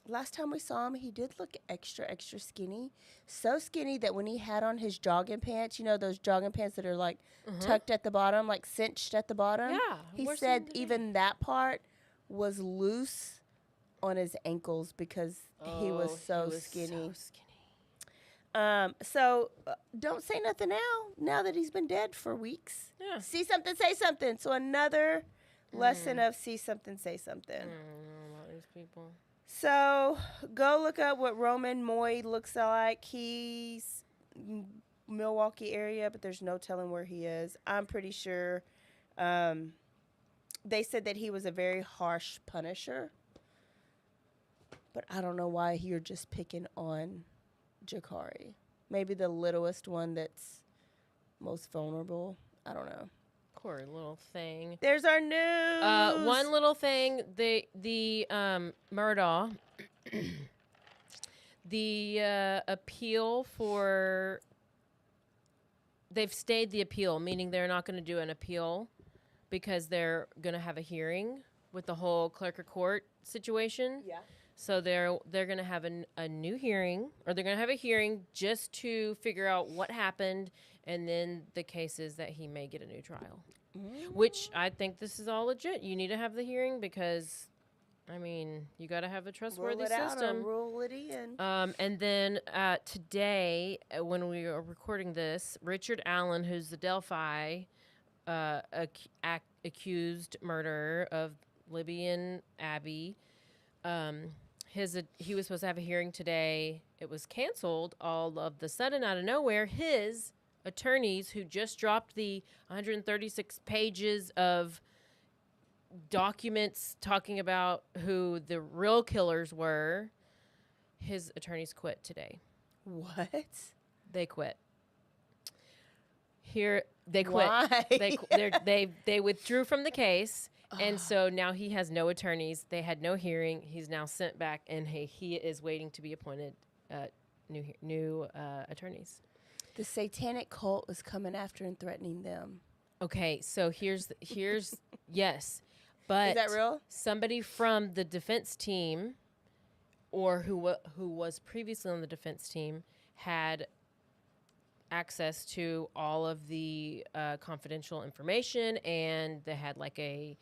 last time we saw him, he did look extra, extra skinny. So skinny that when he had on his jogging pants, those jogging pants that are like tucked at the bottom, like cinched at the bottom. Yeah. He said even that part was loose on his ankles because he was so skinny. So don't say nothing now that he's been dead for weeks. Yeah. See something, say something. So another lesson of see something, say something. I don't know about these people. So go look up what Roman Moy looks like. He's Milwaukee area, but there's no telling where he is. I'm pretty sure they said that he was a very harsh punisher. But I don't know why you're just picking on Jakari. Maybe the littlest one that's most vulnerable. I don't know. Poor little thing. There's our news. One little thing. The Murdaugh The appeal for they've stayed the appeal, meaning they're not going to do an appeal because they're going to have a hearing with the whole clerk of court situation. Yeah. So they're going to have a new hearing, or they're going to have a hearing just to figure out what happened, and then the case is that he may get a new trial. Which I think this is all legit. You need to have the hearing because, I mean, you got to have a trustworthy Rule it out or system. rule it in. And then today, when we are recording this, Richard Allen, who's the Delphi accused murderer of Libby and Abby, he was supposed to have a hearing today. It was canceled all of the sudden out of nowhere. His attorneys, who just dropped the 136 pages of documents talking about who the real killers were, his attorneys quit today. What? They quit. Here they quit. Why? They withdrew from the case, and so now he has no attorneys. They had no hearing. He's now sent back, and he is waiting to be appointed new attorneys. The satanic cult was coming after and threatening them. Okay, so here's yes, but is that real? Somebody from the defense team, or who was previously on the defense team, had access to all of the confidential information, and they had like a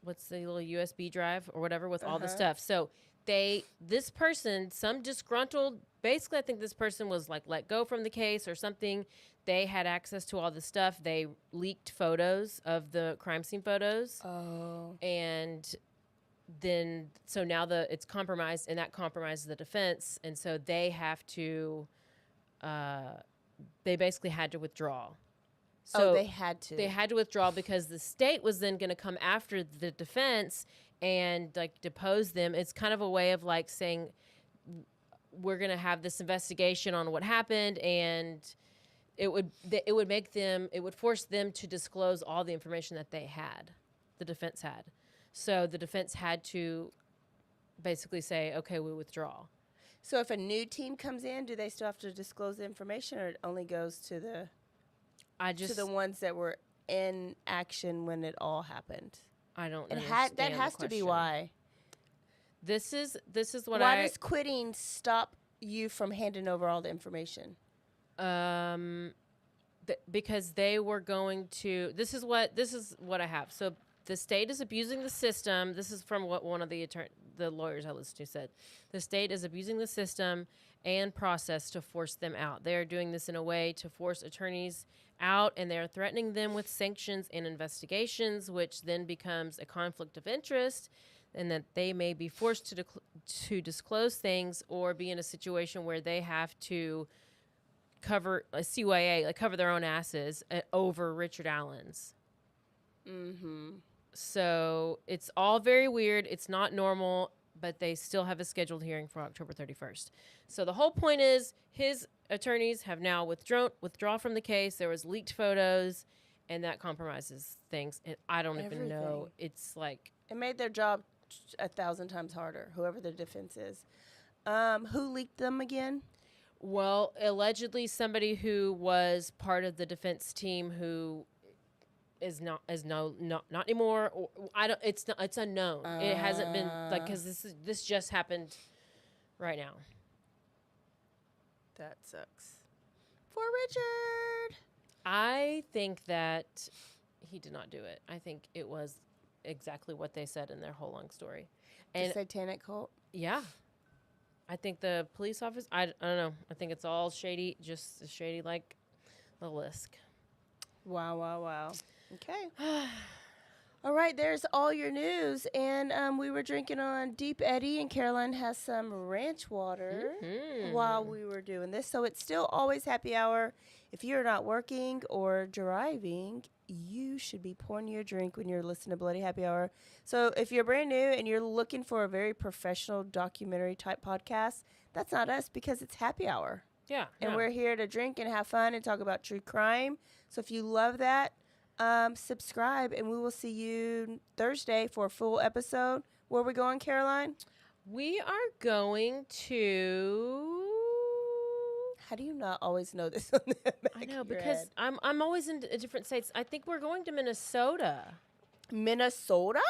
what's the little USB drive or whatever with all the stuff. So some disgruntled, basically I think this person was like let go from the case or something. They had access to all the stuff. They leaked photos of the crime scene photos. Oh. And then, so now it's compromised, and that compromises the defense. And so they have to, they basically had to withdraw. So they had to. They had to withdraw because the state was then going to come after the defense and like depose them. It's kind of a way of like saying, we're going to have this investigation on what happened, and it would force them to disclose all the information that the defense had. So the defense had to basically say, okay, we withdraw. So if a new team comes in, do they still have to disclose the information, or it only goes to the ones that were in action when it all happened? I don't understand. That has to be why. This is what Why does quitting stop you from handing over all the information? Because they were going to. This is what I have. So the state is abusing the system. This is from what one of the lawyers I listened to said. The state is abusing the system and process to force them out. They are doing this in a way to force attorneys out, and they are threatening them with sanctions and investigations, which then becomes a conflict of interest, and that they may be forced to disclose things or be in a situation where they have to cover a CYA, like cover their own asses over Richard Allen's. Mm-hmm. So it's all very weird. It's not normal, but they still have a scheduled hearing for October 31st. So the whole point is his attorneys have now withdraw from the case. There was leaked photos, and that compromises things. And I don't even know. It's like it made their job 1,000 times harder, whoever the defense is. Who leaked them again? Well, allegedly somebody who was part of the defense team who is not anymore. Or it's unknown. It hasn't been like, because this just happened right now. That sucks. For Richard. I think that he did not do it. I think it was exactly what they said in their whole long story. The satanic cult? Yeah. I think the police office, I don't know. I think it's all shady, just as shady like the Lisk. Wow. Okay. All right, there's all your news. And we were drinking on Deep Eddy, and Caroline has some ranch water while we were doing this. So it's still always happy hour. If you're not working or driving, you should be pouring your drink when you're listening to Bloody Happy Hour. So if you're brand new and you're looking for a very professional documentary type podcast, that's not us, because it's happy hour. Yeah. And we're here to drink and have fun and talk about true crime. So if you love that, subscribe, and we will see you Thursday for a full episode. Where are we going, Caroline? We are going to. How do you not always know this on the back I know of your because head? I'm always in different states. I think we're going to Minnesota. Minnesota?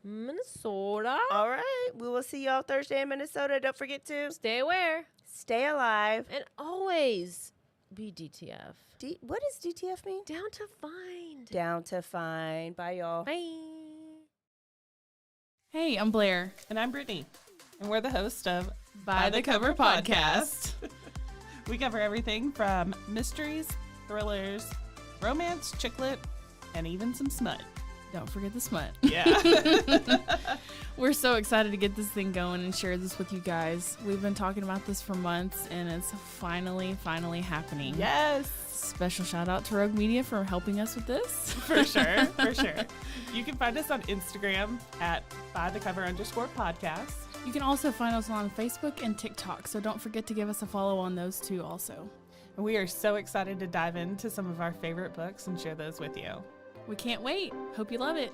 Minnesota. All right. We will see y'all Thursday in Minnesota. Don't forget to stay aware, stay alive, and always be DTF. What does DTF mean? Down to find. Down to find. Bye, y'all. Bye. Hey, I'm Blair. And I'm Brittany. And we're the host of By the Cover Podcast. We cover everything from mysteries, thrillers, romance, chick lit, and even some smut. Don't forget the smut. Yeah. We're so excited to get this thing going and share this with you guys. We've been talking about this for months, and it's finally happening. Yes. Special shout out to RogueMedia for helping us with this. For sure. You can find us on Instagram at bythecover_podcast. You can also find us on Facebook and TikTok, so don't forget to give us a follow on those too also. And we are so excited to dive into some of our favorite books and share those with you. We can't wait. Hope you love it.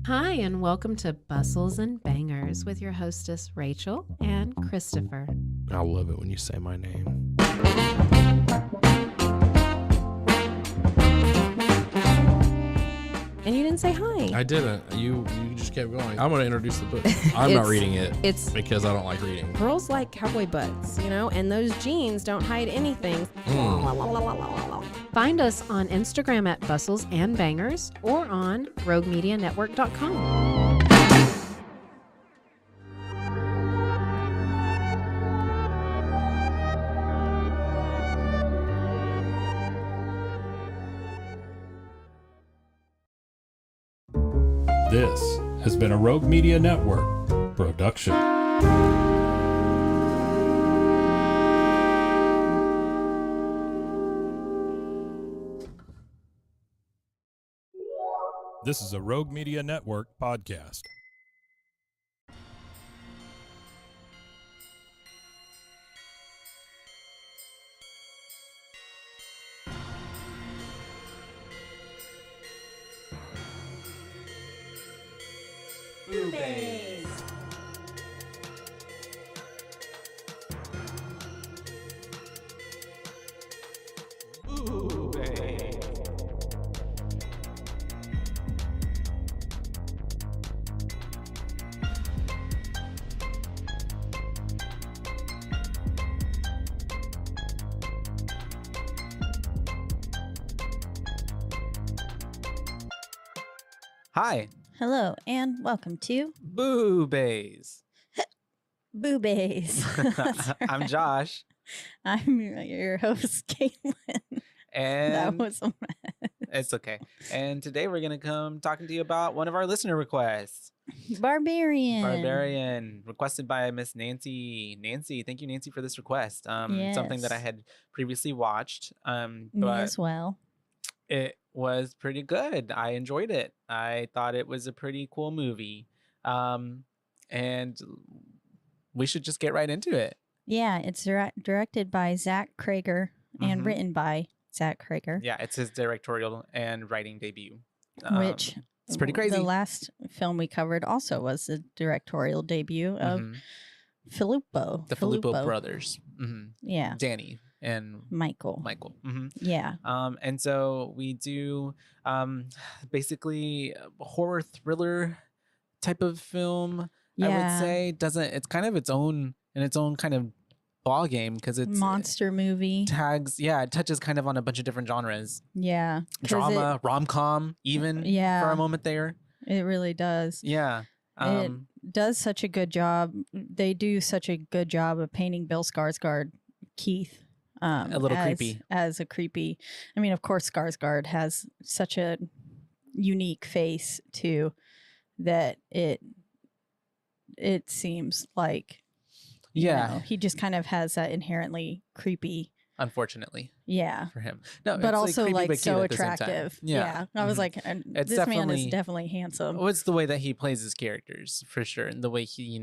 Hi, and welcome to Bustles and Bangers with your hostess, Rachel and Christopher. I love it when you say my name. And you didn't say hi. I didn't. You just kept going. I'm going to introduce the book. I'm not reading it. It's because I don't like reading. Girls like cowboy butts, and those jeans don't hide anything. Find us on Instagram at Bustles and Bangers or on RogueMediaNetwork.com. This has been a Rogue Media Network production. This is a Rogue Media Network podcast. Boobies. Hi. Hello, and welcome to Boobies. Boobies. I'm Josh. I'm your host, Caitlin. And that was a mess. It's okay. And today we're going to come talking to you about one of our listener requests. Barbarian. Requested by Miss Nancy. Nancy, thank you, Nancy, for this request. Something that I Yes. had previously watched. Me But as well. it was pretty good. I enjoyed it. I thought it was a pretty cool movie. And we should just get right into it. Yeah, it's directed by Zach Krager and Mhm. written by Zach Krager. Yeah, it's his directorial and writing debut. Which it's pretty crazy. The last film we covered also was the directorial debut of Mhm. Filippo. The Filippo brothers. Yeah. Danny and Michael. Yeah. And so we do basically a horror thriller type of film. I would Yeah. say it's kind of its own kind of ball game because it's Monster movie. it touches kind of on a bunch of different genres. Yeah. 'Cause Drama, rom-com, even Yeah. for a moment there. It really does. Yeah. It does such a good job. They do such a good job of painting Bill Skarsgård, Keith, A little creepy. As a creepy. I mean, of course, Skarsgård has such a unique face too that it seems like he just kind of has that inherently creepy. Unfortunately. Yeah. For him. No, but it's also creepy like but cute so at the same time. attractive. Yeah. I was Mhm. like, and It's this man is definitely handsome. Well, it's the way that he plays his characters for sure, and the way he,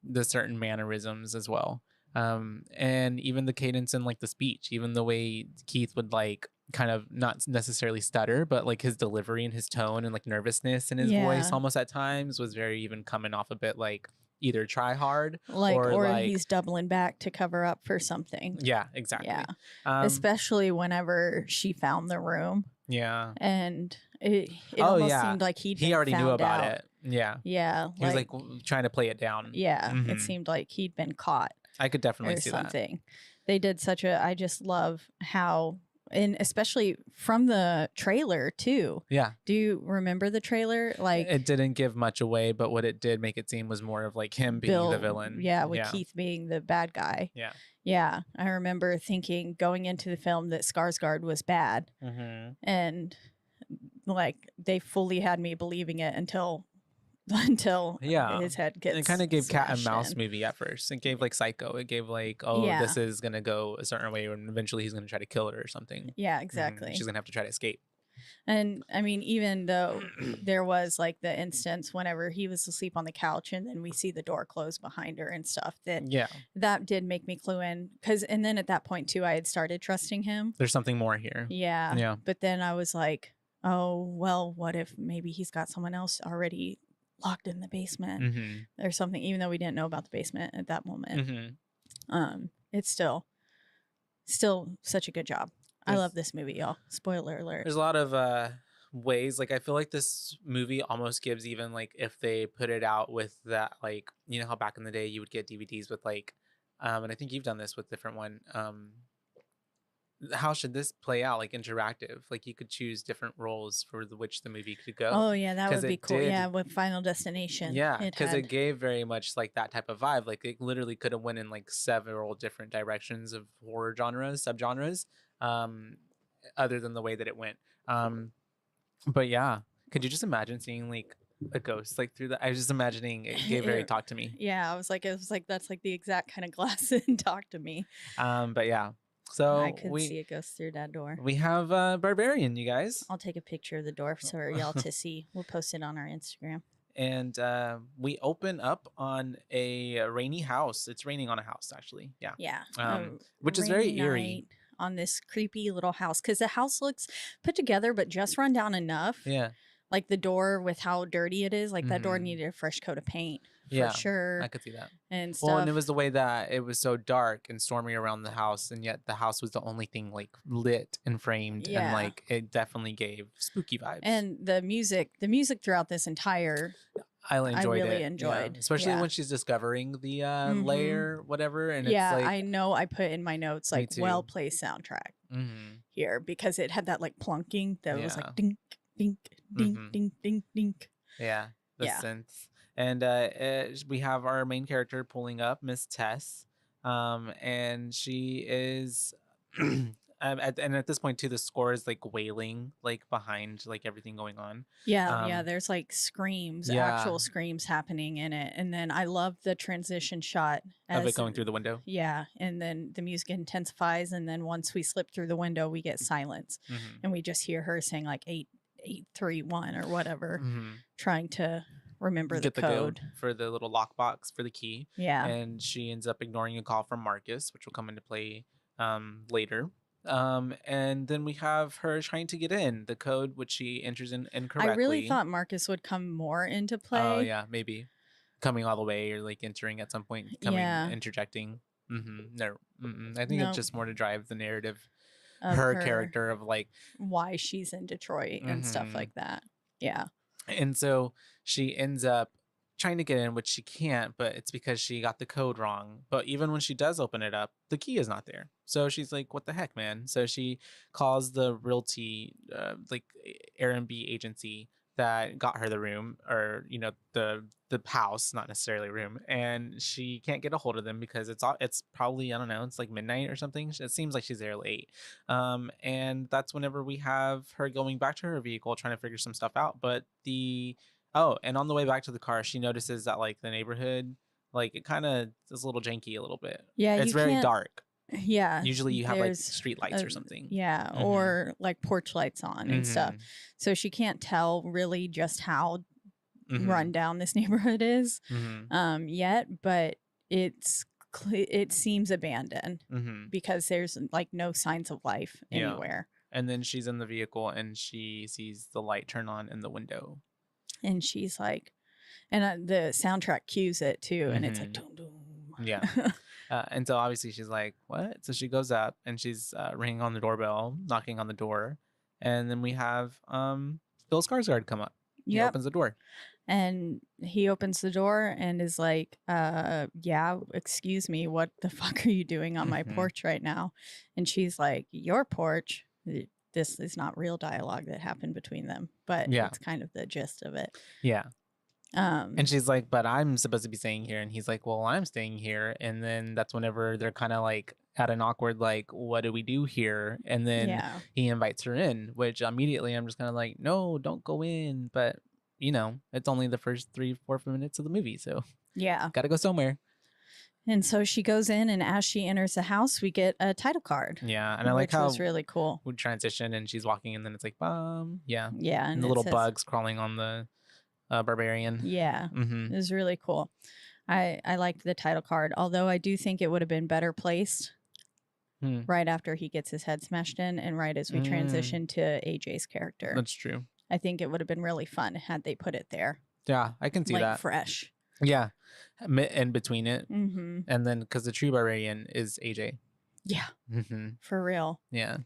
the certain mannerisms as well. And even the cadence and like the speech, even the way Keith would like kind of not necessarily stutter, but like his delivery and his tone and like nervousness in his voice Yeah. almost at times was very even coming off a bit like either try hard or he's doubling back to cover up for something. yeah, exactly. Yeah. Um, Especially whenever she found the room. yeah. And it almost seemed like he already knew about it. Yeah. Yeah. He was like trying to play it down. Yeah. It Mhm. seemed like he'd been caught. I could definitely or see something. They did I just love how, and especially from the trailer too. Yeah. Do you remember the trailer? Like it didn't give much away, but what it did make it seem was more of like him being the villain. Yeah, with Keith being the bad guy. Yeah. Yeah. I remember thinking going into the film that Skarsgård was bad. Mhm. And like they fully had me believing it until Yeah, his head gets it kind of gave cat and smashed mouse in. movie at first. It gave like Psycho. It gave like, Yeah. this is gonna go a certain way, and eventually he's gonna try to kill her or something. Yeah, Mhm. exactly. She's gonna have to try to escape. And I mean, even though there was like the instance whenever he was asleep on the couch and then we see the door close behind her and stuff, that did make me clue in. And then at that point too, I had started trusting him. There's something more here. Yeah. Yeah. But then I was like, oh, well, what if maybe he's got someone else already locked in the basement Mhm. or something, even though we didn't know about the basement at that moment. Mhm. It's still such a good job. I There's- love this movie, y'all. Spoiler alert. There's a lot of ways. Like I feel like this movie almost gives, even like if they put it out with that, like you know how back in the day you would get DVDs with like, and I think you've done this with different one. How should this play out? Like interactive, like you could choose different roles for which the movie could go. Oh yeah, that 'Cause would be it cool. did- Yeah, with Final Destination. Yeah, because had- it gave very much like that type of vibe. Like it literally could have went in like several different directions of horror genres, subgenres, other than the way that it went. But yeah, could you just imagine seeing like a ghost like through the? I was just imagining it gave very Talk to Me. Yeah, it was like that's like the exact kind of glass in Talk to Me. But yeah, so I could see a ghost through that door. we have Barbarian, you guys. I'll take a picture of the door for y'all to see. We'll post it on our Instagram. And we open up on a rainy house. It's raining on a house, actually. Yeah. Yeah. Which is very Rainy eerie. night on this creepy little house because the house looks put together, but just run down enough. Yeah. Like the door with how dirty it is, like that door Mhm. needed a fresh coat of paint for Yeah, sure. I could see that. And stuff. Well, and it was the way that it was so dark and stormy around the house, and yet the house was the only thing like lit and framed, Yeah. and like it definitely gave spooky vibes. And the music throughout this entire I enjoyed really it. yeah. enjoyed. Especially Yeah. when she's discovering the Mhm. layer, whatever. And yeah, it's like, I know I put in my notes Me like too. well placed soundtrack Mhm. here because it had that like plunking that was Yeah. like dink, dink, dink, Mhm. dink, dink, dink. Yeah, the Yeah. synths. And we have our main character pulling up, Miss Tess, and she is, and at this point too, the score is like wailing, like behind like everything going on. Yeah, there's like screams, yeah. actual screams happening in it. And then I love the transition shot Of it going through the window. Yeah, and then the music intensifies, and then once we slip through the window, we get silence, Mhm. and we just hear her saying like 8831 or whatever, Mhm. trying to remember Get the code. for the little lockbox for the key. Yeah. And she ends up ignoring a call from Marcus, which will come into play later. And then we have her trying to get in the code, which she enters in incorrectly. I really thought Marcus would come more into play. Oh yeah, maybe coming all the way or like entering at some point, coming Yeah. interjecting. No, I think Nope. it's just more to drive the narrative, Of her her. character of like, Why she's in Detroit and stuff Mhm. like that. Yeah. and so she ends up trying to get in, which she can't, but it's because she got the code wrong. But even when she does open it up, the key is not there. So she's like, what the heck, man? So she calls the realty, like Airbnb agency that got her the room, or, you know, the house, not necessarily room. And she can't get a hold of them because it's probably, I don't know, it's like midnight or something. It seems like she's there late. And that's whenever we have her going back to her vehicle, trying to figure some stuff out. But and on the way back to the car, she notices that like the neighborhood, like it kind of is a little janky a little bit. Yeah, It's you very can't- dark. Yeah. Usually you have like there's street lights or a- something. Yeah, Mhm. or like porch lights on and stuff. Mhm. So she can't tell really just how Mhm. run down this neighborhood is Mhm. yet, but it seems abandoned Mhm. because there's like no signs of life Yeah. anywhere And then she's in the vehicle and she sees the light turn on in the window. And she's like, and the soundtrack cues it too. And it's like, Mhm. dum, dum. Yeah. And so obviously she's like, what? So she goes up and she's ringing on the doorbell, knocking on the door. And then we have Bill Skarsgård come up. He Yep. opens the door. And he opens the door and is like, yeah, excuse me, what the fuck are you doing on my porch right now? And she's like, your porch? This is not real dialogue that happened between them, but Yeah. it's kind of the gist of it. Yeah. And she's like, but I'm supposed to be staying here. And he's like, well, I'm staying here. And then that's whenever they're kind of like at an awkward, like, what do we do here? And then Yeah. he invites her in, which immediately I'm just kind of like, no, don't go in. But, you know, it's only the first 3-4 minutes of the movie. So Yeah. got to go somewhere. And so she goes in, and as she enters the house, we get a title card. Yeah. And I like which how was really cool. we transition and she's walking and then it's like, yeah. Yeah. And And the it little says- bugs crawling on the barbarian. Yeah. Mm-hmm. It was really cool. I liked the title card, although I do think it would have been better placed right after he gets his head smashed in and right as we transition to AJ's character. That's true. I think it would have been really fun had they put it there. Yeah, I can see like that. fresh. Yeah. In between it. Mm-hmm. And then because the true barbarian is AJ. Yeah. Mm-hmm. For real. Yeah.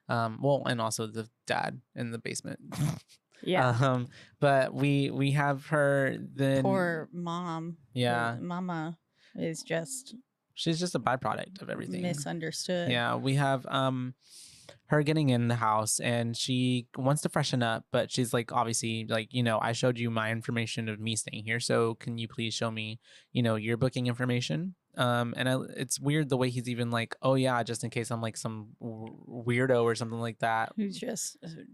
Well, and also the dad in the basement. Yeah. But we have her then. Poor mom. Yeah. Mama is just. She's just a byproduct of everything. Misunderstood. Yeah. We have her getting in the house and she wants to freshen up, but she's like, obviously, like, you know, I showed you my information of me staying here. So can you please show me, you know, your booking information? It's weird the way he's even like, oh yeah, just in case I'm like some weirdo or something like that. Who's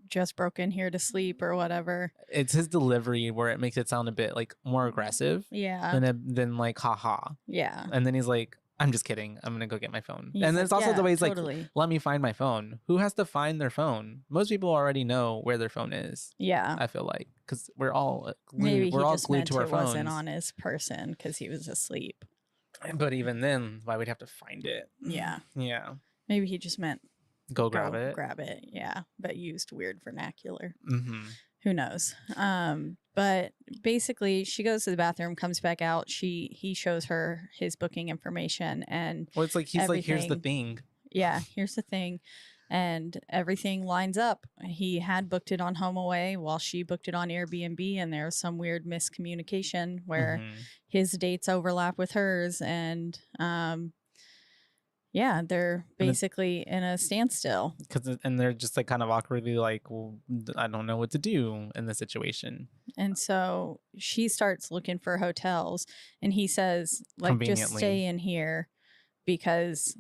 just broke in here to sleep or whatever. It's his delivery where it makes it sound a bit like more aggressive. Yeah. Than like, haha. Yeah. And then he's like, I'm just kidding. I'm gonna go get my phone. He's and like, there's also yeah, the way he's totally. like, let me find my phone. Who has to find their phone? Most people already know where their phone is. Yeah. I feel like because we're all Maybe we're he all just glued meant to our it phones. wasn't on his person because he was asleep. But even then, why we'd have to find it? Yeah. Yeah. Maybe he just meant Go grab it. Grab it. Yeah. But used weird vernacular. Mm-hmm. Who knows? But basically she goes to the bathroom, comes back out. He shows her his booking information and Well, it's like he's like, here's the everything. thing. Yeah, here's the thing. And everything lines up. He had booked it on HomeAway while she booked it on Airbnb, and there was some weird miscommunication where his dates overlap with hers, and yeah, they're basically in a standstill. And they're just like kind of awkwardly like, well, I don't know what to do in this situation. And so she starts looking for hotels, and he says, like, just stay in here because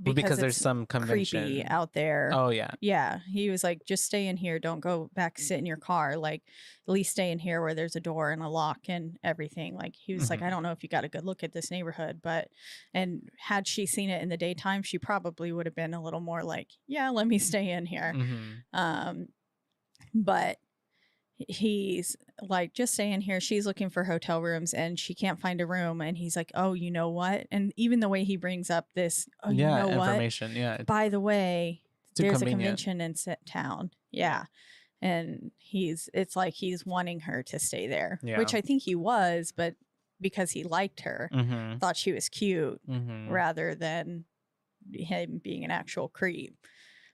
there's it's some convention creepy out there. Oh yeah. Yeah. He was like, just stay in here. Don't go back, sit in your car. Like, at least stay in here where there's a door and a lock and everything. Like, he was like, I don't know if you got a good look at this neighborhood, and had she seen it in the daytime, she probably would have been a little more like, yeah, let me stay in here. But he's like, just stay in here. She's looking for hotel rooms and she can't find a room. And he's like, oh, you know what? And even the way he brings up this, oh, you know information. what? Yeah. By the way, there's convenient. a convention in town. Yeah. And it's like he's wanting her to stay there, which I think he was, but because he liked her, thought she was cute rather than him being an actual creep.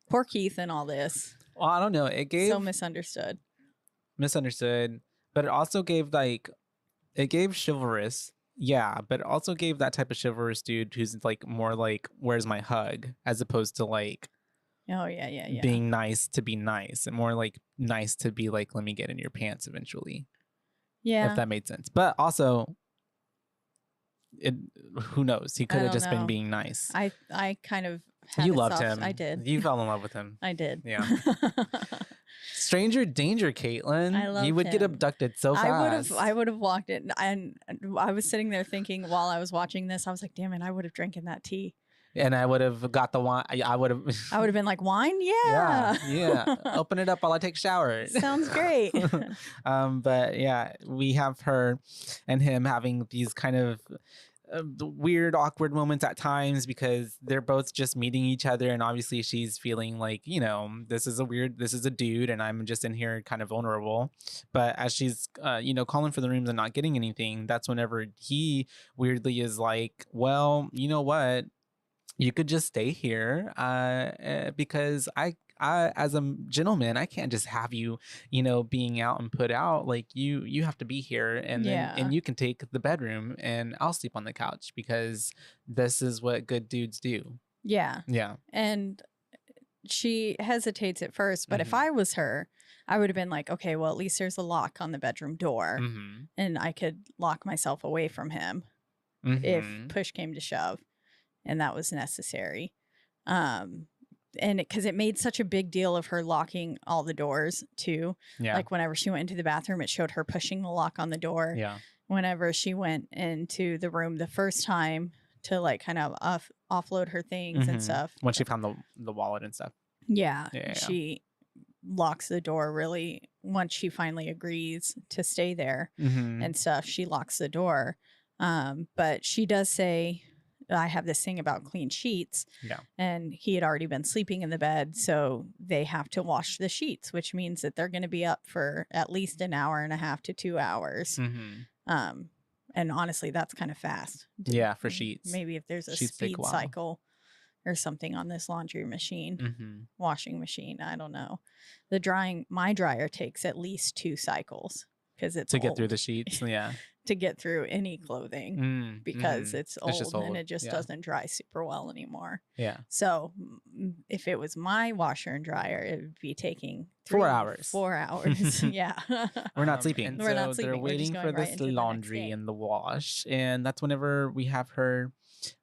Poor Keith and all this. Well, I don't know. It gave so misunderstood, but it also gave it gave chivalrous. Yeah, but it also gave that type of chivalrous dude who's like more like, where's my hug, as opposed to like, oh yeah, being nice to be nice, and more like nice to be like, let me get in your pants eventually. Yeah, if that made sense. But also, who knows? He could have just been being nice. I kind of had you a loved soft, him. I did. You fell in love with him. I did. Yeah. Stranger danger, Caitlin. I loved you would get him. abducted so fast. I would have walked in, and I was sitting there thinking while I was watching this, I was like, damn it, I would have drinking that tea. And I would have got the wine. I would have been like, wine? Yeah. Yeah. Open it up while I take a shower. Sounds great. But yeah, we have her and him having these kind of the weird, awkward moments at times because they're both just meeting each other, and obviously she's feeling like, this is a dude, and I'm just in here kind of vulnerable. But as she's, calling for the rooms and not getting anything, that's whenever he weirdly is like, well, you know what? You could just stay here, because I, as a gentleman, I can't just have you, being out and put out. Like you have to be here, and then Yeah. you can take the bedroom, and I'll sleep on the couch because this is what good dudes do. Yeah. Yeah. And she hesitates at first, but if Mhm. I was her, I would have been like, okay, well, at least there's a lock on the bedroom door, Mhm. and I could lock myself away from him if Mhm. push came to shove, and that was necessary. And because it made such a big deal of her locking all the doors too. Yeah. Like whenever she went into the bathroom, it showed her pushing the lock on the door. Yeah. Whenever she went into the room the first time to like kind of offload her things and Mhm. stuff. When she found the wallet and stuff. Yeah, Yeah. she locks the door really once she finally agrees to stay there Mhm. and stuff. She locks the door. But she does say, I have this thing about clean sheets. Yeah. And he had already been sleeping in the bed. So they have to wash the sheets, which means that they're going to be up for at least an hour and a half to 2 hours. Mhm. And honestly, that's kind of fast. Yeah, for sheets. Maybe if there's a Sheets take a speed while. cycle or something on this laundry machine, Mhm. washing machine, I don't know. My dryer takes at least 2 cycles because it's To get through old. the sheets. Yeah. To get through any clothing because Mhm. it's just old and it just Yeah. doesn't dry super well anymore. Yeah. So if it was my washer and dryer, it would be taking 4 hours. 4 hours. Yeah. We're not sleeping. We're not So sleeping. they're We're just waiting for going right this into the next laundry day. and the wash. And that's whenever we have her,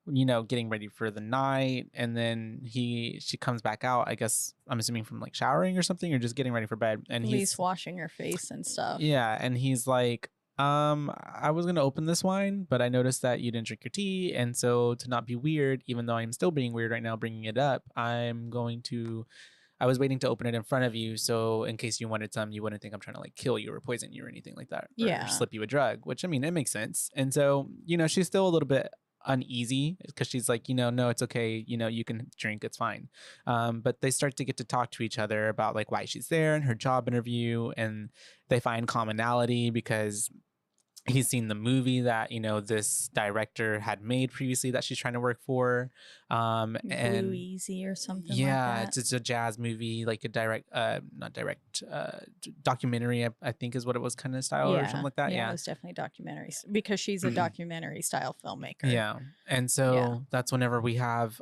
getting ready for the night. And then she comes back out, I guess, I'm assuming from like showering or something, or just getting ready for bed. And At he's least washing her face and stuff. Yeah, and he's like, I was gonna open this wine, but I noticed that you didn't drink your tea, and so to not be weird, even though I'm still being weird right now, bringing it up, I was waiting to open it in front of you, so in case you wanted some, you wouldn't think I'm trying to like kill you or poison you or anything like that, or Yeah. slip you a drug. Which I mean, it makes sense. And so she's still a little bit uneasy because she's like, no, it's okay, you can drink, it's fine. But they start to get to talk to each other about like why she's there and her job interview, and they find commonality because he's seen the movie that this director had made previously that she's trying to work for, and Blue Easy or something yeah, like that. it's a jazz movie, like a documentary, I think is what it was, kind of style or something like that. Yeah, it was definitely documentaries because she's a documentary style filmmaker. Yeah. And so that's whenever we have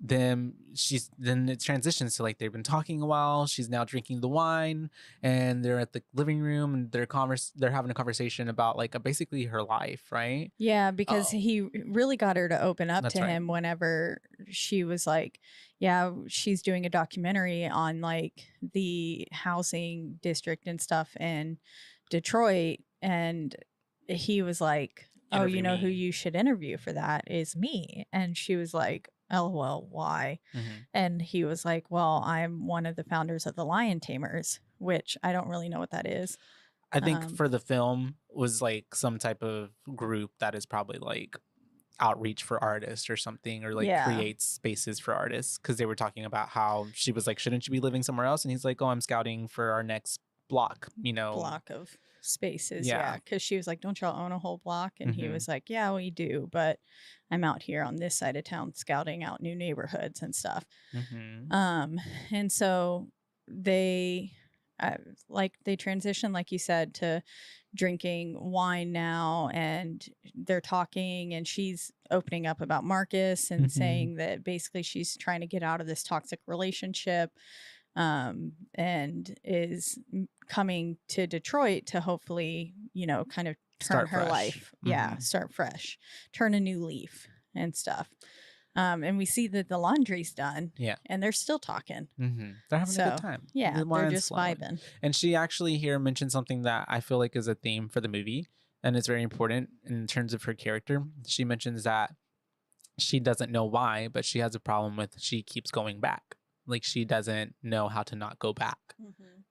then it transitions to like they've been talking a while, she's now drinking the wine, and they're at the living room, and they're having a conversation about like basically her life, right? Yeah, because he really got her to open up That's to right. him whenever she was like, yeah, she's doing a documentary on like the housing district and stuff in Detroit. And he was like, oh, Interview you know who me. you should interview for that is me. And she was like, LOL, why? Mhm. And he was like, well, I'm one of the founders of the Lion Tamers, which I don't really know what that is. I think for the film was like some type of group that is probably like outreach for artists or something, or like Yeah. creates spaces for artists, because they were talking about how she was like, shouldn't you be living somewhere else? And he's like, oh, I'm scouting for our next block, block of spaces. Yeah. Yeah. Because she was like, don't y'all own a whole block? And he Mhm. was like, yeah, we do. But I'm out here on this side of town scouting out new neighborhoods and stuff. Mhm. And so they transition, like you said, to drinking wine now, and they're talking, and she's opening up about Marcus and Mhm. saying that basically she's trying to get out of this toxic relationship, and is coming to Detroit to hopefully, kind of turn Start her fresh. life. Yeah, Mhm. start fresh, turn a new leaf and stuff. And we see that the laundry's done. Yeah. And they're still talking. Mm-hmm. They're having a So, good time. yeah, The they're wine's just flowing. vibing. And she actually here mentioned something that I feel like is a theme for the movie, and it's very important in terms of her character. She mentions that she doesn't know why, but she has a problem with she keeps going back. Like she doesn't know how to not go back.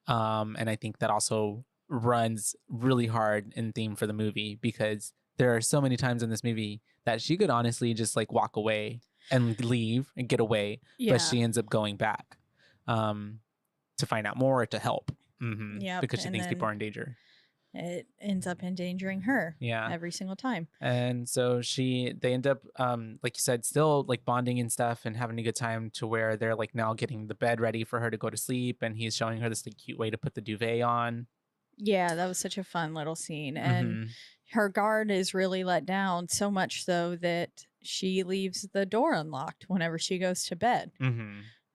And I think that also runs really hard in theme for the movie, because there are so many times in this movie that she could honestly just like walk away and leave and get away, Yeah. but she ends up going back to find out more, to help. Yep, Because she and thinks people then are in danger. it ends up endangering her. Yeah. Every single time. And so they end up, like you said, still like bonding and stuff and having a good time, to where they're like now getting the bed ready for her to go to sleep. And he's showing her this like cute way to put the duvet on. Yeah, that was such a fun little scene. And Mhm. her guard is really let down, so much so that she leaves the door unlocked whenever she goes to bed,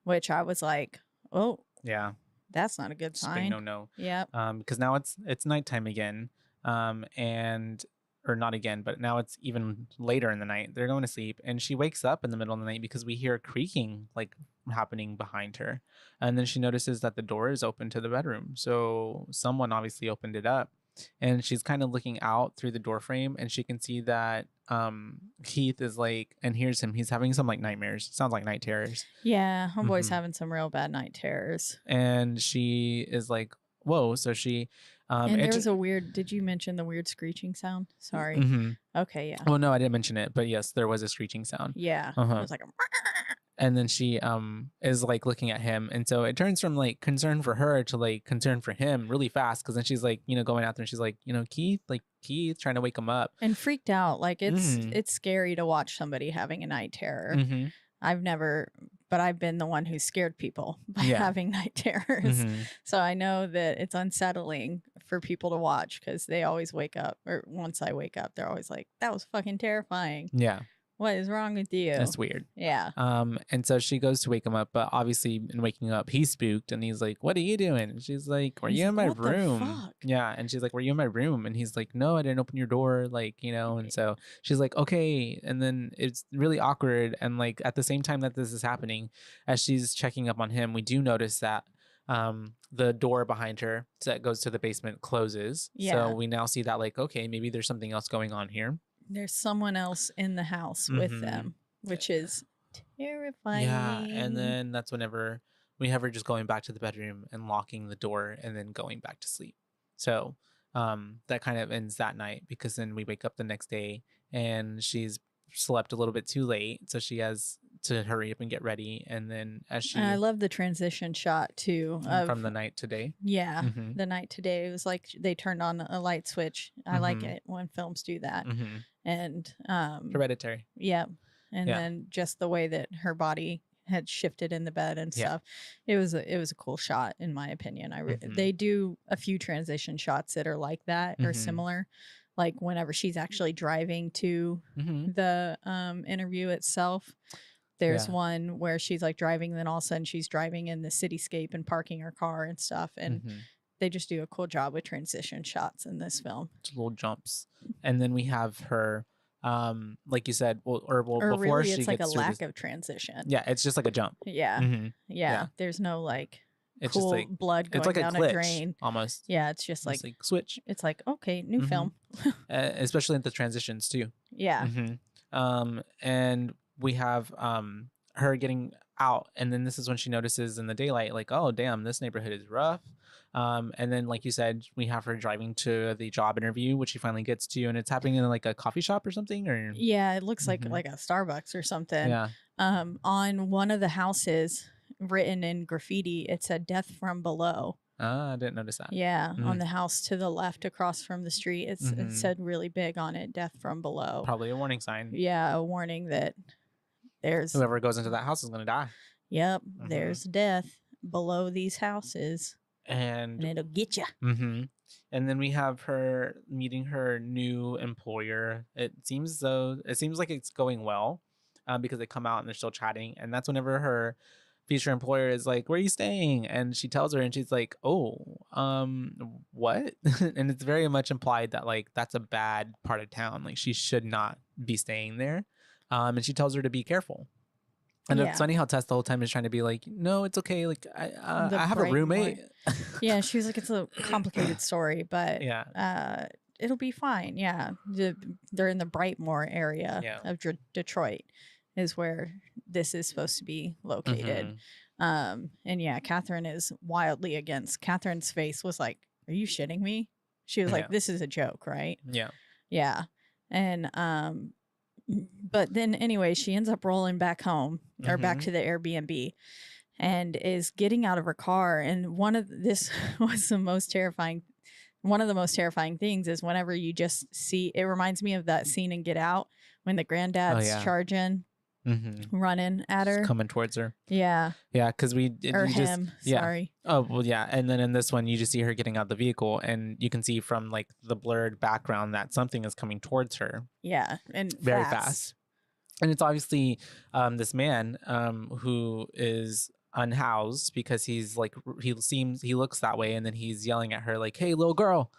which I was like, oh, Yeah. that's not a good Just a sign. big no. Yep. Because now it's nighttime again. Or not again, but now it's even later in the night. They're going to sleep, and she wakes up in the middle of the night because we hear creaking like happening behind her. And then she notices that the door is open to the bedroom. So someone obviously opened it up. And she's kind of looking out through the door frame, and she can see that Keith is like, and hears him. He's having some like nightmares. Sounds like night terrors. Yeah, homeboy's having some real bad night terrors. And she is like, whoa. So she and there was a weird, did you mention the weird screeching sound? Sorry. Okay, yeah. Well, no, I didn't mention it, but yes, there was a screeching sound. Yeah. It was like a and then she is like looking at him, and so it turns from like concern for her to like concern for him really fast, because then she's like, going out there, and she's like, Keith, trying to wake him up and freaked out. Like it's scary to watch somebody having a night terror. I've never, but I've been the one who scared people by having night terrors. So I know that it's unsettling for people to watch, because they always wake up, or once I wake up, they're always like, that was fucking terrifying. Yeah. What is wrong with you? That's weird. Yeah. And so she goes to wake him up, but obviously in waking up, he's spooked, and he's like, what are you doing? And she's like, were you in my room? Yeah. And she's like, were you in my room? And he's like, no, I didn't open your door. And so she's like, okay. And then it's really awkward. And like at the same time that this is happening, as she's checking up on him, we do notice that the door behind her that goes to the basement closes. Yeah. So we now see that like, okay, maybe there's something else going on here. There's someone else in the house with them, which is terrifying. Yeah, and then that's whenever we have her just going back to the bedroom and locking the door and then going back to sleep. So that kind of ends that night, because then we wake up the next day and she's slept a little bit too late, so she has to hurry up and get ready. And then I love the transition shot too from the night to day. Yeah, the night to day. It was like they turned on a light switch. I like it when films do that. And Hereditary. Yeah. And then just the way that her body had shifted in the bed and stuff. It was a cool shot, in my opinion. They do a few transition shots that are like that or similar. Like whenever she's actually driving to the interview itself, there's one where she's like driving, and then all of a sudden she's driving in the cityscape and parking her car and stuff. And they just do a cool job with transition shots in this film. Little jumps. And then we have her, like you said, or before really, she it's like gets a lack of transition. Yeah, it's just like a jump. Yeah. Yeah. There's no like it's cool just like blood going it's like down a glitch, drain almost. Yeah, it's just like switch. It's like, okay, new film. Especially at the transitions too. Yeah. And we have her getting out, and then this is when she notices in the daylight, like, oh damn, this neighborhood is rough. And then like you said, we have her driving to the job interview, which she finally gets to, and it's happening in like a coffee shop or something, or yeah, it looks like a Starbucks or something. Yeah. On one of the houses, written in graffiti, it said "Death from Below." I didn't notice that. Yeah, on the house to the left across from the street, it said really big on it, "Death from Below." Probably a warning sign. Yeah, a warning that there's whoever goes into that house is going to die. Yep, there's death below these houses, and it'll get you. And then we have her meeting her new employer. It seems like it's going well, because they come out and they're still chatting, and that's whenever her future employer is like, where are you staying? And she tells her, and she's like, oh, what? And it's very much implied that like that's a bad part of town, like she should not be staying there. And she tells her to be careful. And it's funny how Tess the whole time is trying to be like, no, it's okay, like I have a roommate. Yeah, she was like, it's a complicated story, but yeah, it'll be fine. Yeah, they're in the Brightmoor area of Detroit is where this is supposed to be located. And yeah, Catherine is wildly against. Catherine's face was like, are you shitting me? She was like, this is a joke, right? Yeah. Yeah. And but then anyway, she ends up rolling back home or back to the Airbnb and is getting out of her car. And this was the most terrifying. One of the most terrifying things is whenever you just see, it reminds me of that scene in Get Out when the granddad's charging, running at her, coming towards her. Yeah. Yeah, because Sorry. Oh, well, yeah. And then in this one, you just see her getting out of the vehicle, and you can see from like the blurred background that something is coming towards her. Yeah, and very fast. And it's obviously this man who is unhoused because he's like he looks that way, and then he's yelling at her like, "Hey, little girl,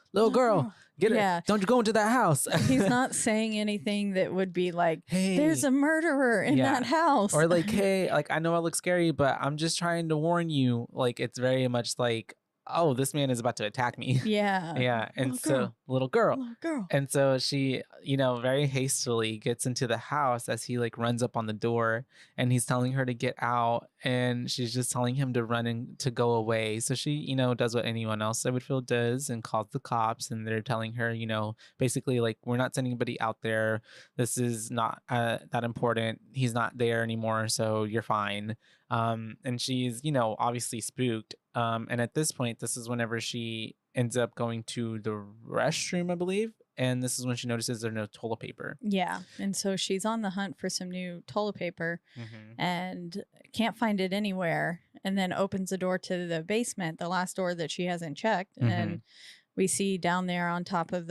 get it! Don't you go into that house!" He's not saying anything that would be like, "Hey, there's a murderer in that house," or like, "Hey, like I know I look scary, but I'm just trying to warn you." Like it's very much like, oh, this man is about to attack me. Yeah. Yeah. And little girl. And so she, very hastily gets into the house as he like runs up on the door, and he's telling her to get out, and she's just telling him to run and to go away. So she, does what anyone else I would feel does and calls the cops, and they're telling her, basically like, we're not sending anybody out there. This is not that important. He's not there anymore. So you're fine. And she's, obviously spooked. And at this point, this is whenever she ends up going to the restroom, I believe. And this is when she notices there's no toilet paper. Yeah. And so she's on the hunt for some new toilet paper and can't find it anywhere. And then opens the door to the basement, the last door that she hasn't checked. And we see down there on top of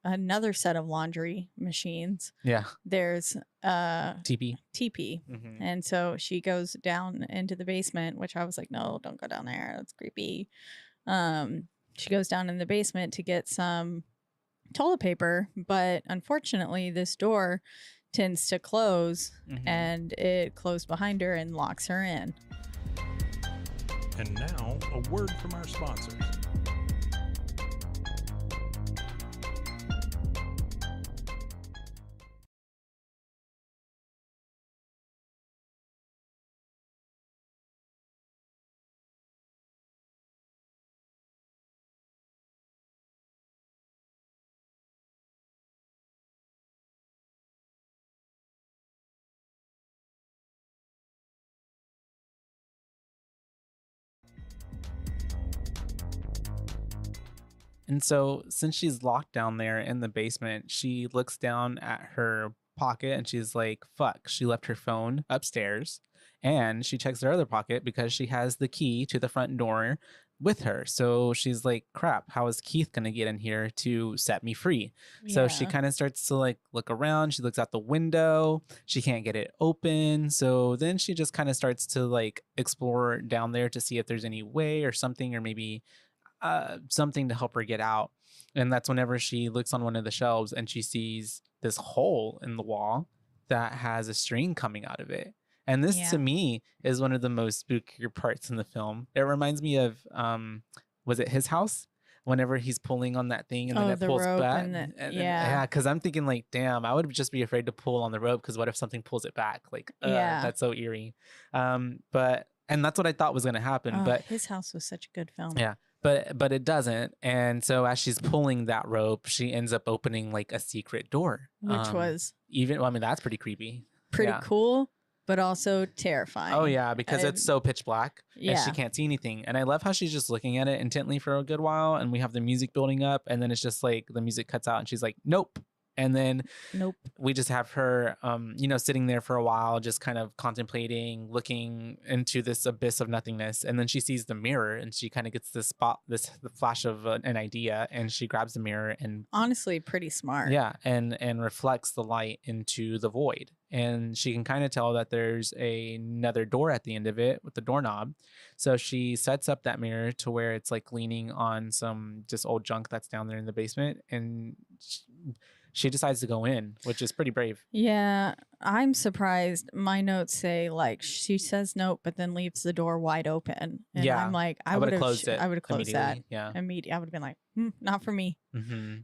another set of laundry machines. Yeah. There's TP. And so she goes down into the basement, which I was like, no, don't go down there. That's creepy. She goes down in the basement to get some toilet paper, but unfortunately this door tends to close and it closed behind her and locks her in. And now a word from our sponsors. And so since she's locked down there in the basement, she looks down at her pocket and she's like, fuck, she left her phone upstairs. And she checks her other pocket because she has the key to the front door with her. So she's like, crap, how is Keith going to get in here to set me free? Yeah. So she kind of starts to like look around. She looks out the window. She can't get it open. So then she just kind of starts to like explore down there to see if there's any way or something, or maybe something to help her get out. And that's whenever she looks on one of the shelves and she sees this hole in the wall that has a string coming out of it. And this to me is one of the most spookier parts in the film. It reminds me of was it His House? Whenever he's pulling on that thing and then it pulls back. Yeah, because I'm thinking like, damn, I would just be afraid to pull on the rope because what if something pulls it back? Like, that's so eerie. And that's what I thought was going to happen. But His House was such a good film. Yeah. But it doesn't. And so as she's pulling that rope, she ends up opening like a secret door. Which was that's pretty creepy. Pretty cool, but also terrifying. Oh yeah, because it's so pitch black and she can't see anything. And I love how she's just looking at it intently for a good while, and we have the music building up, and then it's just like the music cuts out and she's like, nope. And then we just have her, sitting there for a while, just kind of contemplating, looking into this abyss of nothingness. And then she sees the mirror and she kind of gets the flash of an idea, and she grabs the mirror and honestly pretty smart. Yeah. And reflects the light into the void. And she can kind of tell that there's another door at the end of it with the doorknob. So she sets up that mirror to where it's like leaning on some just old junk that's down there in the basement. And she decides to go in, which is pretty brave. Yeah, I'm surprised. My notes say like she says nope, but then leaves the door wide open. And I'm like, I would have closed it. I would have closed that. Yeah, immediately. I would have been like, not for me.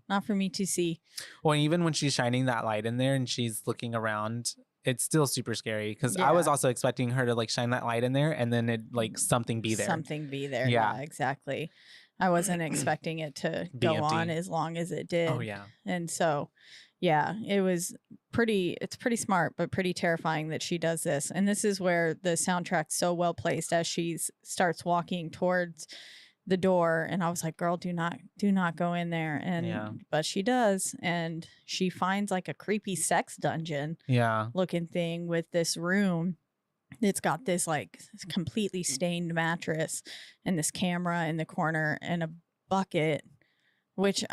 Not for me to see. Well, even when she's shining that light in there and she's looking around, it's still super scary because I was also expecting her to like shine that light in there and then it like something be there. Something be there. Yeah, exactly. I wasn't expecting it to go empty. on as long as it did. Oh, yeah. And so, Yeah, it's pretty smart, but pretty terrifying that she does this. And this is where the soundtrack's so well placed as she starts walking towards the door. And I was like, girl, do not go in there. And but she does, and she finds like a creepy sex dungeon looking thing with this room. It's got this like completely stained mattress and this camera in the corner and a bucket, which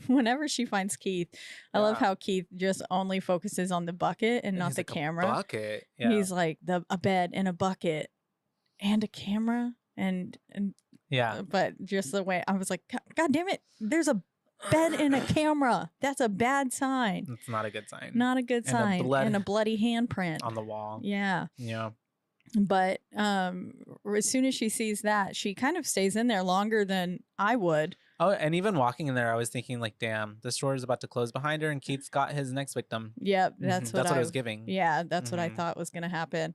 whenever she finds Keith, I love how Keith just only focuses on the bucket and not the camera. Bucket. Yeah. He's like a bed and a bucket and a camera and but just the way I was like, God damn it, there's a bed and a camera. That's a bad sign. It's not a good sign. Not a good sign. And a bloody handprint on the wall. Yeah. Yeah. But as soon as she sees that, she kind of stays in there longer than I would. Oh, and even walking in there, I was thinking like, damn, the store is about to close behind her, and Keith's got his next victim. Yep, that's what I was giving. Yeah, that's what I thought was going to happen.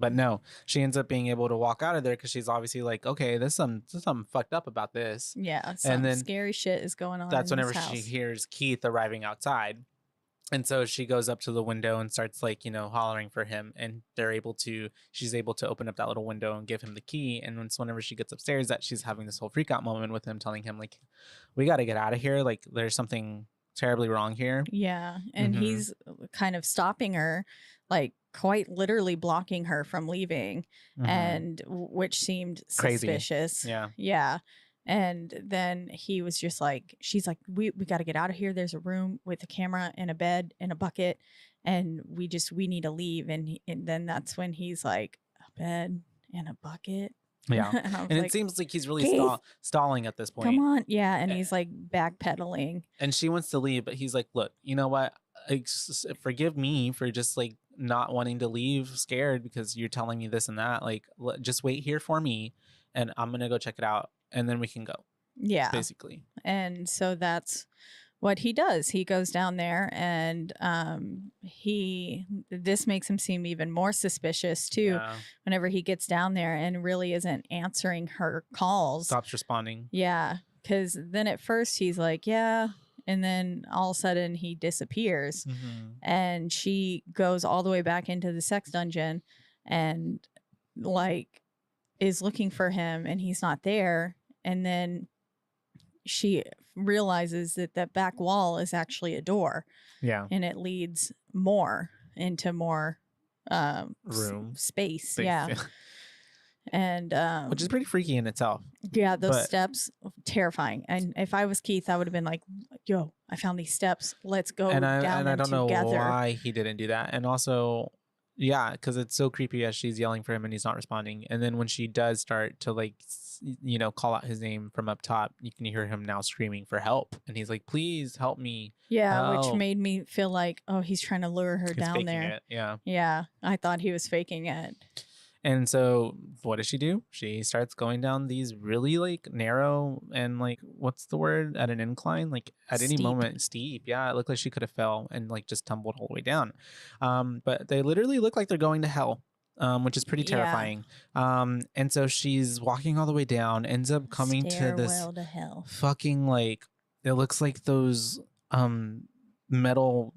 But no, she ends up being able to walk out of there because she's obviously like, okay, there's something fucked up about this. Yeah, some scary shit is going on. That's whenever she hears Keith arriving outside. And so she goes up to the window and starts like, hollering for him, and she's able to open up that little window and give him the key. And whenever she gets upstairs, that she's having this whole freak out moment with him, telling him like, we got to get out of here. Like there's something terribly wrong here. Yeah. And he's kind of stopping her, like quite literally blocking her from leaving, and which seemed suspicious. Yeah. Yeah. And then he was just like, she's like, we got to get out of here. There's a room with a camera and a bed and a bucket, and we need to leave. And then that's when he's like, a bed and a bucket. Yeah. And it seems like he's really stalling at this point. Come on. Yeah. And he's like backpedaling. And she wants to leave, but he's like, look, you know what? Forgive me for just like not wanting to leave scared because you're telling me this and that. Like, just wait here for me, and I'm going to go check it out. And then we can go. Yeah. Basically. And so that's what he does. He goes down there, and this makes him seem even more suspicious too. Yeah. Whenever he gets down there and really isn't answering her calls. Stops responding. Yeah. Because then at first he's like, yeah. And then all of a sudden he disappears. And she goes all the way back into the sex dungeon and like is looking for him, and he's not there. And then she realizes that that back wall is actually a door. Yeah. And it leads into more room space. Yeah. And which is pretty freaky in itself. Yeah, those steps, terrifying. And if I was Keith, I would have been like, yo, I found these steps. Let's go down them together. And I don't know why he didn't do that. And also, yeah, because it's so creepy as she's yelling for him and he's not responding. And then when she does start to like, call out his name from up top, you can hear him now screaming for help. And he's like, please help me. Yeah, help. Which made me feel like, oh, he's trying to lure her down there. It. Yeah. Yeah, I thought he was faking it. And so what does she do? She starts going down these really like narrow and like, what's the word? At an incline, like at any moment, steep. Yeah. It looked like she could have fell and like just tumbled all the way down. But they literally look like they're going to hell, which is pretty terrifying. And so she's walking all the way down, ends up coming to this to hell. Fucking like, it looks like those metal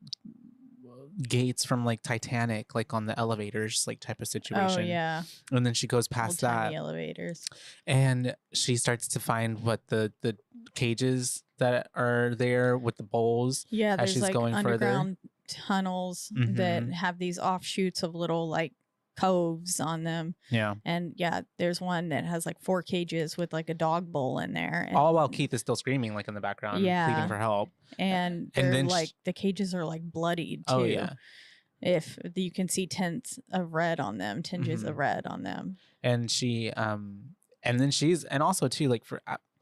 gates from like Titanic, like on the elevators, like type of situation. Oh yeah. And then she goes past that elevators, and she starts to find what the cages that are there with the bowls. Yeah, as there's she's like going underground tunnels that have these offshoots of little like coves on them. Yeah. And yeah, there's one that has like 4 cages with like a dog bowl in there. And, all while Keith is still screaming like in the background, pleading for help. And they're then like the cages are like bloodied too. Oh yeah. If you can see tints of red on them, tinges of red on them. And she and then she's, and also too, like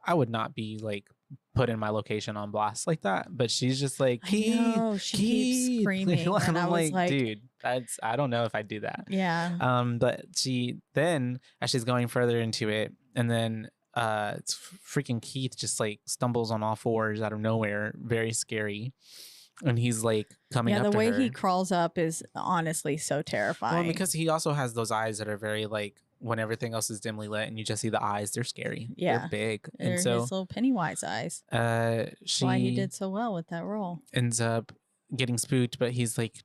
I would not be like put in my location on blast like that, but she's just like, Keith, she keeps screaming. And I was like, dude, I don't know if I'd do that. Yeah. But she then, as she's going further into it, and then it's freaking Keith just like stumbles on all fours out of nowhere, very scary. And he's like coming up to her. Yeah, the way he crawls up is honestly so terrifying. Well, because he also has those eyes that are very like when everything else is dimly lit and you just see the eyes, they're scary. Yeah. They're big. They're And so his little Pennywise eyes. she Why he did so well with that role. ends up getting spooked, but he's like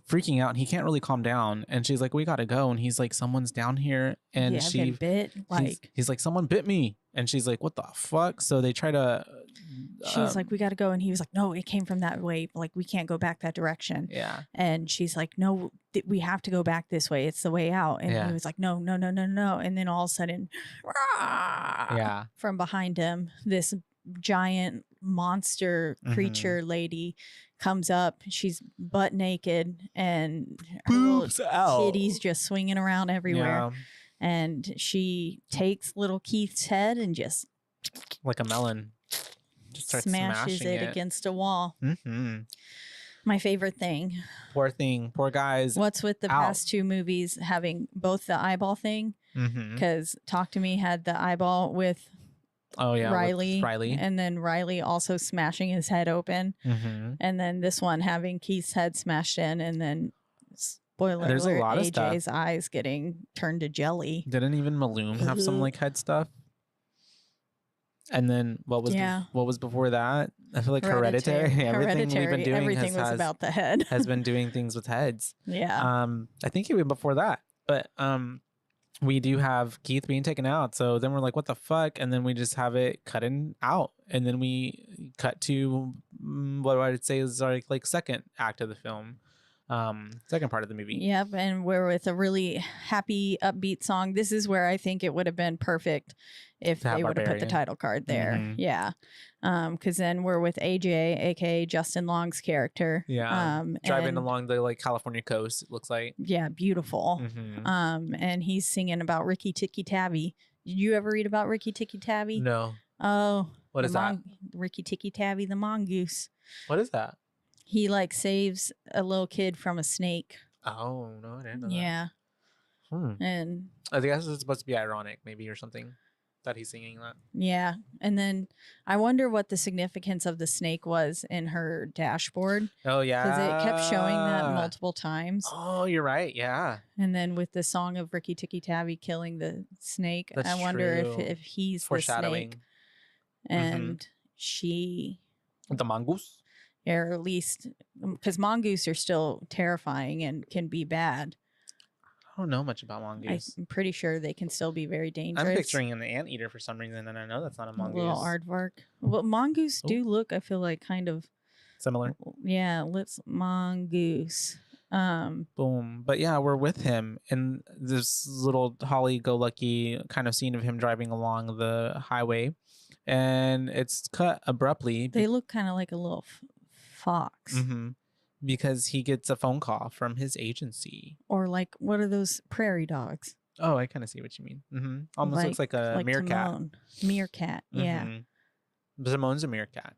freaking out and he can't really calm down. And she's like, we gotta go. And he's like, someone's down here. And Yeah, I've been bit. he's like, someone bit me. And she's like, what the fuck? So they try to she's like, we got to go. And he was like, no, it came from that way. Like, we can't go back that direction. Yeah. And she's like, no, we have to go back this way. It's the way out. And he was like, no, no, no, no, no. And then all of a sudden, yeah, from behind him, this giant monster creature lady comes up. She's butt naked and her little titties just swinging around everywhere. Yeah. And she takes little Keith's head and just like a melon, just starts smashes smashing it against a wall. Mm-hmm. My favorite thing. Poor thing. Poor guys. What's with the past two movies having both the eyeball thing? Because Talk to Me had the eyeball with Riley, and then Riley also smashing his head open, and then this one having Keith's head smashed in, and then spoiler There's alert, a lot of AJ's stuff. eyes getting turned to jelly. Didn't even Maloom have some like head stuff? And then what was before that? I feel like Hereditary. Everything we've been doing was about the head. has been doing things with heads. Yeah. I think even before that, but we do have Keith being taken out. So then we're like, what the fuck? And then we just have it cutting out, and then we cut to what I would say is our like second act of the film. Second part of the movie. Yep, and we're with a really happy, upbeat song. This is where I think it would have been perfect if they would have put the title card there. Yeah, because then we're with AJ, aka Justin Long's character. Yeah, driving along the like California coast. It looks like. Yeah, beautiful. And he's singing about Ricky Tikki Tavi. Did you ever read about Ricky Tikki Tavi? No. Oh, what is that? Ricky Tikki Tavi, the mongoose. What is that? He like saves a little kid from a snake. Oh no, I didn't know that. Yeah. And I guess it's supposed to be ironic, maybe, or something, that he's singing that. Yeah, and then I wonder what the significance of the snake was in her dashboard. Oh yeah, because it kept showing that multiple times. Oh, you're right. Yeah. And then with the song of Ricky Tikki Tavi killing the snake, That's I wonder true. if he's the Foreshadowing. snake, and she, the mongoose. or at least because mongoose are still terrifying and can be bad. I don't know much about mongoose. I'm pretty sure they can still be very dangerous. I'm picturing an anteater for some reason, and I know that's not a mongoose. Little aardvark. Well, mongoose do look, I feel like, kind of similar. Yeah, let's mongoose. Boom. But yeah, we're with him in this little holly-go-lucky kind of scene of him driving along the highway, and it's cut abruptly. They look kind of like a little fox. Because he gets a phone call from his agency. Or like, what are those prairie dogs? Oh, I kind of see what you mean. Almost looks like a meerkat. Timon. Meerkat, yeah. Timon's a meerkat.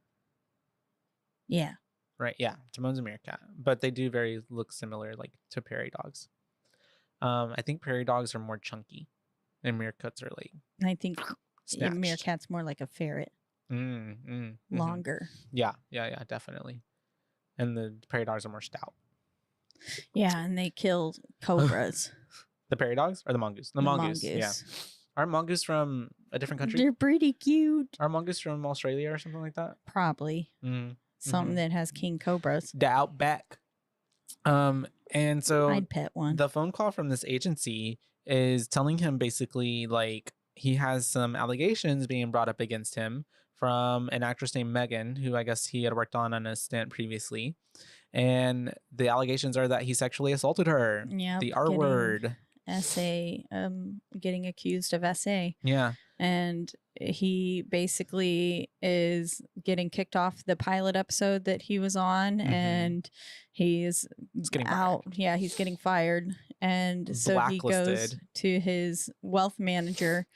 Yeah. Right, yeah. Timon's a meerkat. But they do look similar, like, to prairie dogs. I think prairie dogs are more chunky. And meerkats are like... I think snatched. meerkat's more like a ferret. Longer. Yeah, definitely. And the prairie dogs are more stout. Yeah, and they killed cobras. The prairie dogs or the mongoose? The mongoose. Yeah. Are mongoose from a different country? They're pretty cute. Are mongoose from Australia or something like that? Probably. Something that has king cobras. The outback. And so I'd pet one. The phone call from this agency is telling him basically like he has some allegations being brought up against him from an actress named Megan, who I guess he had worked on a stint previously. And the allegations are that he sexually assaulted her. Yeah. The R word. Getting accused of SA. Yeah. And he basically is getting kicked off the pilot episode that he was on, and he's getting out. Fired. Yeah, he's getting fired. And so he goes Blacklisted. to his wealth manager.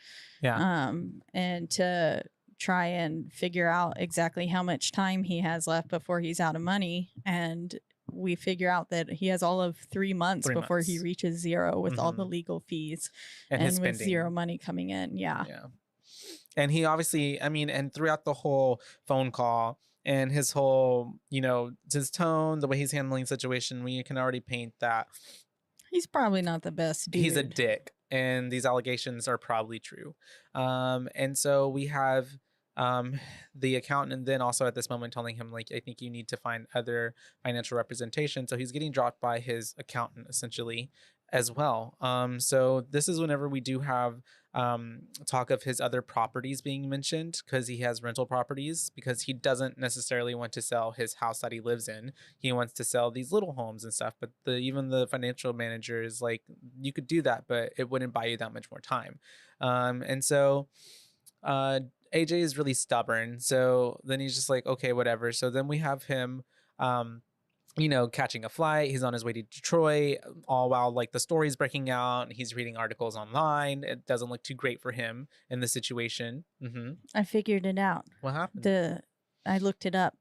Yeah. And to try and figure out exactly how much time he has left before he's out of money. And we figure out that he has all of 3 months before he reaches zero with all the legal fees and with spending. zero money coming in. Yeah. And he obviously, I mean, and throughout the whole phone call and his whole, his tone, the way he's handling the situation, we can already paint that He's probably not the best dude. He's a dick, and these allegations are probably true. And so we have the accountant, and then also at this moment telling him, like, I think you need to find other financial representation. So he's getting dropped by his accountant essentially as well. So this is whenever we do have talk of his other properties being mentioned, because he has rental properties, because he doesn't necessarily want to sell his house that he lives in. He wants to sell these little homes and stuff. But even the financial manager is like, you could do that, but it wouldn't buy you that much more time. And so AJ is really stubborn. So then he's just like, okay, whatever. So then we have him catching a flight. He's on his way to Detroit, all while like the story's breaking out. He's reading articles online. It doesn't look too great for him in the situation. I figured it out. What happened? I looked it up.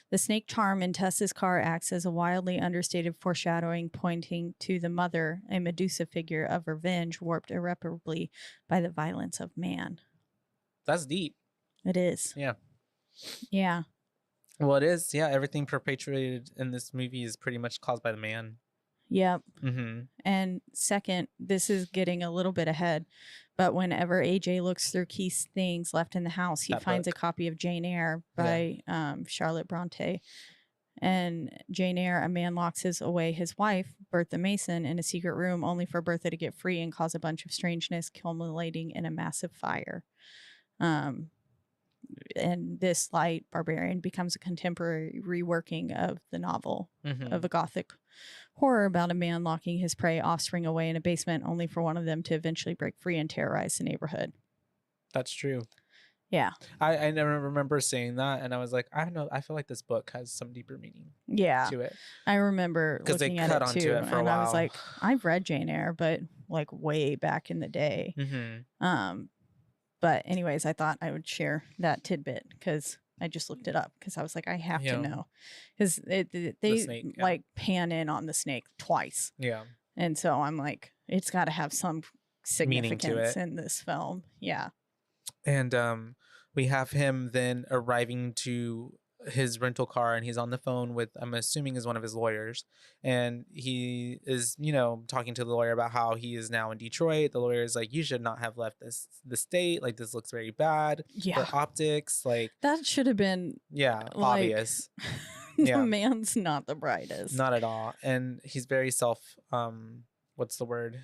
The snake charm in Tessa's car acts as a wildly understated foreshadowing, pointing to the mother, a Medusa figure of revenge warped irreparably by the violence of man. That's deep. It is. Yeah. Yeah. Well, it is. Yeah. Everything perpetuated in this movie is pretty much caused by the man. Yep. Mm-hmm. And second, this is getting a little bit ahead, but whenever AJ looks through Keith's things left in the house, he finds a copy of Jane Eyre by Charlotte Bronte. And Jane Eyre, a man locks away his wife, Bertha Mason, in a secret room only for Bertha to get free and cause a bunch of strangeness, culminating in a massive fire. And this light barbarian becomes a contemporary reworking of the novel of a gothic horror about a man locking his prey offspring away in a basement only for one of them to eventually break free and terrorize the neighborhood. That's true. Yeah. I never remember saying that, and I was like, I don't know, I feel like this book has some deeper meaning to it. I remember looking at it too, it for and a while. I was like, I've read Jane Eyre, but like way back in the day. But anyways, I thought I would share that tidbit because I just looked it up because I was like, I have to know, because they snake, like pan in on the snake twice. Yeah. And so I'm like, it's got to have some significance it. in this film. Yeah. And we have him then arriving to his rental car, and he's on the phone with, I'm assuming is one of his lawyers, and he is talking to the lawyer about how he is now in Detroit. The lawyer is like, you should not have left the state, like this looks very bad for optics, like that should have been obvious. The man's not the brightest, not at all. And he's very what's the word,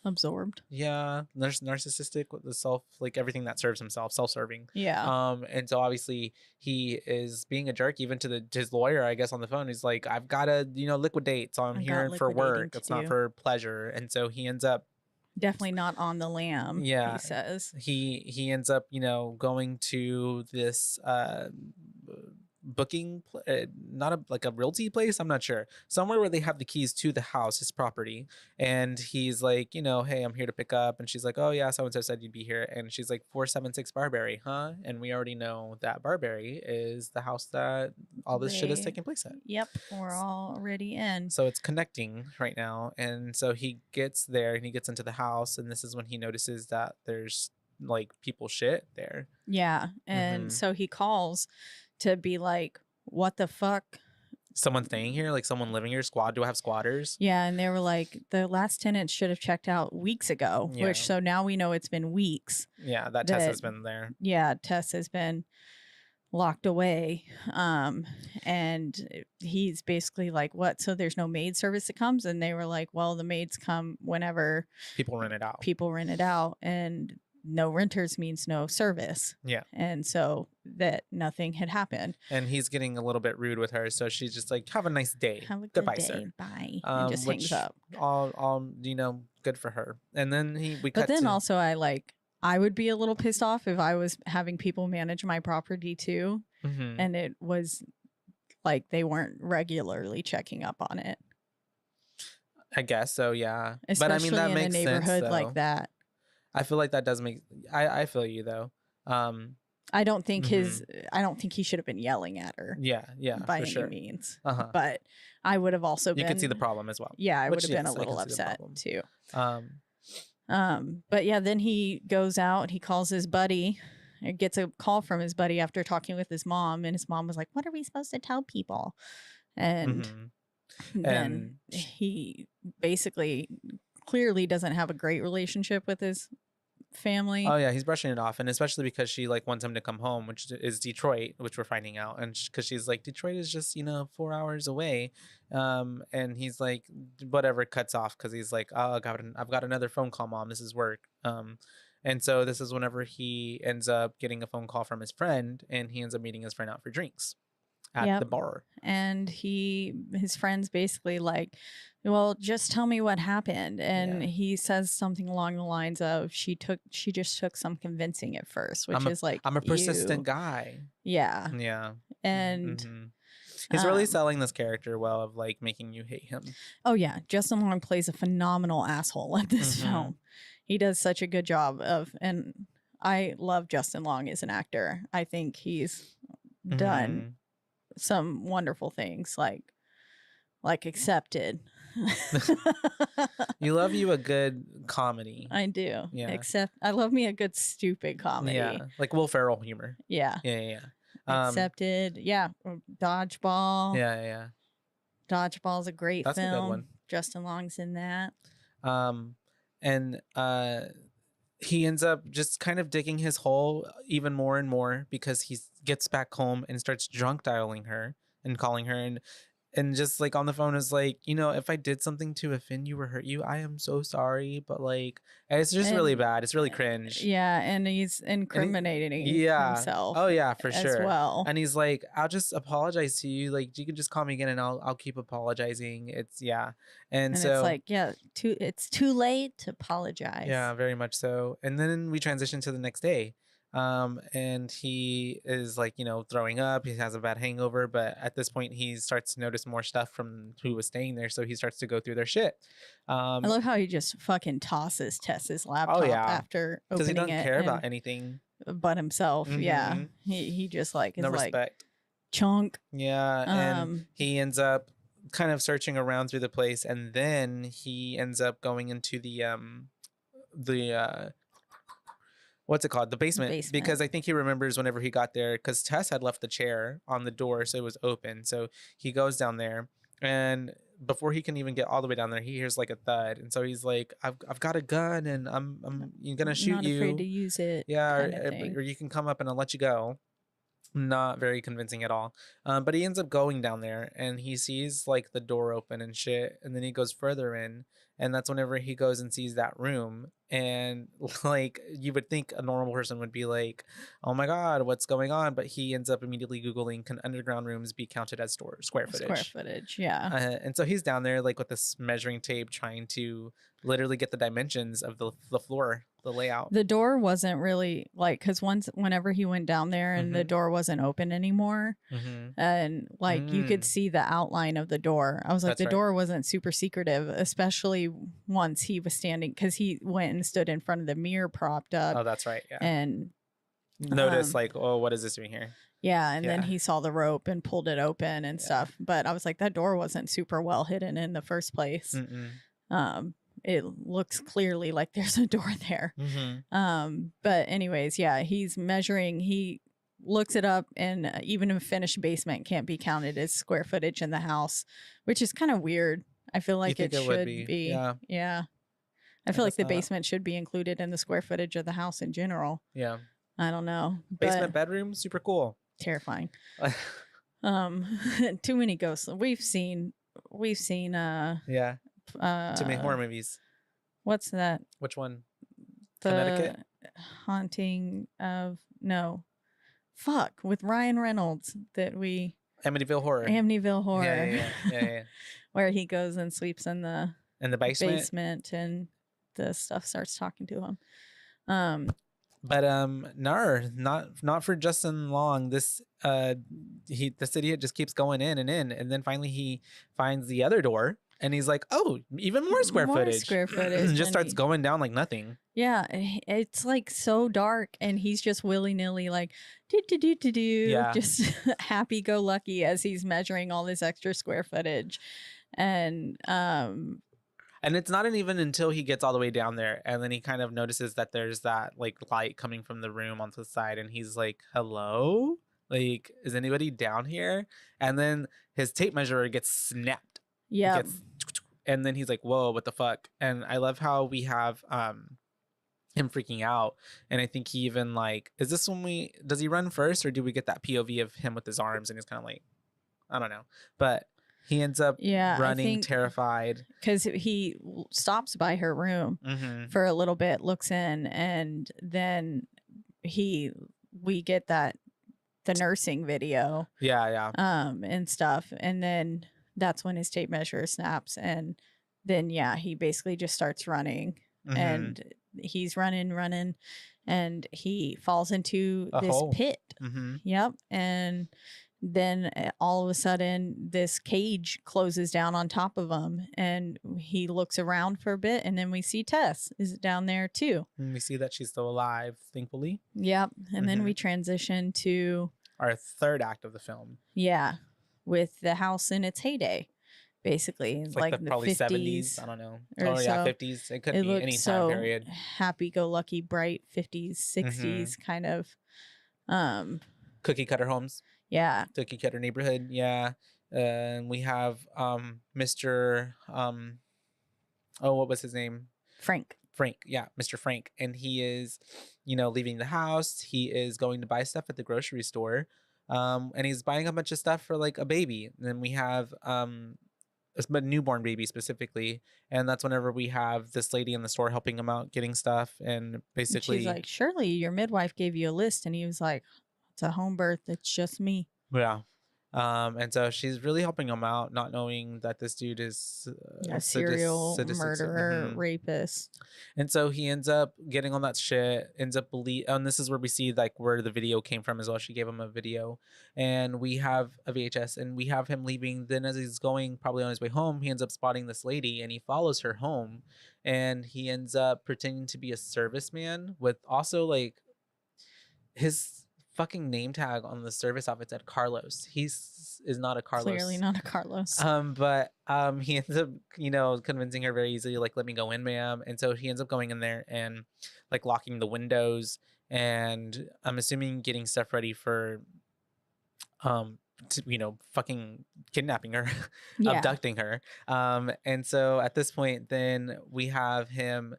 absorbed. Yeah, narcissistic with the like everything that serves himself, self-serving. Yeah. And so obviously he is being a jerk even to his lawyer, I guess, on the phone. He's like, I've got to liquidate, so I'm here for work. It's not for pleasure. And so he ends up definitely not on the lam. Yeah, he says he ends up going to this booking not like a realty place, I'm not sure, somewhere where they have the keys to the house, his property, and he's like, hey, I'm here to pick up, and she's like, oh yeah, so and so said you'd be here, and she's like, 476 Barberry, huh? And we already know that Barberry is the house that all this shit is taking place at. Yep, we're already in, so it's connecting right now. And so he gets there and he gets into the house, and this is when he notices that there's like people shit there. Yeah. And so he calls to be like, what the fuck? Someone staying here? Like someone living here? Do I have squatters? Yeah. And they were like, the last tenant should have checked out weeks ago, which so now we know it's been weeks. Yeah. That Tess has been there. Yeah. Tess has been locked away. And he's basically like, what? So there's no maid service that comes? And they were like, well, the maids come whenever people rent it out. And no renters means no service. Yeah. And so that nothing had happened. And he's getting a little bit rude with her. So she's just like, have a nice day. Have a Goodbye, good day. Sir. Bye. And just hangs up. All good for her. And then also I would be a little pissed off if I was having people manage my property too. And it was like they weren't regularly checking up on it. I guess so, yeah. Especially but I mean, that in makes a neighborhood sense, like that. I feel like that does make. I feel you though. I don't think I don't think he should have been yelling at her. Yeah, by any means. But I would have also been. You could see the problem as well. Yeah, I would have been a little upset too. But yeah, then he goes out. He calls his buddy. Or gets a call from his buddy after talking with his mom, and his mom was like, "What are we supposed to tell people?" And then he basically clearly doesn't have a great relationship with his family. Oh yeah, he's brushing it off, and especially because she like wants him to come home, which is Detroit, which we're finding out, and because she's like, Detroit is just 4 hours away, and he's like, whatever, cuts off because he's like, oh, I've got another phone call, Mom. This is work. And so this is whenever he ends up getting a phone call from his friend, and he ends up meeting his friend out for drinks at the bar. And his friend's basically like, well, just tell me what happened. And he says something along the lines of, she just took some convincing at first, which is like, I'm a persistent guy. Yeah. Yeah. And he's really selling this character well, of like making you hate him. oh yeah, Justin Long plays a phenomenal asshole in this film. He does such a good job and I love Justin Long as an actor. I think he's done some wonderful things, like Accepted. You love you a good comedy. I do. Yeah. Except I love me a good stupid comedy. Yeah, like Will Ferrell humor. Yeah. Yeah. Accepted. Yeah. Dodgeball. Yeah. Dodgeball's a great That's film. a good one. Justin Long's in that. And he ends up just kind of digging his hole even more and more, because he gets back home and starts drunk dialing her and calling her, and just like on the phone is like, if I did something to offend you or hurt you, I am so sorry, but like, it's just really bad. It's really cringe. Yeah, and he's incriminating himself. Oh yeah, for as sure. well. And he's like, I'll just apologize to you. Like, you can just call me again, and I'll keep apologizing. It's and so it's like, it's too late to apologize. yeah, very much so. And then we transition to the next day. And he is like, throwing up. He has a bad hangover, but at this point he starts to notice more stuff from who was staying there. So he starts to go through their shit. I love how he just fucking tosses Tess's laptop after opening it. Because he doesn't care about anything but himself. Yeah. He just like, is no like, respect. Chunk. Yeah. And he ends up kind of searching around through the place, and then he ends up going into the what's it called? The basement. Because I think he remembers whenever he got there, because Tess had left the chair on the door, so it was open. So he goes down there, and before he can even get all the way down there, he hears like a thud, and so he's like, "I've got a gun, and I'm gonna shoot not you. afraid to use it. Yeah, or or you can come up and I'll let you go." Not very convincing at all. But he ends up going down there, and he sees like the door open and shit, and then he goes further in, and that's whenever he goes and sees that room. And like, you would think a normal person would be like, oh my god, what's going on? But he ends up immediately googling, can underground rooms be counted as square footage? Yeah. And so he's down there like with this measuring tape, trying to literally get the dimensions of the floor, the layout. The door wasn't really like, because whenever he went down there and the door wasn't open anymore, and like you could see the outline of the door. I was like, That's door wasn't super secretive, especially once he was standing, because he went and stood in front of the mirror propped up. Oh, that's right. Yeah. And notice like, oh, what is this doing here? Yeah, and then he saw the rope and pulled it open and stuff. But I was like, that door wasn't super well hidden in the first place. It looks clearly like there's a door there. But anyways, yeah, he's measuring. He looks it up, and even a finished basement can't be counted as square footage in the house, which is kind of weird. I feel like it should be. Yeah. I feel like the basement should be included in the square footage of the house in general. Yeah. I don't know. Basement bedroom, super cool. Terrifying. Too many ghosts. We've seen too many horror movies. What's that? Which one? The Connecticut? Haunting of with Ryan Reynolds that we Amityville Horror. Yeah. Where he goes and sleeps in the basement and the stuff starts talking to him. But not for Justin Long. This this idiot just keeps going in, and then finally he finds the other door, and he's like, oh, even more square footage. Just starts going down like nothing. Yeah, it's like so dark, and he's just willy-nilly like do just happy go lucky as he's measuring all this extra square footage. And it's not even until he gets all the way down there, and then he kind of notices that there's that like light coming from the room onto the side, and he's like, hello, like, is anybody down here? And then his tape measure gets snapped, Yeah. And then he's like, whoa, what the fuck? And I love how we have him freaking out. And I think he even like, is this when does he run first, or do we get that POV of him with his arms and he's kind of like, I don't know. But he ends up running terrified. Because he stops by her room for a little bit, looks in, and then we get the nursing video. Yeah. And stuff. And then that's when his tape measure snaps. And then, he basically just starts running. And he's running. And he falls into this hole. pit. Yep. And then all of a sudden this cage closes down on top of him, and he looks around for a bit, and then we see Tess is down there too. And we see that she's still alive, thankfully. Yep. And then we transition to our third act of the film. Yeah. With the house in its heyday. Basically, it's like the probably 70s. I don't know. Oh yeah, 50s. It could be any time period. Happy-go-lucky, bright 50s, 60s kind of cookie cutter homes. Yeah. Cookie cutter neighborhood. Yeah. And we have Mr. What was his name? Frank. Yeah, Mr. Frank. And he is, leaving the house. He is going to buy stuff at the grocery store. And he's buying a bunch of stuff for like a baby. And then we have a newborn baby specifically, and that's whenever we have this lady in the store helping him out getting stuff, and basically she's like, "Surely your midwife gave you a list," and he was like, "It's a home birth. It's just me." Yeah. And so she's really helping him out, not knowing that this dude is a serial murderer, rapist. And so he ends up getting on that shit, ends up and this is where we see like where the video came from as well. She gave him a video, and we have a VHS, and we have him leaving. Then as he's going probably on his way home, he ends up spotting this lady, and he follows her home, and he ends up pretending to be a serviceman with also like his fucking name tag on the service outfit said Carlos. Is not a Carlos. Clearly not a Carlos. But he ends up, convincing her very easily, like, let me go in, ma'am. And so he ends up going in there and like locking the windows, and I'm assuming getting stuff ready for fucking kidnapping her, abducting her. And so at this point then we have him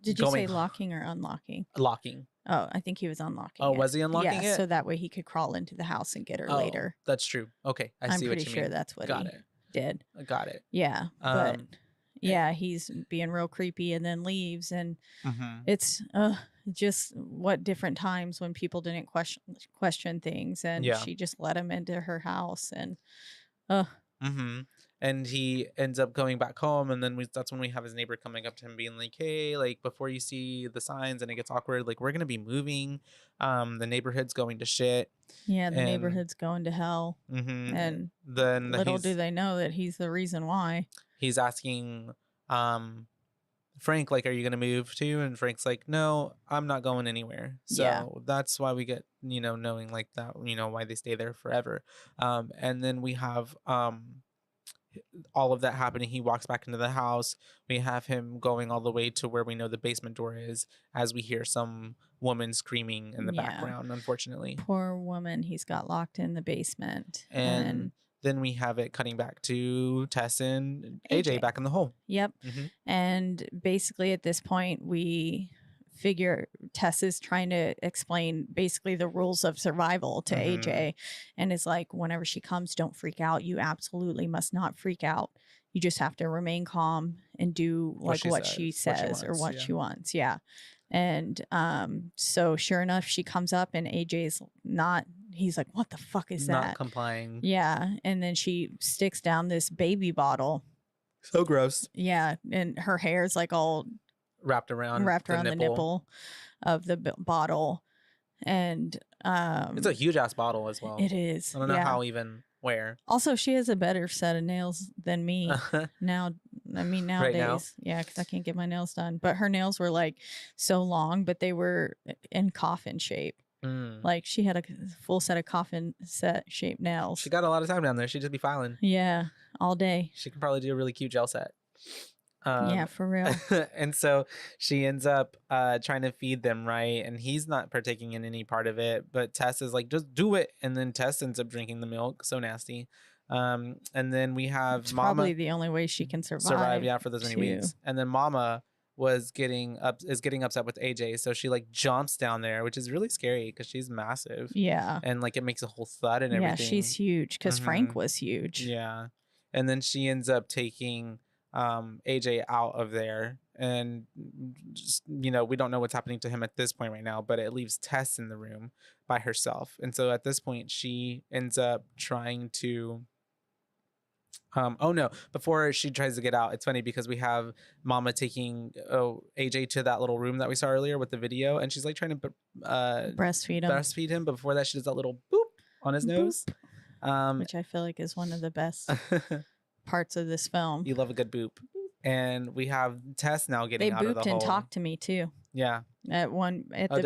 Did you say locking or unlocking? Locking. Oh, I think he was unlocking. Oh, was he unlocking it? So that way he could crawl into the house and get her later. That's true. Okay, I see what you mean. I'm pretty sure that's what he did. Got it. Yeah, but he's being real creepy and then leaves, and it's just what different times when people didn't question things, and she just let him into her house, and and he ends up going back home, and then that's when we have his neighbor coming up to him being like, hey, like, before you see the signs and it gets awkward, like, we're gonna be moving, the neighborhood's going to shit. The neighborhood's going to hell. And then little do they know that he's the reason why. He's asking Frank, like, are you gonna move too? And Frank's like, no, I'm not going anywhere. So that's why we get, knowing like that, why they stay there forever. And then we have all of that happening. He walks back into the house. We have him going all the way to where we know the basement door is, as we hear some woman screaming in the background, unfortunately. Poor woman. He's got locked in the basement. And then we have it cutting back to Tess and AJ back in the hole. Yep. And basically at this point we figure Tess is trying to explain basically the rules of survival to AJ, and it's like, whenever she comes, don't freak out. You absolutely must not freak out. You just have to remain calm and do like what she says or what she wants. And so sure enough, she comes up and AJ's not, he's like, what the fuck is that? Not complying. And then she sticks down this baby bottle. So gross. And her hair's like all wrapped around the nipple of the bottle, and it's a huge ass bottle as well. It is. I don't know how even where. Also, she has a better set of nails than me now. I mean, nowadays, because I can't get my nails done. But her nails were like so long, but they were in coffin shape. Like she had a full set of coffin set shaped nails. She got a lot of time down there. She'd just be filing. All day. She could probably do a really cute gel set. For real. And so she ends up trying to feed them, right? And he's not partaking in any part of it, but Tess is like, just do it. And then Tess ends up drinking the milk. So nasty. And then we have It's Mama probably the only way she can survive. yeah, for those many too. weeks. And then Mama is getting upset with AJ, so she like jumps down there, which is really scary because she's massive. Yeah. And like it makes a whole thud and everything. Yeah, she's huge because Frank Mhm. was huge. Yeah. And then she ends up taking AJ out of there, and just, you know, we don't know what's happening to him at this point right now, but it leaves Tess in the room by herself. And so at this point she ends up trying to oh no, before she tries to get out, it's funny because we have Mama taking AJ to that little room that we saw earlier with the video, and she's like trying to breastfeed him. but before that she does that little boop on his nose, which I feel like is one of the best parts of this film. you love a good boop. And we have Tess now getting They out of the booped hole. and talked to me too. Yeah. Did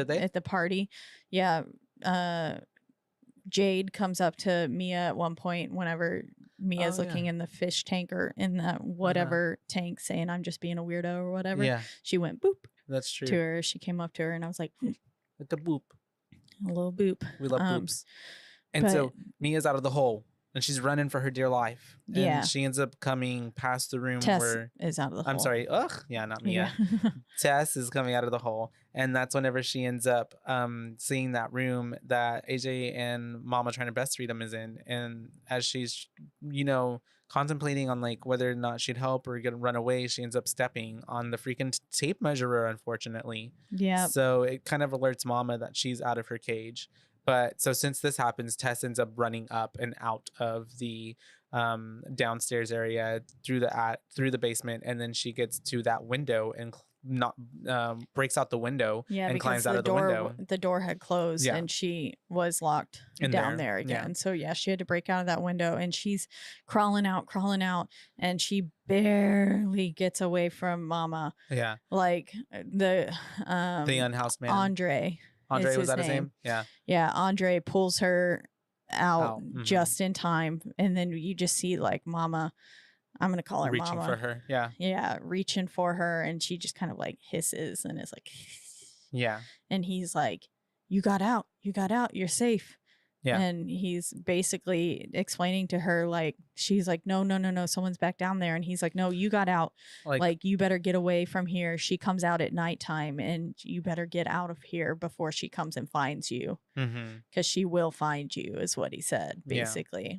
they? At the party. Yeah. Jade comes up to Mia at one point whenever Mia's looking in the fish tank or in that whatever tank, saying I'm just being a weirdo or whatever. Yeah. She went boop. That's true. To her. She came up to her and I was like, Like a boop. A little boop. We love boops. And so Mia's out of the hole and she's running for her dear life. And Yeah. she ends up coming past the room Tess where is out of the hole. I'm sorry. Ugh. Yeah, not Mia. Tess is coming out of the hole. And that's whenever she ends up seeing that room that AJ and Mama trying to breastfeed him is in. And as she's, you know, contemplating on like whether or not she'd help or get run away, she ends up stepping on the freaking tape measurer, unfortunately. Yeah. So it kind of alerts Mama that she's out of her cage. But so since this happens, Tess ends up running up and out of the downstairs area through the basement, and then she gets to that window and breaks out the window and climbs out of the window. The door had closed Yeah. and she was locked In down there. there again. Yeah. So yeah, she had to break out of that window and she's crawling out, and she barely gets away from Mama. Yeah. Like the unhoused man. Andre Was that his name? Yeah. Yeah, Andre pulls her out Mhm. just in time, and then you just see like Mama, I'm gonna call her Reaching Mama. for her. Yeah. Yeah, reaching for her, and she just kind of like hisses and is like, Yeah. and he's like, you got out, you're safe. Yeah. And he's basically explaining to her, like, she's like, no, someone's back down there. And he's like, no, you got out. Like, you better get away from here. She comes out at nighttime and you better get out of here before she comes and finds you. Because she will find you, is what he said, basically. Yeah.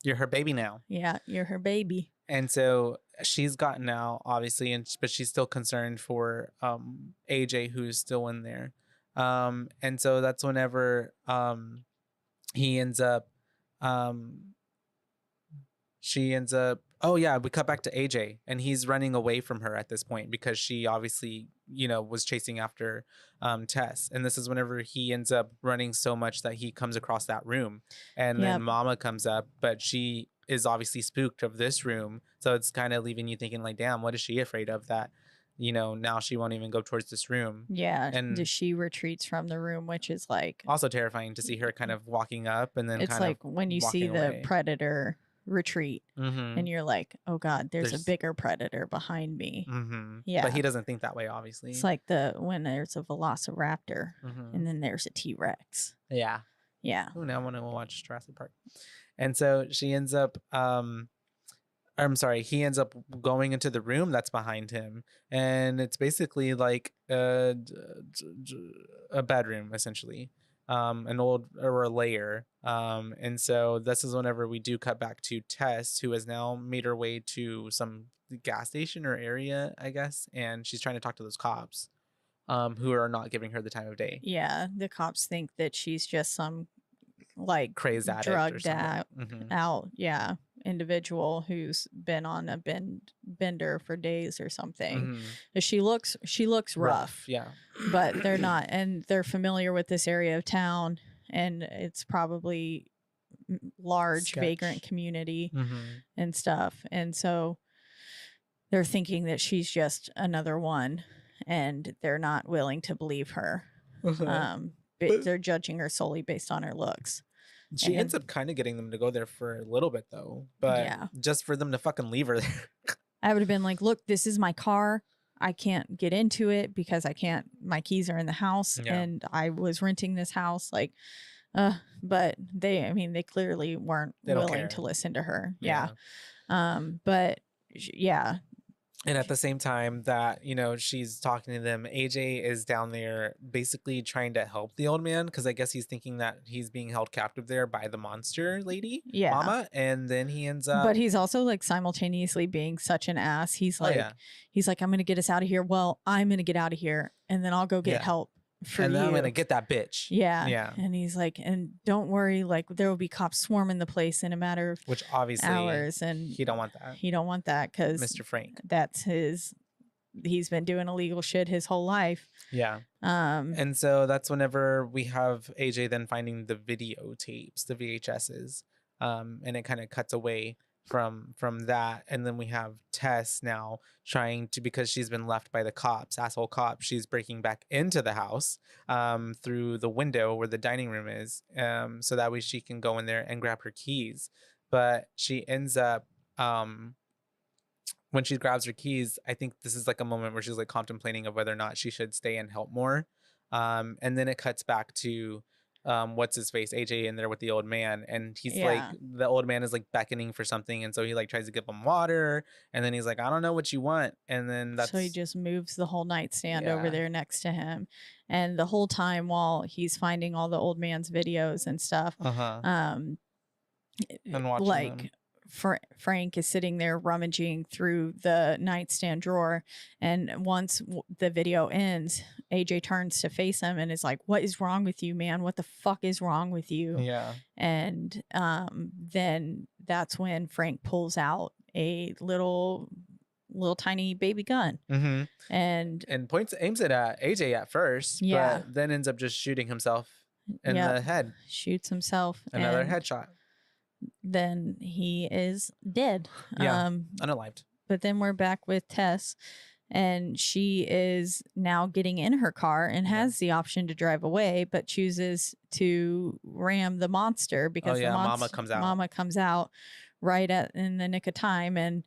You're her baby now. Yeah, you're her baby. And so she's gotten out, obviously, but she's still concerned for AJ, who's still in there. And so that's whenever he ends up she ends up we cut back to AJ and he's running away from her at this point because she obviously, you know, was chasing after Tess. And this is whenever he ends up running so much that he comes across that room, and then Mama comes up, but she is obviously spooked of this room, so it's kind of leaving you thinking like, damn, what is she afraid of, that, you know, now she won't even go towards this room. Yeah. And she retreats from the room, which is like also terrifying to see her kind of walking up and then it's kind like of when you see walking the away. predator retreat and you're like, oh God, there's a There's- bigger predator behind me. Mhm. Yeah. But he doesn't think that way, obviously. It's like when there's a velociraptor and then there's a T-Rex. Yeah. Yeah. Oh, now I want to watch Jurassic Park. And so she ends up he ends up going into the room that's behind him, and it's basically like a bedroom, essentially, an old or a lair. And so this is whenever we do cut back to Tess, who has now made her way to some gas station or area, I guess, and she's trying to talk to those cops, who are not giving her the time of day. Yeah. The cops think that she's just some like crazed addict or drugged something. out individual who's been on a bender for days or something. She looks rough. Yeah. But they're not, and they're familiar with this area of town, and it's probably large vagrant community and stuff, and so they're thinking that she's just another one, and they're not willing to believe her. But they're judging her solely based on her looks. She ends up kind of getting them to go there for a little bit, though. But just for them to fucking leave her there. I would have been like, look, this is my car. I can't get into it because my keys are in the house and I was renting this house. Like, But they clearly weren't They don't willing care. to listen to her. Yeah. But yeah. And at the same time that, she's talking to them, AJ is down there basically trying to help the old man because I guess he's thinking that he's being held captive there by the monster lady, Yeah. Mama. And then he ends up. But he's also like simultaneously being such an ass. He's like, I'm going to get us out of here. Well, I'm going to get out of here and then I'll go get help for and you. then I'm going to get that bitch. Yeah. Yeah. And he's like, and don't worry, like there will be cops swarming the place in a matter of which obviously hours. And he don't want that. He don't want that because Mr. Frank. That's he's been doing illegal shit his whole life. Yeah. And so that's whenever we have AJ then finding the videotapes, the VHSs. And it kind of cuts away from that. And then we have Tess now trying to, because she's been left by the cops, asshole cops, she's breaking back into the house through the window where the dining room is. So that way she can go in there and grab her keys. But she ends up when she grabs her keys, I think this is like a moment where she's like contemplating of whether or not she should stay and help more. And then it cuts back to what's his face, AJ, in there with the old man, and he's like, the old man is like beckoning for something, and so he like tries to give him water, and then he's like, I don't know what you want, and then so he just moves the whole nightstand over there next to him, and the whole time while he's finding all the old man's videos and stuff, and watching like them. Frank is sitting there rummaging through the nightstand drawer, and once the video ends, AJ turns to face him and is like, what is wrong with you, man? What the fuck is wrong with you? Yeah. And then that's when Frank pulls out a little tiny baby gun, and aims it at AJ at first, but then ends up just shooting himself in the head. Shoots himself. Another headshot. Then he is dead. Unalived. But then we're back with Tess, and she is now getting in her car and has the option to drive away, but chooses to ram the monster because Mama comes out. Mama comes out right in the nick of time and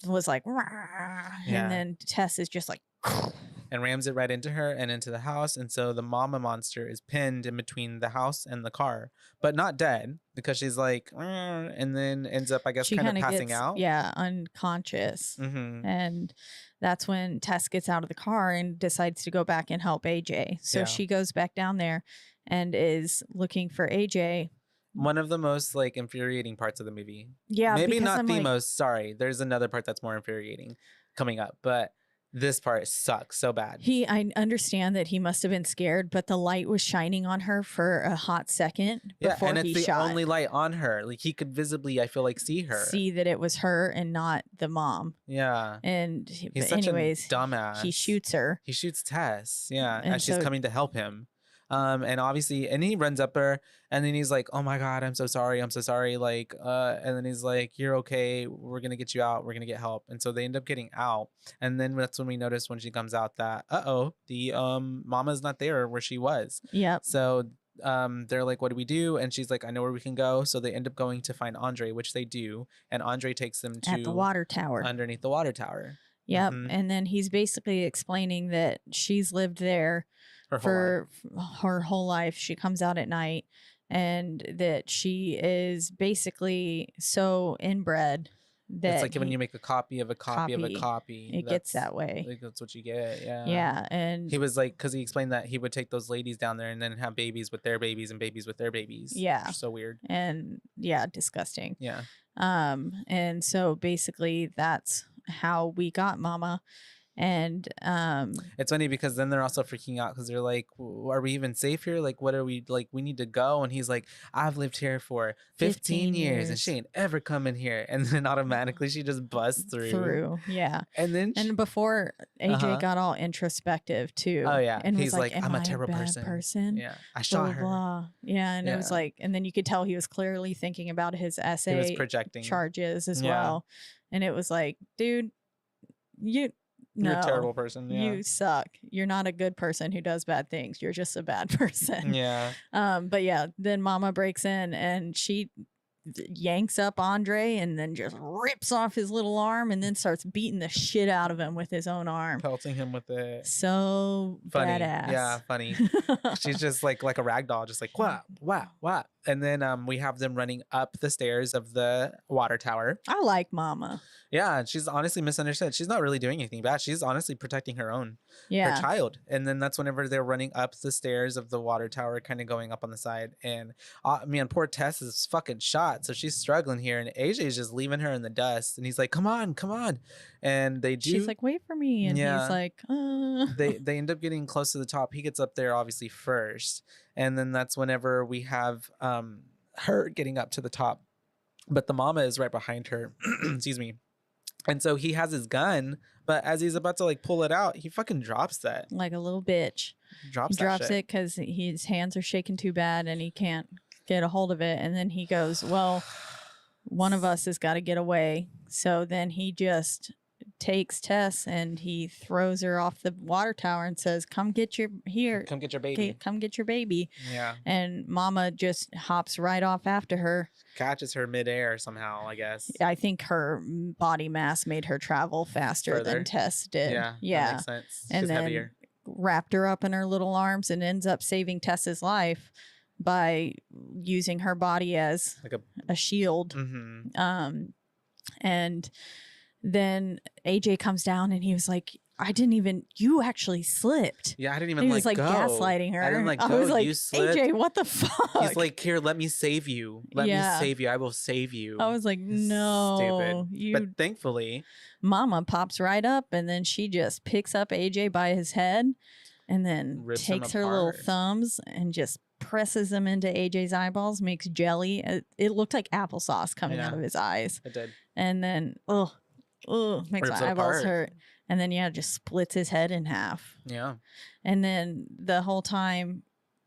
was like, and then Tess is just like, and rams it right into her and into the house. And so the mama monster is pinned in between the house and the car, but not dead because she's like, and then ends up, I guess, kind of passing out. Yeah, unconscious. And that's when Tess gets out of the car and decides to go back and help AJ. So she goes back down there and is looking for AJ. One of the most like infuriating parts of the movie. Yeah, maybe not the most. Sorry, there's another part that's more infuriating coming up, but this part sucks so bad. I understand that he must have been scared, but the light was shining on her for a hot second before and it's he the shot. only light on her. Like he could visibly, I feel like, see that it was her and not the mom. Yeah. And he's such a dumbass. He shoots her. He shoots Tess. Yeah, And as she's coming to help him. And obviously, and he runs up her, and then he's like, "Oh my God, I'm so sorry, like, and then he's like, "You're okay, we're gonna get you out, we're gonna get help." And so they end up getting out, and then that's when we notice when she comes out that, the mama's not there where she was. Yep. So they're like, "What do we do?" And she's like, "I know where we can go." So they end up going to find Andre, which they do, and Andre takes them to at the water tower, underneath the water tower. Yep. And then he's basically explaining that she's lived there for her whole life. She comes out at night, and that she is basically so inbred that it's like when you make a copy of a copy of a copy, it gets that way. Like that's what you get. Yeah. And he was like, because he explained that he would take those ladies down there and then have babies with their babies and babies with their babies. Yeah. So weird. And disgusting. Yeah. And so basically that's how we got Mama. And it's funny because then they're also freaking out because they're like, are we even safe here? Like, what are we, like, we need to go. And he's like, I've lived here for 15 years and she ain't ever come in here. And then automatically she just busts through. Yeah. And then before AJ got all introspective too. Oh yeah. And he's was like, I'm a bad terrible person. Yeah. I shot her. Blah. Yeah. And it was like, and then you could tell he was clearly thinking about his essay, he was projecting charges as well. And it was like, dude, you're a terrible person. Yeah. You suck. You're not a good person who does bad things. You're just a bad person. Yeah. But yeah, then Mama breaks in and she yanks up Andre and then just rips off his little arm and then starts beating the shit out of him with his own arm. Pelting him with it. So Funny. badass. Yeah, funny. She's just like a rag doll, just like wow, wow, wow. And then we have them running up the stairs of the water tower. I like Mama. Yeah, she's honestly misunderstood. She's not really doing anything bad. She's honestly protecting her own, Yeah. her child. And then that's whenever they're running up the stairs of the water tower, kind of going up on the side. And man, poor Tess is fucking shot, so she's struggling here. And AJ's just leaving her in the dust. And he's like, "Come on, come on!" And they do. She's like, "Wait for me," and he's like, They end up getting close to the top. He gets up there obviously first, and then that's whenever we have her getting up to the top, but the mama is right behind her. Excuse me. And so he has his gun, but as he's about to like pull it out, he fucking drops that. like a little bitch. He drops it shit. because his hands are shaking too bad and he can't get a hold of it. And then he goes, "Well, one of us has got to get away." So then he just takes Tess and he throws her off the water tower and says, "Come get your Come get your baby." Come get your baby." Yeah. And Mama just hops right off after her. Catches her midair somehow, I guess. I think her body mass made her travel faster Further. than Tess did. Yeah. Yeah. That makes sense. And She's then heavier. wrapped her up in her little arms and ends up saving Tess's life by using her body as Like a shield. Mm-hmm. And then AJ comes down and he was like, you actually slipped. Yeah, I didn't even He was like go. gaslighting her. I didn't I go. was like, You slipped. AJ, what the fuck? He's like, "Here, let me save you. Let Yeah. me save you. I will save you." I was like, no, Stupid. But thankfully, Mama pops right up and then she just picks up AJ by his head and then Rips him takes her little apart. thumbs and just presses them into AJ's eyeballs, makes jelly. It looked like applesauce coming out Yeah. of his eyes. it did. And then, makes Rips my it eyeballs apart. hurt. And then, just splits his head in half. Yeah. And then the whole time,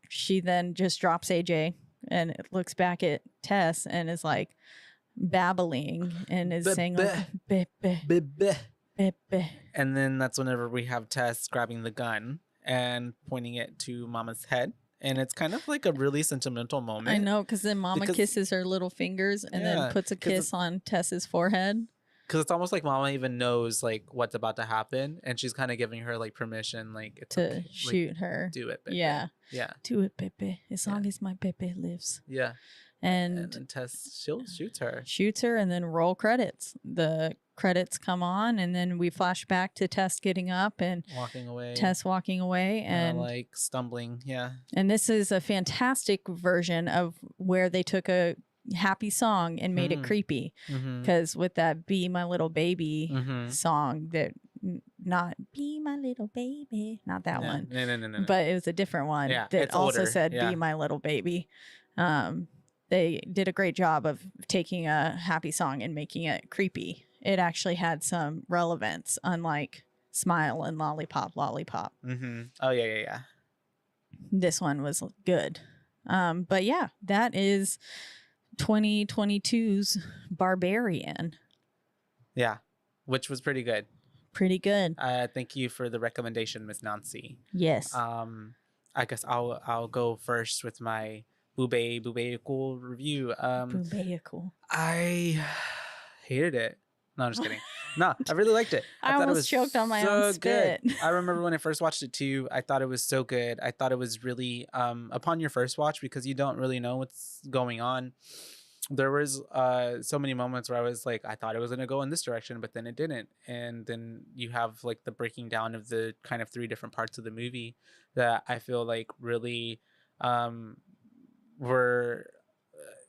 she then just drops AJ and looks back at Tess and is like babbling and is saying, like, And then that's whenever we have Tess grabbing the gun and pointing it to Mama's head. And it's kind of like a really sentimental moment. I know, because then Mama Because- kisses her little fingers and Yeah, then puts a 'cause kiss on Tess's forehead. Because it's almost like Mama even knows like what's about to happen. And she's kind of giving her like permission, like it's To okay. Like, shoot her. do it, baby. Yeah. Yeah. Do it, Pepe. As long as my Pepe lives. Yeah. And then Tess shoots her. Shoots her and then roll credits. The credits come on and then we flash back to Tess getting up and Walking away. Tess walking away and like stumbling. Yeah. and this is a fantastic version of where they took a happy song and made it Mhm. creepy Mhm. because with that "Be My Little Baby" Mhm. song, that not "Be My Little Baby," not that No, one, no. but it was a different one Yeah, that it's also older, said yeah. "Be My Little Baby." They did a great job of taking a happy song and making it creepy. It actually had some relevance, unlike "Smile" and "Lollipop Lollipop." Mm-hmm. Oh yeah. This one was good. But yeah, that is 2022's Barbarian. Yeah. Which was pretty good. Pretty good. Thank you for the recommendation, Miss Nancy. Yes. I guess I'll go first with my Bubeical review. Bubeical. I hated it. No, I'm just kidding. No, I really liked it. I thought it almost was choked on my own spit. Good. I remember when I first watched it too. I thought it was so good. I thought it was really upon your first watch, because you don't really know what's going on. There was so many moments where I was like, I thought it was gonna go in this direction, but then it didn't. And then you have like the breaking down of the kind of 3 different parts of the movie that I feel like really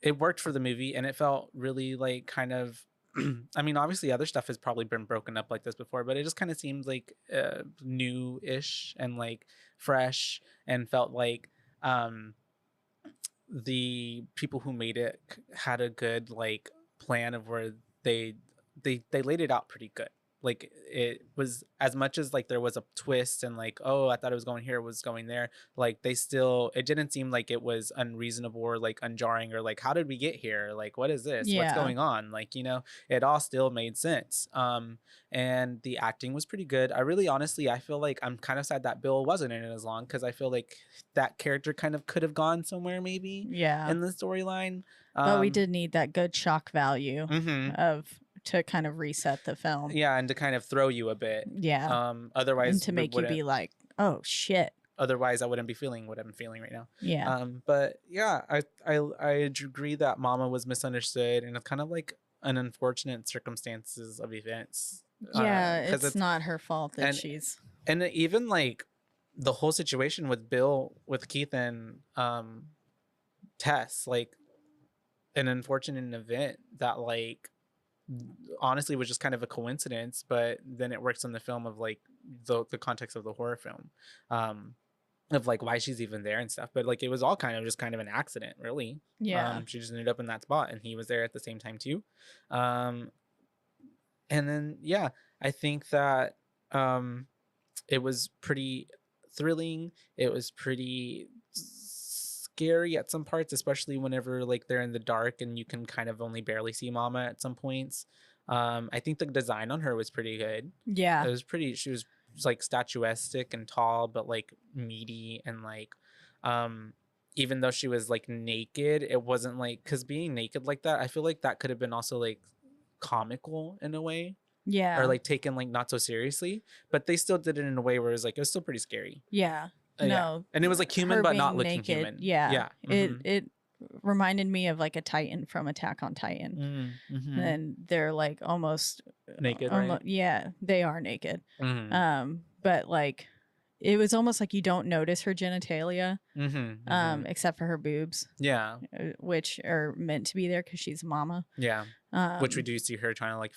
it worked for the movie, and it felt really like kind of I mean, obviously other stuff has probably been broken up like this before, but it just kind of seemed like new-ish and like fresh, and felt like the people who made it had a good like plan of where they laid it out pretty good. Like it was, as much as like there was a twist and like, oh, I thought it was going here, it was going there. Like it didn't seem like it was unreasonable or like unjarring or like, how did we get here? Like, what is this? What's going on? Like, it all still made sense. And the acting was pretty good. Honestly, I feel like I'm kind of sad that Bill wasn't in it as long, because I feel like that character kind of could have gone somewhere maybe in the storyline. But we did need that good shock value to kind of reset the film. Yeah, and to kind of throw you a bit. Yeah. Otherwise, and to make you be like, oh shit. Otherwise, I wouldn't be feeling what I'm feeling right now. Yeah. But yeah, I agree that Mama was misunderstood, and it's kind of like an unfortunate circumstances of events. Yeah, it's not her fault that and even like the whole situation with Bill, with Keith and Tess, like an unfortunate event that like honestly was just kind of a coincidence, but then it works in the film of like the context of the horror film, of like why she's even there and stuff. But like it was all kind of an accident, really. Yeah. She just ended up in that spot, and he was there at the same time too. And then yeah, I think that it was pretty thrilling. It was pretty scary at some parts, especially whenever like they're in the dark and you can kind of only barely see Mama at some points. I think the design on her was pretty good. Yeah, it was pretty. She was like statuesque and tall, but like meaty, and like even though she was like naked, it wasn't like, because being naked like that, I feel like that could have been also like comical in a way. Yeah, or like taken like not so seriously, but they still did it in a way where it was still pretty scary. Yeah. No. And it was like human, but not looking naked, human. Yeah. It reminded me of like a Titan from Attack on Titan. And they're like almost naked, right? Yeah, they are naked. But like it was almost like you don't notice her genitalia, except for her boobs. Yeah. Which are meant to be there because she's Mama. Yeah. Which we do see her trying to like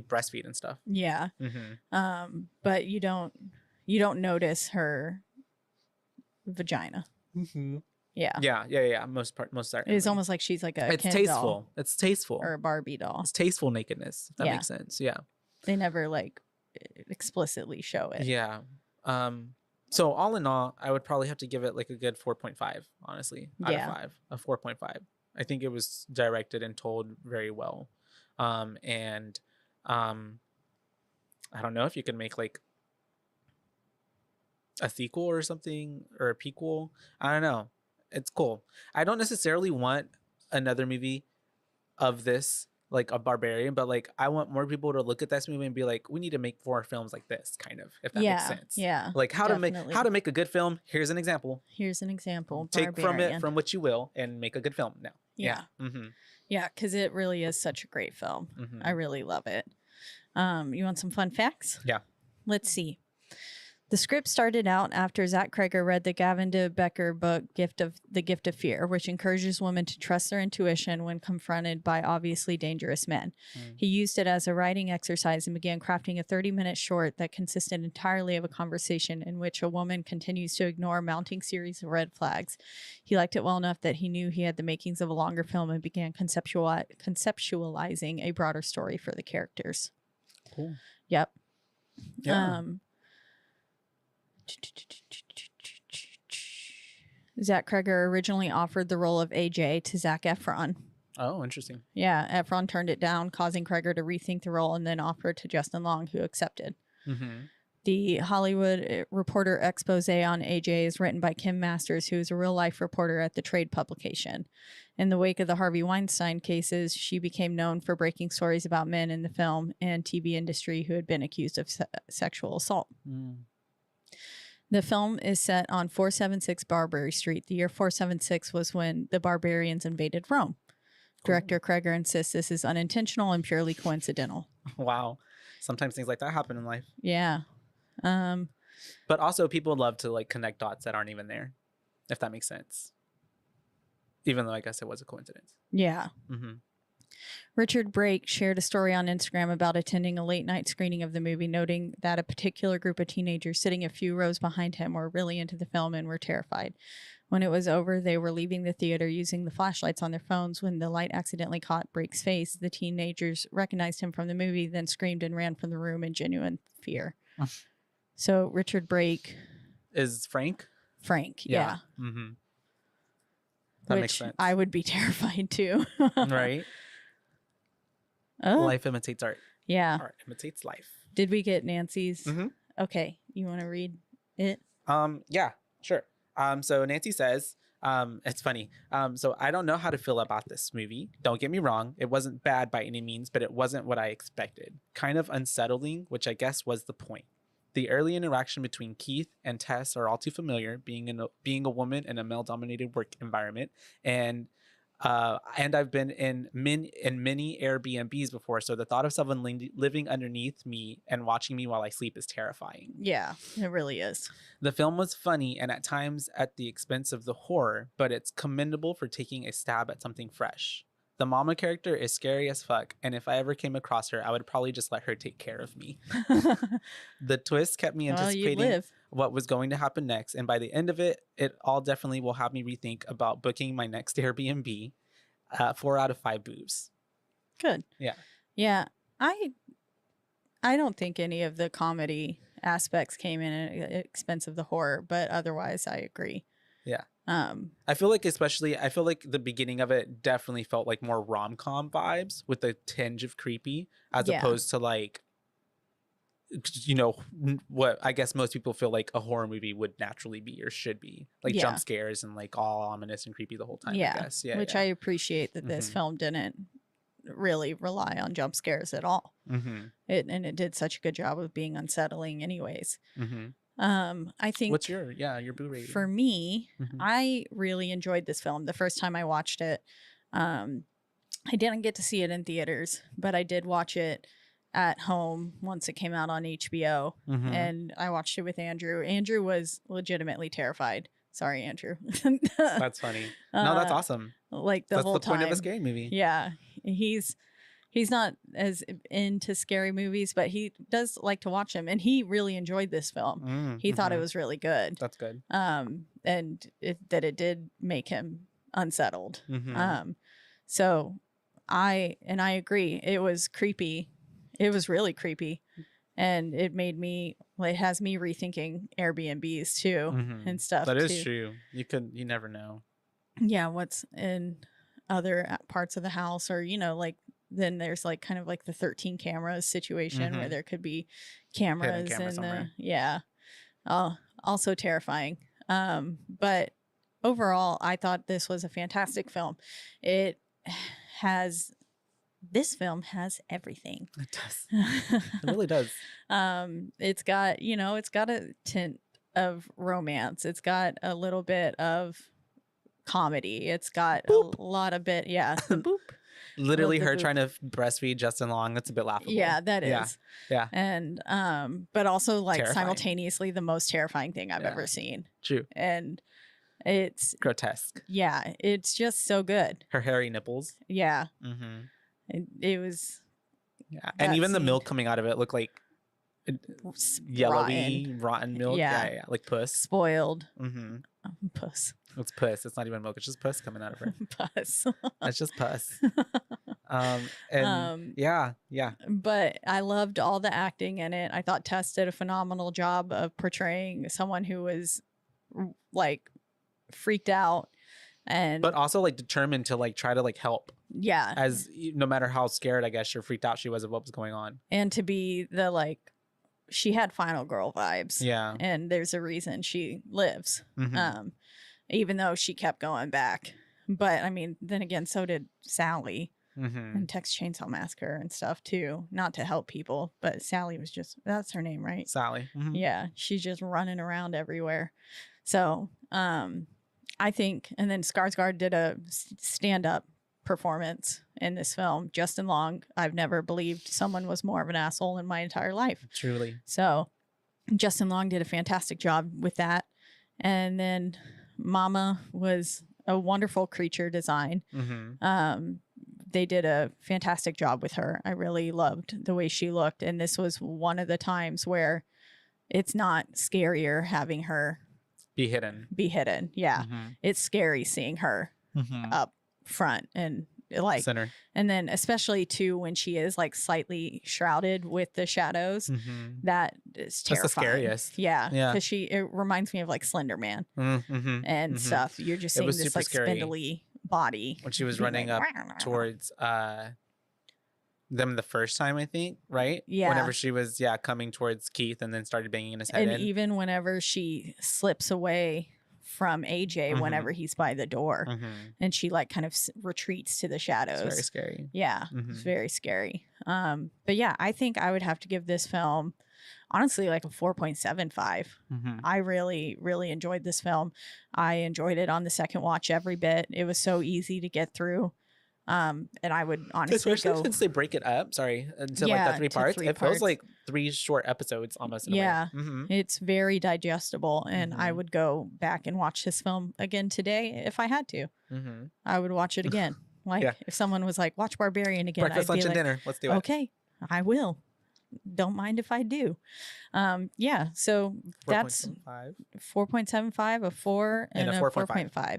breastfeed and stuff. Yeah. But you don't notice her vagina. Yeah. Most certainly. It's almost like she's like a it's Ken tasteful doll it's tasteful or a Barbie doll. It's tasteful nakedness, if that makes sense. Yeah, they never like explicitly show it. Yeah. So all in all, I would probably have to give it like a good 4.5, honestly, out of 5. A 4.5. I think it was directed and told very well. And I don't know if you can make like a sequel or something, or a prequel. I don't know. It's cool. I don't necessarily want another movie of this, like a Barbarian, but like I want more people to look at this movie and be like, we need to make 4 films like this, kind of, if that makes sense. Yeah. Like how to make a good film. Here's an example. Take from what you will and make a good film now. Yeah. Yeah, because it really is such a great film. I really love it. You want some fun facts? Yeah. Let's see. The script started out after Zach Kreger read the Gavin de Becker book, The Gift of Fear, which encourages women to trust their intuition when confronted by obviously dangerous men. He used it as a writing exercise and began crafting a 30-minute short that consisted entirely of a conversation in which a woman continues to ignore a mounting series of red flags. He liked it well enough that he knew he had the makings of a longer film and began conceptualizing a broader story for the characters. Cool. Yep. Yeah. Zach Kreger originally offered the role of AJ to Zac Efron. Oh, interesting. Yeah, Efron turned it down, causing Kreger to rethink the role and then offer it to Justin Long, who accepted. The Hollywood Reporter expose on AJ is written by Kim Masters, who is a real-life reporter at the Trade publication. In the wake of the Harvey Weinstein cases, she became known for breaking stories about men in the film and TV industry who had been accused of sexual assault. The film is set on 476 Barbary Street. The year 476 was when the barbarians invaded Rome. Director Kreger insists this is unintentional and purely coincidental. Wow. Sometimes things like that happen in life. Yeah. But also people love to like connect dots that aren't even there, if that makes sense. Even though I guess it was a coincidence. Yeah. Richard Brake shared a story on Instagram about attending a late night screening of the movie, noting that a particular group of teenagers sitting a few rows behind him were really into the film and were terrified. When it was over, they were leaving the theater using the flashlights on their phones. When the light accidentally caught Brake's face, the teenagers recognized him from the movie, then screamed and ran from the room in genuine fear. So Richard Brake is Frank. Yeah. Mm-hmm. That makes Which sense. I would be terrified too. Right. Life imitates art. Yeah. Art imitates life. Did we get Nancy's? Mm-hmm. Okay. You want to read it? Yeah, sure. So Nancy says, it's funny. So I don't know how to feel about this movie. Don't get me wrong. It wasn't bad by any means, but it wasn't what I expected. Kind of unsettling, which I guess was the point. The early interaction between Keith and Tess are all too familiar, being a woman in a male-dominated work environment, and I've been in many Airbnbs before, so the thought of someone living underneath me and watching me while I sleep is terrifying. Yeah, it really is. The film was funny and at times at the expense of the horror, but it's commendable for taking a stab at something fresh. The mama character is scary as fuck, and if I ever came across her, I would probably just let her take care of me. The twist kept me anticipating what was going to happen next, and by the end of it, it all definitely will have me rethink about booking my next Airbnb. 4 out of 5 boobs. Good. Yeah. Yeah. I don't think any of the comedy aspects came in at the expense of the horror, but otherwise I agree. Yeah. I feel like the beginning of it definitely felt like more rom-com vibes with a tinge of creepy as opposed to like, you know, what I guess most people feel like a horror movie would naturally be or should be, like jump scares and like all ominous and creepy the whole time. Yeah. I guess. Yeah. Which I appreciate that this film didn't really rely on jump scares at all. Mm-hmm. It did such a good job of being unsettling anyways. Mm-hmm. I think what's your boo rating? For me, I really enjoyed this film the first time I watched it. I didn't get to see it in theaters, but I did watch it at home once it came out on HBO, and I watched it with Andrew. Andrew was legitimately terrified. Sorry, Andrew. That's funny. No, that's awesome. Like the that's whole the time. point of a scary movie. Yeah, he's not as into scary movies, but he does like to watch them, and he really enjoyed this film. He thought it was really good. That's good. And that it did make him unsettled. Mm-hmm. So I agree. It was creepy. It was really creepy, and it has me rethinking Airbnbs too and stuff. That is true. You never know. Yeah, what's in other parts of the house, or like. Then there's like kind of like the 13 cameras situation where there could be cameras and also terrifying. But overall, I thought this was a fantastic film. This film has everything. It does. It really does. It's got a tint of romance. It's got a little bit of comedy. It's got a lot of the boop. Literally her trying to breastfeed Justin Long. That's a bit laughable. Yeah, that is. Yeah. And but also like Terrifying. simultaneously the most terrifying thing I've ever seen. True. And it's grotesque. Yeah, it's just so good. Her hairy nipples. Yeah. Mm-hmm. It was. Yeah, and even the milk coming out of it looked like yellowy, rotten milk. Yeah, like puss. Spoiled. Mm-hmm. Puss. It's puss. It's not even milk. It's just puss coming out of her. Puss. It's just puss. Yeah. But I loved all the acting in it. I thought Tess did a phenomenal job of portraying someone who was like freaked out but also like determined to like try to like help. Yeah. As no matter how scared, I guess, or freaked out she was of what was going on. And to be the like, she had Final Girl vibes. Yeah. And there's a reason she lives. Even though she kept going back. But I mean, then again, so did Sally and Texas Chainsaw Massacre and stuff too. Not to help people, but Sally was that's her name, right? Sally. Yeah. She's just running around everywhere. So I think, and then Skarsgård did a stand-up performance in this film. Justin Long, I've never believed someone was more of an asshole in my entire life. Truly. So Justin Long did a fantastic job with that. And then Mama was a wonderful creature design. They did a fantastic job with her. I really loved the way she looked. And this was one of the times where it's not scarier having her be hidden. Yeah. It's scary seeing her up front and like Center. And then especially too when she is like slightly shrouded with the shadows, that is terrifying. That's the scariest. Yeah. Yeah. Because it reminds me of like Slender Man and stuff. You're just seeing this like scary. spindly body. When she was running up towards them the first time, I think, right? Yeah. Whenever she was coming towards Keith and then started banging his head And in. even whenever she slips away from AJ whenever he's by the door and she like kind of retreats to the shadows. It's very scary. Yeah. It's very scary. But yeah, I think I would have to give this film honestly like a 4.75. I really, really enjoyed this film. I enjoyed it on the second watch every bit. It was so easy to get through. And I would honestly especially since they break it up, into like the three parts. It feels like 3 short episodes almost. In a way. It's very digestible, and I would go back and watch this film again today if I had to. I would watch it again. Like if someone was like, "Watch Barbarian again," breakfast, lunch, and dinner. Let's do it. Okay, I will. Don't mind if I do. Yeah. So that's 4.75, a 4, and a 4.5.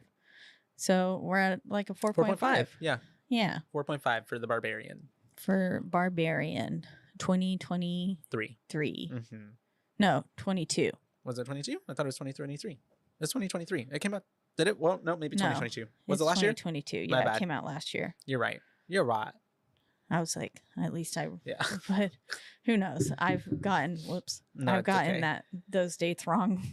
So we're at like a 4.5. Yeah. Yeah. 4.5 for the Barbarian. For Barbarian 2023. No, 22. Was it 22? I thought it was 2023. It's 2023. It came out. Did it? Well, no, maybe 2022. Was it last year? 2022. My Yeah, bad. it came out last year. You're right. You're right. I was like, at least I. Yeah. But who knows? I've gotten No, I've it's gotten okay. those dates wrong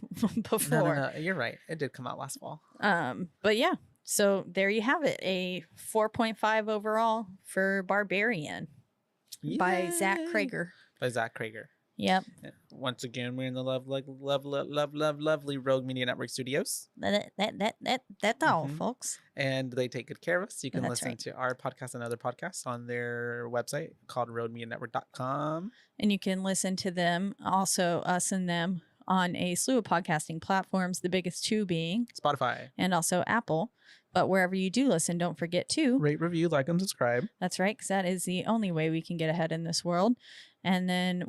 before. No. You're right. It did come out last fall. But yeah. So there you have it, a 4.5 overall for Barbarian by Zach Krager. By Zach Krager. Yep. Once again, we're in the lovely Rogue Media Network studios. That's all, folks. And they take good care of us. You can That's listen right. to our podcast and other podcasts on their website called RogueMediaNetwork.com. And you can listen to them, also us and them, on a slew of podcasting platforms, the biggest two being Spotify and also Apple. But wherever you do listen, don't forget to rate, review, like, and subscribe. That's right, because that is the only way we can get ahead in this world. And then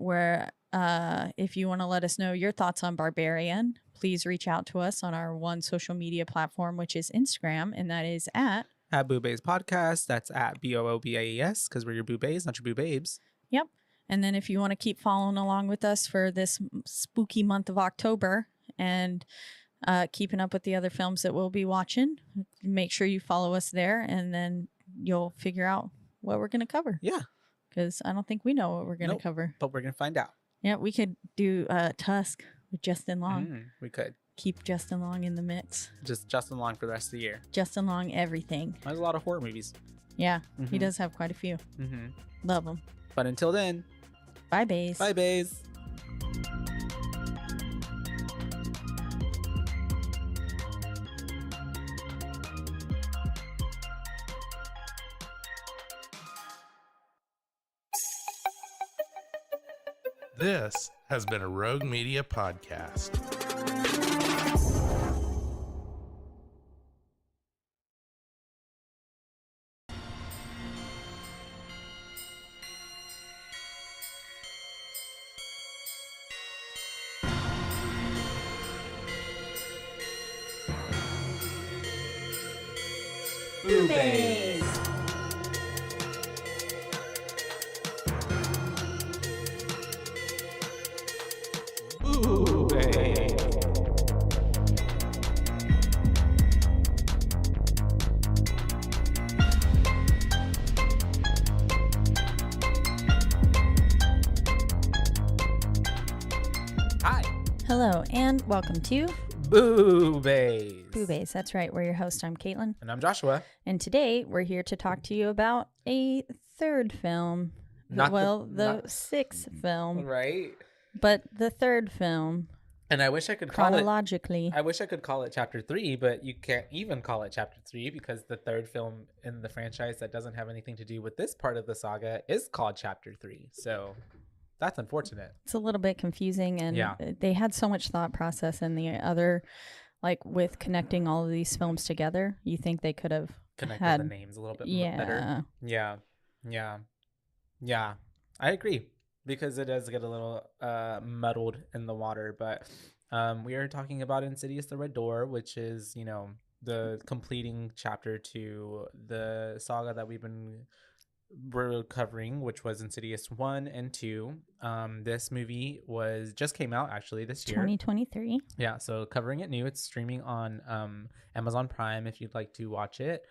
if you want to let us know your thoughts on Barbarian, please reach out to us on our one social media platform, which is Instagram, and that is at Boobays Podcast. That's at BOOBAES, because we're your boobays, not your boobabes. Yep. And then if you want to keep following along with us for this spooky month of October and keeping up with the other films that we'll be watching, make sure you follow us there, and then you'll figure out what we're going to cover. Yeah. Because I don't think we know what we're going to cover. But we're going to find out. Yeah, we could do Tusk with Justin Long. We could. Keep Justin Long in the mix. Just Justin Long for the rest of the year. Justin Long, everything. There's a lot of horror movies. Yeah, he does have quite a few. Love him. But until then, bye, bays. Bye, bays. This has been a Rogue Media podcast. Boobays. Hi. Hello, and welcome to Boobays. Boobays. That's right. We're your host. I'm Caitlin. And I'm Joshua. And today we're here to talk to you about a third film. The sixth film. Right. But the third film. And I wish I could call chronologically. I wish I could call it Chapter 3, but you can't even call it Chapter 3 because the third film in the franchise that doesn't have anything to do with this part of the saga is called Chapter 3. So that's unfortunate. It's a little bit confusing, and Yeah. they had so much thought process in the other, like with connecting all of these films together. You think they could have Connected the names a little bit better. Yeah. I agree because it does get a little muddled in the water, but We are talking about Insidious: The Red Door, which is, the completing chapter to the saga that we're covering, which was Insidious 1 and 2. This movie just came out actually this year. 2023. Yeah, so covering it new. It's streaming on Amazon Prime if you'd like to watch it.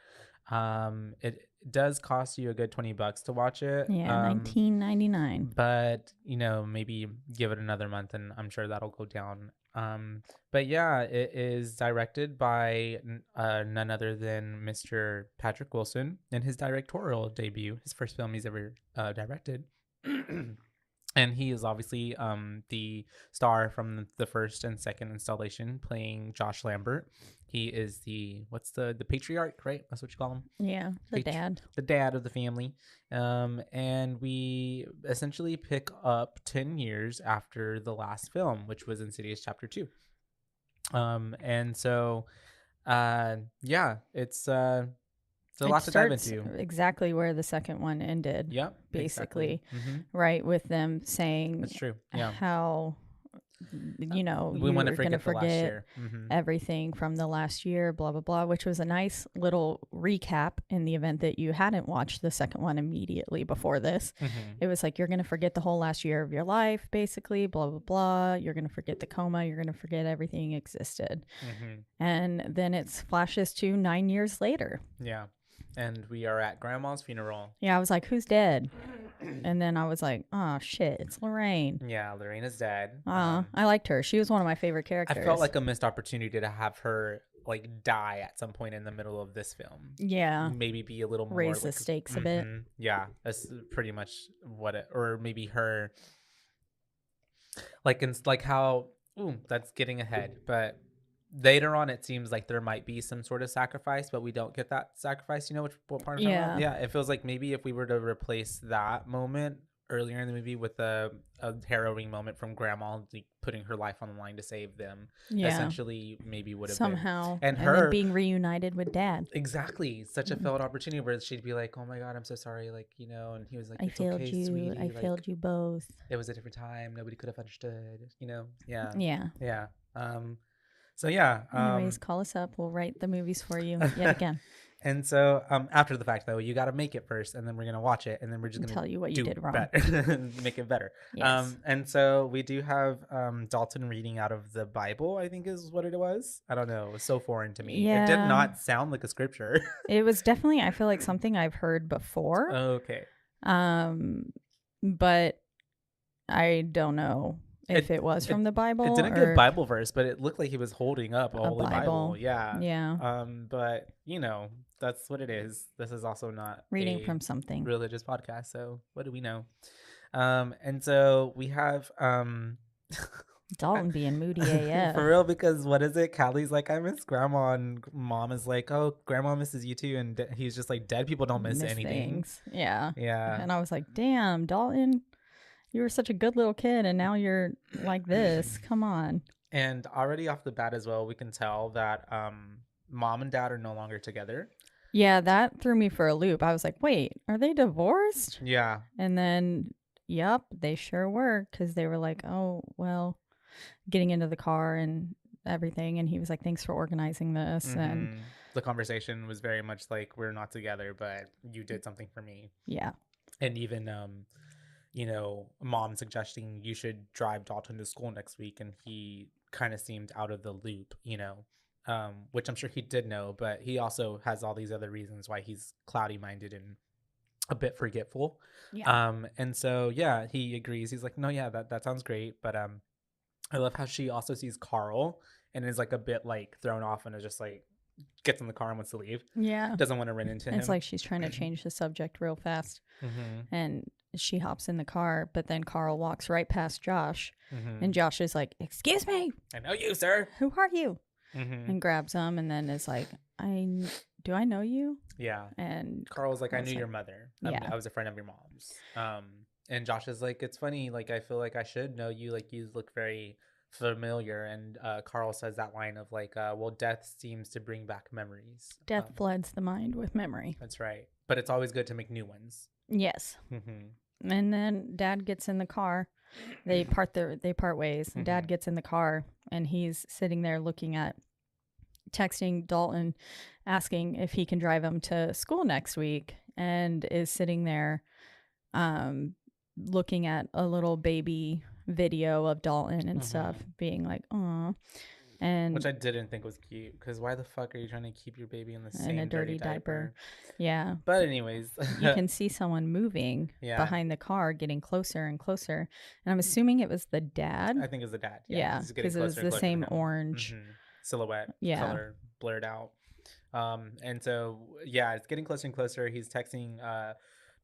It does cost you a good $20 to watch it. Yeah, $19.99. But maybe give it another month, and I'm sure that'll go down. But yeah, it is directed by none other than Mr. Patrick Wilson in his directorial debut, his first film he's ever directed. And he is obviously the star from the first and second installation, playing Josh Lambert. He is the patriarch, right? That's what you call him. Yeah, the dad. The dad of the family. And we essentially pick up 10 years after the last film, which was Insidious Chapter 2. And so, yeah, it's a lot to dive into. Exactly where the second one ended. Yep, basically, exactly. right, with them saying that's true. Yeah, how we want to forget forget the last year. everything from the last year, blah blah blah, which was a nice little recap in the event that you hadn't watched the second one immediately before this. It was like, you're going to forget the whole last year of your life, basically, blah blah blah. You're going to forget the coma. You're going to forget everything existed. And then it flashes to 9 years later. Yeah. And we are at Grandma's funeral. Yeah, I was like, who's dead? And then I was like, oh, shit, it's Lorraine. Yeah, Lorraine is dead. I liked her. She was one of my favorite characters. I felt like a missed opportunity to have her die at some point in the middle of this film. Yeah. Maybe be a little more... Raise the stakes a bit. Yeah, that's pretty much what it... Or maybe her... Like how... Ooh, that's getting ahead, but... Later on, it seems like there might be some sort of sacrifice, but we don't get that sacrifice. You know what part of yeah. Yeah, it feels like maybe if we were to replace that moment earlier in the movie with a harrowing moment from Grandma putting her life on the line to save them, essentially maybe would have somehow been. And her then being reunited with Dad. Exactly, such a failed opportunity where she'd be like, "Oh my God, I'm so sorry," and he was like, "I failed okay, you. sweetie. I failed you both. It was a different time. Nobody could have understood." Yeah. Yeah. So yeah. Anyways, call us up. We'll write the movies for you yet again. And so after the fact, though, you got to make it first, and then we're gonna watch it, and then we're just gonna tell you what you did wrong, make it better. Yes. And so we do have Dalton reading out of the Bible. I think is what it was. I don't know. It was so foreign to me. Yeah. It did not sound like a scripture. It was definitely, I feel like, something I've heard before. Okay. But I don't know if it was from the Bible. It didn't give Bible verse, but it looked like he was holding up a Holy Bible. Yeah. Yeah. But that's what it is. This is also not reading from something religious podcast. So what do we know? And so we have Dalton being moody AF. For real, because what is it? Callie's like, I miss Grandma, and Mom is like, oh, Grandma misses you too. And he's just like, dead people don't miss anything. Things. Yeah. Yeah. And I was like, damn, Dalton, you were such a good little kid, and now you're like this. Come on. And already off the bat as well, we can tell that Mom and Dad are no longer together. Yeah, that threw me for a loop. I was like, wait, are they divorced? Yeah. And then, yep, they sure were, because they were like, oh, well, getting into the car and everything. And he was like, thanks for organizing this. And the conversation was very much like, we're not together, but you did something for me. Yeah. And even Mom suggesting you should drive Dalton to school next week, and he kind of seemed out of the loop, which I'm sure he did know, but he also has all these other reasons why he's cloudy-minded and a bit forgetful. Yeah. And so, yeah, he agrees. He's like, no, yeah, that sounds great. But I love how she also sees Carl and is like a bit like thrown off and is just like gets in the car and wants to leave. Yeah. Doesn't want to run into him. It's like she's trying to change the subject real fast. And she hops in the car, but then Carl walks right past Josh. And Josh is like, excuse me. I know you, sir. Who are you? And grabs him and then is like, do I know you? Yeah. And Carl's like, I knew your mother. Yeah. I was a friend of your mom's. And Josh is like, it's funny. Like, I feel like I should know you. Like, you look very familiar. And Carl says that line of like, well, death seems to bring back memories. Death floods the mind with memory. That's right. But it's always good to make new ones. Yes. And then Dad gets in the car They part ways. Dad gets in the car and he's sitting there texting Dalton, asking if he can drive him to school next week, and is sitting there looking at a little baby video of Dalton and stuff, being like, "Aw." And which I didn't think was cute, because why the fuck are you trying to keep your baby in the same in a dirty diaper? Yeah. But anyways, you can see someone moving behind the car, getting closer and closer. And I'm assuming it was the dad. I think it was the dad. Yeah, because it was the same orange silhouette color blurred out. And so it's getting closer and closer. He's texting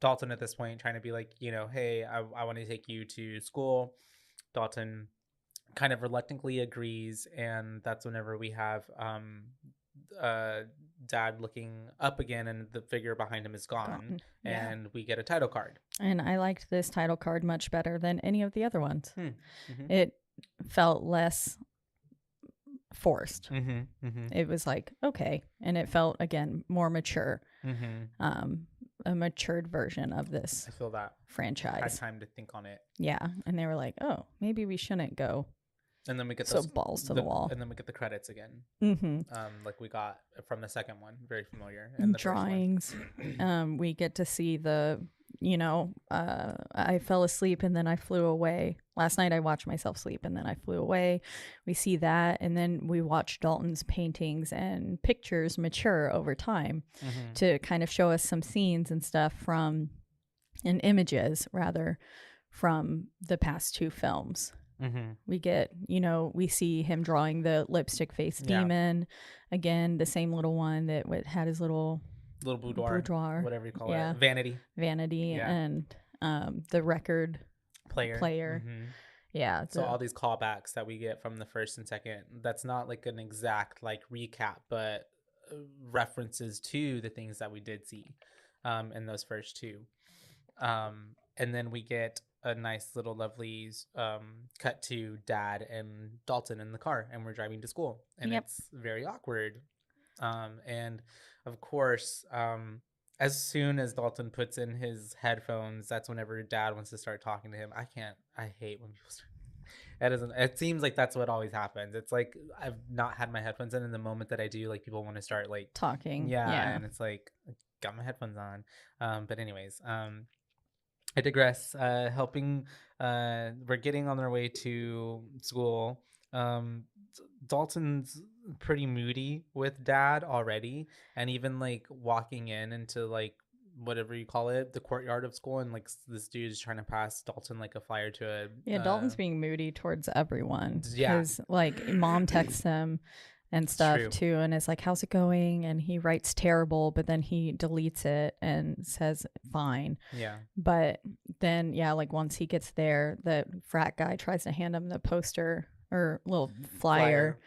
Dalton at this point, trying to be like, hey, I want to take you to school. Dalton kind of reluctantly agrees, and that's whenever we have Dad looking up again, and the figure behind him is gone. And we get a title card. And I liked this title card much better than any of the other ones. It felt less forced. It was like, okay, and it felt, again, more mature. A matured version of this I feel that franchise. Had time to think on it. Yeah, and they were like, oh, maybe we shouldn't go. And then we get so balls to the wall. And then we get the credits again. Like we got from the second one, very familiar. And the drawings. We get to see the, I fell asleep and then I flew away. Last night I watched myself sleep and then I flew away. We see that, and then we watch Dalton's paintings and pictures mature over time to kind of show us some scenes and stuff and images rather from the past two films. We get, we see him drawing the lipstick face demon again, the same little one that had his little boudoir, whatever you call it, vanity, and the record player. Yeah. So all these callbacks that we get from the first and second, that's not like an exact like recap, but references to the things that we did see in those first two. And then we get a nice little lovely cut to Dad and Dalton in the car, and we're driving to school, and it's very awkward. And of course, as soon as Dalton puts in his headphones, that's whenever Dad wants to start talking to him. I hate when people start. It seems like that's what always happens. It's like I've not had my headphones in, and the moment that I do, like people want to start like talking. Yeah. And it's like, got my headphones on. But anyways, I digress. We're getting on our way to school. Dalton's pretty moody with Dad already, and even like walking into like whatever you call it, the courtyard of school, and like this dude is trying to pass Dalton like a flyer to a Dalton's being moody towards everyone. Because like Mom texts him and stuff too, and it's like, how's it going? And he writes terrible, but then he deletes it and says fine. But then like once he gets there, the frat guy tries to hand him the poster or little flyer.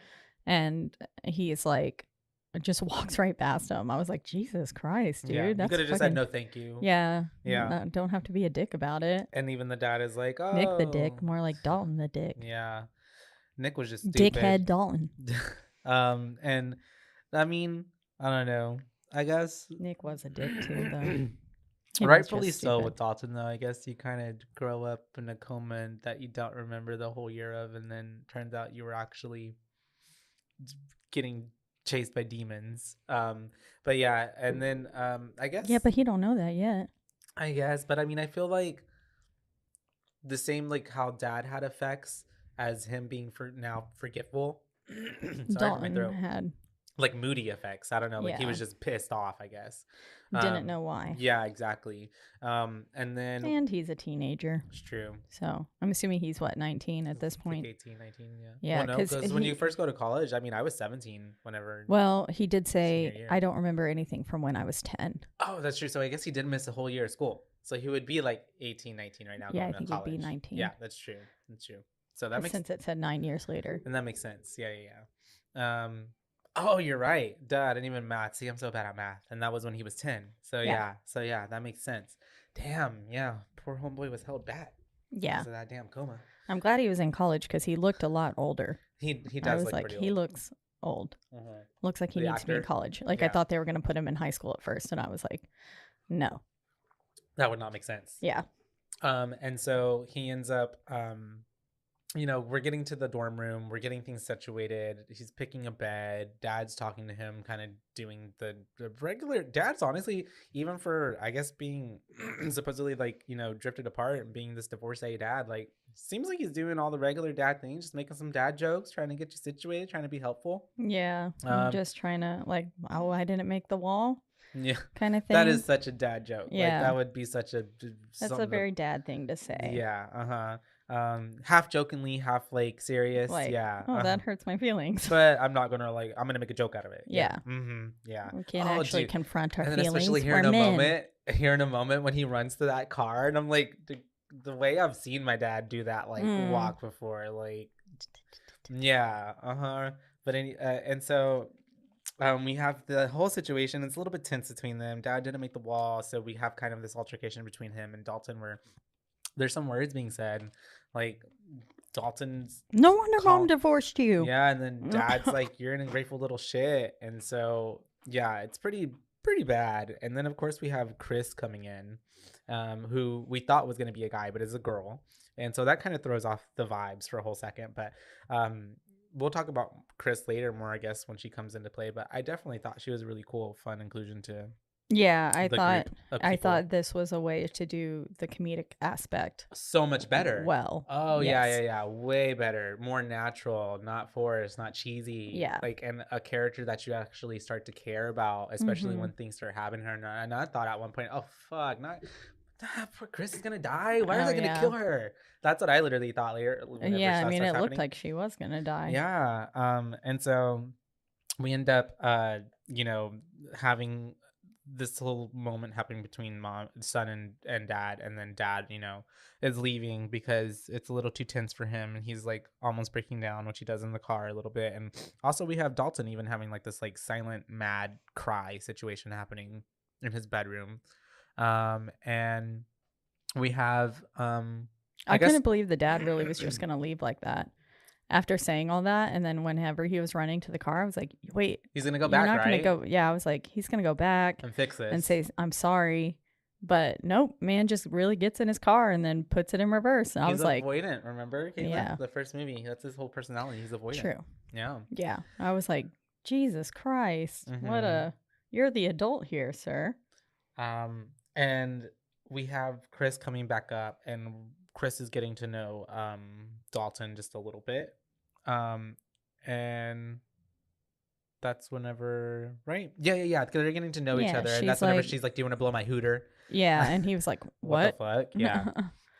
And he's like, just walks right past him. I was like, Jesus Christ, dude. You could have just said no thank you. Yeah. Don't have to be a dick about it. And even the dad is like, oh, Nick the dick, more like Dalton the dick. Yeah. Nick was just stupid. Dickhead Dalton. And I mean, I don't know. I guess Nick was a dick too, though. Rightfully so with Dalton, though. I guess you kind of grow up in a coma that you don't remember the whole year of, and then turns out you were actually getting chased by demons. But yeah, and then I guess but he don't know that yet. I guess, but I mean, I feel like the same like how Dad had effects as him being forgetful. Dalton had like moody effects. I don't know, like he was just pissed off, I guess. Didn't know why. Yeah, exactly. And he's a teenager. It's true. So I'm assuming he's 19 at this point. Like 18, 19, yeah. Yeah, well, no, because when you first go to college, I mean, I was 17 whenever. Well, he did say, I don't remember anything from when I was 10. Oh, that's true. So I guess he did miss a whole year of school. So he would be like 18, 19 right now. Yeah, I think he'd be 19. Yeah, that's true. That's true. So that makes sense. Since it said 9 years later. And that makes sense. Yeah. Oh, you're right. Duh, I didn't even math. See, I'm so bad at math. And that was when he was 10. So yeah, that makes sense. Damn, yeah. Poor homeboy was held back. Yeah. Because of that damn coma. I'm glad he was in college because he looked a lot older. He does I was look like, pretty he old. looks old. Looks like he The needs to be in actor? college. Like I thought they were going to put him in high school at first. And I was like, no. That would not make sense. Yeah. And so he ends up, you know, we're getting to the dorm room, we're getting things situated. He's picking a bed. Dad's talking to him, kind of doing the regular. Dad's honestly, even for, I guess, being supposedly like, you know, drifted apart and being this divorcee dad, like, seems like he's doing all the regular dad things, just making some dad jokes, trying to get you situated, trying to be helpful. Yeah. I'm just trying to, like, oh, I didn't make the wall. Yeah. Kind of thing. That is such a dad joke. Yeah. Like, that would be such a. That's a very dad thing to say. Yeah. Half jokingly, half like serious. Like, yeah. oh, that hurts my feelings. But I'm not gonna like. I'm gonna make a joke out of it. Yeah. Yeah. We can't actually confront our and then feelings. especially here We're in a men. moment. Here in a moment when he runs to that car, and I'm like, the way I've seen my dad do that like walk before, like, yeah. But and so. We have the whole situation. It's a little bit tense between them. Dad didn't make the wall, so we have kind of this altercation between him and Dalton where there's some words being said, like Dalton's no wonder mom divorced you. Yeah, and then Dad's like, you're an ungrateful little shit. And so yeah, it's pretty bad. And then of course we have Chris coming in, who we thought was going to be a guy, but is a girl. And so that kind of throws off the vibes for a whole second. But we'll talk about Chris later more, I guess, when she comes into play. But I definitely thought she was a really cool, fun inclusion to. Yeah, I I thought this was a way to do the comedic aspect so much better. Well, oh yes. yeah, way better, more natural, not forced, not cheesy. Yeah, like, and a character that you actually start to care about, especially when things start happening to her. And I thought at one point, oh fuck, poor Chris is gonna die. Why are they gonna kill her? That's what I literally thought later. Yeah, I mean, it looked like she was gonna die. Yeah. And so we end up, having this whole moment happening between son and dad, and then dad, is leaving because it's a little too tense for him, and he's like almost breaking down, which he does in the car a little bit. And also we have Dalton even having like this like silent mad cry situation happening in his bedroom. And we have I couldn't believe the dad really was just gonna leave like that after saying all that. And then whenever he was running to the car, I was like, wait, he's gonna go back, not right? gonna go. Yeah, I was like, he's gonna go back and fix this and say I'm sorry. But nope, man just really gets in his car and then puts it in reverse. And I was like, avoidant, remember? The first movie, that's his whole personality. He's avoidant. True. Yeah. I was like, Jesus Christ, you're the adult here, sir. And we have Chris coming back up, and Chris is getting to know Dalton just a little bit. And that's whenever, right? Yeah. They're getting to know each other, and that's whenever she's like, "Do you want to blow my hooter?" Yeah, and he was like, "What the fuck?" Yeah.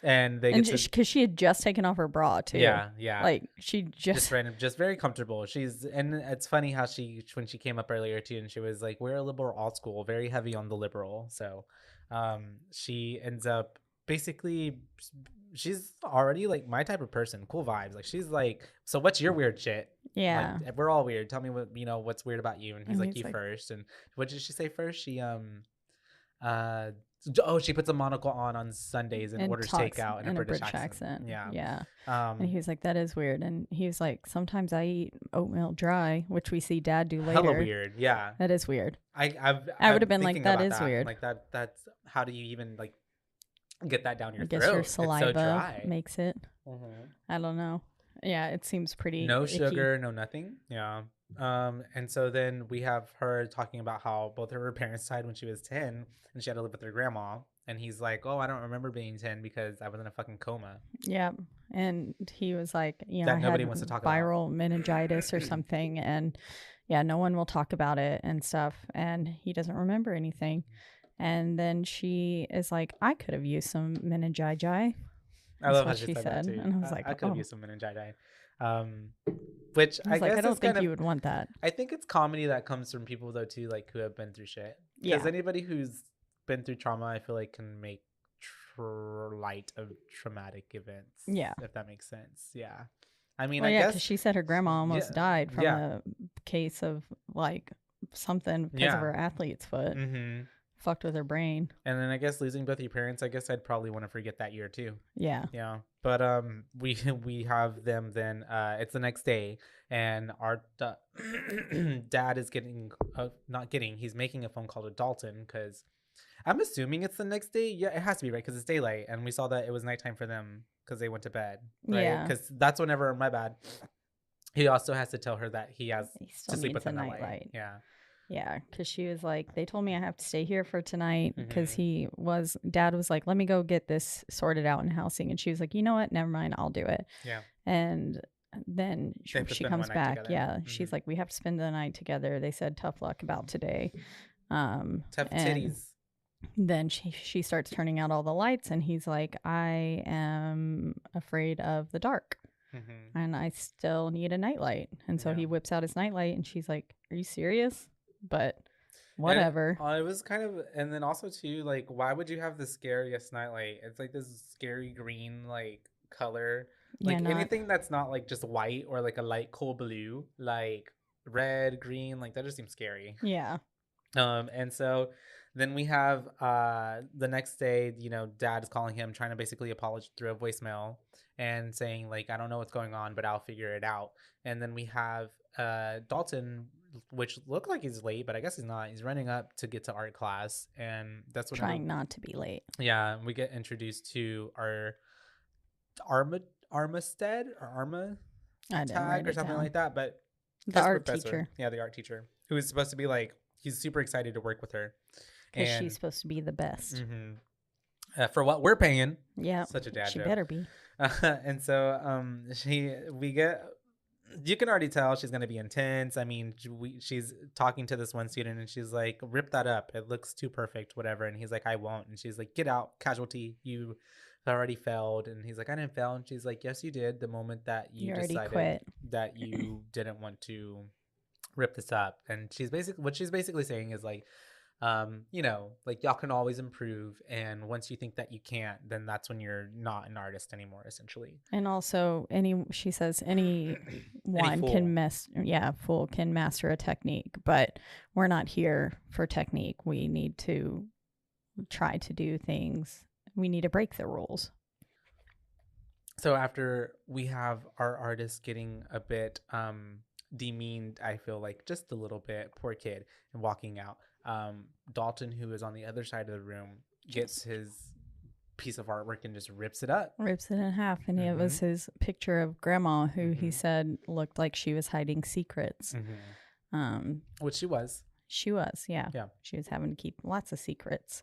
And because she had just taken off her bra too. Yeah. Like she just very comfortable. And it's funny how when she came up earlier too, and she was like, "We're a liberal alt school, very heavy on the liberal." So, she ends up basically, she's already like my type of person, cool vibes. Like she's like, "So what's your weird shit?" Yeah, like, we're all weird. Tell me what's weird about you. And he's like, "You first." And what did she say first? She she puts a monocle on Sundays and orders takeout in a British accent. Yeah. And he was like, that is weird. And he was like, sometimes I eat oatmeal dry, which we see dad do later. Hella weird. Yeah. That is weird. I would have been like, that is weird. Like that's how do you even like get that down your throat? I guess your saliva it's so dry. makes it. I don't know. Yeah, it seems pretty no icky. Sugar, no nothing. Yeah. And so then we have her talking about how both of her parents died when she was 10 and she had to live with her grandma. And he's like, "Oh, I don't remember being 10 because I was in a fucking coma." Yeah. And he was like, that I nobody had wants to talk viral meningitis or something. And yeah, no one will talk about it and stuff. And he doesn't remember anything. And then she is like, I could have used some meningitis. I love how she said that too. And I was like, I could have used some meningitis. Which I guess I don't think you would want that. I think it's comedy that comes from people though too, like who have been through shit. Because anybody who's been through trauma, I feel like can make light of traumatic events. Yeah, if that makes sense. Yeah, I mean, well, I guess because she said her grandma almost died from a case of like something because of her athlete's foot. Fucked with her brain. And then I guess losing both your parents, I guess I'd probably want to forget that year too. Yeah. But we have them then. It's the next day, and our dad is he's making a phone call to Dalton because I'm assuming it's the next day. Yeah, it has to be, right? Because it's daylight, and we saw that it was nighttime for them because they went to bed, right? Yeah. Because that's whenever, my bad, he also has to tell her that he has still to sleep needs with a the nightlight. nightlight. Yeah. Yeah, because she was like, they told me I have to stay here for tonight because Mm-hmm. dad was like, let me go get this sorted out in housing. And she was like, you know what? Never mind. I'll do it. Yeah. And then They have to she spend comes one night back. together. Yeah. She's like, we have to spend the night together. They said tough luck about today. Tough and titties. Then she starts turning out all the lights and he's like, I am afraid of the dark. Mm-hmm. And I still need a nightlight. And so he whips out his nightlight and she's like, are you serious? But whatever. And it was kind of, and then also too, like, why would you have the scariest nightlight? It's like this scary green like color. Like anything that's not like just white or like a light cool blue, like red, green, like that just seems scary. Yeah. And so then we have the next day, you know, dad is calling him, trying to basically apologize through a voicemail and saying like, I don't know what's going on, but I'll figure it out. And then we have Dalton, which looked like he's late, but I guess he's not. He's running up to get to art class, and that's what trying not to be late. Yeah, we get introduced to our Armistead or Arma tag or something like that, but the art teacher. Yeah, the art teacher who is supposed to be like, he's super excited to work with her because she's supposed to be the best. Mm-hmm. For what we're paying. Yeah, such a dad she joke. better be. And so you can already tell she's going to be intense. I mean, she's talking to this one student and she's like, rip that up, it looks too perfect, whatever. And he's like, I won't. And she's like, get out, casualty, you already failed. And he's like, I didn't fail. And she's like, yes you did, the moment that you decided quit. that you didn't want to rip this up. And she's basically saying is like, you know, like y'all can always improve, and once you think that you can't, then that's when you're not an artist anymore, essentially. And also she says anyone fool can master a technique, but we're not here for technique. We need to try to do things. We need to break the rules. So after we have our artist getting a bit demeaned, I feel like just a little bit, poor kid, and walking out, Dalton, who is on the other side of the room, gets his piece of artwork and just rips it in half. And it was his picture of grandma, who he said looked like she was hiding secrets. Which she was. She was, yeah. She was having to keep lots of secrets.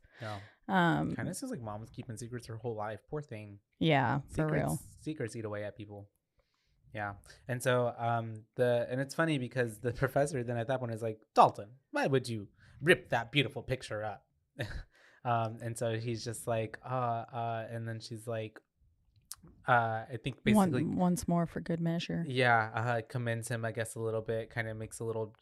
Kind of feels like mom was keeping secrets her whole life. Poor thing. Yeah, for real. Secrets eat away at people. Yeah. And so and it's funny because the professor then at that point is like, Dalton, why would you rip that beautiful picture up? And so he's just like, and then she's like, I think basically once more for good measure. Yeah, commends him, I guess, a little bit, kind of makes a little,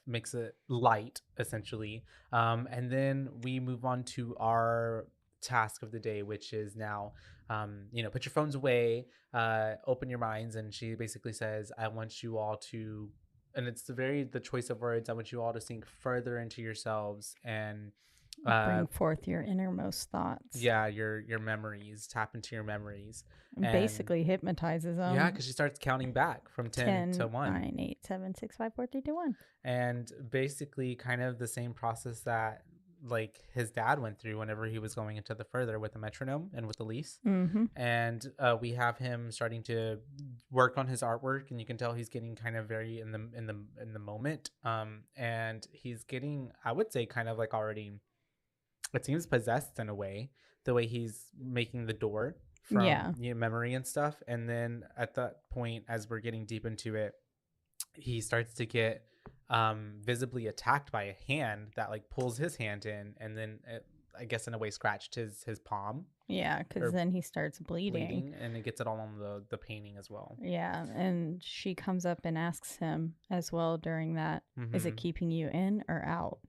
makes it light, essentially. And then we move on to our task of the day, which is now, put your phones away, open your minds. And she basically says, I want you all to, and it's the choice of words, I want you all to sink further into yourselves and bring forth your innermost thoughts. Yeah, your memories, tap into your memories. And basically hypnozes them. Yeah, because she starts counting back from 10 to 1. 9, 8, 7, 6, 5, 4, 3, 2, 1. And basically kind of the same process that like his dad went through whenever he was going into the further with the metronome and with the lease. And we have him starting to work on his artwork, and you can tell he's getting kind of very in the moment. And he's getting, I would say, kind of like already, it seems possessed in a way, the way he's making the door from memory and stuff. And then at that point, as we're getting deep into it, he starts to get visibly attacked by a hand that like pulls his hand in, and then I guess in a way scratched his palm. Yeah, because then he starts bleeding, and it gets it all on the painting as well. Yeah, and she comes up and asks him as well during that, is it keeping you in or out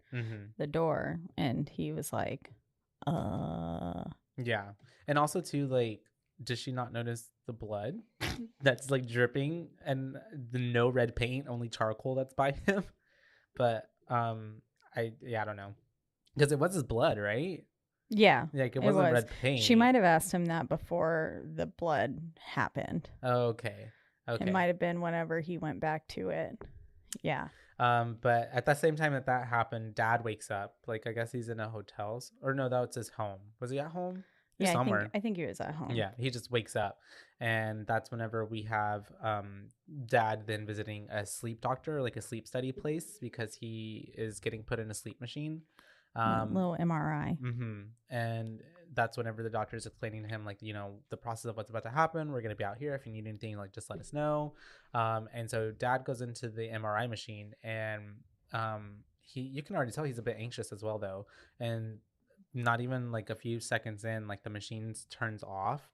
the door? And he was like, Yeah. And also too, like, does she not notice the blood that's like dripping and the no red paint, only charcoal that's by him? But I don't know, because it was his blood, right? Yeah, like it wasn't red paint. She might have asked him that before the blood happened. Okay. It might have been whenever he went back to it. Yeah. But at the same time that happened, Dad wakes up. Like, I guess he's in a hotel. Or no, that was his home. Was he at home? He's Yeah, somewhere. I think he was at home. Yeah, he just wakes up. And that's whenever we have Dad then visiting a sleep doctor, like a sleep study place, because he is getting put in a sleep machine. Little MRI. And that's whenever the doctor is explaining to him, like, you know, the process of what's about to happen. We're going to be out here. If you need anything, like, just let us know. And so Dad goes into the MRI machine, and you can already tell he's a bit anxious as well, though. And not even like a few seconds in, like, the machine turns off,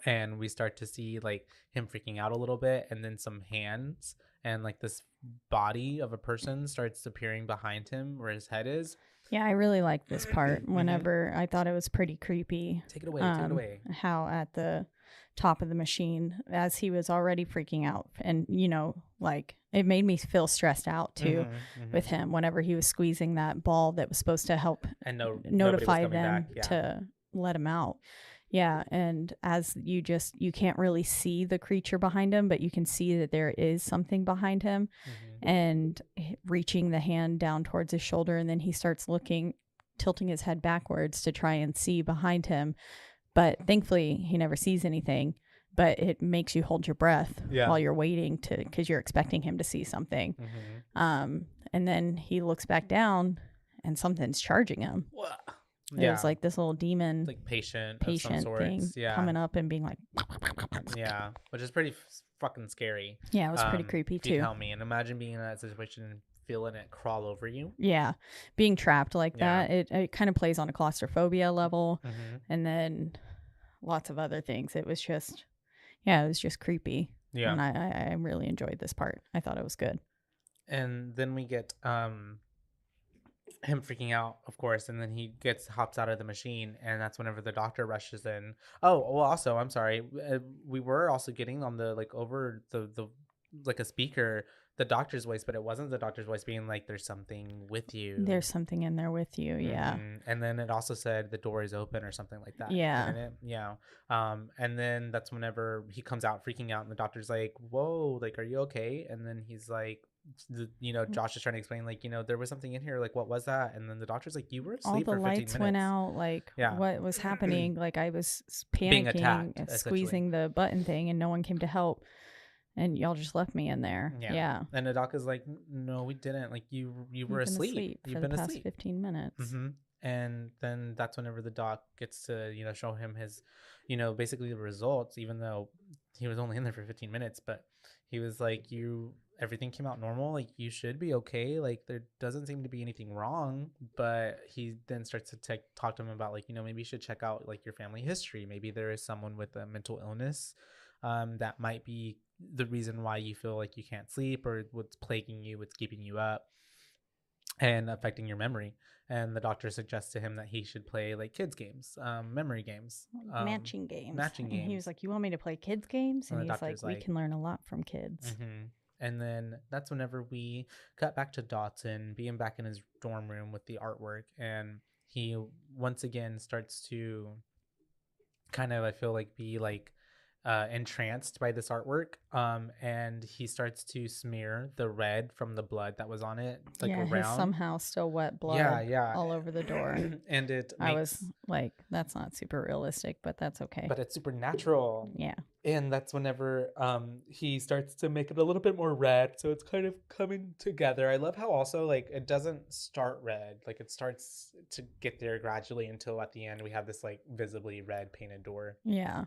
and we start to see like him freaking out a little bit, and then some hands and like this body of a person starts appearing behind him where his head is. Yeah, I really like this part. Whenever I thought it was pretty creepy. Take it away. Take it away. How at the top of the machine, as he was already freaking out, and you know, like, it made me feel stressed out too with him whenever he was squeezing that ball that was supposed to help and notify them to let him out. Yeah, and as you can't really see the creature behind him, but you can see that there is something behind him, and reaching the hand down towards his shoulder, and then he starts tilting his head backwards to try and see behind him. But thankfully, he never sees anything, but it makes you hold your breath while you're waiting because you're expecting him to see something. And then he looks back down, and something's charging him. It was like this little demon, like patient thing coming up and being like, yeah, which is pretty fucking scary. Yeah, it was pretty creepy too. Tell me, and imagine being in that situation and feeling it crawl over you. Yeah, being trapped like that, it kind of plays on a claustrophobia level, and then lots of other things. It was just, it was just creepy. Yeah, and I really enjoyed this part. I thought it was good. And then we get him freaking out, of course, and then he hops out of the machine, and that's whenever the doctor rushes in. Oh, well, also, I'm sorry, we were also getting on the like over the like a speaker the doctor's voice, but it wasn't the doctor's voice being like, there's something with you, there's something in there with you. Yeah. And then it also said the door is open or something like that. Yeah. And then that's whenever he comes out freaking out, and the doctor's like, whoa, like, are you okay? And then he's like, Josh is trying to explain, like, there was something in here, like, what was that? And then the doctor's like, you were asleep for 15 minutes. All the lights went out, like, what was happening? Like, I was panicking, attacked, squeezing the button thing, and no one came to help, and y'all just left me in there. Yeah. And the doc is like, no, we didn't. Like, you were asleep. You've been asleep 15 minutes. And then that's whenever the doc gets to show him his basically the results, even though he was only in there for 15 minutes. But he was like, everything came out normal, like, you should be okay, like, there doesn't seem to be anything wrong. But he then starts to talk to him about, like, maybe you should check out, like, your family history. Maybe there is someone with a mental illness that might be the reason why you feel like you can't sleep, or what's plaguing you, what's keeping you up and affecting your memory. And the doctor suggests to him that he should play, like, kids games, memory games, matching games. And he was like, you want me to play kids games? And he's like, we can learn a lot from kids. And then that's whenever we cut back to Dotson being back in his dorm room with the artwork, and he once again starts to kind of, I feel like, be like entranced by this artwork, and he starts to smear the red from the blood that was on it, like, around. His somehow still wet blood all over the door. And I was like, that's not super realistic, but that's okay. But it's supernatural. Yeah. And that's whenever he starts to make it a little bit more red, so it's kind of coming together. I love how also, like, it doesn't start red, like, it starts to get there gradually until at the end we have this, like, visibly red painted door. Yeah.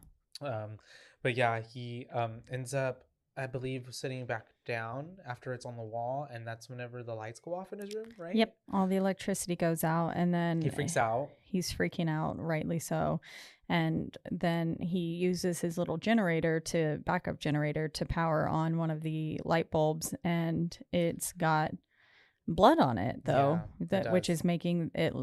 But yeah, he ends up, I believe, sitting back down after it's on the wall, and that's whenever the lights go off in his room, right? Yep, all the electricity goes out, and then he freaks out. He's freaking out, rightly so. And then he uses his little backup generator to power on one of the light bulbs, and it's got blood on it, though, which is making it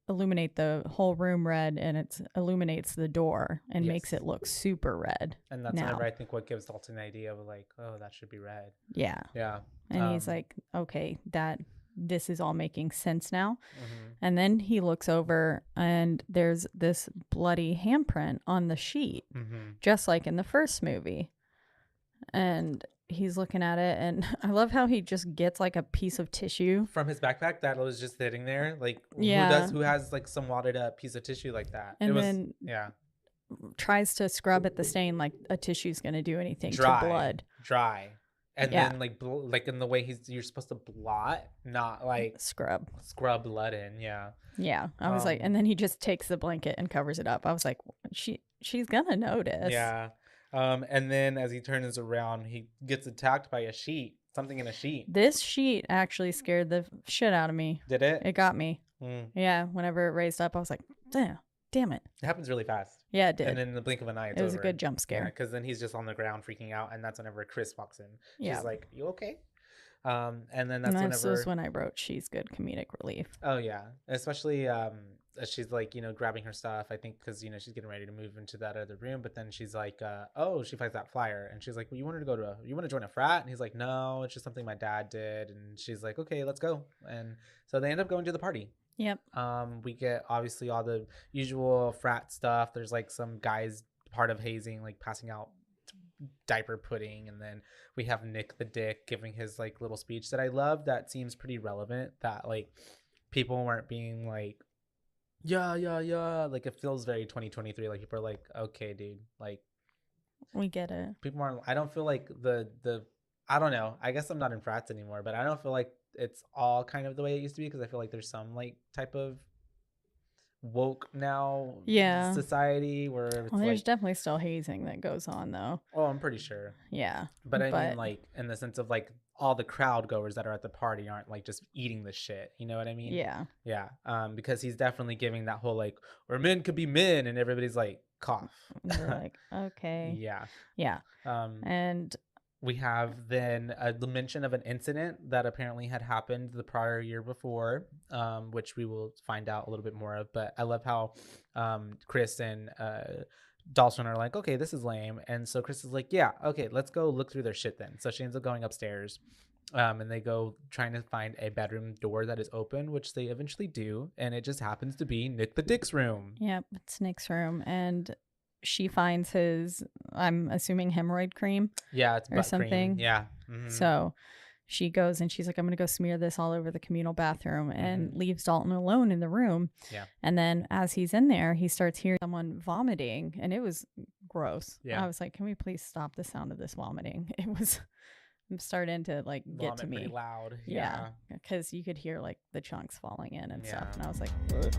illuminate the whole room red, and it illuminates the door and makes it look super red. And that's whenever I think what gives Dalton the idea of, like, oh, that should be red. Yeah. And he's like, okay, this is all making sense now. And then he looks over, and there's this bloody handprint on the sheet, just like in the first movie. And he's looking at it, and I love how he just gets like a piece of tissue from his backpack that was just sitting there. Like, who has like some wadded up piece of tissue like that? And it was, then yeah, tries to scrub at the stain like a tissue's gonna do anything to blood. Dry. And then like in the way you're supposed to blot, not like scrub blood in. Yeah. Yeah. I was like, and then he just takes the blanket and covers it up. I was like, she's gonna notice. Yeah. And then as he turns around, he gets attacked by something in a sheet. This sheet actually scared the shit out of me. Did it? It got me. Mm. Yeah. Whenever it raised up, I was like, damn it. It happens really fast. Yeah, it did. And then in the blink of an eye, it was a good jump scare. Because then he's just on the ground freaking out, and that's whenever Chris walks in. She's like, "You okay?" And then that's was when I wrote, she's good comedic relief. Oh yeah, especially she's like, grabbing her stuff. I think because she's getting ready to move into that other room, but then she's like, she finds that flyer, and she's like, well, you want to join a frat? And he's like, no, it's just something my dad did. And she's like, okay, let's go. And so they end up going to the party. Yep. We get obviously all the usual frat stuff. There's like some guys part of hazing, like passing out diaper pudding, and then we have Nick the Dick giving his like little speech that I love. That seems pretty relevant. That like people weren't being like, yeah. Like it feels very 2023. Like people are like, okay, dude, like we get it. People aren't. I don't feel like the. I don't know. I guess I'm not in frats anymore, but I don't feel like it's all kind of the way it used to be, because I feel like there's some like type of woke now society where it's there's definitely still hazing that goes on though. Oh, I'm pretty sure. Yeah. But I mean, like, in the sense of like all the crowd goers that are at the party aren't like just eating the shit, you know what I mean? Yeah. Because he's definitely giving that whole like, or men could be men, and everybody's like, cough. They're like, okay. Yeah. And we have then the mention of an incident that apparently had happened the prior year before, which we will find out a little bit more of. But I love how Chris and Dawson are like, okay, this is lame. And so Chris is like, yeah, okay, let's go look through their shit then. So she ends up going upstairs, and they go trying to find a bedroom door that is open, which they eventually do. And it just happens to be Nick the Dick's room. Yep, it's Nick's room. And she finds his, I'm assuming, hemorrhoid cream. Yeah, it's or something. Cream. Yeah. Mm-hmm. So she goes and she's like, I'm going to go smear this all over the communal bathroom, and leaves Dalton alone in the room. Yeah. And then as he's in there, he starts hearing someone vomiting, and it was gross. Yeah. I was like, can we please stop the sound of this vomiting? It was starting to like get to me. Pretty loud. Yeah. Because you could hear like the chunks falling in and stuff. And I was like, ugh.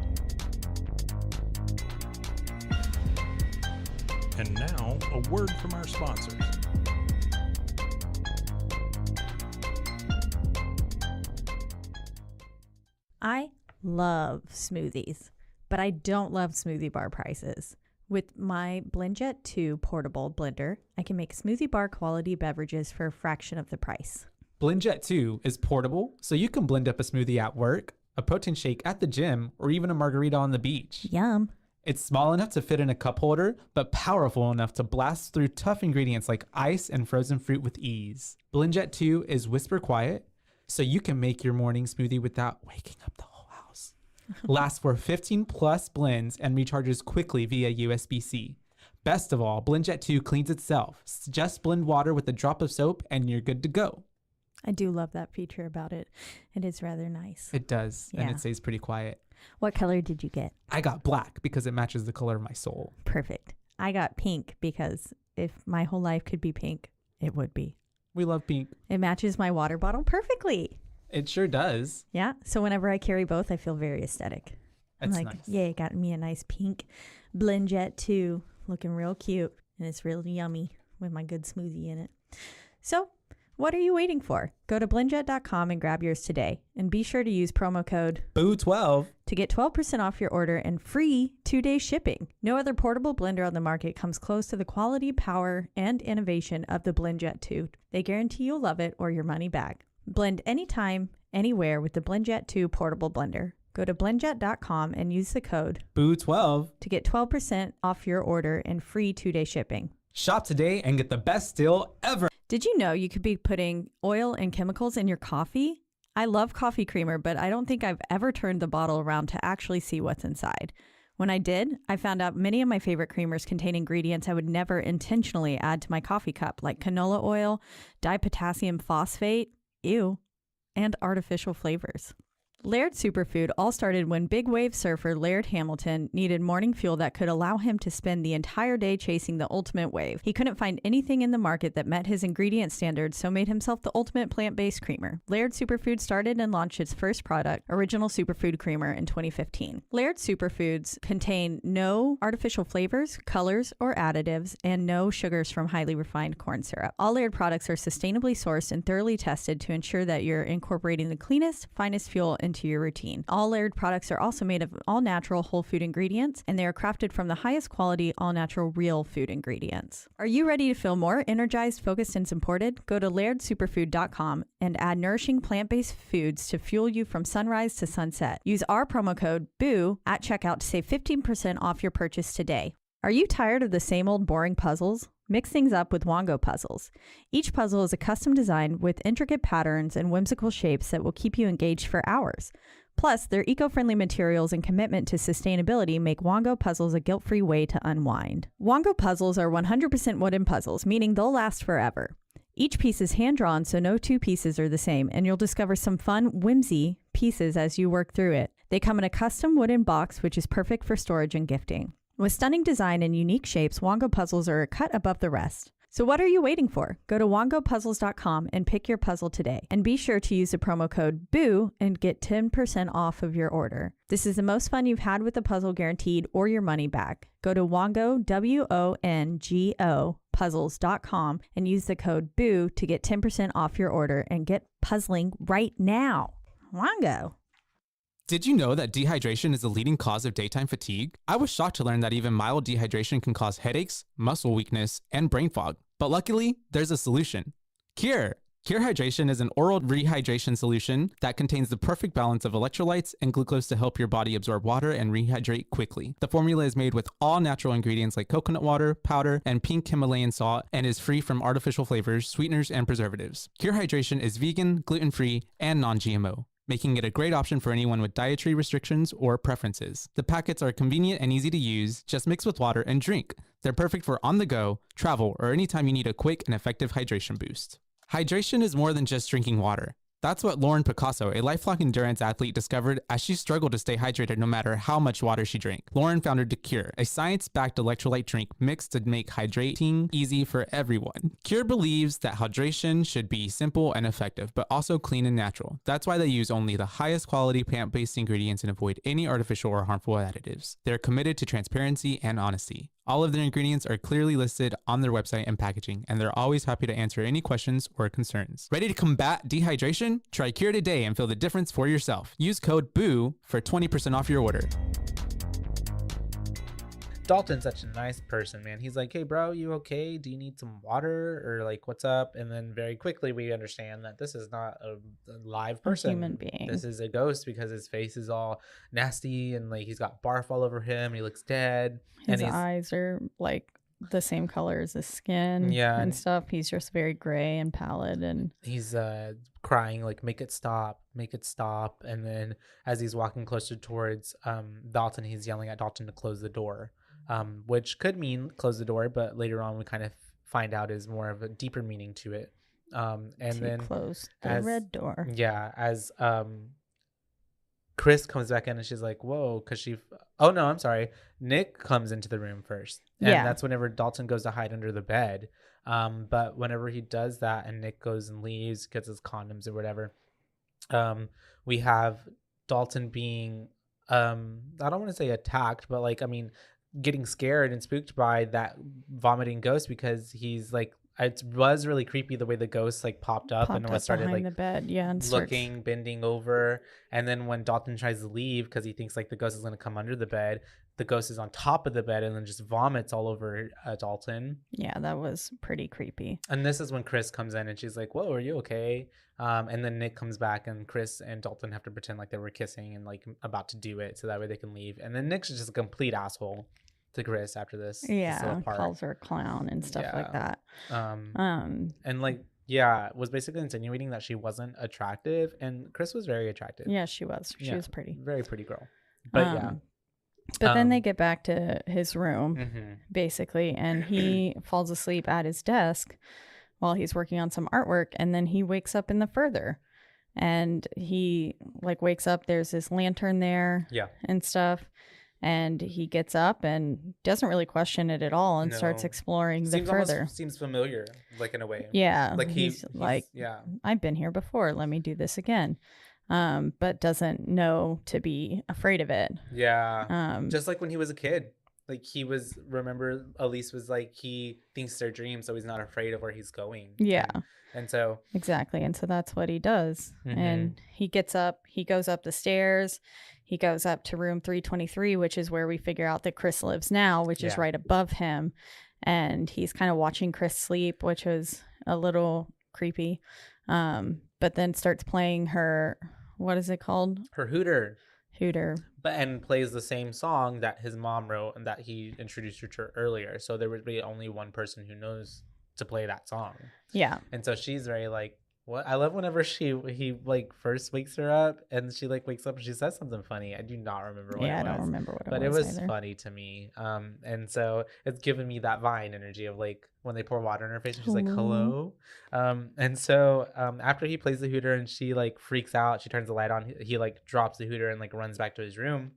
And now, a word from our sponsors. I love smoothies, but I don't love smoothie bar prices. With my BlendJet 2 portable blender, I can make smoothie bar quality beverages for a fraction of the price. BlendJet 2 is portable, so you can blend up a smoothie at work, a protein shake at the gym, or even a margarita on the beach. Yum. It's small enough to fit in a cup holder, but powerful enough to blast through tough ingredients like ice and frozen fruit with ease. BlendJet 2 is whisper quiet, so you can make your morning smoothie without waking up the whole house. Lasts for 15 plus blends and recharges quickly via USB-C. Best of all, BlendJet 2 cleans itself. Just blend water with a drop of soap and you're good to go. I do love that feature about it. It is rather nice. It does, and it stays pretty quiet. What color did you get? I got black because it matches the color of my soul. Perfect. I got pink because if my whole life could be pink, it would be. We love pink. It matches my water bottle perfectly. It sure does. Yeah. So whenever I carry both, I feel very aesthetic. That's I'm like, nice. yay, got me a nice pink BlendJet 2, looking real cute. And it's real yummy with my good smoothie in it. So what are you waiting for? Go to blendjet.com and grab yours today. And be sure to use promo code BOO12 to get 12% off your order and free 2-day shipping. No other portable blender on the market comes close to the quality, power, and innovation of the BlendJet 2. They guarantee you'll love it or your money back. Blend anytime, anywhere with the BlendJet 2 portable blender. Go to blendjet.com and use the code BOO12 to get 12% off your order and free 2-day shipping. Shop today and get the best deal ever. Did you know you could be putting oil and chemicals in your coffee? I love coffee creamer, but I don't think I've ever turned the bottle around to actually see what's inside. When I did, I found out many of my favorite creamers contain ingredients I would never intentionally add to my coffee cup, like canola oil, dipotassium phosphate, ew, and artificial flavors. Laird Superfood all started when big wave surfer Laird Hamilton needed morning fuel that could allow him to spend the entire day chasing the ultimate wave. He couldn't find anything in the market that met his ingredient standards, so made himself the ultimate plant-based creamer. Laird Superfood started and launched its first product, Original Superfood Creamer, in 2015. Laird Superfoods contain no artificial flavors, colors, or additives, and no sugars from highly refined corn syrup. All Laird products are sustainably sourced and thoroughly tested to ensure that you're incorporating the cleanest, finest fuel into your routine. All Laird products are also made of all-natural whole food ingredients, and they are crafted from the highest quality all-natural real food ingredients. Are you ready to feel more energized, focused, and supported? Go to lairdsuperfood.com and add nourishing plant-based foods to fuel you from sunrise to sunset. Use our promo code BOO at checkout to save 15% off your purchase today. Are you tired of the same old boring puzzles? Mix things up with Wongo puzzles. Each puzzle is a custom design with intricate patterns and whimsical shapes that will keep you engaged for hours. Plus, their eco-friendly materials and commitment to sustainability make Wongo puzzles a guilt-free way to unwind. Wongo puzzles are 100% wooden puzzles, meaning they'll last forever. Each piece is hand-drawn, so no two pieces are the same, and you'll discover some fun, whimsy pieces as you work through it. They come in a custom wooden box, which is perfect for storage and gifting. With stunning design and unique shapes, Wongo puzzles are a cut above the rest. So what are you waiting for? Go to wongopuzzles.com and pick your puzzle today. And be sure to use the promo code BOO and get 10% off of your order. This is the most fun you've had with the puzzle guaranteed or your money back. Go to Wongo, WONGO, puzzles.com and use the code BOO to get 10% off your order and get puzzling right now. Wongo. Did you know that dehydration is the leading cause of daytime fatigue? I was shocked to learn that even mild dehydration can cause headaches, muscle weakness, and brain fog. But luckily, there's a solution. Cure! Cure Hydration is an oral rehydration solution that contains the perfect balance of electrolytes and glucose to help your body absorb water and rehydrate quickly. The formula is made with all natural ingredients like coconut water, powder, and pink Himalayan salt, and is free from artificial flavors, sweeteners, and preservatives. Cure Hydration is vegan, gluten-free, and non-GMO, making it a great option for anyone with dietary restrictions or preferences. The packets are convenient and easy to use. Just mix with water and drink. They're perfect for on the go, travel, or anytime you need a quick and effective hydration boost. Hydration is more than just drinking water. That's what Lauren Picasso, a lifelong endurance athlete, discovered as she struggled to stay hydrated no matter how much water she drank. Lauren founded Cure, a science-backed electrolyte drink mixed to make hydrating easy for everyone. Cure believes that hydration should be simple and effective, but also clean and natural. That's why they use only the highest quality plant-based ingredients and avoid any artificial or harmful additives. They're committed to transparency and honesty. All of their ingredients are clearly listed on their website and packaging, and they're always happy to answer any questions or concerns. Ready to combat dehydration? Try Cure today and feel the difference for yourself. Use code BOO for 20% off your order. Dalton's such a nice person, man. He's like, hey, bro, you okay? Do you need some water? Or like, what's up? And then very quickly we understand that this is not a live person. A human being. This is a ghost because his face is all nasty and like he's got barf all over him. He looks dead. His eyes are like the same color as his skin and stuff. He's just very gray and pallid, and he's crying like, make it stop. And then as he's walking closer towards Dalton, he's yelling at Dalton to close the door. Which could mean close the door, but later on we kind of find out is more of a deeper meaning to it. And to then close the red door. Yeah, as Chris comes back in and she's like, whoa, because oh no, I'm sorry. Nick comes into the room first. And that's whenever Dalton goes to hide under the bed. But whenever he does that and Nick goes and leaves, gets his condoms or whatever, we have Dalton being, I don't want to say attacked, but like, I mean, getting scared and spooked by that vomiting ghost because he's like, it was really creepy the way the ghost like popped up and started like the bed, and looking, bending over, and then when Dalton tries to leave because he thinks like the ghost is going to come under the bed, the ghost is on top of the bed and then just vomits all over Dalton. Yeah, that was pretty creepy. And this is when Chris comes in and she's like, whoa, are you okay? And then Nick comes back and Chris and Dalton have to pretend like they were kissing and like about to do it so that way they can leave. And then Nick's just a complete asshole to Chris after this. Yeah, calls her a clown and stuff like that. And like, was basically insinuating that she wasn't attractive, and Chris was very attractive. Yeah, she was. She was pretty. Very pretty girl. But But then they get back to his room, Mhm. basically, and he falls asleep at his desk while he's working on some artwork, and then he wakes up in the further. And he like wakes up, there's this lantern there Yeah. and stuff. And he gets up and doesn't really question it at all and starts No. exploring the Seems further. almost seems familiar, like in a way. Yeah. Like he's like, yeah. I've been here before. Let me do this again. But doesn't know to be afraid of it. Yeah. Just like when he was a kid. Like remember Elise was like, he thinks they're dreams, so he's not afraid of where he's going. Yeah. And so. Exactly. And so that's what he does. Mhm. And he gets up, he goes up the stairs, he goes up to room 323, which is where we figure out that Chris lives now, which is Yeah. right above him. And he's kind of watching Chris sleep, which was a little creepy. But then starts playing her, what is it called? Her hooter. And plays the same song that his mom wrote and that he introduced her to earlier. So there would be only one person who knows to play that song. Yeah. And so she's very like, what? I love whenever he like first wakes her up and she like wakes up and she says something funny. I do not remember what it was. I don't remember what it was. But it was either. funny to me. And so it's given me that Vine energy of like when they pour water in her face and she's like, hello. And so after he plays the hooter and she like freaks out, she turns the light on, he like drops the hooter and like runs back to his room.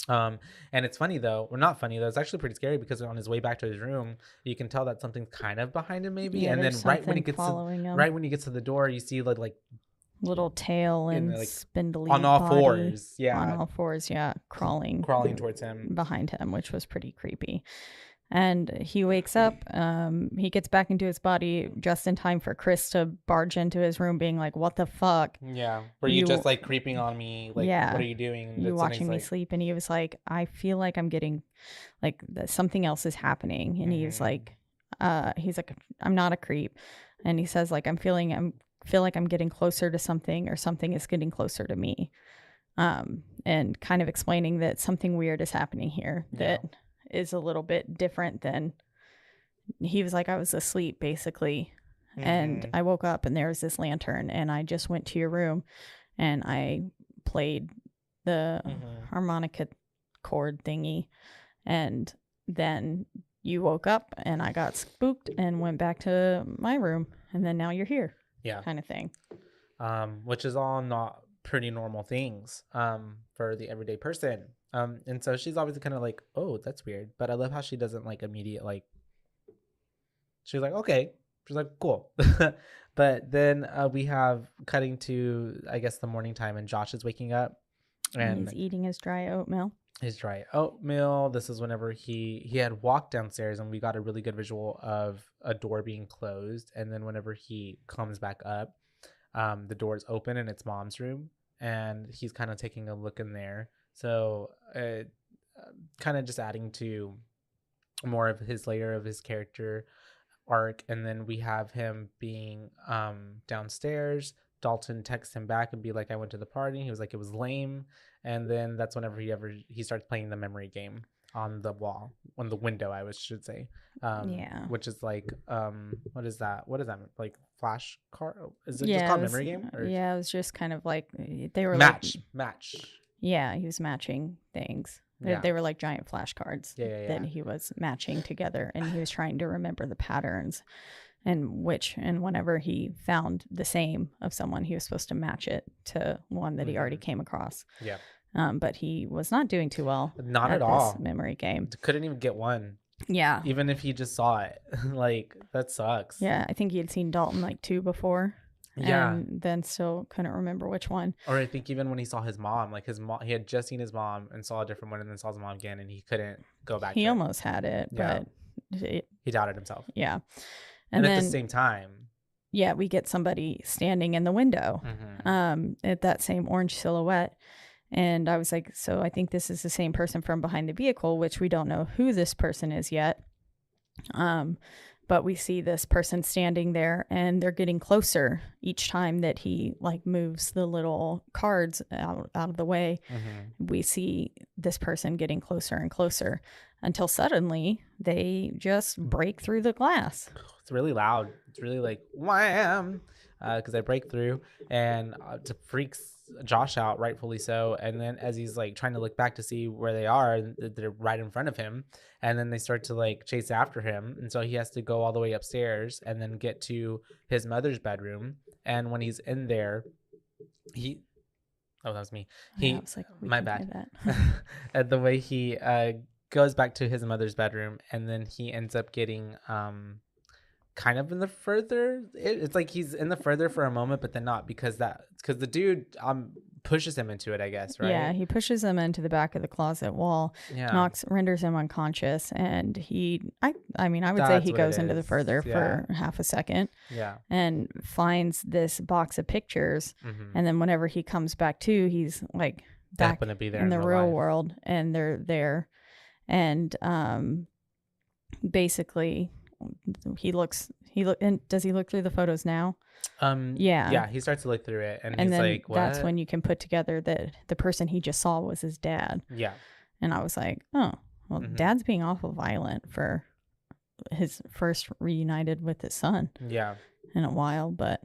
And it's funny though, well, not funny though, it's actually pretty scary because on his way back to his room you can tell that something's kind of behind him maybe, and then right when he gets to the door you see like little tail and like, spindly on all body. fours, crawling towards him behind him, which was pretty creepy. And he wakes up, he gets back into his body just in time for Chris to barge into his room being like, what the fuck? Yeah. Were you just like creeping on me? Like, what are you doing? And You watching me sleep? And he was like, I feel like I'm getting like something else is happening. And he's like, I'm not a creep. And he says like, feel like I'm getting closer to something or something is getting closer to me. And kind of explaining that something weird is happening here that is a little bit different than he was like, I was asleep basically. And I woke up and there was this lantern and I just went to your room and I played the harmonica chord thingy. And then you woke up and I got spooked and went back to my room. And then now you're here. Yeah. Kind of thing. Which is all not pretty normal things for the everyday person. And so she's obviously kind of like, oh, that's weird. But I love how she doesn't like immediate like. She's like, okay. She's like, cool. But then we have cutting to, I guess, the morning time, and Josh is waking up, and he's eating his dry oatmeal. This is whenever he had walked downstairs, and we got a really good visual of a door being closed. And then whenever he comes back up, the door is open and it's mom's room, and he's kind of taking a look in there. So kind of just adding to more of his layer of his character arc. And then we have him being downstairs. Dalton texts him back and be like, I went to the party. He was like, it was lame. And then that's whenever he starts playing the memory game on the wall, on the window, should say. Which is like, what is that? What is that? Like flash card? Is it just called memory game? Or? Yeah, it was just kind of like they were match. Yeah, he was matching things. They were like giant flashcards that he was matching together, and he was trying to remember the patterns and whenever he found the same of someone, he was supposed to match it to one that he already came across. Yeah. But he was not doing too well. Not at all. This memory game. Couldn't even get one. Yeah. Even if he just saw it. Like, that sucks. Yeah, I think he had seen Dalton like 2 before. Yeah. And then still couldn't remember which one. Or I think even when he saw his mom, like he had just seen his mom and saw a different one and then saw his mom again and he couldn't go back. He almost had it, but he doubted himself. Yeah. And then, at the same time. Yeah, we get somebody standing in the window at that same orange silhouette. And I was like, so I think this is the same person from behind the vehicle, which we don't know who this person is yet. But we see this person standing there and they're getting closer each time that he like moves the little cards out of the way. We see this person getting closer and closer until suddenly they just break through the glass. It's really loud. It's really like wham, because they break through and it freaks Josh out, rightfully so. And then as he's like trying to look back to see where they are, they're right in front of him. And then they start to like chase after him. And so he has to go all the way upstairs and then get to his mother's bedroom. And when he's in there, that was me. I was like, my bad. And the way he goes back to his mother's bedroom, and then he ends up getting kind of in the further. It's like he's in the further for a moment, but then not, because the dude pushes him into it, I guess, right? Yeah, he pushes him into the back of the closet wall, renders him unconscious, and I would say he goes into the further for half a second. Yeah. And finds this box of pictures, and then whenever he comes back to, he's like back gonna be there in the real life. world, and they're there, and basically and does he look through the photos now? Yeah, he starts to look through it, and he's then like, what? That's when you can put together that the person he just saw was his dad. Yeah. And I was like, oh, well, Dad's being awful violent for his first reunited with his son. Yeah. In a while, but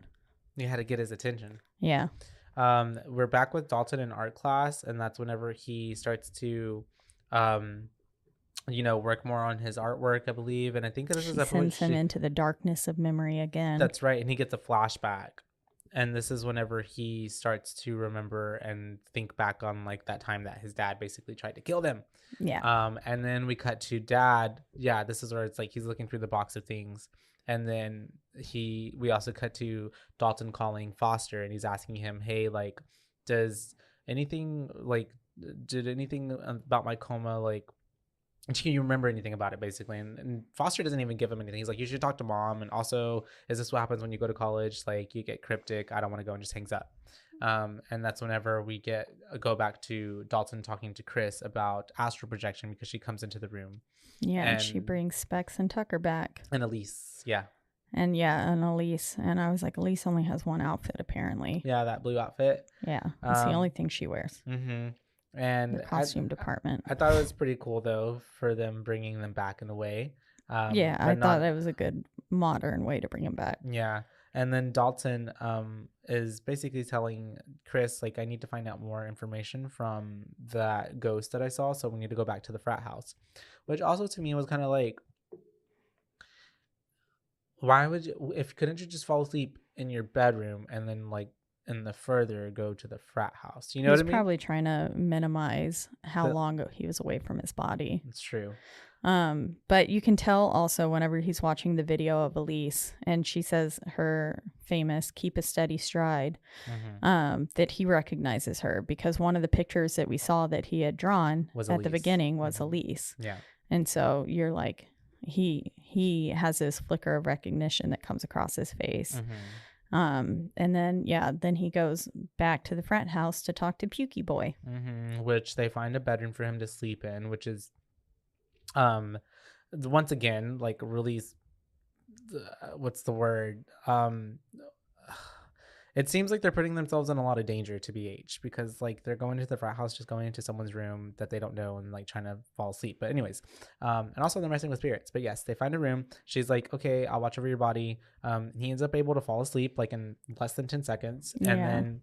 you had to get his attention. Yeah. We're back with Dalton in art class, and that's whenever he starts to work more on his artwork, I believe. And I think this is sends him into the darkness of memory again. That's right. And he gets a flashback. And this is whenever he starts to remember and think back on like that time that his dad basically tried to kill them. Yeah. And then we cut to Dad. Yeah, this is where it's like he's looking through the box of things. And then we also cut to Dalton calling Foster, and he's asking him, hey, like, did anything about my coma, like, can you remember anything about it, basically? And Foster doesn't even give him anything. He's like, you should talk to Mom. And also, is this what happens when you go to college? Like, you get cryptic. I don't want to go, and just hangs up. And that's whenever we go back to Dalton talking to Chris about astral projection, because she comes into the room. Yeah, and she brings Specs and Tucker back. And Elise, yeah. And Elise. And I was like, Elise only has one outfit, apparently. Yeah, that blue outfit. Yeah, it's the only thing she wears. Mm-hmm. And the costume department. I thought it was pretty cool, though, for them bringing them back in a way. I thought it was a good modern way to bring him back. Yeah. And then Dalton is basically telling Chris, like, I need to find out more information from that ghost that I saw, so we need to go back to the frat house. Which also to me was kind of like, couldn't you just fall asleep in your bedroom and then, like, in the further go to the frat house? You know what I mean? He's probably trying to minimize how long he was away from his body. It's true. But you can tell also whenever he's watching the video of Elise, and she says her famous "keep a steady stride," that he recognizes her, because one of the pictures that we saw that he had drawn at the beginning was Elise. Yeah. And so you're like, he has this flicker of recognition that comes across his face. And then he goes back to the frat house to talk to Pukey Boy, which they find a bedroom for him to sleep in, which is once again, like, really, what's the word, it seems like they're putting themselves in a lot of danger to BH, because like they're going to the frat house, just going into someone's room that they don't know and like trying to fall asleep. But anyways, and also they're messing with spirits. But yes, they find a room. She's like, okay, I'll watch over your body. He ends up able to fall asleep like in less than 10 seconds. And then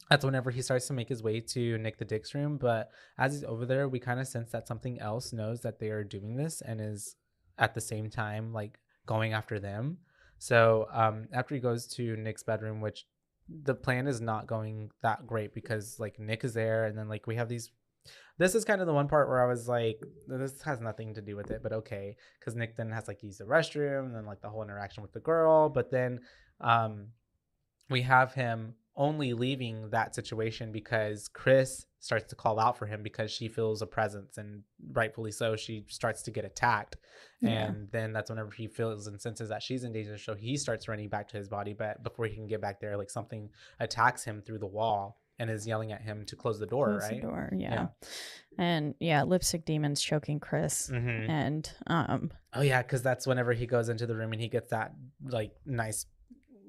that's whenever he starts to make his way to Nick the Dick's room. But as he's over there, we kind of sense that something else knows that they are doing this and is at the same time like going after them. So after he goes to Nick's bedroom, which the plan is not going that great, because like Nick is there, and then like we have this is kind of the one part where I was like, this has nothing to do with it, but okay, because Nick then has like used the restroom, and then like the whole interaction with the girl. But then we have him only leaving that situation because Chris starts to call out for him, because she feels a presence, and rightfully so, she starts to get attacked. And then that's whenever he feels and senses that she's in danger, so he starts running back to his body. But before he can get back there, like something attacks him through the wall and is yelling at him to close the door. Close the door, and Lipstick Demon's choking Chris. And oh yeah, because that's whenever he goes into the room and he gets that like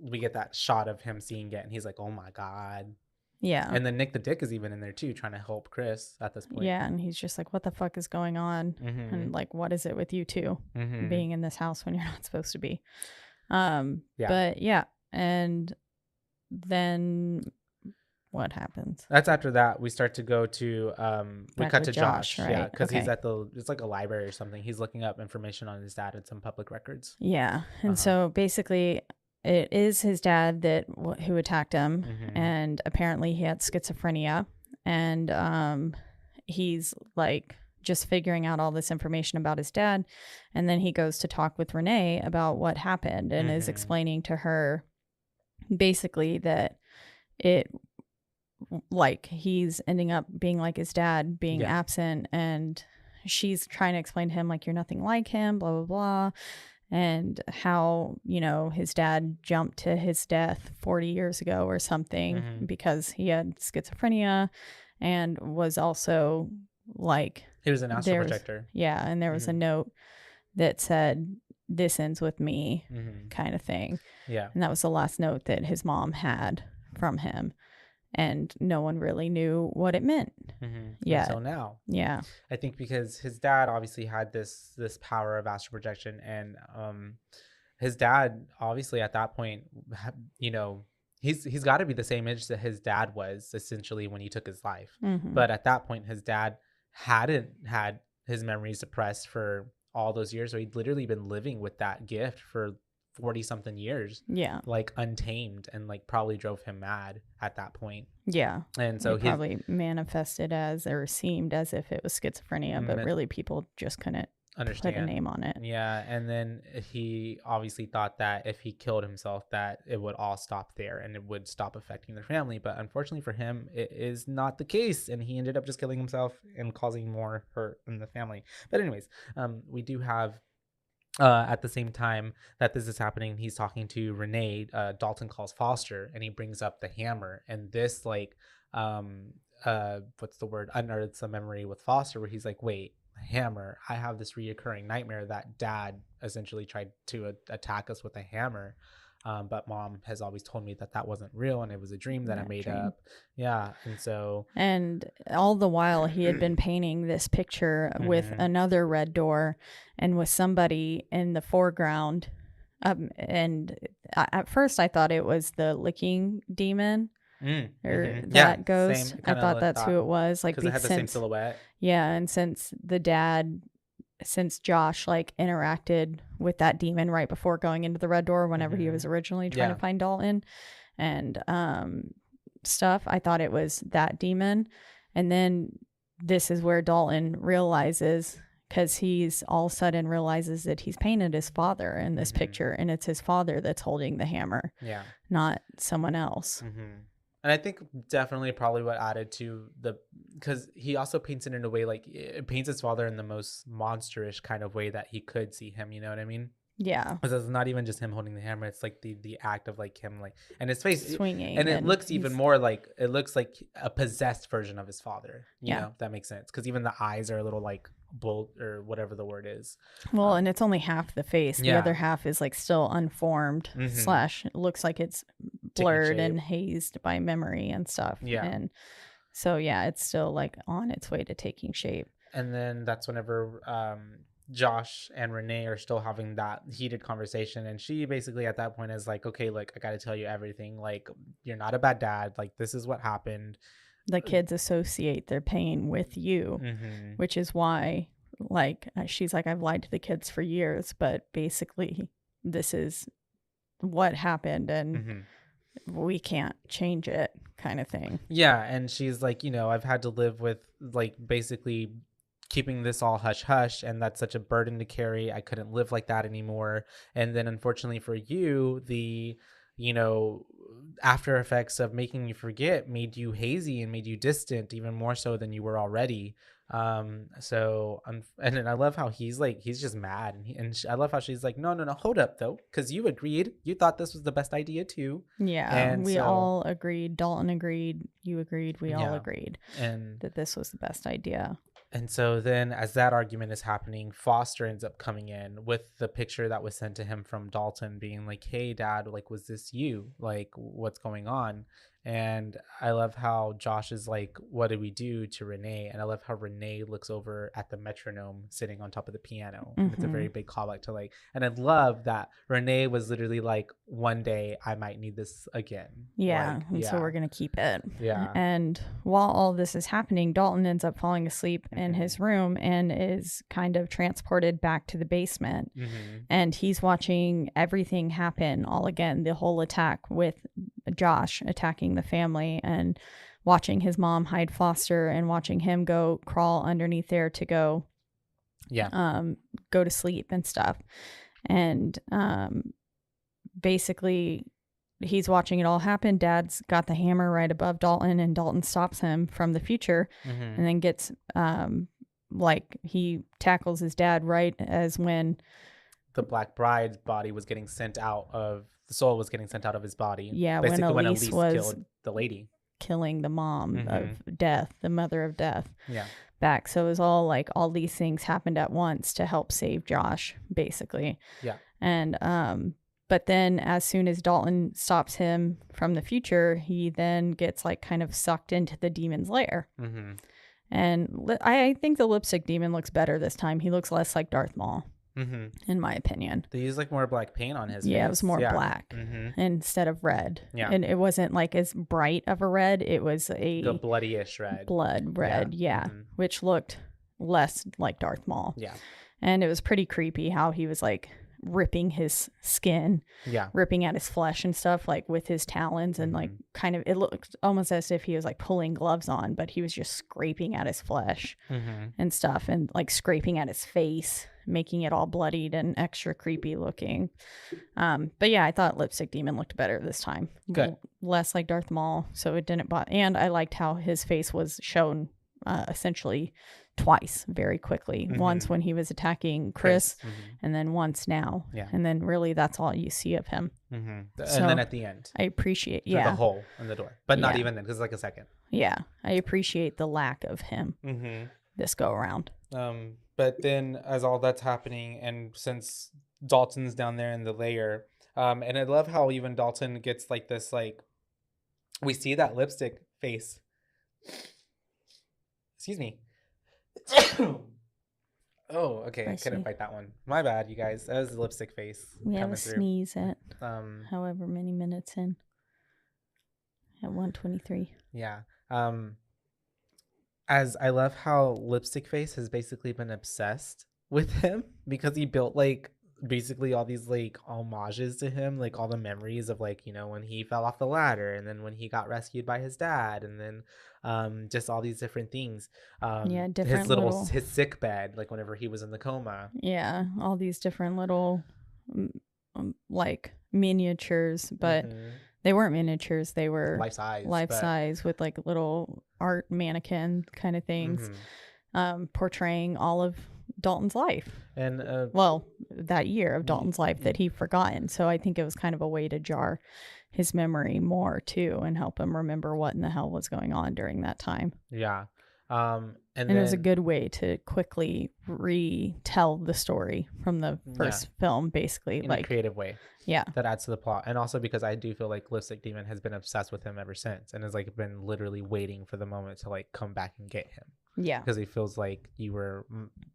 we get that shot of him seeing it, and he's like, oh my god. Yeah. And then Nick the Dick is even in there too, trying to help Chris at this point. Yeah, and he's just like, what the fuck is going on? And like, what is it with you two being in this house when you're not supposed to be? But yeah, and then what happens? That's after that we start to go to we Back cut with to Josh, Josh, yeah, right? because he's Okay. at it's like a library or something. He's looking up information on his dad and some public records. Yeah. And Uh-huh. so basically, it is his dad who attacked him, Mhm. and apparently he had schizophrenia, and he's like just figuring out all this information about his dad, and then he goes to talk with Renee about what happened and is Mhm. explaining to her basically that it like he's ending up being like his dad, being Yeah. absent, and she's trying to explain to him like you're nothing like him, blah blah blah, and how, you know, his dad jumped to his death 40 years ago or something Mhm. because he had schizophrenia and was also like He was an astral there's- projector. Yeah, and there was a Mhm. note that said this ends with me, Mhm. kind of thing. Yeah. And that was the last note that his mom had from him, and no one really knew what it meant. Yeah. Until now. Yeah. I think because his dad obviously had this power of astral projection, and his dad obviously at that point, you know, he's got to be the same age that his dad was essentially when he took his life. Mhm. But at that point, his dad hadn't had his memories suppressed for all those years, so he'd literally been living with that gift for 40 something years. Yeah. Like untamed, and like probably drove him mad at that point. Yeah. And so it probably manifested as or seemed as if it was schizophrenia, but really people just couldn't understand put a name on it. Yeah. And then he obviously thought that if he killed himself, that it would all stop there and it would stop affecting their family. But unfortunately for him, it is not the case. And he ended up just killing himself and causing more hurt in the family. But anyways, we do have at the same time that this is happening, he's talking to Renee. Dalton calls Foster and he brings up the hammer, and this like what's the word, unearths a memory with Foster where he's like, wait, hammer, I have this reoccurring nightmare that dad essentially tried to attack us with a hammer, but mom has always told me that wasn't real and it was a dream that I made up. Yeah. And so, and all the while he had been painting this picture with another red door and with somebody in the foreground, and at first I thought it was the licking demon or that ghost. I thought that's who it was, like, because it had the same silhouette. Yeah. And since Josh like interacted with that demon right before going into the red door whenever he was originally trying to find Dalton and stuff, I thought it was that demon. And then this is where Dalton realizes, because he's all of a sudden realizes that he's painted his father in this picture, and it's his father that's holding the hammer, not someone else. And I think definitely probably what added to because he also paints it in a way, like it paints his father in the most monsterish kind of way that he could see him, you know what I mean? Yeah. Because it's not even just him holding the hammer, it's like the act of like him like, and his face swinging, and it looks even more like, it looks like a possessed version of his father, you know, if that makes sense, because even the eyes are a little like bolt or whatever the word is. Well, and it's only half the face. The other half is like still unformed / it looks like it's blurred and hazed by memory and stuff. Yeah. And so it's still like on its way to taking shape. And then that's whenever Josh and Renee are still having that heated conversation, and she basically at that point is like, okay, like I gotta tell you everything, like you're not a bad dad, like this is what happened. The kids associate their pain with you, which is why, like, she's like, I've lied to the kids for years, but basically this is what happened, and we can't change it, kind of thing. Yeah. And she's like, you know, I've had to live with like basically keeping this all hush hush, and that's such a burden to carry. I couldn't live like that anymore. And then unfortunately for you, the, you know, after effects of making you forget made you hazy and made you distant even more so than you were already. And then I love how he's just mad, and I love how she's like, no, hold up though, because you agreed, you thought this was the best idea too. And we all agreed. Dalton agreed, you agreed, we all agreed, and that this was the best idea. And so then as that argument is happening, Foster ends up coming in with the picture that was sent to him from Dalton being like, hey dad, like, was this you? Like, what's going on? And I love how Josh is like, what do we do to Renee? And I love how Renee looks over at the metronome sitting on top of the piano. And it's a very big callback to like, and I love that Renee was literally like, one day I might need this again. Yeah. Like, and so we're going to keep it. Yeah. And while all this is happening, Dalton ends up falling asleep in his room and is kind of transported back to the basement. And he's watching everything happen all again, the whole attack with Josh attacking the family and watching his mom hide Foster and watching him go crawl underneath there to go go to sleep and stuff. And basically he's watching it all happen. Dad's got the hammer right above Dalton, and Dalton stops him from the future and then gets like he tackles his dad right as when the Black Bride's body was getting sent out of the soul was getting sent out of his body. Yeah, basically when Elise was killed the lady, killing the mom of death, the mother of death. Yeah. Back. So it was all like all these things happened at once to help save Josh, basically. Yeah. And but then as soon as Dalton stops him from the future, he then gets like kind of sucked into the demon's lair. And I think the lipstick demon looks better this time. He looks less like Darth Maul. In my opinion, they used like more black paint on his face. It was more black instead of red. And it wasn't like as bright of a red. It was the bloody-ish red, blood red, which looked less like Darth Maul. And it was pretty creepy how he was like ripping his skin, ripping at his flesh and stuff, like with his talons, and like kind of it looked almost as if he was like pulling gloves on, but he was just scraping at his flesh and stuff, and like scraping at his face, making it all bloodied and extra creepy looking. But yeah, I thought Lipstick Demon looked better this time. Good. Less like Darth Maul, so it didn't bother. And I liked how his face was shown essentially twice very quickly. Once when he was attacking Chris, and then once now. And then really that's all you see of him. And So then at the end, I appreciate through the hole in the door, but not even then, because it's like a second. Yeah, I appreciate the lack of him this go around. But then as all that's happening, and since Dalton's down there in the lair, and I love how even Dalton gets like this, like we see that lipstick face. Excuse me. Oh, okay. I couldn't fight that one. My bad, you guys. That was the lipstick face. We have coming a through. sneeze at however many minutes in. At 1:23. Yeah. As I love how Lipstick Face has basically been obsessed with him, because he built like basically all these like homages to him, like all the memories of like, you know, when he fell off the ladder, and then when he got rescued by his dad, and then just all these different things. Different his sick bed, like whenever he was in the coma. Yeah, all these different little like miniatures, but they weren't miniatures. They were life size with like little art mannequin kind of things, portraying all of Dalton's life. And that year of Dalton's life that he'd forgotten. So I think it was kind of a way to jar his memory more too, and help him remember what in the hell was going on during that time. Yeah. And it was a good way to quickly retell the story from the first film, basically, in like a creative way. Yeah. That adds to the plot. And also because I do feel like Lipstick Demon has been obsessed with him ever since, and has like been literally waiting for the moment to like come back and get him. Yeah. Because he feels like you were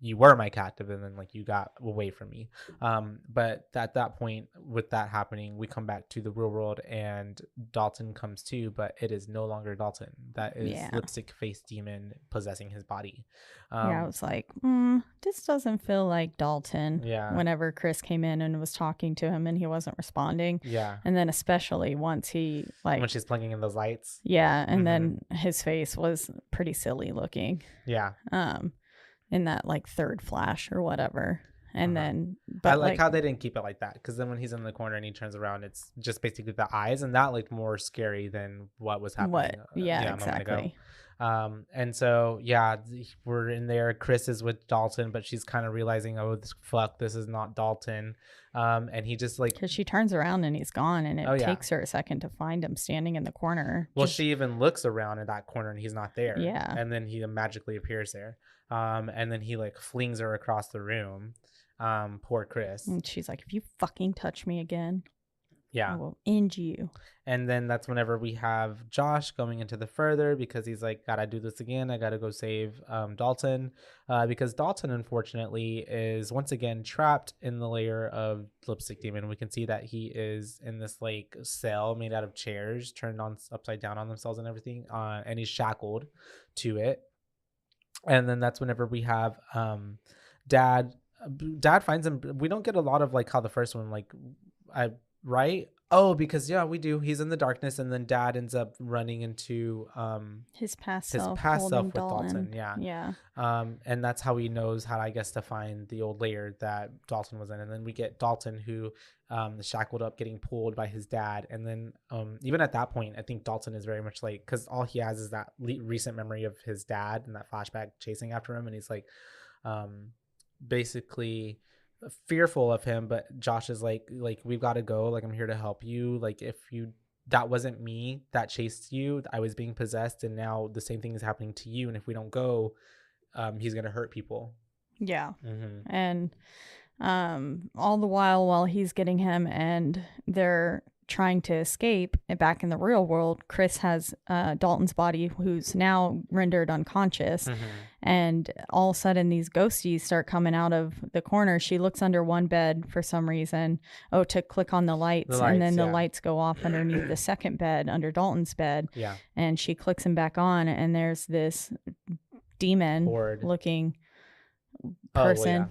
my captive, and then like you got away from me. But at that point, with that happening, we come back to the real world, and Dalton comes too, but it is no longer Dalton. That is Lipstick Face Demon possessing his body. I was like, this doesn't feel like Dalton. Yeah. Whenever Chris came in and was talking to him and he wasn't responding. Yeah. And then especially once he like when she's plugging in those lights. Yeah, and then his face was pretty silly looking. Yeah. In that like third flash or whatever. And then but I like how they didn't keep it like that, because then when he's in the corner and he turns around, it's just basically the eyes, and that looked more scary than what was happening. Exactly. And so we're in there. Chris is with Dalton, but she's kind of realizing, this is not Dalton. And he just like, because she turns around and he's gone, and it takes her a second to find him standing in the corner. Well, she even looks around at that corner and he's not there. Yeah. And then he magically appears there. And then he like flings her across the room. Poor Chris. And she's like, if you fucking touch me again. Yeah. I will end you. And then that's whenever we have Josh going into the further because he's like, gotta do this again. I gotta go save Dalton because Dalton, unfortunately, is once again trapped in the layer of Lipstick Demon. We can see that he is in this like cell made out of chairs turned on upside down on themselves and everything, and he's shackled to it. And then that's whenever we have Dad finds him. We don't get a lot of like how the first one right? Oh, because we do. He's in the darkness, and then Dad ends up running into his past self with Dalton. Yeah. And that's how he knows how, I guess, to find the old layer that Dalton was in. And then we get Dalton, who is shackled up, getting pulled by his dad. And then even at that point, I think Dalton is very much like, because all he has is that recent memory of his dad and that flashback chasing after him, and he's like, basically fearful of him. But Josh is like we've got to go, like I'm here to help you, like if you that wasn't me that chased you, I was being possessed, and now the same thing is happening to you, and if we don't go, he's gonna hurt people. And all the while he's getting him and they're trying to escape back in the real world, Chris has Dalton's body, who's now rendered unconscious. And all of a sudden these ghosties start coming out of the corner. She looks under one bed for some reason, to click on the lights, and then the lights go off underneath the second bed under Dalton's bed. And she clicks him back on, and there's this demon looking person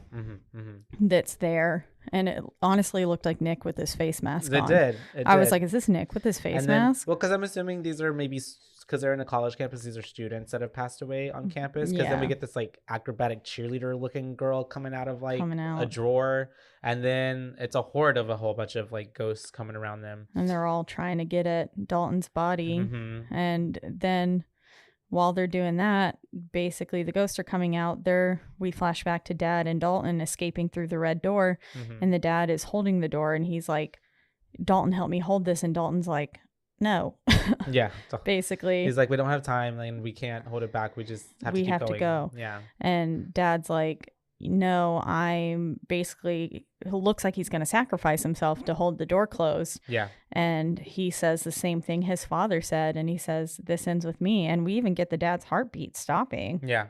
that's there, and it honestly looked like Nick with his face mask on. It I was like, is this Nick with his face mask? Well, because I'm assuming these are maybe because they're in a college campus, these are students that have passed away on campus, because then we get this like acrobatic cheerleader looking girl coming out of like a drawer, and then it's a horde of a whole bunch of like ghosts coming around them, and they're all trying to get at Dalton's body. And then while they're doing that, basically the ghosts are coming out. We flash back to Dad and Dalton escaping through the red door, and the dad is holding the door, and he's like, Dalton, help me hold this. And Dalton's like, no. Basically. He's like, we don't have time, and we can't hold it back. We just have to go. Yeah. And Dad's like, no, I'm basically, it looks like he's going to sacrifice himself to hold the door closed. Yeah. And he says the same thing his father said, and he says, this ends with me. And we even get the dad's heartbeat stopping. Yeah.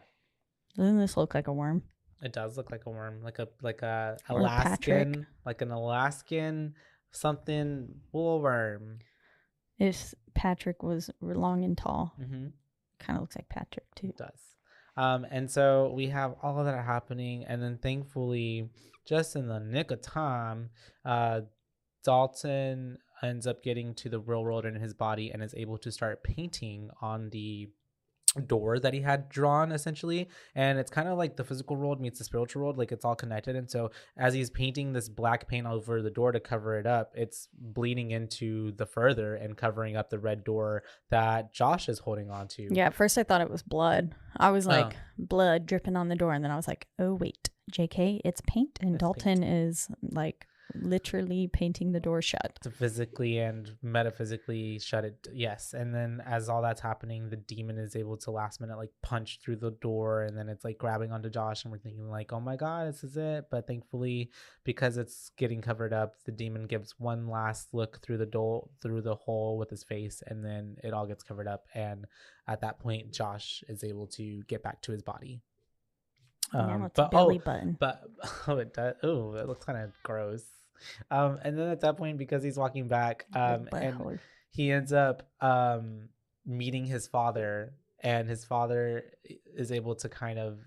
Doesn't this look like a worm? It does look like a worm, like a Alaskan, like an Alaskan something woolworm. If Patrick was long and tall, kind of looks like Patrick too. It does. And so we have all of that happening, and then thankfully, just in the nick of time, Dalton ends up getting to the real world in his body and is able to start painting on the door that he had drawn, essentially. And it's kind of like the physical world meets the spiritual world, like it's all connected. And so as he's painting this black paint over the door to cover it up, it's bleeding into the further and covering up the red door that Josh is holding on to. Yeah, at first I thought it was blood. I was like, blood dripping on the door, and then I was like, oh wait, JK, it's paint, and Dalton is like literally painting the door shut, to physically and metaphysically shut it. Yes. And then as all that's happening, the demon is able to last minute like punch through the door, and then it's like grabbing onto Josh, and we're thinking like, oh my god, this is it. But thankfully, because it's getting covered up, the demon gives one last look through the hole with his face, and then it all gets covered up. And at that point, Josh is able to get back to his body. Now it's a belly button. It does. Oh, it looks kind of gross. And then at that point, because he's walking back, and he ends up meeting his father, and his father is able to kind of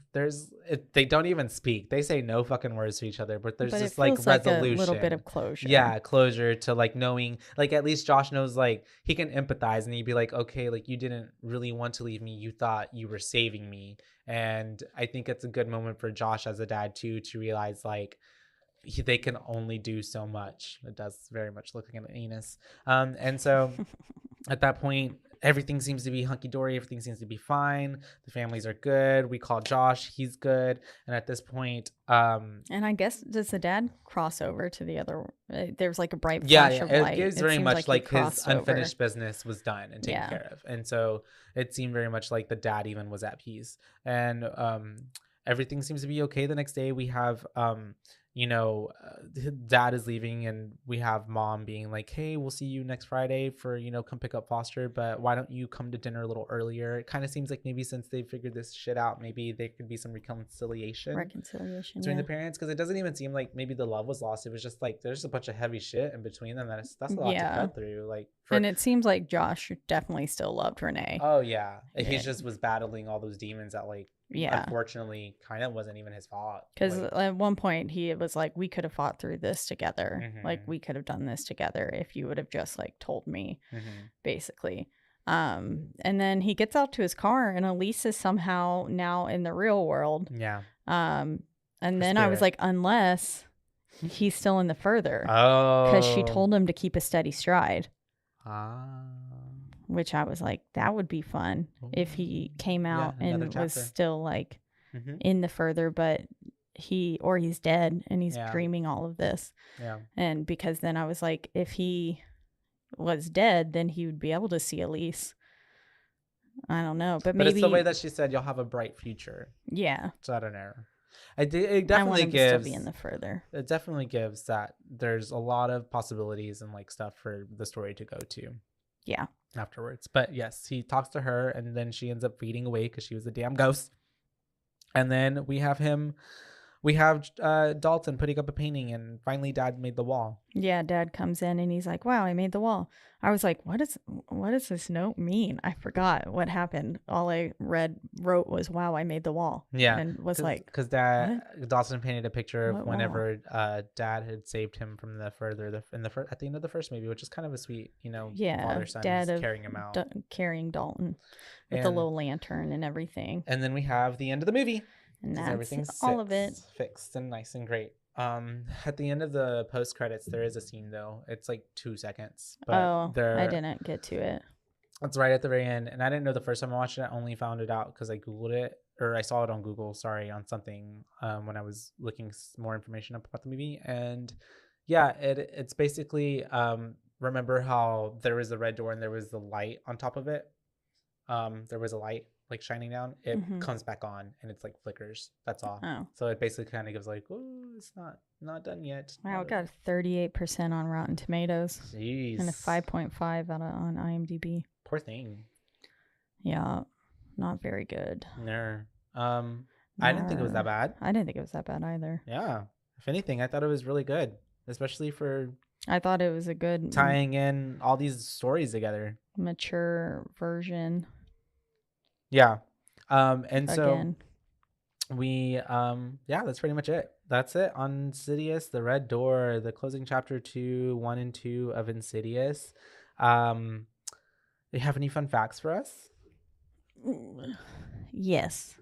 they don't even speak. They say no fucking words to each other, but there's just like resolution, a little bit of closure. Yeah, closure to like knowing, like at least Josh knows, like he can empathize, and he'd be like, okay, like you didn't really want to leave me. You thought you were saving me. And I think it's a good moment for Josh as a dad too, to realize like they can only do so much. It does very much look like an anus. And so at that point, everything seems to be hunky-dory. Everything seems to be fine. The families are good. We call Josh. He's good. And at this point... and I guess, does the dad cross over to the other... There's like a bright flash of light. It gives very much like his unfinished business was done and taken care of. And so it seemed very much like the dad even was at peace. And everything seems to be okay. The next day we have... dad is leaving and we have mom being like, hey, we'll see you next Friday for, come pick up Foster, but why don't you come to dinner a little earlier? It kind of seems like maybe since they figured this shit out, maybe there could be some reconciliation between the parents, because it doesn't even seem like maybe the love was lost. It was just like there's a bunch of heavy shit in between them. That's a lot to cut through. And it seems like Josh definitely still loved Renee. Oh yeah, he just was battling all those demons that unfortunately kind of wasn't even his fault. Because at one point he was like, we could have fought through this together. Like we could have done this together if you would have just told me, basically. And then he gets out to his car and Elise is somehow now in the real world. Yeah. And then I was like, unless he's still in the further. Oh. Because she told him to keep a steady stride. Ah. Which I was like, that would be fun if he came out and was still in the further, but he's dead and he's dreaming all of this. Yeah. And because then I was like, if he was dead, then he would be able to see Elise. I don't know, but maybe it's the way that she said you'll have a bright future. Yeah. So I don't know. It definitely gives. To still be in the further. It definitely gives that there's a lot of possibilities and stuff for the story to go to. Yeah. Afterwards, but yes, he talks to her and then she ends up fading away because she was a damn ghost. And then we have Dalton putting up a painting, and finally Dad made the wall. Yeah, Dad comes in and he's like, wow, I made the wall. I was like, what does this note mean? I forgot what happened. All I wrote was, wow, I made the wall. Yeah. And was like, because Dawson painted a picture of whenever Dad had saved him from the further at the end of the first movie, which is kind of a sweet, father son Dad carrying him out, carrying Dalton with the little lantern and everything. And then we have the end of the movie. And that's everything's all of it fixed and nice and great. At the end of the post credits, there is a scene though. It's 2 seconds. But I didn't get to it. It's right at the very end, and I didn't know the first time I watched it. I only found it out because I googled it, or I saw it on Google. On something when I was looking more information up about the movie. And yeah, it's basically remember how there was the red door and there was the light on top of it. There was a light shining down. It comes back on and it's flickers. That's all. Oh. So it basically kind of gives oh, it's not done yet. Wow, it got a 38% on Rotten Tomatoes. Jeez. And a 5.5 on IMDb. Poor thing. Yeah, not very good. No. I didn't think it was that bad. I didn't think it was that bad either. Yeah. If anything, I thought it was really good, especially for. I thought it was a good tying in all these stories together. Mature version. Yeah. And so we that's pretty much it. That's it on Insidious, The Red Door, the closing chapter 1 and 2 of Insidious. Do you have any fun facts for us? Yes,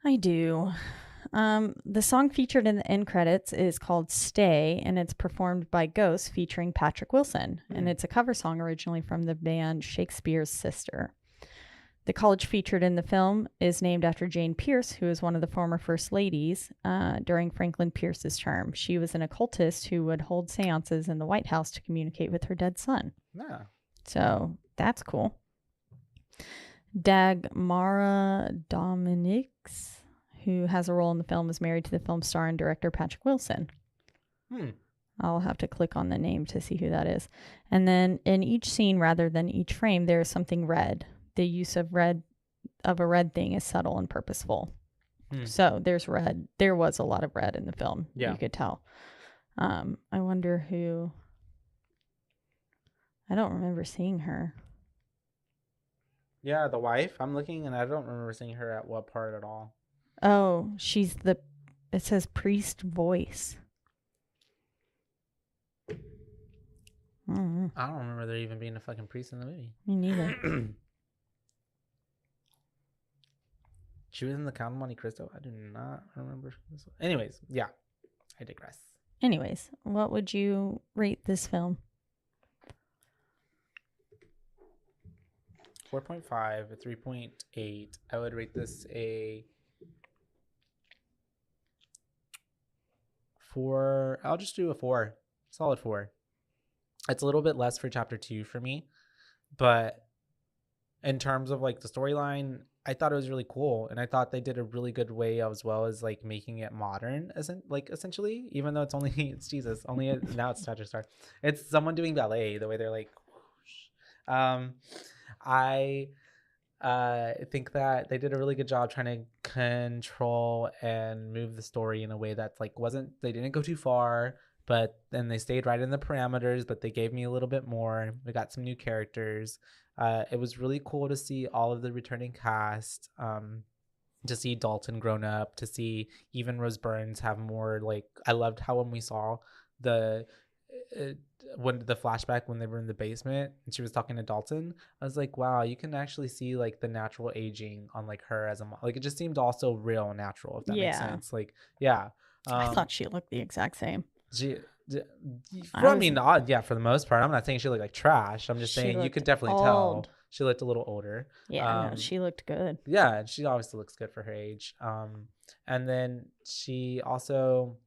I do. The song featured in the end credits is called Stay, and it's performed by Ghost featuring Patrick Wilson. And it's a cover song originally from the band Shakespeare's Sister. The college featured in the film is named after Jane Pierce, who is one of the former first ladies during Franklin Pierce's term. She was an occultist who would hold seances in the White House to communicate with her dead son. Yeah. So that's cool. Dagmara Dominics, who has a role in the film, is married to the film star and director Patrick Wilson. I'll have to click on the name to see who that is. And then in each scene, rather than each frame, there is something red. The use of a red thing is subtle and purposeful. So there's red. There was a lot of red in the film. Yeah. You could tell. I wonder who. I don't remember seeing her. Yeah, the wife. I'm looking and I don't remember seeing her at what part at all. Oh, it says priest voice. I don't remember there even being a fucking priest in the movie. Me neither. She was in the Count of Monte Cristo. I do not remember. Anyways, yeah, I digress. Anyways, what would you rate this film? 4.5, a 3.8. I would rate this a 4. I'll just do a 4. Solid 4. It's a little bit less for chapter 2 for me, but in terms of like the storyline, I thought it was really cool, and I thought they did a really good way as well as like making it modern, essentially, even though it's only it's Jesus, only now it's Tragic Star. It's someone doing ballet, the way they're like, whoosh. I think that they did a really good job trying to control and move the story in a way that's like they didn't go too far, but then they stayed right in the parameters, but they gave me a little bit more. We got some new characters. It was really cool to see all of the returning cast, to see Dalton grown up, to see even Rose Byrne have more, like, I loved how when we saw when the flashback when they were in the basement and she was talking to Dalton, I was like, wow, you can actually see like the natural aging on like her as a mom. Like, it just seemed also real and natural, if that makes sense. Like, yeah. I thought she looked the exact same. I mean, yeah, for the most part. I'm not saying she looked like trash. I'm just saying you could definitely tell she looked a little older. Yeah, no, she looked good. Yeah, and she obviously looks good for her age. And then she also,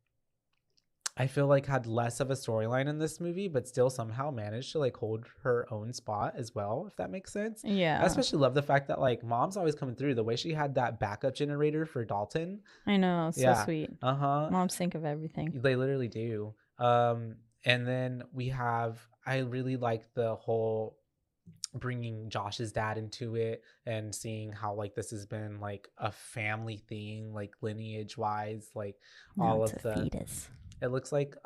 I feel like, had less of a storyline in this movie, but still somehow managed to like hold her own spot as well, if that makes sense. Yeah. I especially love the fact that like Mom's always coming through. The way she had that backup generator for Dalton. I know, so sweet. Uh-huh. Moms think of everything. They literally do. And then I really like the whole bringing Josh's dad into it and seeing how like this has been like a family thing, like lineage wise, like all of the fetus. It looks like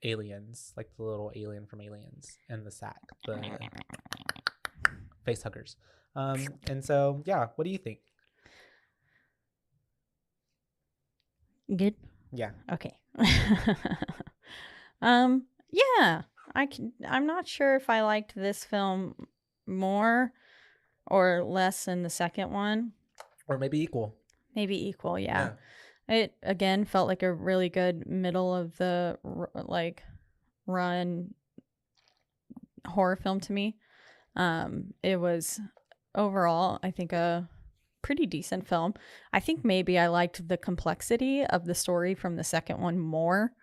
aliens, like the little alien from Aliens and the sack, the face huggers. And so, yeah, what do you think? Good. Yeah. Okay. Yeah, I'm not sure if I liked this film more or less than the second one. Or maybe equal. Maybe equal, yeah. It again felt like a really good middle of the run horror film to me. It was overall, I think, a pretty decent film. I think maybe I liked the complexity of the story from the second one more.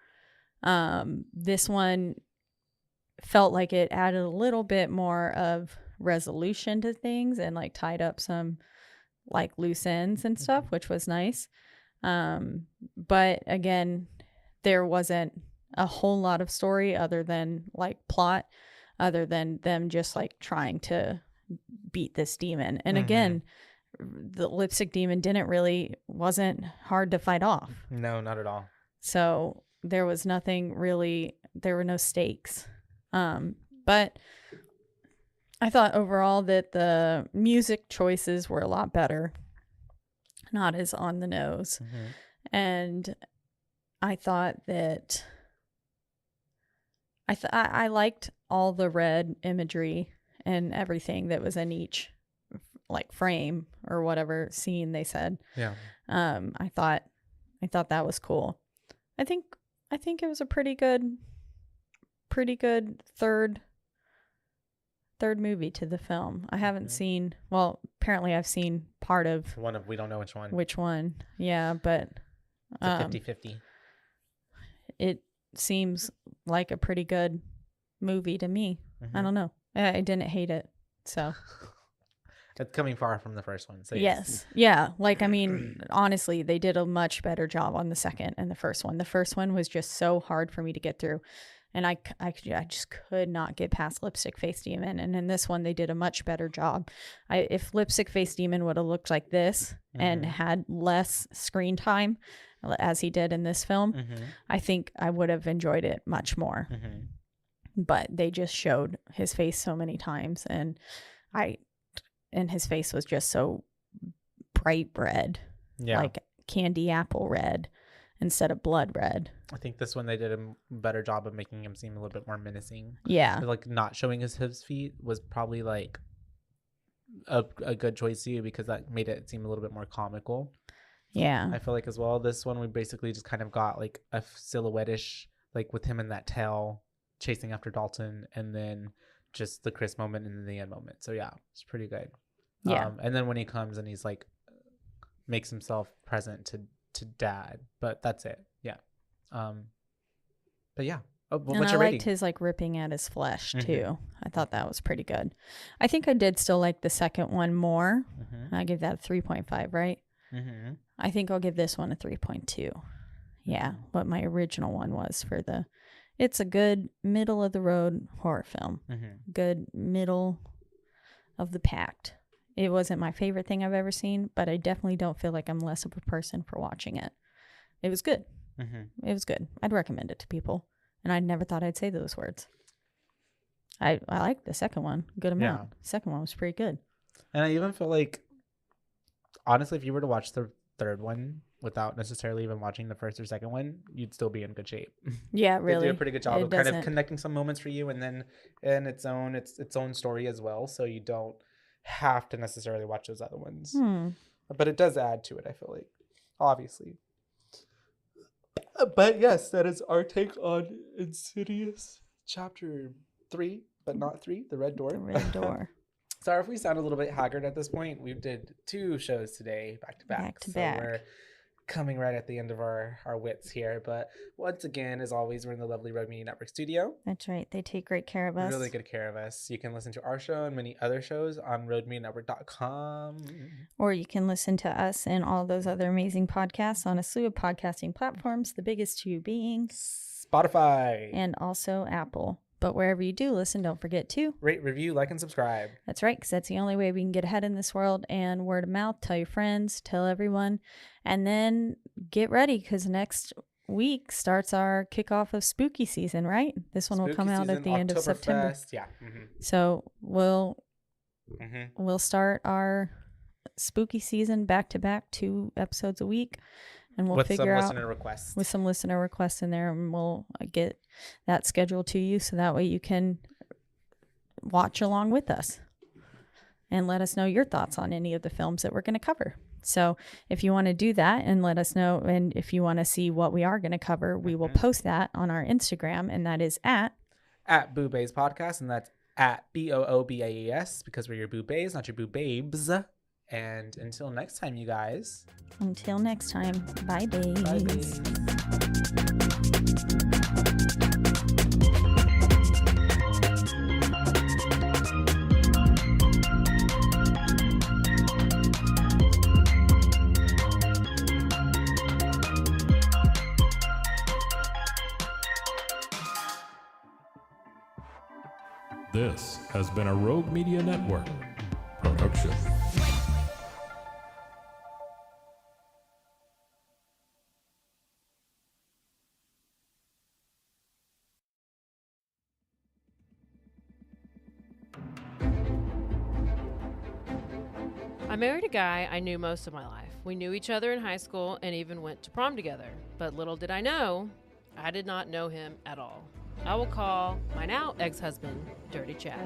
This one felt like it added a little bit more of resolution to things and like tied up some like loose ends and stuff, which was nice. But again, there wasn't a whole lot of story other than like plot, other than them just like trying to beat this demon. And again, the lipstick demon wasn't hard to fight off. No, not at all. So there was nothing really, there were no stakes. But I thought overall that the music choices were a lot better, not as on the nose. And I thought that I liked all the red imagery and everything that was in each like frame or whatever scene they said. Yeah. I thought that was cool. I think it was a pretty good third movie to the film. I haven't seen, well, apparently I've seen part of we don't know which one. Which one? Yeah, but it's a 50-50. It seems like a pretty good movie to me. I don't know. I didn't hate it. So it's coming far from the first one. So yes. Yeah. Like, I mean, honestly, they did a much better job on the second and the first one. The first one was just so hard for me to get through. And I just could not get past Lipstick Face Demon. And in this one, they did a much better job. If Lipstick Face Demon would have looked like this and had less screen time, as he did in this film, I think I would have enjoyed it much more. But they just showed his face so many times, and his face was just so bright red, like candy apple red instead of blood red. I think this one they did a better job of making him seem a little bit more menacing. Yeah. Like not showing his feet was probably like a good choice too, because that made it seem a little bit more comical. Yeah. I feel like as well, this one we basically just kind of got like a silhouette-ish, like with him in that tail chasing after Dalton, and then just the Chris moment and then the end moment. So yeah, it's pretty good. Yeah. And then when he comes and he's like makes himself present to Dad, but that's it. Yeah. But yeah, Oh, but And what's I your liked rating? his like ripping at his flesh Mhm. too. I thought that was pretty good. I think I did still like the second one more. Mhm. I give that a 3.5, right? Mhm. I think I'll give this one a 3.2. Yeah, what my original one was for the. It's a good middle of the road horror film. Mhm. Good middle of the pack. It wasn't my favorite thing I've ever seen, but I definitely don't feel like I'm less of a person for watching it. It was good. Mhm. It was good. I'd recommend it to people, and I never thought I'd say those words. I liked the second one a good amount. Yeah. Second one was pretty good. And I even feel like, honestly, if you were to watch the third one without necessarily even watching the first or second one, you'd still be in good shape. Yeah, They really. do a pretty good job It of kind of doesn't- connecting some moments for you, and then in its own story as well. So you don't have to necessarily watch those other ones. But it does add to it, I feel like, obviously. But yes, that is our take on Insidious Chapter 3, but not 3, The Red Door. The Red Door. Sorry if we sound a little bit haggard at this point. We did 2 shows today, back to back. Back to so back. we're coming right at the end of our wits here. But once again, as always, we're in the lovely Rogue Media Network studio. That's right. They take great care of us. Really good care of us. You can listen to our show and many other shows on RogueMediaNetwork.com. Or you can listen to us and all those other amazing podcasts on a slew of podcasting platforms, the biggest 2 being Spotify. And also Apple. But wherever you do listen, don't forget to rate, review, like, and subscribe. That's right, because that's the only way we can get ahead in this world. And word of mouth, tell your friends, tell everyone. And then get ready, because next week starts our kickoff of spooky season, right? This one will come out at the end of September. Yeah. So we'll Mm-hmm. start our spooky season back to back, 2 episodes a week. And we'll With figure some out listener requests. with some listener requests in there, and we'll get that scheduled to you so that way you can watch along with us and let us know your thoughts on any of the films that we're going to cover. So if you want to do that and let us know, and if you want to see what we are going to cover, we will post that on our Instagram, and that is at Boobays Podcast, and that's at BOOBAES, because we're your boobays, not your boobabes. And until next time, you guys. Until next time, bye, babes. Bye, babes. This has been a Rogue Media Network production. I married a guy I knew most of my life. We knew each other in high school and even went to prom together. But little did I know, I did not know him at all. I will call my now ex-husband Dirty Chad.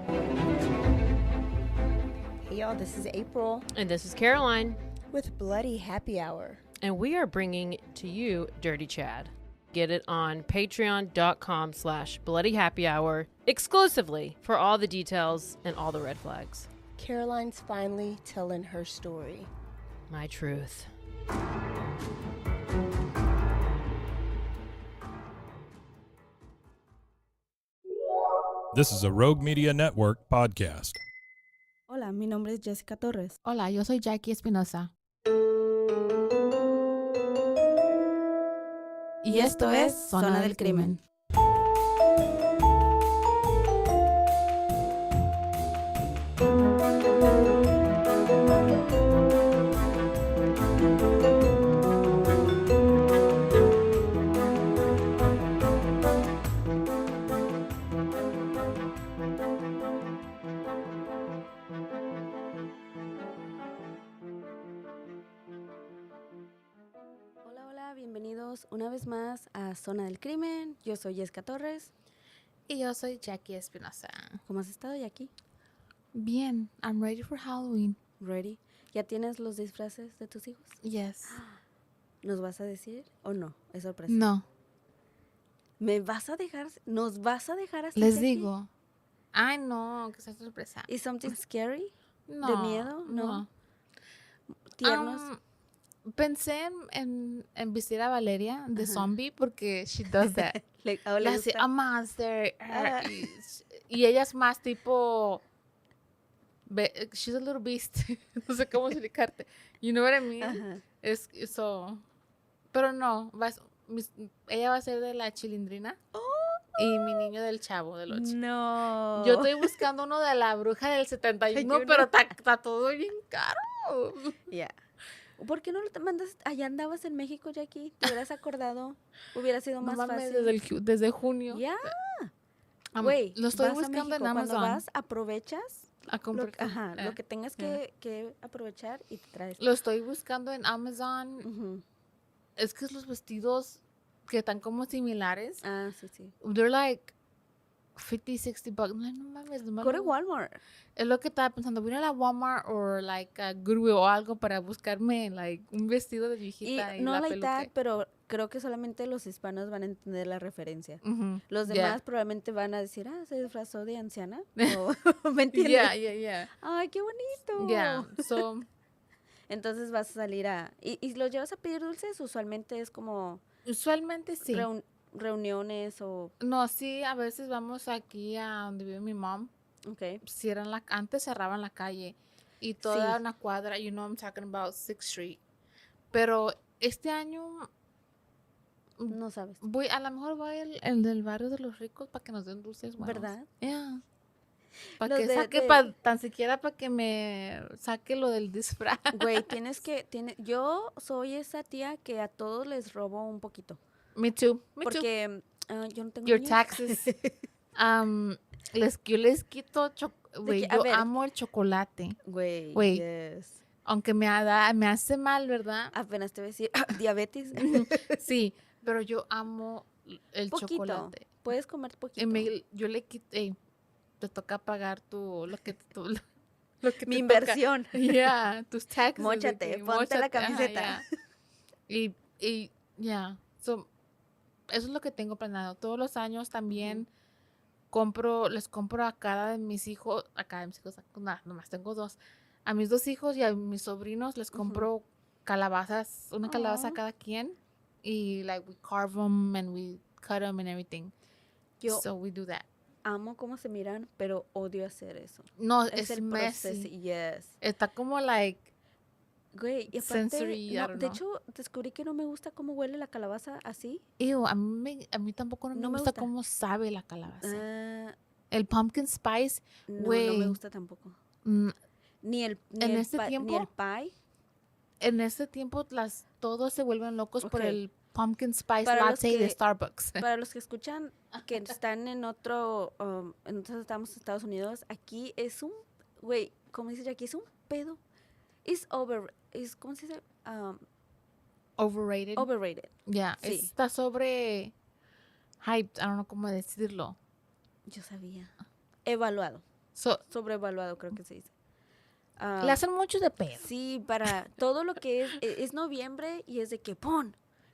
Hey y'all, this is April. And this is Caroline. With Bloody Happy Hour. And we are bringing to you Dirty Chad. Get it on patreon.com/bloodyhappyhour exclusively for all the details and all the red flags. Caroline's finally telling her story. My truth. This is a Rogue Media Network podcast. Hola, mi nombre es Jessica Torres. Hola, yo soy Jackie Espinosa. Y esto es Zona del Crimen. Bienvenidos una vez más a Zona del Crimen. Yo soy Jessica Torres. Y yo soy Jackie Espinosa. ¿Cómo has estado, Jackie? Bien, I'm ready for Halloween. Ready. ¿Ya tienes los disfraces de tus hijos? Yes. ¿Nos vas a decir o no? Es sorpresa. No. ¿Nos vas a dejar así? Les Jackie? digo. Ay, no, que sea sorpresa. ¿Is something scary? No. ¿De miedo? No. ¿Tiernos? pensé en vestir a Valeria de zombie porque she does that. Le Le hace gusta. a monster. Ah. Y ella es más tipo... she's a little beast. No sé cómo explicarte. You know what I mean? Ajá. Es so... Pero no, ella va a ser de la chilindrina y mi niño del chavo del 8. No. Yo estoy buscando uno de la bruja del 71, pero está todo bien caro. Ya. ¿Por qué no te mandas? Allá andabas en México, Jackie. ¿Te hubieras acordado? Hubiera sido No más mames, fácil. desde junio. Ya. Am- Güey, lo estoy vas a buscando México. en Amazon. Cuando vas, aprovechas A comprar todo. lo que tengas que aprovechar y te traes. Lo estoy buscando en Amazon. Ujú. Es que los vestidos que están como similares. Ah, sí, sí. They're like $50, $60. No mames, no Go to mames. Walmart. Es lo que estaba pensando. Voy a ir a la Walmart o like a Goodwill o algo para buscarme like un vestido de viejita y no la la peluca. mitad, pero creo que solamente los hispanos van a entender la referencia. Ujú, Los yeah. demás probablemente van a decir, se disfrazó de anciana. ¿Me entiendes? Yeah. Ay, qué bonito. Yeah, so... Entonces vas a salir ¿Y los llevas a pedir dulces? Usualmente es como... Usualmente sí. Reuniones o... No, sí, a veces vamos aquí a donde vive mi mom. Okay. Antes cerraban la calle y toda una cuadra, you know I'm talking about 6th Street. Pero este año... No sabes. A lo mejor voy el del barrio de los ricos para que nos den dulces buenos. ¿Verdad? Yeah. Para Los que saque, tan siquiera para que me saque lo del disfraz. Güey, yo soy esa tía que a todos les robo un poquito. Me too. Porque yo no tengo Your niños. taxes. Yo les quito, güey, yo amo el chocolate. Güey, yes. Aunque me hace mal, ¿verdad? Apenas te voy a decir, diabetes. Sí, pero yo amo el poquito. Chocolate. Puedes comer poquito. Yo le quité, te toca pagar lo que mi inversión. Yeah, tus taxes. Móchate, ponte la camiseta. Ajá, yeah. Y ya, so, eso es lo que tengo planeado. Todos los años también les compro a cada de mis hijos, nomás tengo 2. A mis 2 hijos y a mis sobrinos les compro calabazas, una calabaza a cada quien. Y like we carve them and we cut them and everything. So we do that. Amo cómo se miran, pero odio hacer eso. No, es el messy. proceso. Yes. Está como like güey, y aparte, sensory, de hecho, descubrí que no me gusta cómo huele la calabaza así. A mí tampoco no me gusta cómo sabe la calabaza. El pumpkin spice, güey. No me gusta tampoco. Ni el pie. En este tiempo todos se vuelven locos por el pumpkin spice latte de Starbucks. Para los que escuchan que están en nosotros estamos en Estados Unidos, aquí es un, güey, como dice Jackie, es un pedo. ¿Cómo se dice? Overrated. Overrated. Yeah, sí. Está sobre hyped, I don't know cómo decirlo. Yo sabía. Evaluado. Sobrevaluado, creo que se dice. Le hacen mucho de pedo. Sí, para todo lo que es noviembre y es de que ¡pum!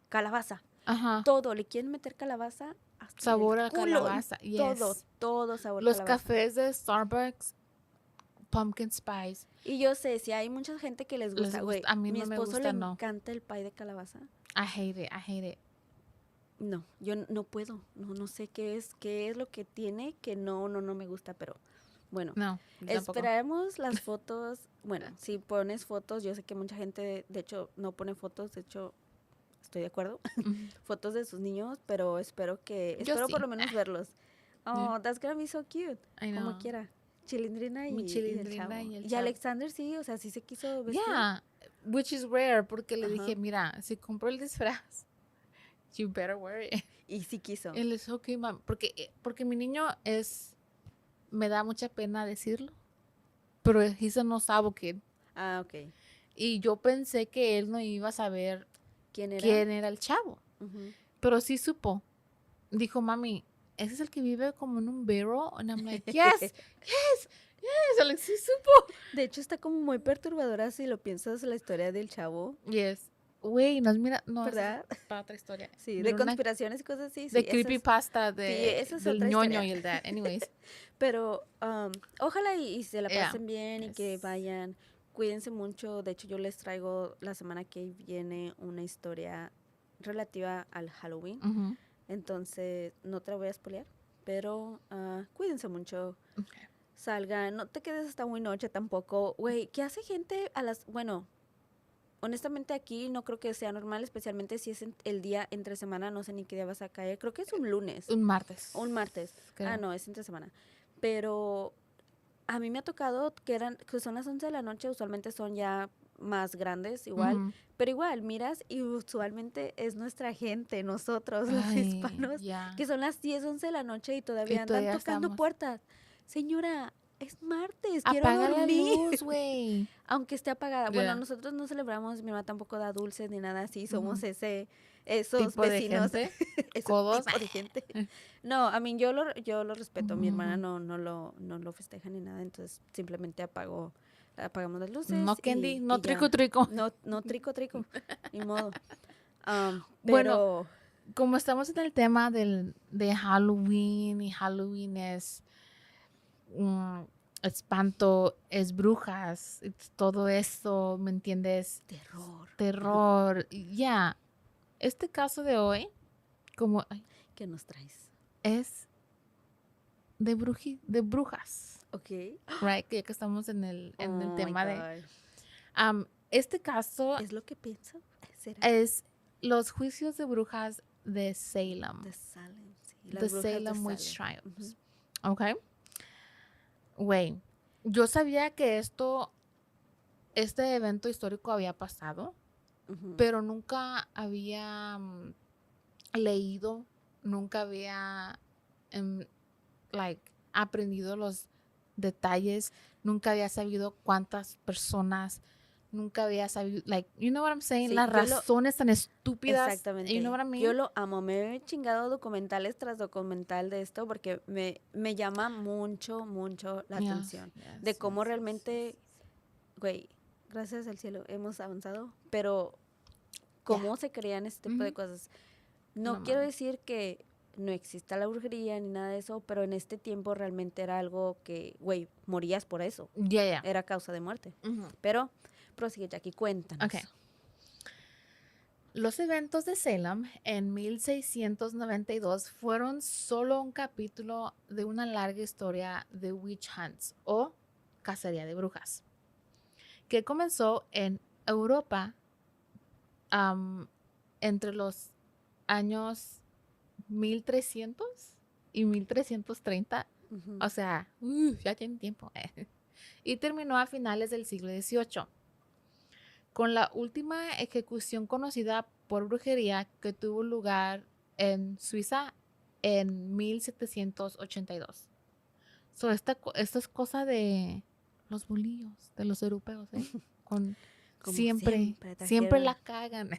Calabaza. Ajá. Todo, le quieren meter calabaza hasta sabor a calabaza. Todo sabor a calabaza. Los cafés de Starbucks, pumpkin spice. Y yo sé, si hay mucha gente que les gusta, güey. A mí mi no me esposo gusta, le encanta el pie de calabaza. I hate it. No, yo no puedo. No sé qué es lo que tiene que no me gusta, pero bueno. No, esperaremos las fotos. Bueno, si pones fotos, yo sé que mucha gente, de hecho, no pone fotos, de hecho, estoy de acuerdo. Fotos de sus niños, pero espero por lo menos verlos. Oh, that's gonna be so cute. I know. Como quiera. Chilindrina y el chavo. Y Alexander sí, o sea, sí se quiso vestir. Yeah, which is rare, porque le dije, mira, si compro el disfraz, you better wear it. Y sí quiso. Él es okay, mami, porque mi niño me da mucha pena decirlo, pero he's a no sabo kid. Ah, ok. Y yo pensé que él no iba a saber quién era el chavo. Pero sí supo. Dijo, mami, ¿ese es el que vive como en un barrel? And I'm like, yes. Alex, sí supo. De hecho, está como muy perturbadora si lo piensas la historia del chavo. Yes. Güey, no, ¿verdad? Es para otra historia. Sí, de conspiraciones y cosas así. De creepypasta, del ñoño y el dad. Anyways. Pero ojalá y se la pasen bien y que vayan. cuídense mucho. De hecho, yo les traigo la semana que viene una historia relativa al Halloween. Ujú. Entonces, no te la voy a spoilear, pero cuídense mucho. Okay. Salgan, no te quedes hasta muy noche tampoco. Güey, ¿qué hace gente a las... Bueno, honestamente aquí no creo que sea normal, especialmente si es el día entre semana, no sé ni qué día vas a caer. Creo que es un lunes. Un martes. Un martes. Creo. No, es entre semana. Pero a mí me ha tocado que son las 11 de la noche, usualmente son ya más grandes, igual. Ujú. Pero igual, miras y usualmente es nuestra gente, nosotros, los Ay, hispanos, ya. que son las 10, 11 de la noche y todavía andan todavía tocando estamos. puertas. Señora, es martes, quiero Apaga la dormir. luz, güey. Aunque esté apagada. Bueno, Ya. nosotros no celebramos, mi mamá tampoco da dulces ni nada así, somos Ujú. esos Tipo de vecinos, gente, ese codos. tipo de gente. No, a mí yo lo respeto, mi Ujú, hermana ujú. no lo festeja ni nada, entonces simplemente apagamos las luces. No, Candy, no y trico ya. trico. No trico, ni modo. Bueno, Pero como estamos en el tema de Halloween y Halloween es espanto, es brujas, es todo eso, ¿me entiendes? Terror. Ya, este caso de hoy, como ¿qué nos traes? es de brujas. Ok. Right, que ya que estamos en el Oh tema my de... God. Este caso ¿Es lo que pienso? ¿Será? es los juicios de brujas de Salem. De Salem, sí. The Las brujas de Salem Witch Salem. Trials. Ok. Güey, yo sabía que este evento histórico había pasado, Ujú. pero nunca había leído, nunca había aprendido los detalles, nunca había sabido cuántas personas, nunca había sabido, you know what I'm saying, Sí, las yo razones tan estúpidas. Exactamente. You know what I mean? Yo lo amo. Me he chingado documentales tras documental de esto porque me llama mucho la Yes, atención. yes, De cómo yes, realmente, güey, gracias al cielo hemos avanzado, pero cómo se crean este tipo de cosas. No No quiero mames. decir que no exista la brujería ni nada de eso, pero en este tiempo realmente era algo que, güey, morías por eso. Ya. Era causa de muerte. Ujú. Pero prosigue, Jackie, cuéntanos. Ok. Los eventos de Salem en 1692 fueron solo un capítulo de una larga historia de witch hunts o cacería de brujas, que comenzó en Europa entre los años 1300 y 1330. Ujú. O sea, ya tiene tiempo. Y terminó a finales del siglo XVIII, con la última ejecución conocida por brujería que tuvo lugar en Suiza en 1782. So, esta es cosa de los bolillos, de los europeos, ¿eh? Como siempre trajeron. la cagan.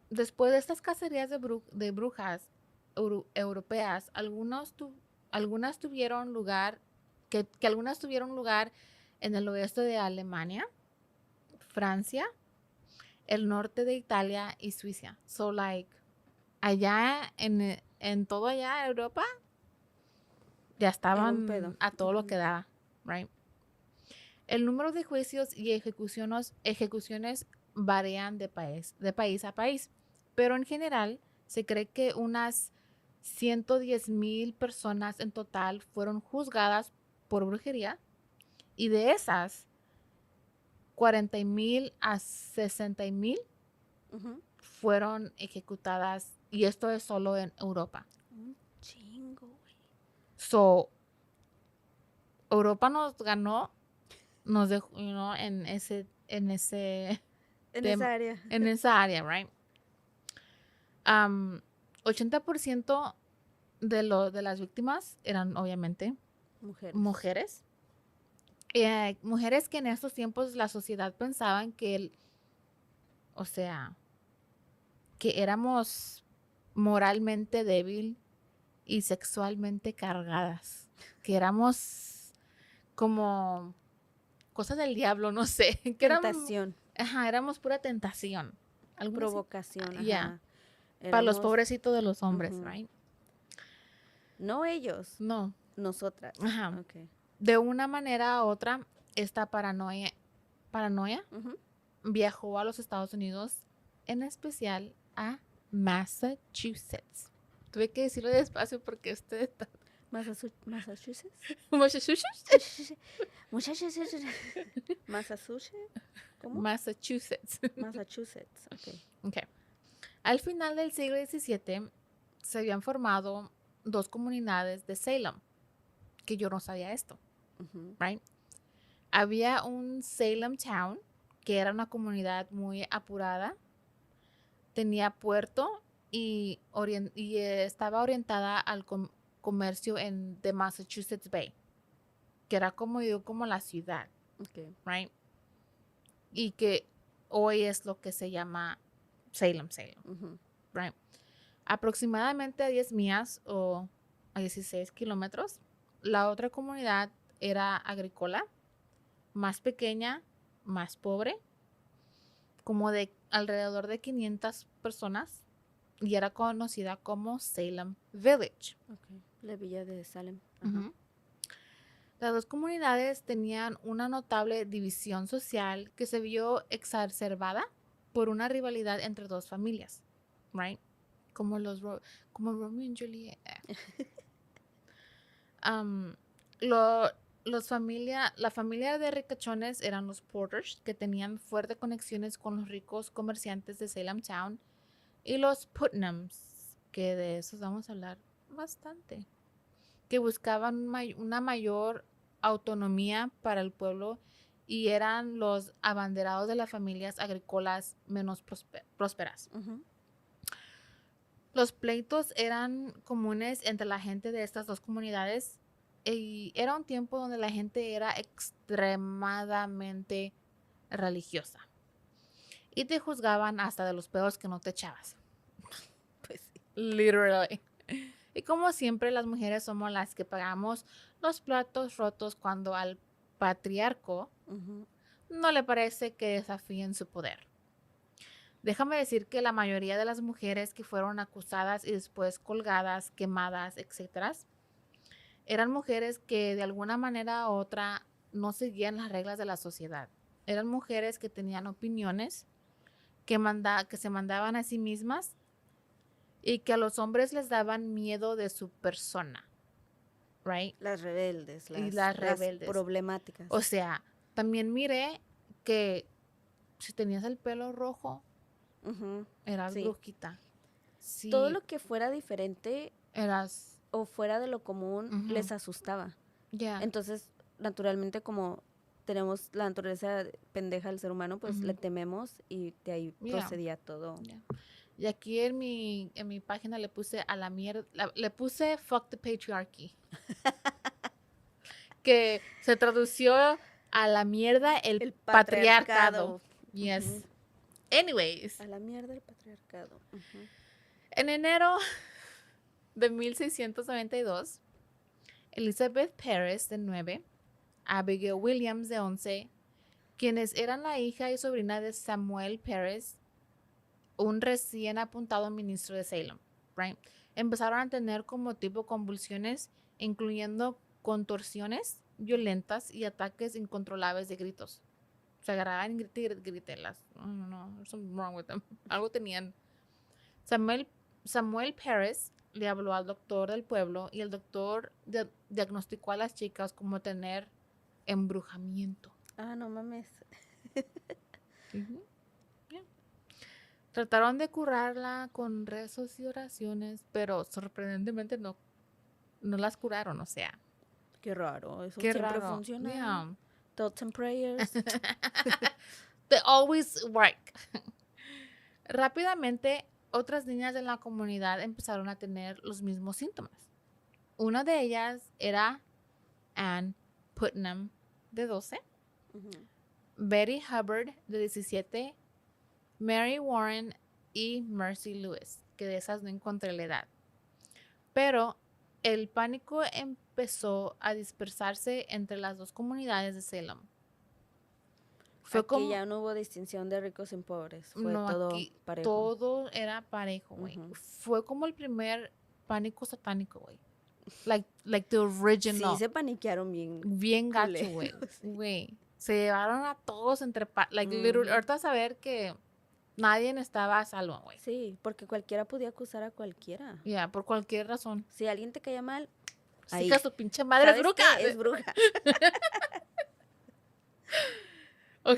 Después de estas cacerías de brujas europeas, algunas tuvieron lugar en el oeste de Alemania, Francia, el norte de Italia y Suiza. So, allá en todo allá Europa ya estaban pedo. a todo lo que daba, right? El número de juicios y ejecuciones varían de país a país, pero en general se cree que unas 110,000 personas en total fueron juzgadas por brujería, y de esas 40,000 a 60,000 Ujú. fueron ejecutadas, y esto es solo en Europa. Un chingo, güey. So, Europa nos ganó, nos dejó, en esa área. En esa área, right? 80% de las víctimas eran obviamente mujeres. Mujeres que en estos tiempos la sociedad pensaban que éramos moralmente débil y sexualmente cargadas, que éramos como cosas del diablo, no sé, que Tentación. éramos pura tentación, Provocación, ya, ajá. para los pobrecitos de los hombres, Ujú. right? No ellos. No. Nosotras. Ajá. Okay. De una manera u otra, esta paranoia viajó a los Estados Unidos, en especial a Massachusetts. Tuve que decirlo despacio porque Massachusetts. Massachusetts. Massachusetts. ¿Cómo? Massachusetts. Massachusetts. Okay. Al final del siglo XVII se habían formado 2 comunidades de Salem, que yo no sabía esto, right? Había un Salem Town, que era una comunidad muy apurada, tenía puerto y estaba orientada al comercio de Massachusetts Bay, que era como la ciudad, right? Y que hoy es lo que se llama Salem, right? Aproximadamente a 10 millas o a 16 kilómetros, la otra comunidad era agrícola, más pequeña, más pobre, como de alrededor de 500 personas, y era conocida como Salem Village. La villa de Salem. Las 2 comunidades tenían una notable división social que se vio exacerbada por una rivalidad entre 2 familias, right? Como Romeo y Juliet. La familia de ricachones eran los Porters, que tenían fuertes conexiones con los ricos comerciantes de Salem Town, y los Putnams, que de esos vamos a hablar bastante, que buscaban una mayor autonomía para el pueblo y eran los abanderados de las familias agrícolas menos prósperas. Los pleitos eran comunes entre la gente de estas 2 comunidades, y era un tiempo donde la gente era extremadamente religiosa y te juzgaban hasta de los pedos que no te echabas. Pues sí. Literally. Y como siempre, las mujeres somos las que pagamos los platos rotos cuando al patriarca no le parece que desafíen su poder. Déjame decir que la mayoría de las mujeres que fueron acusadas y después colgadas, quemadas, etc., eran mujeres que de alguna manera u otra no seguían las reglas de la sociedad. Eran mujeres que tenían opiniones, que se mandaban a sí mismas y que a los hombres les daban miedo de su persona, right? Las rebeldes, las problemáticas. O sea, también miré que si tenías el pelo rojo, eras brujita. Sí. Todo lo que fuera diferente eras o fuera de lo común les asustaba. Entonces, naturalmente, como tenemos la naturaleza pendeja del ser humano, pues le tememos y de ahí procedía todo. Y aquí en mi página le puse a la mierda, le puse fuck the patriarchy. Que se tradució a la mierda el patriarcado. Yes. Anyways. A la mierda el patriarcado. En enero de 1692, Elizabeth Perez, de 9, Abigail Williams, de 11, quienes eran la hija y sobrina de Samuel Perez, un recién apuntado ministro de Salem, right? Empezaron a tener como tipo convulsiones, incluyendo contorsiones violentas y ataques incontrolables de gritos. Se agarraban y gritelas. No, there's something wrong with them. Algo tenían. Samuel Perez le habló al doctor del pueblo y el doctor diagnosticó a las chicas como tener embrujamiento. Ah, no mames. Trataron de curarla con rezos y oraciones, pero sorprendentemente no las curaron, o sea. Qué raro, eso siempre funciona. Yeah. Thoughts and prayers. They always work. Rápidamente, otras niñas de la comunidad empezaron a tener los mismos síntomas. Una de ellas era Ann Putnam, de 12, Betty Hubbard, de 17, Mary Warren y Mercy Lewis, que de esas no encontré la edad. Pero el pánico empezó a dispersarse entre las 2 comunidades de Salem. Aquí ya no hubo distinción de ricos y pobres. Fue todo parejo. Todo era parejo, güey. Fue como el primer pánico satánico, güey. Like the original. Sí, se paniquearon bien. Bien gacho, güey. Güey. Se llevaron a todos entre... literal, ahorita saber que nadie estaba a salvo, güey. Sí, porque cualquiera podía acusar a cualquiera. Ya, por cualquier razón. Si alguien te caía mal, ahí. Sí, su pinche madre es bruja. Es bruja. Ok,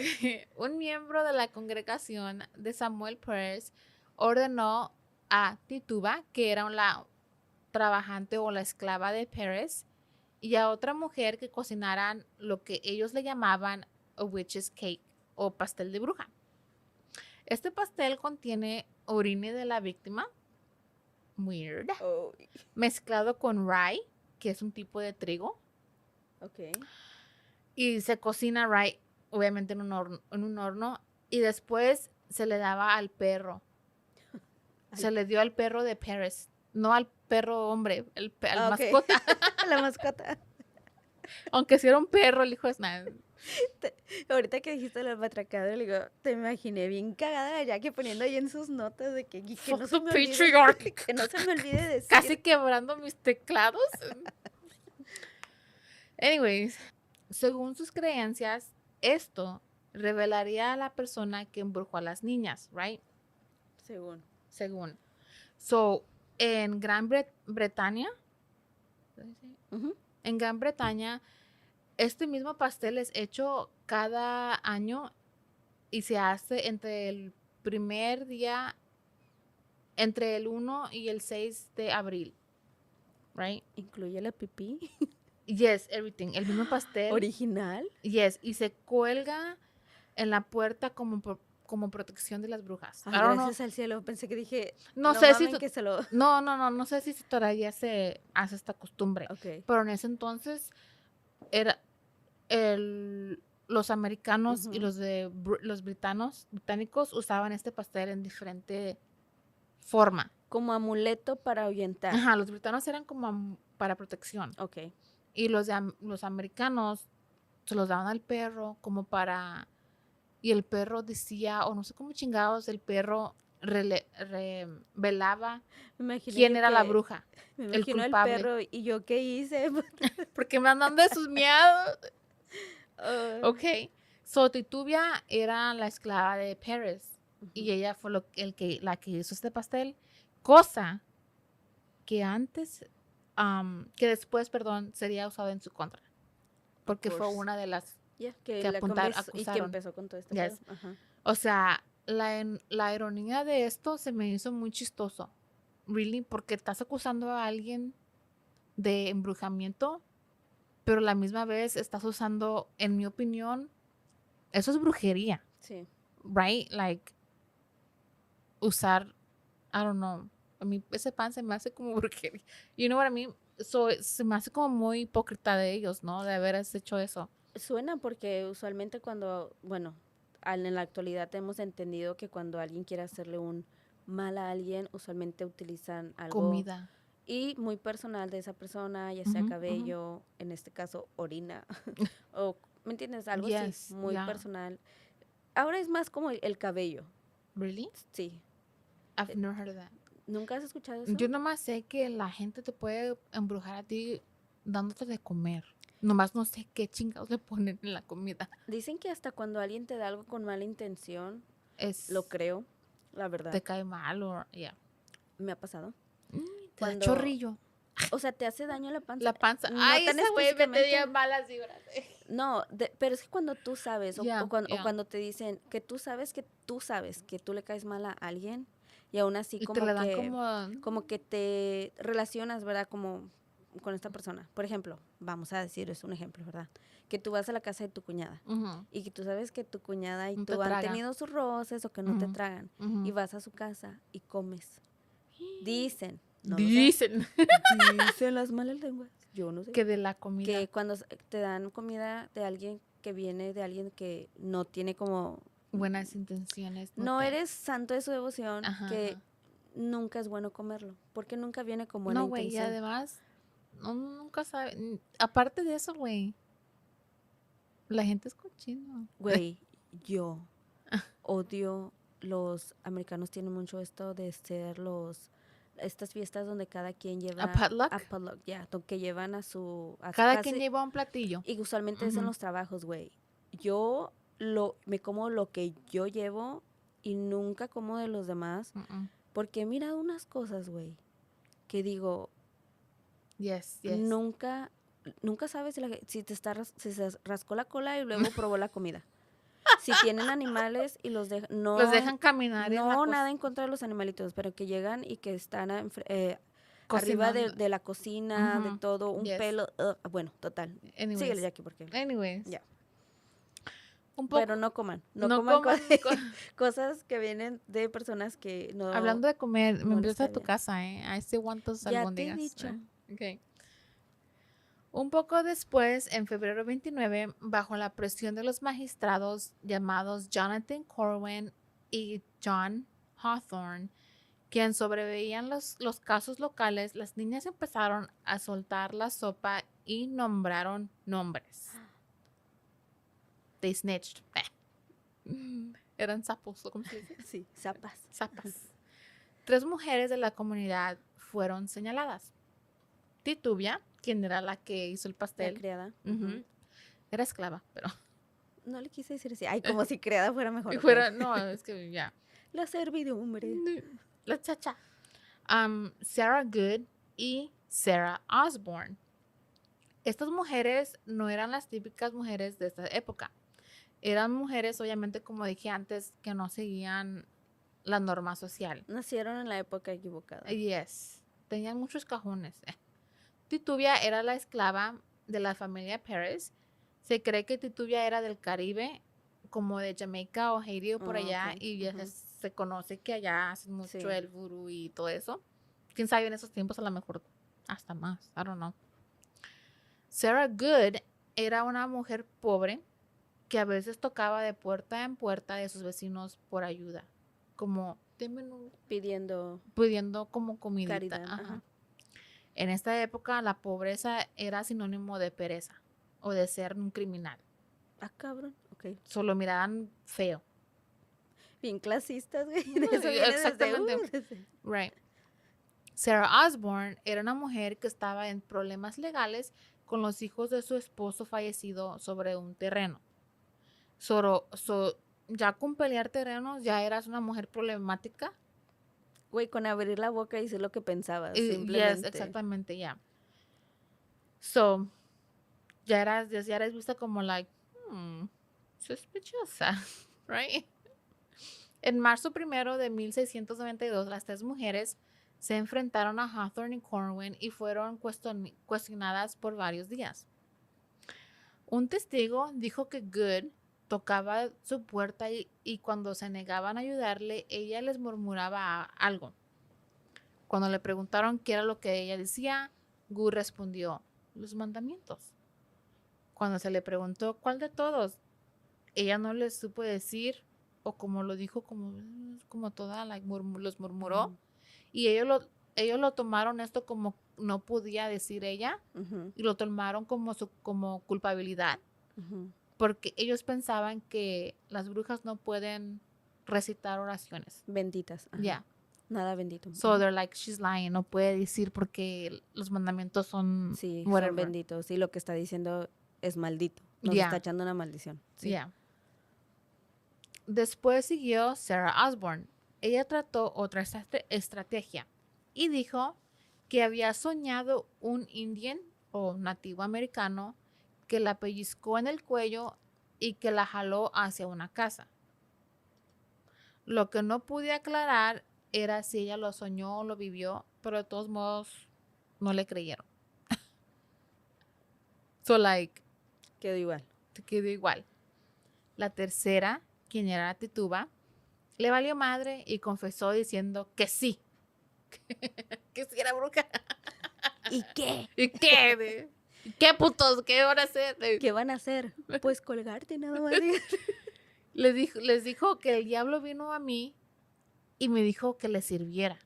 un miembro de la congregación de Samuel Pérez ordenó a Tituba, que era la trabajante o la esclava de Pérez, y a otra mujer que cocinaran lo que ellos le llamaban a witch's cake o pastel de bruja. Este pastel contiene orine de la víctima, weird, mezclado con rye, que es un tipo de trigo. Ok. Y se cocina rye, obviamente en un horno, y después se le daba al perro. Se le dio al perro de Paris, no al perro hombre, al mascota. La mascota. Aunque si era un perro, el hijo es nada. Ahorita que dijiste la matracada, le digo, te imaginé bien cagada ya que poniendo ahí en sus notas de que no se me olvide, que no se me olvide decir. Casi quebrando mis teclados. Anyways, según sus creencias, esto revelaría a la persona que embrujó a las niñas, right? Según. So, en Gran Bretaña, este mismo pastel es hecho cada año y se hace entre el primer día, entre el 1 y el 6 de abril, right? ¿Incluye la pipí? Yes, everything. El mismo pastel. ¿Original? Yes, y se cuelga en la puerta como protección de las brujas. Gracias al cielo. Pensé que dije, no sé si que se lo... No sé si todavía se hace esta costumbre. Okay. Pero en ese entonces era los americanos y los británicos usaban este pastel en diferente forma. Como amuleto para ahuyentar. Ajá, los britanos eran como para protección. Okay. Y los americanos se los daban al perro como para... Y el perro decía, o no sé cómo chingados, el perro revelaba quién era la bruja. Me imagino el perro y yo qué hice. Porque me andan de sus miados. Ok. So, Titubia era la esclava de Paris. Y ella fue la que hizo este pastel. Cosa que después, sería usado en su contra. Porque fue una de las que acusaron. Y que empezó con todo este pedo. Ajá. O sea, la ironía de esto se me hizo muy chistoso. Really, porque estás acusando a alguien de embrujamiento, pero a la misma vez estás usando, en mi opinión, eso es brujería. Sí. Right? Like, usar, I don't know, a mí ese pan se me hace como brujería. You know what I mean? So, se me hace como muy hipócrita de ellos, ¿no? De haber hecho eso. Suena porque usualmente en la actualidad hemos entendido que cuando alguien quiere hacerle un mal a alguien, usualmente utilizan algo comida y muy personal de esa persona, ya sea cabello, en este caso orina, o ¿me entiendes? Algo así, muy personal. Ahora es más como el cabello. Really? Sí. I've never heard of that. ¿Nunca has escuchado eso? Yo nomás sé que la gente te puede embrujar a ti dándote de comer. Nomás no sé qué chingados le ponen en la comida. Dicen que hasta cuando alguien te da algo con mala intención, lo creo, la verdad. Te cae mal o Me ha pasado. Te da chorrillo. O sea, te hace daño la panza. La panza. No ay, tan ese güey me dio malas vibras. No, pero es que cuando tú sabes, o cuando te dicen que tú sabes que tú le caes mal a alguien, y aún así y como te le dan que como que te relacionas, ¿verdad? Como con esta persona. Por ejemplo, vamos a decir, es un ejemplo, ¿verdad? Que tú vas a la casa de tu cuñada y que tú sabes que tu cuñada y tú han tenido sus roces o que no te tragan y vas a su casa y comes. Dicen. No dicen las malas lenguas. Yo no sé. Que de la comida. Que cuando te dan comida de alguien que viene de alguien que no tiene como buenas intenciones. No eres santo de su devoción, que nunca es bueno comerlo, porque nunca viene con buena intención. No, güey, y además nunca sabe. Aparte de eso, güey, la gente es cochina. Güey, yo odio, los americanos tienen mucho esto de ser los estas fiestas donde cada quien lleva ¿A potluck? a potluck, ya, que llevan a su Cada casa quien lleva un platillo. y usualmente es en Ujú. los trabajos, güey. Yo me como lo que yo llevo y nunca como de los demás porque he mirado unas cosas, güey, que digo, Yes. nunca sabes si si se rascó la cola y luego probó la comida. Si tienen animales y los dejan, Los dejan caminar en la no nada en contra de los animalitos, pero que llegan y que están arriba Cocinando. de la cocina, de Ujú. todo, un Yes. pelo, bueno, total. Anyways. Síguele, Jackie, porque Anyways. ya. Un poco, Pero no coman coman cosas que vienen de personas que no. Hablando de comer, me no les empieza a cae tu bien. casa, I still want those Ya te he albóndigas. dicho. Okay. Un poco después, en febrero 29, bajo la presión de los magistrados llamados Jonathan Corwin y John Hawthorne, quien sobreveían los casos locales, las niñas empezaron a soltar la sopa y nombraron nombres. They snitched. Eran sapos, ¿cómo se dice? Sí, zapas. 3 mujeres de la comunidad fueron señaladas. Titubia, quien era la que hizo el pastel. La criada. Ujú. Era esclava, pero... No le quise decir así. Ay, como si criada fuera mejor. No, es que ya. La servidumbre. La chacha. Sarah Good y Sarah Osborne. Estas mujeres no eran las típicas mujeres de esta época. Eran mujeres, obviamente, como dije antes, que no seguían la norma social. Nacieron en la época equivocada. Yes. Tenían muchos cajones. Titubia era la esclava de la familia Pérez. Se cree que Titubia era del Caribe, como de Jamaica o Haití o por allá, ok. y ya se conoce que allá hacen mucho Sí. el vudú y todo eso. Quién sabe, en esos tiempos a lo mejor hasta más. I don't know. Sarah Good era una mujer pobre que a veces tocaba de puerta en puerta de sus vecinos por ayuda, como pidiendo como comidita. caridad. Ajá. Ajá. En esta época la pobreza era sinónimo de pereza o de ser un criminal. Ah, cabrón. Ok. Solo miraban feo. Bien clasistas, güey. De eso viene Exactamente. desde, Right. Sarah Osborne era una mujer que estaba en problemas legales con los hijos de su esposo fallecido sobre un terreno. Ya con pelear terrenos ya eras una mujer problemática. Güey, con abrir la boca y decir lo que pensabas, Yes, simplemente. exactamente, ya. So, ya eras vista como like, sospechosa, right? En marzo 1 de 1692, las 3 mujeres se enfrentaron a Hawthorne y Corwin y fueron cuestionadas por varios días. Un testigo dijo que Good tocaba su puerta y cuando se negaban a ayudarle, ella les murmuraba algo. Cuando le preguntaron qué era lo que ella decía, Good respondió, los mandamientos. Cuando se le preguntó cuál de todos, ella no les supo decir, o como lo dijo, como toda, los murmuró. Y ellos lo tomaron esto como no podía decir ella, y lo tomaron como culpabilidad, porque ellos pensaban que las brujas no pueden recitar oraciones. Benditas. Ya. Yeah. Nada bendito. So they're like, she's lying, no puede decir porque los mandamientos son sí, whatever. son benditos. Y lo que está diciendo es maldito. Nos está echando una maldición. Sí. Yeah. Después siguió Sarah Osborne. Ella trató otra estrategia y dijo que había soñado un indian o nativo americano que la pellizcó en el cuello y que la jaló hacia una casa. Lo que no pude aclarar era si ella lo soñó o lo vivió, pero de todos modos no le creyeron. So like, quedó igual. La tercera, quien era Tituba, le valió madre y confesó diciendo que sí. Que sí era bruja. ¿Y qué? ¿Y qué? ¿Qué putos? ¿Qué van a hacer? ¿Qué van a hacer? Pues colgarte nada más. Les dijo que el diablo vino a mí y me dijo que le sirviera.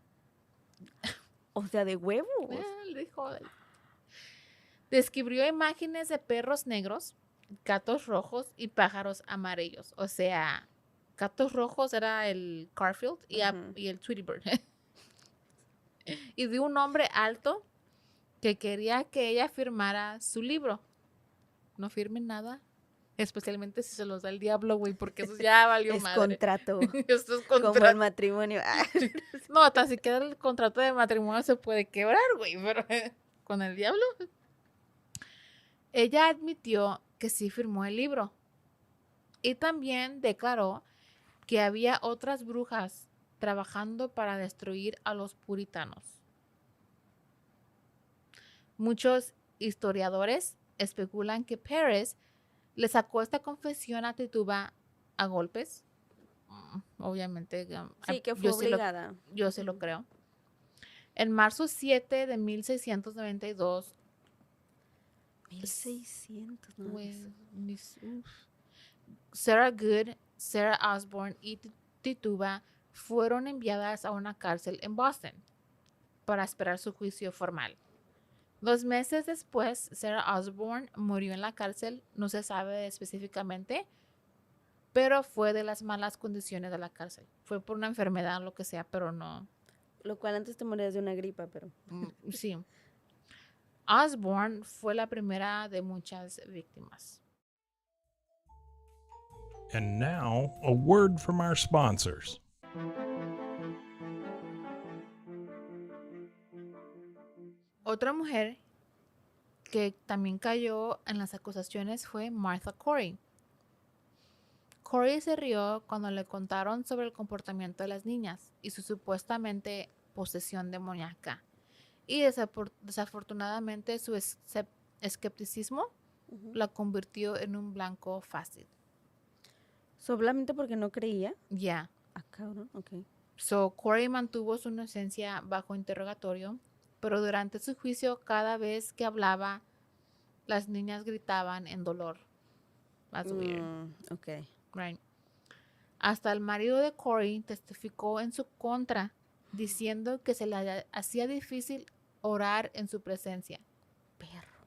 O sea, de huevos. Le dijo. Describió imágenes de perros negros, gatos rojos y pájaros amarillos. O sea, gatos rojos era el Garfield y el Tweety Bird. y de un hombre alto que quería que ella firmara su libro. No firmen nada, especialmente si se los da el diablo, güey, porque eso ya valió Es madre. contrato. Esto es contrato. Como el matrimonio. No, tan siquiera el contrato de matrimonio se puede quebrar, güey, pero con el diablo. Ella admitió que sí firmó el libro y también declaró que había otras brujas trabajando para destruir a los puritanos. Muchos historiadores especulan que Paris le sacó esta confesión a Tituba a golpes. Obviamente. Sí, que fue obligada. Yo sí lo creo. En marzo 7 de 1692. 1600, no. Sarah Good, Sarah Osborne y Tituba fueron enviadas a una cárcel en Boston para esperar su juicio formal. 2 meses después, Sarah Osborne murió en la cárcel, no se sabe específicamente, pero fue de las malas condiciones de la cárcel. Fue por una enfermedad, lo que sea, pero no. Lo cual antes te morías de una gripa, pero. Sí. Osborne fue la primera de muchas víctimas. And now, a word from our sponsors. Otra mujer que también cayó en las acusaciones fue Martha Corey. Corey se rió cuando le contaron sobre el comportamiento de las niñas y su supuestamente posesión demoníaca. Y desafortunadamente su escepticismo la convirtió en un blanco fácil. ¿Solamente porque no creía? Ya. Yeah. Ah, cabrón, ok. So, Corey mantuvo su inocencia bajo interrogatorio, pero durante su juicio, cada vez que hablaba, las niñas gritaban en dolor. That's weird. Ok. Right. Hasta el marido de Corey testificó en su contra, diciendo que se le hacía difícil orar en su presencia. Perro.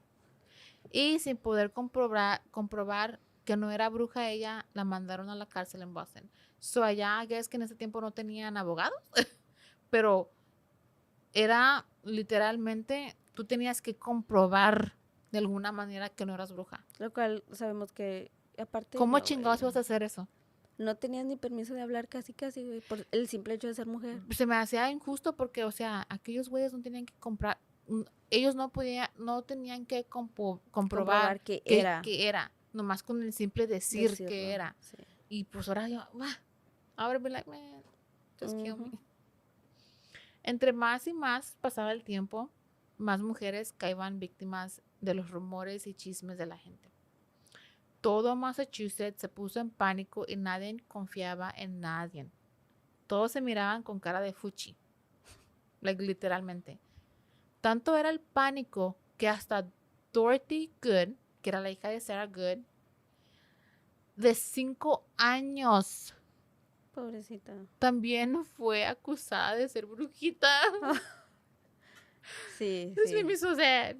Y sin poder comprobar que no era bruja ella, la mandaron a la cárcel en Boston. So allá, es que en ese tiempo no tenían abogados, pero era literalmente, tú tenías que comprobar de alguna manera que no eras bruja. Lo cual sabemos que, aparte... ¿Cómo chingados ibas a hacer eso? No tenías ni permiso de hablar casi, güey, por el simple hecho de ser mujer. Se me hacía injusto porque, o sea, aquellos güeyes no tenían que comprar, ellos no tenían que comprobar que era. Nomás con el simple decir que era. Sí. Y pues ahora yo, I would be like, man, just kill me. Entre más y más pasaba el tiempo, más mujeres caían víctimas de los rumores y chismes de la gente. Todo Massachusetts se puso en pánico y nadie confiaba en nadie. Todos se miraban con cara de fuchi. Like, literalmente. Tanto era el pánico que hasta Dorothy Good, que era la hija de Sarah Good, de 5 años. Pobrecita. También fue acusada de ser brujita. Sí, This made me so sad.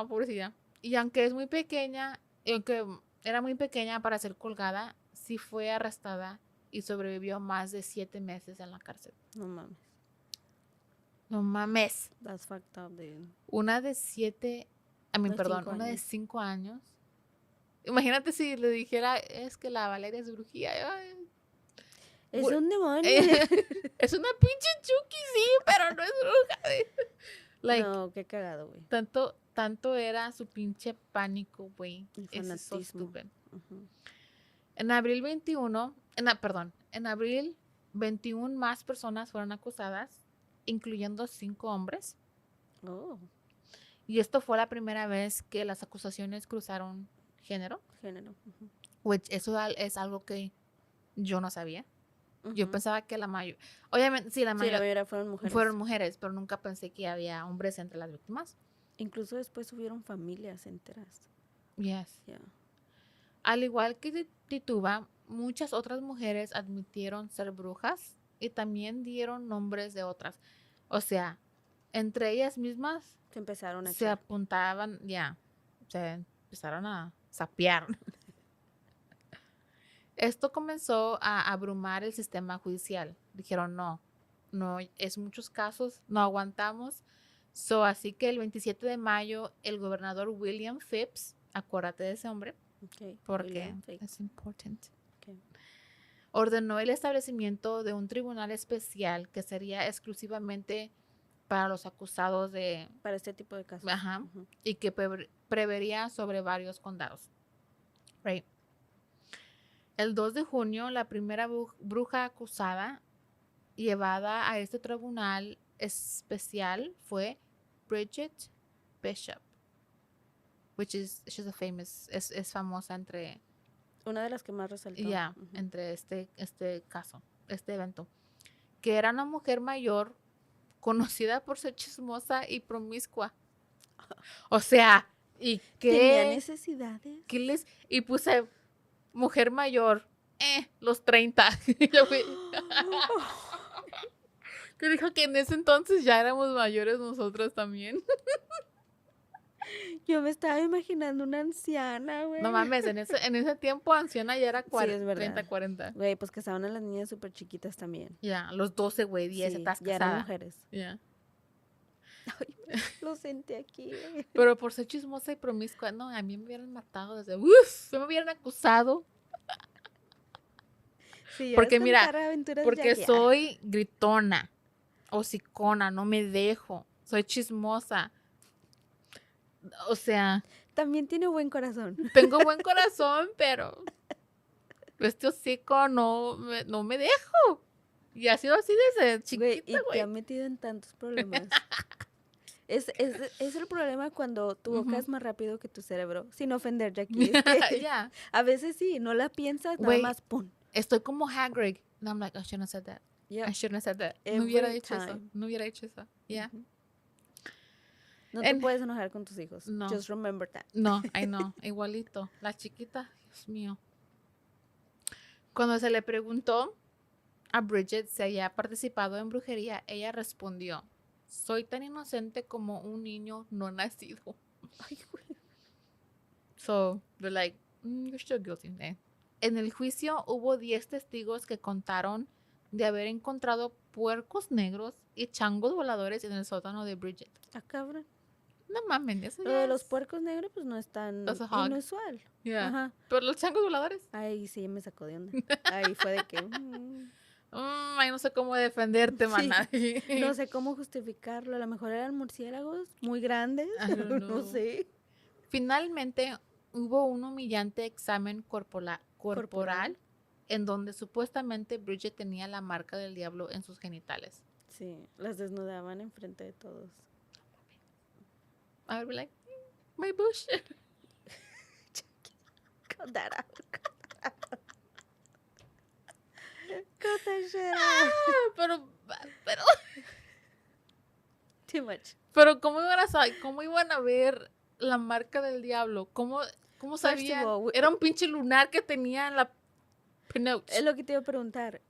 Pobrecita. Y aunque es muy pequeña, aunque era muy pequeña para ser colgada, sí fue arrestada y sobrevivió más de 7 meses en la cárcel. No mames. No mames. That's fucked up, dude. Una de 5 años. Imagínate si le dijera, es que la Valeria es brujía. Ay. Es un demonio. Es una pinche Chucky, sí, pero no es bruja. Like, no, qué cagado, güey. Tanto era su pinche pánico, güey. Es so stupid. En abril 21, en abril 21 más personas fueron acusadas, incluyendo 5 hombres. Oh. Y esto fue la primera vez que las acusaciones cruzaron género. Which eso es algo que yo no sabía. Yo pensaba que la mayoría, obviamente, sí, la mayoría fueron mujeres, pero nunca pensé que había hombres entre las víctimas. Incluso después hubieron familias enteras. Yes. Yeah. Al igual que Tituba, muchas otras mujeres admitieron ser brujas y también dieron nombres de otras. O sea, entre ellas mismas se apuntaban, se empezaron a sapear. Esto comenzó a abrumar el sistema judicial. Dijeron, no no es muchos casos, no aguantamos. So, así que el 27 de mayo, el gobernador William Phipps, acuérdate de ese hombre, porque es importante, ordenó el establecimiento de un tribunal especial que sería exclusivamente para los acusados de... Para este tipo de casos. Ajá. Y que prevería sobre varios condados. Right. El 2 de junio, la primera bruja acusada llevada a este tribunal especial fue Bridget Bishop, she's a famous, es famosa entre... Una de las que más resaltó. Entre este caso, este evento. Que era una mujer mayor conocida por ser chismosa y promiscua. O sea, ¿y qué? Tenía necesidades. Y puse mujer mayor, los 30. Que dijo que en ese entonces ya éramos mayores nosotros también. Yo me estaba imaginando una anciana, güey. No mames, en ese tiempo anciana ya era 30, 40. Güey, pues que estaban las niñas súper chiquitas también. Ya, los 12, güey, 10, estás casada. Ya eran mujeres. Ya. Ay, lo senté aquí, güey. Pero por ser chismosa y promiscua, no, a mí me hubieran matado desde... me hubieran acusado. Sí, porque mira, porque soy gritona, hocicona, no me dejo, soy chismosa. O sea... También tiene buen corazón. Tengo buen corazón, pero este hocico no me dejo. Y ha sido así desde chiquita, güey. Y te ha metido en tantos problemas. Es el problema cuando tu boca es más rápido que tu cerebro. Sin ofender, Jackie. Yeah. A veces sí, no la piensas, nada más, pum. Estoy como Hagrid. And I'm like, I shouldn't have said that. Yep. I shouldn't have said that. Every No hubiera dicho time. eso. No hubiera dicho eso. Yeah. No te puedes enojar con tus hijos. No. Just remember that. No, I know. Igualito. La chiquita, Dios mío. Cuando se le preguntó a Bridget si había participado en brujería, ella respondió: soy tan inocente como un niño no nacido. Ay, güey. So, they're like, you're still guilty. En el juicio hubo 10 testigos que contaron de haber encontrado puercos negros y changos voladores en el sótano de Bridget. Ah, cabrón. No mames, eso Lo de los puercos negros pues no es tan inusual. Yeah. Ajá. Pero los changos voladores. Ay, sí, me sacó de onda. Ahí fue de que... ay, no sé cómo defenderte, maná. No sé cómo justificarlo. A lo mejor eran murciélagos muy grandes. No sé. Finalmente hubo un humillante examen corporal en donde supuestamente Bridget tenía la marca del diablo en sus genitales. Sí, las desnudaban enfrente de todos. I would be like, my bush. Cut that out. Cut that shit out. Pero Too much. Pero ¿cómo iban a ver la marca del diablo? ¿Cómo sabían? Era un pinche lunar que tenía en la pinoche. Es lo que te iba a preguntar.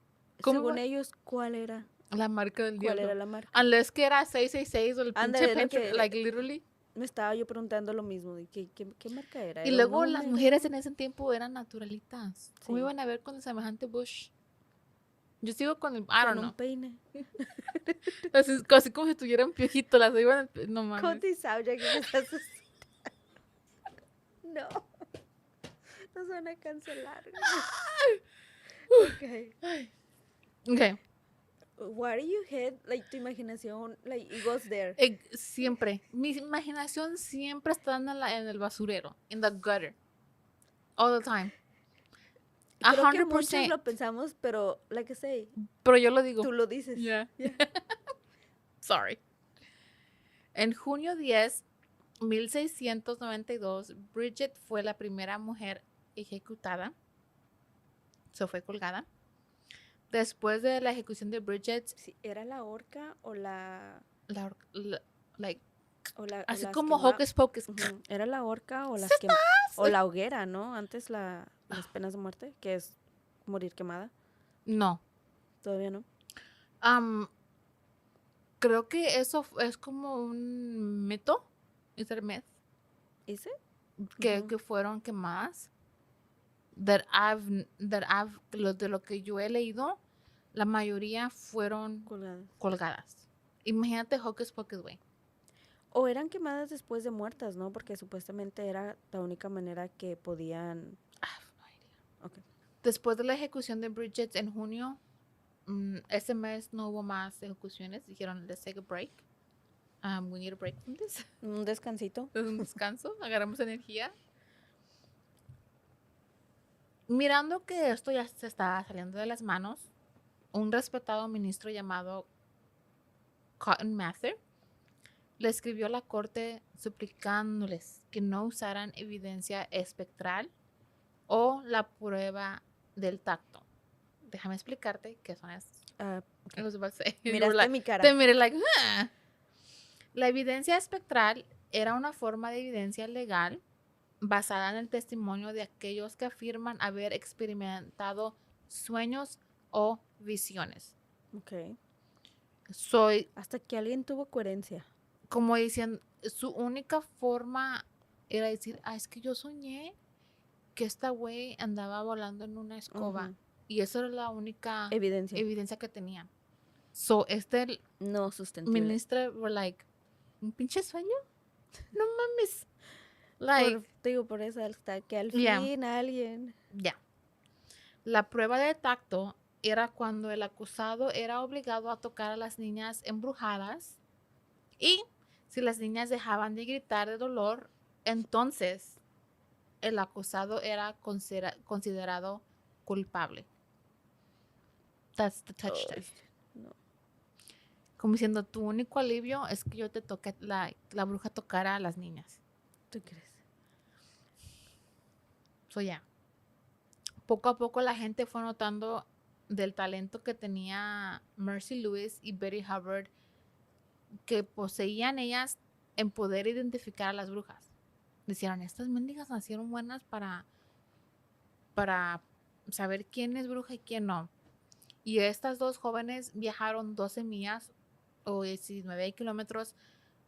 Según ellos, ¿cuál era? La marca del diablo. ¿Cuál era la marca? Unless que era 666 o el pinche like literally. Me estaba yo preguntando lo mismo. De ¿qué marca era? Y luego las mujeres en ese tiempo eran naturalitas. ¿Cómo iban a ver con el semejante bush? Yo sigo con el... Con un peine. Así como si tuvieran piojito. Las iban... No mames. Cotizado, ya que me estás No. Nos van a cancelar. Okay. What do you hit? Like, tu imaginación, like, it goes there. Siempre. Mi imaginación siempre está en el basurero. In the gutter. All the time. Creo que muchos lo pensamos, pero, like I say. Pero yo lo digo. Tú lo dices. Yeah. Sorry. En junio 10, 1692, Bridget fue la primera mujer ejecutada. Se fue colgada. Después de la ejecución de Bridget... Sí, ¿era la horca o así como Hocus Pocus. ¿Era la horca o o la hoguera, no? Antes las penas de muerte, que es morir quemada. No. ¿Todavía no? Creo que eso es como un mito. ¿Es el myth? ¿Is it? Que fueron quemadas. De lo que yo he leído, la mayoría fueron colgadas. Imagínate Hocus Pocus, güey. O eran quemadas después de muertas, ¿no? Porque supuestamente era la única manera que podían... Okay. Después de la ejecución de Bridget en junio, ese mes no hubo más ejecuciones. Dijeron, let's take a break. We need a break from this. Un descansito. Un descanso. Agarramos energía. Mirando que esto ya se estaba saliendo de las manos, un respetado ministro llamado Cotton Mather le escribió a la corte suplicándoles que no usaran evidencia espectral o la prueba del tacto. Déjame explicarte qué son esas. Miraste mi cara. Te miré like, huh. La evidencia espectral era una forma de evidencia legal basada en el testimonio de aquellos que afirman haber experimentado sueños o visiones. Ok. Hasta que alguien tuvo coherencia. Como dicen, su única forma era decir, es que yo soñé que esta güey andaba volando en una escoba. Y eso era la única evidencia que tenía. No sustentable. Ministro were like, ¿un pinche sueño? No mames. Like, por eso, hasta que al fin alguien... Ya. La prueba de tacto era cuando el acusado era obligado a tocar a las niñas embrujadas y si las niñas dejaban de gritar de dolor, entonces el acusado era considerado culpable. That's the touch test. No. Como diciendo, tu único alivio es que yo te toque, la bruja tocara a las niñas. ¿Tú crees? Poco a poco la gente fue notando del talento que tenía Mercy Lewis y Betty Hubbard, que poseían ellas en poder identificar a las brujas. Decían, estas mendigas nacieron buenas para saber quién es bruja y quién no. Y estas dos jóvenes viajaron 12 millas o 19 kilómetros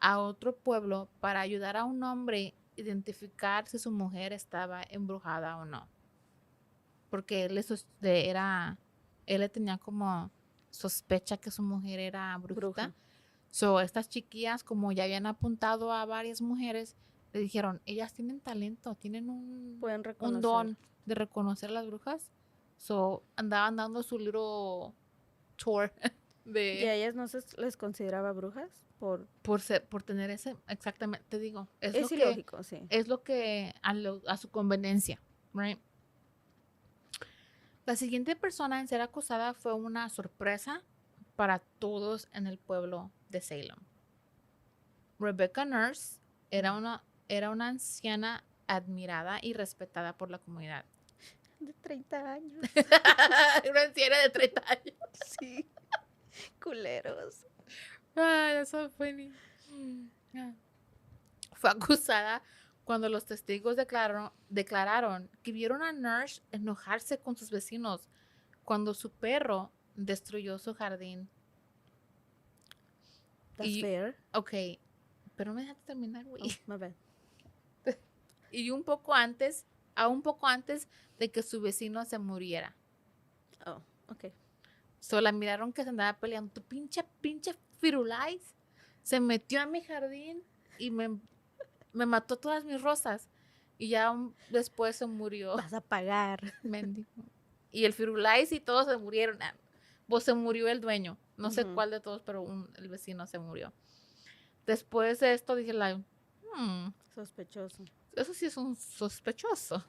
a otro pueblo para ayudar a un hombre a identificar si su mujer estaba embrujada o no. Porque él le tenía como sospecha que su mujer era bruja. So, estas chiquillas, como ya habían apuntado a varias mujeres, le dijeron, ellas tienen talento, tienen un don de reconocer a las brujas. So, andaban dando su little tour de... ¿Y a ellas no se les consideraba brujas? Por tener ese, exactamente, te digo. Es ilógico, sí. Es lo que a su conveniencia, right? La siguiente persona en ser acusada fue una sorpresa para todos en el pueblo de Salem. Rebecca Nurse era una anciana admirada y respetada por la comunidad. De 30 años. Una anciana de 30 años. Sí. Culeros. That's so funny. Fue acusada cuando los testigos declararon que vieron a Nurse enojarse con sus vecinos cuando su perro destruyó su jardín. That's fair. Ok, pero me dejaste terminar, güey. My bad. Y un poco antes de que su vecino se muriera. Oh, ok. So la miraron que se andaba peleando. Tu pinche Firulais se metió a mi jardín y me mató todas mis rosas. Y ya después se murió. Vas a pagar. Mendigo. Y el Firulais y todos se murieron. Pues se murió el dueño. No sé cuál de todos, pero el vecino se murió. Después de esto dije, sospechoso. Eso sí es un sospechoso.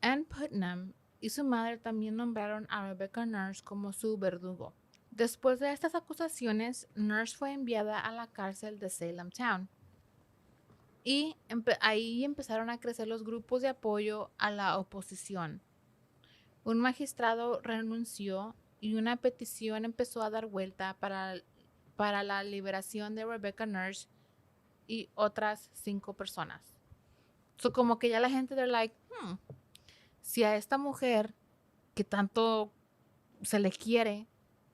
Ann Putnam y su madre también nombraron a Rebecca Nurse como su verdugo. Después de estas acusaciones, Nurse fue enviada a la cárcel de Salem Town. Y ahí empezaron a crecer los grupos de apoyo a la oposición. Un magistrado renunció y una petición empezó a dar vuelta para la liberación de Rebecca Nurse y otras 5 personas. So, como que ya la gente they're like, si a esta mujer que tanto se le quiere,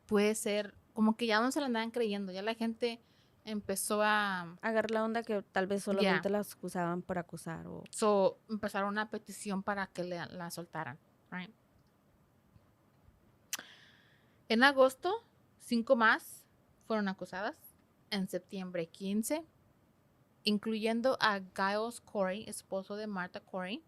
puede ser, como que ya no se la andaban creyendo, ya la gente empezó a agarrar la onda que tal vez solamente las acusaban por acusar. So, empezaron una petición para que la soltaran, right? En agosto, 5 más fueron acusadas. En septiembre, 15, incluyendo a Giles Corey, esposo de Martha Corey,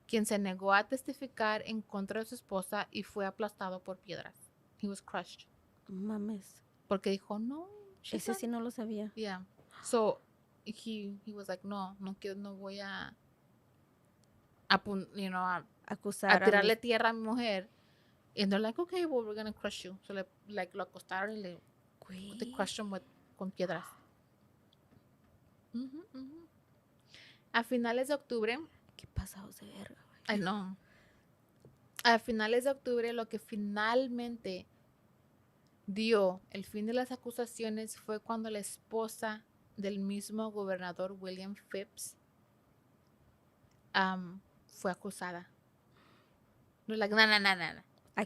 quien se negó a testificar en contra de su esposa y fue aplastado por piedras. He was crushed. Mames. Porque dijo, no. Ese sí no lo sabía. Yeah. So, he was like, no voy a acusar a tirarle tierra a mi mujer. And they're like, okay, well, we're gonna crush you. So, lo acostaron y le crushed him con piedras. A finales de octubre. ¿Qué pasados de verga, güey? I know. A finales de octubre, lo que finalmente dio el fin de las acusaciones fue cuando la esposa del mismo gobernador William Phipps fue acusada. No, like, no.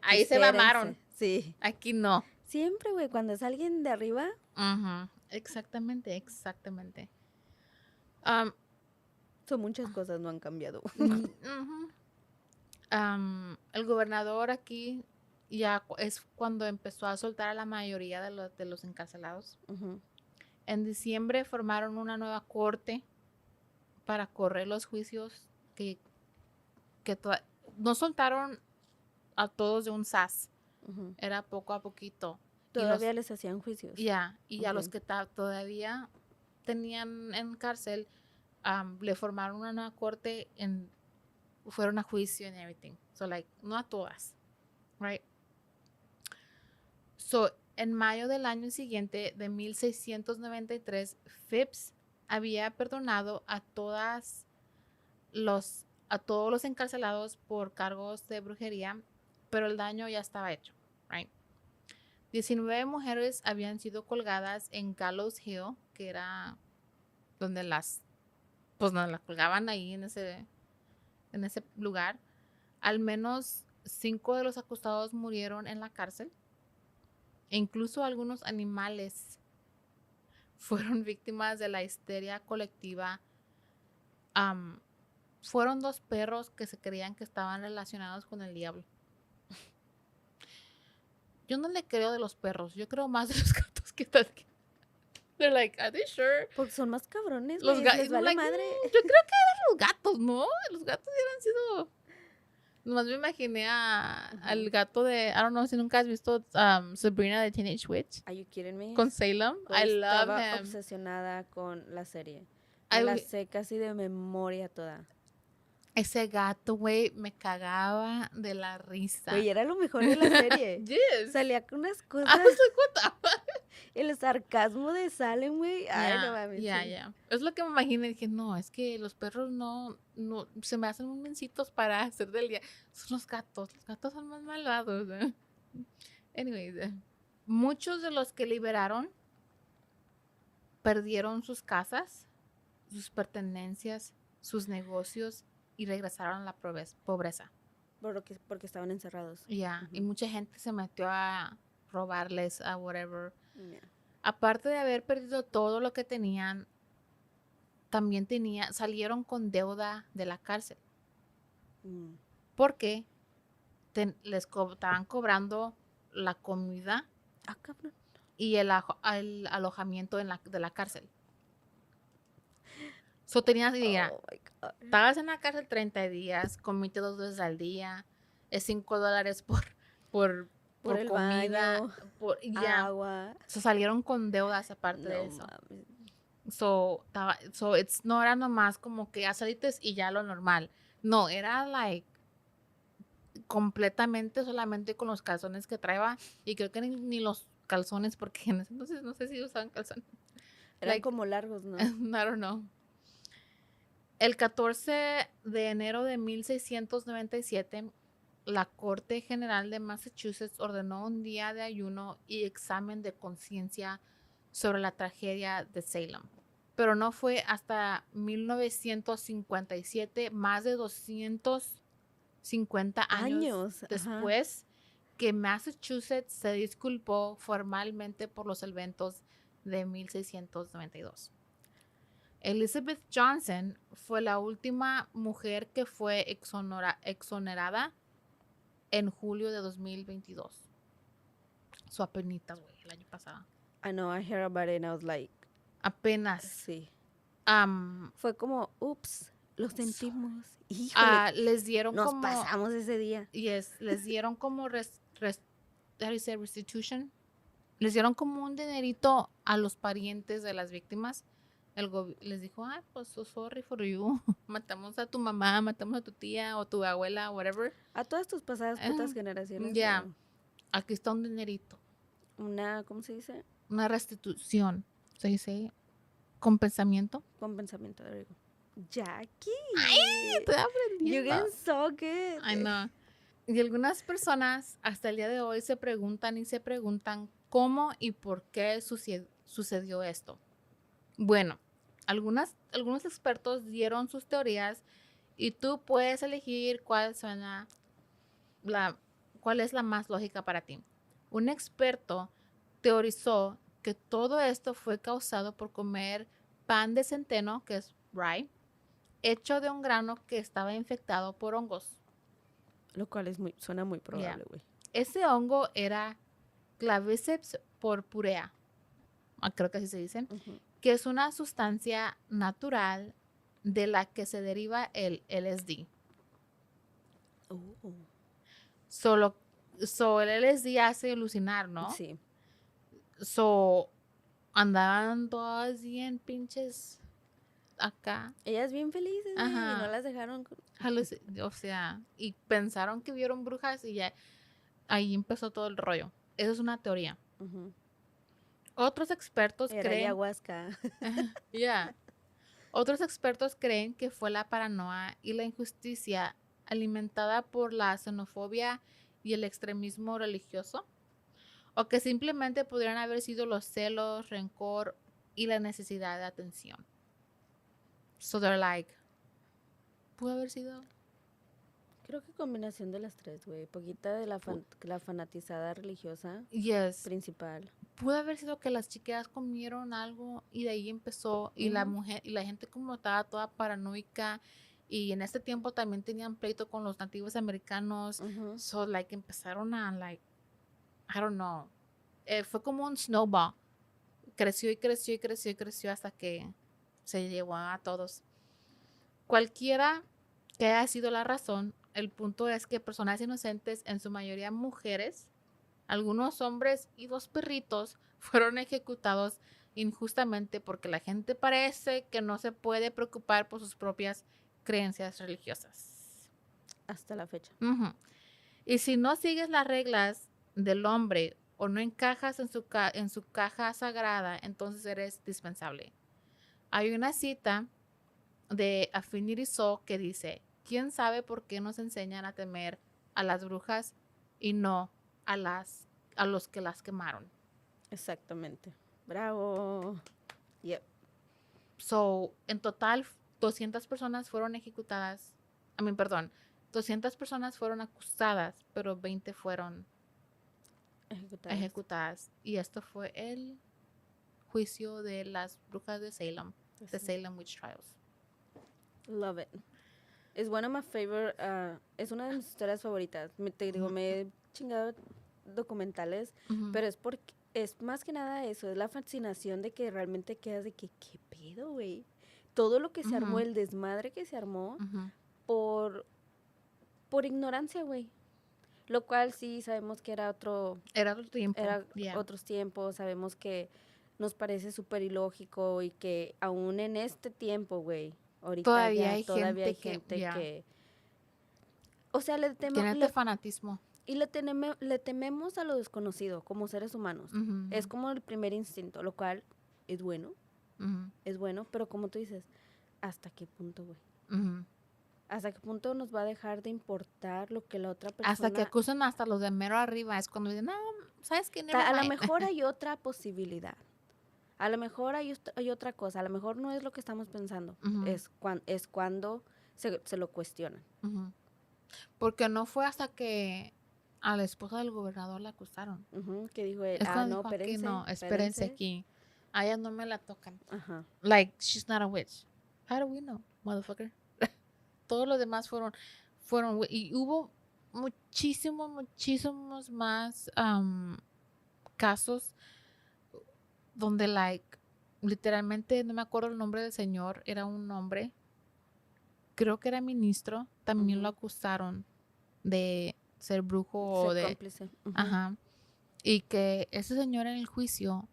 Ahí se mamaron. Sí. Aquí no. Siempre, güey, cuando es alguien de arriba. Exactamente. Son muchas cosas, no han cambiado. El gobernador aquí ya es cuando empezó a soltar a la mayoría de los encarcelados. En diciembre formaron una nueva corte para correr los juicios que no soltaron a todos de un sas. Era poco a poquito. Todavía les hacían juicios. Y a los que todavía tenían en cárcel, le formaron una nueva corte, fueron a juicio and everything. So, like, no a todas. Right? So, en mayo del año siguiente, de 1693, Phipps había perdonado a todos los encarcelados por cargos de brujería, pero el daño ya estaba hecho. Right? 19 mujeres habían sido colgadas en Gallows Hill, que era donde las colgaban ahí en ese lugar. Al menos 5 de los acusados murieron en la cárcel. E incluso algunos animales fueron víctimas de la histeria colectiva. Fueron 2 perros que se creían que estaban relacionados con el diablo. Yo no le creo de los perros, yo creo más de los gatos que están aquí. They're like, are they sure? Porque son más cabrones, los gatos. Les vale madre. Yo creo que eran los gatos, ¿no? Los gatos hubieran sido... Nomás me imaginé al gato de... I don't know si nunca has visto Sabrina the Teenage Witch. Are you kidding me? Con Salem. Pues I love estaba him. obsesionada con la serie. Me la sé casi de memoria toda. Ese gato, güey, me cagaba de la risa. Güey, era lo mejor de la serie. Yes. Salía con unas cosas. I was like, what the fuck? El sarcasmo de Salem, güey. Ay, no mames. Ya. Es lo que me imaginé. Dije, no, es que los perros no se me hacen muy mencitos para hacer del día. Son los gatos. Los gatos son más malvados. Anyways, muchos de los que liberaron perdieron sus casas, sus pertenencias, sus negocios y regresaron a la pobreza. Porque estaban encerrados. Y mucha gente se metió a robarles, a whatever. Aparte de haber perdido todo lo que tenían, también salieron con deuda de la cárcel. Porque les estaban cobrando la comida y el alojamiento de la cárcel. So tenías, estabas en la cárcel 30 días, comiste 2 veces al día, es $5 por el comida, baño, por agua. So salieron con deudas aparte de eso. So no era nomás como que ya saliste y ya lo normal. No, era completamente solamente con los calzones que traía, y creo que ni los calzones, porque en ese entonces no sé si usaban calzones. Eran como largos, ¿no? I don't know. El 14 de enero de 1697, la Corte General de Massachusetts ordenó un día de ayuno y examen de conciencia sobre la tragedia de Salem. Pero no fue hasta 1957, más de 250 años después, que Massachusetts se disculpó formalmente por los eventos de 1692. Elizabeth Johnson fue la última mujer que fue exonerada en julio de 2022. Su apenitas, güey, el año pasado. I know, I heard about it and I was like... Apenas. Sí. Fue como, ups, lo sentimos. Híjole, les dieron nos como... pasamos ese día. Yes, les dieron como how do you say restitution? Les dieron como un dinerito a los parientes de las víctimas. Les dijo, pues so sorry for you. Matamos a tu mamá, matamos a tu tía o tu abuela, whatever. A todas tus pasadas putas generaciones. Ya, aquí está un dinerito. ¿Cómo se dice? Una restitución. Se dice compensamiento. Compensamiento, there you go. Jackie. Ay, estoy aprendiendo. You're getting so good. I know. Y algunas personas hasta el día de hoy se preguntan cómo y por qué sucedió esto. Bueno, algunos expertos dieron sus teorías y tú puedes elegir cuál es la más lógica para ti. Un experto teorizó que todo esto fue causado por comer pan de centeno, que es rye, hecho de un grano que estaba infectado por hongos. Lo cual suena muy probable, güey. Ese hongo era Claviceps purpurea, creo que así se dice, que es una sustancia natural de la que se deriva el LSD. El LSD hace alucinar, ¿no? Sí. Andaban todas bien pinches acá. Ellas bien felices, y no las dejaron. O sea, y pensaron que vieron brujas y ya ahí empezó todo el rollo. Eso es una teoría. Otros expertos Era creen... ayahuasca. Otros expertos creen que fue la paranoia y la injusticia alimentada por la xenofobia y el extremismo religioso, o que simplemente pudieran haber sido los celos, rencor y la necesidad de atención. So they're like, ¿pudo haber sido? Creo que combinación de las tres, güey. Poquita de la fanatizada religiosa principal. Pudo haber sido que las chicas comieron algo y de ahí empezó, y la mujer y la gente como estaba toda paranoica, y en ese tiempo también tenían pleito con los nativos americanos. So like empezaron a like, I don't know. Fue como un snowball. Creció y creció y creció y creció hasta que se llevó a todos. Cualquiera que haya sido la razón, el punto es que personas inocentes, en su mayoría mujeres, algunos hombres y 2 perritos, fueron ejecutados injustamente porque la gente parece que no se puede preocupar por sus propias creencias religiosas. Hasta la fecha. Y si no sigues las reglas del hombre o no encajas en su caja sagrada, entonces eres dispensable. Hay una cita de Affinity Soul que dice: ¿quién sabe por qué nos enseñan a temer a las brujas y no a los que las quemaron? Exactamente. Bravo. Yep. So, en total, 200 personas fueron ejecutadas. 200 personas fueron acusadas, pero 20 fueron ejecutadas. Y esto fue el juicio de las brujas de Salem, the Salem Witch Trials. Love it. Es one of my favorite, es una de mis historias favoritas. Me he chingado documentales, pero es porque, es más que nada eso, es la fascinación de que realmente quedas de que, ¿qué pedo, güey? Todo lo que se armó, el desmadre que se armó, por ignorancia, güey. Lo cual sí sabemos que era otro tiempo. Otros tiempos, sabemos que nos parece súper ilógico y que aún en este tiempo, güey, ahorita todavía hay gente que o sea, tiene fanatismo. Y le tememos a lo desconocido como seres humanos. Es como el primer instinto, lo cual es bueno. Es bueno, pero como tú dices, ¿hasta qué punto, güey? ¿Hasta qué punto nos va a dejar de importar lo que la otra persona... Hasta que acusan hasta los de mero arriba, es cuando dicen, no, ¿sabes qué? A lo mejor hay otra posibilidad. A lo mejor hay otra cosa. A lo mejor no es lo que estamos pensando. Es cuando se lo cuestionan. Porque no fue hasta que a la esposa del gobernador la acusaron. Que dijo, no, espérense aquí. A ella no me la tocan. Like, she's not a witch. How do we know, motherfucker? Todos los demás fueron, y hubo muchísimos más casos donde, like, literalmente, no me acuerdo el nombre del señor, era un hombre, creo que era ministro, también lo acusaron de ser brujo o Ser de... cómplice. Ajá. Y que ese señor en el juicio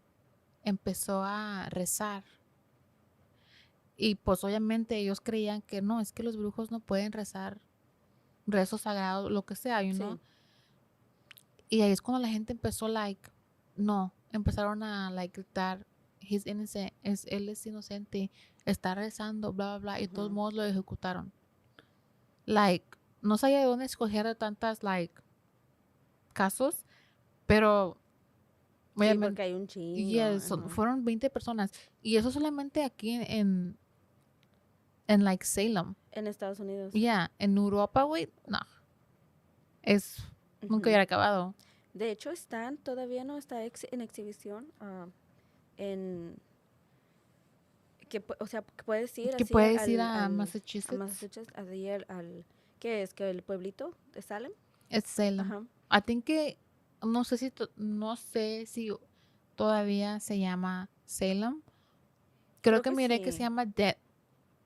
empezó a rezar. Y pues obviamente ellos creían que no, es que los brujos no pueden rezar rezos sagrados, lo que sea, you know. Y ahí es cuando la gente empezó, like, no, empezaron a, like, gritar, he's innocent, él es inocente, está rezando, bla, bla, bla, y de todos modos lo ejecutaron. Like, no sabía de dónde escoger de tantas, like, casos, pero Sí, porque hay un chingo. yes, fueron 20 personas. Y eso solamente aquí en like, Salem. En Estados Unidos. Yeah, en Europa, güey, no. Nunca hubiera acabado. De hecho, todavía no está en exhibición en... o sea, que puedes ir que así puedes ir a Massachusetts. A Massachusetts, así ¿qué es? ¿Que el pueblito de Salem? Es Salem. Ajá. I think que, no sé si todavía se llama Salem. Creo que miré que se llama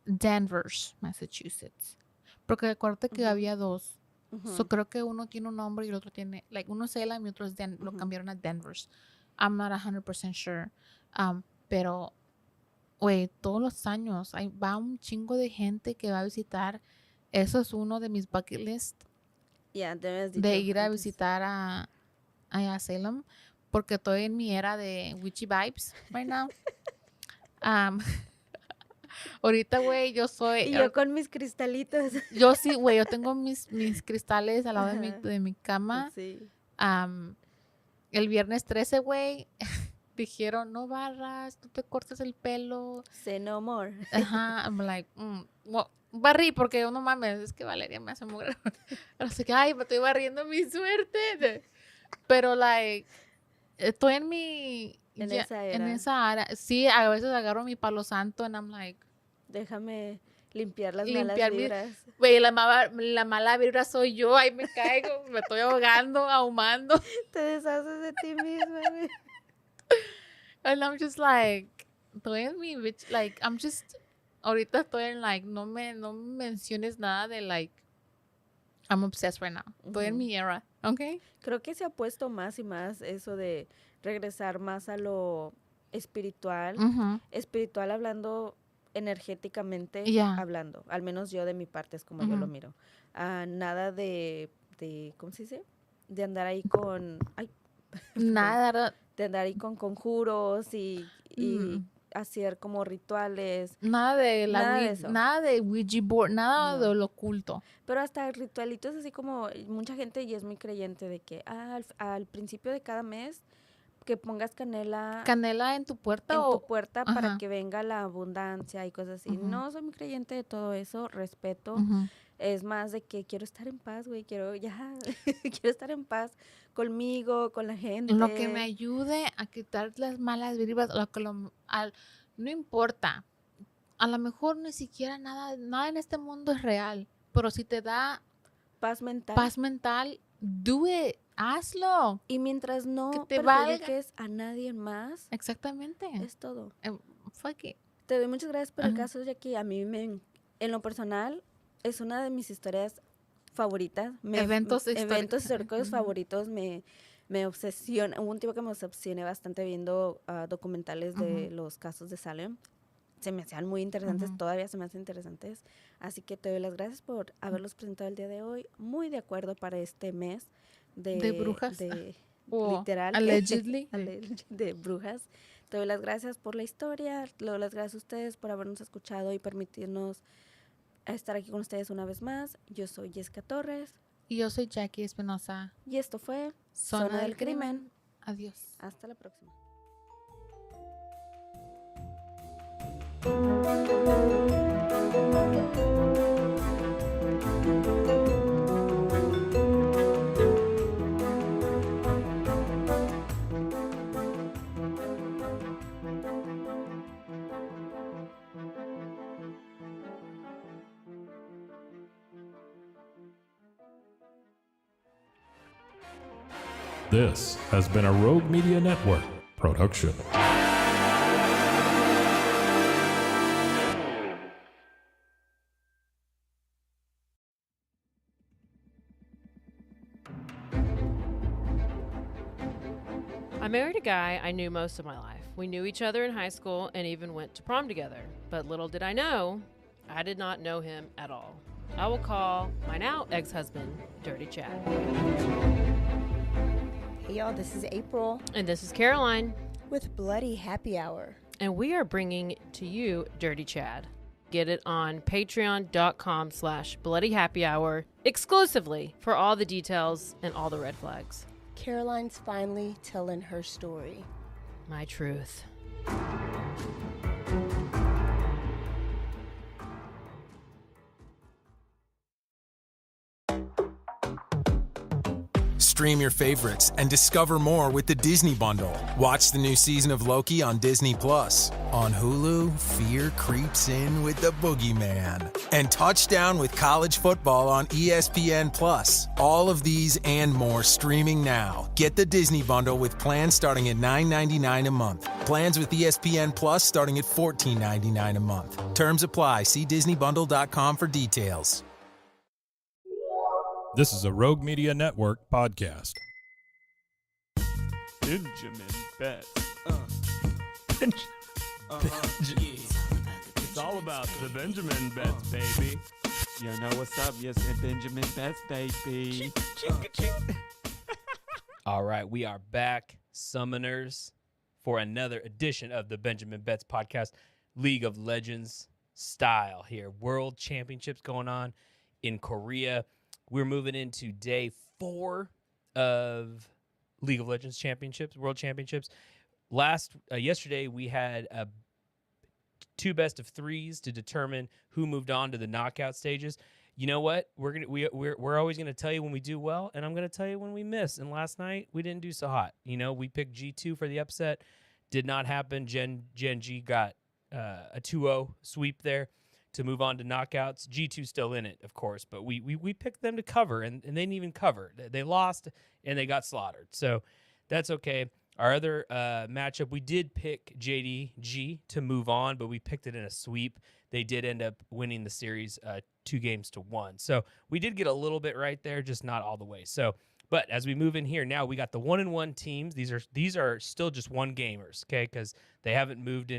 Danvers, Massachusetts. Porque acuérdate que había dos. So creo que uno tiene un nombre y el otro tiene, like, uno es Salem y otro es lo cambiaron a Danvers. I'm not 100% sure. Pero, güey, todos los años va un chingo de gente que va a visitar. Eso es uno de mis bucket list. De ir a visitar a Salem. Porque estoy en mi era de witchy vibes right now. Ahorita, güey, yo soy... Y yo con mis cristalitos. Yo sí, güey, yo tengo mis cristales al lado de mi cama. Sí. El viernes 13, güey, dijeron, no barras, tú te cortas el pelo. Say no more. Ajá, I'm like, well, barrí porque yo no mames, es que Valeria me hace mugre. Así que, ay, me estoy barriendo mi suerte. Pero, like, estoy en mi... En esa era. En esa área. Sí, a veces agarro mi palo santo and I'm like... Déjame limpiar las malas vibras. Güey, la mala vibra soy yo. Ahí me caigo, me estoy ahogando, ahumando. Te deshaces de ti misma, güey. And I'm just like... Estoy en mi... Like, I'm just... Ahorita estoy en, like, no me menciones nada de, like... I'm obsessed right now. Estoy en mi era, ¿ok? Creo que se ha puesto más y más eso de regresar más a lo espiritual. Espiritual hablando energéticamente, hablando. Al menos yo de mi parte es como yo lo miro. Nada de... ¿Cómo se dice? De andar ahí con... Nada. De andar ahí con conjuros y hacer como rituales. Nada de eso. Nada de Ouija board, nada de lo oculto. Pero hasta ritualitos así como mucha gente y es muy creyente de que al principio de cada mes que pongas canela en tu puerta para que venga la abundancia y cosas así. No soy muy creyente de todo eso, respeto. Es más de que quiero estar en paz, güey, quiero estar en paz conmigo, con la gente. Lo que me ayude a quitar las malas vibras, no importa. A lo mejor ni siquiera nada en este mundo es real, pero si te da paz mental, do it, hazlo. Y mientras no que te perjudiques a nadie más. Exactamente. Es todo. Fuck it. Te doy muchas gracias por el caso, Jackie. A mí en lo personal es una de mis historias favoritas. Eventos históricos favoritos me obsesiona. Hubo un tiempo que me obsesioné bastante viendo documentales de los casos de Salem. Se me hacían muy interesantes, todavía se me hacen interesantes. Así que te doy las gracias por haberlos presentado el día de hoy. Muy de acuerdo para este mes de brujas. Literal. Allegedly. De brujas. Te doy las gracias por la historia. Le doy las gracias a ustedes por habernos escuchado y permitirnos estar aquí con ustedes una vez más. Yo soy Jessica Torres. Y yo soy Jackie Espinosa. Y esto fue Zona del Crimen. Adiós. Hasta la próxima. This has been a Rogue Media Network production. I married a guy I knew most of my life. We knew each other in high school and even went to prom together. But little did I know, I did not know him at all. I will call my now ex-husband Dirty Chad. Hey y'all, this is April. And this is Caroline. With Bloody Happy Hour. And we are bringing to you Dirty Chad. Get it on patreon.com/bloodyhappyhour exclusively for all the details and all the red flags. Caroline's finally telling her story. My truth. Stream your favorites and discover more with the Disney Bundle. Watch the new season of Loki on Disney Plus. On Hulu, fear creeps in with the boogeyman. And touchdown with college football on ESPN Plus. All of these and more streaming now. Get the Disney Bundle with plans starting at $9.99 a month. Plans with ESPN Plus starting at $14.99 a month. Terms apply. See DisneyBundle.com for details. This is a Rogue Media Network podcast. Benjamin Betts. It's all about the Benjamin Betts, baby. You know what's up? Yes, Benjamin Betts, baby. All right, we are back, Summoners, for another edition of the Benjamin Betts podcast, League of Legends style here. World Championships going on in Korea. We're moving into day 4 of League of Legends championships, World Championships. Yesterday we had 2 best of 3s to determine who moved on to the knockout stages. You know what? We're always gonna tell you when we do well, and I'm gonna tell you when we miss. And last night we didn't do so hot. You know, we picked G2 for the upset, did not happen. Gen G got a 2-0 sweep there to move on to knockouts. G2 still in it, of course, but we picked them to cover, and they didn't even cover. They lost, and they got slaughtered. So that's okay. Our other matchup, we did pick JDG to move on, but we picked it in a sweep. They did end up winning the series 2-1. So we did get a little bit right there, just not all the way. So, but as we move in here now, we got the 1-1 teams. These are still just one gamers, okay, because they haven't moved in.